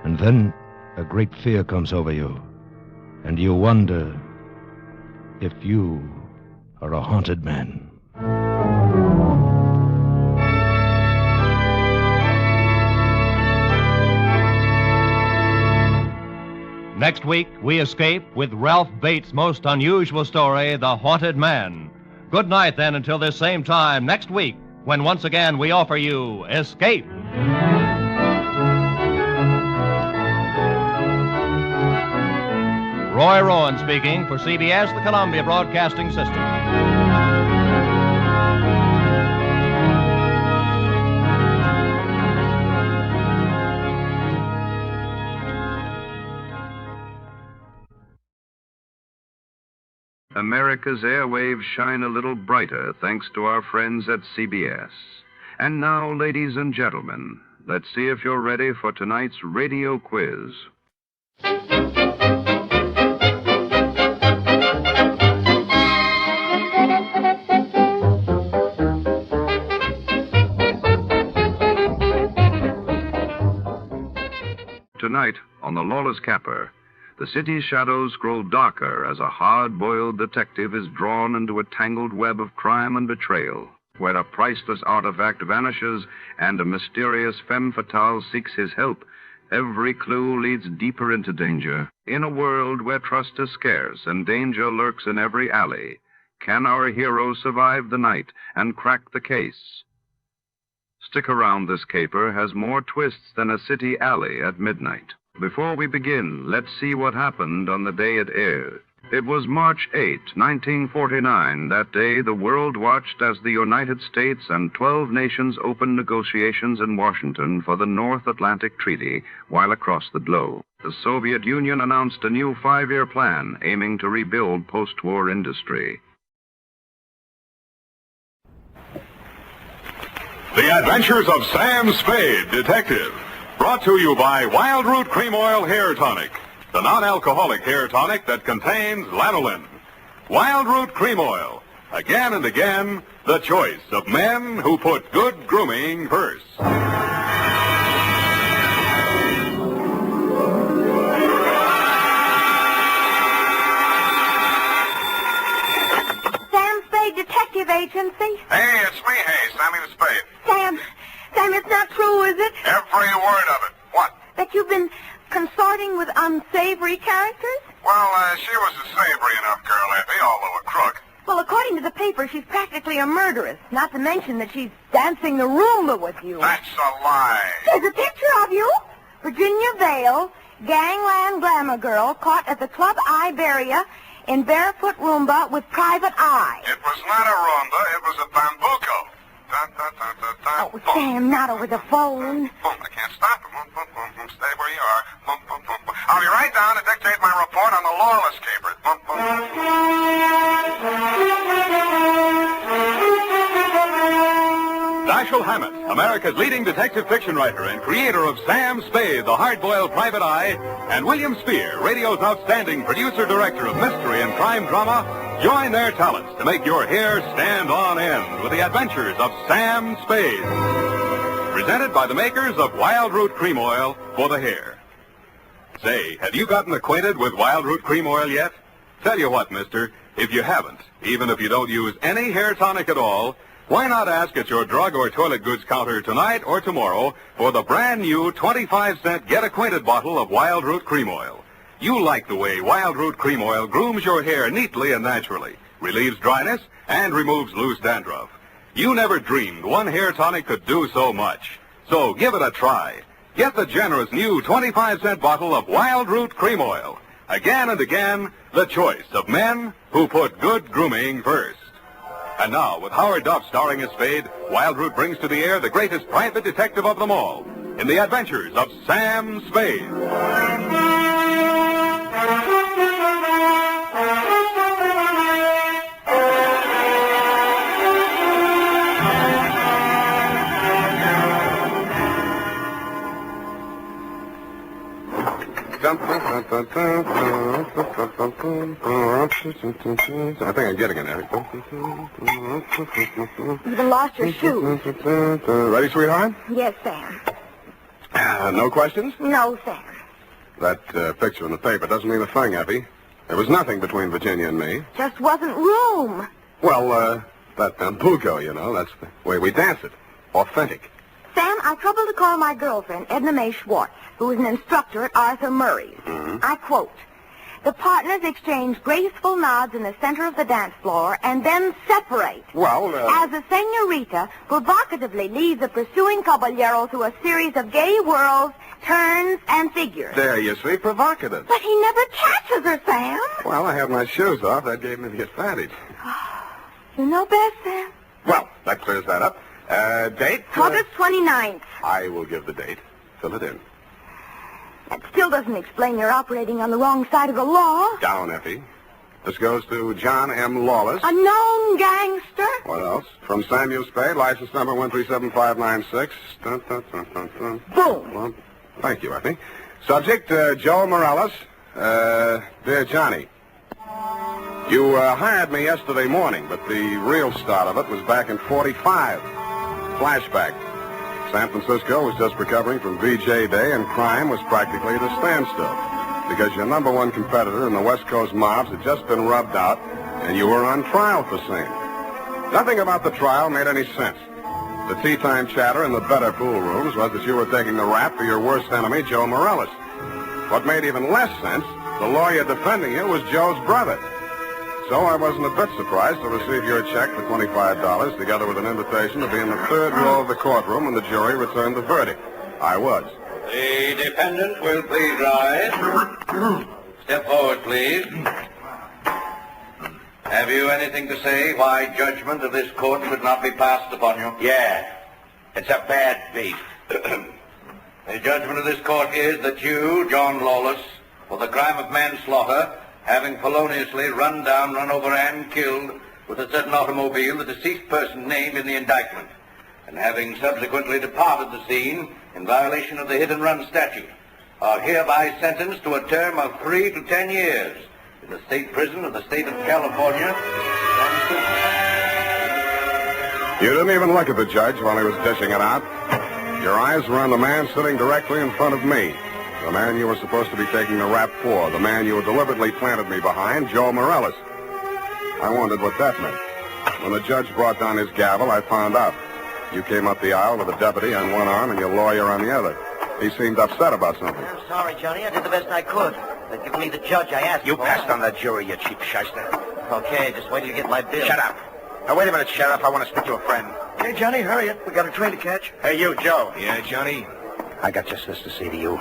And then a great fear comes over you, and you wonder if you are a haunted man. Next week, we escape with Ralph Bates' most unusual story, The Haunted Man. Good night, then, until this same time next week, when once again we offer you Escape. Roy Rowan speaking for CBS, the Columbia Broadcasting System. America's airwaves shine a little brighter thanks to our friends at CBS. And now, ladies and gentlemen, let's see if you're ready for tonight's radio quiz. Tonight, on The Lawless Caper, the city's shadows grow darker as a hard-boiled detective is drawn into a tangled web of crime and betrayal, where a priceless artifact vanishes and a mysterious femme fatale seeks his help. Every clue leads deeper into danger. In a world where trust is scarce and danger lurks in every alley, can our hero survive the night and crack the case? Stick around. This caper has more twists than a city alley at midnight. Before we begin, let's see what happened on the day it aired. It was March 8, 1949. That day, the world watched as the United States and 12 nations opened negotiations in Washington for the North Atlantic Treaty, while across the globe, the Soviet Union announced a new 5-year plan aiming to rebuild post-war industry. The Adventures of Sam Spade, Detective. Brought to you by Wild Root Cream Oil Hair Tonic, the non-alcoholic hair tonic that contains lanolin. Wild Root Cream Oil, again and again, the choice of men who put good grooming first. Sam Spade Detective Agency. Hey, it's me, Sammy the Spade. Sam, it's not true, is it? Every word of it. What? That you've been consorting with unsavory characters? Well, she was a savory enough girl, Effie, although a crook. Well, according to the paper, she's practically a murderess. Not to mention that she's dancing the Roomba with you. That's a lie. There's a picture of you. Virginia Vale, gangland glamour girl, caught at the Club Iberia in barefoot Roomba with private eye. It was not a Roomba. It was a bambuco. Oh, Sam, not over the phone. I can't stop it. Stay where you are. I'll be right down to dictate my report on the Lawless Caper. Dashiell Hammett, America's leading detective fiction writer and creator of Sam Spade, the hard-boiled private eye, and William Spear, radio's outstanding producer-director of mystery and crime drama, join their talents to make your hair stand on end with the adventures of Sam Spade. Presented by the makers of Wild Root Cream Oil for the hair. Say, have you gotten acquainted with Wild Root Cream Oil yet? Tell you what, mister, if you haven't, even if you don't use any hair tonic at all, why not ask at your drug or toilet goods counter tonight or tomorrow for the brand new 25-cent Get Acquainted bottle of Wild Root Cream Oil. You like the way Wild Root Cream Oil grooms your hair neatly and naturally, relieves dryness, and removes loose dandruff. You never dreamed one hair tonic could do so much. So give it a try. Get the generous new 25-cent bottle of Wild Root Cream Oil. Again and again, the choice of men who put good grooming first. And now, with Howard Duff starring as Spade, Wild Root brings to the air the greatest private detective of them all, in the adventures of Sam Spade. I think I'm getting it, Eric. You even lost your shoes. Ready, sweetheart? Yes, Sam. No questions? No, Sam. That picture in the paper doesn't mean a thing, Effie. There was nothing between Virginia and me. Just wasn't room. Well, that bambuco, you know, that's the way we dance it. Authentic. Sam, I troubled to call my girlfriend, Edna Mae Schwartz, who is an instructor at Arthur Murray's. Mm-hmm. I quote, "The partners exchange graceful nods in the center of the dance floor and then separate. Well, as the senorita provocatively leads the pursuing caballero through a series of gay whirls, turns, and figures." There you see, provocative. But he never catches her, Sam. Well, I had my shoes off. That gave me the advantage. You know best, Sam. Well, that clears that up. Date? August 29th. I will give the date. Fill it in. That still doesn't explain your operating on the wrong side of the law. Down, Effie. This goes to John M. Lawless. A known gangster. What else? From Samuel Spade, license number 137596. Dun, dun, dun, dun, dun. Boom. Well, thank you, Effie. Subject, Joe Morales. Dear Johnny, you hired me yesterday morning, but the real start of it was back in 45. Flashback. San Francisco was just recovering from VJ Day, and crime was practically at a standstill because your number one competitor in the West Coast mobs had just been rubbed out, and you were on trial for same. Nothing about the trial made any sense. The tea-time chatter in the better pool rooms was that you were taking the rap for your worst enemy, Joe Morales. What made even less sense, the lawyer defending you was Joe's brother. So I wasn't a bit surprised to receive your check for $25, together with an invitation to be in the third row of the courtroom when the jury returned the verdict. I was. The defendant will please rise. Step forward, please. Have you anything to say why judgment of this court should not be passed upon you? Yeah. It's a bad beat. The judgment of this court is that you, John Lawless, for the crime of manslaughter, having feloniously run down, run over, and killed with a certain automobile the deceased person named in the indictment, and having subsequently departed the scene in violation of the hit-and-run statute, are hereby sentenced to a term of 3 to 10 years in the state prison of the state of California. You didn't even look at the judge while he was dishing it out. Your eyes were on the man sitting directly in front of me. The man you were supposed to be taking the rap for. The man you deliberately planted me behind, Joe Morales. I wondered what that meant. When the judge brought down his gavel, I found out. You came up the aisle with a deputy on one arm and your lawyer on the other. He seemed upset about something. I'm sorry, Johnny. I did the best I could. They've given me the judge I asked for. You passed on that jury, you cheap shyster. Okay, just wait till you get my bill. Shut up. Now, wait a minute, Sheriff. I want to speak to a friend. Hey, Johnny, hurry up. We got a train to catch. Hey, you, Joe. Yeah, Johnny? I got just this to say to you.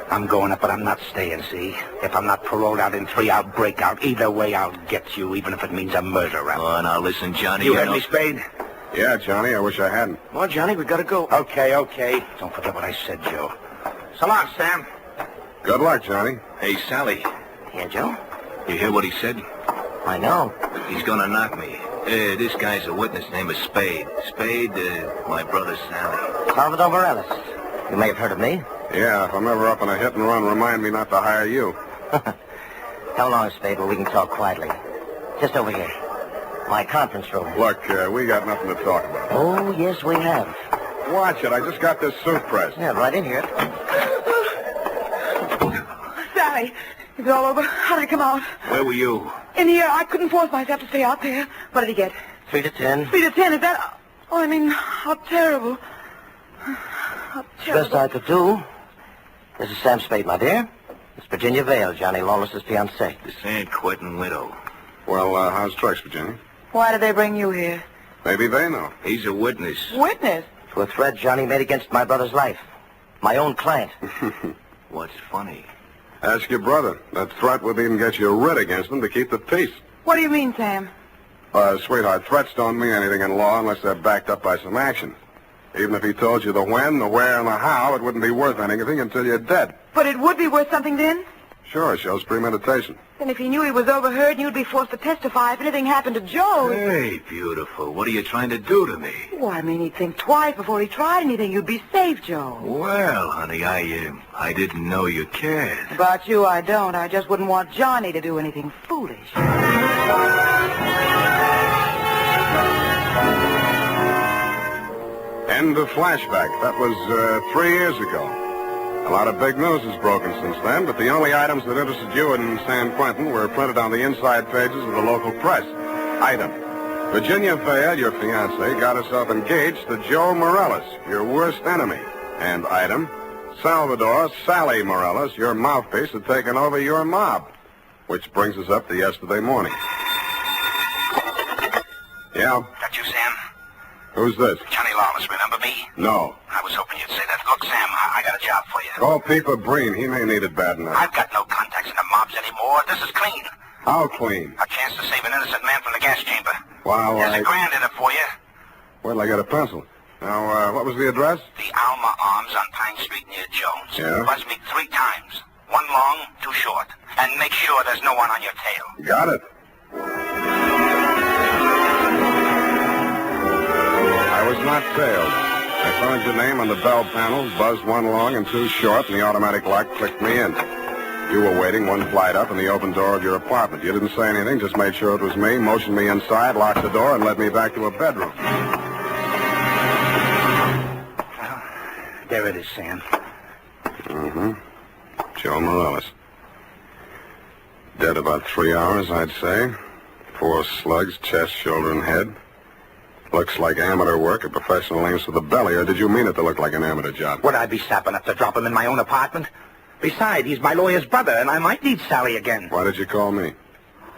I'm going up, but I'm not staying, see? If I'm not paroled out in 3, I'll break out. Either way, I'll get you, even if it means a murder rap. Oh, now listen, Johnny. You heard me, Spade? Yeah, Johnny, I wish I hadn't. Well, Johnny, we gotta go. Okay. Don't forget what I said, Joe. So long, Sam. Good luck, Johnny. Hey, Sally. Yeah, Joe? You hear what he said? I know. He's gonna knock me. This guy's a witness named Spade. Spade, my brother Sally. Salvador Morales. You may have heard of me. Yeah, if I'm ever up in a hit and run, remind me not to hire you. Come along, Spade, where we can talk quietly. Just over here. My conference room. Look, we got nothing to talk about. Oh, yes, we have. Watch it. I just got this suit pressed. Yeah, right in here. Sally, is it all over? How did it come out? Where were you? In here. I couldn't force myself to stay out there. What did he get? 3 to 10. 3 to 10, is that... Oh, I mean, how terrible. How terrible. Best I could do. This is Sam Spade, my dear. It's Virginia Vale, Johnny Lawless's fiancée. The San Quentin widow. Well, how's tricks, Virginia? Why did they bring you here? Maybe they know. He's a witness. Witness? To a threat Johnny made against my brother's life. My own client. What's funny? Ask your brother. That threat would even get you a writ against him to keep the peace. What do you mean, Sam? Sweetheart, threats don't mean anything in law unless they're backed up by some action. Even if he told you the when, the where, and the how, it wouldn't be worth anything until you're dead. But it would be worth something then? Sure, it shows premeditation. Then if he knew he was overheard and you'd be forced to testify if anything happened to Joe... Hey, beautiful, what are you trying to do to me? Well, I mean, he'd think twice before he tried anything. You'd be safe, Joe. Well, honey, I didn't know you cared. About you, I don't. I just wouldn't want Johnny to do anything foolish. End of flashback. That was 3 years ago. A lot of big news has broken since then, but the only items that interested you in San Quentin were printed on the inside pages of the local press. Item: Virginia Vale, your fiancée, got herself engaged to Joe Morales, your worst enemy. And item: Salvador Sally Morales, your mouthpiece, had taken over your mob. Which brings us up to yesterday morning. Yeah? That you, Sam? Who's this? Johnny Lawless, remember me? No. I was hoping you'd say that. Look, Sam, I got a job for you. Call Peeper Breen. He may need it bad enough. I've got no contacts in the mobs anymore. This is clean. How clean? A chance to save an innocent man from the gas chamber. Well, There's $1,000 in it for you. Wait till I get a pencil. Now, what was the address? The Alma Arms on Pine Street near Jones. Yeah? Buzz me 3 times. 1 long, 2 short. And make sure there's no one on your tail. Got it. I was not tailed. I found your name on the bell panels, buzzed 1 long and 2 short, and the automatic lock clicked me in. You were waiting 1 flight up in the open door of your apartment. You didn't say anything, just made sure it was me, motioned me inside, locked the door, and led me back to a bedroom. Well, there it is, Sam. Mm-hmm. Joe Morales. Dead about 3 hours, I'd say. 4 slugs, chest, shoulder, and head. Looks like amateur work at professional lengths of the belly, or did you mean it to look like an amateur job? Would I be sap enough to drop him in my own apartment? Besides, he's my lawyer's brother, and I might need Sally again. Why did you call me?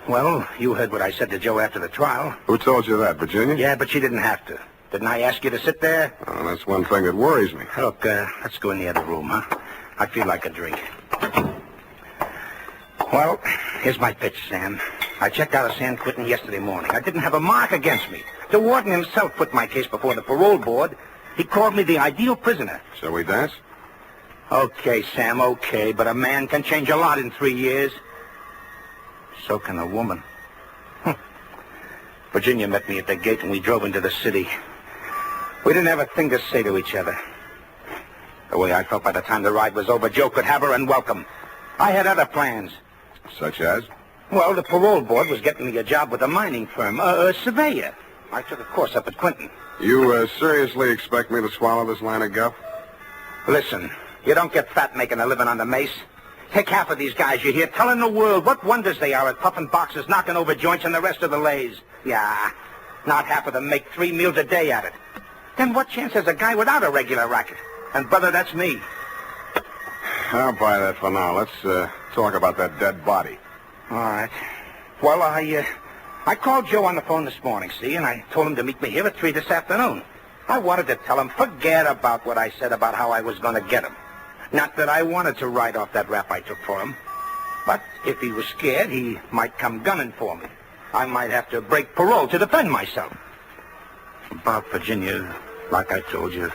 Well, you heard what I said to Joe after the trial. Who told you that, Virginia? Yeah, but she didn't have to. Didn't I ask you to sit there? Oh, that's one thing that worries me. Look, let's go in the other room, huh? I feel like a drink. Well, here's my pitch, Sam. I checked out of San Quentin yesterday morning. I didn't have a mark against me. The warden himself put my case before the parole board. He called me the ideal prisoner. Shall we dance? Okay, Sam, okay, but a man can change a lot in 3 years. So can a woman. Virginia met me at the gate and we drove into the city. We didn't have a thing to say to each other. The way I felt by the time the ride was over, Joe could have her and welcome. I had other plans. Such as? Well, the parole board was getting me a job with a mining firm, a surveyor. I took a course up at Quentin. You seriously expect me to swallow this line of guff? Listen, you don't get fat making a living on the mace. Take half of these guys you hear telling the world what wonders they are at puffing boxes, knocking over joints, and the rest of the lays. Yeah, not half of them make 3 meals a day at it. Then what chance has a guy without a regular racket? And, brother, that's me. I'll buy that for now. Let's talk about that dead body. All right. Well, I I called Joe on the phone this morning, see, and I told him to meet me here at 3 this afternoon. I wanted to tell him, forget about what I said about how I was going to get him. Not that I wanted to write off that rap I took for him. But if he was scared, he might come gunning for me. I might have to break parole to defend myself. About Virginia, like I told you,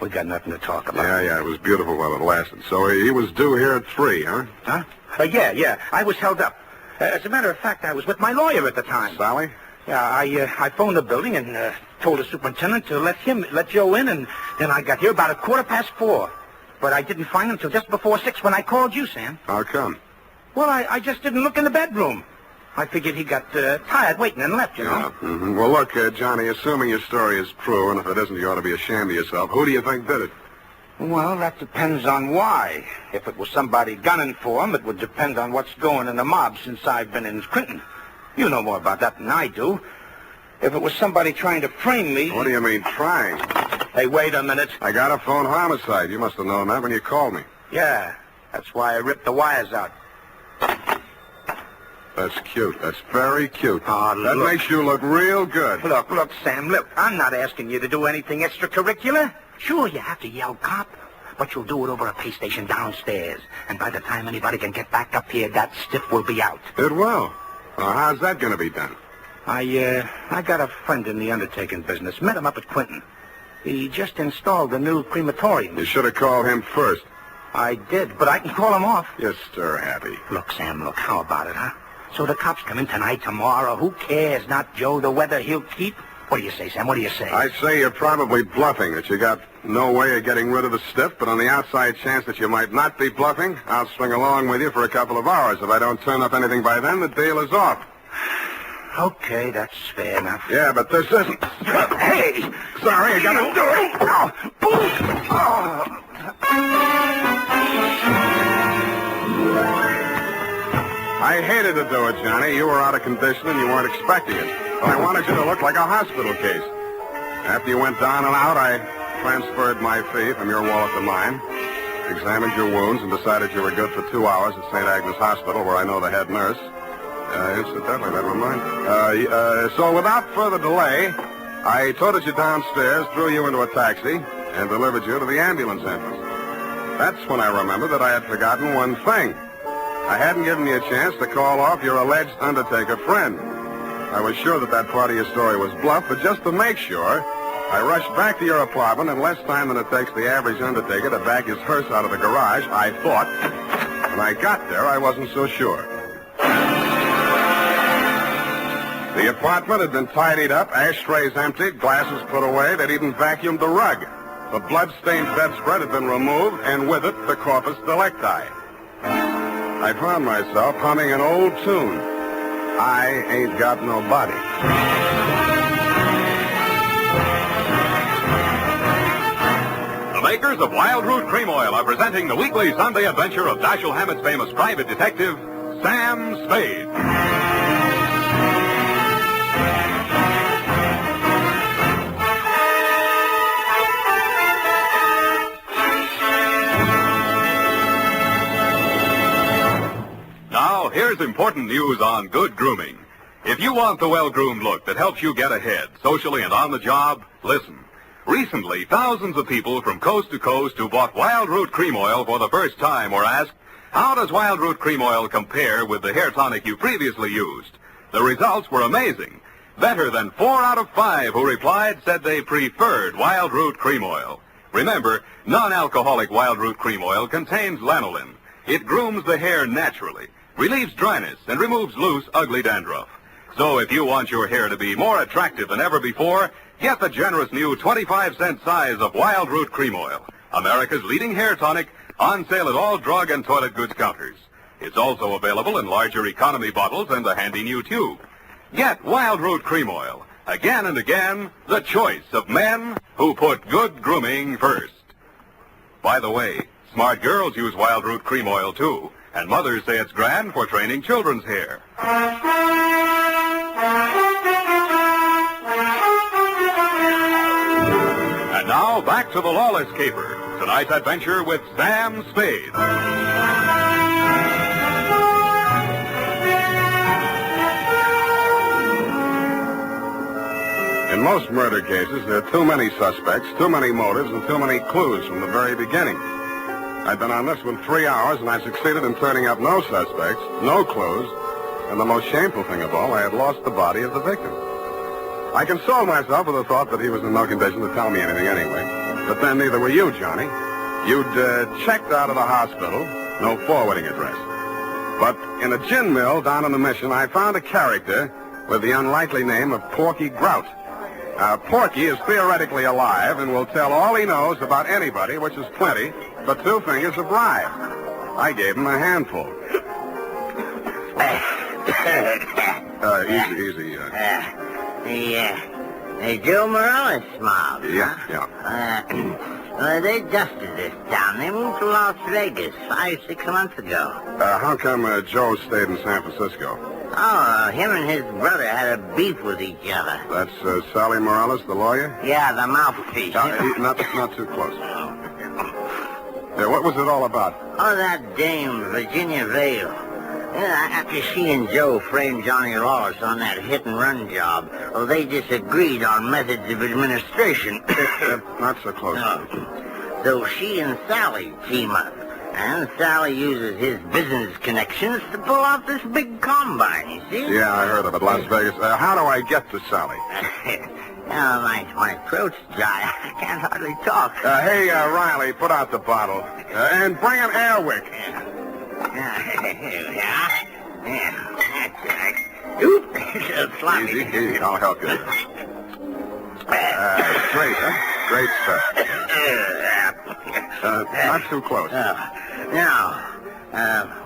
we got nothing to talk about. Yeah, it was beautiful while it lasted. So he was due here at 3, huh? Huh? Yeah. I was held up. As a matter of fact, I was with my lawyer at the time. Sally? Yeah, I phoned the building and told the superintendent to let Joe in, and then I got here about 4:15. But I didn't find him till just before 6 when I called you, Sam. How come? Well, I just didn't look in the bedroom. I figured he got tired waiting and left, you know. Yeah. Mm-hmm. Well, look, Johnny, assuming your story is true, and if it isn't, you ought to be ashamed of yourself. Who do you think did it? Well, that depends on why. If it was somebody gunning for him, it would depend on what's going in the mob since I've been in Clinton. You know more about that than I do. If it was somebody trying to frame me... What do you mean, trying? Hey, wait a minute. I got a phone homicide. You must have known that when you called me. Yeah, that's why I ripped the wires out. That's cute. That's very cute. Oh, that makes you look real good. Look, Sam, look. I'm not asking you to do anything extracurricular. Sure, you have to yell cop, but you'll do it over a pay station downstairs. And by the time anybody can get back up here, that stiff will be out. It will. Well, how's that going to be done? I got a friend in the undertaking business. Met him up at Quinton. He just installed a new crematorium. You should have called him first. I did, but I can call him off. You're stir-happy. Look, Sam, how about it, huh? So the cops come in tonight, tomorrow. Who cares? Not Joe, the weather he'll keep. What do you say, Sam? What do you say? I say you're probably bluffing, that you got no way of getting rid of the stiff, but on the outside chance that you might not be bluffing, I'll swing along with you for a couple of hours. If I don't turn up anything by then, the deal is off. Okay, that's fair enough. Yeah, but this isn't... Hey! Sorry, I gotta do it. I hated to do it, Johnny. You were out of condition and you weren't expecting it. But I wanted you to look like a hospital case. After you went down and out, I transferred my fee from your wallet to mine, examined your wounds, and decided you were good for 2 hours at St. Agnes Hospital, where I know the head nurse. Incidentally, never mind. So without further delay, I toted you downstairs, threw you into a taxi, and delivered you to the ambulance entrance. That's when I remembered that I had forgotten one thing. I hadn't given you a chance to call off your alleged undertaker friend. I was sure that part of your story was bluff, but just to make sure, I rushed back to your apartment in less time than it takes the average undertaker to back his hearse out of the garage, I thought. When I got there, I wasn't so sure. The apartment had been tidied up, ashtrays emptied, glasses put away. They'd even vacuumed the rug. The blood-stained bedspread had been removed, and with it, the corpus delicti. I found myself humming an old tune. I ain't got no body. The makers of Wild Root Cream Oil are presenting the weekly Sunday adventure of Dashiell Hammett's famous private detective, Sam Spade. Now, here's important news on good grooming. If you want the well-groomed look that helps you get ahead, socially and on the job, listen. Recently, thousands of people from coast to coast who bought Wild Root Cream Oil for the first time were asked, how does Wild Root Cream Oil compare with the hair tonic you previously used? The results were amazing. Better than 4 out of 5 who replied said they preferred Wild Root Cream Oil. Remember, non-alcoholic Wild Root Cream Oil contains lanolin. It grooms the hair naturally, relieves dryness, and removes loose, ugly dandruff. So if you want your hair to be more attractive than ever before, get the generous new 25-cent size of Wild Root Cream Oil, America's leading hair tonic, on sale at all drug and toilet goods counters. It's also available in larger economy bottles and a handy new tube. Get Wild Root Cream Oil. Again and again, the choice of men who put good grooming first. By the way, smart girls use Wild Root Cream Oil, too. And mothers say it's grand for training children's hair. And now, back to The Lawless Caper. Tonight's adventure with Sam Spade. most murder cases, there are too many suspects, too many motives, and too many clues from the very beginning. I'd been on this one 3 hours, and I succeeded in turning up no suspects, no clues, and the most shameful thing of all, I had lost the body of the victim. I consoled myself with the thought that he was in no condition to tell me anything anyway. But then neither were you, Johnny. You'd checked out of the hospital, no forwarding address. But in a gin mill down in the Mission, I found a character with the unlikely name of Porky Grout. Porky is theoretically alive and will tell all he knows about anybody, which is plenty, but 2 fingers of rye. I gave him a handful. Easy. Joe Morales mob. Yeah. They dusted this town. They moved to Las Vegas 5-6 months ago. How come Joe stayed in San Francisco? Oh, him and his brother had a beef with each other. That's Sally Morales, the lawyer? Yeah, the mouthpiece. Not too close. What was it all about? Oh, that dame, Virginia Vale. After she and Joe framed Johnny Lawless on that hit-and-run job, they disagreed on methods of administration. Not so close. So she and Sally team up. And Sally uses his business connections to pull off this big combine, you see? Yeah, I heard of it, Las Vegas. How do I get to Sally? My throat's dry. I can't hardly talk. Hey, Riley, put out the bottle. And bring an air wick. That's right. Oop! Easy, I'll help you. Great, huh? Great stuff. Not too close. Now,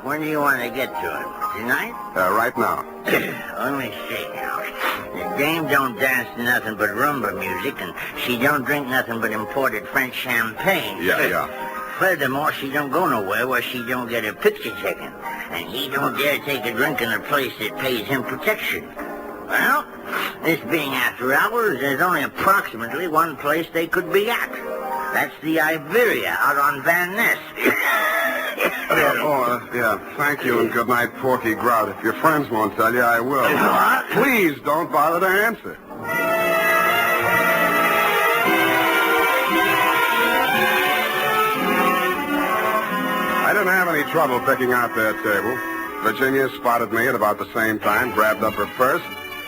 when do you want to get to him? Tonight? Right now. Let me see now. The dame don't dance to nothing but rumba music, and she don't drink nothing but imported French champagne. Yeah. Furthermore, she don't go nowhere where she don't get her picture taken. And he don't dare take a drink in a place that pays him protection. Well, this being after hours, there's only approximately one place they could be at. That's the Iberia out on Van Ness. Thank you and good night, Porky Grout. If your friends won't tell you, I will. Please don't bother to answer. I didn't have any trouble picking out their table. Virginia spotted me at about the same time, grabbed up her purse,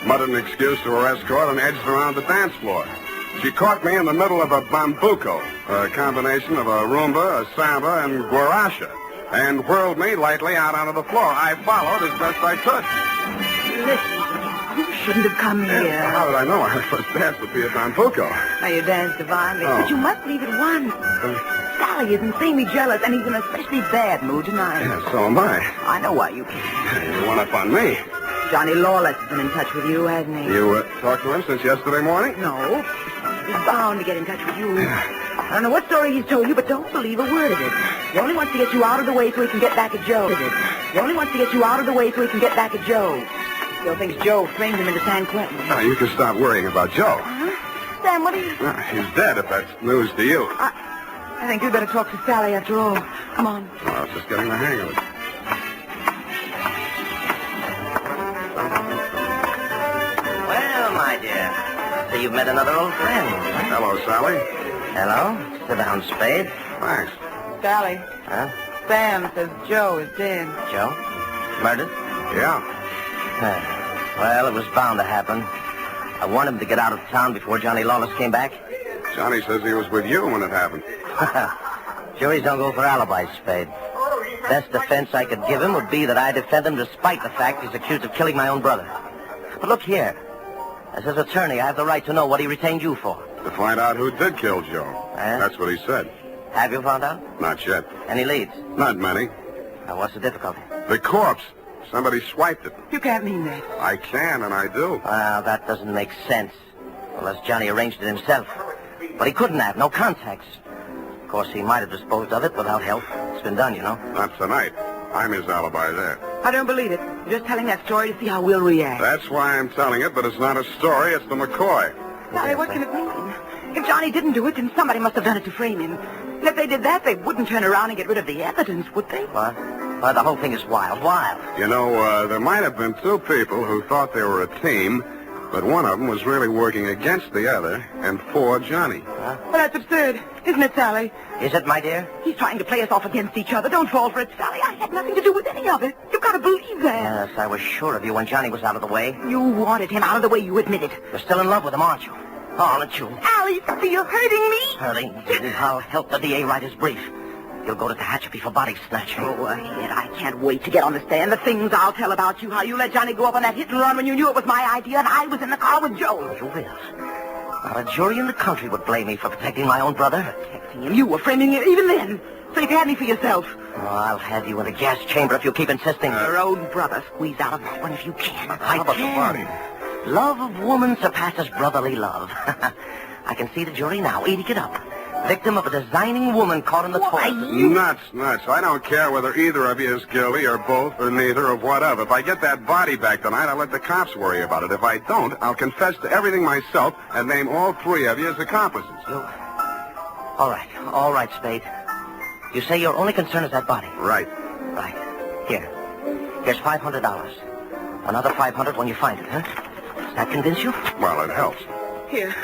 muttered an excuse to her escort, and edged around the dance floor. She caught me in the middle of a bambuco, a combination of a rumba, a samba, and guaracha, and whirled me lightly out onto the floor. I followed as best I could. Listen, you shouldn't have come here. How did I know our first dance would be a bambuco? Now, you danced divinely, but you must leave at once. Sally is insanely jealous, and he's in an especially bad mood tonight. Yeah, so am I. I know why you came. You went up on me. Johnny Lawless has been in touch with you, hasn't he? You talked to him since yesterday morning? No. He's bound to get in touch with you. I don't know what story he's told you, but don't believe a word of it. He only wants to get you out of the way so he can get back at Joe. He only wants to get you out of the way so he can get back at Joe. Still thinks Joe framed him into San Quentin. Now, you can stop worrying about Joe. Sam, what are you... He's dead, if that's news to you. I think you'd better talk to Sally after all. Come on. Well, I was just getting the hang of it. Well, my dear, so you've met another old friend. Hello, Sally. Hello. Sit down, Spade. Thanks. Sally. Huh? Sam says Joe is dead. Joe? Murdered? Yeah. Well, it was bound to happen. I warned him to get out of town before Johnny Lawless came back. Johnny says he was with you when it happened. Juries don't go for alibis, Spade. Best defense I could give him would be that I defend him despite the fact he's accused of killing my own brother. But look here. As his attorney, I have the right to know what he retained you for. To find out who did kill Joe. That's what he said. Have you found out? Not yet. Any leads? Not many. Now, what's the difficulty? The corpse. Somebody swiped it. You can't mean that. I can, and I do. Well, that doesn't make sense. Unless Johnny arranged it himself. But he couldn't have. No contacts. Of course, he might have disposed of it without help. It's been done, you know. Not tonight. I'm his alibi there. I don't believe it. You're just telling that story to see how we'll react. That's why I'm telling it, but it's not a story. It's the McCoy. Sally, what can it mean? If Johnny didn't do it, then somebody must have done it to frame him. And if they did that, they wouldn't turn around and get rid of the evidence, would they? What? Well, the whole thing is wild. You know, there might have been two people who thought they were a team, But one of them was really working against the other and for Johnny. Well, that's absurd, isn't it, Sally? Is it, my dear? He's trying to play us off against each other. Don't fall for it, Sally. I had nothing to do with any of it. You've got to believe that. Yes, I was sure of you when Johnny was out of the way. You wanted him out of the way, you admitted. You're still in love with him, aren't you? Aren't you? Allie, you're hurting me. Hurting? I'll help the DA write his brief. You'll go to Tehachapi for body snatching. Go ahead. I can't wait to get on the stand. The things I'll tell about you, how you let Johnny go up on that hit and run when you knew it was my idea and I was in the car with Joe. You will. Not a jury in the country would blame me for protecting my own brother. Protecting him? You were framing him even then. So you've had me for yourself. Oh, I'll have you in a gas chamber if you keep insisting. Your own brother. Squeeze out of that one if you can. I can. Love of woman surpasses brotherly love. I can see the jury now, eating it up. Victim of a designing woman caught in the toilet. Nuts. I don't care whether either of you is guilty or both or neither or whatever. If I get that body back tonight, I'll let the cops worry about it. If I don't, I'll confess to everything myself and name all three of you as accomplices. All right, Spade. You say your only concern is that body? Right. Here's $500. Another $500 when you find it, huh? Does that convince you? Well, it helps. Here,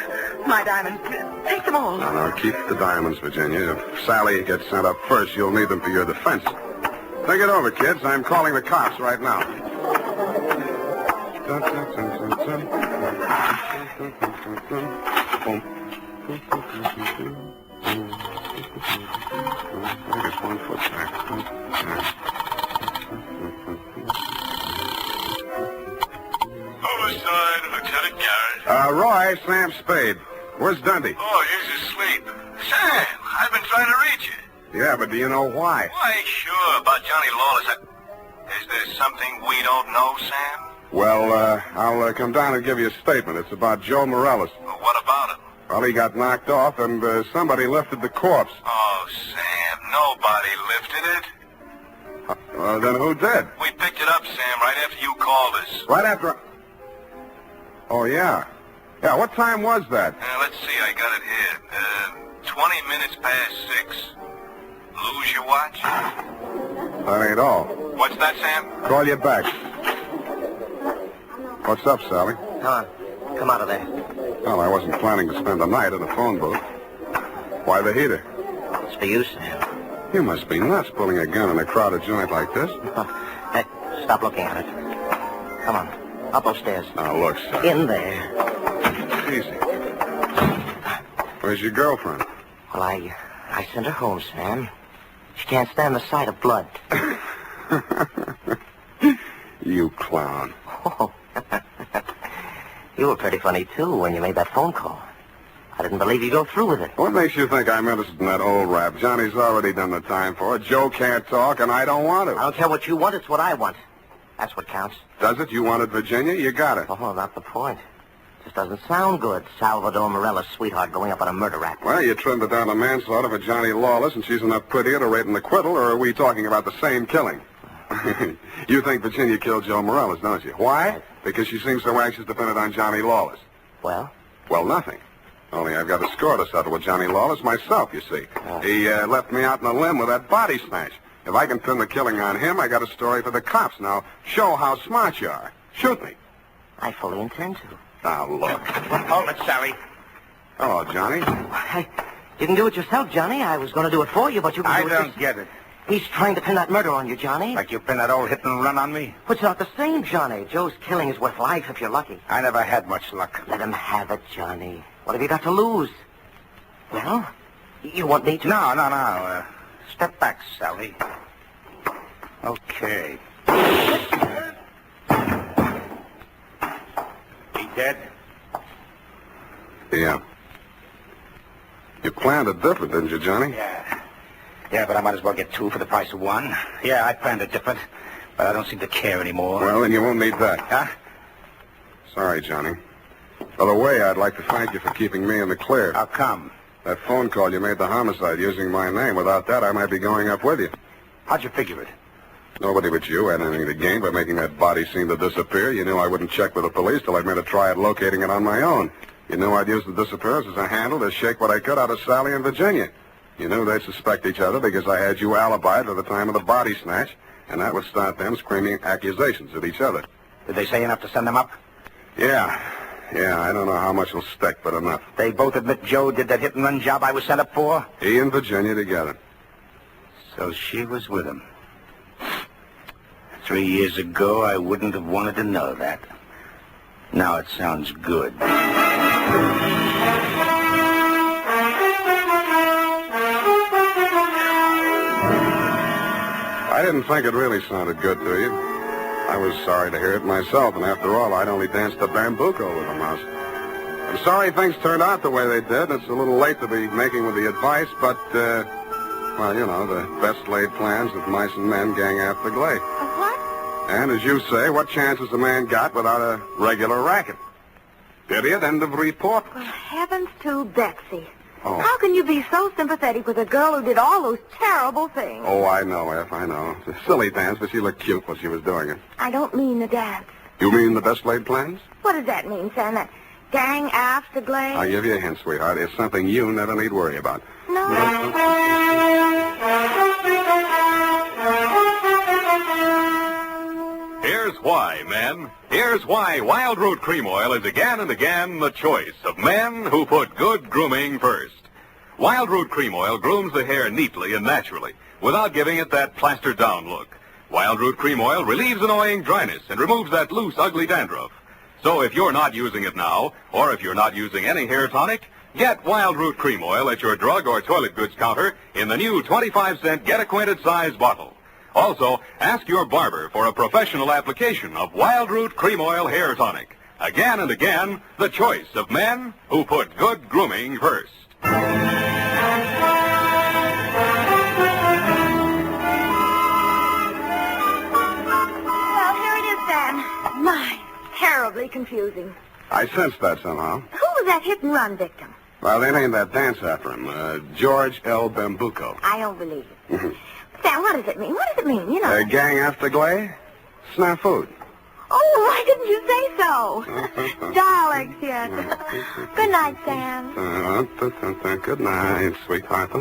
my diamonds. Take them all. No, keep the diamonds, Virginia. If Sally gets sent up first, you'll need them for your defense. Think it over, kids. I'm calling the cops right now. I guess 1 foot back. Homicide, Lieutenant Garrett. Roy, Sam Spade. Where's Dundee? Oh, he's asleep. Sam, I've been trying to reach you. Yeah, but do you know why? Why, sure, about Johnny Lawless. Is there something we don't know, Sam? Well, I'll come down and give you a statement. It's about Joe Morellis. Well, what about him? Well, he got knocked off, and somebody lifted the corpse. Oh, Sam, nobody lifted it. Then who did? We picked it up, Sam, right after you called us. Right after... Oh, yeah. Yeah, what time was that? Let's see, I got it here. 20 minutes past 6. Lose your watch? That ain't all. What's that, Sam? Call you back. What's up, Sally? Come on. Come out of there. Well, I wasn't planning to spend the night in a phone booth. Why the heater? It's for you, Sam. You must be nuts pulling a gun in a crowded joint like this. Hey, stop looking at it. Come on. Up those stairs. Now, look, Sally. In there. Easy. Where's your girlfriend? Well, I sent her home, Sam. She can't stand the sight of blood. You clown. Oh. You were pretty funny, too, when you made that phone call. I didn't believe you'd go through with it. What makes you think I'm interested in that old rap? Johnny's already done the time for it. Joe can't talk, and I don't want to. I don't care what you want. It's what I want. That's what counts. Does it? You wanted Virginia? You got it. Oh, not the point. Just doesn't sound good. Salvador Morellis' sweetheart going up on a murder rap. Well, you trimmed it down to manslaughter for Johnny Lawless, and she's enough prettier to rate an acquittal, or are we talking about the same killing? You think Virginia killed Joe Morellis, don't you? Why? Because she seems so anxious to pin it on Johnny Lawless. Well? Well, nothing. Only I've got a score to settle with Johnny Lawless myself, you see. He left me out in a limb with that body smash. If I can pin the killing on him, I got a story for the cops. Now, show how smart you are. Shoot me. I fully intend to. Now, look. Hold it, Sally. Hello, Johnny. Hey, you can do it yourself, Johnny. I was going to do it for you, but you can do it I don't get it. He's trying to pin that murder on you, Johnny. Like you pinned that old hit and run on me? But it's not the same, Johnny. Joe's killing is worth life if you're lucky. I never had much luck. Let him have it, Johnny. What have you got to lose? Well, you want me to... No. Step back, Sally. Okay. He dead? Yeah. You planned it different, didn't you, Johnny? Yeah, but I might as well get two for the price of one. Yeah, I planned it different, but I don't seem to care anymore. Well, then you won't need that. Huh? Sorry, Johnny. By the way, I'd like to thank you for keeping me in the clear. How come? That phone call you made the homicide using my name. Without that, I might be going up with you. How'd you figure it? Nobody but you had anything to gain by making that body seem to disappear. You knew I wouldn't check with the police till I'd made a try at locating it on my own. You knew I'd use the disappearance as a handle to shake what I could out of Sally and Virginia. You knew they'd suspect each other because I had you alibied at the time of the body snatch, and that would start them screaming accusations at each other. Did they say enough to send them up? Yeah. Yeah, I don't know how much will stick, but enough. They both admit Joe did that hit-and-run job I was sent up for? He and Virginia together. So she was with him. 3 years ago, I wouldn't have wanted to know that. Now it sounds good. I didn't think it really sounded good to you. I was sorry to hear it myself, and after all, I'd only danced the bambuco with a mouse. I'm sorry things turned out the way they did. It's a little late to be making with the advice, but, well, you know, the best laid plans of mice and men gang after glay. What? And as you say, what chance has a man got without a regular racket? Period. End of report. Well, heavens to Betsy. Oh. How can you be so sympathetic with a girl who did all those terrible things? Oh, I know, F, I know. It's a silly dance, but she looked cute while she was doing it. I don't mean the dance. You mean the best laid plans? What does that mean, Sam? That gang after glade? I'll give you a hint, sweetheart. It's something you never need worry about. No. Here's why, men. Here's why Wild Root Cream Oil is again and again the choice of men who put good grooming first. Wild Root Cream Oil grooms the hair neatly and naturally without giving it that plastered-down look. Wild Root Cream Oil relieves annoying dryness and removes that loose, ugly dandruff. So if you're not using it now, or if you're not using any hair tonic, get Wild Root Cream Oil at your drug or toilet goods counter in the new 25-cent get-acquainted size bottle. Also, ask your barber for a professional application of Wild Root Cream Oil Hair Tonic. Again and again, the choice of men who put good grooming first. Well, here it is, Sam. My, terribly confusing. I sensed that somehow. Who was that hit-and-run victim? Well, they named that dance after him, George L. Bambuco. I don't believe it. Sam, what does it mean? What does it mean? You know. Gang after glay? Snafu. Oh, why didn't you say so? Darling, yes. Good night, Sam. Good night, sweetheart.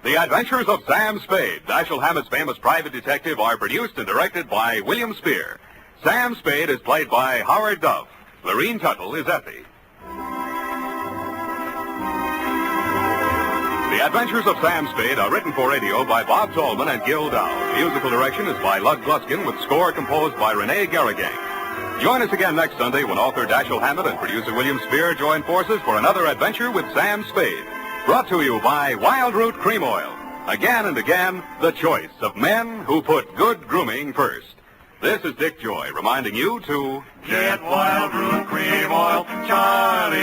The Adventures of Sam Spade, Dashiell Hammett's famous private detective, are produced and directed by William Spear. Sam Spade is played by Howard Duff. Lorene Tuttle is Effie. The Adventures of Sam Spade are written for radio by Bob Tallman and Gil Dow. Musical direction is by Lud Gluskin, with score composed by Renee Garrigang. Join us again next Sunday when author Dashiell Hammett and producer William Spear join forces for another adventure with Sam Spade. Brought to you by Wild Root Cream Oil. Again and again, the choice of men who put good grooming first. This is Dick Joy reminding you to get Wild Root Cream Oil, Charlie.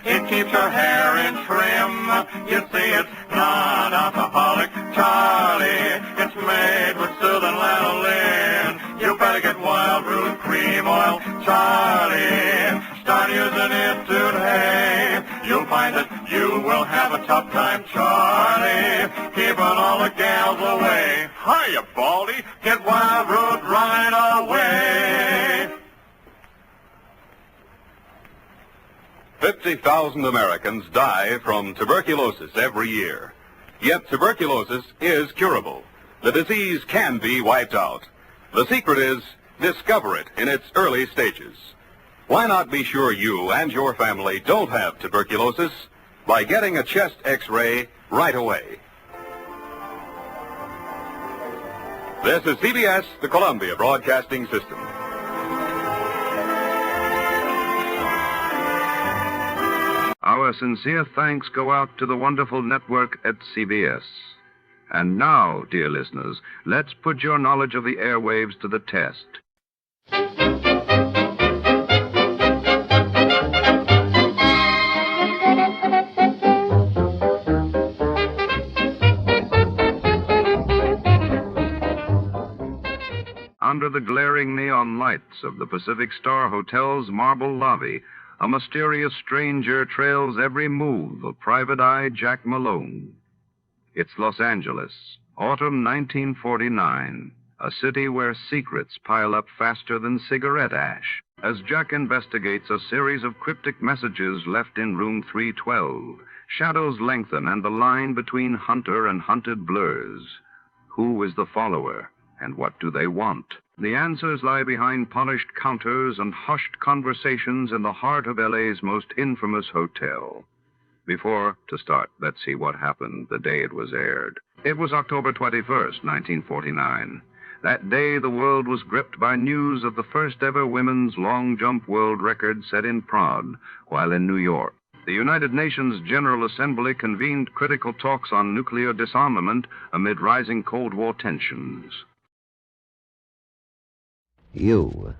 It keeps your hair in trim. You see, it's non-alcoholic, Charlie. It's made with soothing lanolin. You better get Wild Root Cream Oil, Charlie. Start using it today. You'll find that you will have a tough time, Charlie, keeping all the gals away. Hiya, Baldy. Get Wild Root right away. 50,000 Americans die from tuberculosis every year. Yet tuberculosis is curable. The disease can be wiped out. The secret is discover it in its early stages. Why not be sure you and your family don't have tuberculosis by getting a chest X-ray right away? This is CBS, the Columbia Broadcasting System. Our sincere thanks go out to the wonderful network at CBS. And now, dear listeners, let's put your knowledge of the airwaves to the test. Under the glaring neon lights of the Pacific Star Hotel's marble lobby, a mysterious stranger trails every move of Private Eye Jack Malone. It's Los Angeles, autumn 1949, a city where secrets pile up faster than cigarette ash. as Jack investigates a series of cryptic messages left in room 312. Shadows lengthen and the line between hunter and hunted blurs. Who is the follower, and what do they want? The answers lie behind polished counters and hushed conversations in the heart of L.A.'s most infamous hotel. Before, to start, let's see what happened the day it was aired. It was October 21st, 1949. That day, the world was gripped by news of the first-ever women's long jump world record set in Prague, while in New York. The United Nations General Assembly convened critical talks on nuclear disarmament amid rising Cold War tensions. You,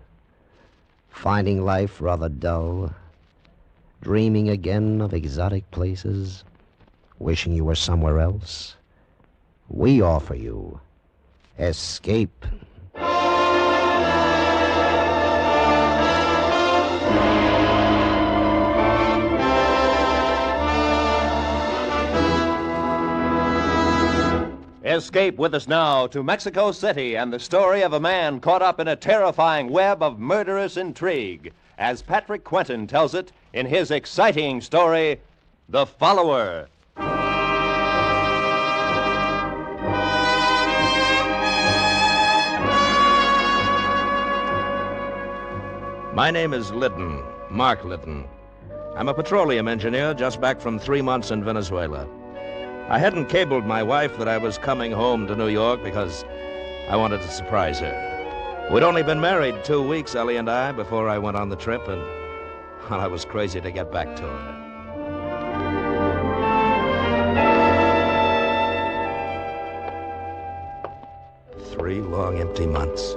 finding life rather dull, dreaming again of exotic places, wishing you were somewhere else, we offer you Escape. Escape with us now to Mexico City and the story of a man caught up in a terrifying web of murderous intrigue, as Patrick Quentin tells it in his exciting story, The Follower. My name is Lytton, Mark Lytton. I'm a petroleum engineer just back from 3 months in Venezuela. I hadn't cabled my wife that I was coming home to New York because I wanted to surprise her. We'd only been married 2 weeks, Ellie and I, before I went on the trip, and well, I was crazy to get back to her. Three long, empty months.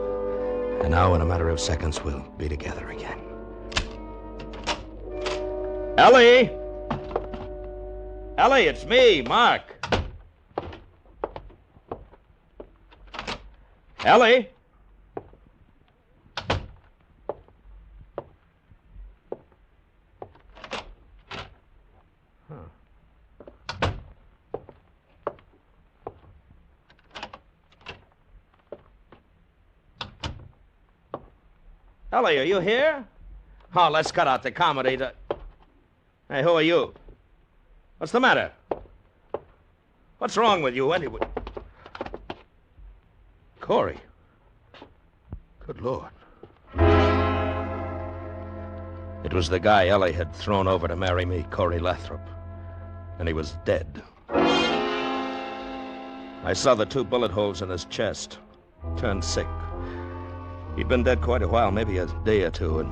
And now, in a matter of seconds, we'll be together again. Ellie! Ellie, it's me, Mark. Ellie? Ellie, are you here? Oh, let's cut out the comedy. Hey, who are you? What's the matter? What's wrong with you, anyway? Corey. Good Lord. It was the guy Ellie had thrown over to marry me, Corey Lathrop. And he was dead. I saw the 2 bullet holes in his chest. Turned sick. He'd been dead quite a while, maybe a day or two, and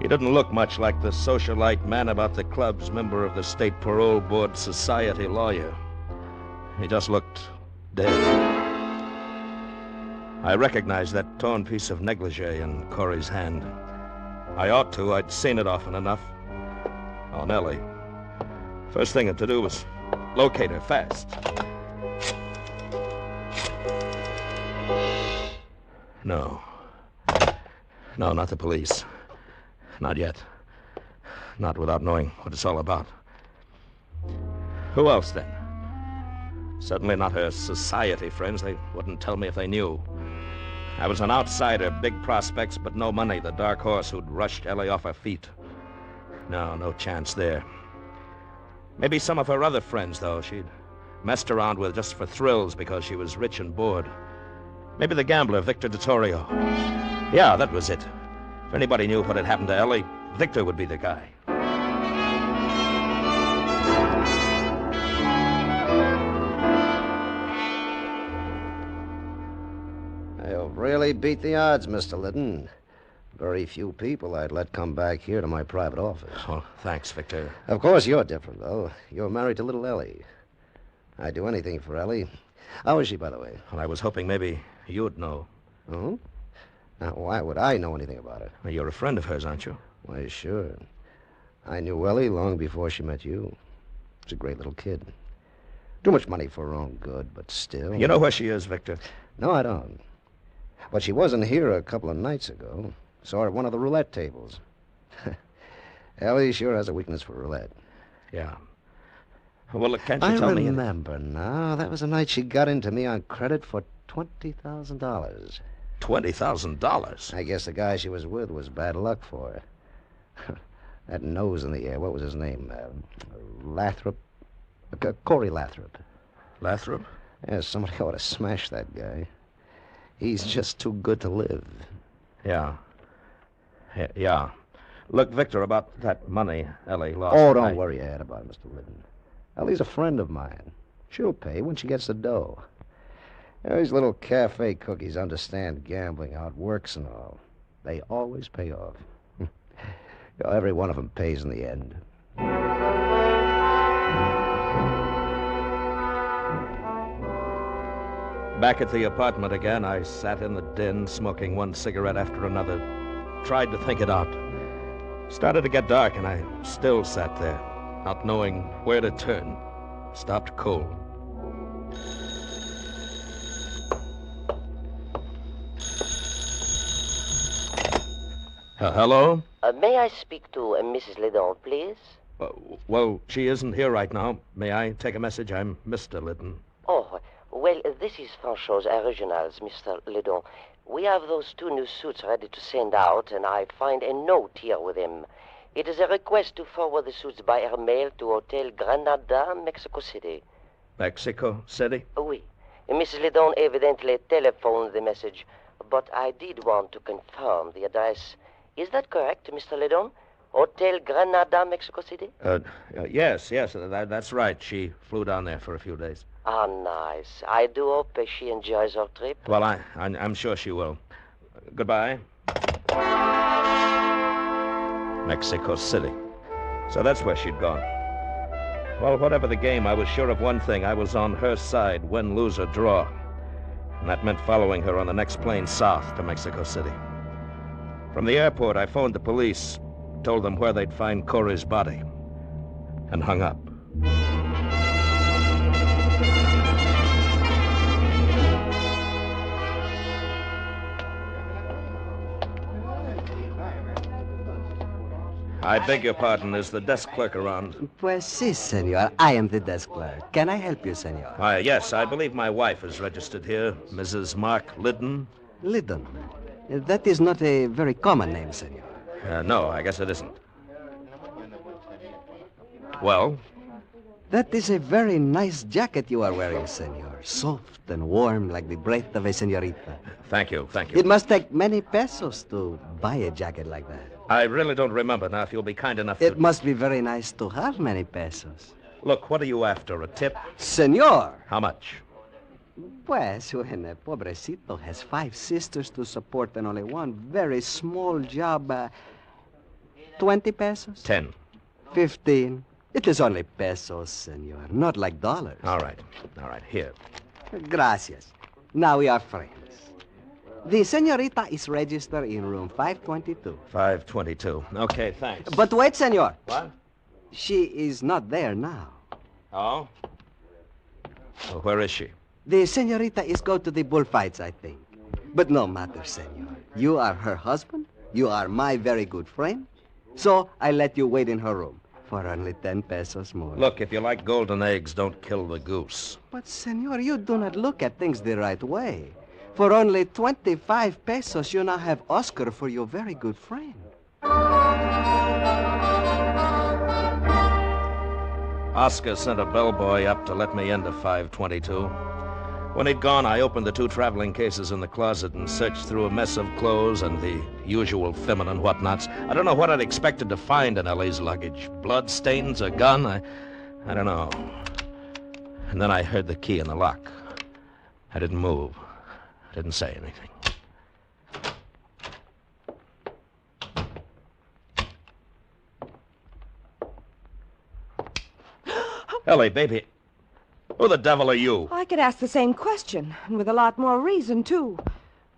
he didn't look much like the socialite man about the clubs, member of the State Parole Board Society lawyer. He just looked dead. I recognized that torn piece of negligee in Corey's hand. I ought to. I'd seen it often enough. Oh, Nellie. First thing to do was locate her fast. No. No, not the police. Not yet. Not without knowing what it's all about. Who else, then? Certainly not her society friends. They wouldn't tell me if they knew. I was an outsider, big prospects, but no money, the dark horse who'd rushed Ellie off her feet. No chance there. Maybe some of her other friends, though, she'd messed around with just for thrills because she was rich and bored. Maybe the gambler, Victor DeTorio. Yeah, that was it. If anybody knew what had happened to Ellie, Victor would be the guy. You've really beat the odds, Mr. Lytton. Very few people I'd let come back here to my private office. Oh, thanks, Victor. Of course, you're different, though. You're married to little Ellie. I'd do anything for Ellie. How is she, by the way? Well, I was hoping maybe you'd know. Oh? Now, why would I know anything about her? Well, you're a friend of hers, aren't you? Why, sure. I knew Ellie long before she met you. She's a great little kid. Too much money for her own good, but still... You know where she is, Victor? No, I don't. But she wasn't here a couple of nights ago. Saw her at one of the roulette tables. Ellie sure has a weakness for roulette. Yeah. Well, can't you tell me... I remember now. That was the night she got into me on credit for $20,000. $20,000? I guess the guy she was with was bad luck for her. That nose in the air, what was his name? Lathrop? Corey Lathrop. Lathrop? Yes, somebody ought to smash that guy. He's just too good to live. Yeah. Yeah. Look, Victor, about that money Ellie lost. Oh, don't worry your head about it, Mr. Liddon. Ellie's a friend of mine. She'll pay when she gets the dough. These little cafe cookies understand gambling, how it works and all. They always pay off. Every one of them pays in the end. Back at the apartment again, I sat in the den, smoking one cigarette after another. Tried to think it out. Started to get dark, and I still sat there, not knowing where to turn. Stopped cold. Hello? May I speak to Mrs. Liddon, please? Well, she isn't here right now. May I take a message? I'm Mr. Liddon. Oh, well, this is Francho's originals, Mr. Liddon. We have those 2 new suits ready to send out, and I find a note here with him. It is a request to forward the suits by air mail to Hotel Granada, Mexico City. Mexico City? Oui. Mrs. Liddon evidently telephoned the message, but I did want to confirm the address. Is that correct, Mr. Liddon? Hotel Granada, Mexico City? Yes, that's right. She flew down there for a few days. Ah, nice. I do hope she enjoys her trip. Well, I'm sure she will. Goodbye. Mexico City. So that's where she'd gone. Well, whatever the game, I was sure of one thing. I was on her side, win, lose, or draw. And that meant following her on the next plane south to Mexico City. From the airport, I phoned the police, told them where they'd find Corey's body, and hung up. I beg your pardon. Is the desk clerk around? Pues sí, senor. I am the desk clerk. Can I help you, senor? Yes, I believe my wife is registered here, Mrs. Mark Liddon. Liddon? That is not a very common name, senor. No, I guess it isn't. Well? That is a very nice jacket you are wearing, senor. Soft and warm like the breath of a senorita. Thank you. It must take many pesos to buy a jacket like that. I really don't remember now, if you'll be kind enough to... It must be very nice to have many pesos. Look, what are you after, a tip? Senor! How much? Pues, when a pobrecito has 5 sisters to support and only one very small job, 20 pesos? 10. 15. It is only pesos, senor, not like dollars. All right, here. Gracias. Now we are friends. The senorita is registered in room 522. 522. Okay, thanks. But wait, senor. What? She is not there now. Oh? Well, where is she? The senorita is go to the bullfights, I think. But no matter, senor. You are her husband. You are my very good friend. So I let you wait in her room for only 10 pesos more. Look, if you like golden eggs, don't kill the goose. But, senor, you do not look at things the right way. For only 25 pesos, you now have Oscar for your very good friend. Oscar sent a bellboy up to let me into 522. When he'd gone, I opened the 2 traveling cases in the closet and searched through a mess of clothes and the usual feminine whatnots. I don't know what I'd expected to find in Ellie's luggage. Blood stains, a gun, I don't know. And then I heard the key in the lock. I didn't move. I didn't say anything. Ellie, baby, who the devil are you? I could ask the same question, and with a lot more reason, too.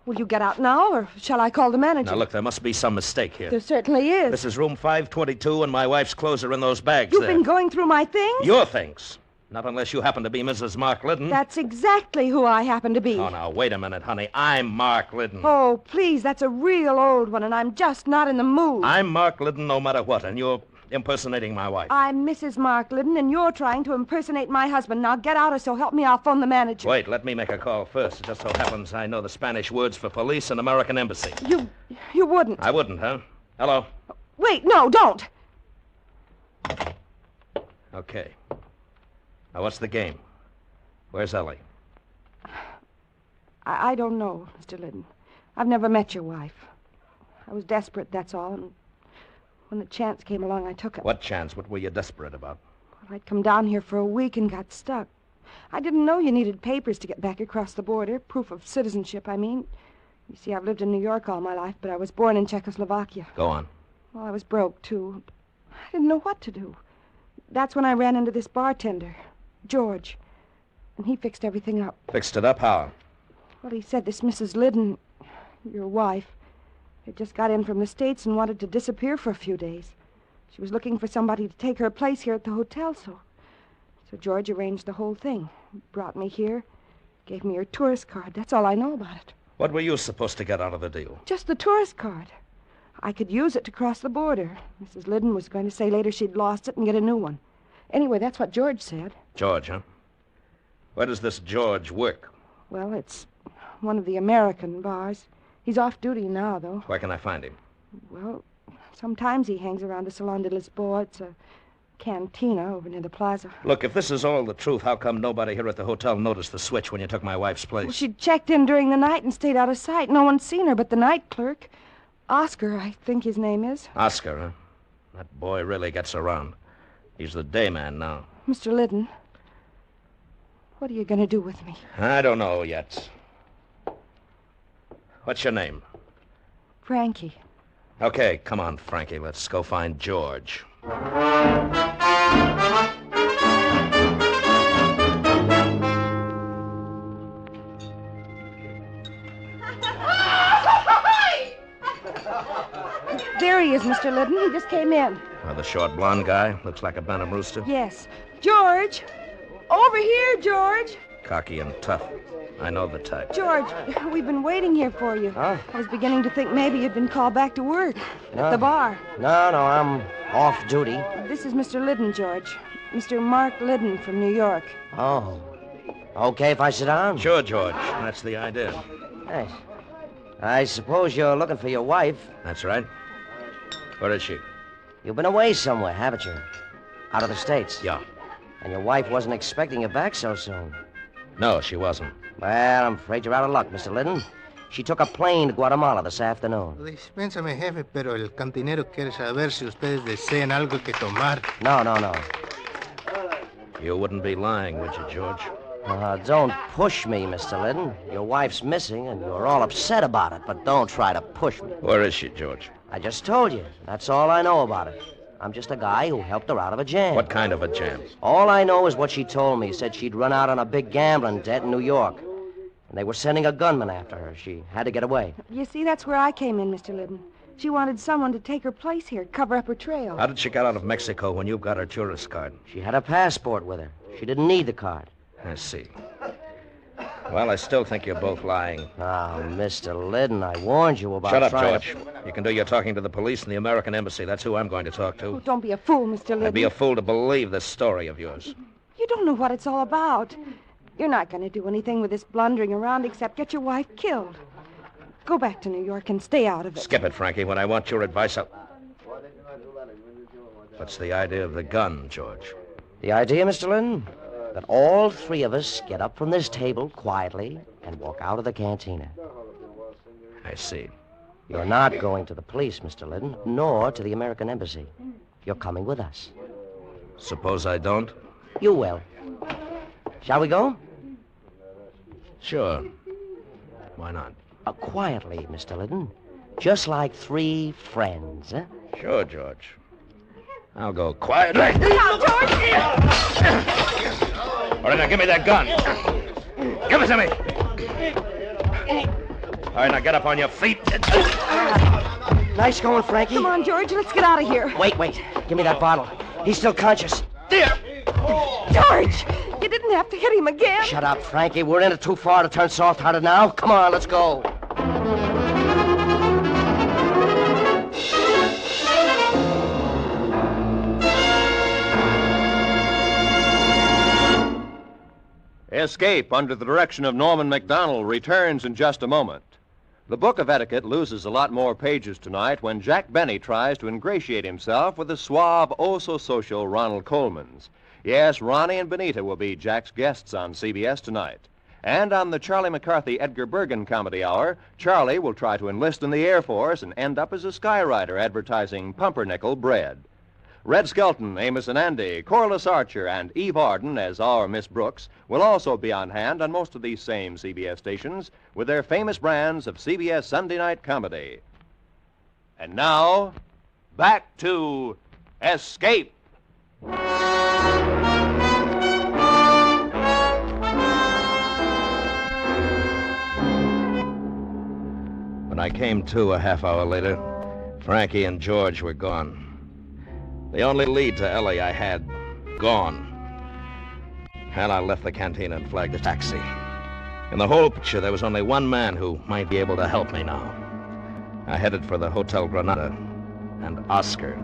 Will you get out now, or shall I call the manager? Now, look, there must be some mistake here. There certainly is. This is room 522, and my wife's clothes are in those bags You've there. been going through my things? Your things. Not unless you happen to be Mrs. Mark Liddon. That's exactly who I happen to be. Oh, now, wait a minute, honey. I'm Mark Liddon. Oh, please, that's a real old one, and I'm just not in the mood. I'm Mark Liddon no matter what, and you're impersonating my wife. I'm Mrs. Mark Liddon, and you're trying to impersonate my husband. Now get out, or so help me, I'll phone the manager. Wait, let me make a call first. It just so happens I know the Spanish words for police and American embassy. You wouldn't. I wouldn't, huh? Hello? Wait, no, don't. Okay. Now, what's the game? Where's Ellie? I don't know, Mr. Liddon. I've never met your wife. I was desperate, that's all, and when the chance came along, I took it. What chance? What were you desperate about? Well, I'd come down here for a week and got stuck. I didn't know you needed papers to get back across the border, proof of citizenship, I mean. You see, I've lived in New York all my life, but I was born in Czechoslovakia. Go on. Well, I was broke, too. I didn't know what to do. That's when I ran into this bartender, George, and he fixed everything up. Fixed it up? How? Well, he said this Mrs. Liddon, your wife, had just got in from the States and wanted to disappear for a few days. She was looking for somebody to take her place here at the hotel, so George arranged the whole thing. He brought me here, gave me her tourist card. That's all I know about it. What were you supposed to get out of the deal? Just the tourist card. I could use it to cross the border. Mrs. Liddon was going to say later she'd lost it and get a new one. Anyway, that's what George said. George, huh? Where does this George work? Well, it's one of the American bars. He's off duty now, though. Where can I find him? Well, sometimes he hangs around the Salon de Lisboa. It's a cantina over near the plaza. Look, if this is all the truth, how come nobody here at the hotel noticed the switch when you took my wife's place? Well, she checked in during the night and stayed out of sight. No one's seen her but the night clerk. Oscar, I think his name is. Oscar, huh? That boy really gets around. He's the day man now. Mr. Liddon, what are you going to do with me? I don't know yet. What's your name? Frankie. Okay, come on, Frankie. Let's go find George. There he is, Mr. Liddon. He just came in. The short blonde guy. Looks like a Benham rooster. Yes. George! Over here, George! Cocky and tough. I know the type. George, we've been waiting here for you. Huh? I was beginning to think maybe you'd been called back to work No. at the bar. No, I'm off duty. This is Mr. Liddon, George. Mr. Mark Liddon from New York. Oh. Okay if I sit down? Sure, George. That's the idea. Thanks. I suppose you're looking for your wife. That's right. Where is she? You've been away somewhere, haven't you? Out of the States? Yeah. And your wife wasn't expecting you back so soon. No, she wasn't. Well, I'm afraid you're out of luck, Mr. Liddon. She took a plane to Guatemala this afternoon. Dispénsame, jefe, pero el cantinero quiere saber si ustedes desean algo que tomar. No. You wouldn't be lying, would you, George? Don't push me, Mr. Liddon. Your wife's missing, and you're all upset about it, but don't try to push me. Where is she, George? I just told you. That's all I know about it. I'm just a guy who helped her out of a jam. What kind of a jam? All I know is what she told me. Said she'd run out on a big gambling debt in New York. And they were sending a gunman after her. She had to get away. You see, that's where I came in, Mr. Liddon. She wanted someone to take her place here, cover up her trail. How did she get out of Mexico when you got her tourist card? She had a passport with her. She didn't need the card. I see. Well, I still think you're both lying. Oh, Mr. Liddon, I warned you about Shut up, trying George. You can do your talking to the police and the American embassy. That's who I'm going to talk to. Oh, don't be a fool, Mr. Liddon. I'd be a fool to believe this story of yours. You don't know what it's all about. You're not going to do anything with this blundering around except get your wife killed. Go back to New York and stay out of it. Skip it, Frankie. When I want your advice, I'll... What's the idea of the gun, George? The idea, Mr. Liddon? That all three of us get up from this table quietly and walk out of the cantina. I see. You're not going to the police, Mr. Liddon, nor to the American embassy. You're coming with us. Suppose I don't? You will. Shall we go? Sure. Why not? Quietly, Mr. Liddon. Just like three friends, huh? Sure, George. I'll go quietly. Now, George! All right, now give me that gun. Give it to me. All right, now get up on your feet. Nice going, Frankie. Come on, George, let's get out of here. Wait. Give me that bottle. He's still conscious. There. George, you didn't have to hit him again. Shut up, Frankie. We're in it too far to turn soft-hearted now. Come on, let's go. Escape, under the direction of Norman MacDonald, returns in just a moment. The Book of Etiquette loses a lot more pages tonight when Jack Benny tries to ingratiate himself with the suave, oh-so-social Ronald Coleman's. Yes, Ronnie and Benita will be Jack's guests on CBS tonight. And on the Charlie McCarthy Edgar Bergen Comedy Hour, Charlie will try to enlist in the Air Force and end up as a skywriter advertising pumpernickel bread. Red Skelton, Amos and Andy, Corliss Archer, and Eve Arden as our Miss Brooks will also be on hand on most of these same CBS stations with their famous brands of CBS Sunday night comedy. And now, back to Escape. When I came to a half hour later, Frankie and George were gone. The only lead to Ellie I had, gone. And I left the canteen and flagged a taxi. In the whole picture, there was only one man who might be able to help me now. I headed for the Hotel Granada and Oscar.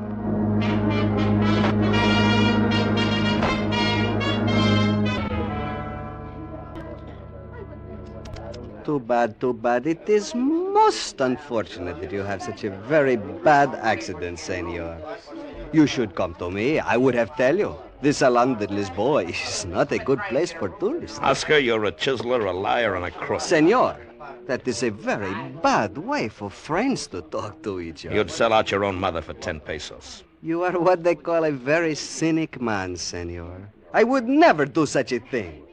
Too bad, too bad. It is most unfortunate that you have such a very bad accident, senor. You should come to me. I would have tell you. The Salon de Lisboa is not a good place for tourists. Oscar, you're a chiseler, a liar, and a crook. Senor, that is a very bad way for friends to talk to each other. You'd sell out your own mother for 10 pesos. You are what they call a very cynic man, senor. I would never do such a thing.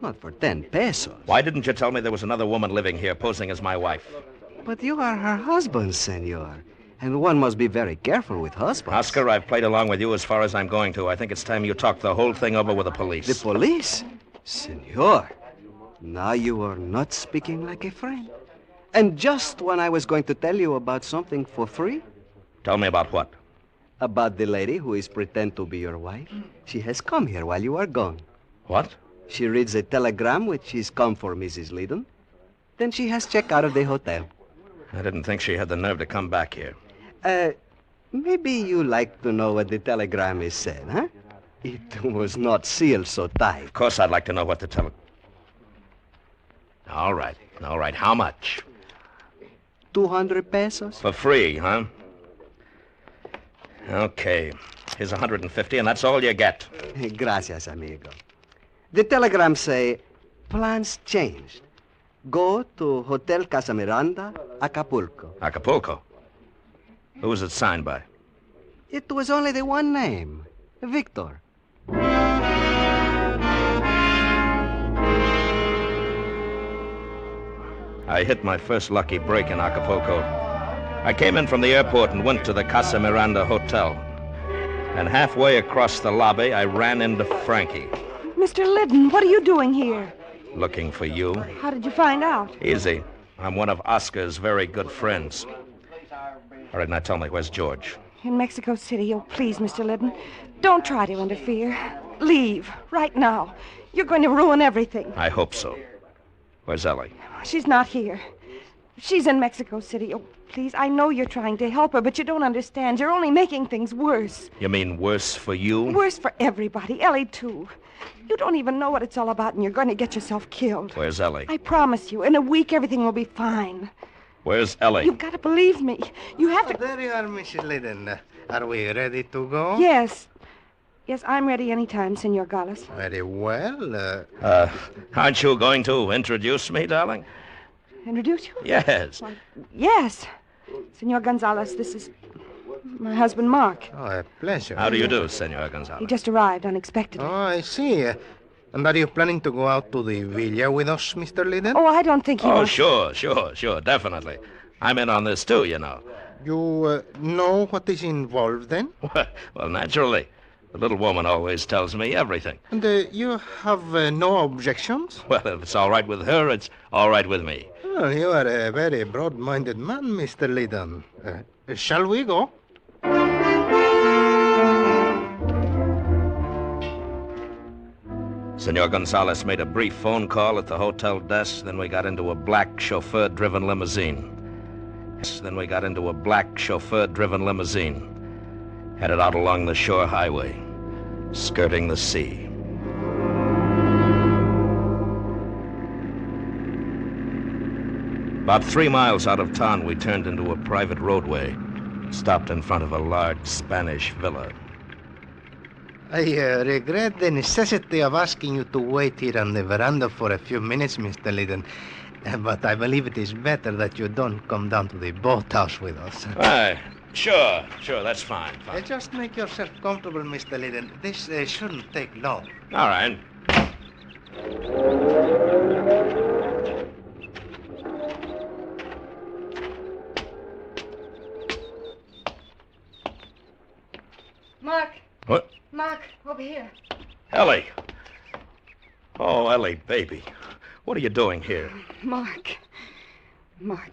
Not for 10 pesos. Why didn't you tell me there was another woman living here posing as my wife? But you are her husband, senor. And one must be very careful with husbands. Oscar, I've played along with you as far as I'm going to. I think it's time you talked the whole thing over with the police. The police? Senor, now you are not speaking like a friend. And just when I was going to tell you about something for free. Tell me about what? About the lady who is pretend to be your wife. She has come here while you are gone. What? She reads a telegram which is come for Mrs. Liddon. Then she has checked out of the hotel. I didn't think she had the nerve to come back here. Maybe you like to know what the telegram is said, huh? It was not sealed so tight. Of course I'd like to know what the All right. How much? 200 pesos. For free, huh? Okay. Here's 150, and that's all you get. Gracias, amigo. The telegram say, plans changed. Go to Hotel Casa Miranda, Acapulco. Acapulco? Who was it signed by? It was only the one name, Victor. I hit my first lucky break in Acapulco. I came in from the airport and went to the Casa Miranda Hotel. And halfway across the lobby, I ran into Frankie. Mr. Liddon, what are you doing here? Looking for you. How did you find out? Easy. I'm one of Oscar's very good friends. All right, now tell me, where's George? In Mexico City. Oh, please, Mr. Liddon, don't try to interfere. Leave, right now. You're going to ruin everything. I hope so. Where's Ellie? She's not here. She's in Mexico City. Oh, please, I know you're trying to help her, but you don't understand. You're only making things worse. You mean worse for you? Worse for everybody. Ellie, too. You don't even know what it's all about, and you're going to get yourself killed. Where's Ellie? I promise you, in a week, everything will be fine. Where's Ellie? You've got to believe me. You have to... There you are, Mrs. Liddon. Are we ready to go? Yes. Yes, I'm ready anytime, Senor Gallus. Very well. Aren't you going to introduce me, darling? Introduce you? Yes. Why, yes. Senor Gonzalez, this is my husband, Mark. Oh, a pleasure. How do you do, Senor Gonzalez? He just arrived unexpectedly. Oh, I see. And are you planning to go out to the villa with us, Mr. Liddon? Oh, I don't think he wants... Sure, definitely. I'm in on this, too, you know. You know what is involved, then? Well, naturally. The little woman always tells me everything. And you have no objections? Well, if it's all right with her, it's all right with me. Oh, you are a very broad-minded man, Mr. Liddon. Shall we go? Senor Gonzalez made a brief phone call at the hotel desk, then we got into a black chauffeur-driven limousine. Headed out along the shore highway, skirting the sea. About 3 miles out of town, we turned into a private roadway, stopped in front of a large Spanish villa. I regret the necessity of asking you to wait here on the veranda for a few minutes, Mr. Liddon. But I believe it is better that you don't come down to the boathouse with us. Aye, sure, that's fine. Just make yourself comfortable, Mr. Liddon. This shouldn't take long. All right. Mark. What? Mark, over here. Ellie. Oh, Ellie, baby. What are you doing here? Mark,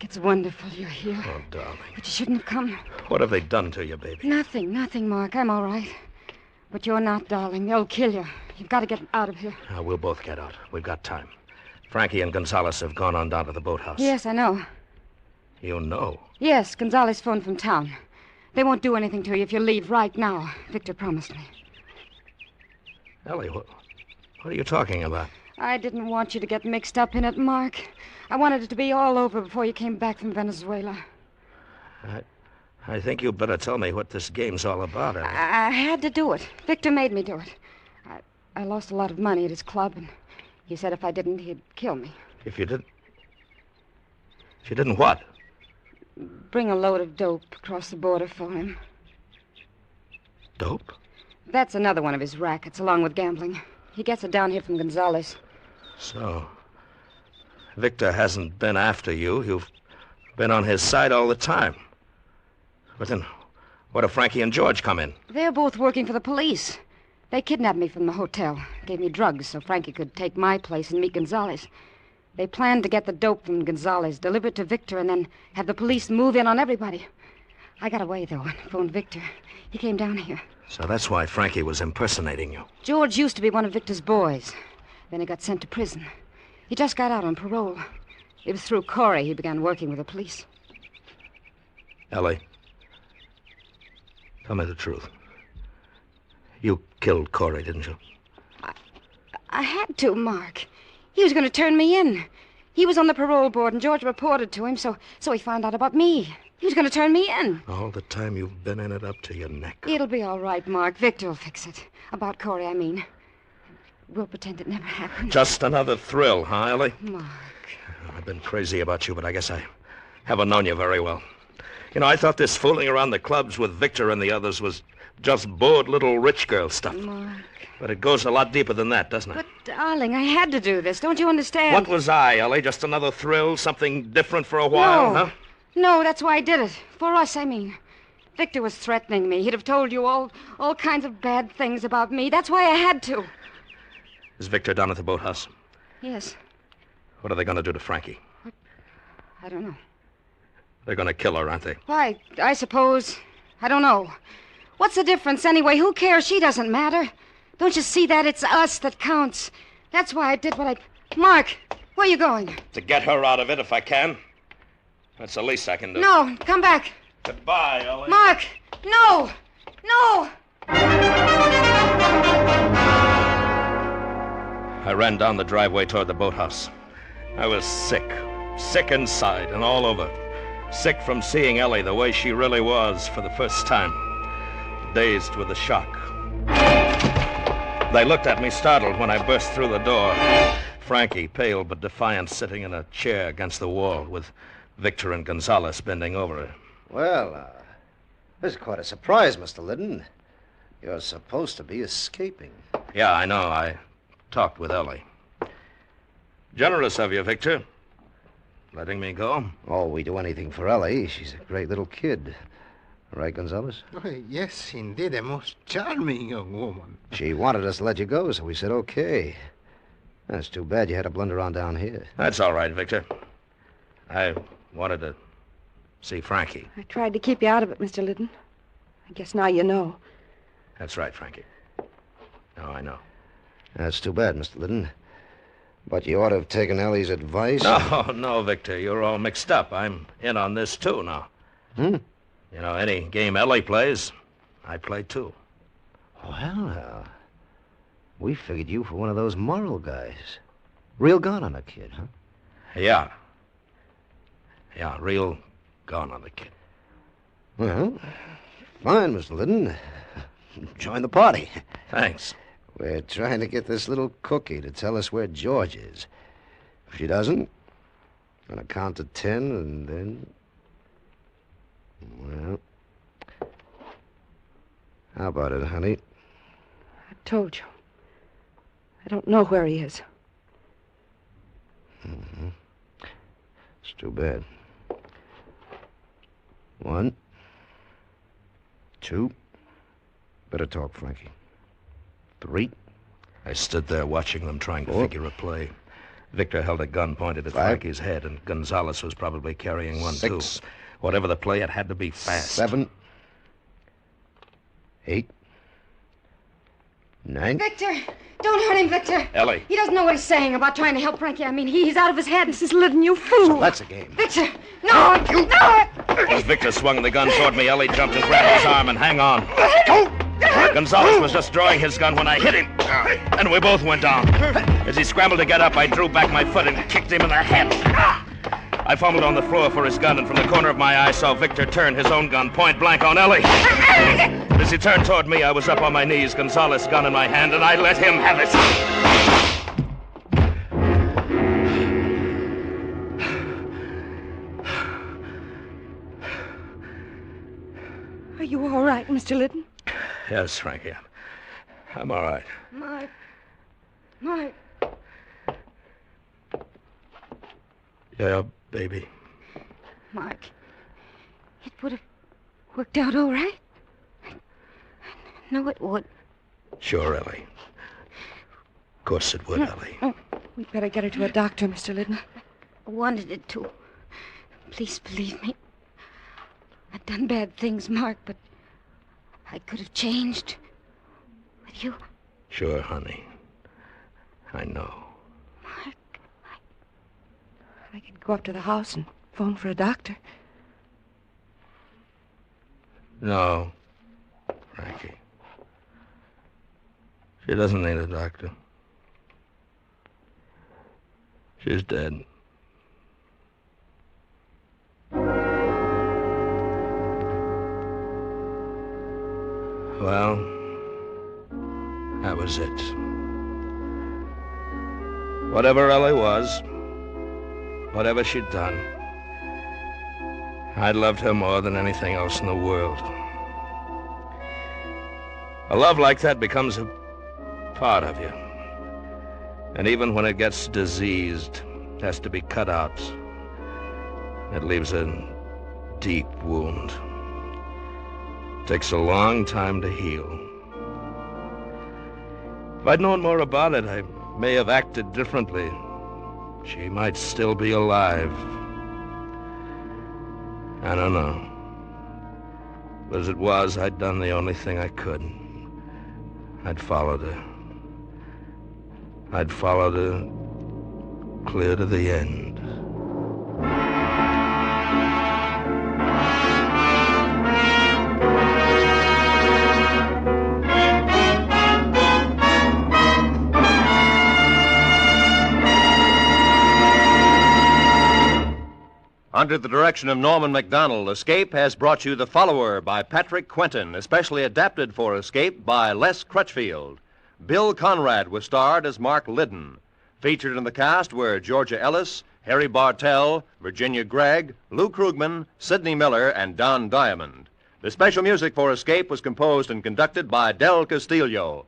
it's wonderful you're here. Oh, darling. But you shouldn't have come. What have they done to you, baby? Nothing, Mark. I'm all right. But you're not, darling. They'll kill you. You've got to get out of here. We'll both get out. We've got time. Frankie and Gonzalez have gone on down to the boathouse. Yes, I know. You know? Yes, Gonzalez phoned from town. They won't do anything to you if you leave right now. Victor promised me. Ellie, what are you talking about? I didn't want you to get mixed up in it, Mark. I wanted it to be all over before you came back from Venezuela. I think you better tell me what this game's all about, Ellie. I had to do it. Victor made me do it. I lost a lot of money at his club, and he said if I didn't, he'd kill me. If you didn't what? Bring a load of dope across the border for him. Dope? That's another one of his rackets, along with gambling. He gets it down here from Gonzalez. So, Victor hasn't been after you. You've been on his side all the time. But then, what if Frankie and George come in? They're both working for the police. They kidnapped me from the hotel, gave me drugs so Frankie could take my place and meet Gonzalez. They planned to get the dope from Gonzalez, deliver it to Victor, and then have the police move in on everybody. I got away, though, and phoned Victor. He came down here. So that's why Frankie was impersonating you. George used to be one of Victor's boys. Then he got sent to prison. He just got out on parole. It was through Corey he began working with the police. Ellie, tell me the truth. You killed Corey, didn't you? I had to, Mark. He was going to turn me in. He was on the parole board, and George reported to him, so he found out about me. He was going to turn me in. All the time you've been in it up to your neck. It'll be all right, Mark. Victor will fix it. About Corey, I mean. We'll pretend it never happened. Just another thrill, huh, Ellie? Mark. I've been crazy about you, but I guess I haven't known you very well. You know, I thought this fooling around the clubs with Victor and the others was just bored little rich girl stuff. Mark. But it goes a lot deeper than that, doesn't it? But, darling, I had to do this. Don't you understand? What was I, Ellie? Just another thrill? Something different for a while, huh? No, that's why I did it. For us, I mean. Victor was threatening me. He'd have told you all kinds of bad things about me. That's why I had to. Is Victor down at the boathouse? Yes. What are they going to do to Frankie? I don't know. They're going to kill her, aren't they? Why, I suppose. I don't know. What's the difference anyway? Who cares? She doesn't matter. Don't you see that? It's us that counts. That's why I did what I... Mark, where are you going? To get her out of it if I can. That's the least I can do. No, come back. Goodbye, Ellie. Mark, no! No! I ran down the driveway toward the boathouse. I was sick. Sick inside and all over. Sick from seeing Ellie the way she really was for the first time. Dazed with the shock. They looked at me startled when I burst through the door. Frankie, pale but defiant, sitting in a chair against the wall with Victor and Gonzalez bending over her. Well, this is quite a surprise, Mr. Liddon. You're supposed to be escaping. Yeah, I know. I talked with Ellie. Generous of you, Victor. Letting me go. Oh, we do anything for Ellie. She's a great little kid. Right, Gonzalez? Oh, yes, indeed. A most charming young woman. She wanted us to let you go, so we said okay. That's too bad you had to blunder on down here. That's all right, Victor. I wanted to see Frankie. I tried to keep you out of it, Mr. Liddon. I guess now you know. That's right, Frankie. Now I know. That's too bad, Mr. Liddon. But you ought to have taken Ellie's advice. No, Victor. You're all mixed up. I'm in on this, too, now. You know, any game Ellie plays, I play, too. Well, we figured you for one of those moral guys. Real gone on a kid, huh? Yeah. Yeah, real gone on the kid. Well, fine, Mr. Liddon. Join the party. Thanks. We're trying to get this little cookie to tell us where George is. If she doesn't, on a count of 10, and then... Well... How about it, honey? I told you. I don't know where he is. Mm-hmm. It's too bad. 1, 2. Better talk, Frankie. 3. I stood there watching them trying to 4. figure a play. Victor held a gun pointed at 5. Frankie's head, and Gonzalez was probably carrying one, 6. too. Whatever the play, it had to be fast. 7. 8. 9. Victor! Don't hurt him, Victor! Ellie. He doesn't know what he's saying about trying to help Frankie. I mean, he's out of his head. Mrs. Liddon, you fool! So that's a game. Victor! No! No! As Victor swung the gun toward me, Ellie jumped and grabbed his arm and hang on. Gonzalez was just drawing his gun when I hit him, and we both went down. As he scrambled to get up, I drew back my foot and kicked him in the head. I fumbled on the floor for his gun, and from the corner of my eye saw Victor turn his own gun point blank on Ellie. As he turned toward me, I was up on my knees, Gonzalez' gun in my hand, and I let him have it. Are you all right, Mr. Liddon? Yes, Frankie. I'm all right. Mark. Yeah, baby. Mark. It would have worked out all right. No, it would. Sure, Ellie. Of course it would, Ellie. Oh, we'd better get her to a doctor, Mr. Liddon. I wanted it to. Please believe me. I've done bad things, Mark, but I could have changed. With you. Sure, honey. I know. Mark, I could go up to the house and phone for a doctor. No, Frankie. She doesn't need a doctor. She's dead. Well, that was it. Whatever Ellie was, whatever she'd done, I'd loved her more than anything else in the world. A love like that becomes a part of you. And even when it gets diseased, has to be cut out. It leaves a deep wound. Takes a long time to heal. If I'd known more about it, I may have acted differently. She might still be alive. I don't know. But as it was, I'd done the only thing I could. I'd followed her. I'd followed her clear to the end. Under the direction of Norman MacDonald, Escape has brought you The Follower by Patrick Quentin, especially adapted for Escape by Les Crutchfield. Bill Conrad was starred as Mark Liddon. Featured in the cast were Georgia Ellis, Harry Bartell, Virginia Gregg, Lou Krugman, Sidney Miller, and Don Diamond. The special music for Escape was composed and conducted by Del Castillo.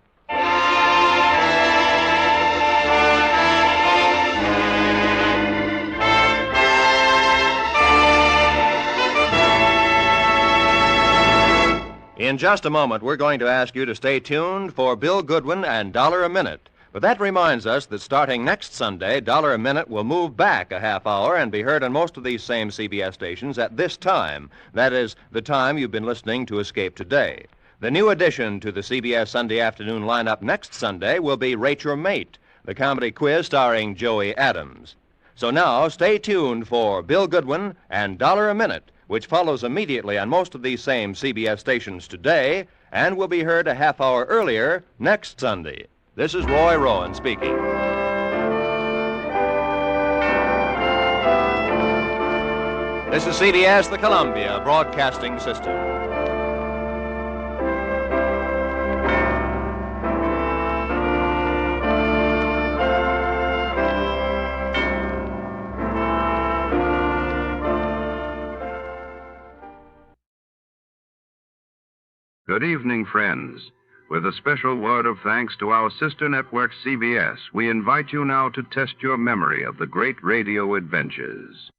In just a moment, we're going to ask you to stay tuned for Bill Goodwin and $1 a Minute. But that reminds us that starting next Sunday, $1 a Minute will move back a half hour and be heard on most of these same CBS stations at this time. That is, the time you've been listening to Escape today. The new addition to the CBS Sunday afternoon lineup next Sunday will be Rate Your Mate, the comedy quiz starring Joey Adams. So now, stay tuned for Bill Goodwin and $1 a Minute, which follows immediately on most of these same CBS stations today and will be heard a half hour earlier next Sunday. This is Roy Rowan speaking. This is CBS, the Columbia Broadcasting System. Good evening, friends. With a special word of thanks to our sister network, CBS, we invite you now to test your memory of the great radio adventures.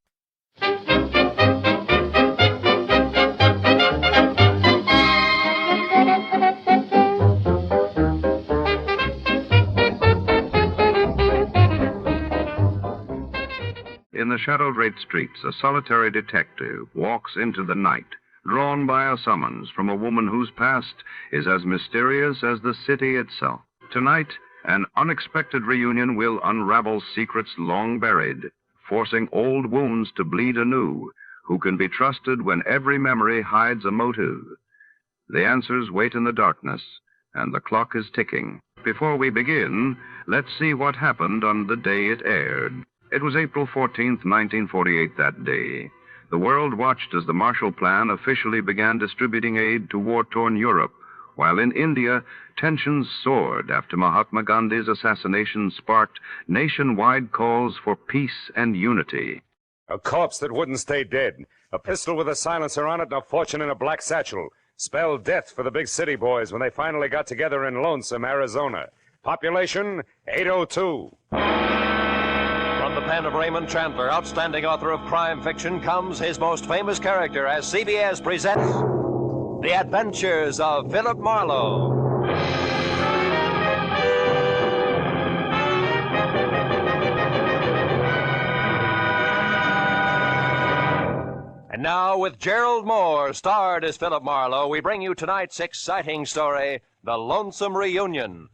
In the shadow-draped streets, a solitary detective walks into the night, drawn by a summons from a woman whose past is as mysterious as the city itself. Tonight, an unexpected reunion will unravel secrets long buried, forcing old wounds to bleed anew. Who can be trusted when every memory hides a motive? The answers wait in the darkness, and the clock is ticking. Before we begin, let's see what happened on the day it aired. It was April 14th, 1948, that day. The world watched as the Marshall Plan officially began distributing aid to war-torn Europe, while in India, tensions soared after Mahatma Gandhi's assassination sparked nationwide calls for peace and unity. A corpse that wouldn't stay dead, a pistol with a silencer on it, and a fortune in a black satchel. Spelled death for the big city boys when they finally got together in Lonesome, Arizona. Population, 802. From the pen of Raymond Chandler, outstanding author of crime fiction, comes his most famous character as CBS presents The Adventures of Philip Marlowe. And now, with Gerald Moore, starred as Philip Marlowe, we bring you tonight's exciting story, The Lonesome Reunion.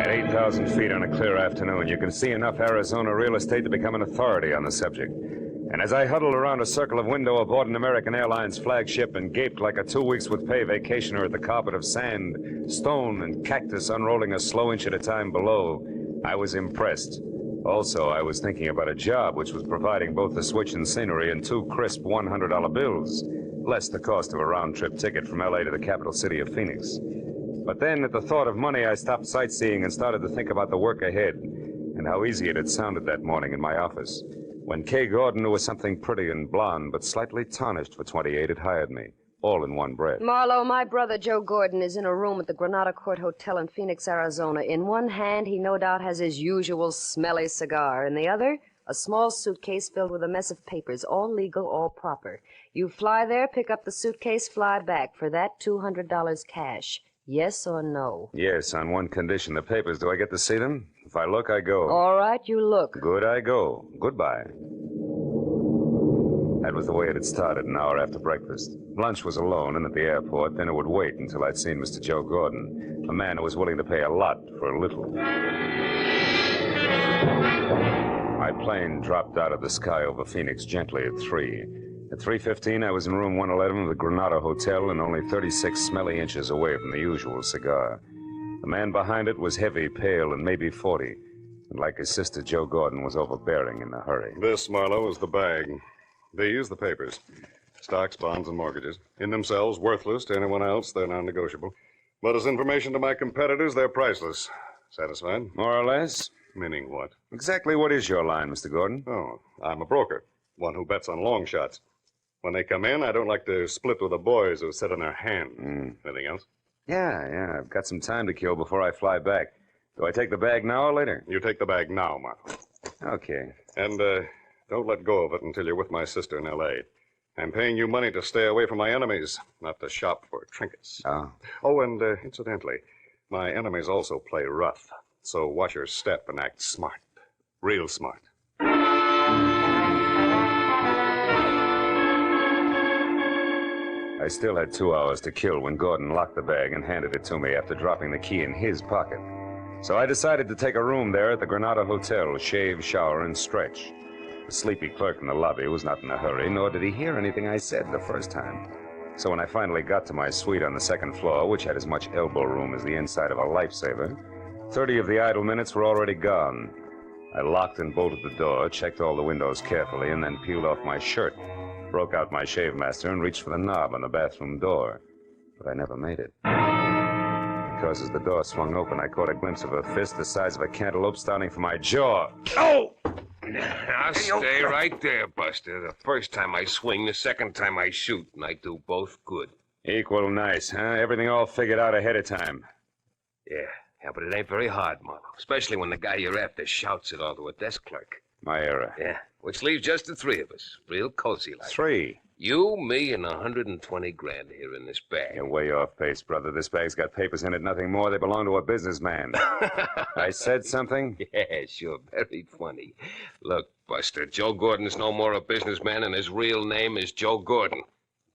At 8,000 feet on a clear afternoon, you can see enough Arizona real estate to become an authority on the subject. And as I huddled around a circle of window aboard an American Airlines flagship and gaped like a 2 weeks with pay vacationer at the carpet of sand, stone, and cactus unrolling a slow inch at a time below, I was impressed. Also, I was thinking about a job which was providing both the switch and scenery and 2 crisp $100 bills, less the cost of a round-trip ticket from L.A. to the capital city of Phoenix. But then, at the thought of money, I stopped sightseeing and started to think about the work ahead and how easy it had sounded that morning in my office when Kay Gordon, who was something pretty and blonde but slightly tarnished for 28, had hired me, all in one breath. Marlowe, my brother Joe Gordon is in a room at the Granada Court Hotel in Phoenix, Arizona. In one hand, he no doubt has his usual smelly cigar. In the other, a small suitcase filled with a mess of papers, all legal, all proper. You fly there, pick up the suitcase, fly back. For that, $200 cash. Yes or no? Yes, on one condition. The papers, do I get to see them? If I look, I go. All right, you look. Good, I go. Goodbye. That was the way it had started an hour after breakfast. Lunch was alone and at the airport. Then it would wait until I'd seen Mr. Joe Gordon, a man who was willing to pay a lot for a little. My plane dropped out of the sky over Phoenix gently at 3. At 3:15, I was in room 111 of the Granada Hotel and only 36 smelly inches away from the usual cigar. The man behind it was heavy, pale, and maybe 40. And like his sister, Joe Gordon was overbearing in a hurry. This, Marlowe, is the bag. These, the papers. Stocks, bonds, and mortgages. In themselves, worthless to anyone else. They're non-negotiable. But as information to my competitors, they're priceless. Satisfied? More or less. Meaning what? Exactly what is your line, Mr. Gordon? Oh, I'm a broker. One who bets on long shots. When they come in, I don't like to split with the boys who sit on their hand. Anything else? Yeah. I've got some time to kill before I fly back. Do I take the bag now or later? You take the bag now, Marlowe. Okay. And, don't let go of it until you're with my sister in L.A. I'm paying you money to stay away from my enemies, not to shop for trinkets. Oh, and, incidentally, my enemies also play rough. So watch your step and act smart. Real smart. I still had 2 hours to kill when Gordon locked the bag and handed it to me after dropping the key in his pocket. So I decided to take a room there at the Granada Hotel, shave, shower, and stretch. The sleepy clerk in the lobby was not in a hurry, nor did he hear anything I said the first time. So when I finally got to my suite on the second floor, which had as much elbow room as the inside of a lifesaver, 30 of the idle minutes were already gone. I locked and bolted the door, checked all the windows carefully, and then peeled off my shirt, broke out my shave master, and reached for the knob on the bathroom door. But I never made it. Because as the door swung open, I caught a glimpse of a fist the size of a cantaloupe starting from my jaw. Oh! Now stay right there, Buster. The first time I swing, the second time I shoot, and I do both good. Equal nice, huh? Everything all figured out ahead of time. Yeah, but it ain't very hard, Marlowe. Especially when the guy you're after shouts it all to a desk clerk. My error. Yeah, which leaves just the three of us. Real cozy like. 3? You, me, and 120 grand here in this bag. You're way off base, brother. This bag's got papers in it, nothing more. They belong to a businessman. I said something? Yeah, sure. Very funny. Look, Buster, Joe Gordon's no more a businessman, and his real name is Joe Gordon.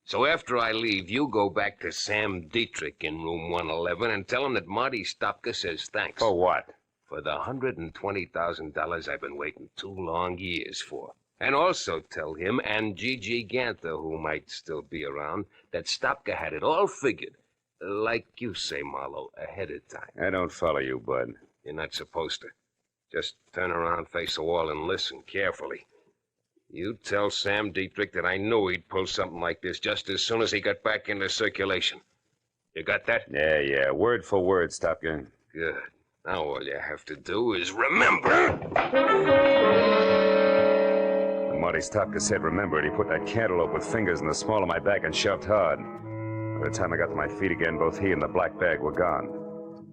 So after I leave, you go back to Sam Dietrich in room 111 and tell him that Marty Stopka says thanks. For what? For the $120,000 I've been waiting 2 long years for. And also tell him and Gigi Ganther, who might still be around, that Stopka had it all figured. Like you say, Marlowe, ahead of time. I don't follow you, bud. You're not supposed to. Just turn around, face the wall, and listen carefully. You tell Sam Dietrich that I knew he'd pull something like this just as soon as he got back into circulation. You got that? Yeah. Word for word, Stopka. Good. Now all you have to do is remember. When Marty Stopka said remember it, he put that cantaloupe with fingers in the small of my back and shoved hard. By the time I got to my feet again, both he and the black bag were gone.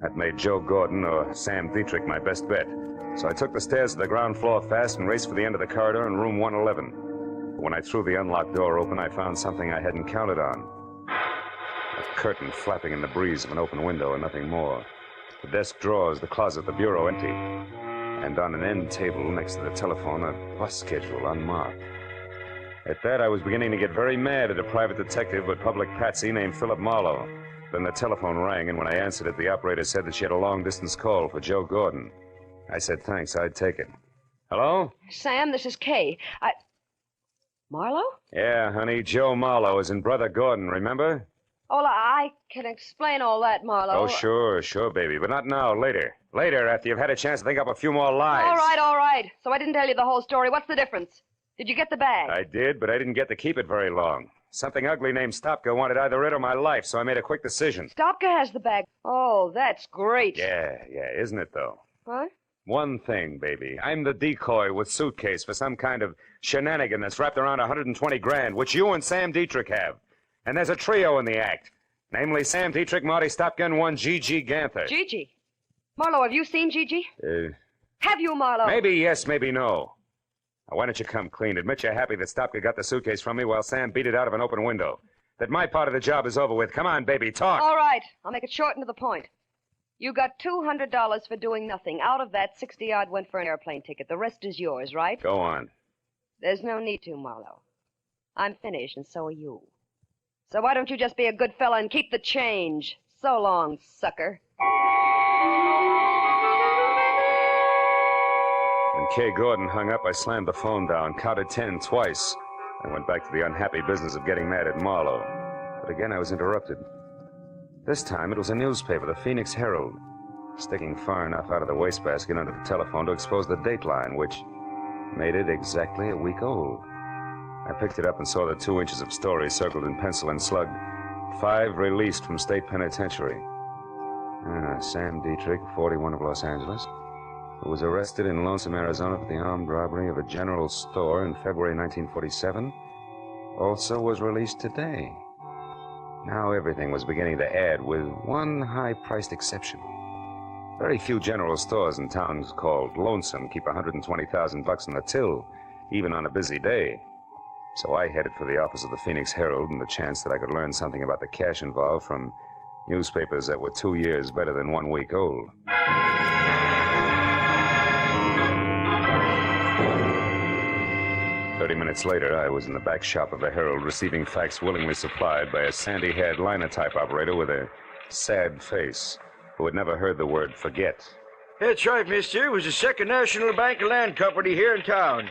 That made Joe Gordon or Sam Dietrich my best bet. So I took the stairs to the ground floor fast and raced for the end of the corridor in room 111. But when I threw the unlocked door open, I found something I hadn't counted on. A curtain flapping in the breeze of an open window and nothing more. The desk drawers, the closet, the bureau empty. And on an end table next to the telephone, a bus schedule unmarked. At that, I was beginning to get very mad at a private detective with public patsy named Philip Marlowe. Then the telephone rang, and when I answered it, the operator said that she had a long-distance call for Joe Gordon. I said thanks, I'd take it. Hello? Sam, this is Kay. Marlowe? Yeah, honey, Joe Marlowe is in Brother Gordon, remember? Oh, I can explain all that, Marlowe. Oh, sure, baby, but not now, later. Later, after you've had a chance to think up a few more lies. All right. So I didn't tell you the whole story. What's the difference? Did you get the bag? I did, but I didn't get to keep it very long. Something ugly named Stopka wanted either it or my life, so I made a quick decision. Stopka has the bag. Oh, that's great. Yeah, isn't it, though? What? One thing, baby. I'm the decoy with suitcase for some kind of shenanigan that's wrapped around 120 grand, which you and Sam Dietrich have. And there's a trio in the act. Namely, Sam Dietrich, Marty Stopka, and one Gigi Ganther. Gigi? Marlowe, have you seen Gigi? Have you, Marlowe? Maybe yes, maybe no. Now, why don't you come clean? Admit you're happy that Stopka got the suitcase from me while Sam beat it out of an open window. That my part of the job is over with. Come on, baby, talk. All right. I'll make it short and to the point. You got $200 for doing nothing. Out of that, 60-odd went for an airplane ticket. The rest is yours, right? Go on. There's no need to, Marlowe. I'm finished, and so are you. So why don't you just be a good fella and keep the change? So long, sucker. When Kay Gordon hung up, I slammed the phone down, counted 10 twice, and went back to the unhappy business of getting mad at Marlowe. But again, I was interrupted. This time, it was a newspaper, the Phoenix Herald, sticking far enough out of the wastebasket under the telephone to expose the dateline, which made it exactly a week old. I picked it up and saw the 2 inches of story circled in pencil and slugged. 5 released from state penitentiary. Sam Dietrich, 41 of Los Angeles, who was arrested in Lonesome, Arizona for the armed robbery of a general store in February 1947, also was released today. Now everything was beginning to add, with one high-priced exception. Very few general stores in towns called Lonesome keep $120,000 in the till, even on a busy day. So I headed for the office of the Phoenix Herald and the chance that I could learn something about the cash involved from newspapers that were 2 years better than 1 week old. Minutes later, I was in the back shop of the Herald receiving facts willingly supplied by a sandy-haired linotype operator with a sad face who had never heard the word forget. That's right, mister. It was the Second National Bank and Land Company here in town.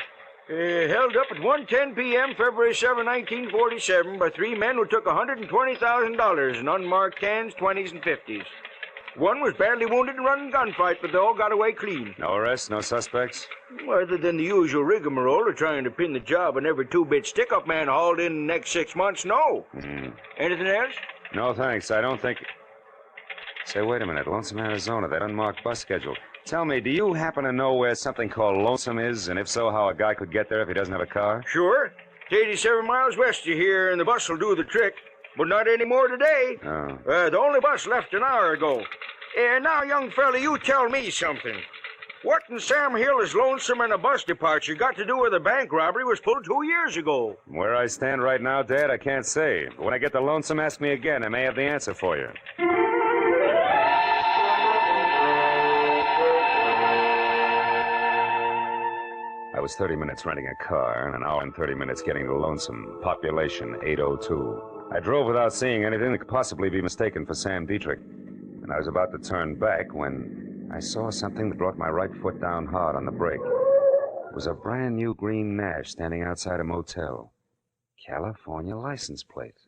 Held up at 1:10 p.m., February 7, 1947, by three men who took $120,000 in unmarked cans, 20s, and 50s. One was badly wounded in running gunfight, but they all got away clean. No arrests, no suspects? Other than the usual rigmarole of trying to pin the job on every two-bit stick-up man hauled in the next 6 months, no. Anything else? No, thanks. I don't think... Say, wait a minute. Lonesome, Arizona, that unmarked bus schedule. Tell me, do you happen to know where something called Lonesome is? And if so, how a guy could get there if he doesn't have a car? Sure. It's 87 miles west of here, and the bus will do the trick. But not anymore today. Oh. The only bus left an hour ago. Now, young fella, you tell me something. What in Sam Hill is Lonesome and a bus departure got to do with a bank robbery was pulled 2 years ago? Where I stand right now, Dad, I can't say. But when I get to Lonesome, ask me again. I may have the answer for you. I was 30 minutes renting a car and an hour and 30 minutes getting to Lonesome. Population 802. I drove without seeing anything that could possibly be mistaken for Sam Dietrich. And I was about to turn back when I saw something that brought my right foot down hard on the brake. It was a brand new green Nash standing outside a motel. California license plate.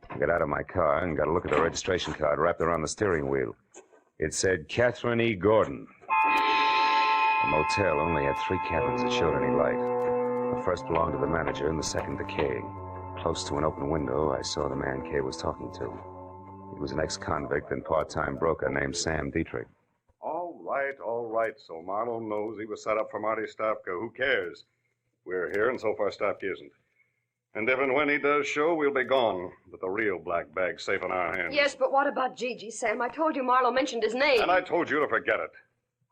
I got out of my car and got a look at the registration card wrapped around the steering wheel. It said Catherine E. Gordon. The motel only had 3 cabins that showed any light. The first belonged to the manager and the second to Kay. Close to an open window, I saw the man Kay was talking to. He was an ex-convict and part-time broker named Sam Dietrich. All right. So Marlowe knows he was set up for Marty Stopka. Who cares? We're here, and so far Stopka isn't. And if and when he does show, we'll be gone. But the real black bag's safe in our hands. Yes, but what about Gigi, Sam? I told you Marlowe mentioned his name. And I told you to forget it.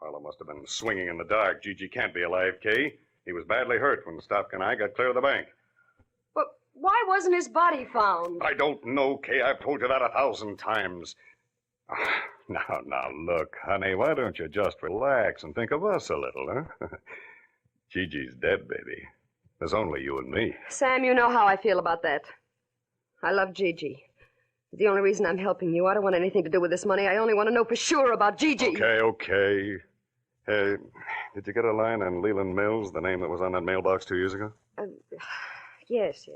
Marlowe must have been swinging in the dark. Gigi can't be alive, Kay. He was badly hurt when Stopka and I got clear of the bank. But why wasn't his body found? I don't know, Kay. I've told you that 1,000 times. Now, look, honey, why don't you just relax and think of us a little, huh? Gigi's dead, baby. There's only you and me. Sam, you know how I feel about that. I love Gigi. It's the only reason I'm helping you. I don't want anything to do with this money. I only want to know for sure about Gigi. Okay. Hey, did you get a line on Leland Mills, the name that was on that mailbox 2 years ago? Yes.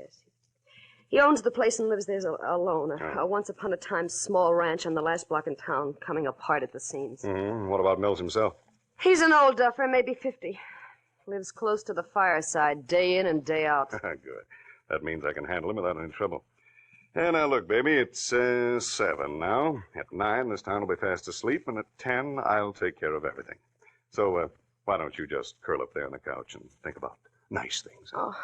He owns the place and lives there alone. A once-upon-a-time small ranch on the last block in town, coming apart at the seams. What about Mills himself? He's an old duffer, maybe 50. Lives close to the fireside, day in and day out. Good. That means I can handle him without any trouble. And now, look, baby, it's 7 now. At 9, this town will be fast asleep, and at 10, I'll take care of everything. So, why don't you just curl up there on the couch and think about nice things? Oh,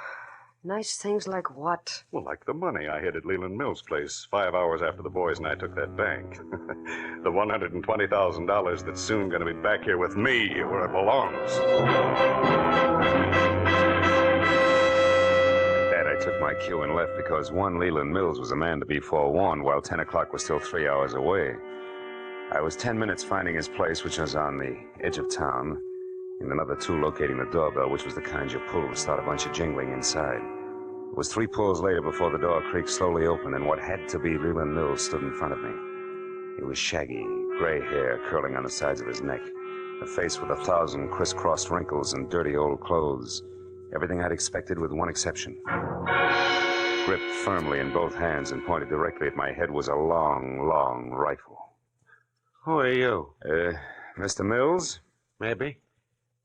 nice things like what? Well, like the money I hid at Leland Mills' place 5 hours after the boys and I took that bank. The $120,000 that's soon going to be back here with me where it belongs. Dad, I took my cue and left because one Leland Mills was a man to be forewarned while 10 o'clock was still 3 hours away. I was 10 minutes finding his place, which was on the edge of town, and another 2 locating the doorbell, which was the kind you pull to start a bunch of jingling inside. It was 3 pulls later before the door creaked slowly open, and what had to be Leland Mills stood in front of me. He was shaggy, gray hair curling on the sides of his neck, a face with 1,000 crisscrossed wrinkles and dirty old clothes. Everything I'd expected with one exception. Gripped firmly in both hands and pointed directly at my head was a long rifle. Who are you? Mr. Mills? Maybe.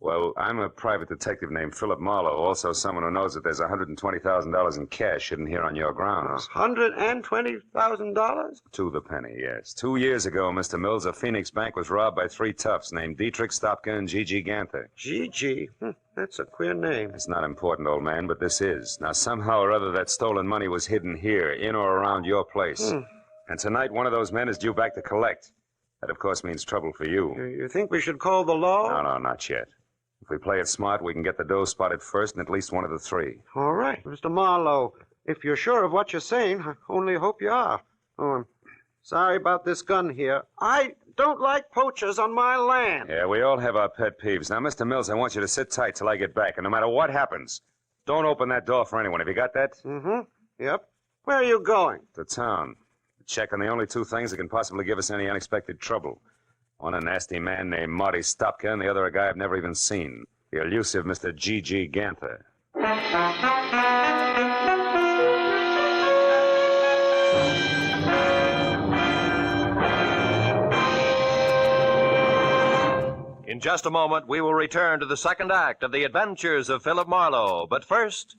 Well, I'm a private detective named Philip Marlowe, also someone who knows that there's $120,000 in cash hidden here on your grounds. $120,000? To the penny, yes. 2 years ago, Mr. Mills, a Phoenix bank was robbed by 3 toughs named Dietrich, Stopka, and Gigi Ganther. Gigi? That's a queer name. It's not important, old man, but this is. Now, somehow or other, that stolen money was hidden here, in or around your place. And tonight, one of those men is due back to collect. That, of course, means trouble for you. You think we should call the law? No, not yet. If we play it smart, we can get the dough spotted first in at least one of the 3. All right, Mr. Marlowe. If you're sure of what you're saying, I only hope you are. Oh, I'm sorry about this gun here. I don't like poachers on my land. Yeah, we all have our pet peeves. Now, Mr. Mills, I want you to sit tight till I get back, and no matter what happens, don't open that door for anyone. Have you got that? Yep. Where are you going? To town. Check on the only 2 things that can possibly give us any unexpected trouble. One a nasty man named Marty Stopka, and the other a guy I've never even seen. The elusive Mr. Gigi Ganther. In just a moment, we will return to the second act of the adventures of Philip Marlowe. But first,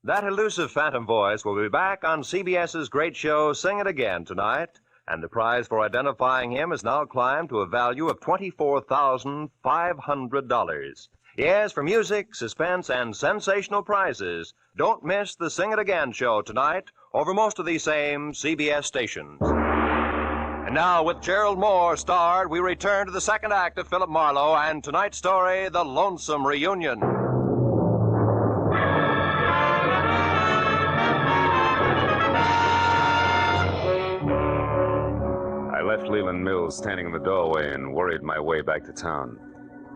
that elusive phantom voice will be back on CBS's great show, Sing It Again, tonight. And the prize for identifying him has now climbed to a value of $24,500. Yes, for music, suspense, and sensational prizes. Don't miss the Sing It Again show tonight over most of these same CBS stations. And now, with Gerald Moore starred, we return to the second act of Philip Marlowe and tonight's story, The Lonesome Reunion. I left Leland Mills standing in the doorway and worried my way back to town.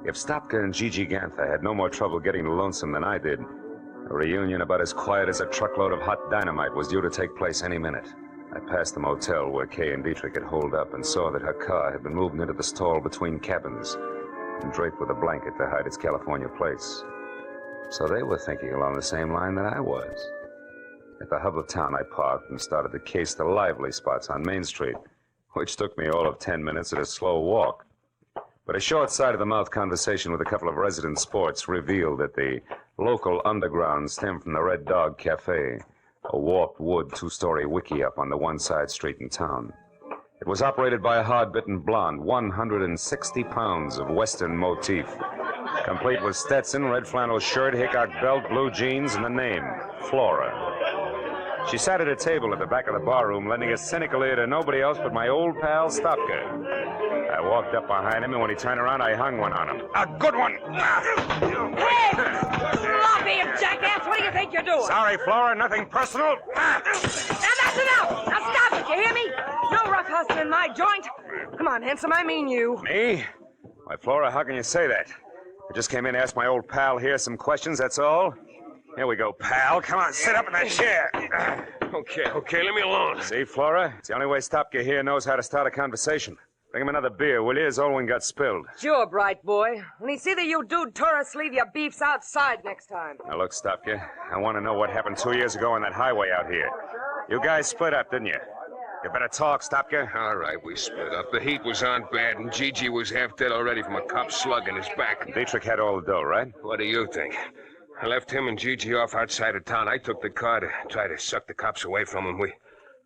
If Stopka and Gigi Gantha had no more trouble getting to Lonesome than I did, a reunion about as quiet as a truckload of hot dynamite was due to take place any minute. I passed the motel where Kay and Dietrich had holed up and saw that her car had been moved into the stall between cabins and draped with a blanket to hide its California plates. So they were thinking along the same line that I was. At the hub of town, I parked and started to case the lively spots on Main Street, which took me all of 10 minutes at a slow walk. But a short side-of-the-mouth conversation with a couple of resident sports revealed that the local underground stemmed from the Red Dog Cafe, a warped wood two-story wiki-up on the one-side street in town. It was operated by a hard-bitten blonde, 160 pounds of Western motif, complete with Stetson, red flannel shirt, Hickok belt, blue jeans, and the name, Flora. She sat at a table at the back of the barroom, lending a cynical ear to nobody else but my old pal, Stopka. I walked up behind him, and when he turned around, I hung one on him. A good one! Hey! Sloppy, you jackass! What do you think you're doing? Sorry, Flora, nothing personal. Now that's enough! Now stop it, you hear me? No rough hustling in my joint. Come on, handsome, I mean you. Me? Why, Flora, how can you say that? I just came in to ask my old pal here some questions, that's all. Here we go, pal. Come on, sit up in that chair. Okay, leave me alone. See, Flora? It's the only way Stopka here knows how to start a conversation. Bring him another beer, will you? His old one got spilled. Sure, bright boy. When he see that you dude tourists leave your beefs outside next time. Now, look, Stopka, I want to know what happened 2 years ago on that highway out here. You guys split up, didn't you? You better talk, Stopka. All right, we split up. The heat was on bad, and Gigi was half dead already from a cop slug in his back. Dietrich had all the dough, right? What do you think? I left him and Gigi off outside of town. I took the car to try to suck the cops away from him. We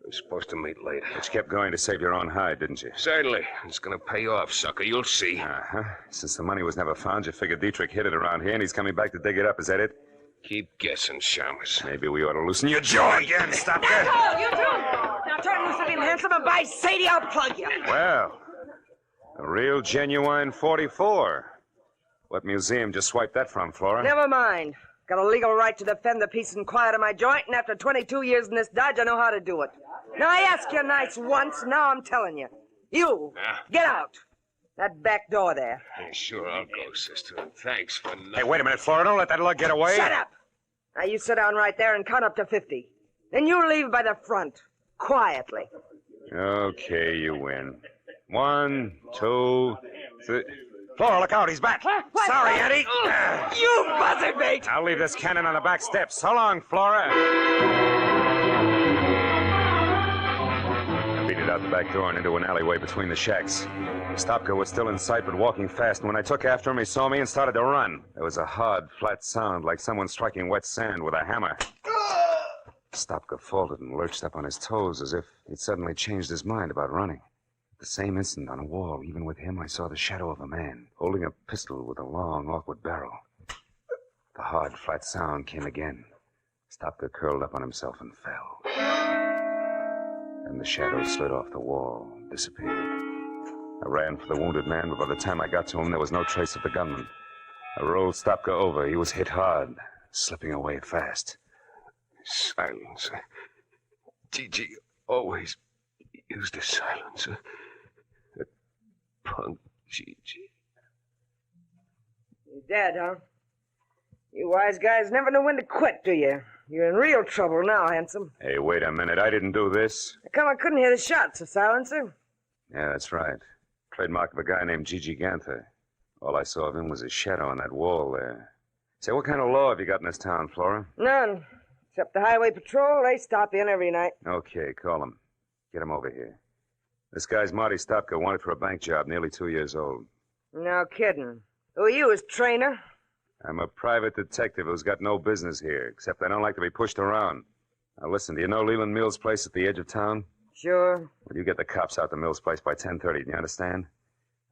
were supposed to meet later. But you kept going to save your own hide, didn't you? Certainly. It's going to pay off, sucker. You'll see. Uh-huh. Since the money was never found, you figured Dietrich hid it around here, and he's coming back to dig it up. Is that it? Keep guessing, Shamus. Maybe we ought to loosen your jaw again, Stopka. Oh, you too! Now turn loose of him, handsome, and by Sadie, I'll plug you. Well, a real genuine 44. What museum just swiped that from, Flora? Never mind. Got a legal right to defend the peace and quiet of my joint, and after 22 years in this dodge, I know how to do it. Now, I asked you nice once, now I'm telling you. You, get out. That back door there. Yeah, sure, I'll go, sister. Thanks for nothing. Hey, wait a minute, Flora. Don't let that lug get away. Shut up. Now, you sit down right there and count up to 50. Then you leave by the front, quietly. Okay, you win. 1, 2, 3... Flora, look out, he's back. What? Sorry, Eddie. You buzzard bait. I'll leave this cannon on the back steps. So long, Flora. I beat it out the back door and into an alleyway between the shacks. Stopka was still in sight, but walking fast, and when I took after him, he saw me and started to run. There was a hard, flat sound, like someone striking wet sand with a hammer. Stopka faltered and lurched up on his toes as if he'd suddenly changed his mind about running. At the same instant, on a wall, even with him, I saw the shadow of a man, holding a pistol with a long, awkward barrel. The hard, flat sound came again. Stopka curled up on himself and fell. And the shadow slid off the wall, disappeared. I ran for the wounded man, but by the time I got to him, there was no trace of the gunman. I rolled Stopka over. He was hit hard, slipping away fast. Silencer. Gigi always used a silencer. That punk Gigi. You're dead, huh? You wise guys never know when to quit, do you? You're in real trouble now, handsome. Hey, wait a minute. I didn't do this. How come I couldn't hear the shots, a silencer? Yeah, that's right. Trademark of a guy named Gigi Ganther. All I saw of him was his shadow on that wall there. Say, what kind of law have you got in this town, Flora? None. Except the highway patrol, they stop in every night. Okay, call him. Get him over here. This guy's Marty Stopka, wanted for a bank job, nearly 2 years old. No kidding. Who are you, his trainer? I'm a private detective who's got no business here, except I don't like to be pushed around. Now, listen, do you know Leland Mill's place at the edge of town? Sure. Well, you get the cops out to Mill's place by 10:30, do you understand?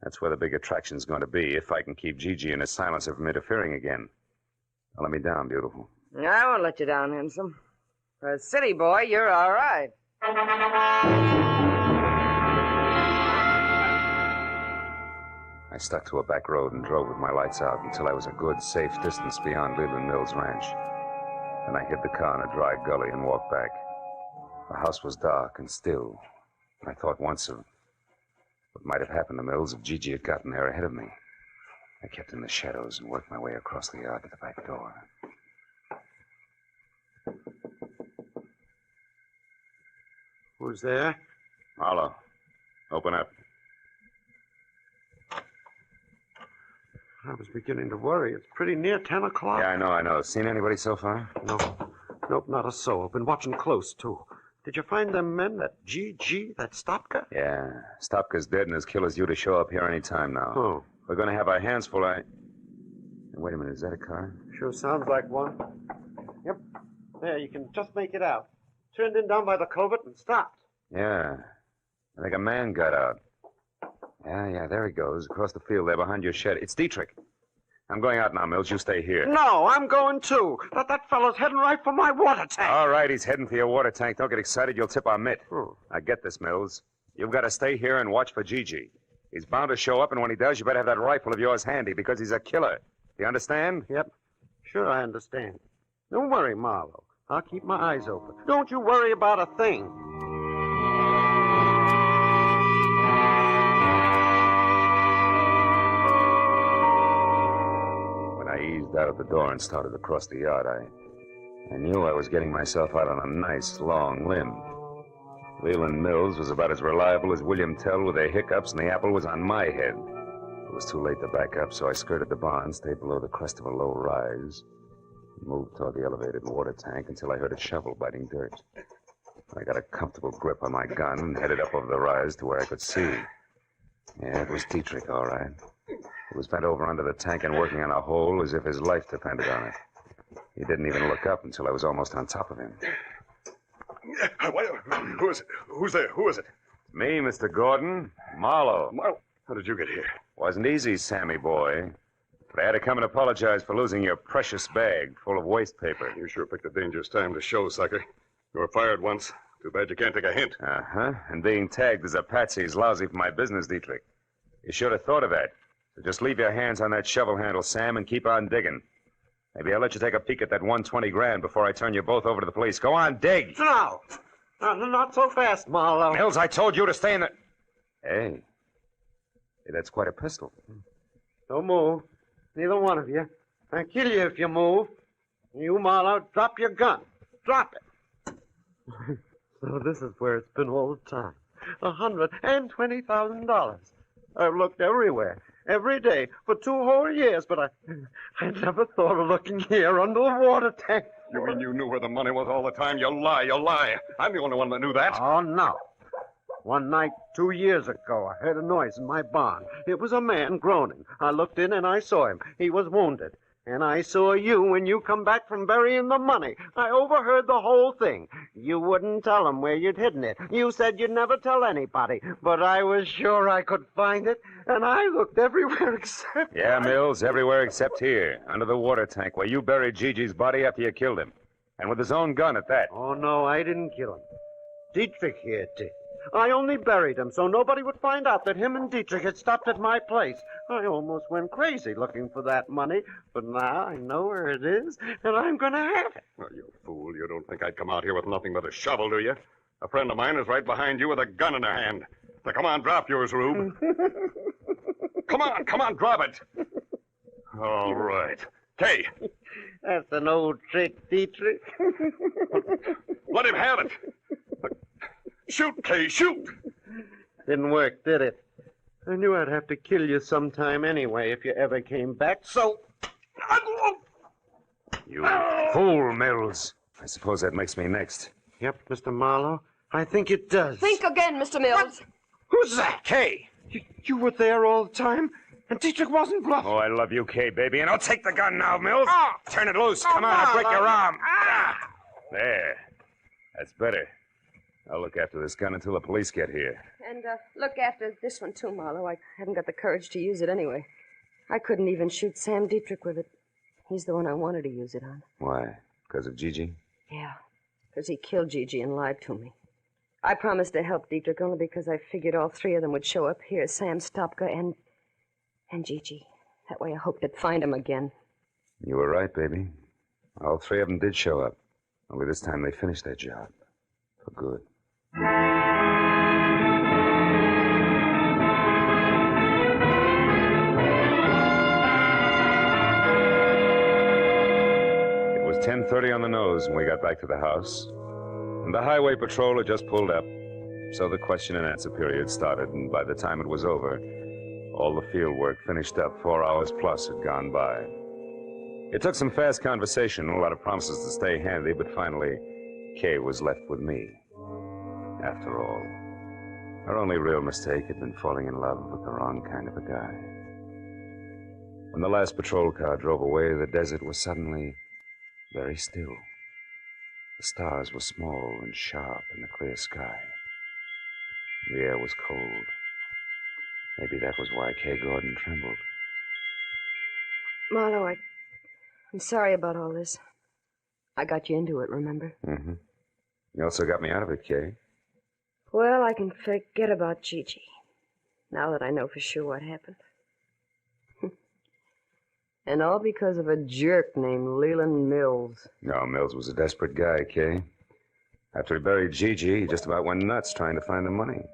That's where the big attraction's going to be, if I can keep Gigi and his silencer from interfering again. Now, let me down, beautiful. I won't let you down, handsome. For a city boy, you're all right. I stuck to a back road and drove with my lights out until I was a good, safe distance beyond Leland Mill's ranch. Then I hid the car in a dry gully and walked back. The house was dark and still. I thought once of what might have happened to Mills if Gigi had gotten there ahead of me. I kept in the shadows and worked my way across the yard to the back door. Who's there? Marlowe, open up. I was beginning to worry. It's pretty near 10 o'clock. Yeah, I know. Seen anybody so far? No. Nope, not a soul. Been watching close, too. Did you find them men, that G, that Stopka? Yeah. Stopka's dead and his killer's due to show up here any time now. Oh. We're going to have our hands full. Wait a minute, is that a car? Sure sounds like one. Yep. There, you can just make it out. Turned in down by the culvert and stopped. Yeah. I think a man got out. Yeah, there he goes, across the field there behind your shed. It's Dietrich. I'm going out now, Mills. You stay here. No, I'm going too. That fellow's heading right for my water tank. All right, he's heading for your water tank. Don't get excited. You'll tip our mitt. Now get this, Mills. You've got to stay here and watch for Gigi. He's bound to show up, and when he does, you better have that rifle of yours handy because he's a killer. Do you understand? Yep. Sure, I understand. Don't worry, Marlowe. I'll keep my eyes open. Don't you worry about a thing. I eased out of the door and started across the yard. I knew I was getting myself out on a nice, long limb. Leland Mills was about as reliable as William Tell with their hiccups, and the apple was on my head. It was too late to back up, so I skirted the barn, stayed below the crest of a low rise, and moved toward the elevated water tank until I heard a shovel biting dirt. I got a comfortable grip on my gun and headed up over the rise to where I could see. Yeah, it was Dietrich, all right. He was bent over under the tank and working on a hole as if his life depended on it. He didn't even look up until I was almost on top of him. Who is it? Who's there? Who is it? Me, Mr. Gordon. Marlowe. Marlowe? How did you get here? Wasn't easy, Sammy boy. But I had to come and apologize for losing your precious bag full of waste paper. You sure picked a dangerous time to show, sucker. You were fired once. Too bad you can't take a hint. Uh-huh. And being tagged as a patsy is lousy for my business, Dietrich. You should have thought of that. So just leave your hands on that shovel handle, Sam, and keep on digging. Maybe I'll let you take a peek at that 120 grand before I turn you both over to the police. Go on, dig! No! Not so fast, Marlowe. Mills, I told you to stay in the... Hey, that's quite a pistol. Don't move. Neither one of you. I'll kill you if you move. You, Marlowe, drop your gun. Drop it. So this is where it's been all the time. $120,000. I've looked everywhere, every day, for 2 whole years, but I never thought of looking here under the water tank. You mean you knew where the money was all the time? You lie. I'm the only one that knew that. Oh, no. One night 2 years ago, I heard a noise in my barn. It was a man groaning. I looked in and I saw him. He was wounded. And I saw you when you come back from burying the money. I overheard the whole thing. You wouldn't tell them where you'd hidden it. You said you'd never tell anybody. But I was sure I could find it, and I looked everywhere except... Yeah, Mills, everywhere except here, under the water tank, where you buried Gigi's body after you killed him. And with his own gun at that. Oh, no, I didn't kill him. Dietrich here did. I only buried him so nobody would find out that him and Dietrich had stopped at my place. I almost went crazy looking for that money, but now I know where it is, and I'm going to have it. Well, you fool. You don't think I'd come out here with nothing but a shovel, do you? A friend of mine is right behind you with a gun in her hand. Now, come on, drop yours, Rube. Come on, drop it. All right. Kay. That's an old trick, Dietrich. Let him have it. Shoot, Kay, shoot! Didn't work, did it? I knew I'd have to kill you sometime anyway if you ever came back, so... You fool, Mills. I suppose that makes me next. Yep, Mr. Marlowe. I think it does. Think again, Mr. Mills. Who's that? Kay. You were there all the time, and Dietrich wasn't bluffing. Oh, I love you, Kay, baby, and I'll take the gun now, Mills. Ah. Turn it loose. Come on, I'll break your arm. There. That's better. I'll look after this gun until the police get here. And look after this one, too, Marlowe. I haven't got the courage to use it anyway. I couldn't even shoot Sam Dietrich with it. He's the one I wanted to use it on. Why? Because of Gigi? Yeah, because he killed Gigi and lied to me. I promised to help Dietrich only because I figured all three of them would show up here, Sam, Stopka, and Gigi. That way I hoped to find him again. You were right, baby. All three of them did show up. Only this time they finished their job. For good. It was 10:30 on the nose when we got back to the house. And the highway patrol had just pulled up. So the question and answer period started, and by the time it was over, all the field work finished up. 4 hours plus had gone by. It took some fast conversation and a lot of promises to stay handy, but finally, Kay was left with me. After all, her only real mistake had been falling in love with the wrong kind of a guy. When the last patrol car drove away, the desert was suddenly very still. The stars were small and sharp in the clear sky. The air was cold. Maybe that was why Kay Gordon trembled. Marlowe, I'm sorry about all this. I got you into it, remember? Mm-hmm. You also got me out of it, Kay. Well, I can forget about Gigi, now that I know for sure what happened. And all because of a jerk named Leland Mills. No, Mills was a desperate guy, Kay. After he buried Gigi, he just about went nuts trying to find the money.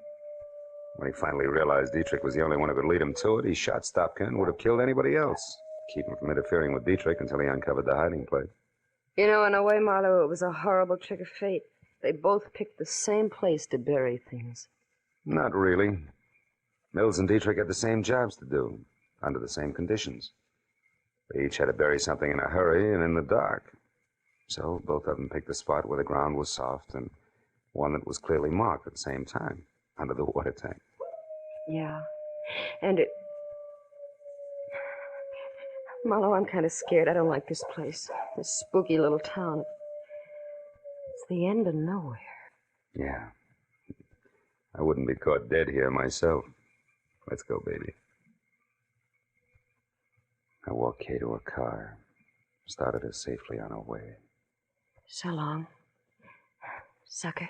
When he finally realized Dietrich was the only one who could lead him to it, he shot Stopka and would have killed anybody else. Keep him from interfering with Dietrich until he uncovered the hiding place. You know, in a way, Marlowe, it was a horrible trick of fate. They both picked the same place to bury things. Not really. Mills and Dietrich had the same jobs to do, under the same conditions. They each had to bury something in a hurry and in the dark. So both of them picked a spot where the ground was soft and one that was clearly marked at the same time, under the water tank. Yeah, and it... Marlowe, I'm kind of scared. I don't like this place. This spooky little town. It's the end of nowhere. Yeah. I wouldn't be caught dead here myself. Let's go, baby. I walked Kay to her car, started her safely on her way. So long, sucker.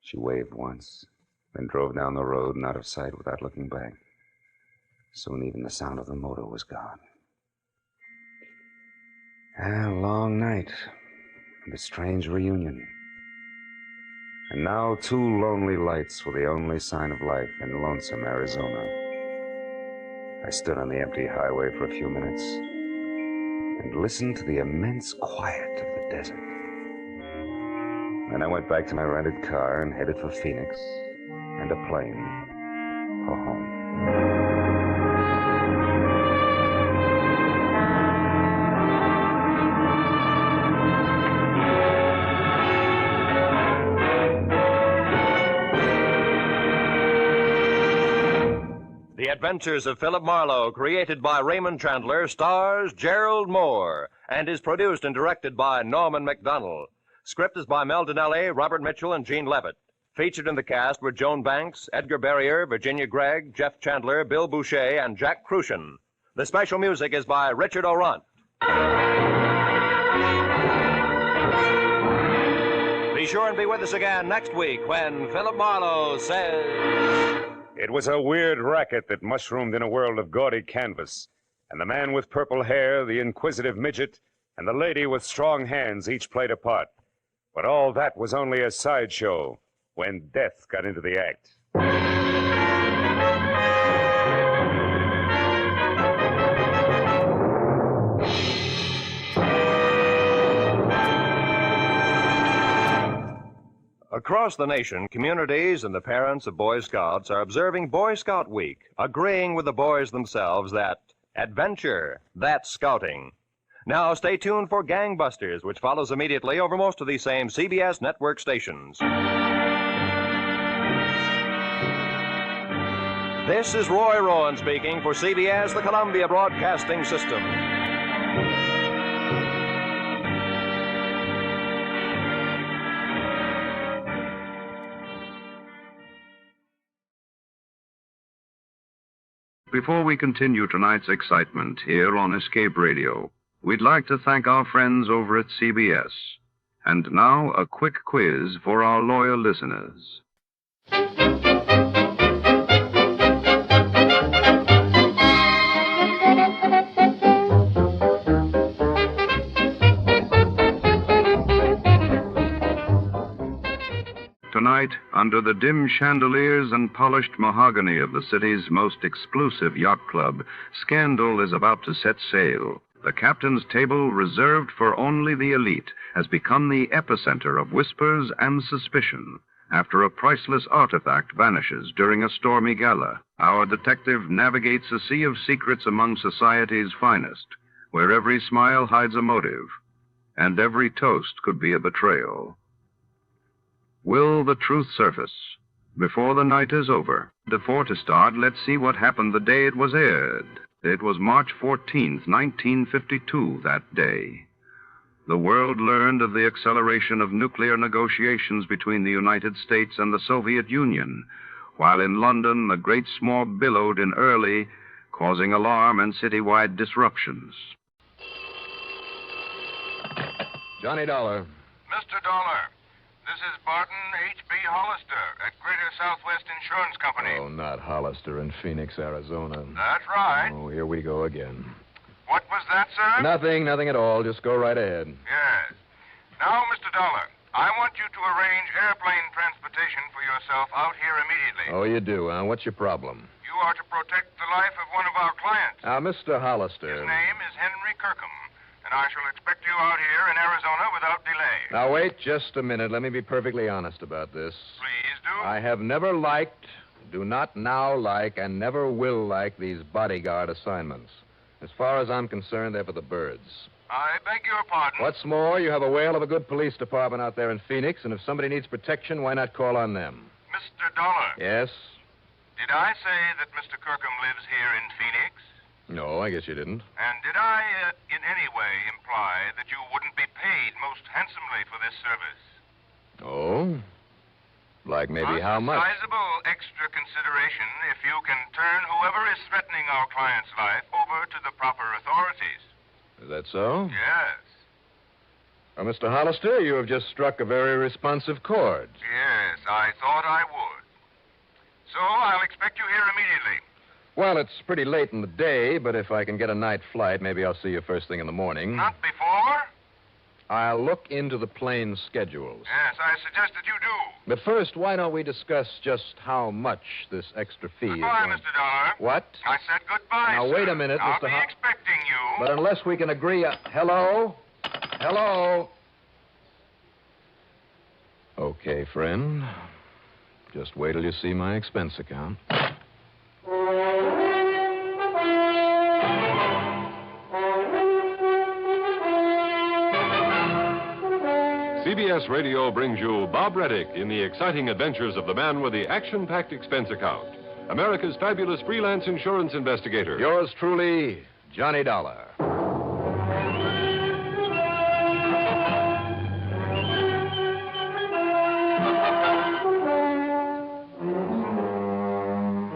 She waved once, then drove down the road and out of sight without looking back. Soon even the sound of the motor was gone. A long night, and a strange reunion. And now 2 lonely lights were the only sign of life in lonesome Arizona. I stood on the empty highway for a few minutes and listened to the immense quiet of the desert. Then I went back to my rented car and headed for Phoenix and a plane for home. The Adventures of Philip Marlowe, created by Raymond Chandler, stars Gerald Moore, and is produced and directed by Norman MacDonald. Script is by Mel Donnelly, Robert Mitchell, and Gene Levitt. Featured in the cast were Joan Banks, Edgar Barrier, Virginia Gregg, Jeff Chandler, Bill Boucher, and Jack Crucian. The special music is by Richard Orant. Be sure and be with us again next week when Philip Marlowe says... It was a weird racket that mushroomed in a world of gaudy canvas, and the man with purple hair, the inquisitive midget, and the lady with strong hands each played a part. But all that was only a sideshow when death got into the act. Across the nation, communities and the parents of Boy Scouts are observing Boy Scout Week, agreeing with the boys themselves that adventure, that's scouting. Now stay tuned for Gangbusters, which follows immediately over most of these same CBS network stations. This is Roy Rowan speaking for CBS, the Columbia Broadcasting System. Before we continue tonight's excitement here on Escape Radio, we'd like to thank our friends over at CBS. And now, a quick quiz for our loyal listeners. Tonight, under the dim chandeliers and polished mahogany of the city's most exclusive yacht club, scandal is about to set sail. The captain's table, reserved for only the elite, has become the epicenter of whispers and suspicion after a priceless artifact vanishes during a stormy gala. Our detective navigates a sea of secrets among society's finest, where every smile hides a motive, and every toast could be a betrayal. Will the truth surface before the night is over? Before to start, let's see what happened the day it was aired. It was March 14th, 1952, that day. The world learned of the acceleration of nuclear negotiations between the United States and the Soviet Union, while in London the great smog billowed in early, causing alarm and citywide disruptions. Johnny Dollar. Mr. Dollar, this is Barton H.B. Hollister at Greater Southwest Insurance Company. Oh, not Hollister in Phoenix, Arizona. That's right. Oh, here we go again. What was that, sir? Nothing at all. Just go right ahead. Yes. Now, Mr. Dollar, I want you to arrange airplane transportation for yourself out here immediately. Oh, you do, huh? What's your problem? You are to protect the life of one of our clients. Now, Mr. Hollister. His name is Henry Kirkham, and I shall expect you out here in Arizona without delay. Now, wait just a minute. Let me be perfectly honest about this. Please do. I have never liked, do not now like, and never will like these bodyguard assignments. As far as I'm concerned, they're for the birds. I beg your pardon. What's more, you have a whale of a good police department out there in Phoenix, and if somebody needs protection, why not call on them? Mr. Dollar. Yes? Did I say that Mr. Kirkham lives here in Phoenix? No, I guess you didn't. And did I, in any way, imply that you wouldn't be paid most handsomely for this service? Oh? Like maybe how much? A sizable extra consideration if you can turn whoever is threatening our client's life over to the proper authorities. Is that so? Yes. Well, Mr. Hollister, you have just struck a very responsive chord. Yes, I thought I would. So I'll expect you here immediately. Well, it's pretty late in the day, but if I can get a night flight, maybe I'll see you first thing in the morning. Not before? I'll look into the plane schedules. Yes, I suggest that you do. But first, why don't we discuss just how much this extra fee Goodbye, is? Mr. Dollar. What? I said goodbye, Now, sir. wait a minute, I'll Mr. be expecting you. But unless we can agree... hello? Hello? Okay, friend. Just wait till you see my expense account. CBS Radio brings you Bob Reddick in the exciting adventures of the man with the action-packed expense account, America's fabulous freelance insurance investigator. Yours truly, Johnny Dollar.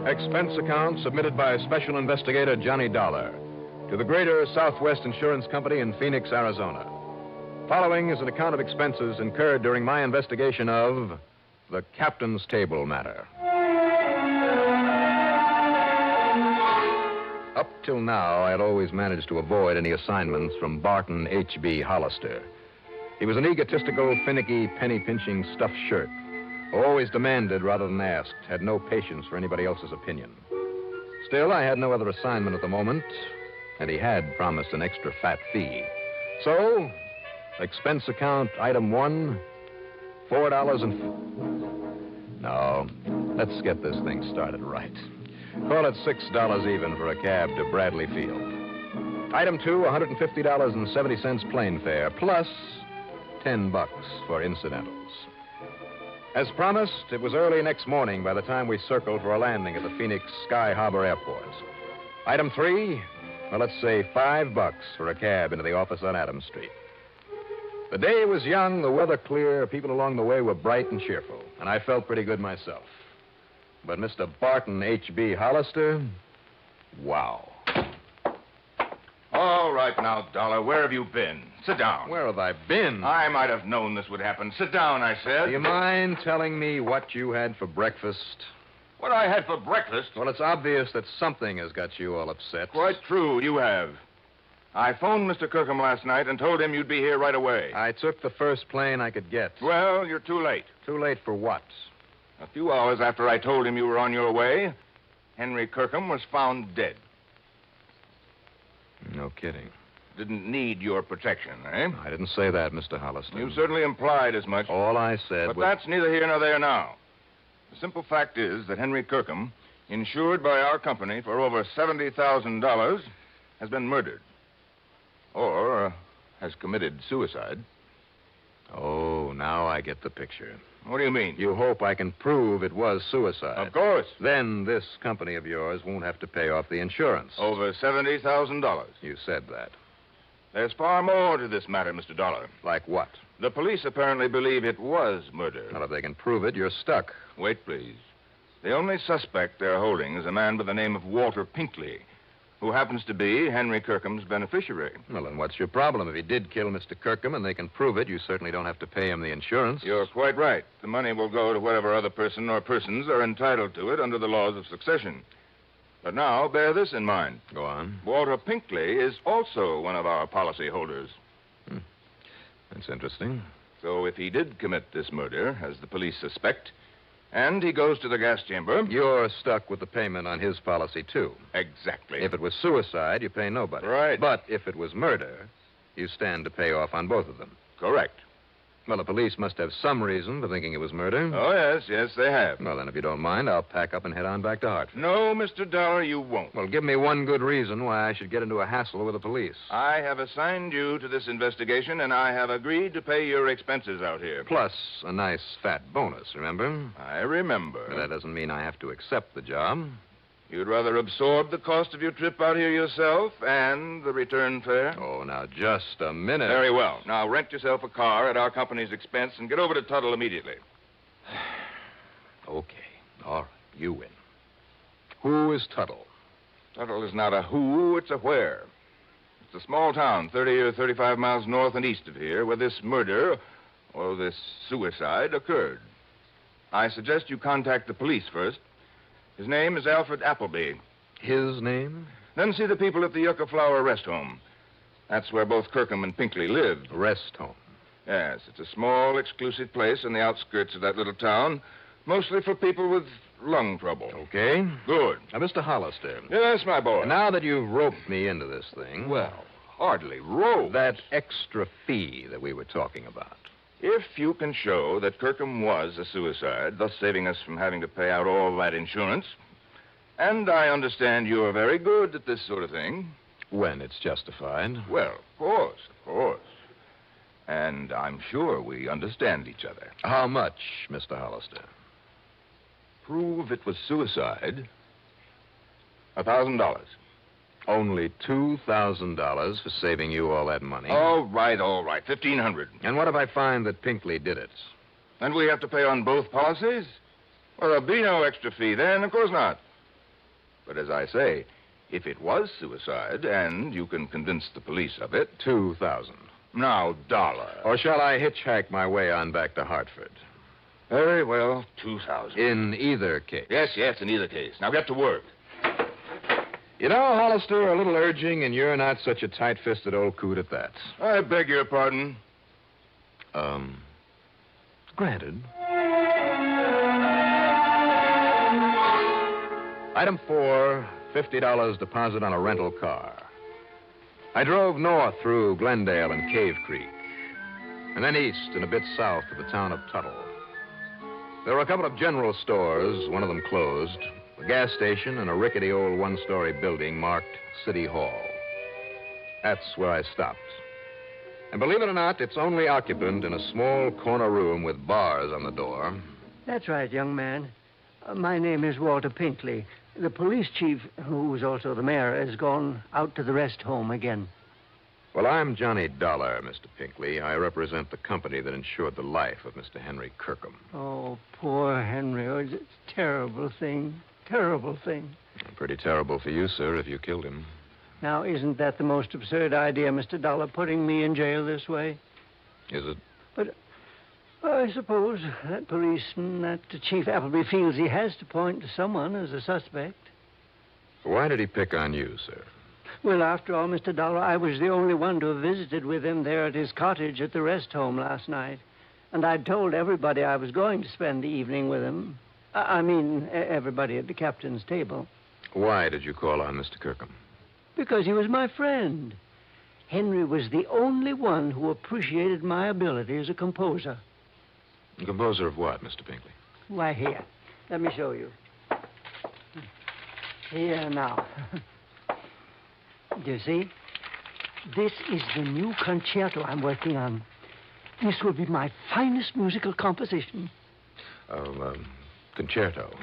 Expense account submitted by Special Investigator Johnny Dollar to the Greater Southwest Insurance Company in Phoenix, Arizona. Following is an account of expenses incurred during my investigation of the Captain's Table matter. Up till now, I had always managed to avoid any assignments from Barton H.B. Hollister. He was an egotistical, finicky, penny-pinching stuffed shirt who always demanded rather than asked, had no patience for anybody else's opinion. Still, I had no other assignment at the moment, and he had promised an extra fat fee. So, expense account item 1, $4 and... No, let's get this thing started right. Call it $6 even for a cab to Bradley Field. Item 2, $150.70 plane fare, plus $10 for incidentals. As promised, it was early next morning by the time we circled for a landing at the Phoenix Sky Harbor Airport. Item 3, well, let's say $5 for a cab into the office on Adams Street. The day was young, the weather clear, people along the way were bright and cheerful, and I felt pretty good myself. But Mr. Barton H.B. Hollister, wow. All right now, Dollar, where have you been? Sit down. Where have I been? I might have known this would happen. Sit down, I said. Do you mind telling me what you had for breakfast? What I had for breakfast? Well, it's obvious that something has got you all upset. Quite true, you have. I phoned Mr. Kirkham last night and told him you'd be here right away. I took the first plane I could get. Well, you're too late. Too late for what? A few hours after I told him you were on your way, Henry Kirkham was found dead. No kidding. Didn't need your protection, eh? I didn't say that, Mr. Hollister. You certainly implied as much. All I said But was... that's neither here nor there now. The simple fact is that Henry Kirkham, insured by our company for over $70,000, has been murdered. Or has committed suicide. Oh, now I get the picture. What do you mean? You hope I can prove it was suicide. Of course. Then this company of yours won't have to pay off the insurance. Over $70,000. You said that. There's far more to this matter, Mr. Dollar. Like what? The police apparently believe it was murder. Well, if they can prove it, you're stuck. Wait, please. The only suspect they're holding is a man by the name of Walter Pinkley, who happens to be Henry Kirkham's beneficiary. Well, then what's your problem? If he did kill Mr. Kirkham and they can prove it, you certainly don't have to pay him the insurance. You're quite right. The money will go to whatever other person or persons are entitled to it under the laws of succession. But now, bear this in mind. Go on. Walter Pinkley is also one of our policy holders. That's interesting. So if he did commit this murder, as the police suspect, and he goes to the gas chamber... You're stuck with the payment on his policy, too. Exactly. If it was suicide, you pay nobody. Right. But if it was murder, you stand to pay off on both of them. Correct. Well, the police must have some reason for thinking it was murder. Oh, yes, they have. Well, then, if you don't mind, I'll pack up and head on back to Hartford. No, Mr. Dollar, you won't. Well, give me one good reason why I should get into a hassle with the police. I have assigned you to this investigation, and I have agreed to pay your expenses out here. Plus a nice fat bonus, remember? I remember. But that doesn't mean I have to accept the job. You'd rather absorb the cost of your trip out here yourself and the return fare? Oh, now, just a minute. Very well. Now, rent yourself a car at our company's expense and get over to Tuttle immediately. Okay. All right. You win. Who is Tuttle? Tuttle is not a who, it's a where. It's a small town, 30 or 35 miles north and east of here, where this murder, or this suicide, occurred. I suggest you contact the police first. His name is Alfred Appleby. His name? Then see the people at the Yucca Flower Rest Home. That's where both Kirkham and Pinkley lived. Rest home? Yes, it's a small, exclusive place on the outskirts of that little town, mostly for people with lung trouble. Okay. Good. Now, Mr. Hollister. Yes, my boy. Now that you've roped me into this thing... Well, hardly roped. That extra fee that we were talking about. If you can show that Kirkham was a suicide, thus saving us from having to pay out all that insurance, and I understand you're very good at this sort of thing. When it's justified. Well, of course. And I'm sure we understand each other. How much, Mr. Hollister? Prove it was suicide. $1,000. Only $2,000 for saving you all that money. All right. $1,500. And what if I find that Pinkley did it? And we have to pay on both policies? Well, there'll be no extra fee then, of course not. But as I say, if it was suicide, and you can convince the police of it... $2,000. Now, Dollar. Or shall I hitchhike my way on back to Hartford? Very well, $2,000. In either case. Yes, in either case. Now get to work. You know, Hollister, a little urging, and you're not such a tight-fisted old coot at that. I beg your pardon. Granted. Item 4, $50 deposit on a rental car. I drove north through Glendale and Cave Creek, and then east and a bit south of the town of Tuttle. There were a couple of general stores, one of them closed, a gas station, and a rickety old one-story building marked City Hall. That's where I stopped. And believe it or not, it's only occupant in a small corner room with bars on the door. That's right, young man. My name is Walter Pinkley. The police chief, who is also the mayor, has gone out to the rest home again. Well, I'm Johnny Dollar, Mr. Pinkley. I represent the company that insured the life of Mr. Henry Kirkham. Oh, poor Henry. Oh, it's a terrible thing. Terrible thing. Pretty terrible for you, sir, if you killed him. Now, isn't that the most absurd idea, Mr. Dollar, putting me in jail this way? Is it? But I suppose that policeman, that Chief Appleby, feels he has to point to someone as a suspect. Why did he pick on you, sir? Well, after all, Mr. Dollar, I was the only one to have visited with him there at his cottage at the rest home last night. And I'd told everybody I was going to spend the evening with him. I mean, everybody at the captain's table. Why did you call on Mr. Kirkham? Because he was my friend. Henry was the only one who appreciated my ability as a composer. A composer of what, Mr. Pinkley? Why, here. Let me show you. Here now. Do you see? This is the new concerto I'm working on. This will be my finest musical composition. Concerto.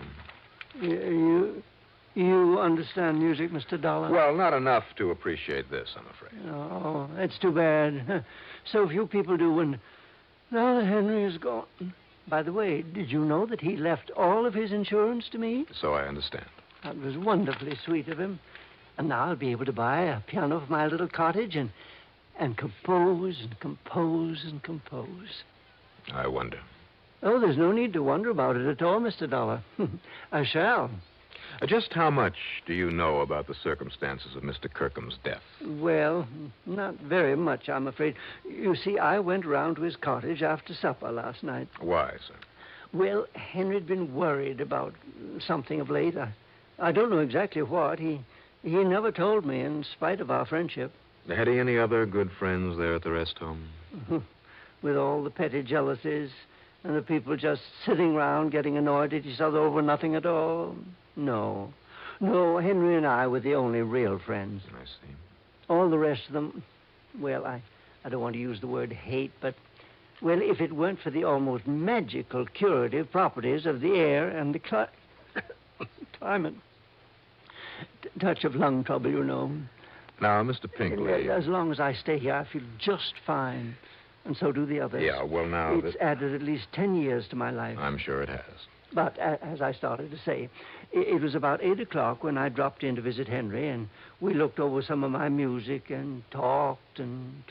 You understand music, Mr. Dollar? Well, not enough to appreciate this, I'm afraid. Oh, that's too bad. So few people do, and now that Henry is gone. By the way, did you know that he left all of his insurance to me? So I understand. That was wonderfully sweet of him. And now I'll be able to buy a piano for my little cottage and compose and compose and compose. I wonder. Oh, there's no need to wonder about it at all, Mr. Dollar. I shall. Just how much do you know about the circumstances of Mr. Kirkham's death? Well, not very much, I'm afraid. You see, I went round to his cottage after supper last night. Why, sir? Well, Henry'd been worried about something of late. I don't know exactly what. He never told me, in spite of our friendship. Had he any other good friends there at the rest home? With all the petty jealousies and the people just sitting round getting annoyed at each other over nothing at all? No, Henry and I were the only real friends. I see. All the rest of them, well, I don't want to use the word hate, but, well, if it weren't for the almost magical curative properties of the air and the climate. Touch of lung trouble, you know. Now, Mr. Pinkley... As long as I stay here, I feel just fine. And so do the others. Yeah, well, now... It's added at least 10 years to my life. I'm sure it has. But, as I started to say, it was about 8 o'clock when I dropped in to visit Henry, and we looked over some of my music and talked and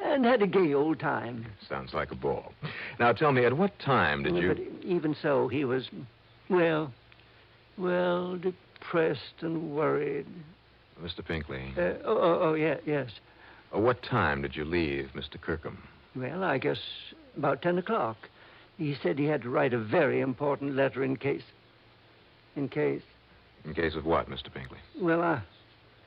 had a gay old time. Sounds like a ball. Now, tell me, at what time did you... But even so, he was, well, depressed and worried. Mr. Pinkley? Yes. What time did you leave Mr. Kirkham? Well, I guess about 10 o'clock. He said he had to write a very important letter in case... In case of what, Mr. Pinkley? Well,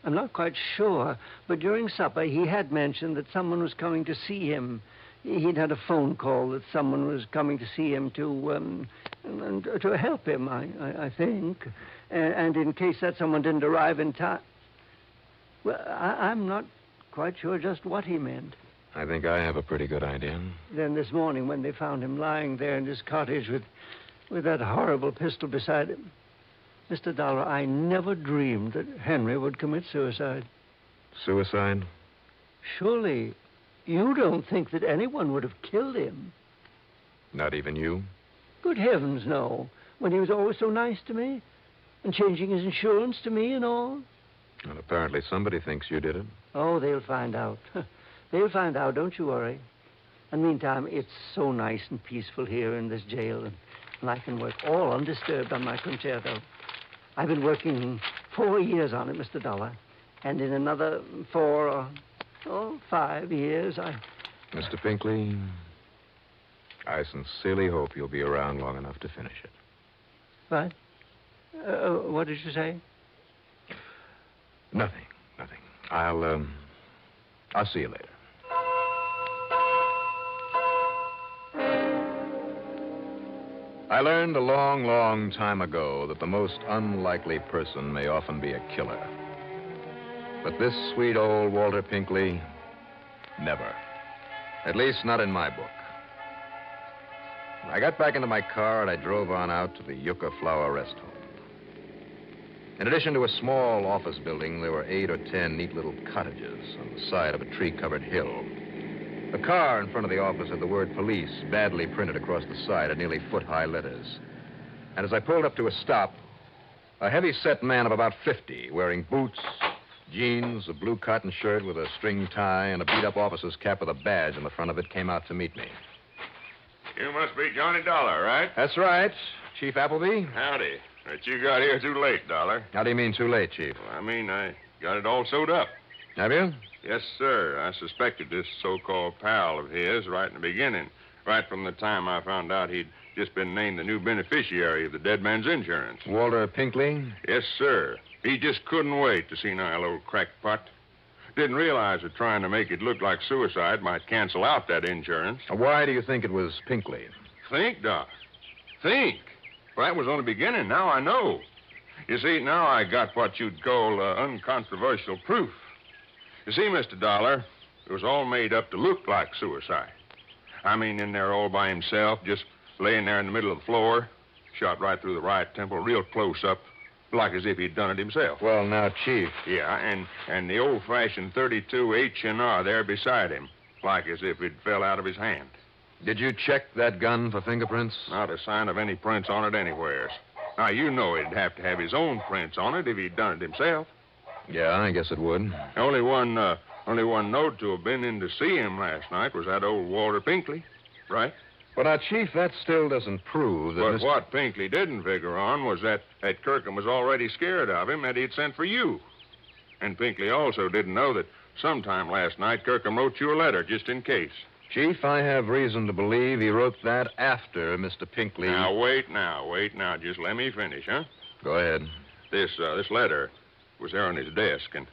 I'm not quite sure, but during supper he had mentioned that someone was coming to see him. He'd had a phone call that someone was coming to see him to help him, I think. And in case that someone didn't arrive in time... Well, I'm not quite sure just what he meant. I think I have a pretty good idea. Then this morning, when they found him lying there in his cottage with that horrible pistol beside him, Mr. Dollar, I never dreamed that Henry would commit suicide. Suicide? Surely you don't think that anyone would have killed him? Not even you? Good heavens, no. When he was always so nice to me and changing his insurance to me and all. Well, apparently somebody thinks you did it. Oh, they'll find out. They'll find out, don't you worry. And meantime, it's so nice and peaceful here in this jail, and I can work all undisturbed on my concerto. I've been working 4 years on it, Mr. Dollar, and in another 4 or 5 years, Mr. Pinkley, I sincerely hope you'll be around long enough to finish it. What? What did you say? Nothing. I'll see you later. I learned a long, long time ago that the most unlikely person may often be a killer. But this sweet old Walter Pinkley, never. At least not in my book. I got back into my car and I drove on out to the Yucca Flower Rest Home. In addition to a small office building, there were 8 or 10 neat little cottages on the side of a tree-covered hill. The car in front of the office had the word police badly printed across the side in nearly foot-high letters. And as I pulled up to a stop, a heavy-set man of about 50, wearing boots, jeans, a blue cotton shirt with a string tie, and a beat-up officer's cap with a badge on the front of it, came out to meet me. You must be Johnny Dollar, right? That's right. Chief Appleby? Howdy. But you got here too late, Dollar. How do you mean too late, Chief? Well, I mean, I got it all sewed up. Have you? Yes, sir. I suspected this so-called pal of his right in the beginning, right from the time I found out he'd just been named the new beneficiary of the dead man's insurance. Walter Pinkley? Yes, sir. He just couldn't wait to see nile old crackpot. Didn't realize that trying to make it look like suicide might cancel out that insurance. Why do you think it was Pinkley? Think, Doc. Think. Well, that was only beginning. Now I know. You see, now I got what you'd call uncontroversial proof. You see, Mr. Dollar, it was all made up to look like suicide. I mean, in there all by himself, just laying there in the middle of the floor, shot right through the right temple, real close up, like as if he'd done it himself. Well, now, Chief. Yeah, and the old-fashioned 32 H&R there beside him, like as if it fell out of his hand. Did you check that gun for fingerprints? Not a sign of any prints on it anywhere. Now, you know he'd have to have his own prints on it if he'd done it himself. Yeah, I guess it would. Only one note to have been in to see him last night was that old Walter Pinkley, right? Well, now, Chief, that still doesn't prove that... But what Pinkley didn't figure on was that Kirkham was already scared of him, that he'd sent for you. And Pinkley also didn't know that sometime last night Kirkham wrote you a letter just in case. Chief, I have reason to believe he wrote that after Mr. Pinkley... Now, wait now. Just let me finish, huh? Go ahead. This letter was there on his desk, and,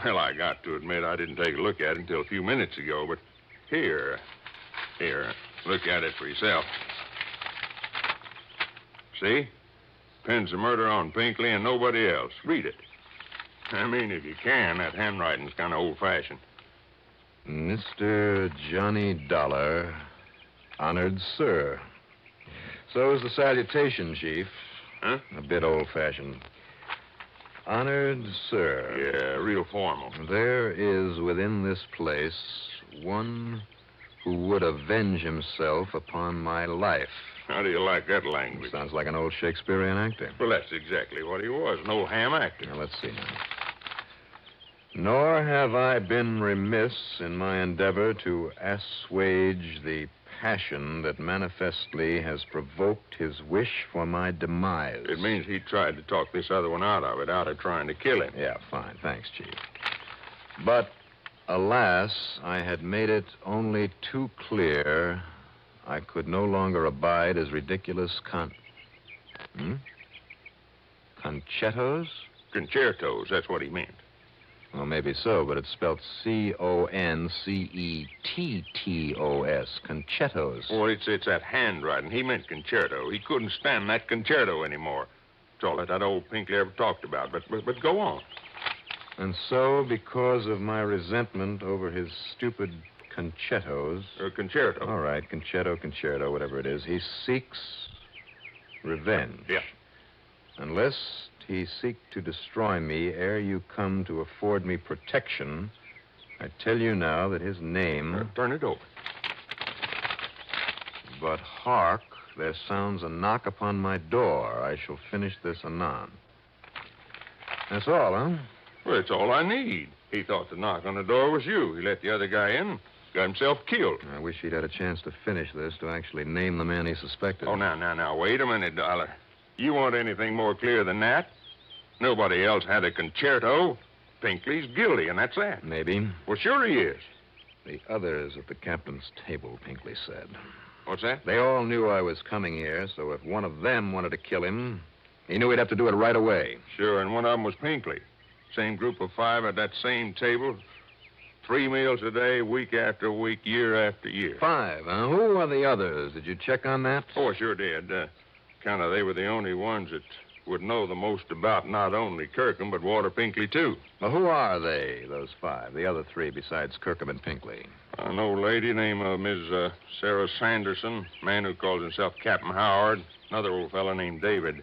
well, I got to admit I didn't take a look at it until a few minutes ago, but here, look at it for yourself. See? Pins the murder on Pinkley and nobody else. Read it. I mean, if you can, that handwriting's kind of old-fashioned. Mr. Johnny Dollar, honored sir. So is the salutation, Chief. Huh? A bit old-fashioned. Honored sir. Yeah, real formal. There is within this place one who would avenge himself upon my life. How do you like that language? Sounds like an old Shakespearean actor. Well, that's exactly what he was, an old ham actor. Now, let's see now. Nor have I been remiss in my endeavor to assuage the passion that manifestly has provoked his wish for my demise. It means he tried to talk this other one out of trying to kill him. Yeah, fine. Thanks, Chief. But, alas, I had made it only too clear I could no longer abide his ridiculous Concertos? Concertos, that's what he meant. Well, maybe so, but it's spelled Concetettos. Concertos. Well, it's that handwriting. He meant concerto. He couldn't stand that concerto anymore. It's all that old Pinkley ever talked about. But go on. And so, because of my resentment over his stupid concertos... concerto. All right, concerto, whatever it is. He seeks revenge. Yeah. Unless he seek to destroy me ere you come to afford me protection, I tell you now that his name... turn it over. But hark, there sounds a knock upon my door. I shall finish this anon. That's all, huh? Well, it's all I need. He thought the knock on the door was you. He let the other guy in, got himself killed. I wish he'd had a chance to finish this, to actually name the man he suspected. Oh, now, wait a minute, Dollar. You want anything more clear than that? Nobody else had a concerto. Pinkley's guilty, and that's that. Maybe. Well, sure he is. The others at the captain's table, Pinkley said. What's that? They all knew I was coming here, so if one of them wanted to kill him, he knew he'd have to do it right away. Sure, and one of them was Pinkley. Same group of 5 at that same table. 3 meals a day, week after week, year after year. 5, huh? Who are the others? Did you check on that? Oh, I sure did. They were the only ones that would know the most about not only Kirkham, but Walter Pinkley, too. Well, who are they, those five, the other three besides Kirkham and Pinkley? An old lady named Miss Sarah Sanderson, man who calls himself Captain Howard, another old fella named David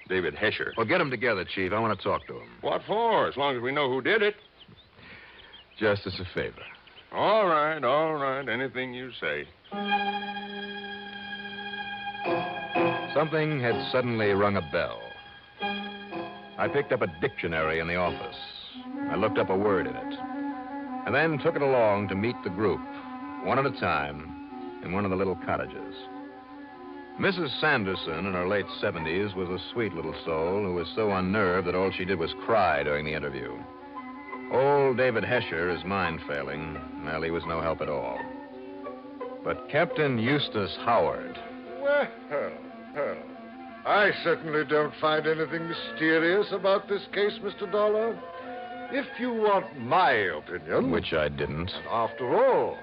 Hesher. Well, get them together, Chief. I want to talk to them. What for? As long as we know who did it. Just as a favor. All right. Anything you say. Something had suddenly rung a bell. I picked up a dictionary in the office. I looked up a word in it, and then took it along to meet the group, one at a time, in one of the little cottages. Mrs. Sanderson, in her late 70s, was a sweet little soul who was so unnerved that all she did was cry during the interview. Old David Hesher, his mind failing, well, he was no help at all. But Captain Eustace Howard... Well, I certainly don't find anything mysterious about this case, Mr. Dollar. If you want my opinion... Which I didn't. After all,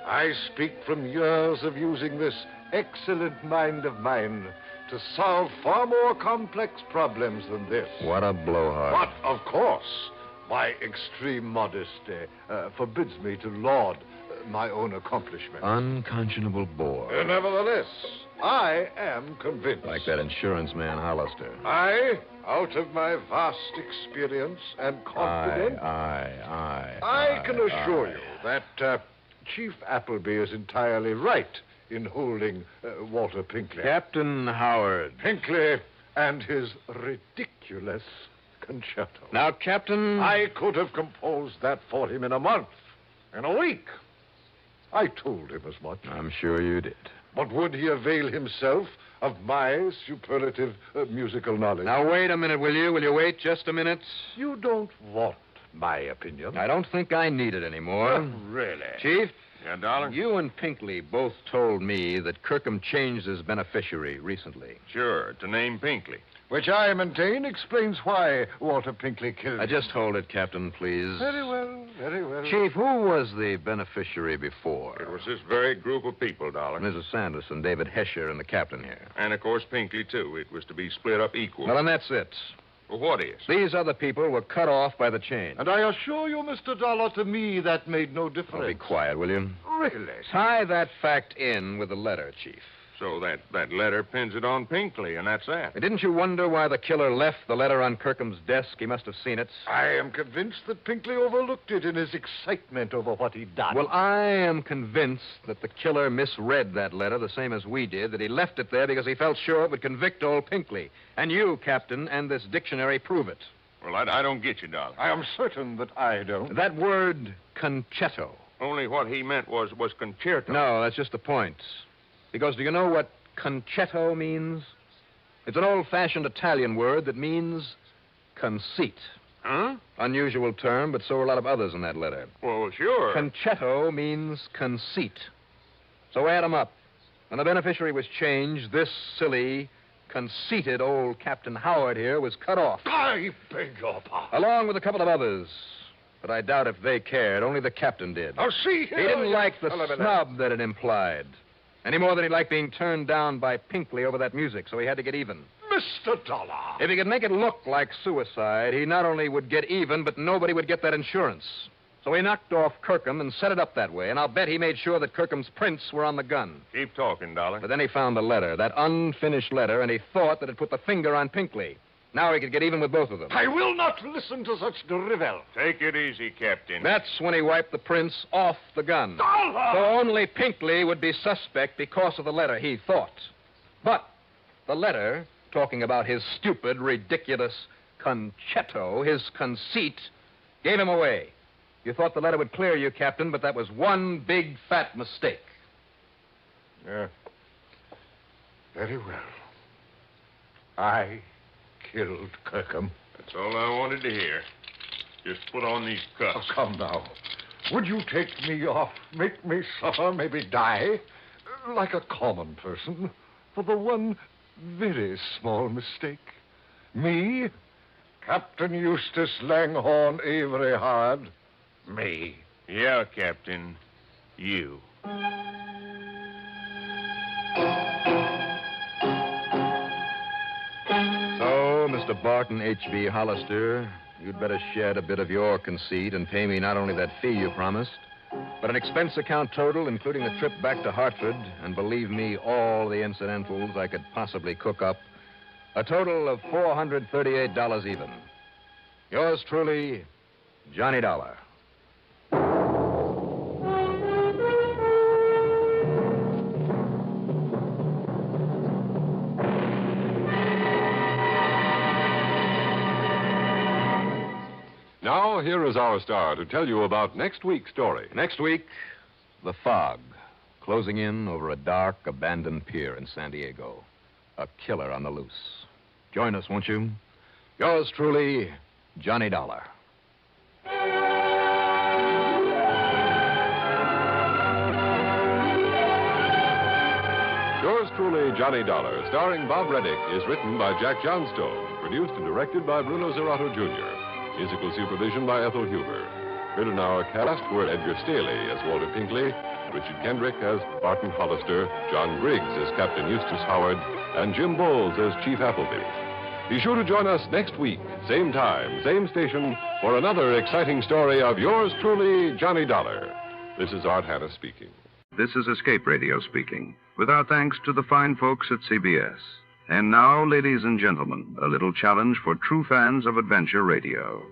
I speak from years of using this excellent mind of mine to solve far more complex problems than this. What a blowhard. But, of course, my extreme modesty forbids me to laud my own accomplishments. Unconscionable bore. Nevertheless, I am convinced. Like that insurance man, Hollister. I, out of my vast experience and confidence... I can assure you that Chief Appleby is entirely right in holding Walter Pinkley. Captain Howard. Pinkley and his ridiculous concerto. Now, Captain... I could have composed that for him in a month, in a week. I told him as much. I'm sure you did. But would he avail himself of my superlative musical knowledge? Now, wait a minute, will you? Will you wait just a minute? You don't want my opinion. I don't think I need it anymore. Really? Chief? Yeah, Dollar? You and Pinkley both told me that Kirkham changed his beneficiary recently. Sure, to name Pinkley. Which I maintain explains why Walter Pinkley killed him. Just hold it, Captain, please. Very well, very well. Chief, who was the beneficiary before? It was this very group of people, Dollar. Mrs. Sanderson, David Hesher, and the captain here. And, of course, Pinkley, too. It was to be split up equal. Well, and that's it. Well, what is? These other people were cut off by the chain. And I assure you, Mr. Dollar, to me, that made no difference. Oh, be quiet, will you? Really? Tie that fact in with the letter, Chief. So that letter pins it on Pinkley, and that's that. Didn't you wonder why the killer left the letter on Kirkham's desk? He must have seen it. I am convinced that Pinkley overlooked it in his excitement over what he'd done. Well, I am convinced that the killer misread that letter the same as we did, that he left it there because he felt sure it would convict old Pinkley. And you, Captain, and this dictionary prove it. Well, I don't get you, Dollar. I am certain that I don't. That word, concetto. Only what he meant was concerto. No, that's just the point. Because do you know what concetto means? It's an old-fashioned Italian word that means conceit. Huh? Unusual term, but so are a lot of others in that letter. Well, sure. Concetto means conceit. So add them up. When the beneficiary was changed, this silly, conceited old Captain Howard here was cut off. I beg your pardon. Along with a couple of others. But I doubt if they cared. Only the captain did. Now, see here. He didn't like the snub that it implied. Any more than he liked being turned down by Pinkley over that music, so he had to get even. Mr. Dollar. If he could make it look like suicide, he not only would get even, but nobody would get that insurance. So he knocked off Kirkham and set it up that way, and I'll bet he made sure that Kirkham's prints were on the gun. Keep talking, Dollar. But then he found the letter, that unfinished letter, and he thought that it put the finger on Pinkley. Now he could get even with both of them. I will not listen to such drivel. Take it easy, Captain. That's when he wiped the prints off the gun. Dollar! So only Pinkley would be suspect because of the letter, he thought. But the letter, talking about his stupid, ridiculous concetto, his conceit, gave him away. You thought the letter would clear you, Captain, but that was one big, fat mistake. Yeah. Very well. I killed Kirkham. That's all I wanted to hear. Just put on these cuffs. Oh, come now. Would you take me off, make me suffer, maybe die, like a common person, for the one very small mistake? Me, Captain Eustace Langhorne Avery Hard, me. Yeah, Captain. You. So, Mr. Mr. Barton H.B. Hollister, you'd better shed a bit of your conceit and pay me not only that fee you promised, but an expense account total, including the trip back to Hartford, and believe me, all the incidentals I could possibly cook up, a total of $438 even. Yours truly, Johnny Dollar. Now, here is our star to tell you about next week's story. Next week, the fog, closing in over a dark, abandoned pier in San Diego. A killer on the loose. Join us, won't you? Yours truly, Johnny Dollar. Yours truly, Johnny Dollar, starring Bob Reddick, is written by Jack Johnstone, produced and directed by Bruno Zerato Jr., musical supervision by Ethel Huber. Heard in our cast were Edgar Staley as Walter Pinkley, Richard Kendrick as Barton Hollister, John Griggs as Captain Eustace Howard, and Jim Bowles as Chief Appleby. Be sure to join us next week, same time, same station, for another exciting story of yours truly, Johnny Dollar. This is Art Hanna speaking. This is Escape Radio speaking, with our thanks to the fine folks at CBS. And now, ladies and gentlemen, a little challenge for true fans of adventure radio.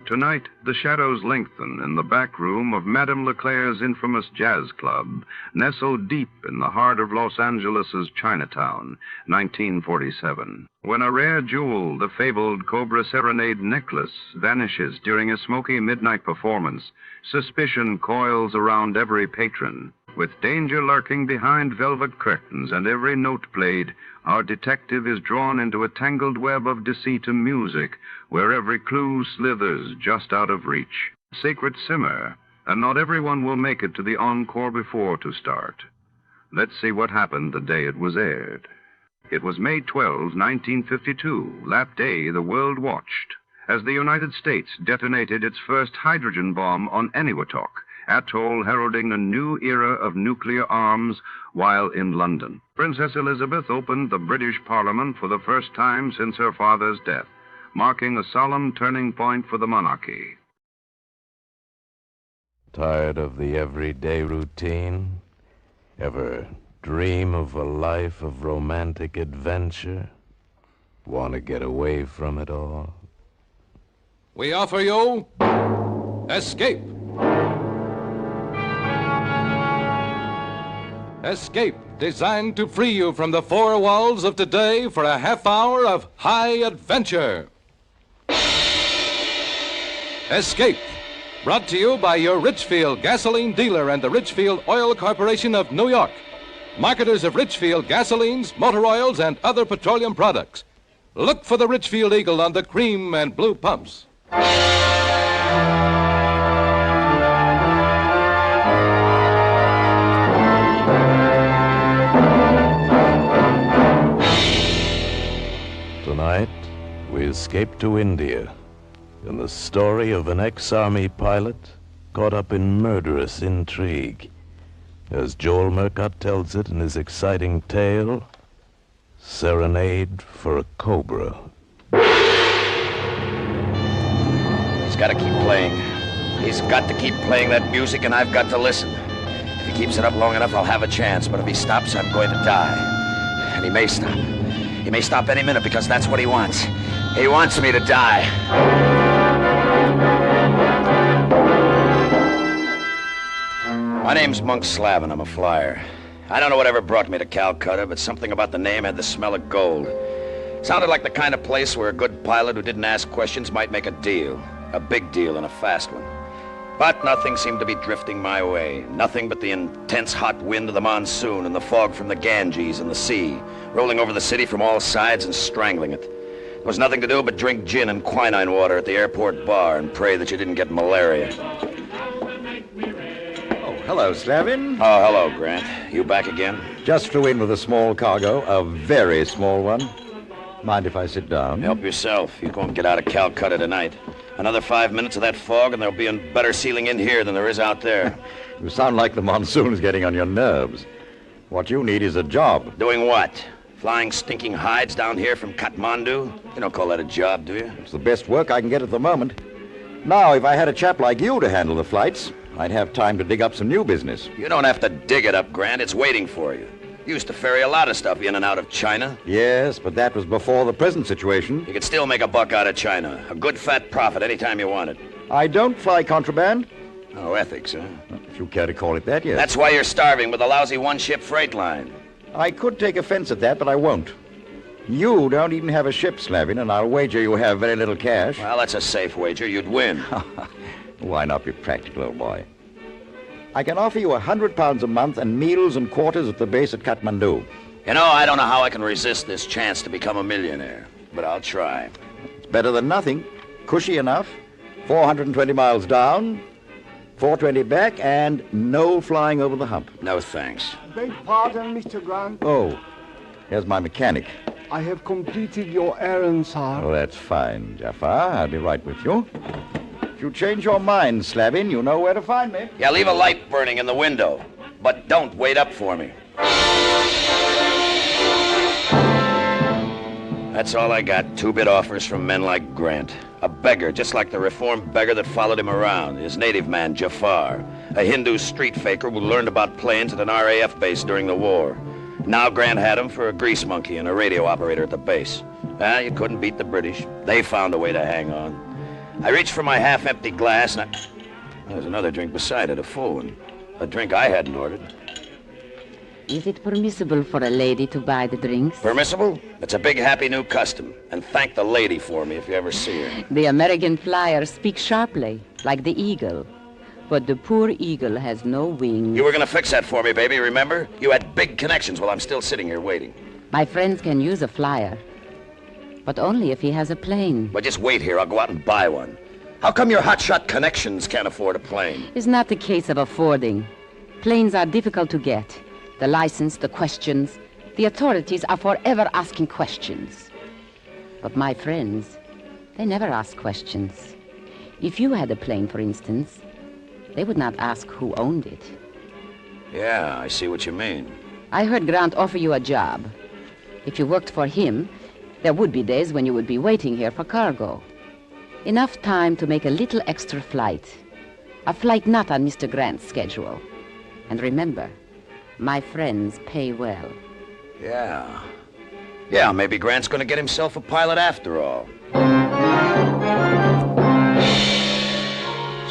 Tonight, the shadows lengthen in the back room of Madame Leclerc's infamous jazz club, nestled deep in the heart of Los Angeles' Chinatown, 1947. When a rare jewel, the fabled Cobra Serenade necklace, vanishes during a smoky midnight performance, suspicion coils around every patron. With danger lurking behind velvet curtains and every note played, our detective is drawn into a tangled web of deceit and music, where every clue slithers just out of reach. Sacred simmer, and not everyone will make it to the encore before to start. Let's see what happened the day it was aired. It was May 12, 1952, that day the world watched, as the United States detonated its first hydrogen bomb on Eniwetok, atoll heralding a new era of nuclear arms while in London. Princess Elizabeth opened the British Parliament for the first time since her father's death, marking a solemn turning point for the monarchy. Tired of the everyday routine? Ever dream of a life of romantic adventure? Want to get away from it all? We offer you Escape. Escape, designed to free you from the four walls of today for a half hour of high adventure. Escape, brought to you by your Richfield gasoline dealer and the Richfield Oil Corporation of New York, marketers of Richfield gasolines, motor oils, and other petroleum products. Look for the Richfield Eagle on the cream and blue pumps. Tonight, we escape to India in the story of an ex-army pilot caught up in murderous intrigue. As Joel Murcott tells it in his exciting tale, Serenade for a Cobra. He's got to keep playing. He's got to keep playing that music, and I've got to listen. If he keeps it up long enough, I'll have a chance, but if he stops, I'm going to die. And he may stop. He may stop any minute because that's what he wants. He wants me to die. My name's Monk Slavin. I'm a flyer. I don't know whatever brought me to Calcutta, but something about the name had the smell of gold. Sounded like the kind of place where a good pilot who didn't ask questions might make a deal. A big deal and a fast one. But nothing seemed to be drifting my way. Nothing but the intense hot wind of the monsoon and the fog from the Ganges and the sea, rolling over the city from all sides and strangling it. There was nothing to do but drink gin and quinine water at the airport bar and pray that you didn't get malaria. Oh, hello, Slavin. Oh, hello, Grant. You back again? Just flew in with a small cargo, a very small one. Mind if I sit down? Help yourself. You won't get out of Calcutta tonight. Another 5 minutes of that fog, and there'll be a better ceiling in here than there is out there. You sound like the monsoon's getting on your nerves. What you need is a job. Doing what? Flying stinking hides down here from Kathmandu? You don't call that a job, do you? It's the best work I can get at the moment. Now, if I had a chap like you to handle the flights, I'd have time to dig up some new business. You don't have to dig it up, Grant. It's waiting for you. You used to ferry a lot of stuff in and out of China. Yes, but that was before the present situation. You could still make a buck out of China. A good fat profit anytime you wanted. I don't fly contraband. Oh, ethics, huh? If you care to call it that, yes. That's why you're starving with a lousy one-ship freight line. I could take offense at that, but I won't. You don't even have a ship, Slavin, and I'll wager you have very little cash. Well, that's a safe wager. You'd win. Why not be practical, old boy? I can offer you £100 a month and meals and quarters at the base at Kathmandu. You know, I don't know how I can resist this chance to become a millionaire, but I'll try. It's better than nothing. Cushy enough. 420 miles down, 420 back, and no flying over the hump. No thanks. Beg pardon, Mr. Grant. Oh, here's my mechanic. I have completed your errand, sir. Oh, that's fine, Jafar. I'll be right with you. If you change your mind, Slavin, you know where to find me. Yeah, leave a light burning in the window, but don't wait up for me. That's all I got. 2-bit offers from men like Grant. A beggar, just like the reformed beggar that followed him around. His native man, Jafar. A Hindu street faker who learned about planes at an RAF base during the war. Now Grant had him for a grease monkey and a radio operator at the base. You couldn't beat the British. They found a way to hang on. I reached for my half-empty glass, and there's another drink beside it, a full one. A drink I hadn't ordered. Is it permissible for a lady to buy the drinks? Permissible? It's a big, happy new custom. And thank the lady for me if you ever see her. The American flyer speaks sharply, like the eagle. But the poor eagle has no wings. You were going to fix that for me, baby, remember? You had big connections while I'm still sitting here waiting. My friends can use a flyer. But only if he has a plane. But just wait here. I'll go out and buy one. How come your hotshot connections can't afford a plane? It's not the case of affording. Planes are difficult to get. The license, the questions. The authorities are forever asking questions. But my friends, they never ask questions. If you had a plane, for instance, they would not ask who owned it. Yeah, I see what you mean. I heard Grant offer you a job. If you worked for him, there would be days when you would be waiting here for cargo. Enough time to make a little extra flight. A flight not on Mr. Grant's schedule. And remember, my friends pay well. Yeah. Yeah, maybe Grant's going to get himself a pilot after all.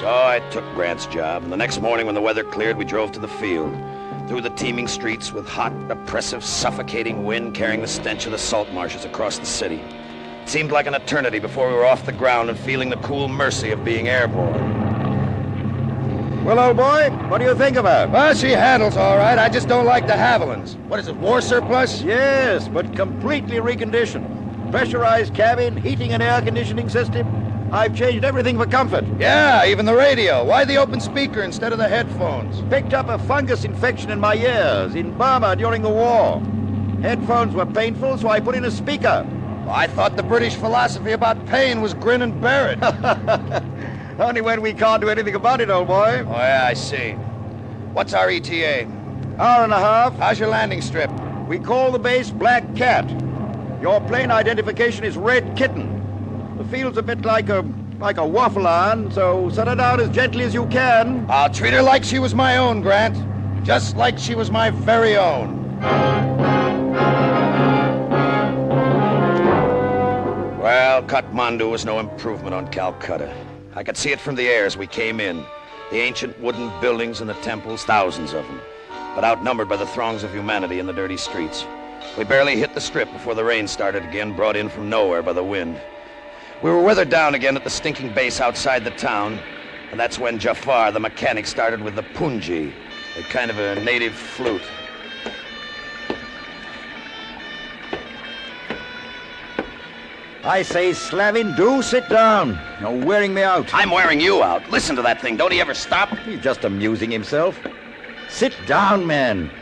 So I took Grant's job, and the next morning when the weather cleared, we drove to the field. Through the teeming streets with hot, oppressive, suffocating wind carrying the stench of the salt marshes across the city. It seemed like an eternity before we were off the ground and feeling the cool mercy of being airborne. Well, old boy, what do you think of her? Well, she handles all right. I just don't like the Havilands. What is it, war surplus? Yes, but completely reconditioned. Pressurized cabin, heating and air conditioning system. I've changed everything for comfort. Yeah, even the radio. Why the open speaker instead of the headphones? Picked up a fungus infection in my ears in Burma during the war. Headphones were painful, so I put in a speaker. I thought the British philosophy about pain was grin and bear it. Only when we can't do anything about it, old boy. Oh, yeah, I see. What's our ETA? Hour and a half. How's your landing strip? We call the base Black Cat. Your plane identification is Red Kitten. The field's a bit like a waffle iron, so set her down as gently as you can. I'll treat her like she was my own, Grant. Just like she was my very own. Well, Kathmandu was no improvement on Calcutta. I could see it from the air as we came in. The ancient wooden buildings and the temples, thousands of them, but outnumbered by the throngs of humanity in the dirty streets. We barely hit the strip before the rain started again, brought in from nowhere by the wind. We were weathered down again at the stinking base outside the town, and that's when Jafar, the mechanic, started with the punji, a kind of a native flute. I say, Slavin, do sit down. You're wearing me out. I'm wearing you out. Listen to that thing. Don't he ever stop? He's just amusing himself. Sit down, man.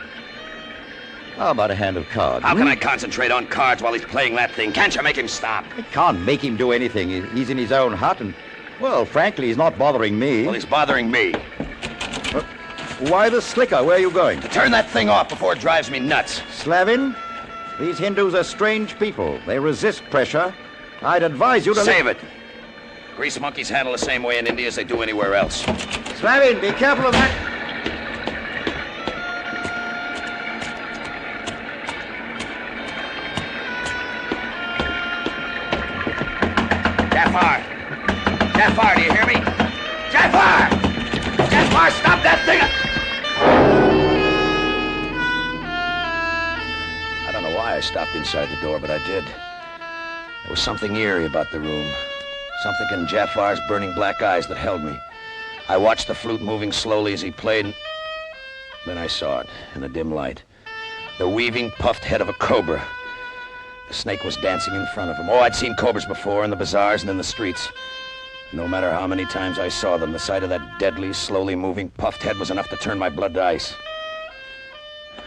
How about a hand of cards? How can I concentrate on cards while he's playing that thing? Can't you make him stop? I can't make him do anything. He's in his own hut, and, well, frankly, he's not bothering me. Well, he's bothering me. Why the slicker? Where are you going? Turn that thing off before it drives me nuts. Slavin, these Hindus are strange people. They resist pressure. I'd advise you to... Save it. Grease monkeys handle the same way in India as they do anywhere else. Slavin, be careful of that. Jafar, do you hear me? Jafar! Jafar, stop that thing! I don't know why I stopped inside the door, but I did. There was something eerie about the room. Something in Jafar's burning black eyes that held me. I watched the flute moving slowly as he played, and then I saw it in the dim light. The weaving, puffed head of a cobra. The snake was dancing in front of him. Oh, I'd seen cobras before in the bazaars and in the streets. No matter how many times I saw them, the sight of that deadly, slowly moving, puffed head was enough to turn my blood to ice.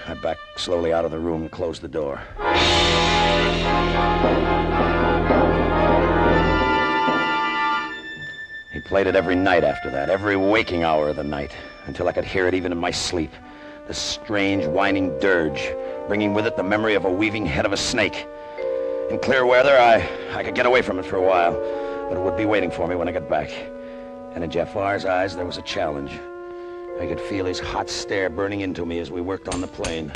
I backed slowly out of the room and closed the door. He played it every night after that, every waking hour of the night, until I could hear it even in my sleep. The strange, whining dirge, bringing with it the memory of a weaving head of a snake. In clear weather, I could get away from it for a while, but it would be waiting for me when I got back. And in Jafar's eyes, there was a challenge. I could feel his hot stare burning into me as we worked on the plane.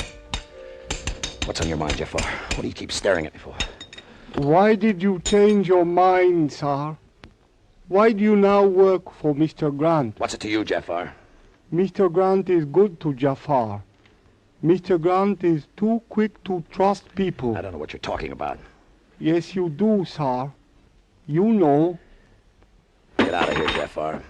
What's on your mind, Jafar? What do you keep staring at me for? Why did you change your mind, sir? Why do you now work for Mr. Grant? What's it to you, Jafar? Mr. Grant is good to Jafar. Mr. Grant is too quick to trust people. I don't know what you're talking about. Yes, you do, sir. You know. Get out of here, Jafar.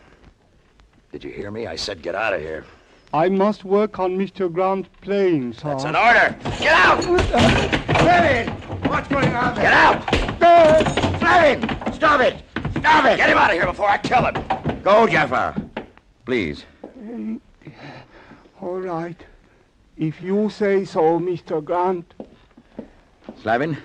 Did you hear me? I said get out of here. I must work on Mr. Grant's plane, sir. That's an order. Get out! Fleming! What's going on there? Get out! Fleming! Stop it! Stop it! Get him out of here before I kill him! Go, Jafar. Please. All right. If you say so, Mr. Grant. Slavin,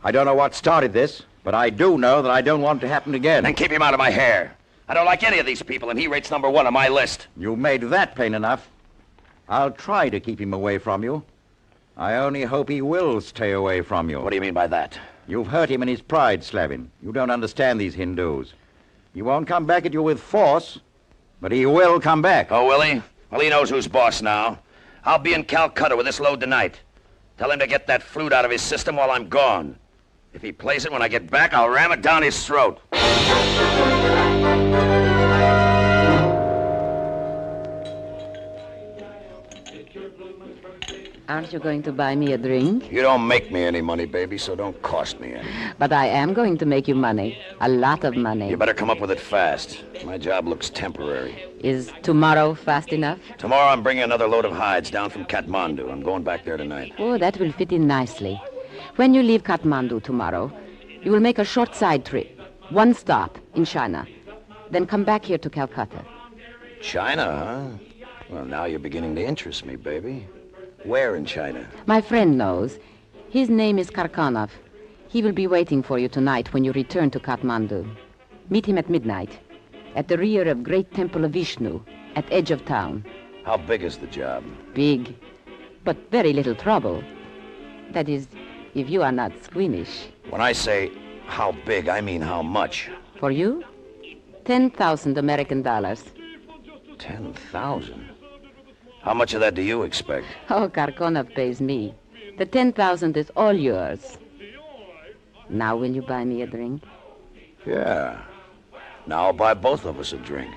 I don't know what started this, but I do know that I don't want it to happen again. Then keep him out of my hair. I don't like any of these people, and he rates number one on my list. You made that plain enough. I'll try to keep him away from you. I only hope he will stay away from you. What do you mean by that? You've hurt him in his pride, Slavin. You don't understand these Hindus. He won't come back at you with force, but he will come back. Oh, will he? Well, he knows who's boss now. I'll be in Calcutta with this load tonight. Tell him to get that flute out of his system while I'm gone. If he plays it when I get back, I'll ram it down his throat. Aren't you going to buy me a drink? You don't make me any money, baby, so don't cost me any. But I am going to make you money. A lot of money. You better come up with it fast. My job looks temporary. Is tomorrow fast enough? Tomorrow I'm bringing another load of hides down from Kathmandu. I'm going back there tonight. Oh, that will fit in nicely. When you leave Kathmandu tomorrow, you will make a short side trip. One stop in China. Then come back here to Calcutta. China, huh? Well, now you're beginning to interest me, baby. Where in China? My friend knows. His name is Karkanov. He will be waiting for you tonight when you return to Kathmandu. Meet him at midnight, at the rear of Great Temple of Vishnu, at edge of town. How big is the job? Big, but very little trouble. That is, if you are not squeamish. When I say how big, I mean how much. For you? 10,000 American dollars. 10,000? How much of that do you expect? Oh, Karkanov pays me. The 10,000 is all yours. Now will you buy me a drink? Yeah. Now I'll buy both of us a drink.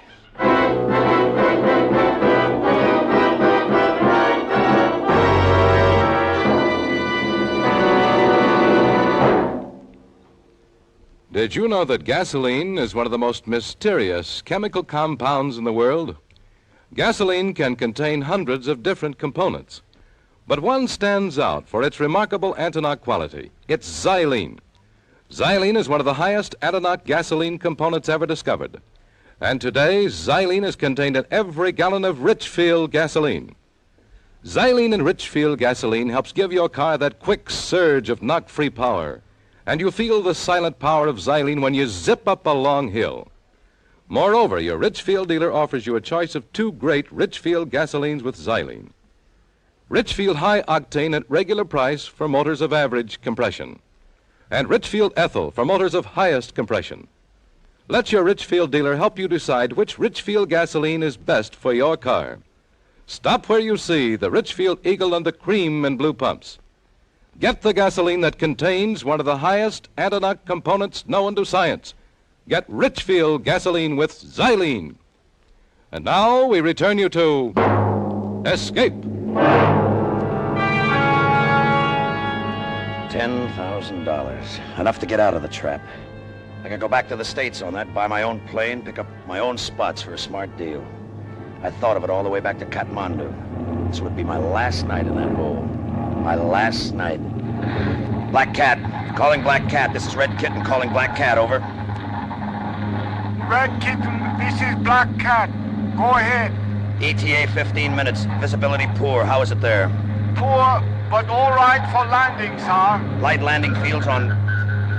Did you know that gasoline is one of the most mysterious chemical compounds in the world? Gasoline can contain hundreds of different components, but one stands out for its remarkable antinought quality. It's xylene. Xylene is one of the highest antinought gasoline components ever discovered. And today, xylene is contained in every gallon of Richfield gasoline. Xylene and Richfield gasoline helps give your car that quick surge of knock-free power. And you feel the silent power of Xylene when you zip up a long hill. Moreover, your Richfield dealer offers you a choice of 2 great Richfield gasolines with Xylene. Richfield High Octane at regular price for motors of average compression. And Richfield Ethyl for motors of highest compression. Let your Richfield dealer help you decide which Richfield gasoline is best for your car. Stop where you see the Richfield Eagle and the cream and blue pumps. Get the gasoline that contains one of the highest anti-knock components known to science. Get Richfield gasoline with Xylene. And now we return you to Escape. $10,000. Enough to get out of the trap. I can go back to the States on that, buy my own plane, pick up my own spots for a smart deal. I thought of it all the way back to Kathmandu. This would be my last night in that hole. My last night. Black Cat. Calling Black Cat. This is Red Kitten calling Black Cat, over. Red Kitten, this is Black Cat. Go ahead. ETA 15 minutes. Visibility poor. How is it there? Poor, but all right for landing, sir. Light landing fields on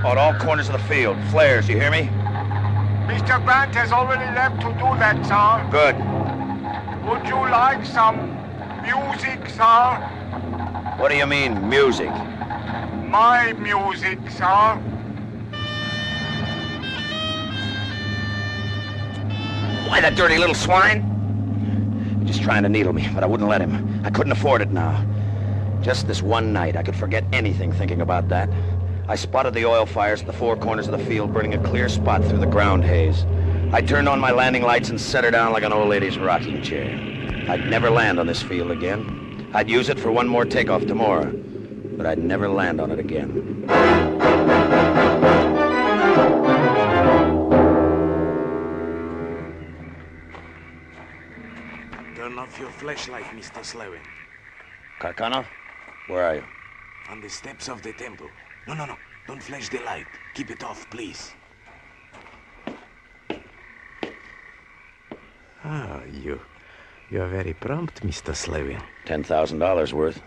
all corners of the field. Flares, you hear me? Mr. Grant has already left to do that, sir. Good. Would you like some music, sir? What do you mean, music? My music, sir. Why, that dirty little swine? He's just trying to needle me, but I wouldn't let him. I couldn't afford it now. Just this one night, I could forget anything thinking about that. I spotted the oil fires at the 4 corners of the field, burning a clear spot through the ground haze. I turned on my landing lights and set her down like an old lady's rocking chair. I'd never land on this field again. I'd use it for one more takeoff tomorrow, but I'd never land on it again. Turn off your flashlight, Mr. Slevin. Karkanov? Where are you? On the steps of the temple. No. Don't flash the light. Keep it off, please. Ah, you are very prompt, Mr. Slevin. $10,000 worth.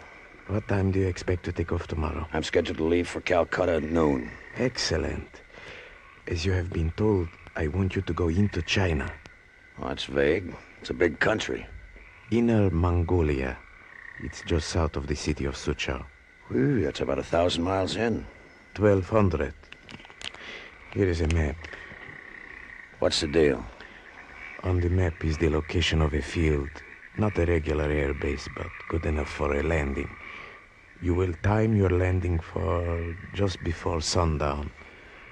What time do you expect to take off tomorrow? I'm scheduled to leave for Calcutta at noon. Excellent. As you have been told, I want you to go into China. Well, that's vague. It's a big country. Inner Mongolia. It's just south of the city of Suchao. Ooh, that's about 1,000 miles in. 1,200. Here is a map. What's the deal? On the map is the location of a field. Not a regular air base, but good enough for a landing. You will time your landing for just before sundown.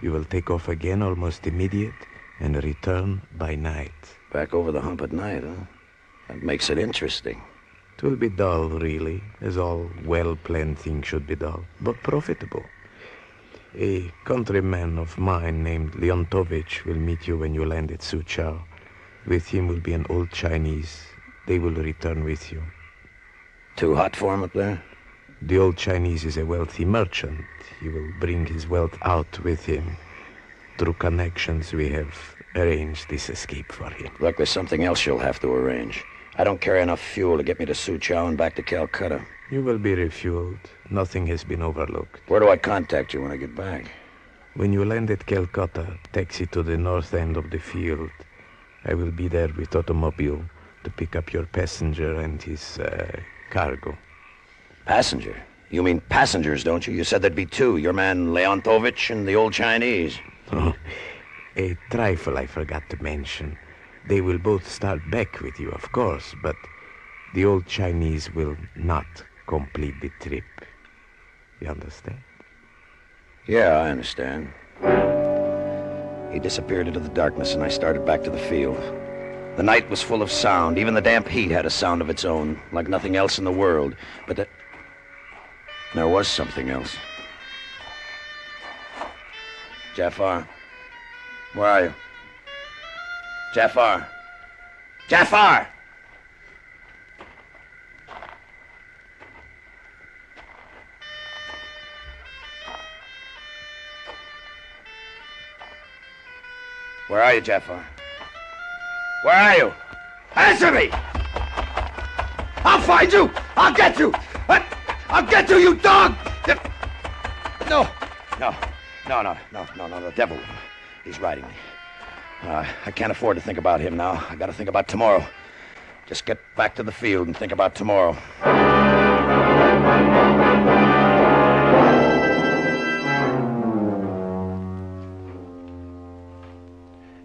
You will take off again almost immediate and return by night. Back over the hump at night, huh? That makes it interesting. It will be dull, really, as all well-planned things should be dull, but profitable. A countryman of mine named Leontovich will meet you when you land at Suchao. With him will be an old Chinese. They will return with you. Too hot for him up there? The old Chinese is a wealthy merchant. He will bring his wealth out with him. Through connections, we have arranged this escape for him. Look, there's something else you'll have to arrange. I don't carry enough fuel to get me to Suchao and back to Calcutta. You will be refueled. Nothing has been overlooked. Where do I contact you when I get back? When you land at Calcutta, taxi to the north end of the field. I will be there with automobile to pick up your passenger and his cargo. Passenger? You mean passengers, don't you? You said there'd be 2. Your man Leontovich and the old Chinese. Oh, a trifle I forgot to mention. They will both start back with you, of course, but the old Chinese will not complete the trip. You understand? Yeah, I understand. He disappeared into the darkness, and I started back to the field. The night was full of sound. Even the damp heat had a sound of its own, like nothing else in the world. But there was something else. Jafar, where are you? Jafar! Jafar! Where are you, Jafar? Where are you? Answer me! I'll find you! I'll get you! I'll get you, you dog! No, the devil. He's riding me. I can't afford to think about him now. I gotta think about tomorrow. Just get back to the field and think about tomorrow.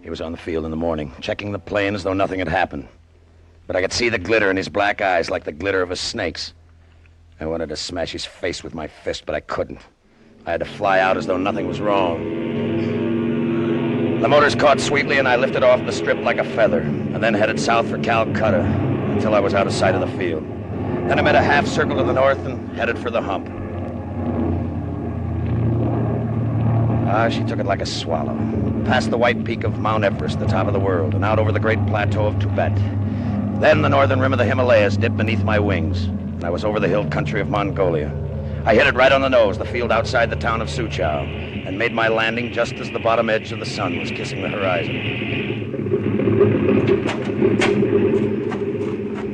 He was on the field in the morning, checking the plane as though nothing had happened. But I could see the glitter in his black eyes like the glitter of a snake's. I wanted to smash his face with my fist, but I couldn't. I had to fly out as though nothing was wrong. The motors caught sweetly, and I lifted off the strip like a feather, and then headed south for Calcutta until I was out of sight of the field. Then I made a half circle to the north and headed for the hump. She took it like a swallow. Past the white peak of Mount Everest, the top of the world, and out over the great plateau of Tibet. Then the northern rim of the Himalayas dipped beneath my wings, and I was over the hill country of Mongolia. I hit it right on the nose, the field outside the town of Suchow, and made my landing just as the bottom edge of the sun was kissing the horizon.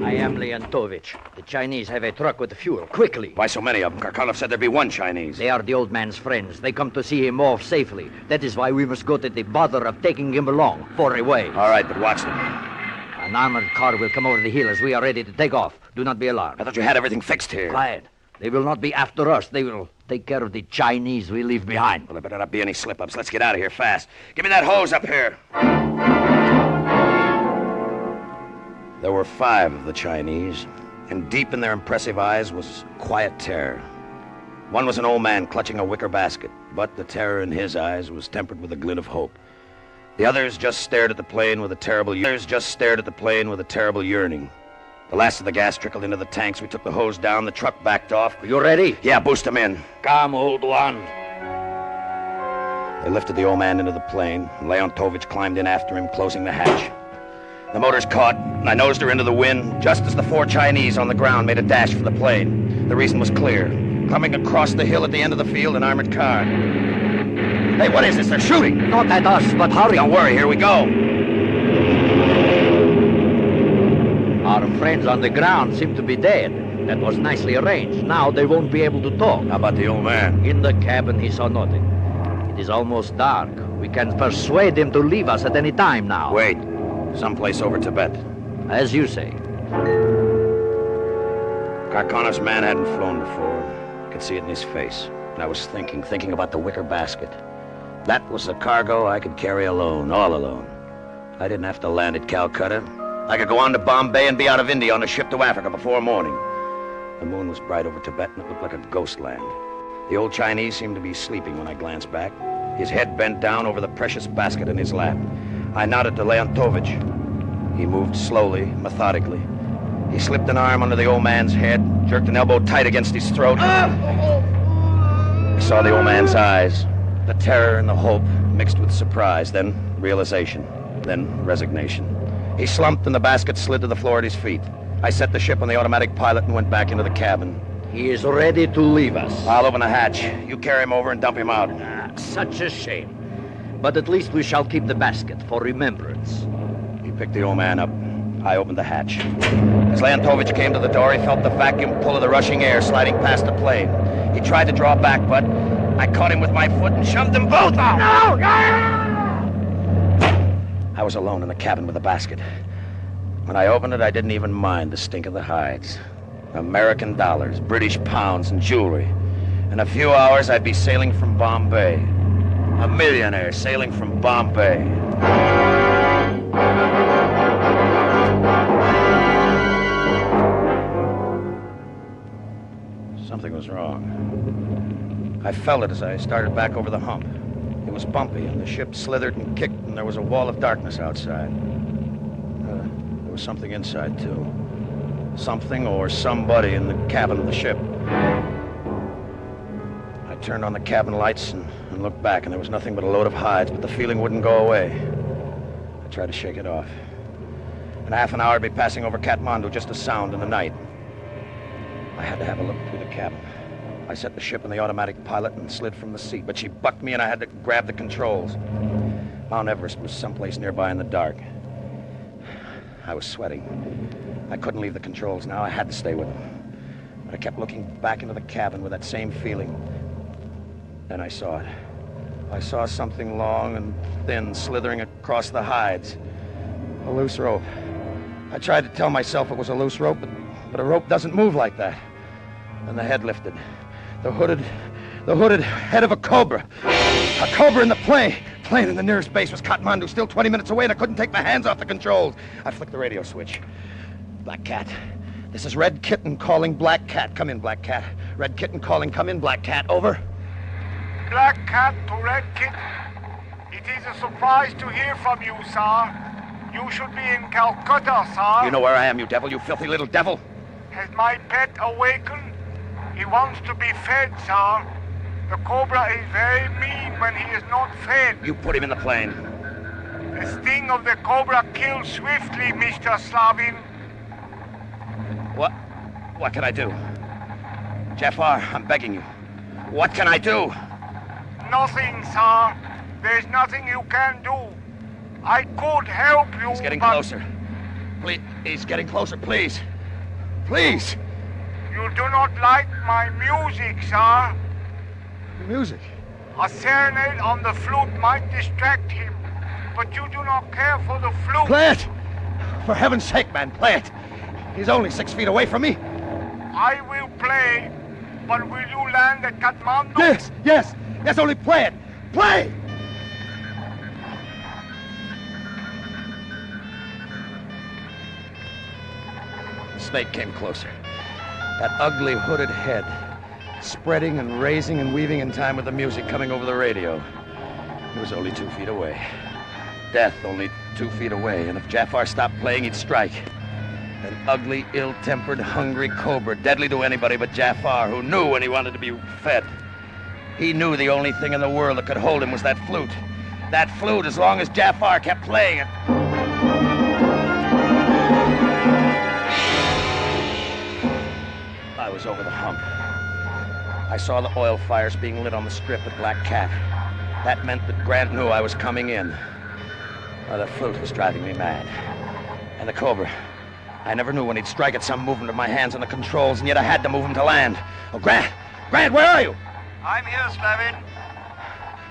I am Leontovich. The Chinese have a truck with fuel. Quickly. Why so many of them? Karkanov said there'd be one Chinese. They are the old man's friends. They come to see him off safely. That is why we must go to the bother of taking him along, far away. All right, but watch them. An armored car will come over the hill as we are ready to take off. Do not be alarmed. I thought you had everything fixed here. Quiet. They will not be after us. They will take care of the Chinese we leave behind. Well, there better not be any slip-ups. Let's get out of here fast. Give me that hose up here. There were 5 of the Chinese, and deep in their impressive eyes was quiet terror. One was an old man clutching a wicker basket, but the terror in his eyes was tempered with a glint of hope. The others just stared at the plane with a terrible yearning. The last of the gas trickled into the tanks. We took the hose down. The truck backed off. Are you ready? Yeah, boost them in. Come, old one. They lifted the old man into the plane. Leontovich climbed in after him, closing the hatch. The motors caught, and I nosed her into the wind just as the 4 Chinese on the ground made a dash for the plane. The reason was clear. Coming across the hill at the end of the field, an armored car. Hey, what is this? They're shooting. Not at us, but hurry. Don't worry, here we go. Our friends on the ground seem to be dead. That was nicely arranged. Now they won't be able to talk. How about the old man? In the cabin, he saw nothing. It is almost dark. We can persuade him to leave us at any time now. Wait. Someplace over Tibet. As you say. Karkanov's man hadn't flown before. I could see it in his face. And I was thinking about the wicker basket. That was the cargo I could carry alone, all alone. I didn't have to land at Calcutta. I could go on to Bombay and be out of India on a ship to Africa before morning. The moon was bright over Tibet and it looked like a ghost land. The old Chinese seemed to be sleeping when I glanced back, his head bent down over the precious basket in his lap. I nodded to Leontovich. He moved slowly, methodically. He slipped an arm under the old man's head, jerked an elbow tight against his throat. I saw the old man's eyes, the terror and the hope mixed with surprise, then realization, then resignation. He slumped and the basket slid to the floor at his feet. I set the ship on the automatic pilot and went back into the cabin. He is ready to leave us. I'll open the hatch. You carry him over and dump him out. Such a shame. But at least we shall keep the basket for remembrance. He picked the old man up. I opened the hatch. As Leontovich came to the door, he felt the vacuum pull of the rushing air sliding past the plane. He tried to draw back, but I caught him with my foot and shoved them both out. No! I was alone in the cabin with the basket. When I opened it, I didn't even mind the stink of the hides. American dollars, British pounds, and jewelry. In a few hours, I'd be sailing from Bombay. A millionaire sailing from Bombay. Something was wrong. I felt it as I started back over the hump. It was bumpy, and the ship slithered and kicked, and there was a wall of darkness outside. There was something inside, too. Something or somebody in the cabin of the ship. I turned on the cabin lights and looked back, and there was nothing but a load of hides, but the feeling wouldn't go away. I tried to shake it off. In half an hour, I'd be passing over Kathmandu, just a sound in the night. I had to have a look through the cabin. I set the ship on the automatic pilot and slid from the seat, but she bucked me and I had to grab the controls. Mount Everest was someplace nearby in the dark. I was sweating. I couldn't leave the controls now. I had to stay with him. But I kept looking back into the cabin with that same feeling. Then I saw it. I saw something long and thin slithering across the hides. A loose rope. I tried to tell myself it was a loose rope, but a rope doesn't move like that. And the head lifted. The hooded head of a cobra. A cobra in the plane. Plane in the nearest base was Kathmandu, still 20 minutes away, and I couldn't take my hands off the controls. I flicked the radio switch. Black Cat. This is Red Kitten calling Black Cat. Come in, Black Cat. Red Kitten calling. Come in, Black Cat. Over. Black Cat to Red Kitten. It is a surprise to hear from you, sir. You should be in Calcutta, sir. You know where I am, you devil, you filthy little devil. Has my pet awakened? He wants to be fed, sir. The cobra is very mean when he is not fed. You put him in the plane. The sting of the cobra kills swiftly, Mr. Slavin. What can I do? Jafar, I'm begging you. What can I do? Nothing, sir. There's nothing you can do. I could help you, He's getting closer. Please, he's getting closer, please. Please! You do not like my music, sir. Music? A serenade on the flute might distract him, but you do not care for the flute. Play it! For heaven's sake, man, play it! He's only 6 feet away from me. I will play, but will you land at Kathmandu? Yes, only play it! Play! The snake came closer. That ugly hooded head, spreading and raising and weaving in time with the music coming over the radio. It was only 2 feet away. Death only 2 feet away, and if Jafar stopped playing, he'd strike. An ugly, ill-tempered, hungry cobra, deadly to anybody but Jafar, who knew when he wanted to be fed. He knew the only thing in the world that could hold him was that flute. That flute, as long as Jafar kept playing it. I was over the hump. I saw the oil fires being lit on the strip at Black Cat. That meant that Grant knew I was coming in. The flute was driving me mad. And the cobra. I never knew when he'd strike at some movement of my hands on the controls, and yet I had to move him to land. Oh, Grant! Grant, where are you? I'm here, Slavin.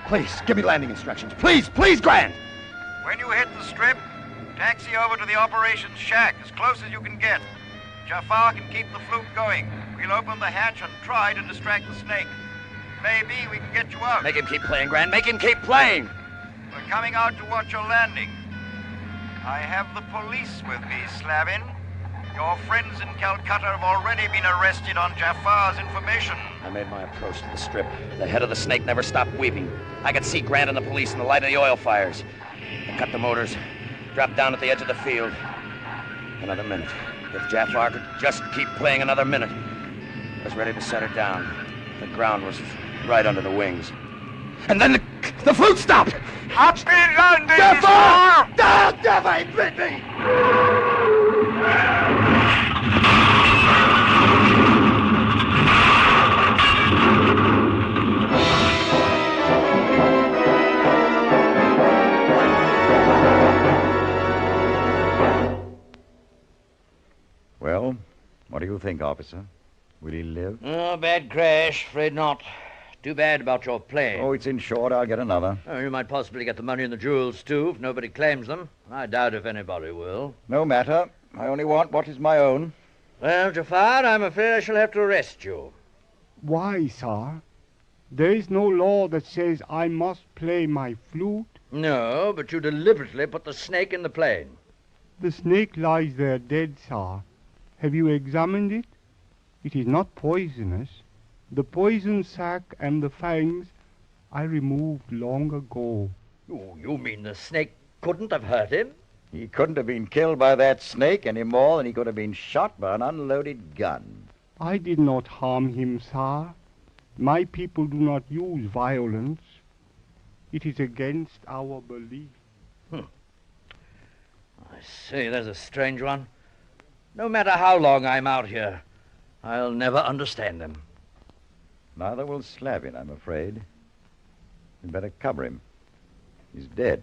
Please, give me landing instructions. Please, Grant! When you hit the strip, taxi over to the operations shack as close as you can get. Jafar can keep the flute going. We'll open the hatch and try to distract the snake. Maybe we can get you out. Make him keep playing, Grant. Make him keep playing! We're coming out to watch your landing. I have the police with me, Slavin. Your friends in Calcutta have already been arrested on Jafar's information. I made my approach to the strip. The head of the snake never stopped weeping. I could see Grant and the police in the light of the oil fires. I cut the motors, dropped down at the edge of the field. Another minute. If Jafar could just keep playing another minute. I was ready to set her down. The ground was right under the wings. And then the flute stopped! Happy landing, Jafar! Jafar, he bit me! Well, what do you think, officer? Will he live? Oh, bad crash. Afraid not. Too bad about your plane. Oh, it's insured. I'll get another. Oh, you might possibly get the money and the jewels, too, if nobody claims them. I doubt if anybody will. No matter. I only want what is my own. Well, Jafar, I'm afraid I shall have to arrest you. Why, sir? There is no law that says I must play my flute. No, but you deliberately put the snake in the plane. The snake lies there dead, sir. Have you examined it? It is not poisonous. The poison sac and the fangs I removed long ago. Oh, you mean the snake couldn't have hurt him? He couldn't have been killed by that snake any more than he could have been shot by an unloaded gun. I did not harm him, sir. My people do not use violence. It is against our belief. I see, there's a strange one. No matter how long I'm out here, I'll never understand him. Neither will Slavin, I'm afraid. You'd better cover him. He's dead.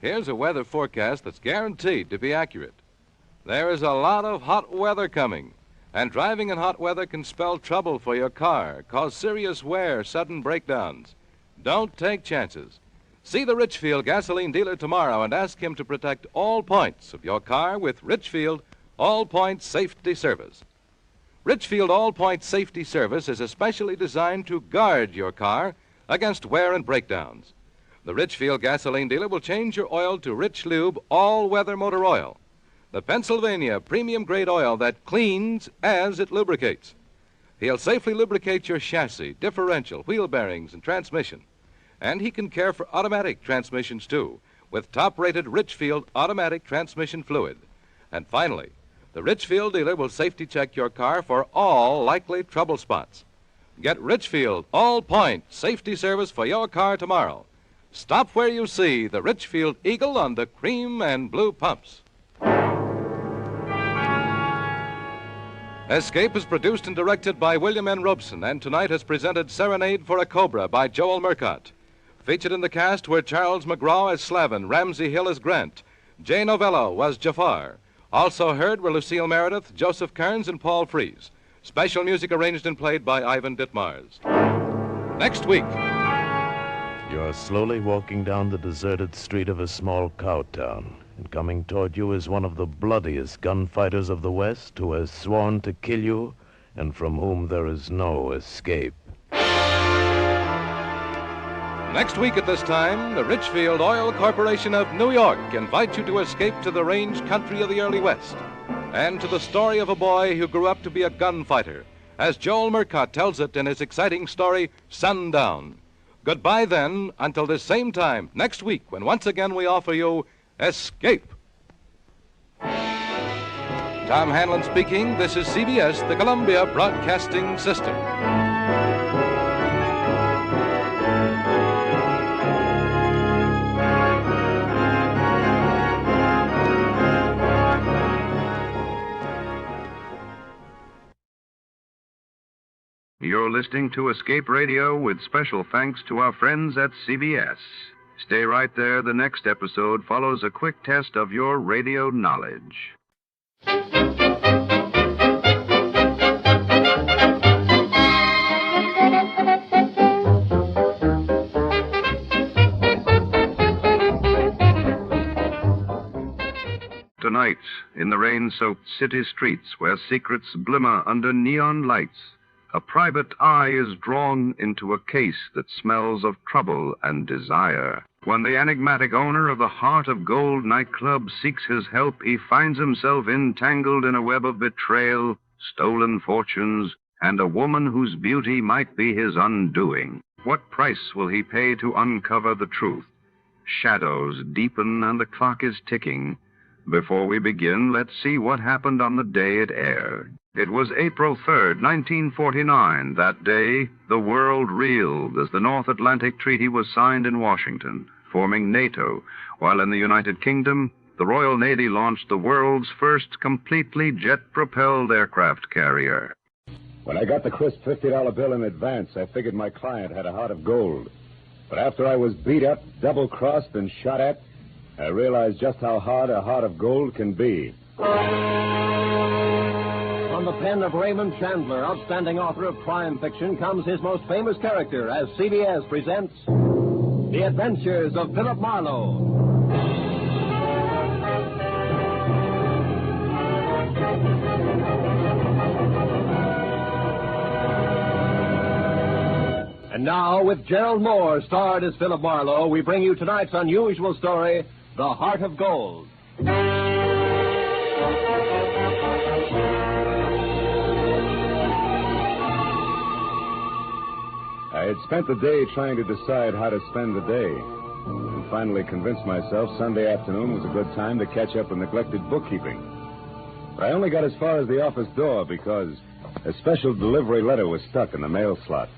Here's a weather forecast that's guaranteed to be accurate. There is a lot of hot weather coming, and driving in hot weather can spell trouble for your car, cause serious wear, sudden breakdowns. Don't take chances. See the Richfield gasoline dealer tomorrow and ask him to protect all points of your car with Richfield All Points Safety Service. Richfield All Points Safety Service is especially designed to guard your car against wear and breakdowns. The Richfield gasoline dealer will change your oil to Rich Lube all-weather motor oil, the Pennsylvania premium-grade oil that cleans as it lubricates. He'll safely lubricate your chassis, differential, wheel bearings, and transmission. And he can care for automatic transmissions, too, with top-rated Richfield automatic transmission fluid. And finally, the Richfield dealer will safety check your car for all likely trouble spots. Get Richfield all-point safety service for your car tomorrow. Stop where you see the Richfield Eagle on the cream and blue pumps. Escape is produced and directed by William N. Robeson, and tonight has presented Serenade for a Cobra by Joel Murcott. Featured in the cast were Charles McGraw as Slavin, Ramsey Hill as Grant, Jay Novello was Jafar. Also heard were Lucille Meredith, Joseph Kearns, and Paul Frees. Special music arranged and played by Ivan Ditmars. Next week. You're slowly walking down the deserted street of a small cow town, and coming toward you is one of the bloodiest gunfighters of the West who has sworn to kill you and from whom there is no escape. Next week at this time, the Richfield Oil Corporation of New York invites you to escape to the range country of the early West and to the story of a boy who grew up to be a gunfighter, as Joel Murcott tells it in his exciting story, Sundown. Goodbye, then, until this same time next week, when once again we offer you Escape. Tom Hanlon speaking. This is CBS, the Columbia Broadcasting System. You're listening to Escape Radio with special thanks to our friends at CBS. Stay right there. The next episode follows a quick test of your radio knowledge. Tonight, in the rain-soaked city streets where secrets glimmer under neon lights, a private eye is drawn into a case that smells of trouble and desire. When the enigmatic owner of the Heart of Gold nightclub seeks his help, he finds himself entangled in a web of betrayal, stolen fortunes, and a woman whose beauty might be his undoing. What price will he pay to uncover the truth? Shadows deepen and the clock is ticking. Before we begin, let's see what happened on the day it aired. It was April 3rd, 1949. That day, the world reeled as the North Atlantic Treaty was signed in Washington, forming NATO, while in the United Kingdom, the Royal Navy launched the world's first completely jet-propelled aircraft carrier. When I got the crisp $50 bill in advance, I figured my client had a heart of gold. But after I was beat up, double-crossed, and shot at, I realized just how hard a heart of gold can be. From the pen of Raymond Chandler, outstanding author of crime fiction, comes his most famous character as CBS presents The Adventures of Philip Marlowe. And now, with Gerald Moore starred as Philip Marlowe, we bring you tonight's unusual story, The Heart of Gold. I had spent the day trying to decide how to spend the day, and finally convinced myself Sunday afternoon was a good time to catch up with neglected bookkeeping. But I only got as far as the office door because a special delivery letter was stuck in the mail slot.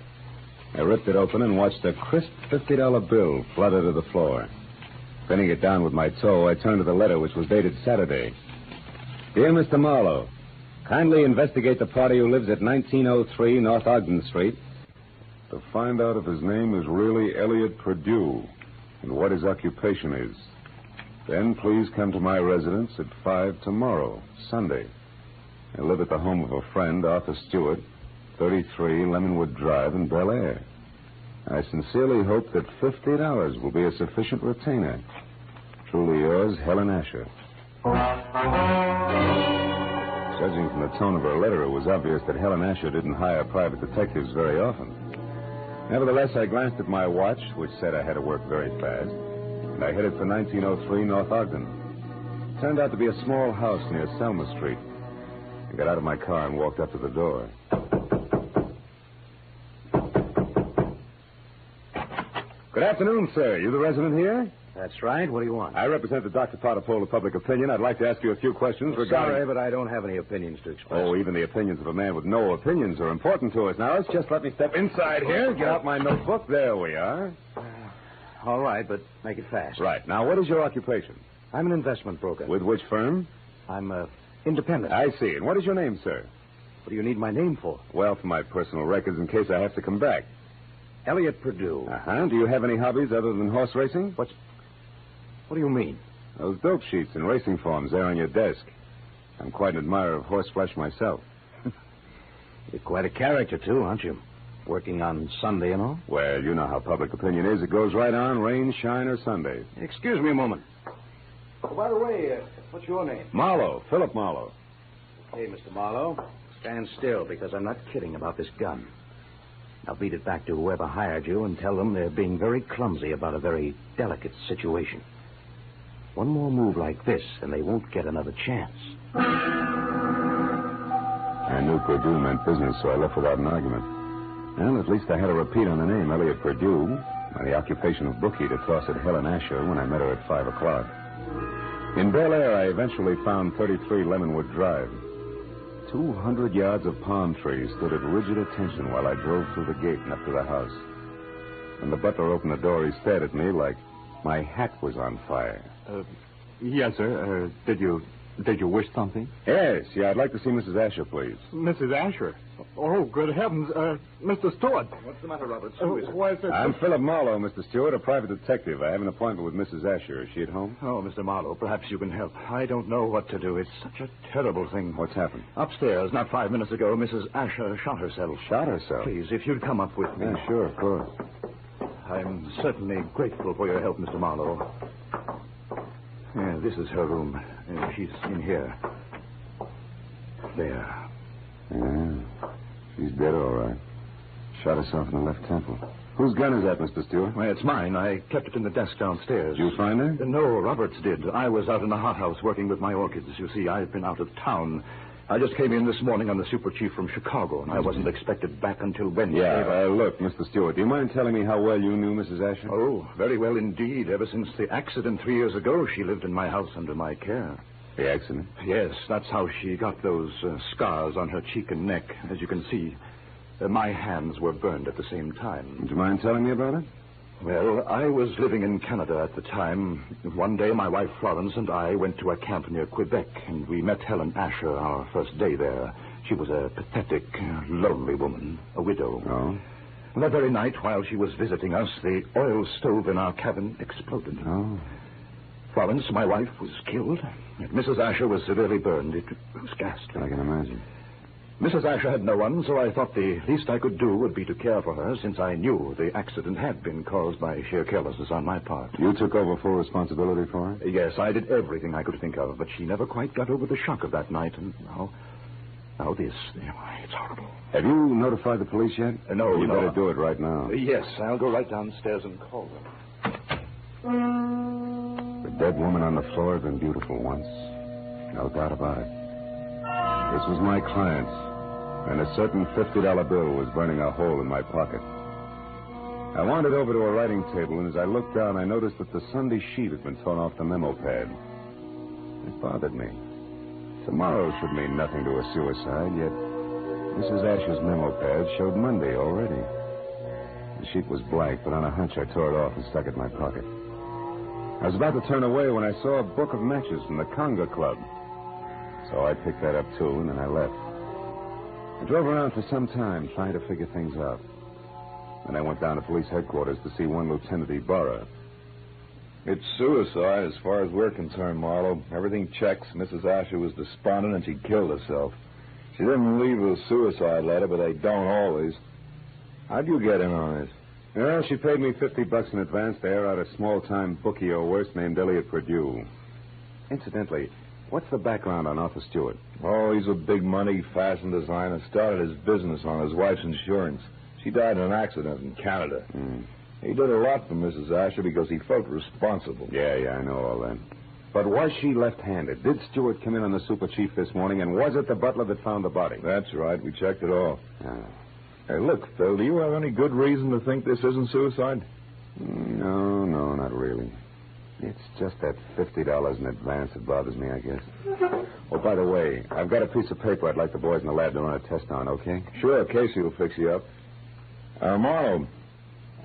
I ripped it open and watched a crisp $50 bill flutter to the floor. Pinning it down with my toe, I turned to the letter, which was dated Saturday. Dear Mr. Marlowe, kindly investigate the party who lives at 1903 North Ogden Street to find out if his name is really Elliot Purdue and what his occupation is. Then please come to my residence at 5 tomorrow, Sunday. I live at the home of a friend, Arthur Stewart, 33 Lemonwood Drive in Bel Air. I sincerely hope that $50 will be a sufficient retainer. Truly yours, Helen Asher. Judging from the tone of her letter, it was obvious that Helen Asher didn't hire private detectives very often. Nevertheless, I glanced at my watch, which said I had to work very fast, and I headed for 1903 North Ogden. It turned out to be a small house near Selma Street. I got out of my car and walked up to the door. Good afternoon, sir. You the resident here? That's right. What do you want? I represent the Dr. Potter poll of public opinion. I'd like to ask you a few questions regarding... Sorry, but I don't have any opinions to express. Oh, even the opinions of a man with no opinions are important to us. Now, let's just let me step inside here, get out my notebook. There we are. All right, but make it fast. Right. Now, what is your occupation? I'm an investment broker. With which firm? I'm independent. I see. And what is your name, sir? What do you need my name for? Well, for my personal records in case I have to come back. Elliot Perdue. Uh-huh. Do you have any hobbies other than horse racing? What do you mean? Those dope sheets and racing forms there on your desk. I'm quite an admirer of horseflesh myself. You're quite a character, too, aren't you? Working on Sunday and all? Well, you know how public opinion is. It goes right on, rain, shine, or Sunday. Excuse me a moment. Oh, by the way, what's your name? Marlowe, Philip Marlowe. Okay, Mr. Marlowe. Stand still, because I'm not kidding about this gun. I'll beat it back to whoever hired you and tell them they're being very clumsy about a very delicate situation. One more move like this, and they won't get another chance. I knew Perdue meant business, so I left without an argument. Well, at least I had a repeat on the name, Elliot Perdue, and the occupation of bookie to toss at Helen Asher when I met her at 5 o'clock. In Bel Air, I eventually found 33 Lemonwood Drive. 200 yards of palm trees stood at rigid attention while I drove through the gate and up to the house. When the butler opened the door, he stared at me like my hat was on fire. Yes, sir. Did you wish something? Yes, I'd like to see Mrs. Asher, please. Mrs. Asher? Oh, good heavens. Mr. Stewart. What's the matter, Robert? Why is it... I'm Philip Marlowe, Mr. Stewart, a private detective. I have an appointment with Mrs. Asher. Is she at home? Oh, Mr. Marlowe, perhaps you can help. I don't know what to do. It's such a terrible thing. What's happened? Upstairs, not 5 minutes ago, Mrs. Asher shot herself. Shot herself? Please, if you'd come up with me. Yeah, sure, of course. I'm certainly grateful for your help, Mr. Marlowe. Yeah, this is her room. She's in here. There. Yeah. She's dead, all right. Shot herself in the left temple. Whose gun is that, Mr. Stewart? Well, it's mine. I kept it in the desk downstairs. Did you find her? No, Roberts did. I was out in the hothouse working with my orchids. You see, I've been out of town. I just came in this morning on the super chief from Chicago, and I wasn't expected back until Wednesday. Yeah, look, Mr. Stewart, do you mind telling me how well you knew Mrs. Asher? Oh, very well indeed. Ever since the accident 3 years ago, she lived in my house under my care. The accident? Yes, that's how she got those scars on her cheek and neck. As you can see, my hands were burned at the same time. Would you mind telling me about it? Well, I was living in Canada at the time. One day, my wife Florence and I went to a camp near Quebec, and we met Helen Asher our first day there. She was a pathetic, lonely woman, a widow. Oh? That very night, while she was visiting us, the oil stove in our cabin exploded. Oh. Florence, my wife, was killed. And Mrs. Asher was severely burned. It was ghastly. I can imagine. Mrs. Asher had no one, so I thought the least I could do would be to care for her, since I knew the accident had been caused by sheer carelessness on my part. You took over full responsibility for her? Yes, I did everything I could think of, but she never quite got over the shock of that night, and now this. It's horrible. Have you notified the police yet? No, You no. better do it right now. Yes, I'll go right downstairs and call them. The dead woman on the floor had been beautiful once. No doubt about it. This was my client, and a certain $50 bill was burning a hole in my pocket. I wandered over to a writing table, and as I looked down, I noticed that the Sunday sheet had been torn off the memo pad. It bothered me. Tomorrow should mean nothing to a suicide, yet Mrs. Asher's memo pad showed Monday already. The sheet was blank, but on a hunch I tore it off and stuck it in my pocket. I was about to turn away when I saw a book of matches from the Conga Club. So I picked that up, too, and then I left. I drove around for some time trying to figure things out. Then I went down to police headquarters to see one Lieutenant Ibarra. It's suicide as far as we're concerned, Marlowe. Everything checks. Mrs. Asher was despondent and she killed herself. She didn't leave a suicide letter, but they don't always. How'd you get in on this? Well, she paid me $50 in advance to air out a small-time bookie or worse named Elliot Purdue. Incidentally, what's the background on Arthur Stewart? Oh, he's a big-money fashion designer. Started his business on his wife's insurance. She died in an accident in Canada. He did a lot for Mrs. Asher because he felt responsible. Yeah, I know all that. But was she left-handed? Did Stewart come in on the super chief this morning, and was it the butler that found the body? That's right. We checked it all. Ah. Hey, look, Phil, do you have any good reason to think this isn't suicide? No, not really. It's just that $50 in advance that bothers me, I guess. Oh, by the way, I've got a piece of paper I'd like the boys in the lab to run a test on, okay? Sure, Casey will fix you up. Marlowe,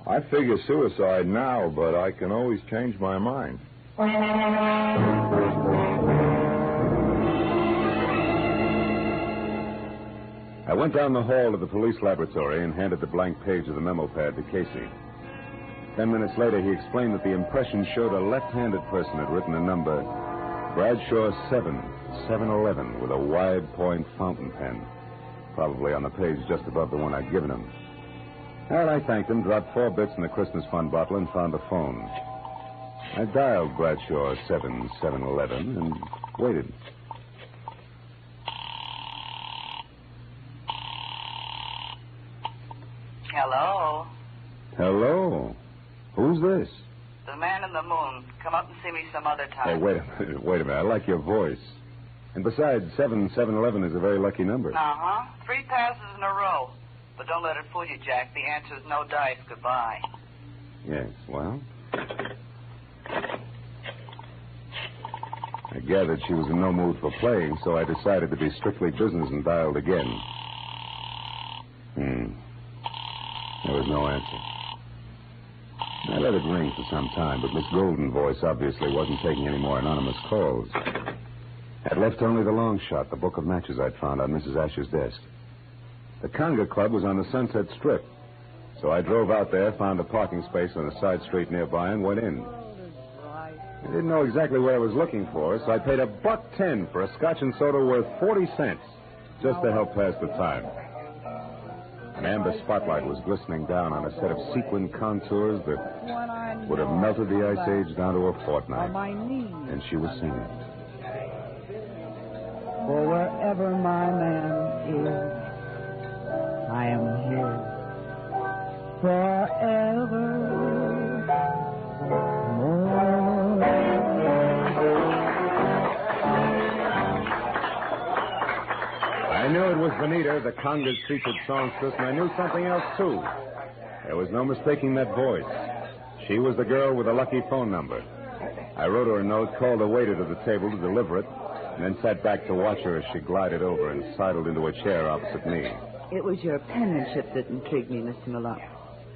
I figure suicide now, but I can always change my mind. I went down the hall to the police laboratory and handed the blank page of the memo pad to Casey. 10 minutes later, he explained that the impression showed a left-handed person had written a number, Bradshaw 711, with a wide point fountain pen, probably on the page just above the one I'd given him. Well, I thanked him, dropped 4 bits in the Christmas fund bottle, and found the phone. I dialed Bradshaw 711 and waited. Hello? Hello? Who's this? The man in the moon. Come up and see me some other time. Hey, wait a minute. I like your voice. And besides, 711 is a very lucky number. Uh-huh. 3 passes in a row. But don't let it fool you, Jack. The answer is no dice. Goodbye. Yes, well? I gathered she was in no mood for playing, so I decided to be strictly business and dialed again. There was no answer. I let it ring for some time, but Miss Golden's voice obviously wasn't taking any more anonymous calls. I'd left only the long shot, the book of matches I'd found on Mrs. Asher's desk. The Conga Club was on the Sunset Strip, so I drove out there, found a parking space on a side street nearby, and went in. I didn't know exactly what I was looking for, so I paid $1.10 for a scotch and soda worth 40 cents, just to help pass the time. An amber spotlight was glistening down on a set of sequin contours that would have melted the Ice Age down to a fortnight. And she was singing. For wherever my man is, I am here forever. I knew it was Bonita, the Conga's featured songstress, and I knew something else, too. There was no mistaking that voice. She was the girl with the lucky phone number. I wrote her a note, called a waiter to the table to deliver it, and then sat back to watch her as she glided over and sidled into a chair opposite me. It was your penmanship that intrigued me, Mr. Malone.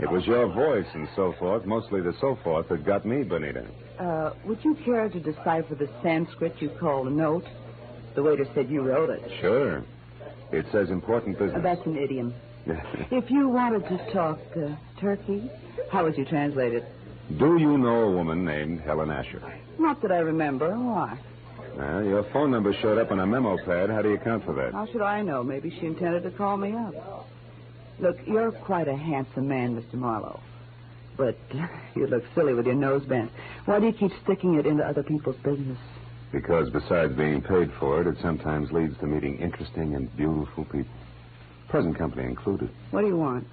It was your voice and so forth, mostly the so forth, that got me, Bonita. Would you care to decipher the Sanskrit you call a note? The waiter said you wrote it. Sure. It says important business. That's an idiom. If you wanted to talk turkey, how would you translate it? Do you know a woman named Helen Asher? Not that I remember. Why? Well, your phone number showed up on a memo pad. How do you account for that? How should I know? Maybe she intended to call me up. Look, you're quite a handsome man, Mr. Marlowe. But you look silly with your nose bent. Why do you keep sticking it into other people's business? Because besides being paid for it, it sometimes leads to meeting interesting and beautiful people. Present company included. What do you want?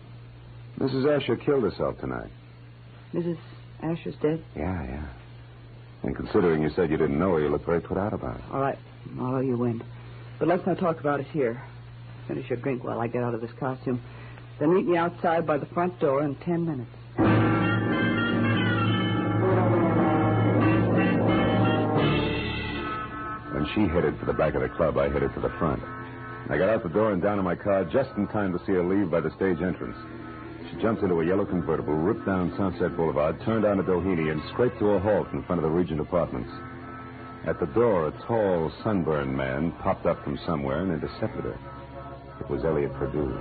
Mrs. Asher killed herself tonight. Mrs. Asher's dead? Yeah. And considering you said you didn't know her, you look very put out about it. All right, Marlowe, you win. But let's not talk about it here. Finish your drink while I get out of this costume. Then meet me outside by the front door in 10 minutes. When she headed for the back of the club, I headed for the front. I got out the door and down in my car just in time to see her leave by the stage entrance. She jumped into a yellow convertible, ripped down Sunset Boulevard, turned onto Doheny, and scraped to a halt in front of the Regent Apartments. At the door, a tall, sunburned man popped up from somewhere and intercepted her. It was Elliot Purdue.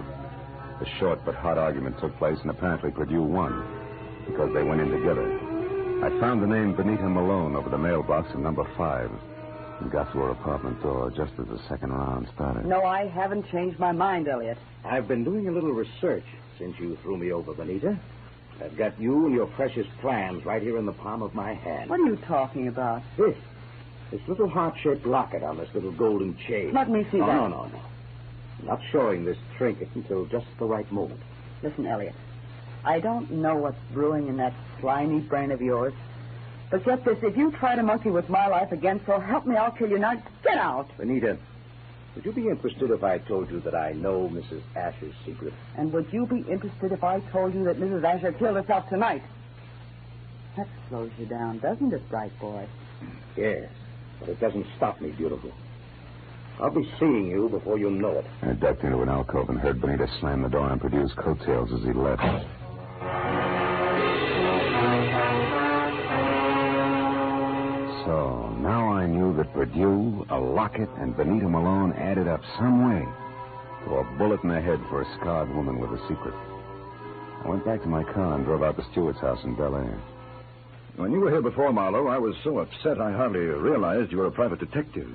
A short but hot argument took place, and apparently Purdue won, because they went in together. I found the name Benita Malone over the mailbox in number 5 and got to her apartment door just as the second round started. No, I haven't changed my mind, Elliot. I've been doing a little research since you threw me over, Benita. I've got you and your precious plans right here in the palm of my hand. What are you talking about? This little heart-shaped locket on this little golden chain. Let me see that. No. I'm not showing this trinket until just the right moment. Listen, Elliot, I don't know what's brewing in that slimy brain of yours, but get this, if you try to monkey with my life again, so help me, I'll kill you. Now, get out. Benita, would you be interested if I told you that I know Mrs. Asher's secret? And would you be interested if I told you that Mrs. Asher killed herself tonight? That slows you down, doesn't it, bright boy? Yes, but it doesn't stop me, beautiful. I'll be seeing you before you know it. I ducked into an alcove and heard Benita slam the door on Perdue's coattails as he left. So, now I knew that Perdue, a locket, and Benita Malone added up some way to a bullet in the head for a scarred woman with a secret. I went back to my car and drove out to Stewart's house in Bel Air. When you were here before, Marlowe, I was so upset I hardly realized you were a private detective.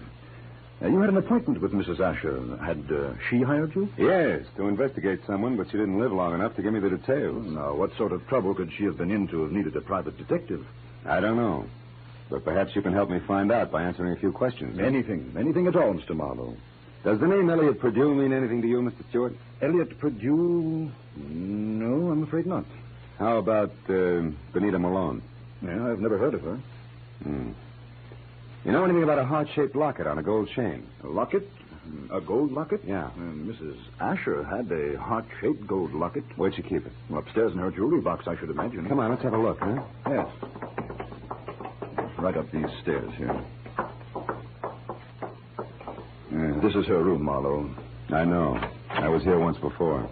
You had an appointment with Mrs. Asher. Had she hired you? Yes, to investigate someone, but she didn't live long enough to give me the details. Now, what sort of trouble could she have been in to have needed a private detective? I don't know. But perhaps you can help me find out by answering a few questions. Anything at all, Mr. Marlowe. Does the name Elliot Perdue mean anything to you, Mr. Stewart? Elliot Perdue? No, I'm afraid not. How about Benita Malone? Yeah, I've never heard of her. You know anything about a heart-shaped locket on a gold chain? A locket? A gold locket? Yeah. Mrs. Asher had a heart-shaped gold locket. Where'd she keep it? Well, upstairs in her jewelry box, I should imagine. Come on, let's have a look, huh? Yes. Right up these stairs here. This is her room, Marlowe. I know. I was here once before.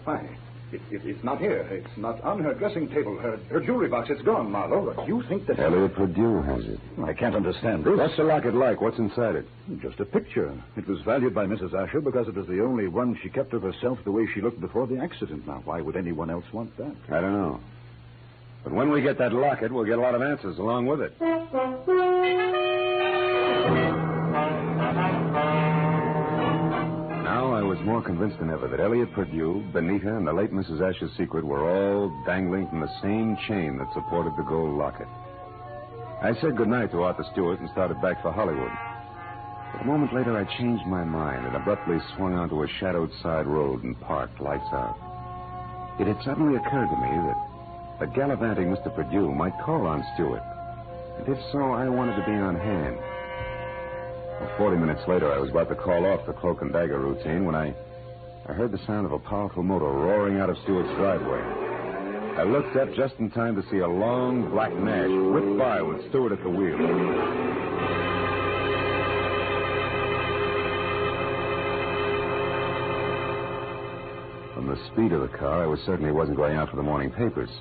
Why? It's not here. It's not on her dressing table. Her jewelry box, it's gone, Marlowe. But you think that... Elliot Perdue has it. I can't understand this. What's the locket like? What's inside it? Just a picture. It was valued by Mrs. Asher because it was the only one she kept of herself the way she looked before the accident. Now, why would anyone else want that? I don't know. But when we get that locket, we'll get a lot of answers along with it. Now I was more convinced than ever that Elliot Perdue, Benita, and the late Mrs. Asher's secret were all dangling from the same chain that supported the gold locket. I said goodnight to Arthur Stewart and started back for Hollywood. But a moment later, I changed my mind and abruptly swung onto a shadowed side road and parked, lights out. It had suddenly occurred to me that the gallivanting Mr. Perdue might call on Stewart. And if so, I wanted to be on hand. Well, 40 minutes later, I was about to call off the cloak and dagger routine when I heard the sound of a powerful motor roaring out of Stewart's driveway. I looked up just in time to see a long black Nash whip by with Stewart at the wheel. From the speed of the car, I was certain he wasn't going out for the morning papers.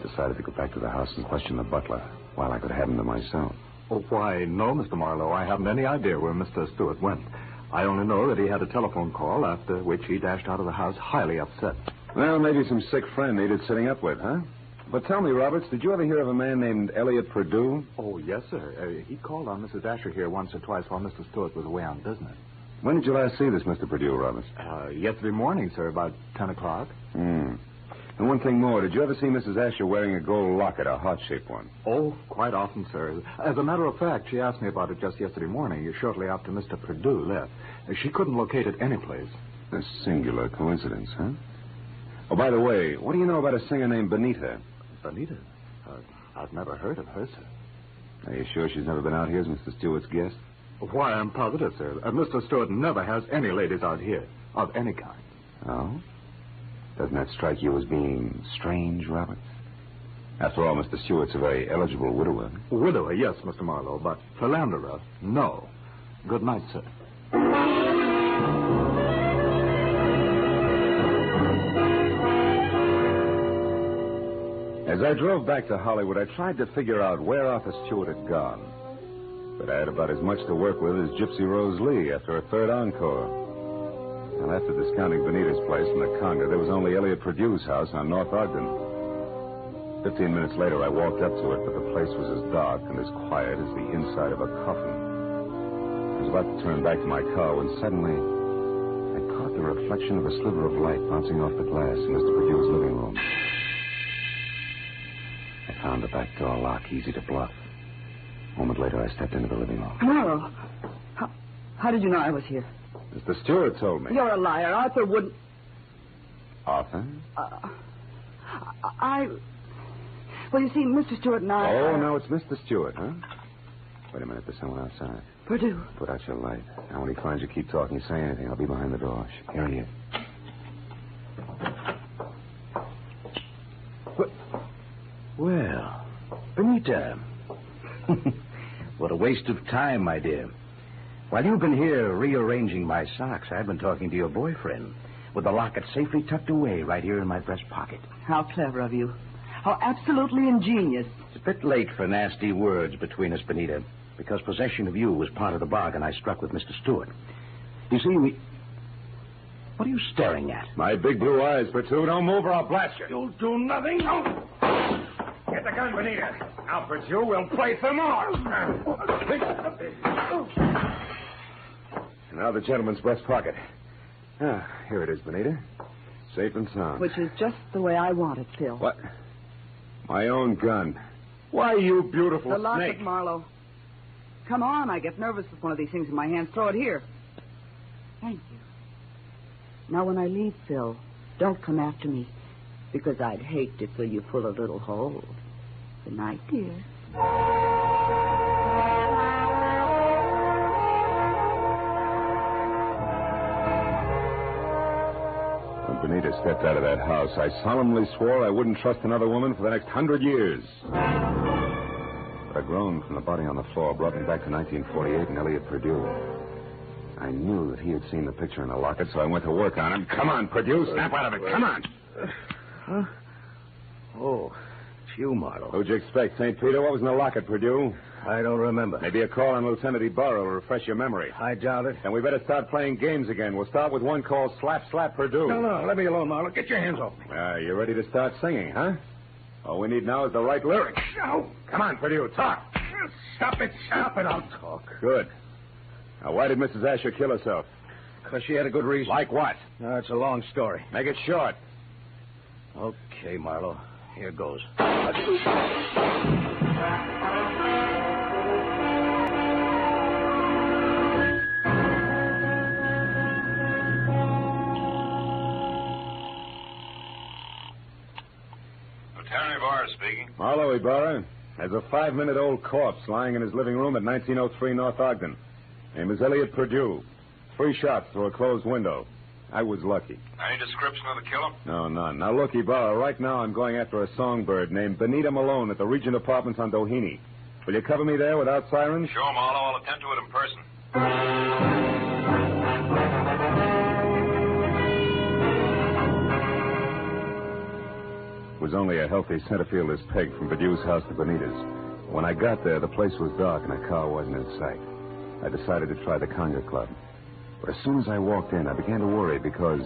Decided to go back to the house and question the butler while I could have him to myself. Oh, why, no, Mr. Marlowe. I haven't any idea where Mr. Stewart went. I only know that he had a telephone call, after which he dashed out of the house highly upset. Well, maybe some sick friend needed sitting up with, huh? But tell me, Roberts, did you ever hear of a man named Elliot Perdue? Oh, yes, sir. He called on Mrs. Asher here once or twice while Mr. Stewart was away on business. When did you last see this Mr. Perdue, Roberts? Yesterday morning, sir, about 10 o'clock. And one thing more, did you ever see Mrs. Asher wearing a gold locket, a heart-shaped one? Oh, quite often, sir. As a matter of fact, she asked me about it just yesterday morning, shortly after Mr. Perdue left. She couldn't locate it anyplace. A singular coincidence, huh? Oh, by the way, what do you know about a singer named Benita? Benita? I've never heard of her, sir. Are you sure she's never been out here as Mr. Stewart's guest? Why, I'm positive, sir. Mr. Stewart never has any ladies out here, of any kind. Oh? Doesn't that strike you as being strange, Robert? After all, Mr. Stewart's a very eligible widower. Widower, yes, Mr. Marlowe, but philanderer, no. Good night, sir. As I drove back to Hollywood, I tried to figure out where Arthur Stewart had gone. But I had about as much to work with as Gypsy Rose Lee after a third encore. And after discounting Benita's place in the Conga, there was only Elliot Perdue's house on North Ogden. 15 minutes later, I walked up to it, but the place was as dark and as quiet as the inside of a coffin. I was about to turn back to my car when suddenly I caught the reflection of a sliver of light bouncing off the glass in Mr. Perdue's living room. I found the back door lock easy to bluff. A moment later, I stepped into the living room. Marlowe, how did you know I was here? Mr. Stewart told me. You're a liar. Arthur wouldn't... Arthur? Well, you see, Mr. Stewart and I... Oh, no, it's Mr. Stewart, huh? Wait a minute, there's someone outside. Perdue. Put out your light. Now, when he finds you, keep talking. Say anything. I'll be behind the door. Here he is. Well, Benita. What a waste of time, my dear. While you've been here rearranging my socks, I've been talking to your boyfriend with the locket safely tucked away right here in my breast pocket. How clever of you. How absolutely ingenious. It's a bit late for nasty words between us, Benita, because possession of you was part of the bargain I struck with Mr. Stewart. You see, what are you staring at? My big blue eyes, Perdue. Don't move or I'll blast you. You'll do nothing. Get the gun, Benita. Now, Perdue, we'll play some more. Now the gentleman's breast pocket. Ah, here it is, Benita. Safe and sound. Which is just the way I want it, Phil. What? My own gun. Why, you beautiful the locket, snake. Marlowe. Come on, I get nervous with one of these things in my hands. Throw it here. Thank you. Now, when I leave, Phil, don't come after me, because I'd hate to fill you full of little holes. Good night, dear. When Benita stepped out of that house, I solemnly swore I wouldn't trust another woman for the next 100 years. But a groan from the body on the floor brought me back to 1948 and Elliot Perdue. I knew that he had seen the picture in the locket, so I went to work on him. Come on, Perdue, snap out of it. Come on. Huh? Oh, it's you, Marlowe. Who'd you expect, St. Peter? What was in the locket, Perdue? I don't remember. Maybe a call on Lieutenant Ibarra will refresh your memory. I doubt it. Then we better start playing games again. We'll start with one called Slap, Slap, Perdue. No, let me alone, Marlowe. Get your hands off me. You ready to start singing, huh? All we need now is the right lyrics. No. Come on, Perdue, talk. Stop it. I'll talk. Good. Now, why did Mrs. Asher kill herself? Because she had a good reason. Like what? No, it's a long story. Make it short. Okay, Marlowe. Here goes. Lieutenant Ibarra speaking. Marlowe Ibarra has a 5-minute-old corpse lying in his living room at 1903 North Ogden. Name is Elliot Perdue. 3 shots through a closed window. I was lucky. Any description of the killer? No, none. Now, look, Ibarra, right now I'm going after a songbird named Benita Malone at the Regent Apartments on Doheny. Will you cover me there without sirens? Sure, Marlowe. I'll attend to it in person. It was only a healthy centerfielder's peg from Perdue's house to Benita's. When I got there, the place was dark and a car wasn't in sight. I decided to try the Conga Club. But as soon as I walked in, I began to worry because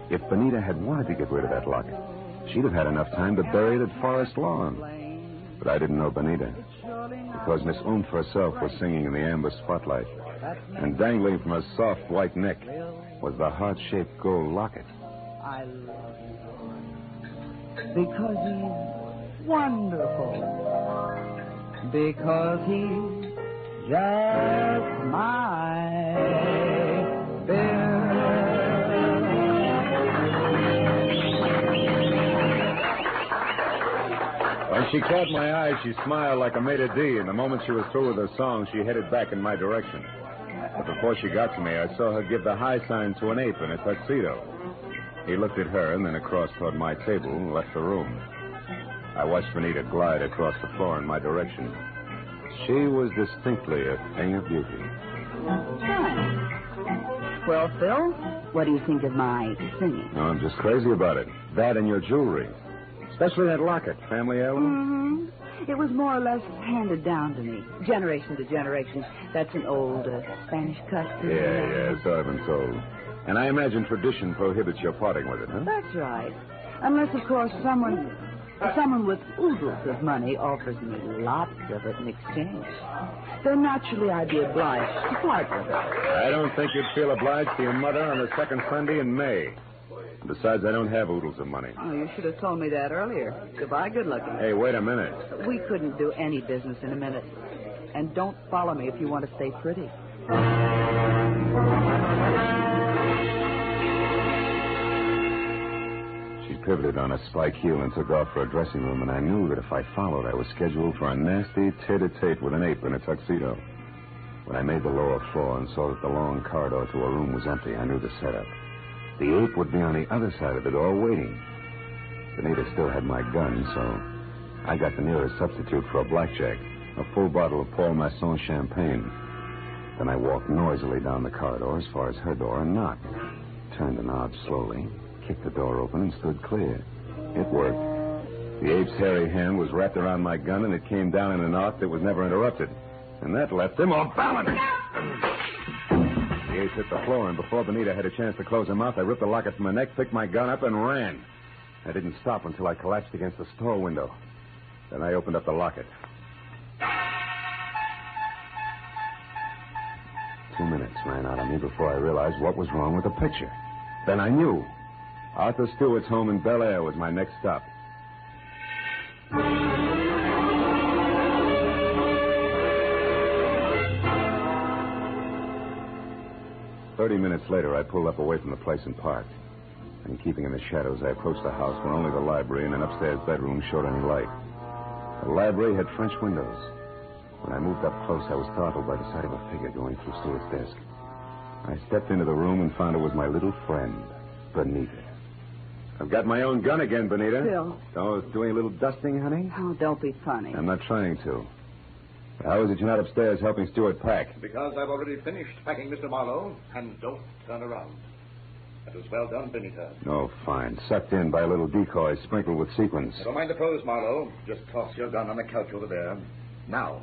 if Benita had wanted to get rid of that locket, she'd have had enough time to bury it at Forest Lawn. But I didn't know Benita, because Miss Oomph herself was singing in the amber spotlight, and dangling from her soft white neck was the heart-shaped gold locket. I love you because he's wonderful, because he's just my Bill. When she caught my eye, she smiled like a maitre d', and the moment she was through with her song, she headed back in my direction. But before she got to me, I saw her give the high sign to an ape in a tuxedo. He looked at her and then across toward my table and left the room. I watched Benita glide across the floor in my direction. She was distinctly a thing of beauty. Well, Phil, what do you think of my singing? No, I'm just crazy about it. That and your jewelry. Especially that locket, family heirloom. Mm-hmm. It was more or less handed down to me, generation to generation. That's an old Spanish custom. Yeah, so I've been told. And I imagine tradition prohibits your parting with it, huh? That's right. Unless, of course, someone... Someone with oodles of money offers me lots of it in exchange. Then naturally I'd be obliged to part with it. I don't think you'd feel obliged to your mother on the second Sunday in May. Besides, I don't have oodles of money. Oh, you should have told me that earlier. Goodbye, good looking. Hey, wait a minute. We couldn't do any business in a minute. And don't follow me if you want to stay pretty. She pivoted on a spike heel and took off for a dressing room, and I knew that if I followed, I was scheduled for a nasty tete-a-tete with an ape in a tuxedo. When I made the lower floor and saw that the long corridor to her room was empty, I knew the setup. The ape would be on the other side of the door waiting. Benita still had my gun, so I got the nearest substitute for a blackjack, a full bottle of Paul Masson champagne. Then I walked noisily down the corridor as far as her door and knocked. Turned the knob slowly, kicked the door open, and stood clear. It worked. The ape's hairy hand was wrapped around my gun, and it came down in an arc that was never interrupted. And that left him off balance. The ape hit the floor, and before Benita had a chance to close her mouth, I ripped the locket from her neck, picked my gun up, and ran. I didn't stop until I collapsed against the store window. Then I opened up the locket. 2 minutes ran out of me before I realized what was wrong with the picture. Then I knew. Arthur Stewart's home in Bel Air was my next stop. 30 minutes later, I pulled up away from the place and parked. And keeping in the shadows, I approached the house where only the library and an upstairs bedroom showed any light. The library had French windows. When I moved up close, I was startled by the sight of a figure going through Stewart's desk. I stepped into the room and found it was my little friend, Benita. I've got my own gun again, Benita. Bill. So, doing a little dusting, honey? Oh, don't be funny. I'm not trying to. How is it you're not upstairs helping Stewart pack? Because I've already finished packing, Mr. Marlowe, and don't turn around. That was well done, Benita. Oh, fine. Sucked in by a little decoy sprinkled with sequins. Don't mind the pose, Marlowe. Just toss your gun on the couch over there. Now.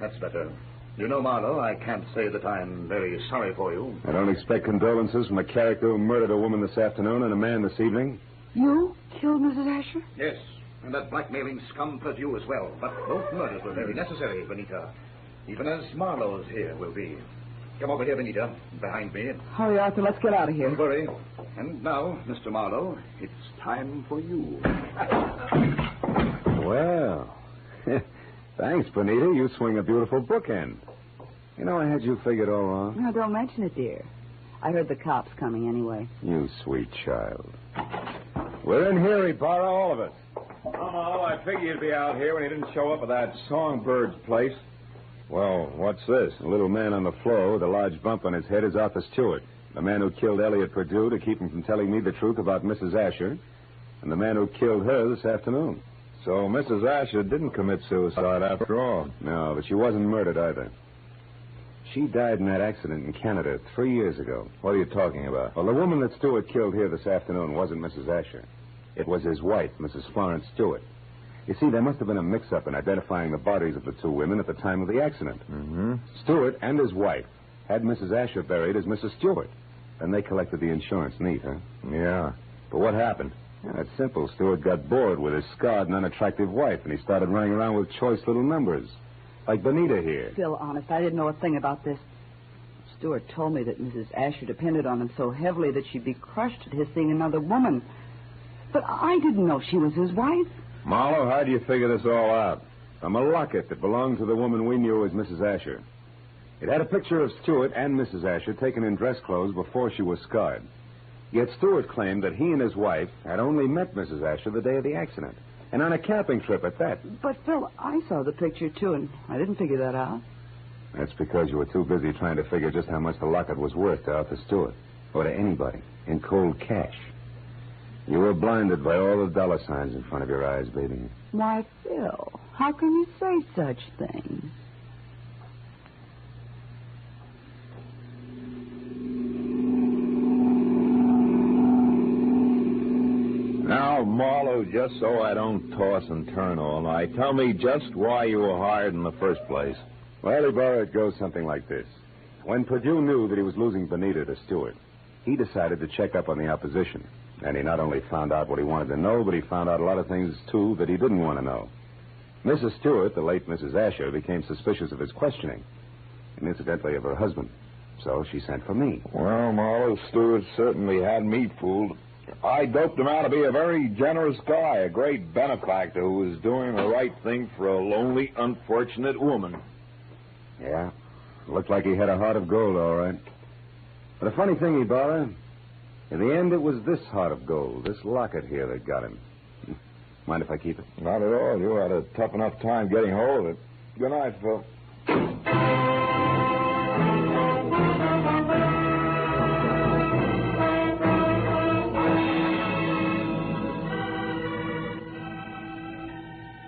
That's better. You know, Marlowe, I can't say that I'm very sorry for you. I don't expect condolences from a character who murdered a woman this afternoon and a man this evening. You killed Mrs. Asher? Yes, and that blackmailing scum put you as well. But both murders were very necessary, Benita. Even as Marlowe's here will be. Come over here, Benita, behind me. Hurry, Arthur, let's get out of here. Don't worry. And now, Mr. Marlowe, it's time for you. Well, thanks, Benita. You swing a beautiful bookend. You know, I had you figured all wrong. No, don't mention it, dear. I heard the cops coming anyway. You sweet child. We're in here, Ibarra, all of us. Oh, I figured you'd be out here when you didn't show up at that Songbird's place. Well, what's this? A little man on the floor with a large bump on his head is Arthur Stewart, the man who killed Elliot Perdue to keep him from telling me the truth about Mrs. Asher, and the man who killed her this afternoon. So Mrs. Asher didn't commit suicide after all. No, but she wasn't murdered either. She died in that accident in Canada 3 years ago. What are you talking about? Well, the woman that Stewart killed here this afternoon wasn't Mrs. Asher. It was his wife, Mrs. Florence Stewart. You see, there must have been a mix-up in identifying the bodies of the two women at the time of the accident. Mm-hmm. Stewart and his wife had Mrs. Asher buried as Mrs. Stewart. Then they collected the insurance neat, huh? Yeah. But what happened? Yeah, it's simple. Stewart got bored with his scarred and unattractive wife, and he started running around with choice little numbers. Like Benita here. Phil, honest, I didn't know a thing about this. Stewart told me that Mrs. Asher depended on him so heavily that she'd be crushed at his seeing another woman. But I didn't know she was his wife. Marlowe, how do you figure this all out? From a locket that belonged to the woman we knew as Mrs. Asher. It had a picture of Stewart and Mrs. Asher taken in dress clothes before she was scarred. Yet Stewart claimed that he and his wife had only met Mrs. Asher the day of the accident. And on a camping trip at that. But, Phil, I saw the picture, too, and I didn't figure that out. That's because you were too busy trying to figure just how much the locket was worth to Arthur Stewart. Or to anybody. In cold cash. You were blinded by all the dollar signs in front of your eyes, baby. Why, Phil, how can you say such things? Now, Marlowe, just so I don't toss and turn all night, tell me just why you were hired in the first place. Well, Ibarra, it goes something like this. When Perdue knew that he was losing Benita to Stewart, he decided to check up on the opposition. And he not only found out what he wanted to know, but he found out a lot of things, too, that he didn't want to know. Mrs. Stewart, the late Mrs. Asher, became suspicious of his questioning, and incidentally of her husband. So she sent for me. Well, Marlowe Stewart certainly had me fooled. I doped him out to be a very generous guy, a great benefactor who was doing the right thing for a lonely, unfortunate woman. Yeah, looked like he had a heart of gold, all right. But a funny thing, Ibarra, in the end, it was this heart of gold, this locket here, that got him. Mind if I keep it? Not at all. You had a tough enough time getting hold of it. Good night, Phil.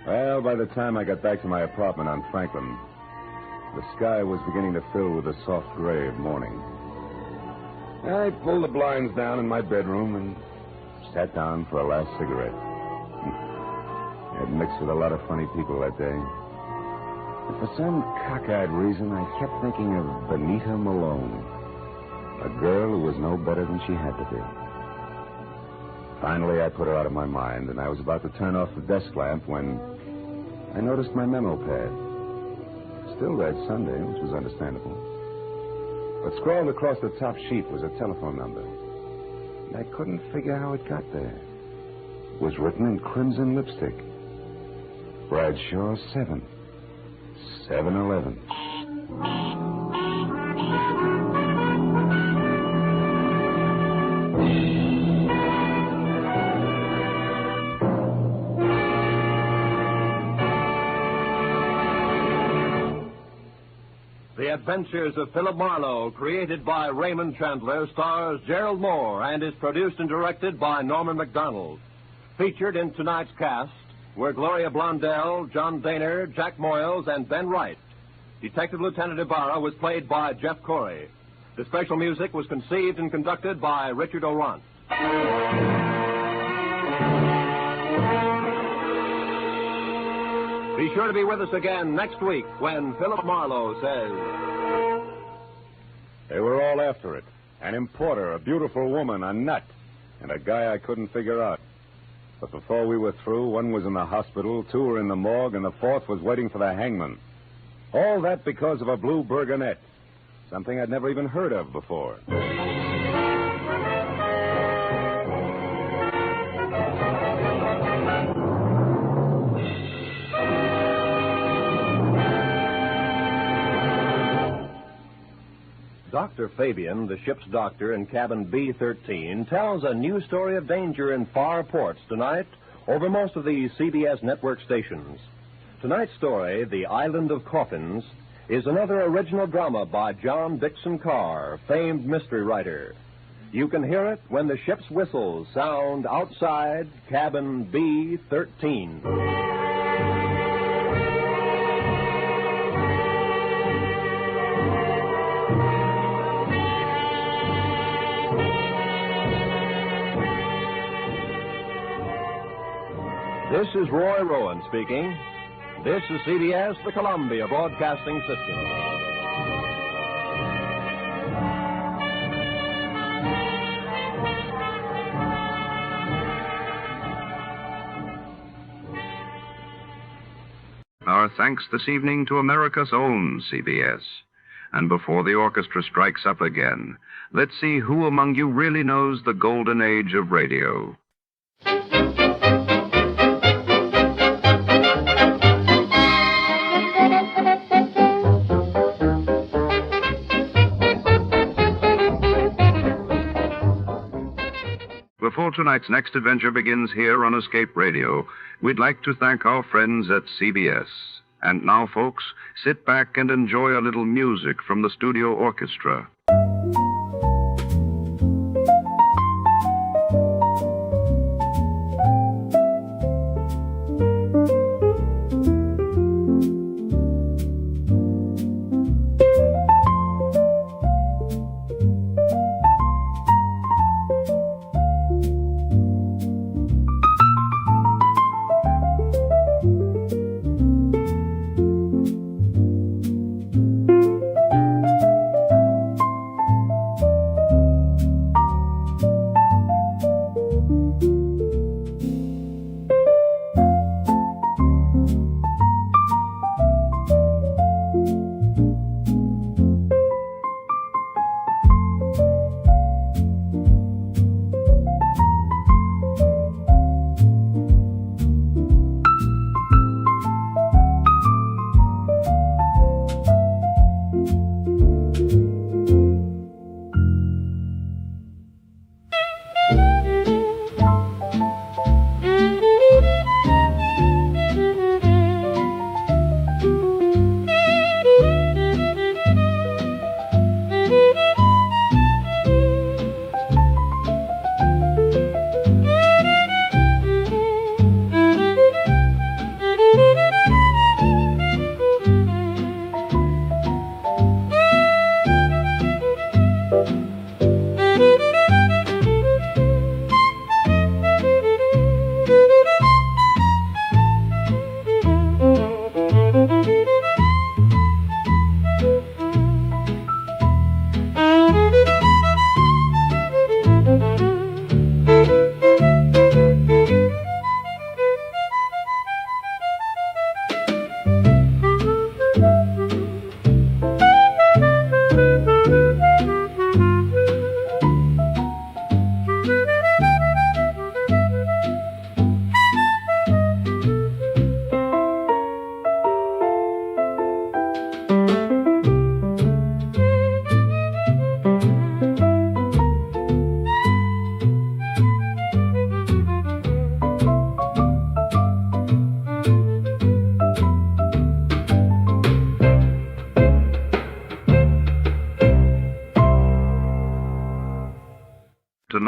Well, by the time I got back to my apartment on Franklin, the sky was beginning to fill with the soft gray of morning. I pulled the blinds down in my bedroom and sat down for a last cigarette. I had mixed with a lot of funny people that day. But for some cockeyed reason, I kept thinking of Benita Malone, a girl who was no better than she had to be. Finally, I put her out of my mind, and I was about to turn off the desk lamp when I noticed my memo pad. Still read Sunday, which was understandable. But scrawled across the top sheet was a telephone number. And I couldn't figure how it got there. It was written in crimson lipstick. Bradshaw 7. 7-Eleven. The Adventures of Philip Marlowe, created by Raymond Chandler, stars Gerald Moore and is produced and directed by Norman MacDonald. Featured in tonight's cast were Gloria Blondell, John Daner, Jack Moyles, and Ben Wright. Detective Lieutenant Ibarra was played by Jeff Corey. The special music was conceived and conducted by Richard Orant. Be sure to be with us again next week when Philip Marlowe says... They were all after it. An importer, a beautiful woman, a nut, and a guy I couldn't figure out. But before we were through, one was in the hospital, two were in the morgue, and the fourth was waiting for the hangman. All that because of a blue burgonet, something I'd never even heard of before. Dr. Fabian, the ship's doctor in cabin B-13, tells a new story of danger in far ports tonight over most of the CBS network stations. Tonight's story, The Island of Coffins, is another original drama by John Dixon Carr, famed mystery writer. You can hear it when the ship's whistles sound outside cabin B-13. This is Roy Rowan speaking. This is CBS, the Columbia Broadcasting System. Our thanks this evening to America's own CBS. And before the orchestra strikes up again, let's see who among you really knows the golden age of radio. Before tonight's next adventure begins here on Escape Radio, we'd like to thank our friends at CBS. And now, folks, sit back and enjoy a little music from the studio orchestra.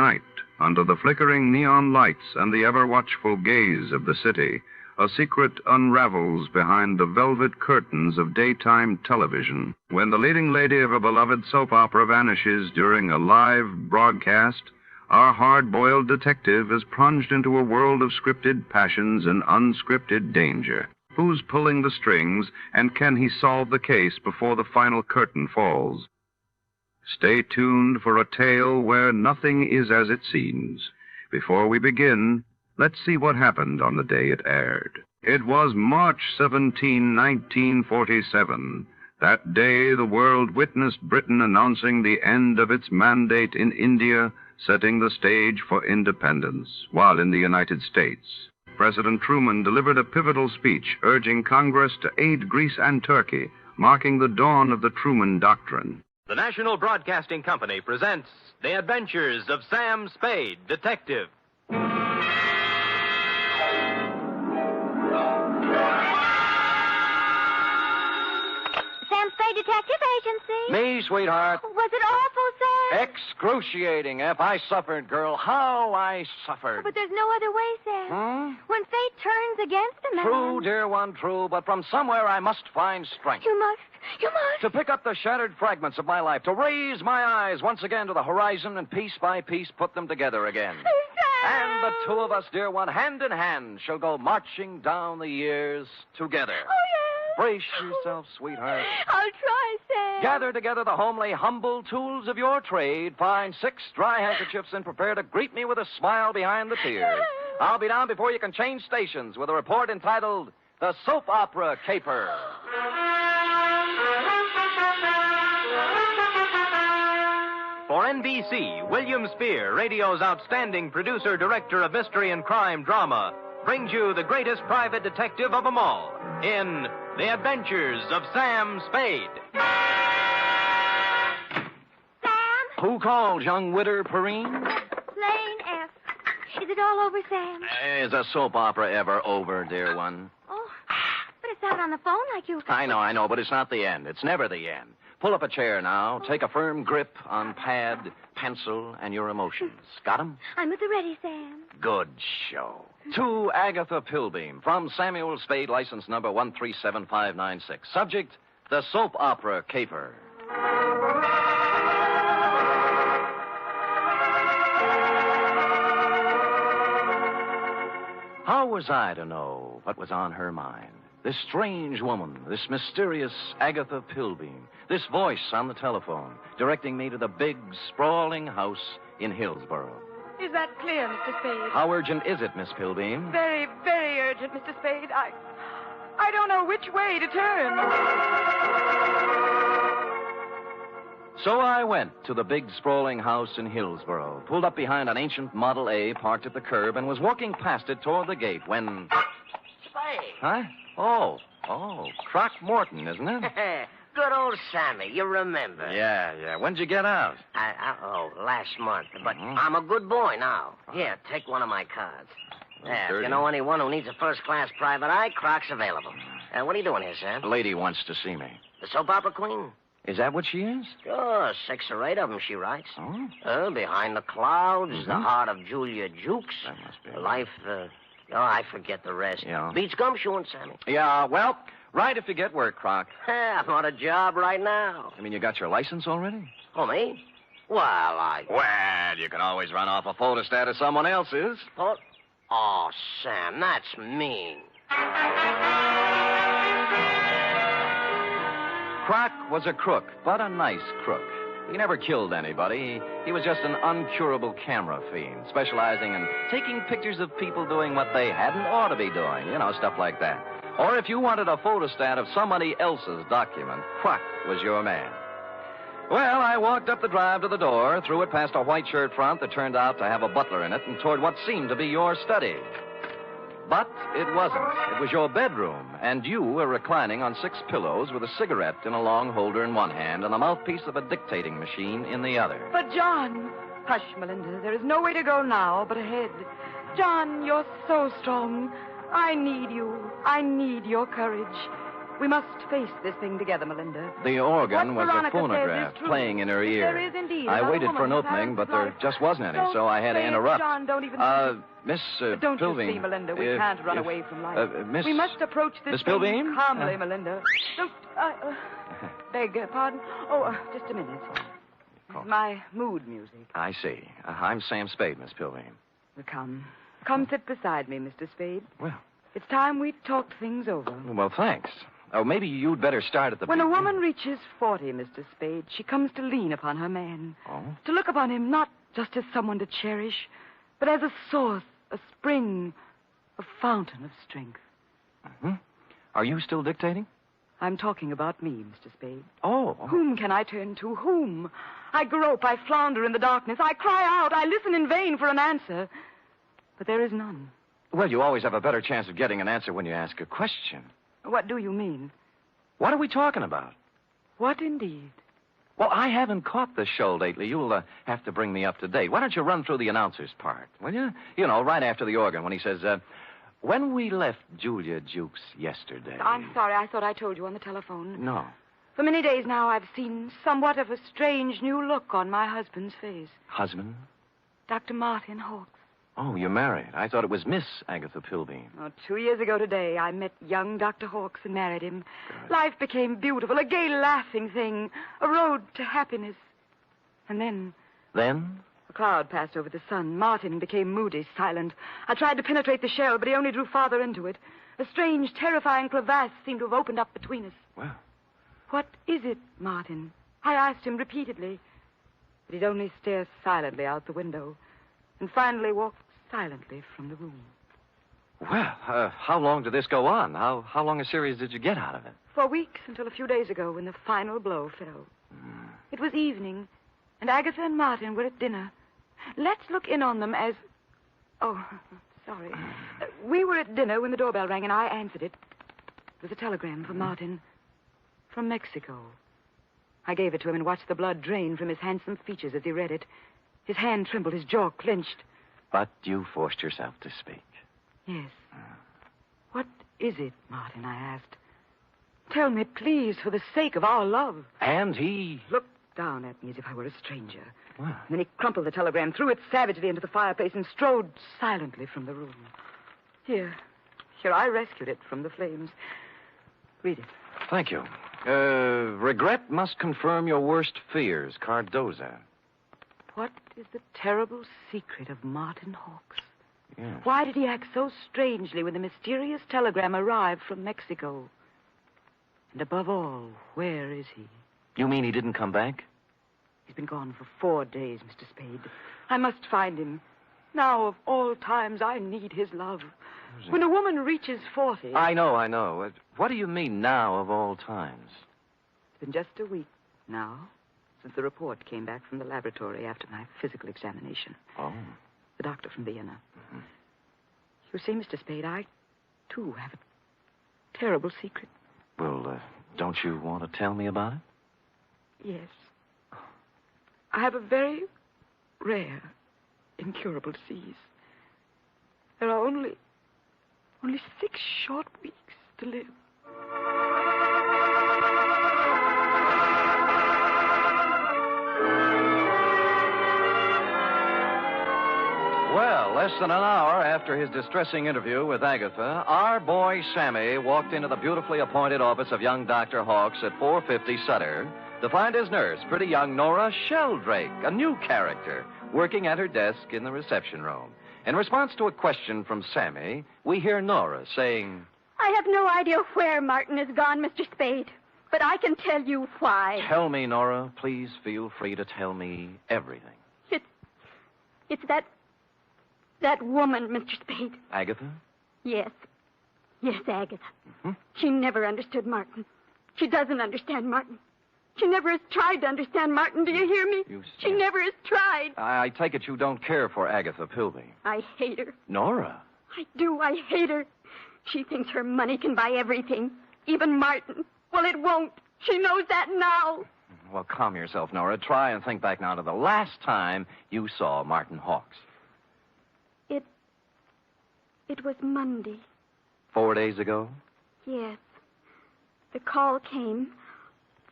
night, under the flickering neon lights and the ever-watchful gaze of the city, a secret unravels behind the velvet curtains of daytime television. When the leading lady of a beloved soap opera vanishes during a live broadcast, our hard-boiled detective is plunged into a world of scripted passions and unscripted danger. Who's pulling the strings, and can he solve the case before the final curtain falls? Stay tuned for a tale where nothing is as it seems. Before we begin, let's see what happened on the day it aired. It was March 17, 1947. That day, the world witnessed Britain announcing the end of its mandate in India, setting the stage for independence, while in the United States, President Truman delivered a pivotal speech urging Congress to aid Greece and Turkey, marking the dawn of the Truman Doctrine. The National Broadcasting Company presents The Adventures of Sam Spade, Detective. Sam Spade Detective Agency. Me, sweetheart. Was it awful, Sam? Excruciating, F. I suffered, girl. How I suffered. But there's no other way, Sam. When fate turns against a man. True, dear one, true. But from somewhere I must find strength. You must. To pick up the shattered fragments of my life, to raise my eyes once again to the horizon and piece by piece put them together again. Sam! And the two of us, dear one, hand in hand, shall go marching down the years together. Oh, yes. Brace yourself, sweetheart. I'll try, Sam. Gather together the homely, humble tools of your trade. Find 6 dry handkerchiefs and prepare to greet me with a smile behind the tears. I'll be down before you can change stations with a report entitled The Soap Opera Caper. For NBC, William Spear, radio's outstanding producer-director of mystery and crime drama, brings you the greatest private detective of them all in The Adventures of Sam Spade. Sam? Who called, young widder Perrine? Lane F. Is it all over, Sam? Is a soap opera ever over, dear one? Oh, but it's out on the phone like you... I know, but it's not the end. It's never the end. Pull up a chair now. Take a firm grip on pad, pencil, and your emotions. Got 'em? I'm at the ready, Sam. Good show. To Agatha Pilbeam, from Samuel Spade, license number 137596. Subject, the soap opera caper. How was I to know what was on her mind? This strange woman, this mysterious Agatha Pilbeam, this voice on the telephone, directing me to the big, sprawling house in Hillsborough. Is that clear, Mr. Spade? How urgent is it, Miss Pilbeam? Very, very urgent, Mr. Spade. I don't know which way to turn. So I went to the big, sprawling house in Hillsborough, pulled up behind an ancient Model A parked at the curb, and was walking past it toward the gate when... Spade. Huh? Oh, Croc-Morton, isn't it? Good old Sammy, you remember. Yeah. When'd you get out? Last month. But I'm a good boy now. Here, take one of my cards. There, if you know anyone who needs a first-class private eye, Croc's available. What are you doing here, Sam? A lady wants to see me. The soap opera queen? Is that what she is? Sure, 6 or 8 of them she writes. Behind the Clouds, The Heart of Julia Jukes. That must be Life, I forget the rest. Yeah. Beats gumshoeing, Sammy. Yeah, well, right if you get work, Croc. I'm on a job right now. You mean you got your license already? Oh, me? Well, you can always run off a photostat of someone else's. Oh, Sam, that's mean. Croc was a crook, but a nice crook. He never killed anybody. He was just an uncurable camera fiend, specializing in taking pictures of people doing what they hadn't ought to be doing. Stuff like that. Or if you wanted a photostat of somebody else's document, Croc was your man. Well, I walked up the drive to the door, threw it past a white shirt front that turned out to have a butler in it, and toward what seemed to be your study. But it wasn't. It was your bedroom, and you were reclining on 6 pillows with a cigarette in a long holder in one hand and the mouthpiece of a dictating machine in the other. But, John... Hush, Melinda. There is no way to go now but ahead. John, you're so strong. I need you. I need your courage. We must face this thing together, Melinda. The organ What was a Veronica says phonograph is true. playing in her If ear. there is indeed I another waited for an woman who opening, has but there life. just wasn't any, Don't so I had to say it, interrupt. John, don't even Miss Don't Pilbeam. you see, Melinda, we can't run away from life. Miss... We must approach this Miss thing Pilbeam? calmly, Melinda. Don't... beg pardon? Oh, just a minute. My mood music. I see. I'm Sam Spade, Miss Pilbeam. Come. Come sit beside me, Mr. Spade. Well. It's time we talked things over. Well, thanks. Oh, maybe you'd better start at the When a beginning. woman reaches 40, Mr. Spade, she comes to lean upon her man. Oh? To look upon him not just as someone to cherish, but as a source, a spring, a fountain of strength. Mm-hmm. Are you still dictating? I'm talking about me, Mr. Spade. Oh. Whom can I turn to? Whom? I grope, I flounder in the darkness. I cry out, I listen in vain for an answer. But there is none. Well, you always have a better chance of getting an answer when you ask a question. What do you mean? What are we talking about? What indeed? Well, I haven't caught the show lately. You'll have to bring me up to date. Why don't you run through the announcer's part, will you? You know, right after the organ when he says, when we left Julia Jukes yesterday... I'm sorry. I thought I told you on the telephone. No. For many days now, I've seen somewhat of a strange new look on my husband's face. Husband? Dr. Martin Hawkes. Oh, you're married. I thought it was Miss Agatha Pilbeam. Oh, 2 years ago today, I met young Dr. Hawkes and married him. Good. Life became beautiful, a gay, laughing thing, a road to happiness. And then... Then? A cloud passed over the sun. Martin became moody, silent. I tried to penetrate the shell, but he only drew farther into it. A strange, terrifying crevasse seemed to have opened up between us. Well... What is it, Martin? I asked him repeatedly. But he'd only stare silently out the window, and finally walked silently from the room. Well, how long did this go on? How long a series did you get out of it? For weeks, until a few days ago when the final blow fell. It was evening, and Agatha and Martin were at dinner. Let's look in on them as... Oh, sorry. We were at dinner when the doorbell rang, and I answered it. It was a telegram from Martin. From Mexico. I gave it to him and watched the blood drain from his handsome features as he read it. His hand trembled, his jaw clenched. But you forced yourself to speak. Yes. What is it, Martin, I asked. Tell me, please, for the sake of our love. And he... Looked down at me as if I were a stranger. Well. And then he crumpled the telegram, threw it savagely into the fireplace, and strode silently from the room. Here, I rescued it from the flames. Read it. Thank you. Regret must confirm your worst fears, Cardoza. What is the terrible secret of Martin Hawkes? Yes. Why did he act so strangely when the mysterious telegram arrived from Mexico? And above all, where is he? You mean he didn't come back? He's been gone for 4 days, Mr. Spade. I must find him. Now, of all times, I need his love. When a woman reaches 40... I know. What do you mean, now of all times? It's been just a week now since the report came back from the laboratory after my physical examination. Oh. The doctor from Vienna. Mm-hmm. You see, Mr. Spade, I, too, have a terrible secret. Well, don't you want to tell me about it? Yes. I have a very rare, incurable disease. There are only 6 short weeks to live. Well, less than an hour after his distressing interview with Agatha, our boy Sammy walked into the beautifully appointed office of young Dr. Hawkes at 450 Sutter to find his nurse, pretty young Nora Sheldrake, a new character, working at her desk in the reception room. In response to a question from Sammy, we hear Nora saying... I have no idea where Martin has gone, Mr. Spade, but I can tell you why. Tell me, Nora. Please feel free to tell me everything. It's that woman, Mr. Spade. Agatha? Yes, Agatha. Mm-hmm. She never understood Martin. She doesn't understand Martin. She never has tried to understand Martin. Do you hear me? She never has tried. I take it you don't care for Agatha Pilbeam. I hate her. Nora? I do. I hate her. She thinks her money can buy everything, even Martin. Well, it won't. She knows that now. Well, calm yourself, Nora. Try and think back now to the last time you saw Martin Hawkes. It was Monday. 4 days ago? Yes. The call came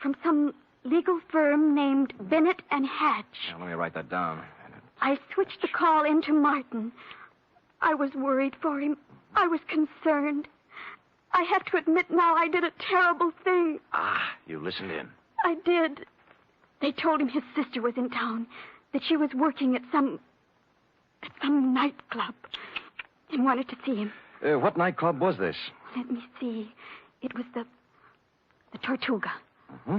from some legal firm named Bennett and Hatch. Now, let me write that down. I switched the call into Martin. I was worried for him. I was concerned. I have to admit now I did a terrible thing. Ah, you listened in. I did. They told him his sister was in town, that she was working at some nightclub, and wanted to see him. What nightclub was this? Let me see. It was the Tortuga. Mm-hmm.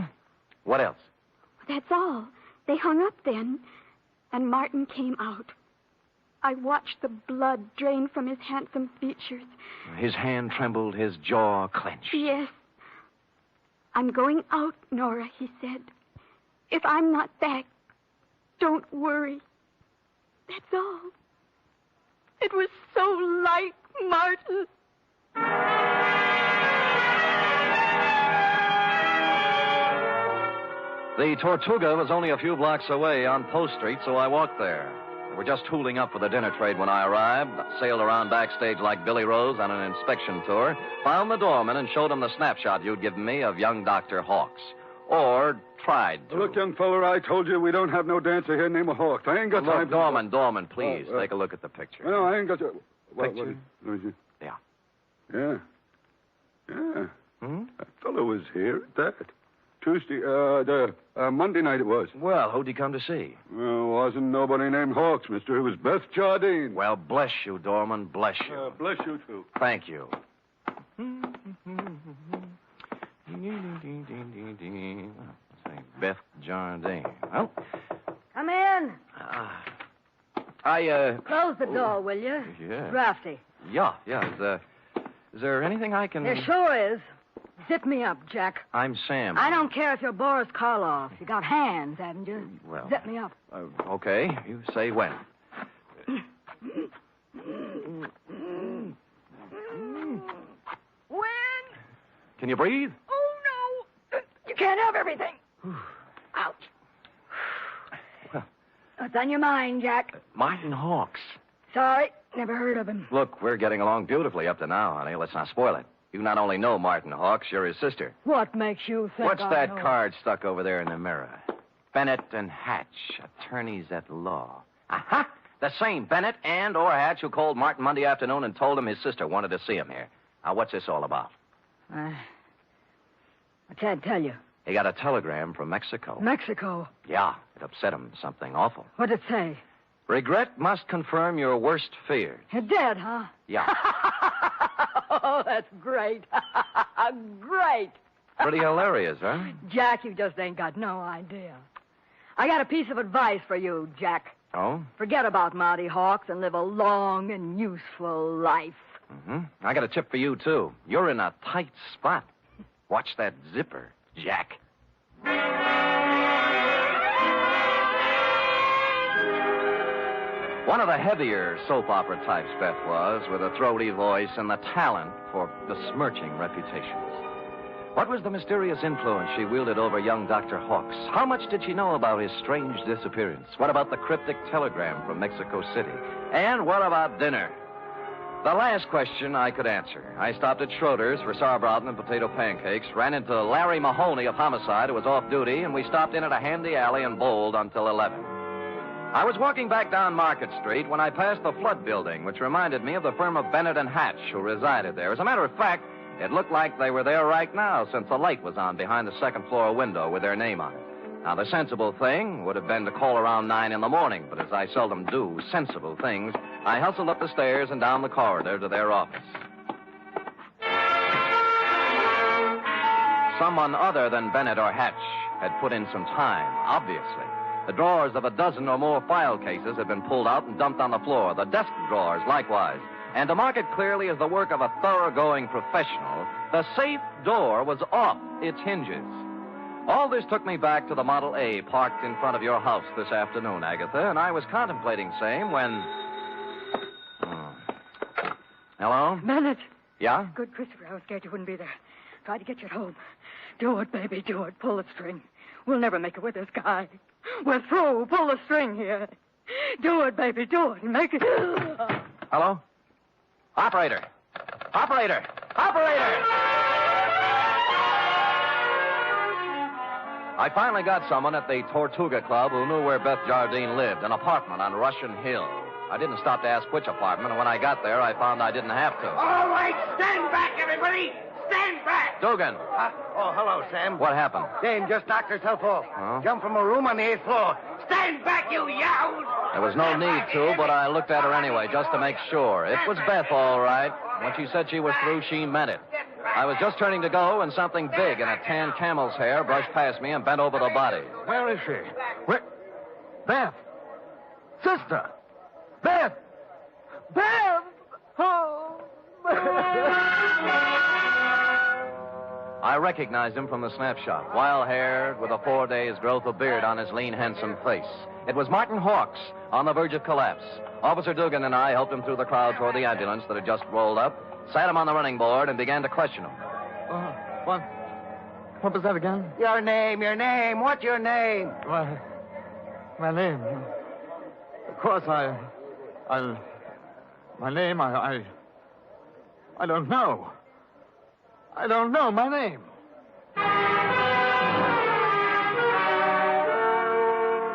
What else? That's all. They hung up then, and Martin came out. I watched the blood drain from his handsome features. His hand trembled, his jaw clenched. Yes. I'm going out, Nora, he said. If I'm not back, don't worry. That's all. It was so like Martin. The Tortuga was only a few blocks away on Post Street, so I walked there. We're just tooling up for the dinner trade when I arrived, sailed around backstage like Billy Rose on an inspection tour, found the doorman and showed him the snapshot you'd given me of young Dr. Hawks. Or tried to. Look, young feller, I told you we don't have no dancer here named Hawks. I ain't got time to... Doorman, please, take a look at the picture. No, I ain't got to... Picture? Yeah. Yeah. Yeah. Hmm? That fellow was here at that. Tuesday, Monday night it was. Well, who'd he come to see? Well, wasn't nobody named Hawks, mister. It was Beth Jardine. Well, bless you, Doorman, bless you. Bless you, too. Thank you. Beth Jardine. Well, come in. Close the door, will you? Yeah. Drafty. Yeah. Is there anything I can... There sure is. Zip me up, Jack. I'm Sam. I don't care if you're Boris Karloff. You got hands, haven't you? Well... Zip me up. Okay. You say when. When? Can you breathe? Oh, no. You can't have everything. Ouch. Well... What's on your mind, Jack? Martin Hawks. Sorry, never heard of him. Look, we're getting along beautifully up to now, honey. Let's not spoil it. You not only know Martin Hawks, you're his sister. What makes you think What's I that know? card stuck over there in the mirror? Bennett and Hatch, attorneys at law. Aha! The same Bennett and or Hatch who called Martin Monday afternoon and told him his sister wanted to see him here. Now, what's this all about? I can't tell you. He got a telegram from Mexico. Mexico? Yeah, it upset him. Something awful. What'd it say? Regret must confirm your worst fears. You're dead, huh? Yeah. Oh, that's great. Great. Pretty hilarious, huh? Jack, you just ain't got no idea. I got a piece of advice for you, Jack. Oh? Forget about Marty Hawks and live a long and useful life. Mm-hmm. I got a tip for you, too. You're in a tight spot. Watch that zipper, Jack. One of the heavier soap opera types, Beth was, with a throaty voice and the talent for besmirching reputations. What was the mysterious influence she wielded over young Dr. Hawks? How much did she know about his strange disappearance? What about the cryptic telegram from Mexico City? And what about dinner? The last question I could answer. I stopped at Schroeder's for sauerbraten and potato pancakes, ran into Larry Mahoney of Homicide, who was off duty, and we stopped in at a handy alley and bowled until 11. I was walking back down Market Street when I passed the Flood Building, which reminded me of the firm of Bennett and Hatch, who resided there. As a matter of fact, it looked like they were there right now, since the light was on behind the second-floor window with their name on it. Now, the sensible thing would have been to call around 9 in the morning, but as I seldom do sensible things, I hustled up the stairs and down the corridor to their office. Someone other than Bennett or Hatch had put in some time, obviously. The drawers of a dozen or more file cases had been pulled out and dumped on the floor, the desk drawers likewise. And to mark it clearly as the work of a thoroughgoing professional, the safe door was off its hinges. All this took me back to the Model A parked in front of your house this afternoon, Agatha, and I was contemplating same when... Hello? Bennett. Yeah? Good, Christopher. I was scared you wouldn't be there. Tried to get you at home. Do it, baby, do it. Pull the string. We'll never make it with this guy. We're through. Pull the string here. Do it, baby, do it. Make it... Hello? Operator! Operator! Operator! I finally got someone at the Tortuga Club who knew where Beth Jardine lived, an apartment on Russian Hill. I didn't stop to ask which apartment, and when I got there, I found I didn't have to. All right, stand back, everybody! Stand back! Dugan. Oh, hello, Sam. What happened? Dame just knocked herself off. Huh? Jumped from a room on the 8th floor. Stand back, you yahoos! There was no need to, but I looked at her anyway, just to make sure. It was Beth, all right. When she said she was through, she meant it. I was just turning to go, and something big in a tan camel's hair brushed past me and bent over the body. Where is she? Where? Beth! Sister! Beth! Beth! Oh! I recognized him from the snapshot. Wild-haired, with a 4 days' growth of beard on his lean, handsome face. It was Martin Hawks, on the verge of collapse. Officer Dugan and I helped him through the crowd toward the ambulance that had just rolled up, sat him on the running board, and began to question him. What was that again? Your name. What's your name? My name. Of course, my name, I don't know. I don't know my name.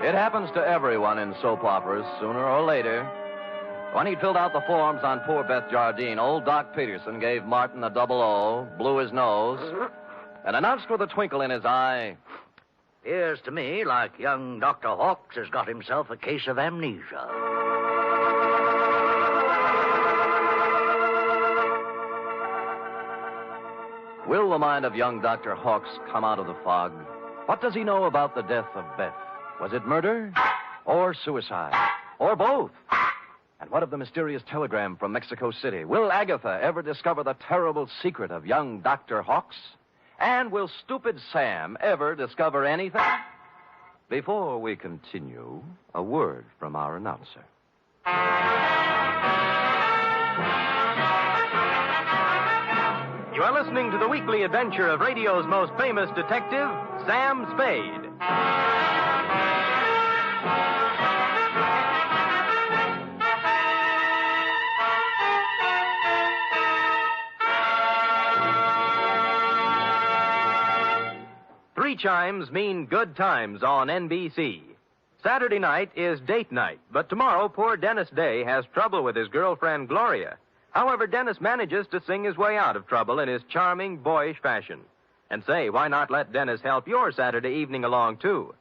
It happens to everyone in soap operas, sooner or later. When he'd filled out the forms on poor Beth Jardine, old Doc Peterson gave Martin a double O, blew his nose, and announced with a twinkle in his eye, "Appears to me like young Dr. Hawks has got himself a case of amnesia." Will the mind of young Dr. Hawks come out of the fog? What does he know about the death of Beth? Was it murder? Or suicide? Or both? And what of the mysterious telegram from Mexico City? Will Agatha ever discover the terrible secret of young Dr. Hawks? And will stupid Sam ever discover anything? Before we continue, a word from our announcer. You are listening to the weekly adventure of radio's most famous detective, Sam Spade. Three chimes mean good times on NBC. Saturday night is date night, but tomorrow poor Dennis Day has trouble with his girlfriend Gloria. However, Dennis manages to sing his way out of trouble in his charming, boyish fashion. And say, why not let Dennis help your Saturday evening along, too?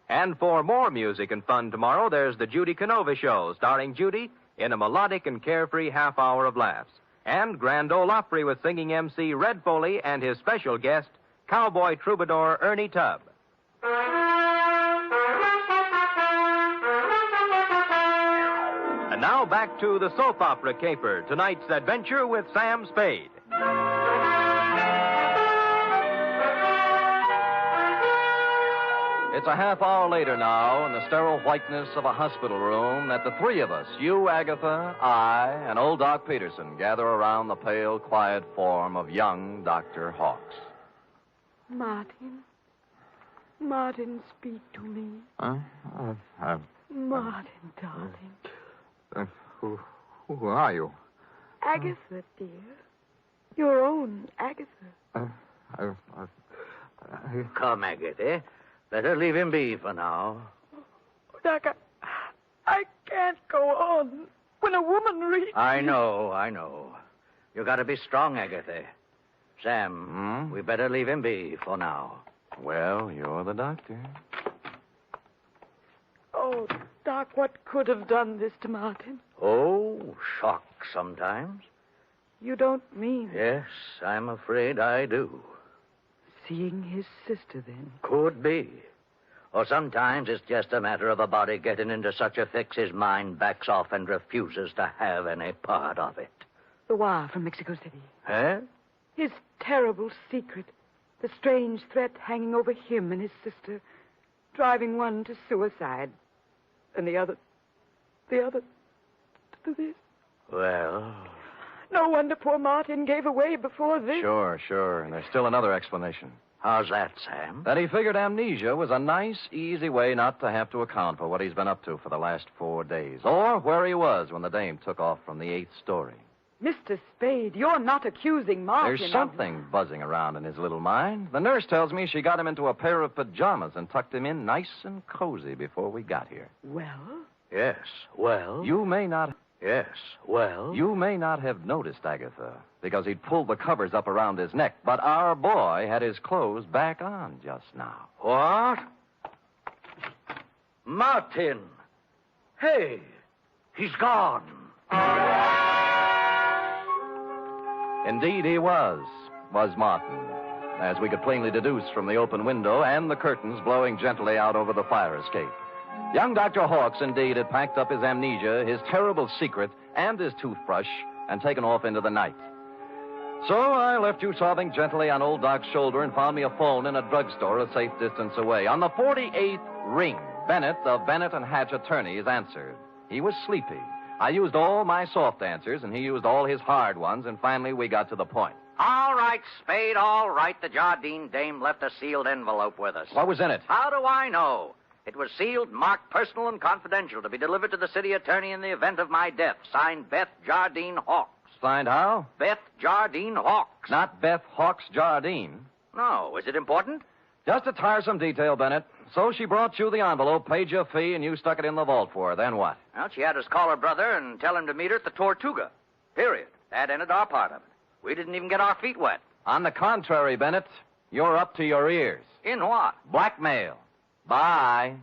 And for more music and fun tomorrow, there's the Judy Canova Show, starring Judy in a melodic and carefree half hour of laughs. And Grand Ole Opry with singing MC Red Foley and his special guest, cowboy troubadour Ernie Tubb. And now back to the soap opera caper, tonight's adventure with Sam Spade. It's a half hour later now, in the sterile whiteness of a hospital room, that the three of us, you, Agatha, I, and old Doc Peterson, gather around the pale, quiet form of young Dr. Hawks. Martin, speak to me. Martin, darling. Who are you? Agatha, dear. Your own Agatha. Come, Agatha. Better leave him be for now. Doc, I can't go on. When a woman reaches... I know. You gotta be strong, Agatha. Sam, we better leave him be for now. Well, you're the doctor. Oh, Doc, what could have done this to Martin? Oh, shock sometimes. You don't mean... Yes, I'm afraid I do. Seeing his sister, then? Could be. Or sometimes it's just a matter of a body getting into such a fix his mind backs off and refuses to have any part of it. The wire from Mexico City. Huh? His terrible secret. The strange threat hanging over him and his sister. Driving one to suicide. And the other to this. Well... No wonder poor Martin gave away before this. Sure. And there's still another explanation. How's that, Sam? That he figured amnesia was a nice, easy way not to have to account for what he's been up to for the last 4 days. Or where he was when the dame took off from the 8th story. Mr. Spade, you're not accusing Martin. There's something buzzing around in his little mind. The nurse tells me she got him into a pair of pajamas and tucked him in nice and cozy before we got here. Well? Yes, well? You may not... Yes, well? You may not have noticed, Agatha, because he'd pulled the covers up around his neck, but our boy had his clothes back on just now. What? Martin! Hey, he's gone. Indeed, he was Martin, as we could plainly deduce from the open window and the curtains blowing gently out over the fire escape. Young Dr. Hawkes, indeed, had packed up his amnesia, his terrible secret, and his toothbrush, and taken off into the night. So I left you sobbing gently on old Doc's shoulder and found me a phone in a drugstore a safe distance away. On the 48th ring, Bennett, of Bennett and Hatch attorneys, answered. He was sleepy. I used all my soft answers, and he used all his hard ones, and finally we got to the point. All right, Spade, all right. The Jardine dame left a sealed envelope with us. What was in it? How do I know? It was sealed, marked personal and confidential, to be delivered to the city attorney in the event of my death. Signed, Beth Jardine Hawkes. Signed how? Beth Jardine Hawkes. Not Beth Hawkes Jardine. No. Is it important? Just a tiresome detail, Bennett. So she brought you the envelope, paid your fee, and you stuck it in the vault for her. Then what? Well, she had us call her brother and tell him to meet her at the Tortuga. Period. That ended our part of it. We didn't even get our feet wet. On the contrary, Bennett, you're up to your ears. In what? Blackmail. Bye.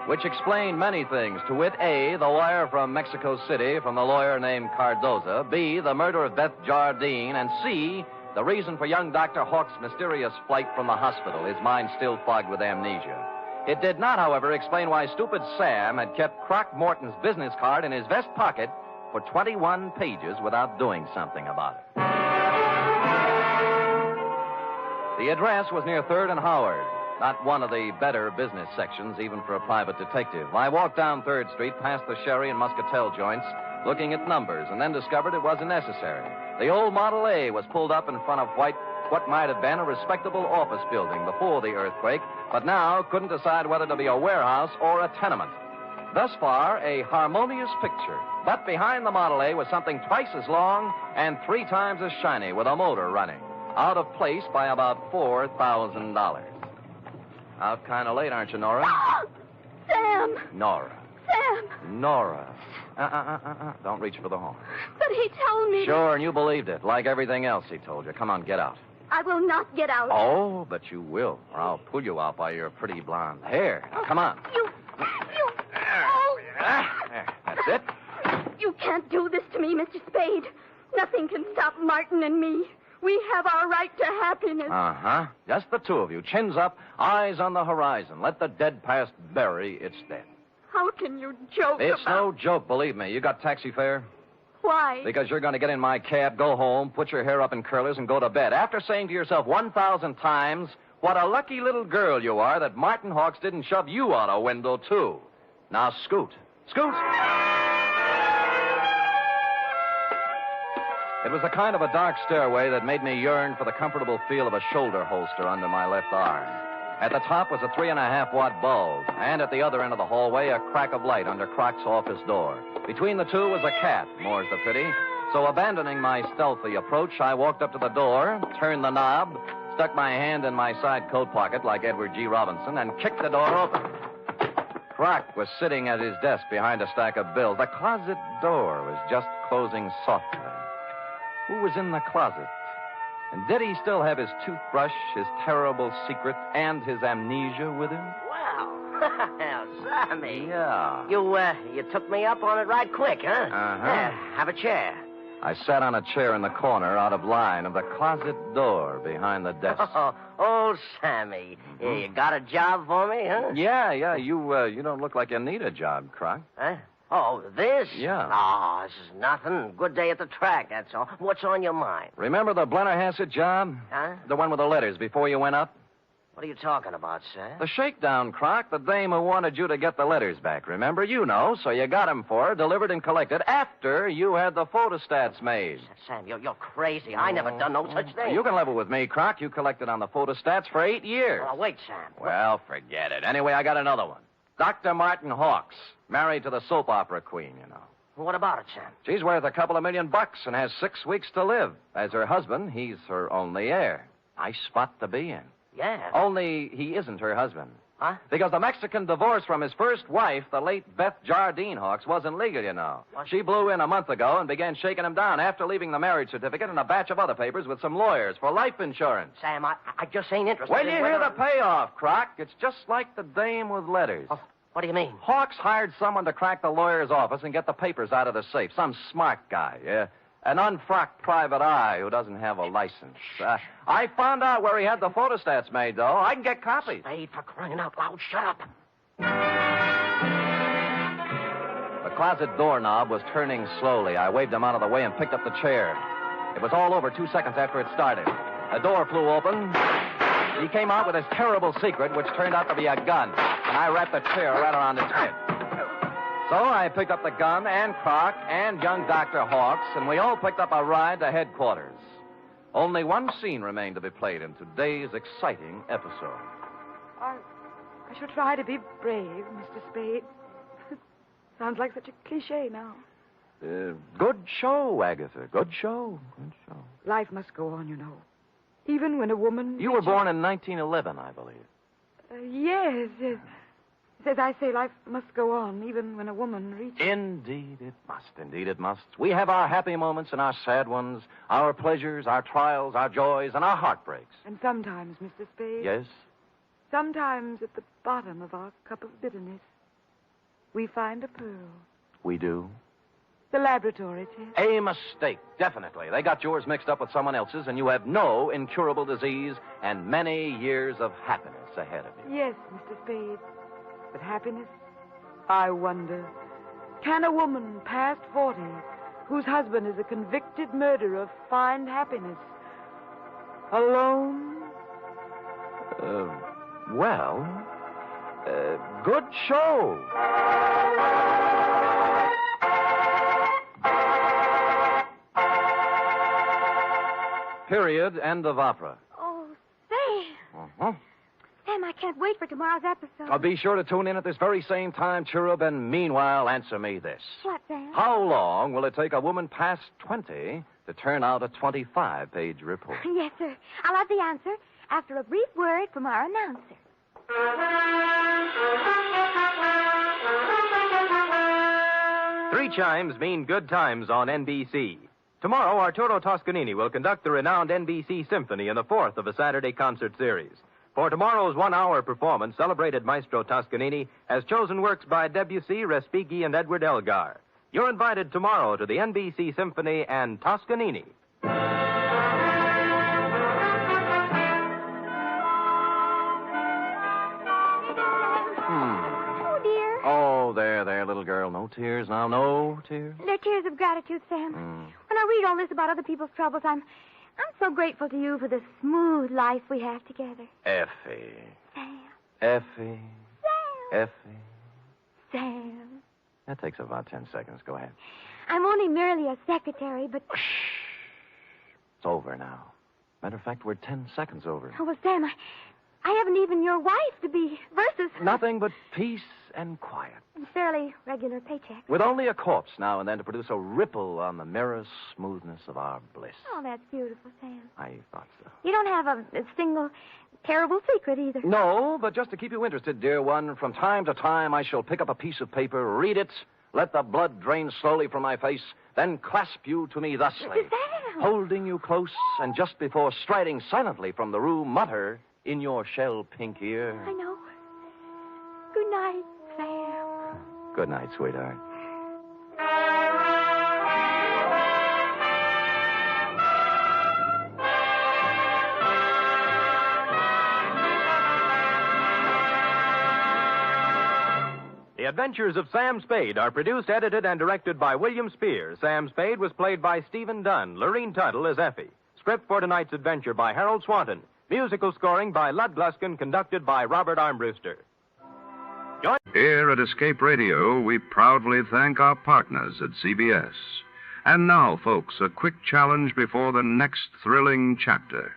Which explained many things. To wit, A, the wire from Mexico City from the lawyer named Cardoza. B, the murder of Beth Jardine. And C, the reason for young Dr. Hawkes' mysterious flight from the hospital, his mind still fogged with amnesia. It did not, however, explain why stupid Sam had kept Croc Morton's business card in his vest pocket for 21 pages without doing something about it. The address was near 3rd and Howard, not one of the better business sections, even for a private detective. I walked down 3rd Street, past the Sherry and Muscatel joints, looking at numbers, and then discovered it wasn't necessary. The old Model A was pulled up in front of what might have been a respectable office building before the earthquake, but now couldn't decide whether to be a warehouse or a tenement. Thus far, a harmonious picture. But behind the Model A was something twice as long and 3 times as shiny, with a motor running. Out of place by about $4,000. Out kind of late, aren't you, Nora? Sam! Nora. Sam! Nora. Don't reach for the horn. But he told me... Sure, and you believed it, like everything else he told you. Come on, get out. I will not get out. Oh, but you will, or I'll pull you out by your pretty blonde hair. Now, come on. You... Oh! There, that's it. You can't do this to me, Mr. Spade. Nothing can stop Martin and me. We have our right to happiness. Uh-huh. Just the two of you. Chins up, eyes on the horizon. Let the dead past bury its dead. How can you joke It's no joke, believe me. You got taxi fare? Why? Because you're going to get in my cab, go home, put your hair up in curlers, and go to bed. After saying to yourself 1,000 times, what a lucky little girl you are that Martin Hawkes didn't shove you out a window, too. Now, scoot. Scoot! It was the kind of a dark stairway that made me yearn for the comfortable feel of a shoulder holster under my left arm. At the top was a 3.5-watt bulb, and at the other end of the hallway, a crack of light under Croc's office door. Between the two was a cat, more's the pity. So abandoning my stealthy approach, I walked up to the door, turned the knob, stuck my hand in my side coat pocket like Edward G. Robinson, and kicked the door open. Croc was sitting at his desk behind a stack of bills. The closet door was just closing softly. Who was in the closet? And did he still have his toothbrush, his terrible secret, and his amnesia with him? Well, Sammy. Yeah. You took me up on it right quick, huh? Uh-huh. Yeah, have a chair. I sat on a chair in the corner out of line of the closet door behind the desk. Oh, Sammy. Yeah, you got a job for me, huh? Yeah. You don't look like you need a job, Croc. Huh? Oh, this? Yeah. Oh, this is nothing. Good day at the track, that's all. What's on your mind? Remember the Blennerhassett job? Huh? The one with the letters before you went up? What are you talking about, sir? The shakedown, Croc. The dame who wanted you to get the letters back. Remember? You know. So you got them for her, delivered and collected after you had the photostats made. Sam, you're crazy. I never done no such thing. You can level with me, Croc. You collected on the photostats for 8 years. Oh, wait, Sam. Well, forget it. Anyway, I got another one. Dr. Martin Hawkes, married to the soap opera queen, you know. What about it, Sam? She's worth a couple of $1,000,000 and has 6 weeks to live. As her husband, he's her only heir. Nice spot to be in. Yeah. Only he isn't her husband. Huh? Because the Mexican divorce from his first wife, the late Beth Jardine Hawks, wasn't legal, you know. She blew in a month ago and began shaking him down after leaving the marriage certificate and a batch of other papers with some lawyers for life insurance. Sam, I just ain't interested When in you whether... hear the payoff, Croc, it's just like the dame with letters. Oh, what do you mean? Hawks hired someone to crack the lawyer's office and get the papers out of the safe. Some smart guy, yeah. An unfrocked private eye who doesn't have a license. I found out where he had the photostats made, though. I can get copies. Spade, for crying out loud, shut up. The closet doorknob was turning slowly. I waved him out of the way and picked up the chair. It was all over 2 seconds after it started. The door flew open. He came out with his terrible secret, which turned out to be a gun. And I wrapped the chair right around his head. So I picked up the gun and Croc and young Dr. Hawks, and we all picked up a ride to headquarters. Only one scene remained to be played in today's exciting episode. I shall try to be brave, Mr. Spade. Sounds like such a cliche now. Good show, Agatha. Good show. Good show. Life must go on, you know. Even when a woman... You were born in 1911, I believe. Yes. As I say, life must go on, even when a woman reaches... Indeed it must. Indeed it must. We have our happy moments and our sad ones, our pleasures, our trials, our joys, and our heartbreaks. And sometimes, Mr. Spade... Yes? Sometimes at the bottom of our cup of bitterness, we find a pearl. We do? The laboratory test. A mistake, definitely. They got yours mixed up with someone else's, and you have no incurable disease and many years of happiness ahead of you. Yes, Mr. Spade. But happiness? I wonder. Can a woman past 40, whose husband is a convicted murderer, find happiness? Alone? Good show. Period. End of opera. Oh, Sam. Uh-huh. Sam, I can't wait for tomorrow's episode. Be sure to tune in at this very same time, Cherub, and meanwhile, answer me this. What, Sam? How long will it take a woman past 20 to turn out a 25-page report? Yes, sir. I'll have the answer after a brief word from our announcer. 3 chimes mean good times on NBC. Tomorrow, Arturo Toscanini will conduct the renowned NBC Symphony in the 4th of a Saturday concert series. For tomorrow's 1-hour performance, celebrated Maestro Toscanini has chosen works by Debussy, Respighi, and Edward Elgar. You're invited tomorrow to the NBC Symphony and Toscanini. Oh, dear. Oh, there, little girl. No tears now. No tears. They're tears of gratitude, Sam. When I read all this about other people's troubles, I'm so grateful to you for the smooth life we have together. Effie. Sam. Effie. Sam. Effie. Sam. That takes about 10 seconds. Go ahead. I'm only merely a secretary, but... It's over now. Matter of fact, we're 10 seconds over. Oh, well, Sam, I haven't even your wife to be versus... Nothing but peace and quiet. And fairly regular paycheck. With only a corpse now and then to produce a ripple on the mirror smoothness of our bliss. Oh, that's beautiful, Sam. I thought so. You don't have a single terrible secret either. No, but just to keep you interested, dear one, from time to time I shall pick up a piece of paper, read it, let the blood drain slowly from my face, then clasp you to me thusly, Sam. holding you close, and just before striding silently from the room, mutter in your shell-pink ear. I know. Good night, Sam. Good night, sweetheart. The Adventures of Sam Spade are produced, edited, and directed by William Spear. Sam Spade was played by Stephen Dunn, Lorene Tuttle as Effie. Script for tonight's adventure by Harold Swanton. Musical scoring by Lud Gluskin, conducted by Robert Armbruster. Here at Escape Radio, we proudly thank our partners at CBS. And now, folks, a quick challenge before the next thrilling chapter.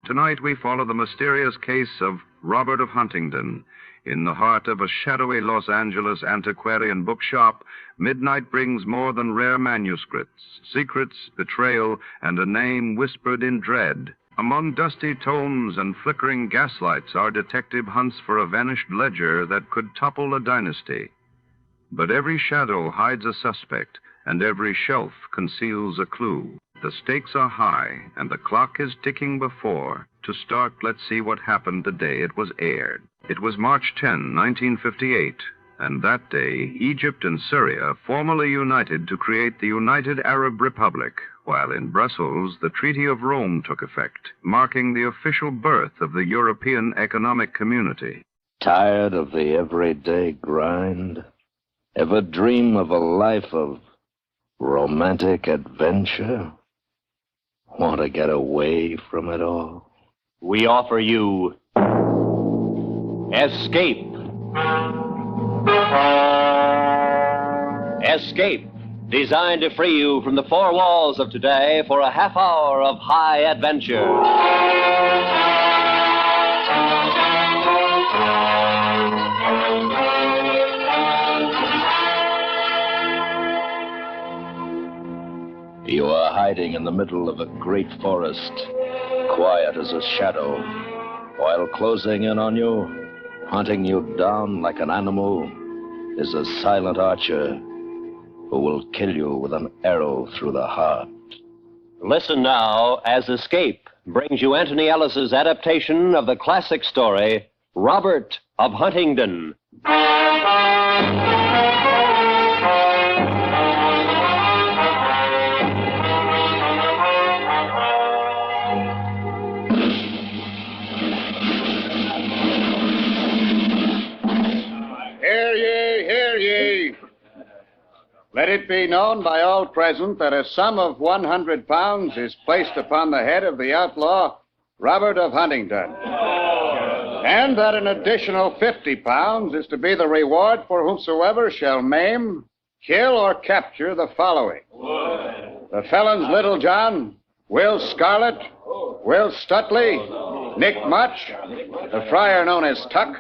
Tonight we follow the mysterious case of Robert of Huntingdon. In the heart of a shadowy Los Angeles antiquarian bookshop, midnight brings more than rare manuscripts, secrets, betrayal, and a name whispered in dread. Among dusty tomes and flickering gaslights, our detective hunts for a vanished ledger that could topple a dynasty. But every shadow hides a suspect, and every shelf conceals a clue. The stakes are high, and the clock is ticking before. To start, let's see what happened the day it was aired. It was March 10, 1958, and that day, Egypt and Syria formally united to create the United Arab Republic, while in Brussels, the Treaty of Rome took effect, marking the official birth of the European Economic Community. Tired of the everyday grind? Ever dream of a life of romantic adventure? Want to get away from it all? We offer you Escape. Escape, designed to free you from the four walls of today for a half hour of high adventure. You are hiding in the middle of a great forest, quiet as a shadow, while closing in on you, hunting you down like an animal, is a silent archer who will kill you with an arrow through the heart. Listen now as Escape brings you Anthony Ellis's adaptation of the classic story, Robert of Huntingdon. Let it be known by all present that a sum of 100 pounds is placed upon the head of the outlaw, Robert of Huntingdon. And that an additional 50 pounds is to be the reward for whomsoever shall maim, kill, or capture the following. The felons Little John, Will Scarlett, Will Stutley, Nick Much, the friar known as Tuck,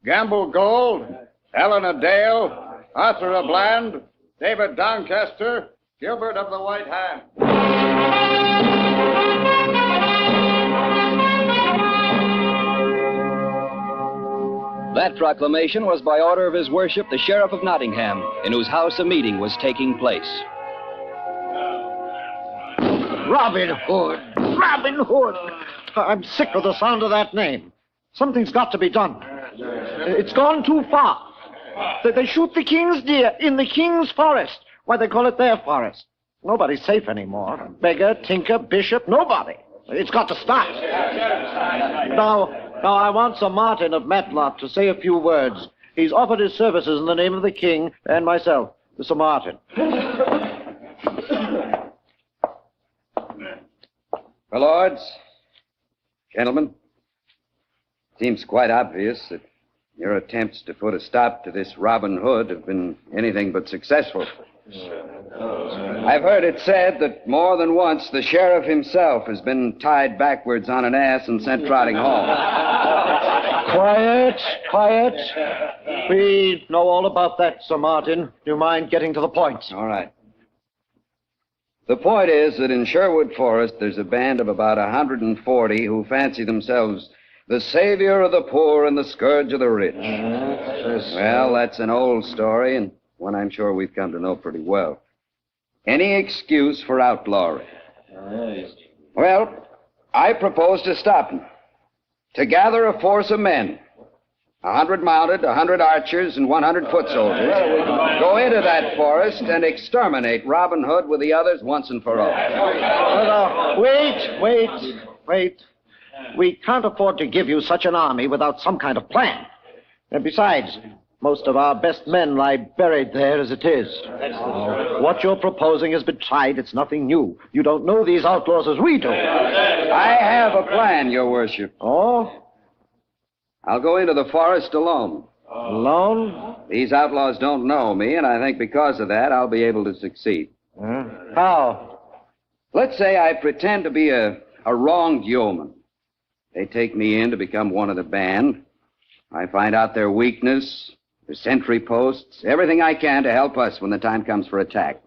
Gamble Gold, Eleanor Dale, Arthur of Bland, David Doncaster, Gilbert of the White Hand. That proclamation was by order of His Worship, the Sheriff of Nottingham, in whose house a meeting was taking place. Robin Hood! Robin Hood! I'm sick of the sound of that name. Something's got to be done. It's gone too far. They shoot the king's deer in the king's forest. Why, they call it their forest. Nobody's safe anymore. Beggar, tinker, bishop, nobody. It's got to stop. Now, I want Sir Martin of Matlock to say a few words. He's offered his services in the name of the king and myself, Sir Martin. My lords, gentlemen, seems quite obvious that your attempts to put a stop to this Robin Hood have been anything but successful. I've heard it said that more than once the sheriff himself has been tied backwards on an ass and sent trotting home. Quiet, quiet. We know all about that, Sir Martin. Do you mind getting to the point? All right. The point is that in Sherwood Forest there's a band of about 140 who fancy themselves the savior of the poor and the scourge of the rich. Well, that's an old story, and one I'm sure we've come to know pretty well. Any excuse for outlawry. Well, I propose to stop them. To gather a force of men, 100 mounted, 100 archers, and 100 foot soldiers, go into that forest and exterminate Robin Hood with the others once and for all. Wait. We can't afford to give you such an army without some kind of plan. And besides, most of our best men lie buried there as it is. What you're proposing has been tried. It's nothing new. You don't know these outlaws as we do. I have a plan, your worship. Oh? I'll go into the forest alone. Alone? These outlaws don't know me, and I think because of that, I'll be able to succeed. How? Let's say I pretend to be a wronged yeoman. They take me in to become one of the band. I find out their weakness, their sentry posts, everything I can to help us when the time comes for attack.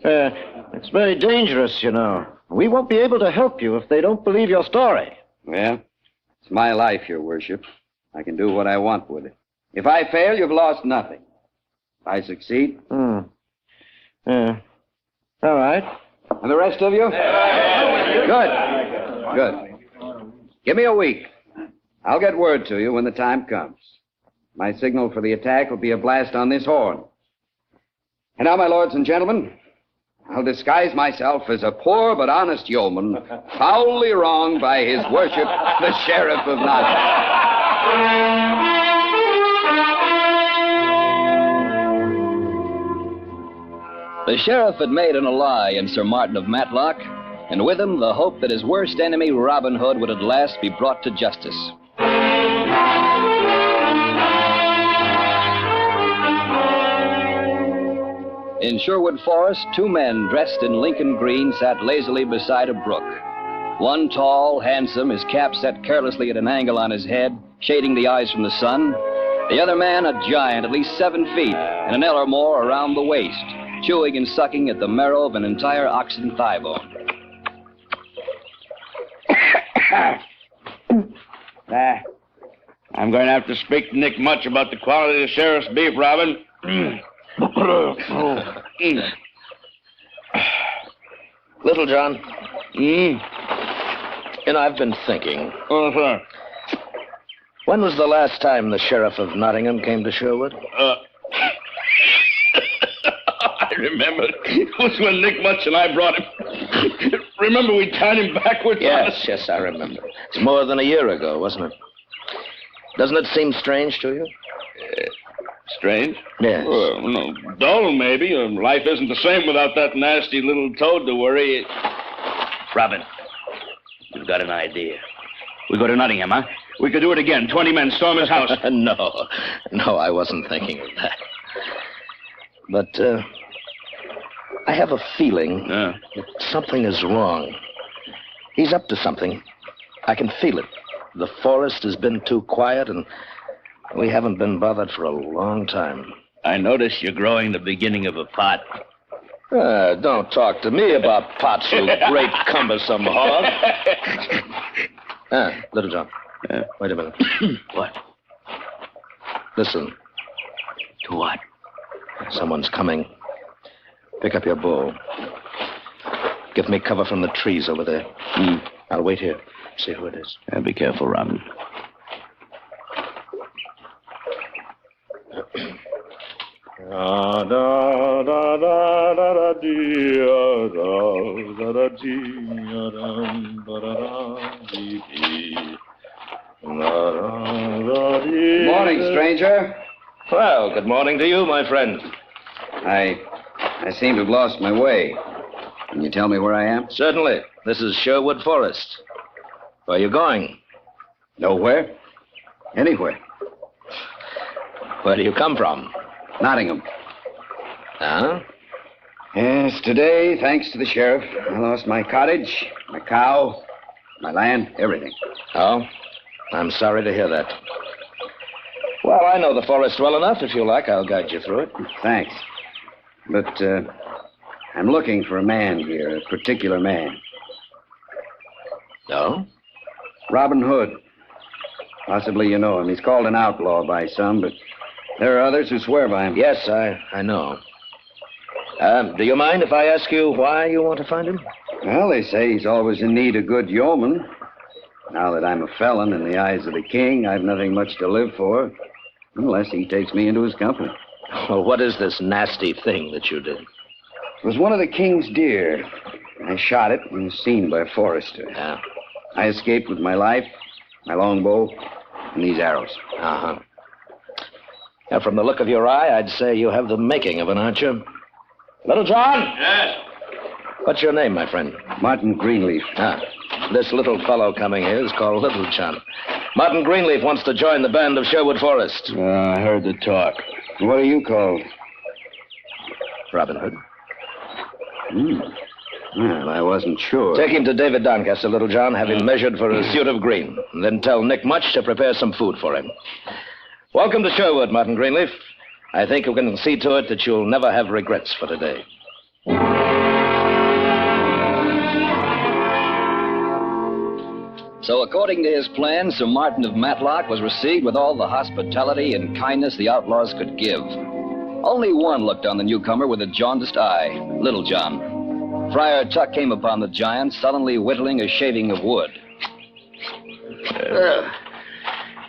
It's very dangerous, you know. We won't be able to help you if they don't believe your story. Well, it's my life, Your Worship. I can do what I want with it. If I fail, you've lost nothing. If I succeed... All right. And the rest of you? Good. Give me a week. I'll get word to you when the time comes. My signal for the attack will be a blast on this horn. And now, my lords and gentlemen, I'll disguise myself as a poor but honest yeoman, foully wronged by his worship, the Sheriff of Nottingham. The sheriff had made an ally in Sir Martin of Matlock, and with him the hope that his worst enemy, Robin Hood, would at last be brought to justice. In Sherwood Forest, two men dressed in Lincoln green sat lazily beside a brook. One tall, handsome, his cap set carelessly at an angle on his head, shading the eyes from the sun. The other man, a giant, at least 7 feet, and an ell or more around the waist, chewing and sucking at the marrow of an entire oxen thigh bone. I'm going to have to speak to Nick Much about the quality of the sheriff's beef, Robin. Little John. And I've been thinking. Oh, sir. When was the last time the Sheriff of Nottingham came to Sherwood? I remember. It was when Nick Much and I brought him. Remember we tied him backwards? Yes, I remember. It's more than a year ago, wasn't it? Doesn't it seem strange to you? Strange? Yes. Well, no, dull, maybe. Life isn't the same without that nasty little toad to worry. Robin, you've got an idea. We go to Nottingham, huh? We could do it again. 20 men storm his house. No, I wasn't thinking of that. But, I have a feeling that something is wrong. He's up to something. I can feel it. The forest has been too quiet, and we haven't been bothered for a long time. I notice you're growing the beginning of a pot. Don't talk to me about pots, you great cumbersome hog. Little John. Wait a minute. What? Listen. To what? Someone's coming. Pick up your bow. Give me cover from the trees over there. I'll wait here. See who it is. Be careful, Robin. Morning, stranger. Well, good morning to you, my friend. I seem to have lost my way. Can you tell me where I am? Certainly. This is Sherwood Forest. Where are you going? Nowhere. Anywhere. Where do you come from? Nottingham. Huh? Yes, today, thanks to the sheriff, I lost my cottage, my cow, my land, everything. Oh? I'm sorry to hear that. Well, I know the forest well enough. If you like, I'll guide you through it. Thanks. But, I'm looking for a man here, a particular man. No? Robin Hood. Possibly you know him. He's called an outlaw by some, but there are others who swear by him. Yes, I know. Do you mind if I ask you why you want to find him? Well, they say he's always in need of good yeomen. Now that I'm a felon in the eyes of the king, I've nothing much to live for, unless he takes me into his company. Well, what is this nasty thing that you did? It was one of the king's deer. I shot it and was seen by a forester. Yeah. I escaped with my life, my longbow, and these arrows. Uh-huh. Now, from the look of your eye, I'd say you have the making of an archer. Little John? Yes? What's your name, my friend? Martin Greenleaf. This little fellow coming here is called Little John. Martin Greenleaf wants to join the band of Sherwood Forest. I heard the talk. What are you called? Robin Hood. Well, I wasn't sure. Take him to David Doncaster, Little John. Have him measured for a suit of green. And then tell Nick Much to prepare some food for him. Welcome to Sherwood, Martin Greenleaf. I think we can see to it that you'll never have regrets for today. So, according to his plan, Sir Martin of Matlock was received with all the hospitality and kindness the outlaws could give. Only one looked on the newcomer with a jaundiced eye, Little John. Friar Tuck came upon the giant, sullenly whittling a shaving of wood.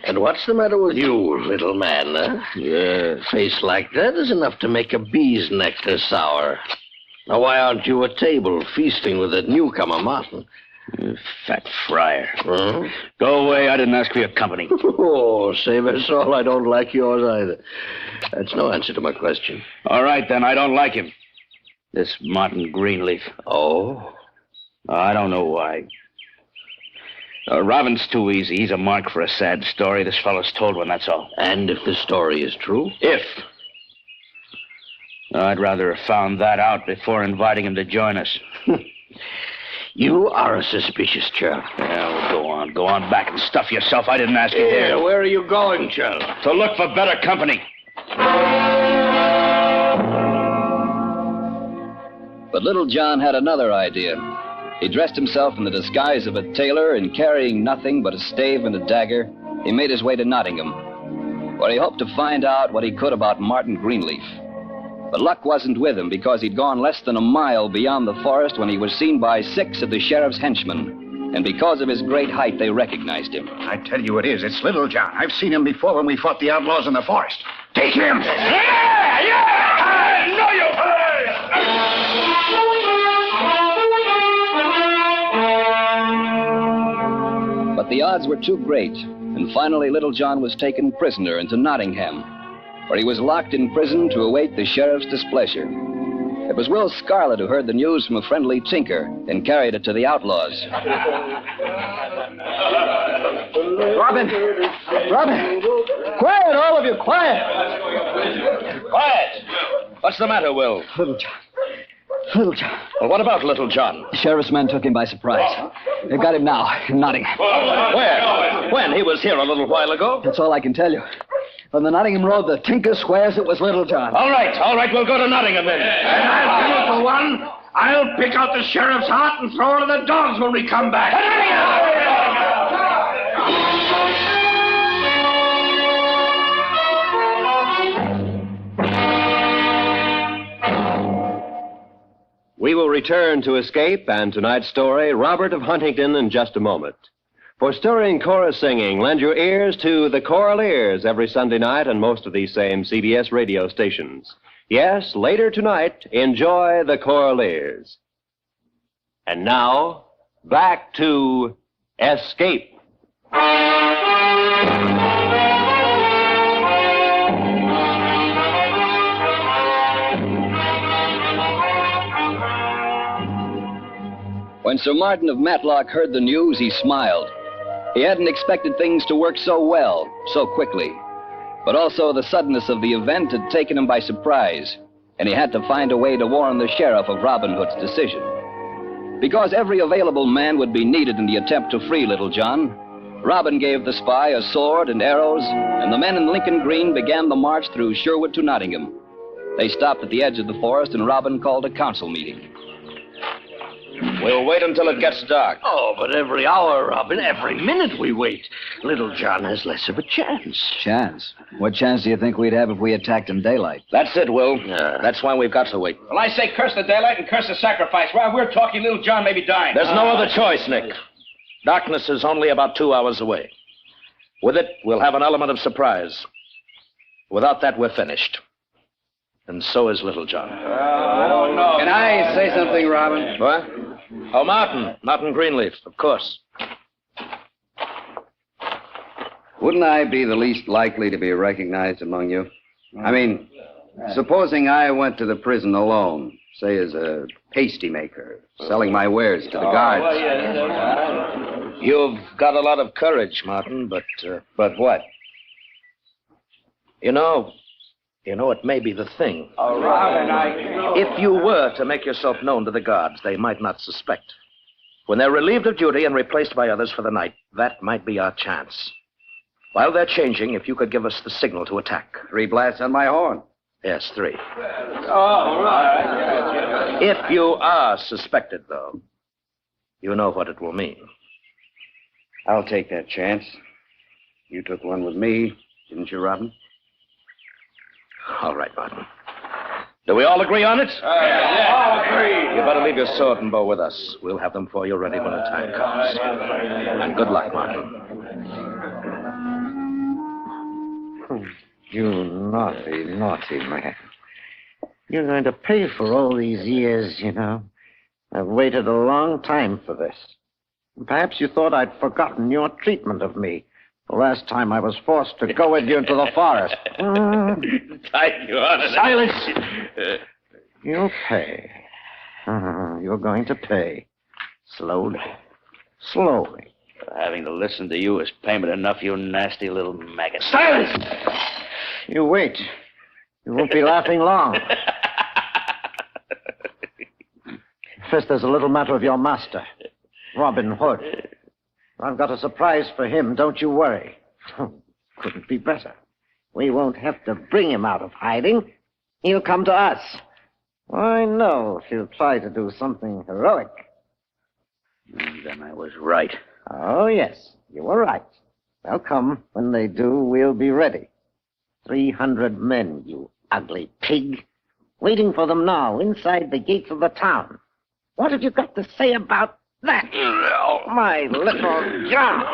And what's the matter with you, little man, huh? A face like that is enough to make a bee's nectar sour. Now, why aren't you at table feasting with that newcomer, Martin? You fat friar. Huh? Go away. I didn't ask for your company. Oh, save us all. I don't like yours either. That's no answer to my question. All right, then. I don't like him. This Martin Greenleaf. Oh? I don't know why. Robin's too easy. He's a mark for a sad story. This fellow's told one, that's all. And if the story is true? If. I'd rather have found that out before inviting him to join us. You are a suspicious chap. Yeah, well, go on back and stuff yourself. I didn't ask you here. Where are you going, chap? To look for better company. But Little John had another idea. He dressed himself in the disguise of a tailor, and carrying nothing but a stave and a dagger, he made his way to Nottingham, where he hoped to find out what he could about Martin Greenleaf. But luck wasn't with him, because he'd gone less than a mile beyond the forest when he was seen by 6 of the sheriff's henchmen. And because of his great height, they recognized him. I tell you it is. It's Little John. I've seen him before when we fought the outlaws in the forest. Take him! I know you! But the odds were too great, and finally Little John was taken prisoner into Nottingham, where he was locked in prison to await the sheriff's displeasure. It was Will Scarlet who heard the news from a friendly tinker and carried it to the outlaws. Robin! Quiet, all of you, quiet! Quiet! What's the matter, Will? Little John. Well, what about Little John? The sheriff's men took him by surprise. They've got him now, in Nottingham. Where? When? He was here a little while ago. That's all I can tell you. On the Nottingham Road, the tinker swears it was Little John. All right, we'll go to Nottingham then. And I'll tell you for one, I'll pick out the sheriff's heart and throw it to the dogs when we come back. We will return to Escape and tonight's story, Robert of Huntingdon, in just a moment. For stirring chorus singing, lend your ears to the Choral Ears every Sunday night on most of these same CBS radio stations. Yes, later tonight, enjoy the Choral Ears. And now, back to Escape. When Sir Martin of Matlock heard the news, he smiled. He hadn't expected things to work so well, so quickly. But also the suddenness of the event had taken him by surprise, and he had to find a way to warn the sheriff of Robin Hood's decision. Because every available man would be needed in the attempt to free Little John, Robin gave the spy a sword and arrows, and the men in Lincoln Green began the march through Sherwood to Nottingham. They stopped at the edge of the forest, and Robin called a council meeting. We'll wait until it gets dark. Oh, but every hour, Robin, every minute we wait, Little John has less of a chance. Chance? What chance do you think we'd have if we attacked in daylight? That's it, Will. That's why we've got to wait. Well, I say curse the daylight and curse the sacrifice. While we're talking, Little John may be dying. There's no other choice, Nick. Darkness is only about 2 hours away. With it, we'll have an element of surprise. Without that, we're finished. And so is Little John. No. Can I say something, Robin? What? Oh, Martin Greenleaf, of course. Wouldn't I be the least likely to be recognized among you? I mean, supposing I went to the prison alone, say as a pasty maker, selling my wares to the guards. You've got a lot of courage, Martin, but... But what? You know, You know, it may be the thing. Oh, Robin, If you were to make yourself known to the guards, they might not suspect. When they're relieved of duty and replaced by others for the night, that might be our chance. While they're changing, if you could give us the signal to attack. 3 blasts on my horn. Yes, 3. Oh, right. If you are suspected, though, you know what it will mean. I'll take that chance. You took one with me, didn't you, Robin? All right, Martin. Do we all agree on it? All agree. You better leave your sword and bow with us. We'll have them for you ready when the time comes. And good luck, Martin. You naughty, naughty man. You're going to pay for all these years, you know. I've waited a long time for this. Perhaps you thought I'd forgotten your treatment of me the last time I was forced to go with you into the forest. Tight you on it. Silence! You'll pay. You're going to pay. Slowly. Slowly. Having to listen to you is payment enough, you nasty little maggot. Silence! You wait. You won't be laughing long. First, there's a little matter of your master, Robin Hood. I've got a surprise for him, don't you worry. Couldn't be better. We won't have to bring him out of hiding. He'll come to us. I know if he'll try to do something heroic. Then I was right. Oh, yes, you were right. They'll come. When they do, we'll be ready. 300 men, you ugly pig. Waiting for them now, inside the gates of the town. What have you got to say about that? My little John.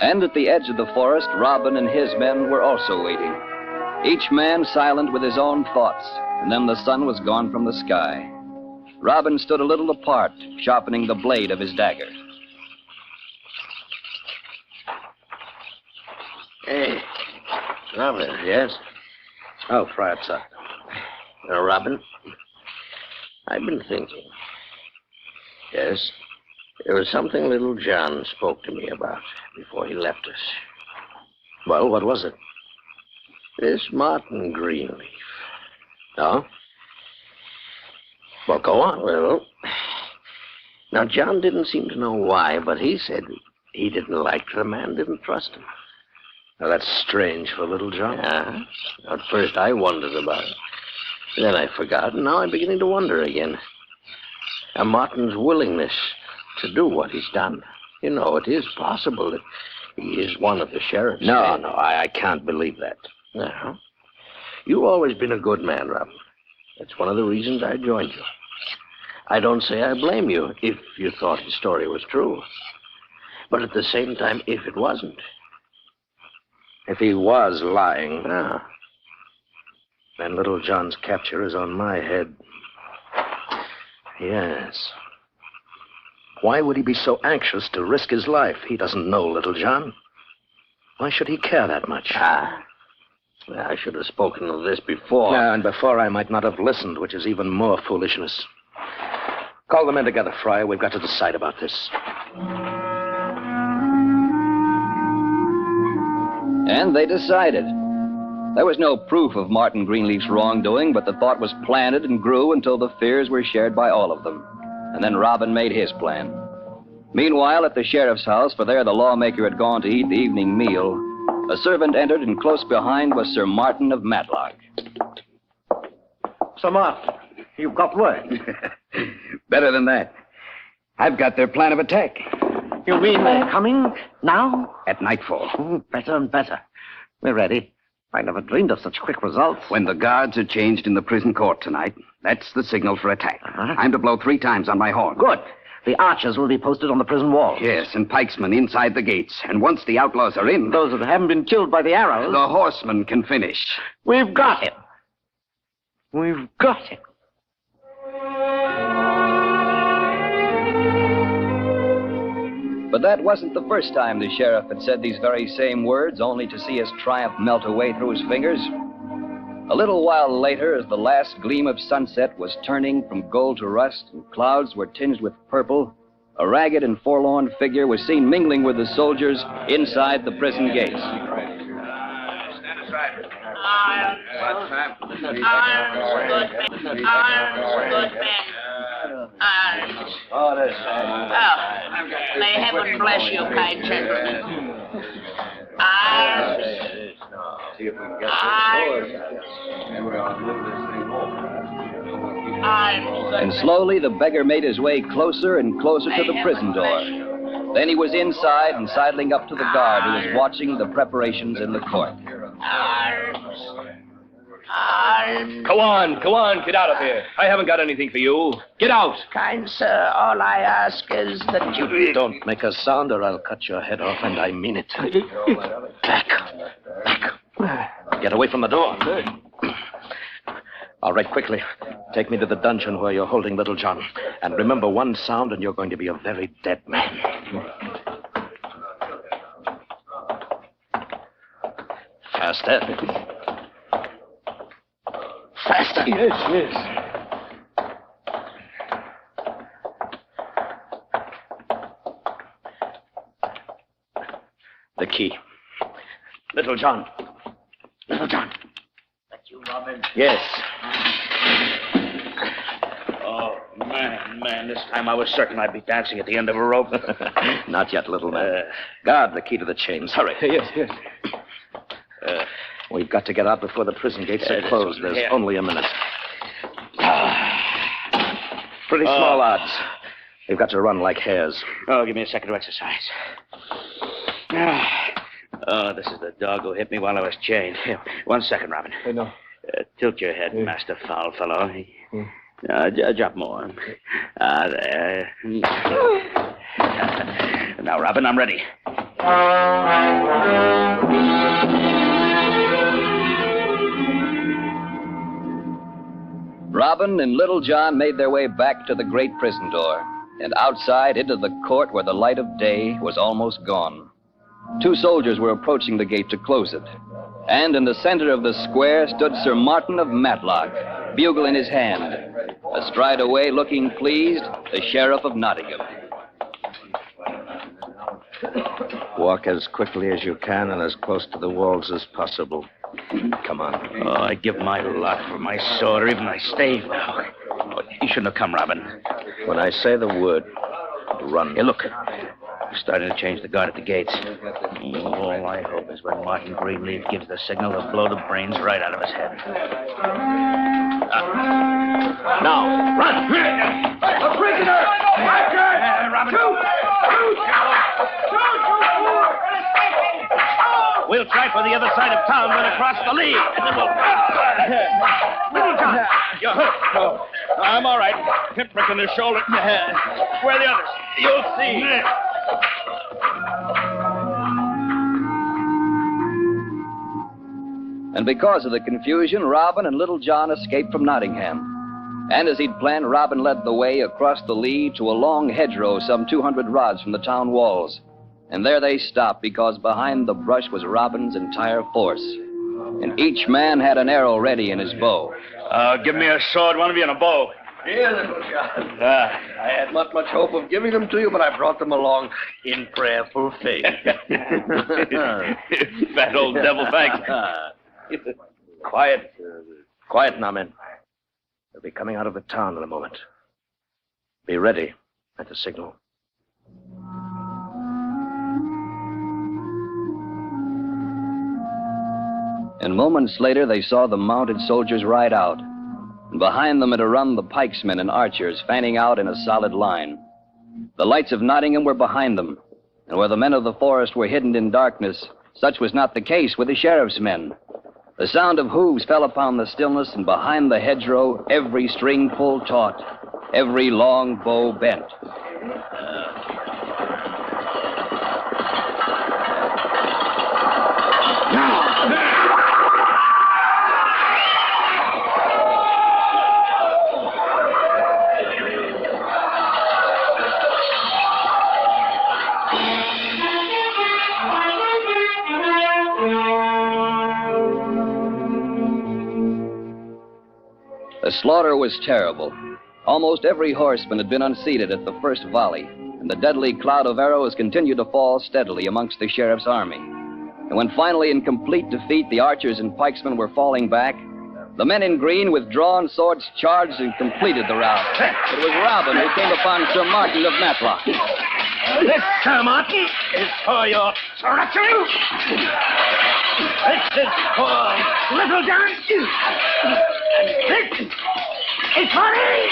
And at the edge of the forest, Robin and his men were also waiting. Each man silent with his own thoughts, and then the sun was gone from the sky. Robin stood a little apart, sharpening the blade of his dagger. Hey, Robin, yes? Oh, Friar Tuck. Robin, I've been thinking. Yes, there was something little John spoke to me about before he left us. Well, what was it? This Martin Greenleaf. Oh? Well, go on. Well, now, John didn't seem to know why, but he said he didn't like the man, didn't trust him. Now, that's strange for little John. Yeah. At first, I wondered about it. Then I forgot, and now I'm beginning to wonder again. Now, Martin's willingness to do what he's done. You know, it is possible that he is one of the sheriffs. No, I can't believe that. No. You've always been a good man, Robin. That's one of the reasons I joined you. I don't say I blame you if you thought his story was true. But at the same time, if it wasn't. If he was lying, then little John's capture is on my head. Yes. Why would he be so anxious to risk his life? He doesn't know little John. Why should he care that much? I should have spoken of this before. Yeah, and before I might not have listened, which is even more foolishness. Call the men together, Friar. We've got to decide about this. And they decided. There was no proof of Martin Greenleaf's wrongdoing, but the thought was planted and grew until the fears were shared by all of them. And then Robin made his plan. Meanwhile, at the sheriff's house, for there the lawmaker had gone to eat the evening meal, a servant entered, and close behind was Sir Martin of Matlock. Sir Martin, you've got word. Better than that. I've got their plan of attack. You mean they're coming now? At nightfall. Better and better. We're ready. I never dreamed of such quick results. When the guards are changed in the prison court tonight, that's the signal for attack. I'm to blow 3 times on my horn. Good. The archers will be posted on the prison wall. Yes, and pikesmen inside the gates. And once the outlaws are in... Those that haven't been killed by the arrows... The horsemen can finish. We've got him. We've got him. But that wasn't the first time the sheriff had said these very same words, only to see his triumph melt away through his fingers. A little while later, as the last gleam of sunset was turning from gold to rust and clouds were tinged with purple, A ragged and forlorn figure was seen mingling with the soldiers inside the prison gates. May heaven bless you, kind gentlemen. And slowly the beggar made his way closer and closer to the prison door. Then he was inside and sidling up to the guard who was watching the preparations in the court. Go on, get out of here. I haven't got anything for you. Get out. Kind sir, all I ask is that you... Don't make a sound or I'll cut your head off, and I mean it. Back. Get away from the door. All right, quickly. Take me to the dungeon where you're holding Little John. And remember one sound and you're going to be a very dead man. Faster. Faster. Yes. The key. Little John. Little John. That's you, Robin. Yes. Oh, man, this time I was certain I'd be dancing at the end of a rope. Not yet, little man. Guard the key to the chains. Hurry. Yes. We've got to get out before the prison gates are closed. There's only a minute. Pretty small odds. We've got to run like hares. Oh, give me a second to exercise. Oh, this is the dog who hit me while I was chained. Here, 1 second, Robin. No. Tilt your head, Master Foul Fellow. Drop more. There. Now, Robin, I'm ready. Robin and Little John made their way back to the great prison door, and outside into the court where the light of day was almost gone. 2 soldiers were approaching the gate to close it, and in the center of the square stood Sir Martin of Matlock, bugle in his hand. Astride away, looking pleased, the Sheriff of Nottingham. Walk as quickly as you can and as close to the walls as possible. Come on. Oh, I give my lot for my sword or even my stave now. Oh, you shouldn't have come, Robin. When I say the word, run. Here, look. We're starting to change the guard at the gates. All I hope is when Martin Greenleaf gives the signal to blow the brains right out of his head. Now, run! A prisoner! Robin! We'll try for the other side of town, then across the lea, and then we'll... Little John, you're hurt. No, I'm all right. Hip prick in the shoulder. Where are the others? You'll see. And because of the confusion, Robin and Little John escaped from Nottingham. And as he'd planned, Robin led the way across the lea to a long hedgerow some 200 rods from the town walls. And there they stopped because behind the brush was Robin's entire force. And each man had an arrow ready in his bow. Give me a sword, one of you, and a bow. Here, Little John. I had not much hope of giving them to you, but I brought them along in prayerful faith. Fat old devil, thanks. Quiet. Quiet now, men. They'll be coming out of the town in a moment. Be ready at the signal. And moments later, they saw the mounted soldiers ride out. And behind them had run the pikesmen and archers, fanning out in a solid line. The lights of Nottingham were behind them, and where the men of the forest were hidden in darkness, such was not the case with the sheriff's men. The sound of hooves fell upon the stillness, and behind the hedgerow, every string pulled taut, every long bow bent. The slaughter was terrible. Almost every horseman had been unseated at the first volley, and the deadly cloud of arrows continued to fall steadily amongst the sheriff's army. And when finally, in complete defeat, the archers and pikesmen were falling back, the men in green with drawn swords charged and completed the rout. It was Robin who came upon Sir Martin of Matlock. This, Sir Martin, is for your treachery. This is for Little John. And this is for me.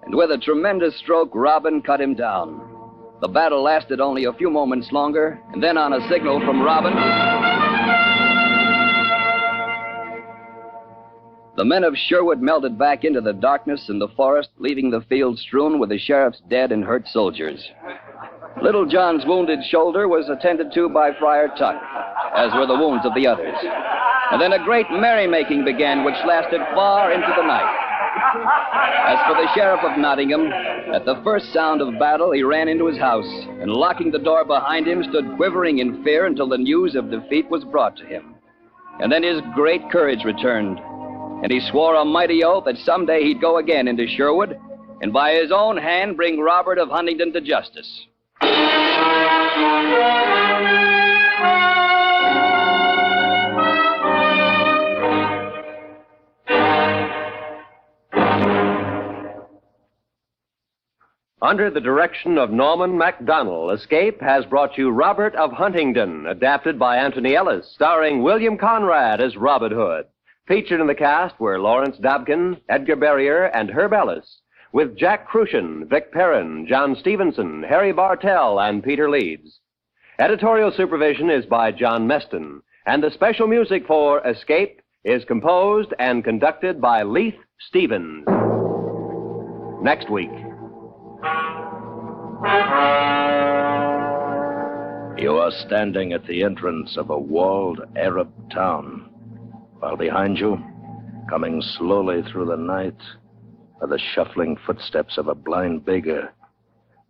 And with a tremendous stroke, Robin cut him down. The battle lasted only a few moments longer, and then on a signal from Robin, the men of Sherwood melted back into the darkness and the forest, leaving the field strewn with the sheriff's dead and hurt soldiers. Little John's wounded shoulder was attended to by Friar Tuck, as were the wounds of the others. And then a great merrymaking began, which lasted far into the night. As for the Sheriff of Nottingham, at the first sound of battle, he ran into his house, and locking the door behind him, stood quivering in fear until the news of defeat was brought to him. And then his great courage returned, and he swore a mighty oath that someday he'd go again into Sherwood, and by his own hand bring Robert of Huntingdon to justice. Under the direction of Norman MacDonald, Escape has brought you Robert of Huntingdon, adapted by Anthony Ellis, starring William Conrad as Robin Hood. Featured in the cast were Lawrence Dobkin, Edgar Barrier, and Herb Ellis, with Jack Crucian, Vic Perrin, John Stevenson, Harry Bartell, and Peter Leeds. Editorial supervision is by John Meston, and the special music for Escape is composed and conducted by Leith Stevens. Next week. You are standing at the entrance of a walled Arab town, while behind you, coming slowly through the night, are the shuffling footsteps of a blind beggar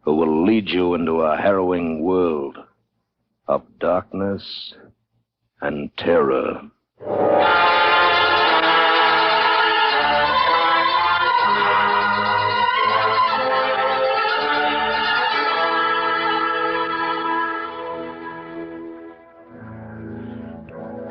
who will lead you into a harrowing world of darkness and terror.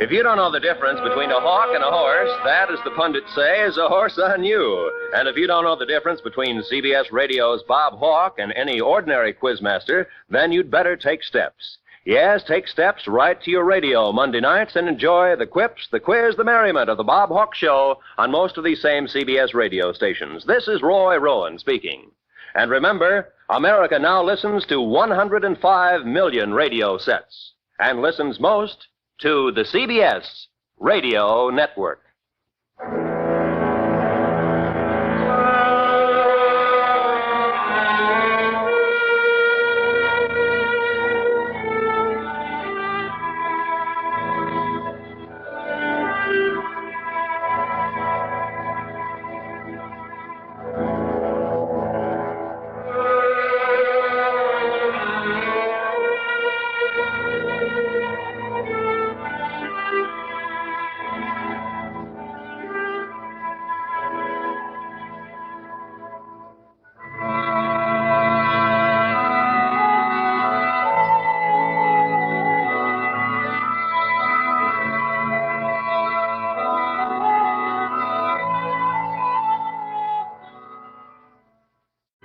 If you don't know the difference between a hawk and a horse, that, as the pundits say, is a horse on you. And if you don't know the difference between CBS Radio's Bob Hawke and any ordinary quizmaster, then you'd better take steps. Yes, take steps right to your radio Monday nights and enjoy the quips, the quiz, the merriment of the Bob Hawke Show on most of these same CBS radio stations. This is Roy Rowan speaking. And remember, America now listens to 105 million radio sets and listens most to the CBS Radio Network.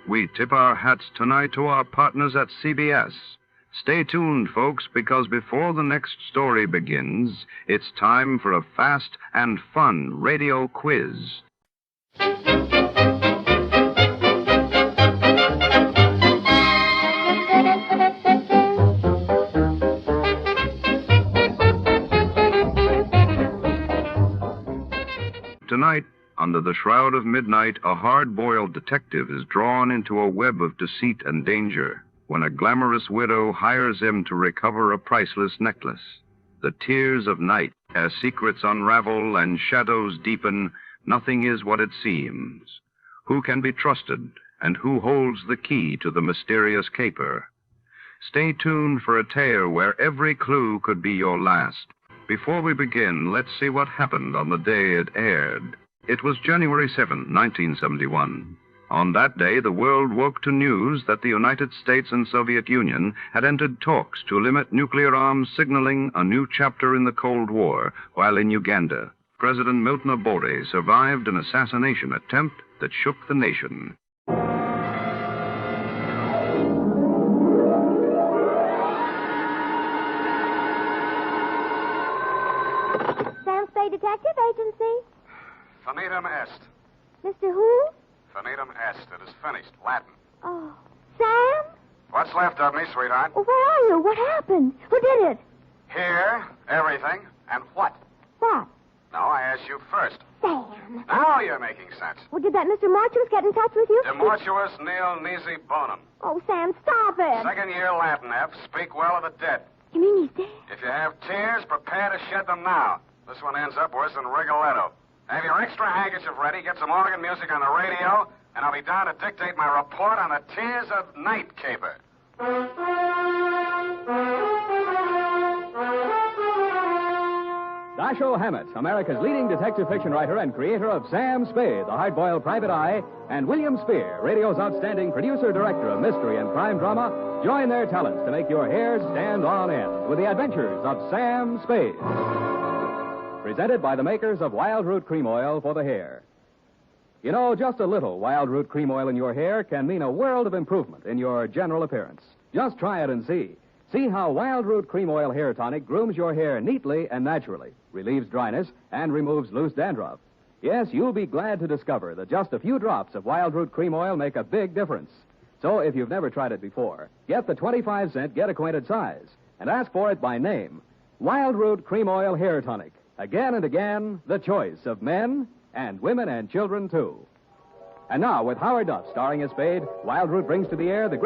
We tip our hats tonight to our partners at CBS. Stay tuned, folks, because before the next story begins, it's time for a fast and fun radio quiz. Tonight, under the shroud of midnight, a hard-boiled detective is drawn into a web of deceit and danger when a glamorous widow hires him to recover a priceless necklace. The tears of night, as secrets unravel and shadows deepen, nothing is what it seems. Who can be trusted, and who holds the key to the mysterious caper? Stay tuned for a tale where every clue could be your last. Before we begin, let's see what happened on the day it aired. It was January 7, 1971. On that day, the world woke to news that the United States and Soviet Union had entered talks to limit nuclear arms, signaling a new chapter in the Cold War, while in Uganda, President Milton Obote survived an assassination attempt that shook the nation. Sam Spade Detective Agency. Finitum est. Mr. Who? Finitum est. It is finished. Latin. Oh. Sam? What's left of me, sweetheart? Well, where are you? What happened? Who did it? Here, everything, and what? What? No, I asked you first. Sam. Now you're making sense. Well, did that Mr. Mortuus get in touch with you? Demortuus nil nisi bonum. Oh, Sam, stop it. Second year Latin, F. Speak well of the dead. You mean he's dead? If you have tears, prepare to shed them now. This one ends up worse than Rigoletto. Have your extra handkerchief ready, get some organ music on the radio, and I'll be down to dictate my report on the Tears of Night Caper. Dashiell Hammett, America's leading detective fiction writer and creator of Sam Spade, the hard-boiled private eye, and William Spear, radio's outstanding producer-director of mystery and crime drama, join their talents to make your hair stand on end with the adventures of Sam Spade. Presented by the makers of Wild Root Cream Oil for the hair. You know, just a little Wild Root Cream Oil in your hair can mean a world of improvement in your general appearance. Just try it and see. See how Wild Root Cream Oil Hair Tonic grooms your hair neatly and naturally, relieves dryness, and removes loose dandruff. Yes, you'll be glad to discover that just a few drops of Wild Root Cream Oil make a big difference. So if you've never tried it before, get the 25-cent Get Acquainted size and ask for it by name. Wild Root Cream Oil Hair Tonic. Again and again, the choice of men and women and children, too. And now, with Howard Duff starring as Spade, Wild Root brings to the air the great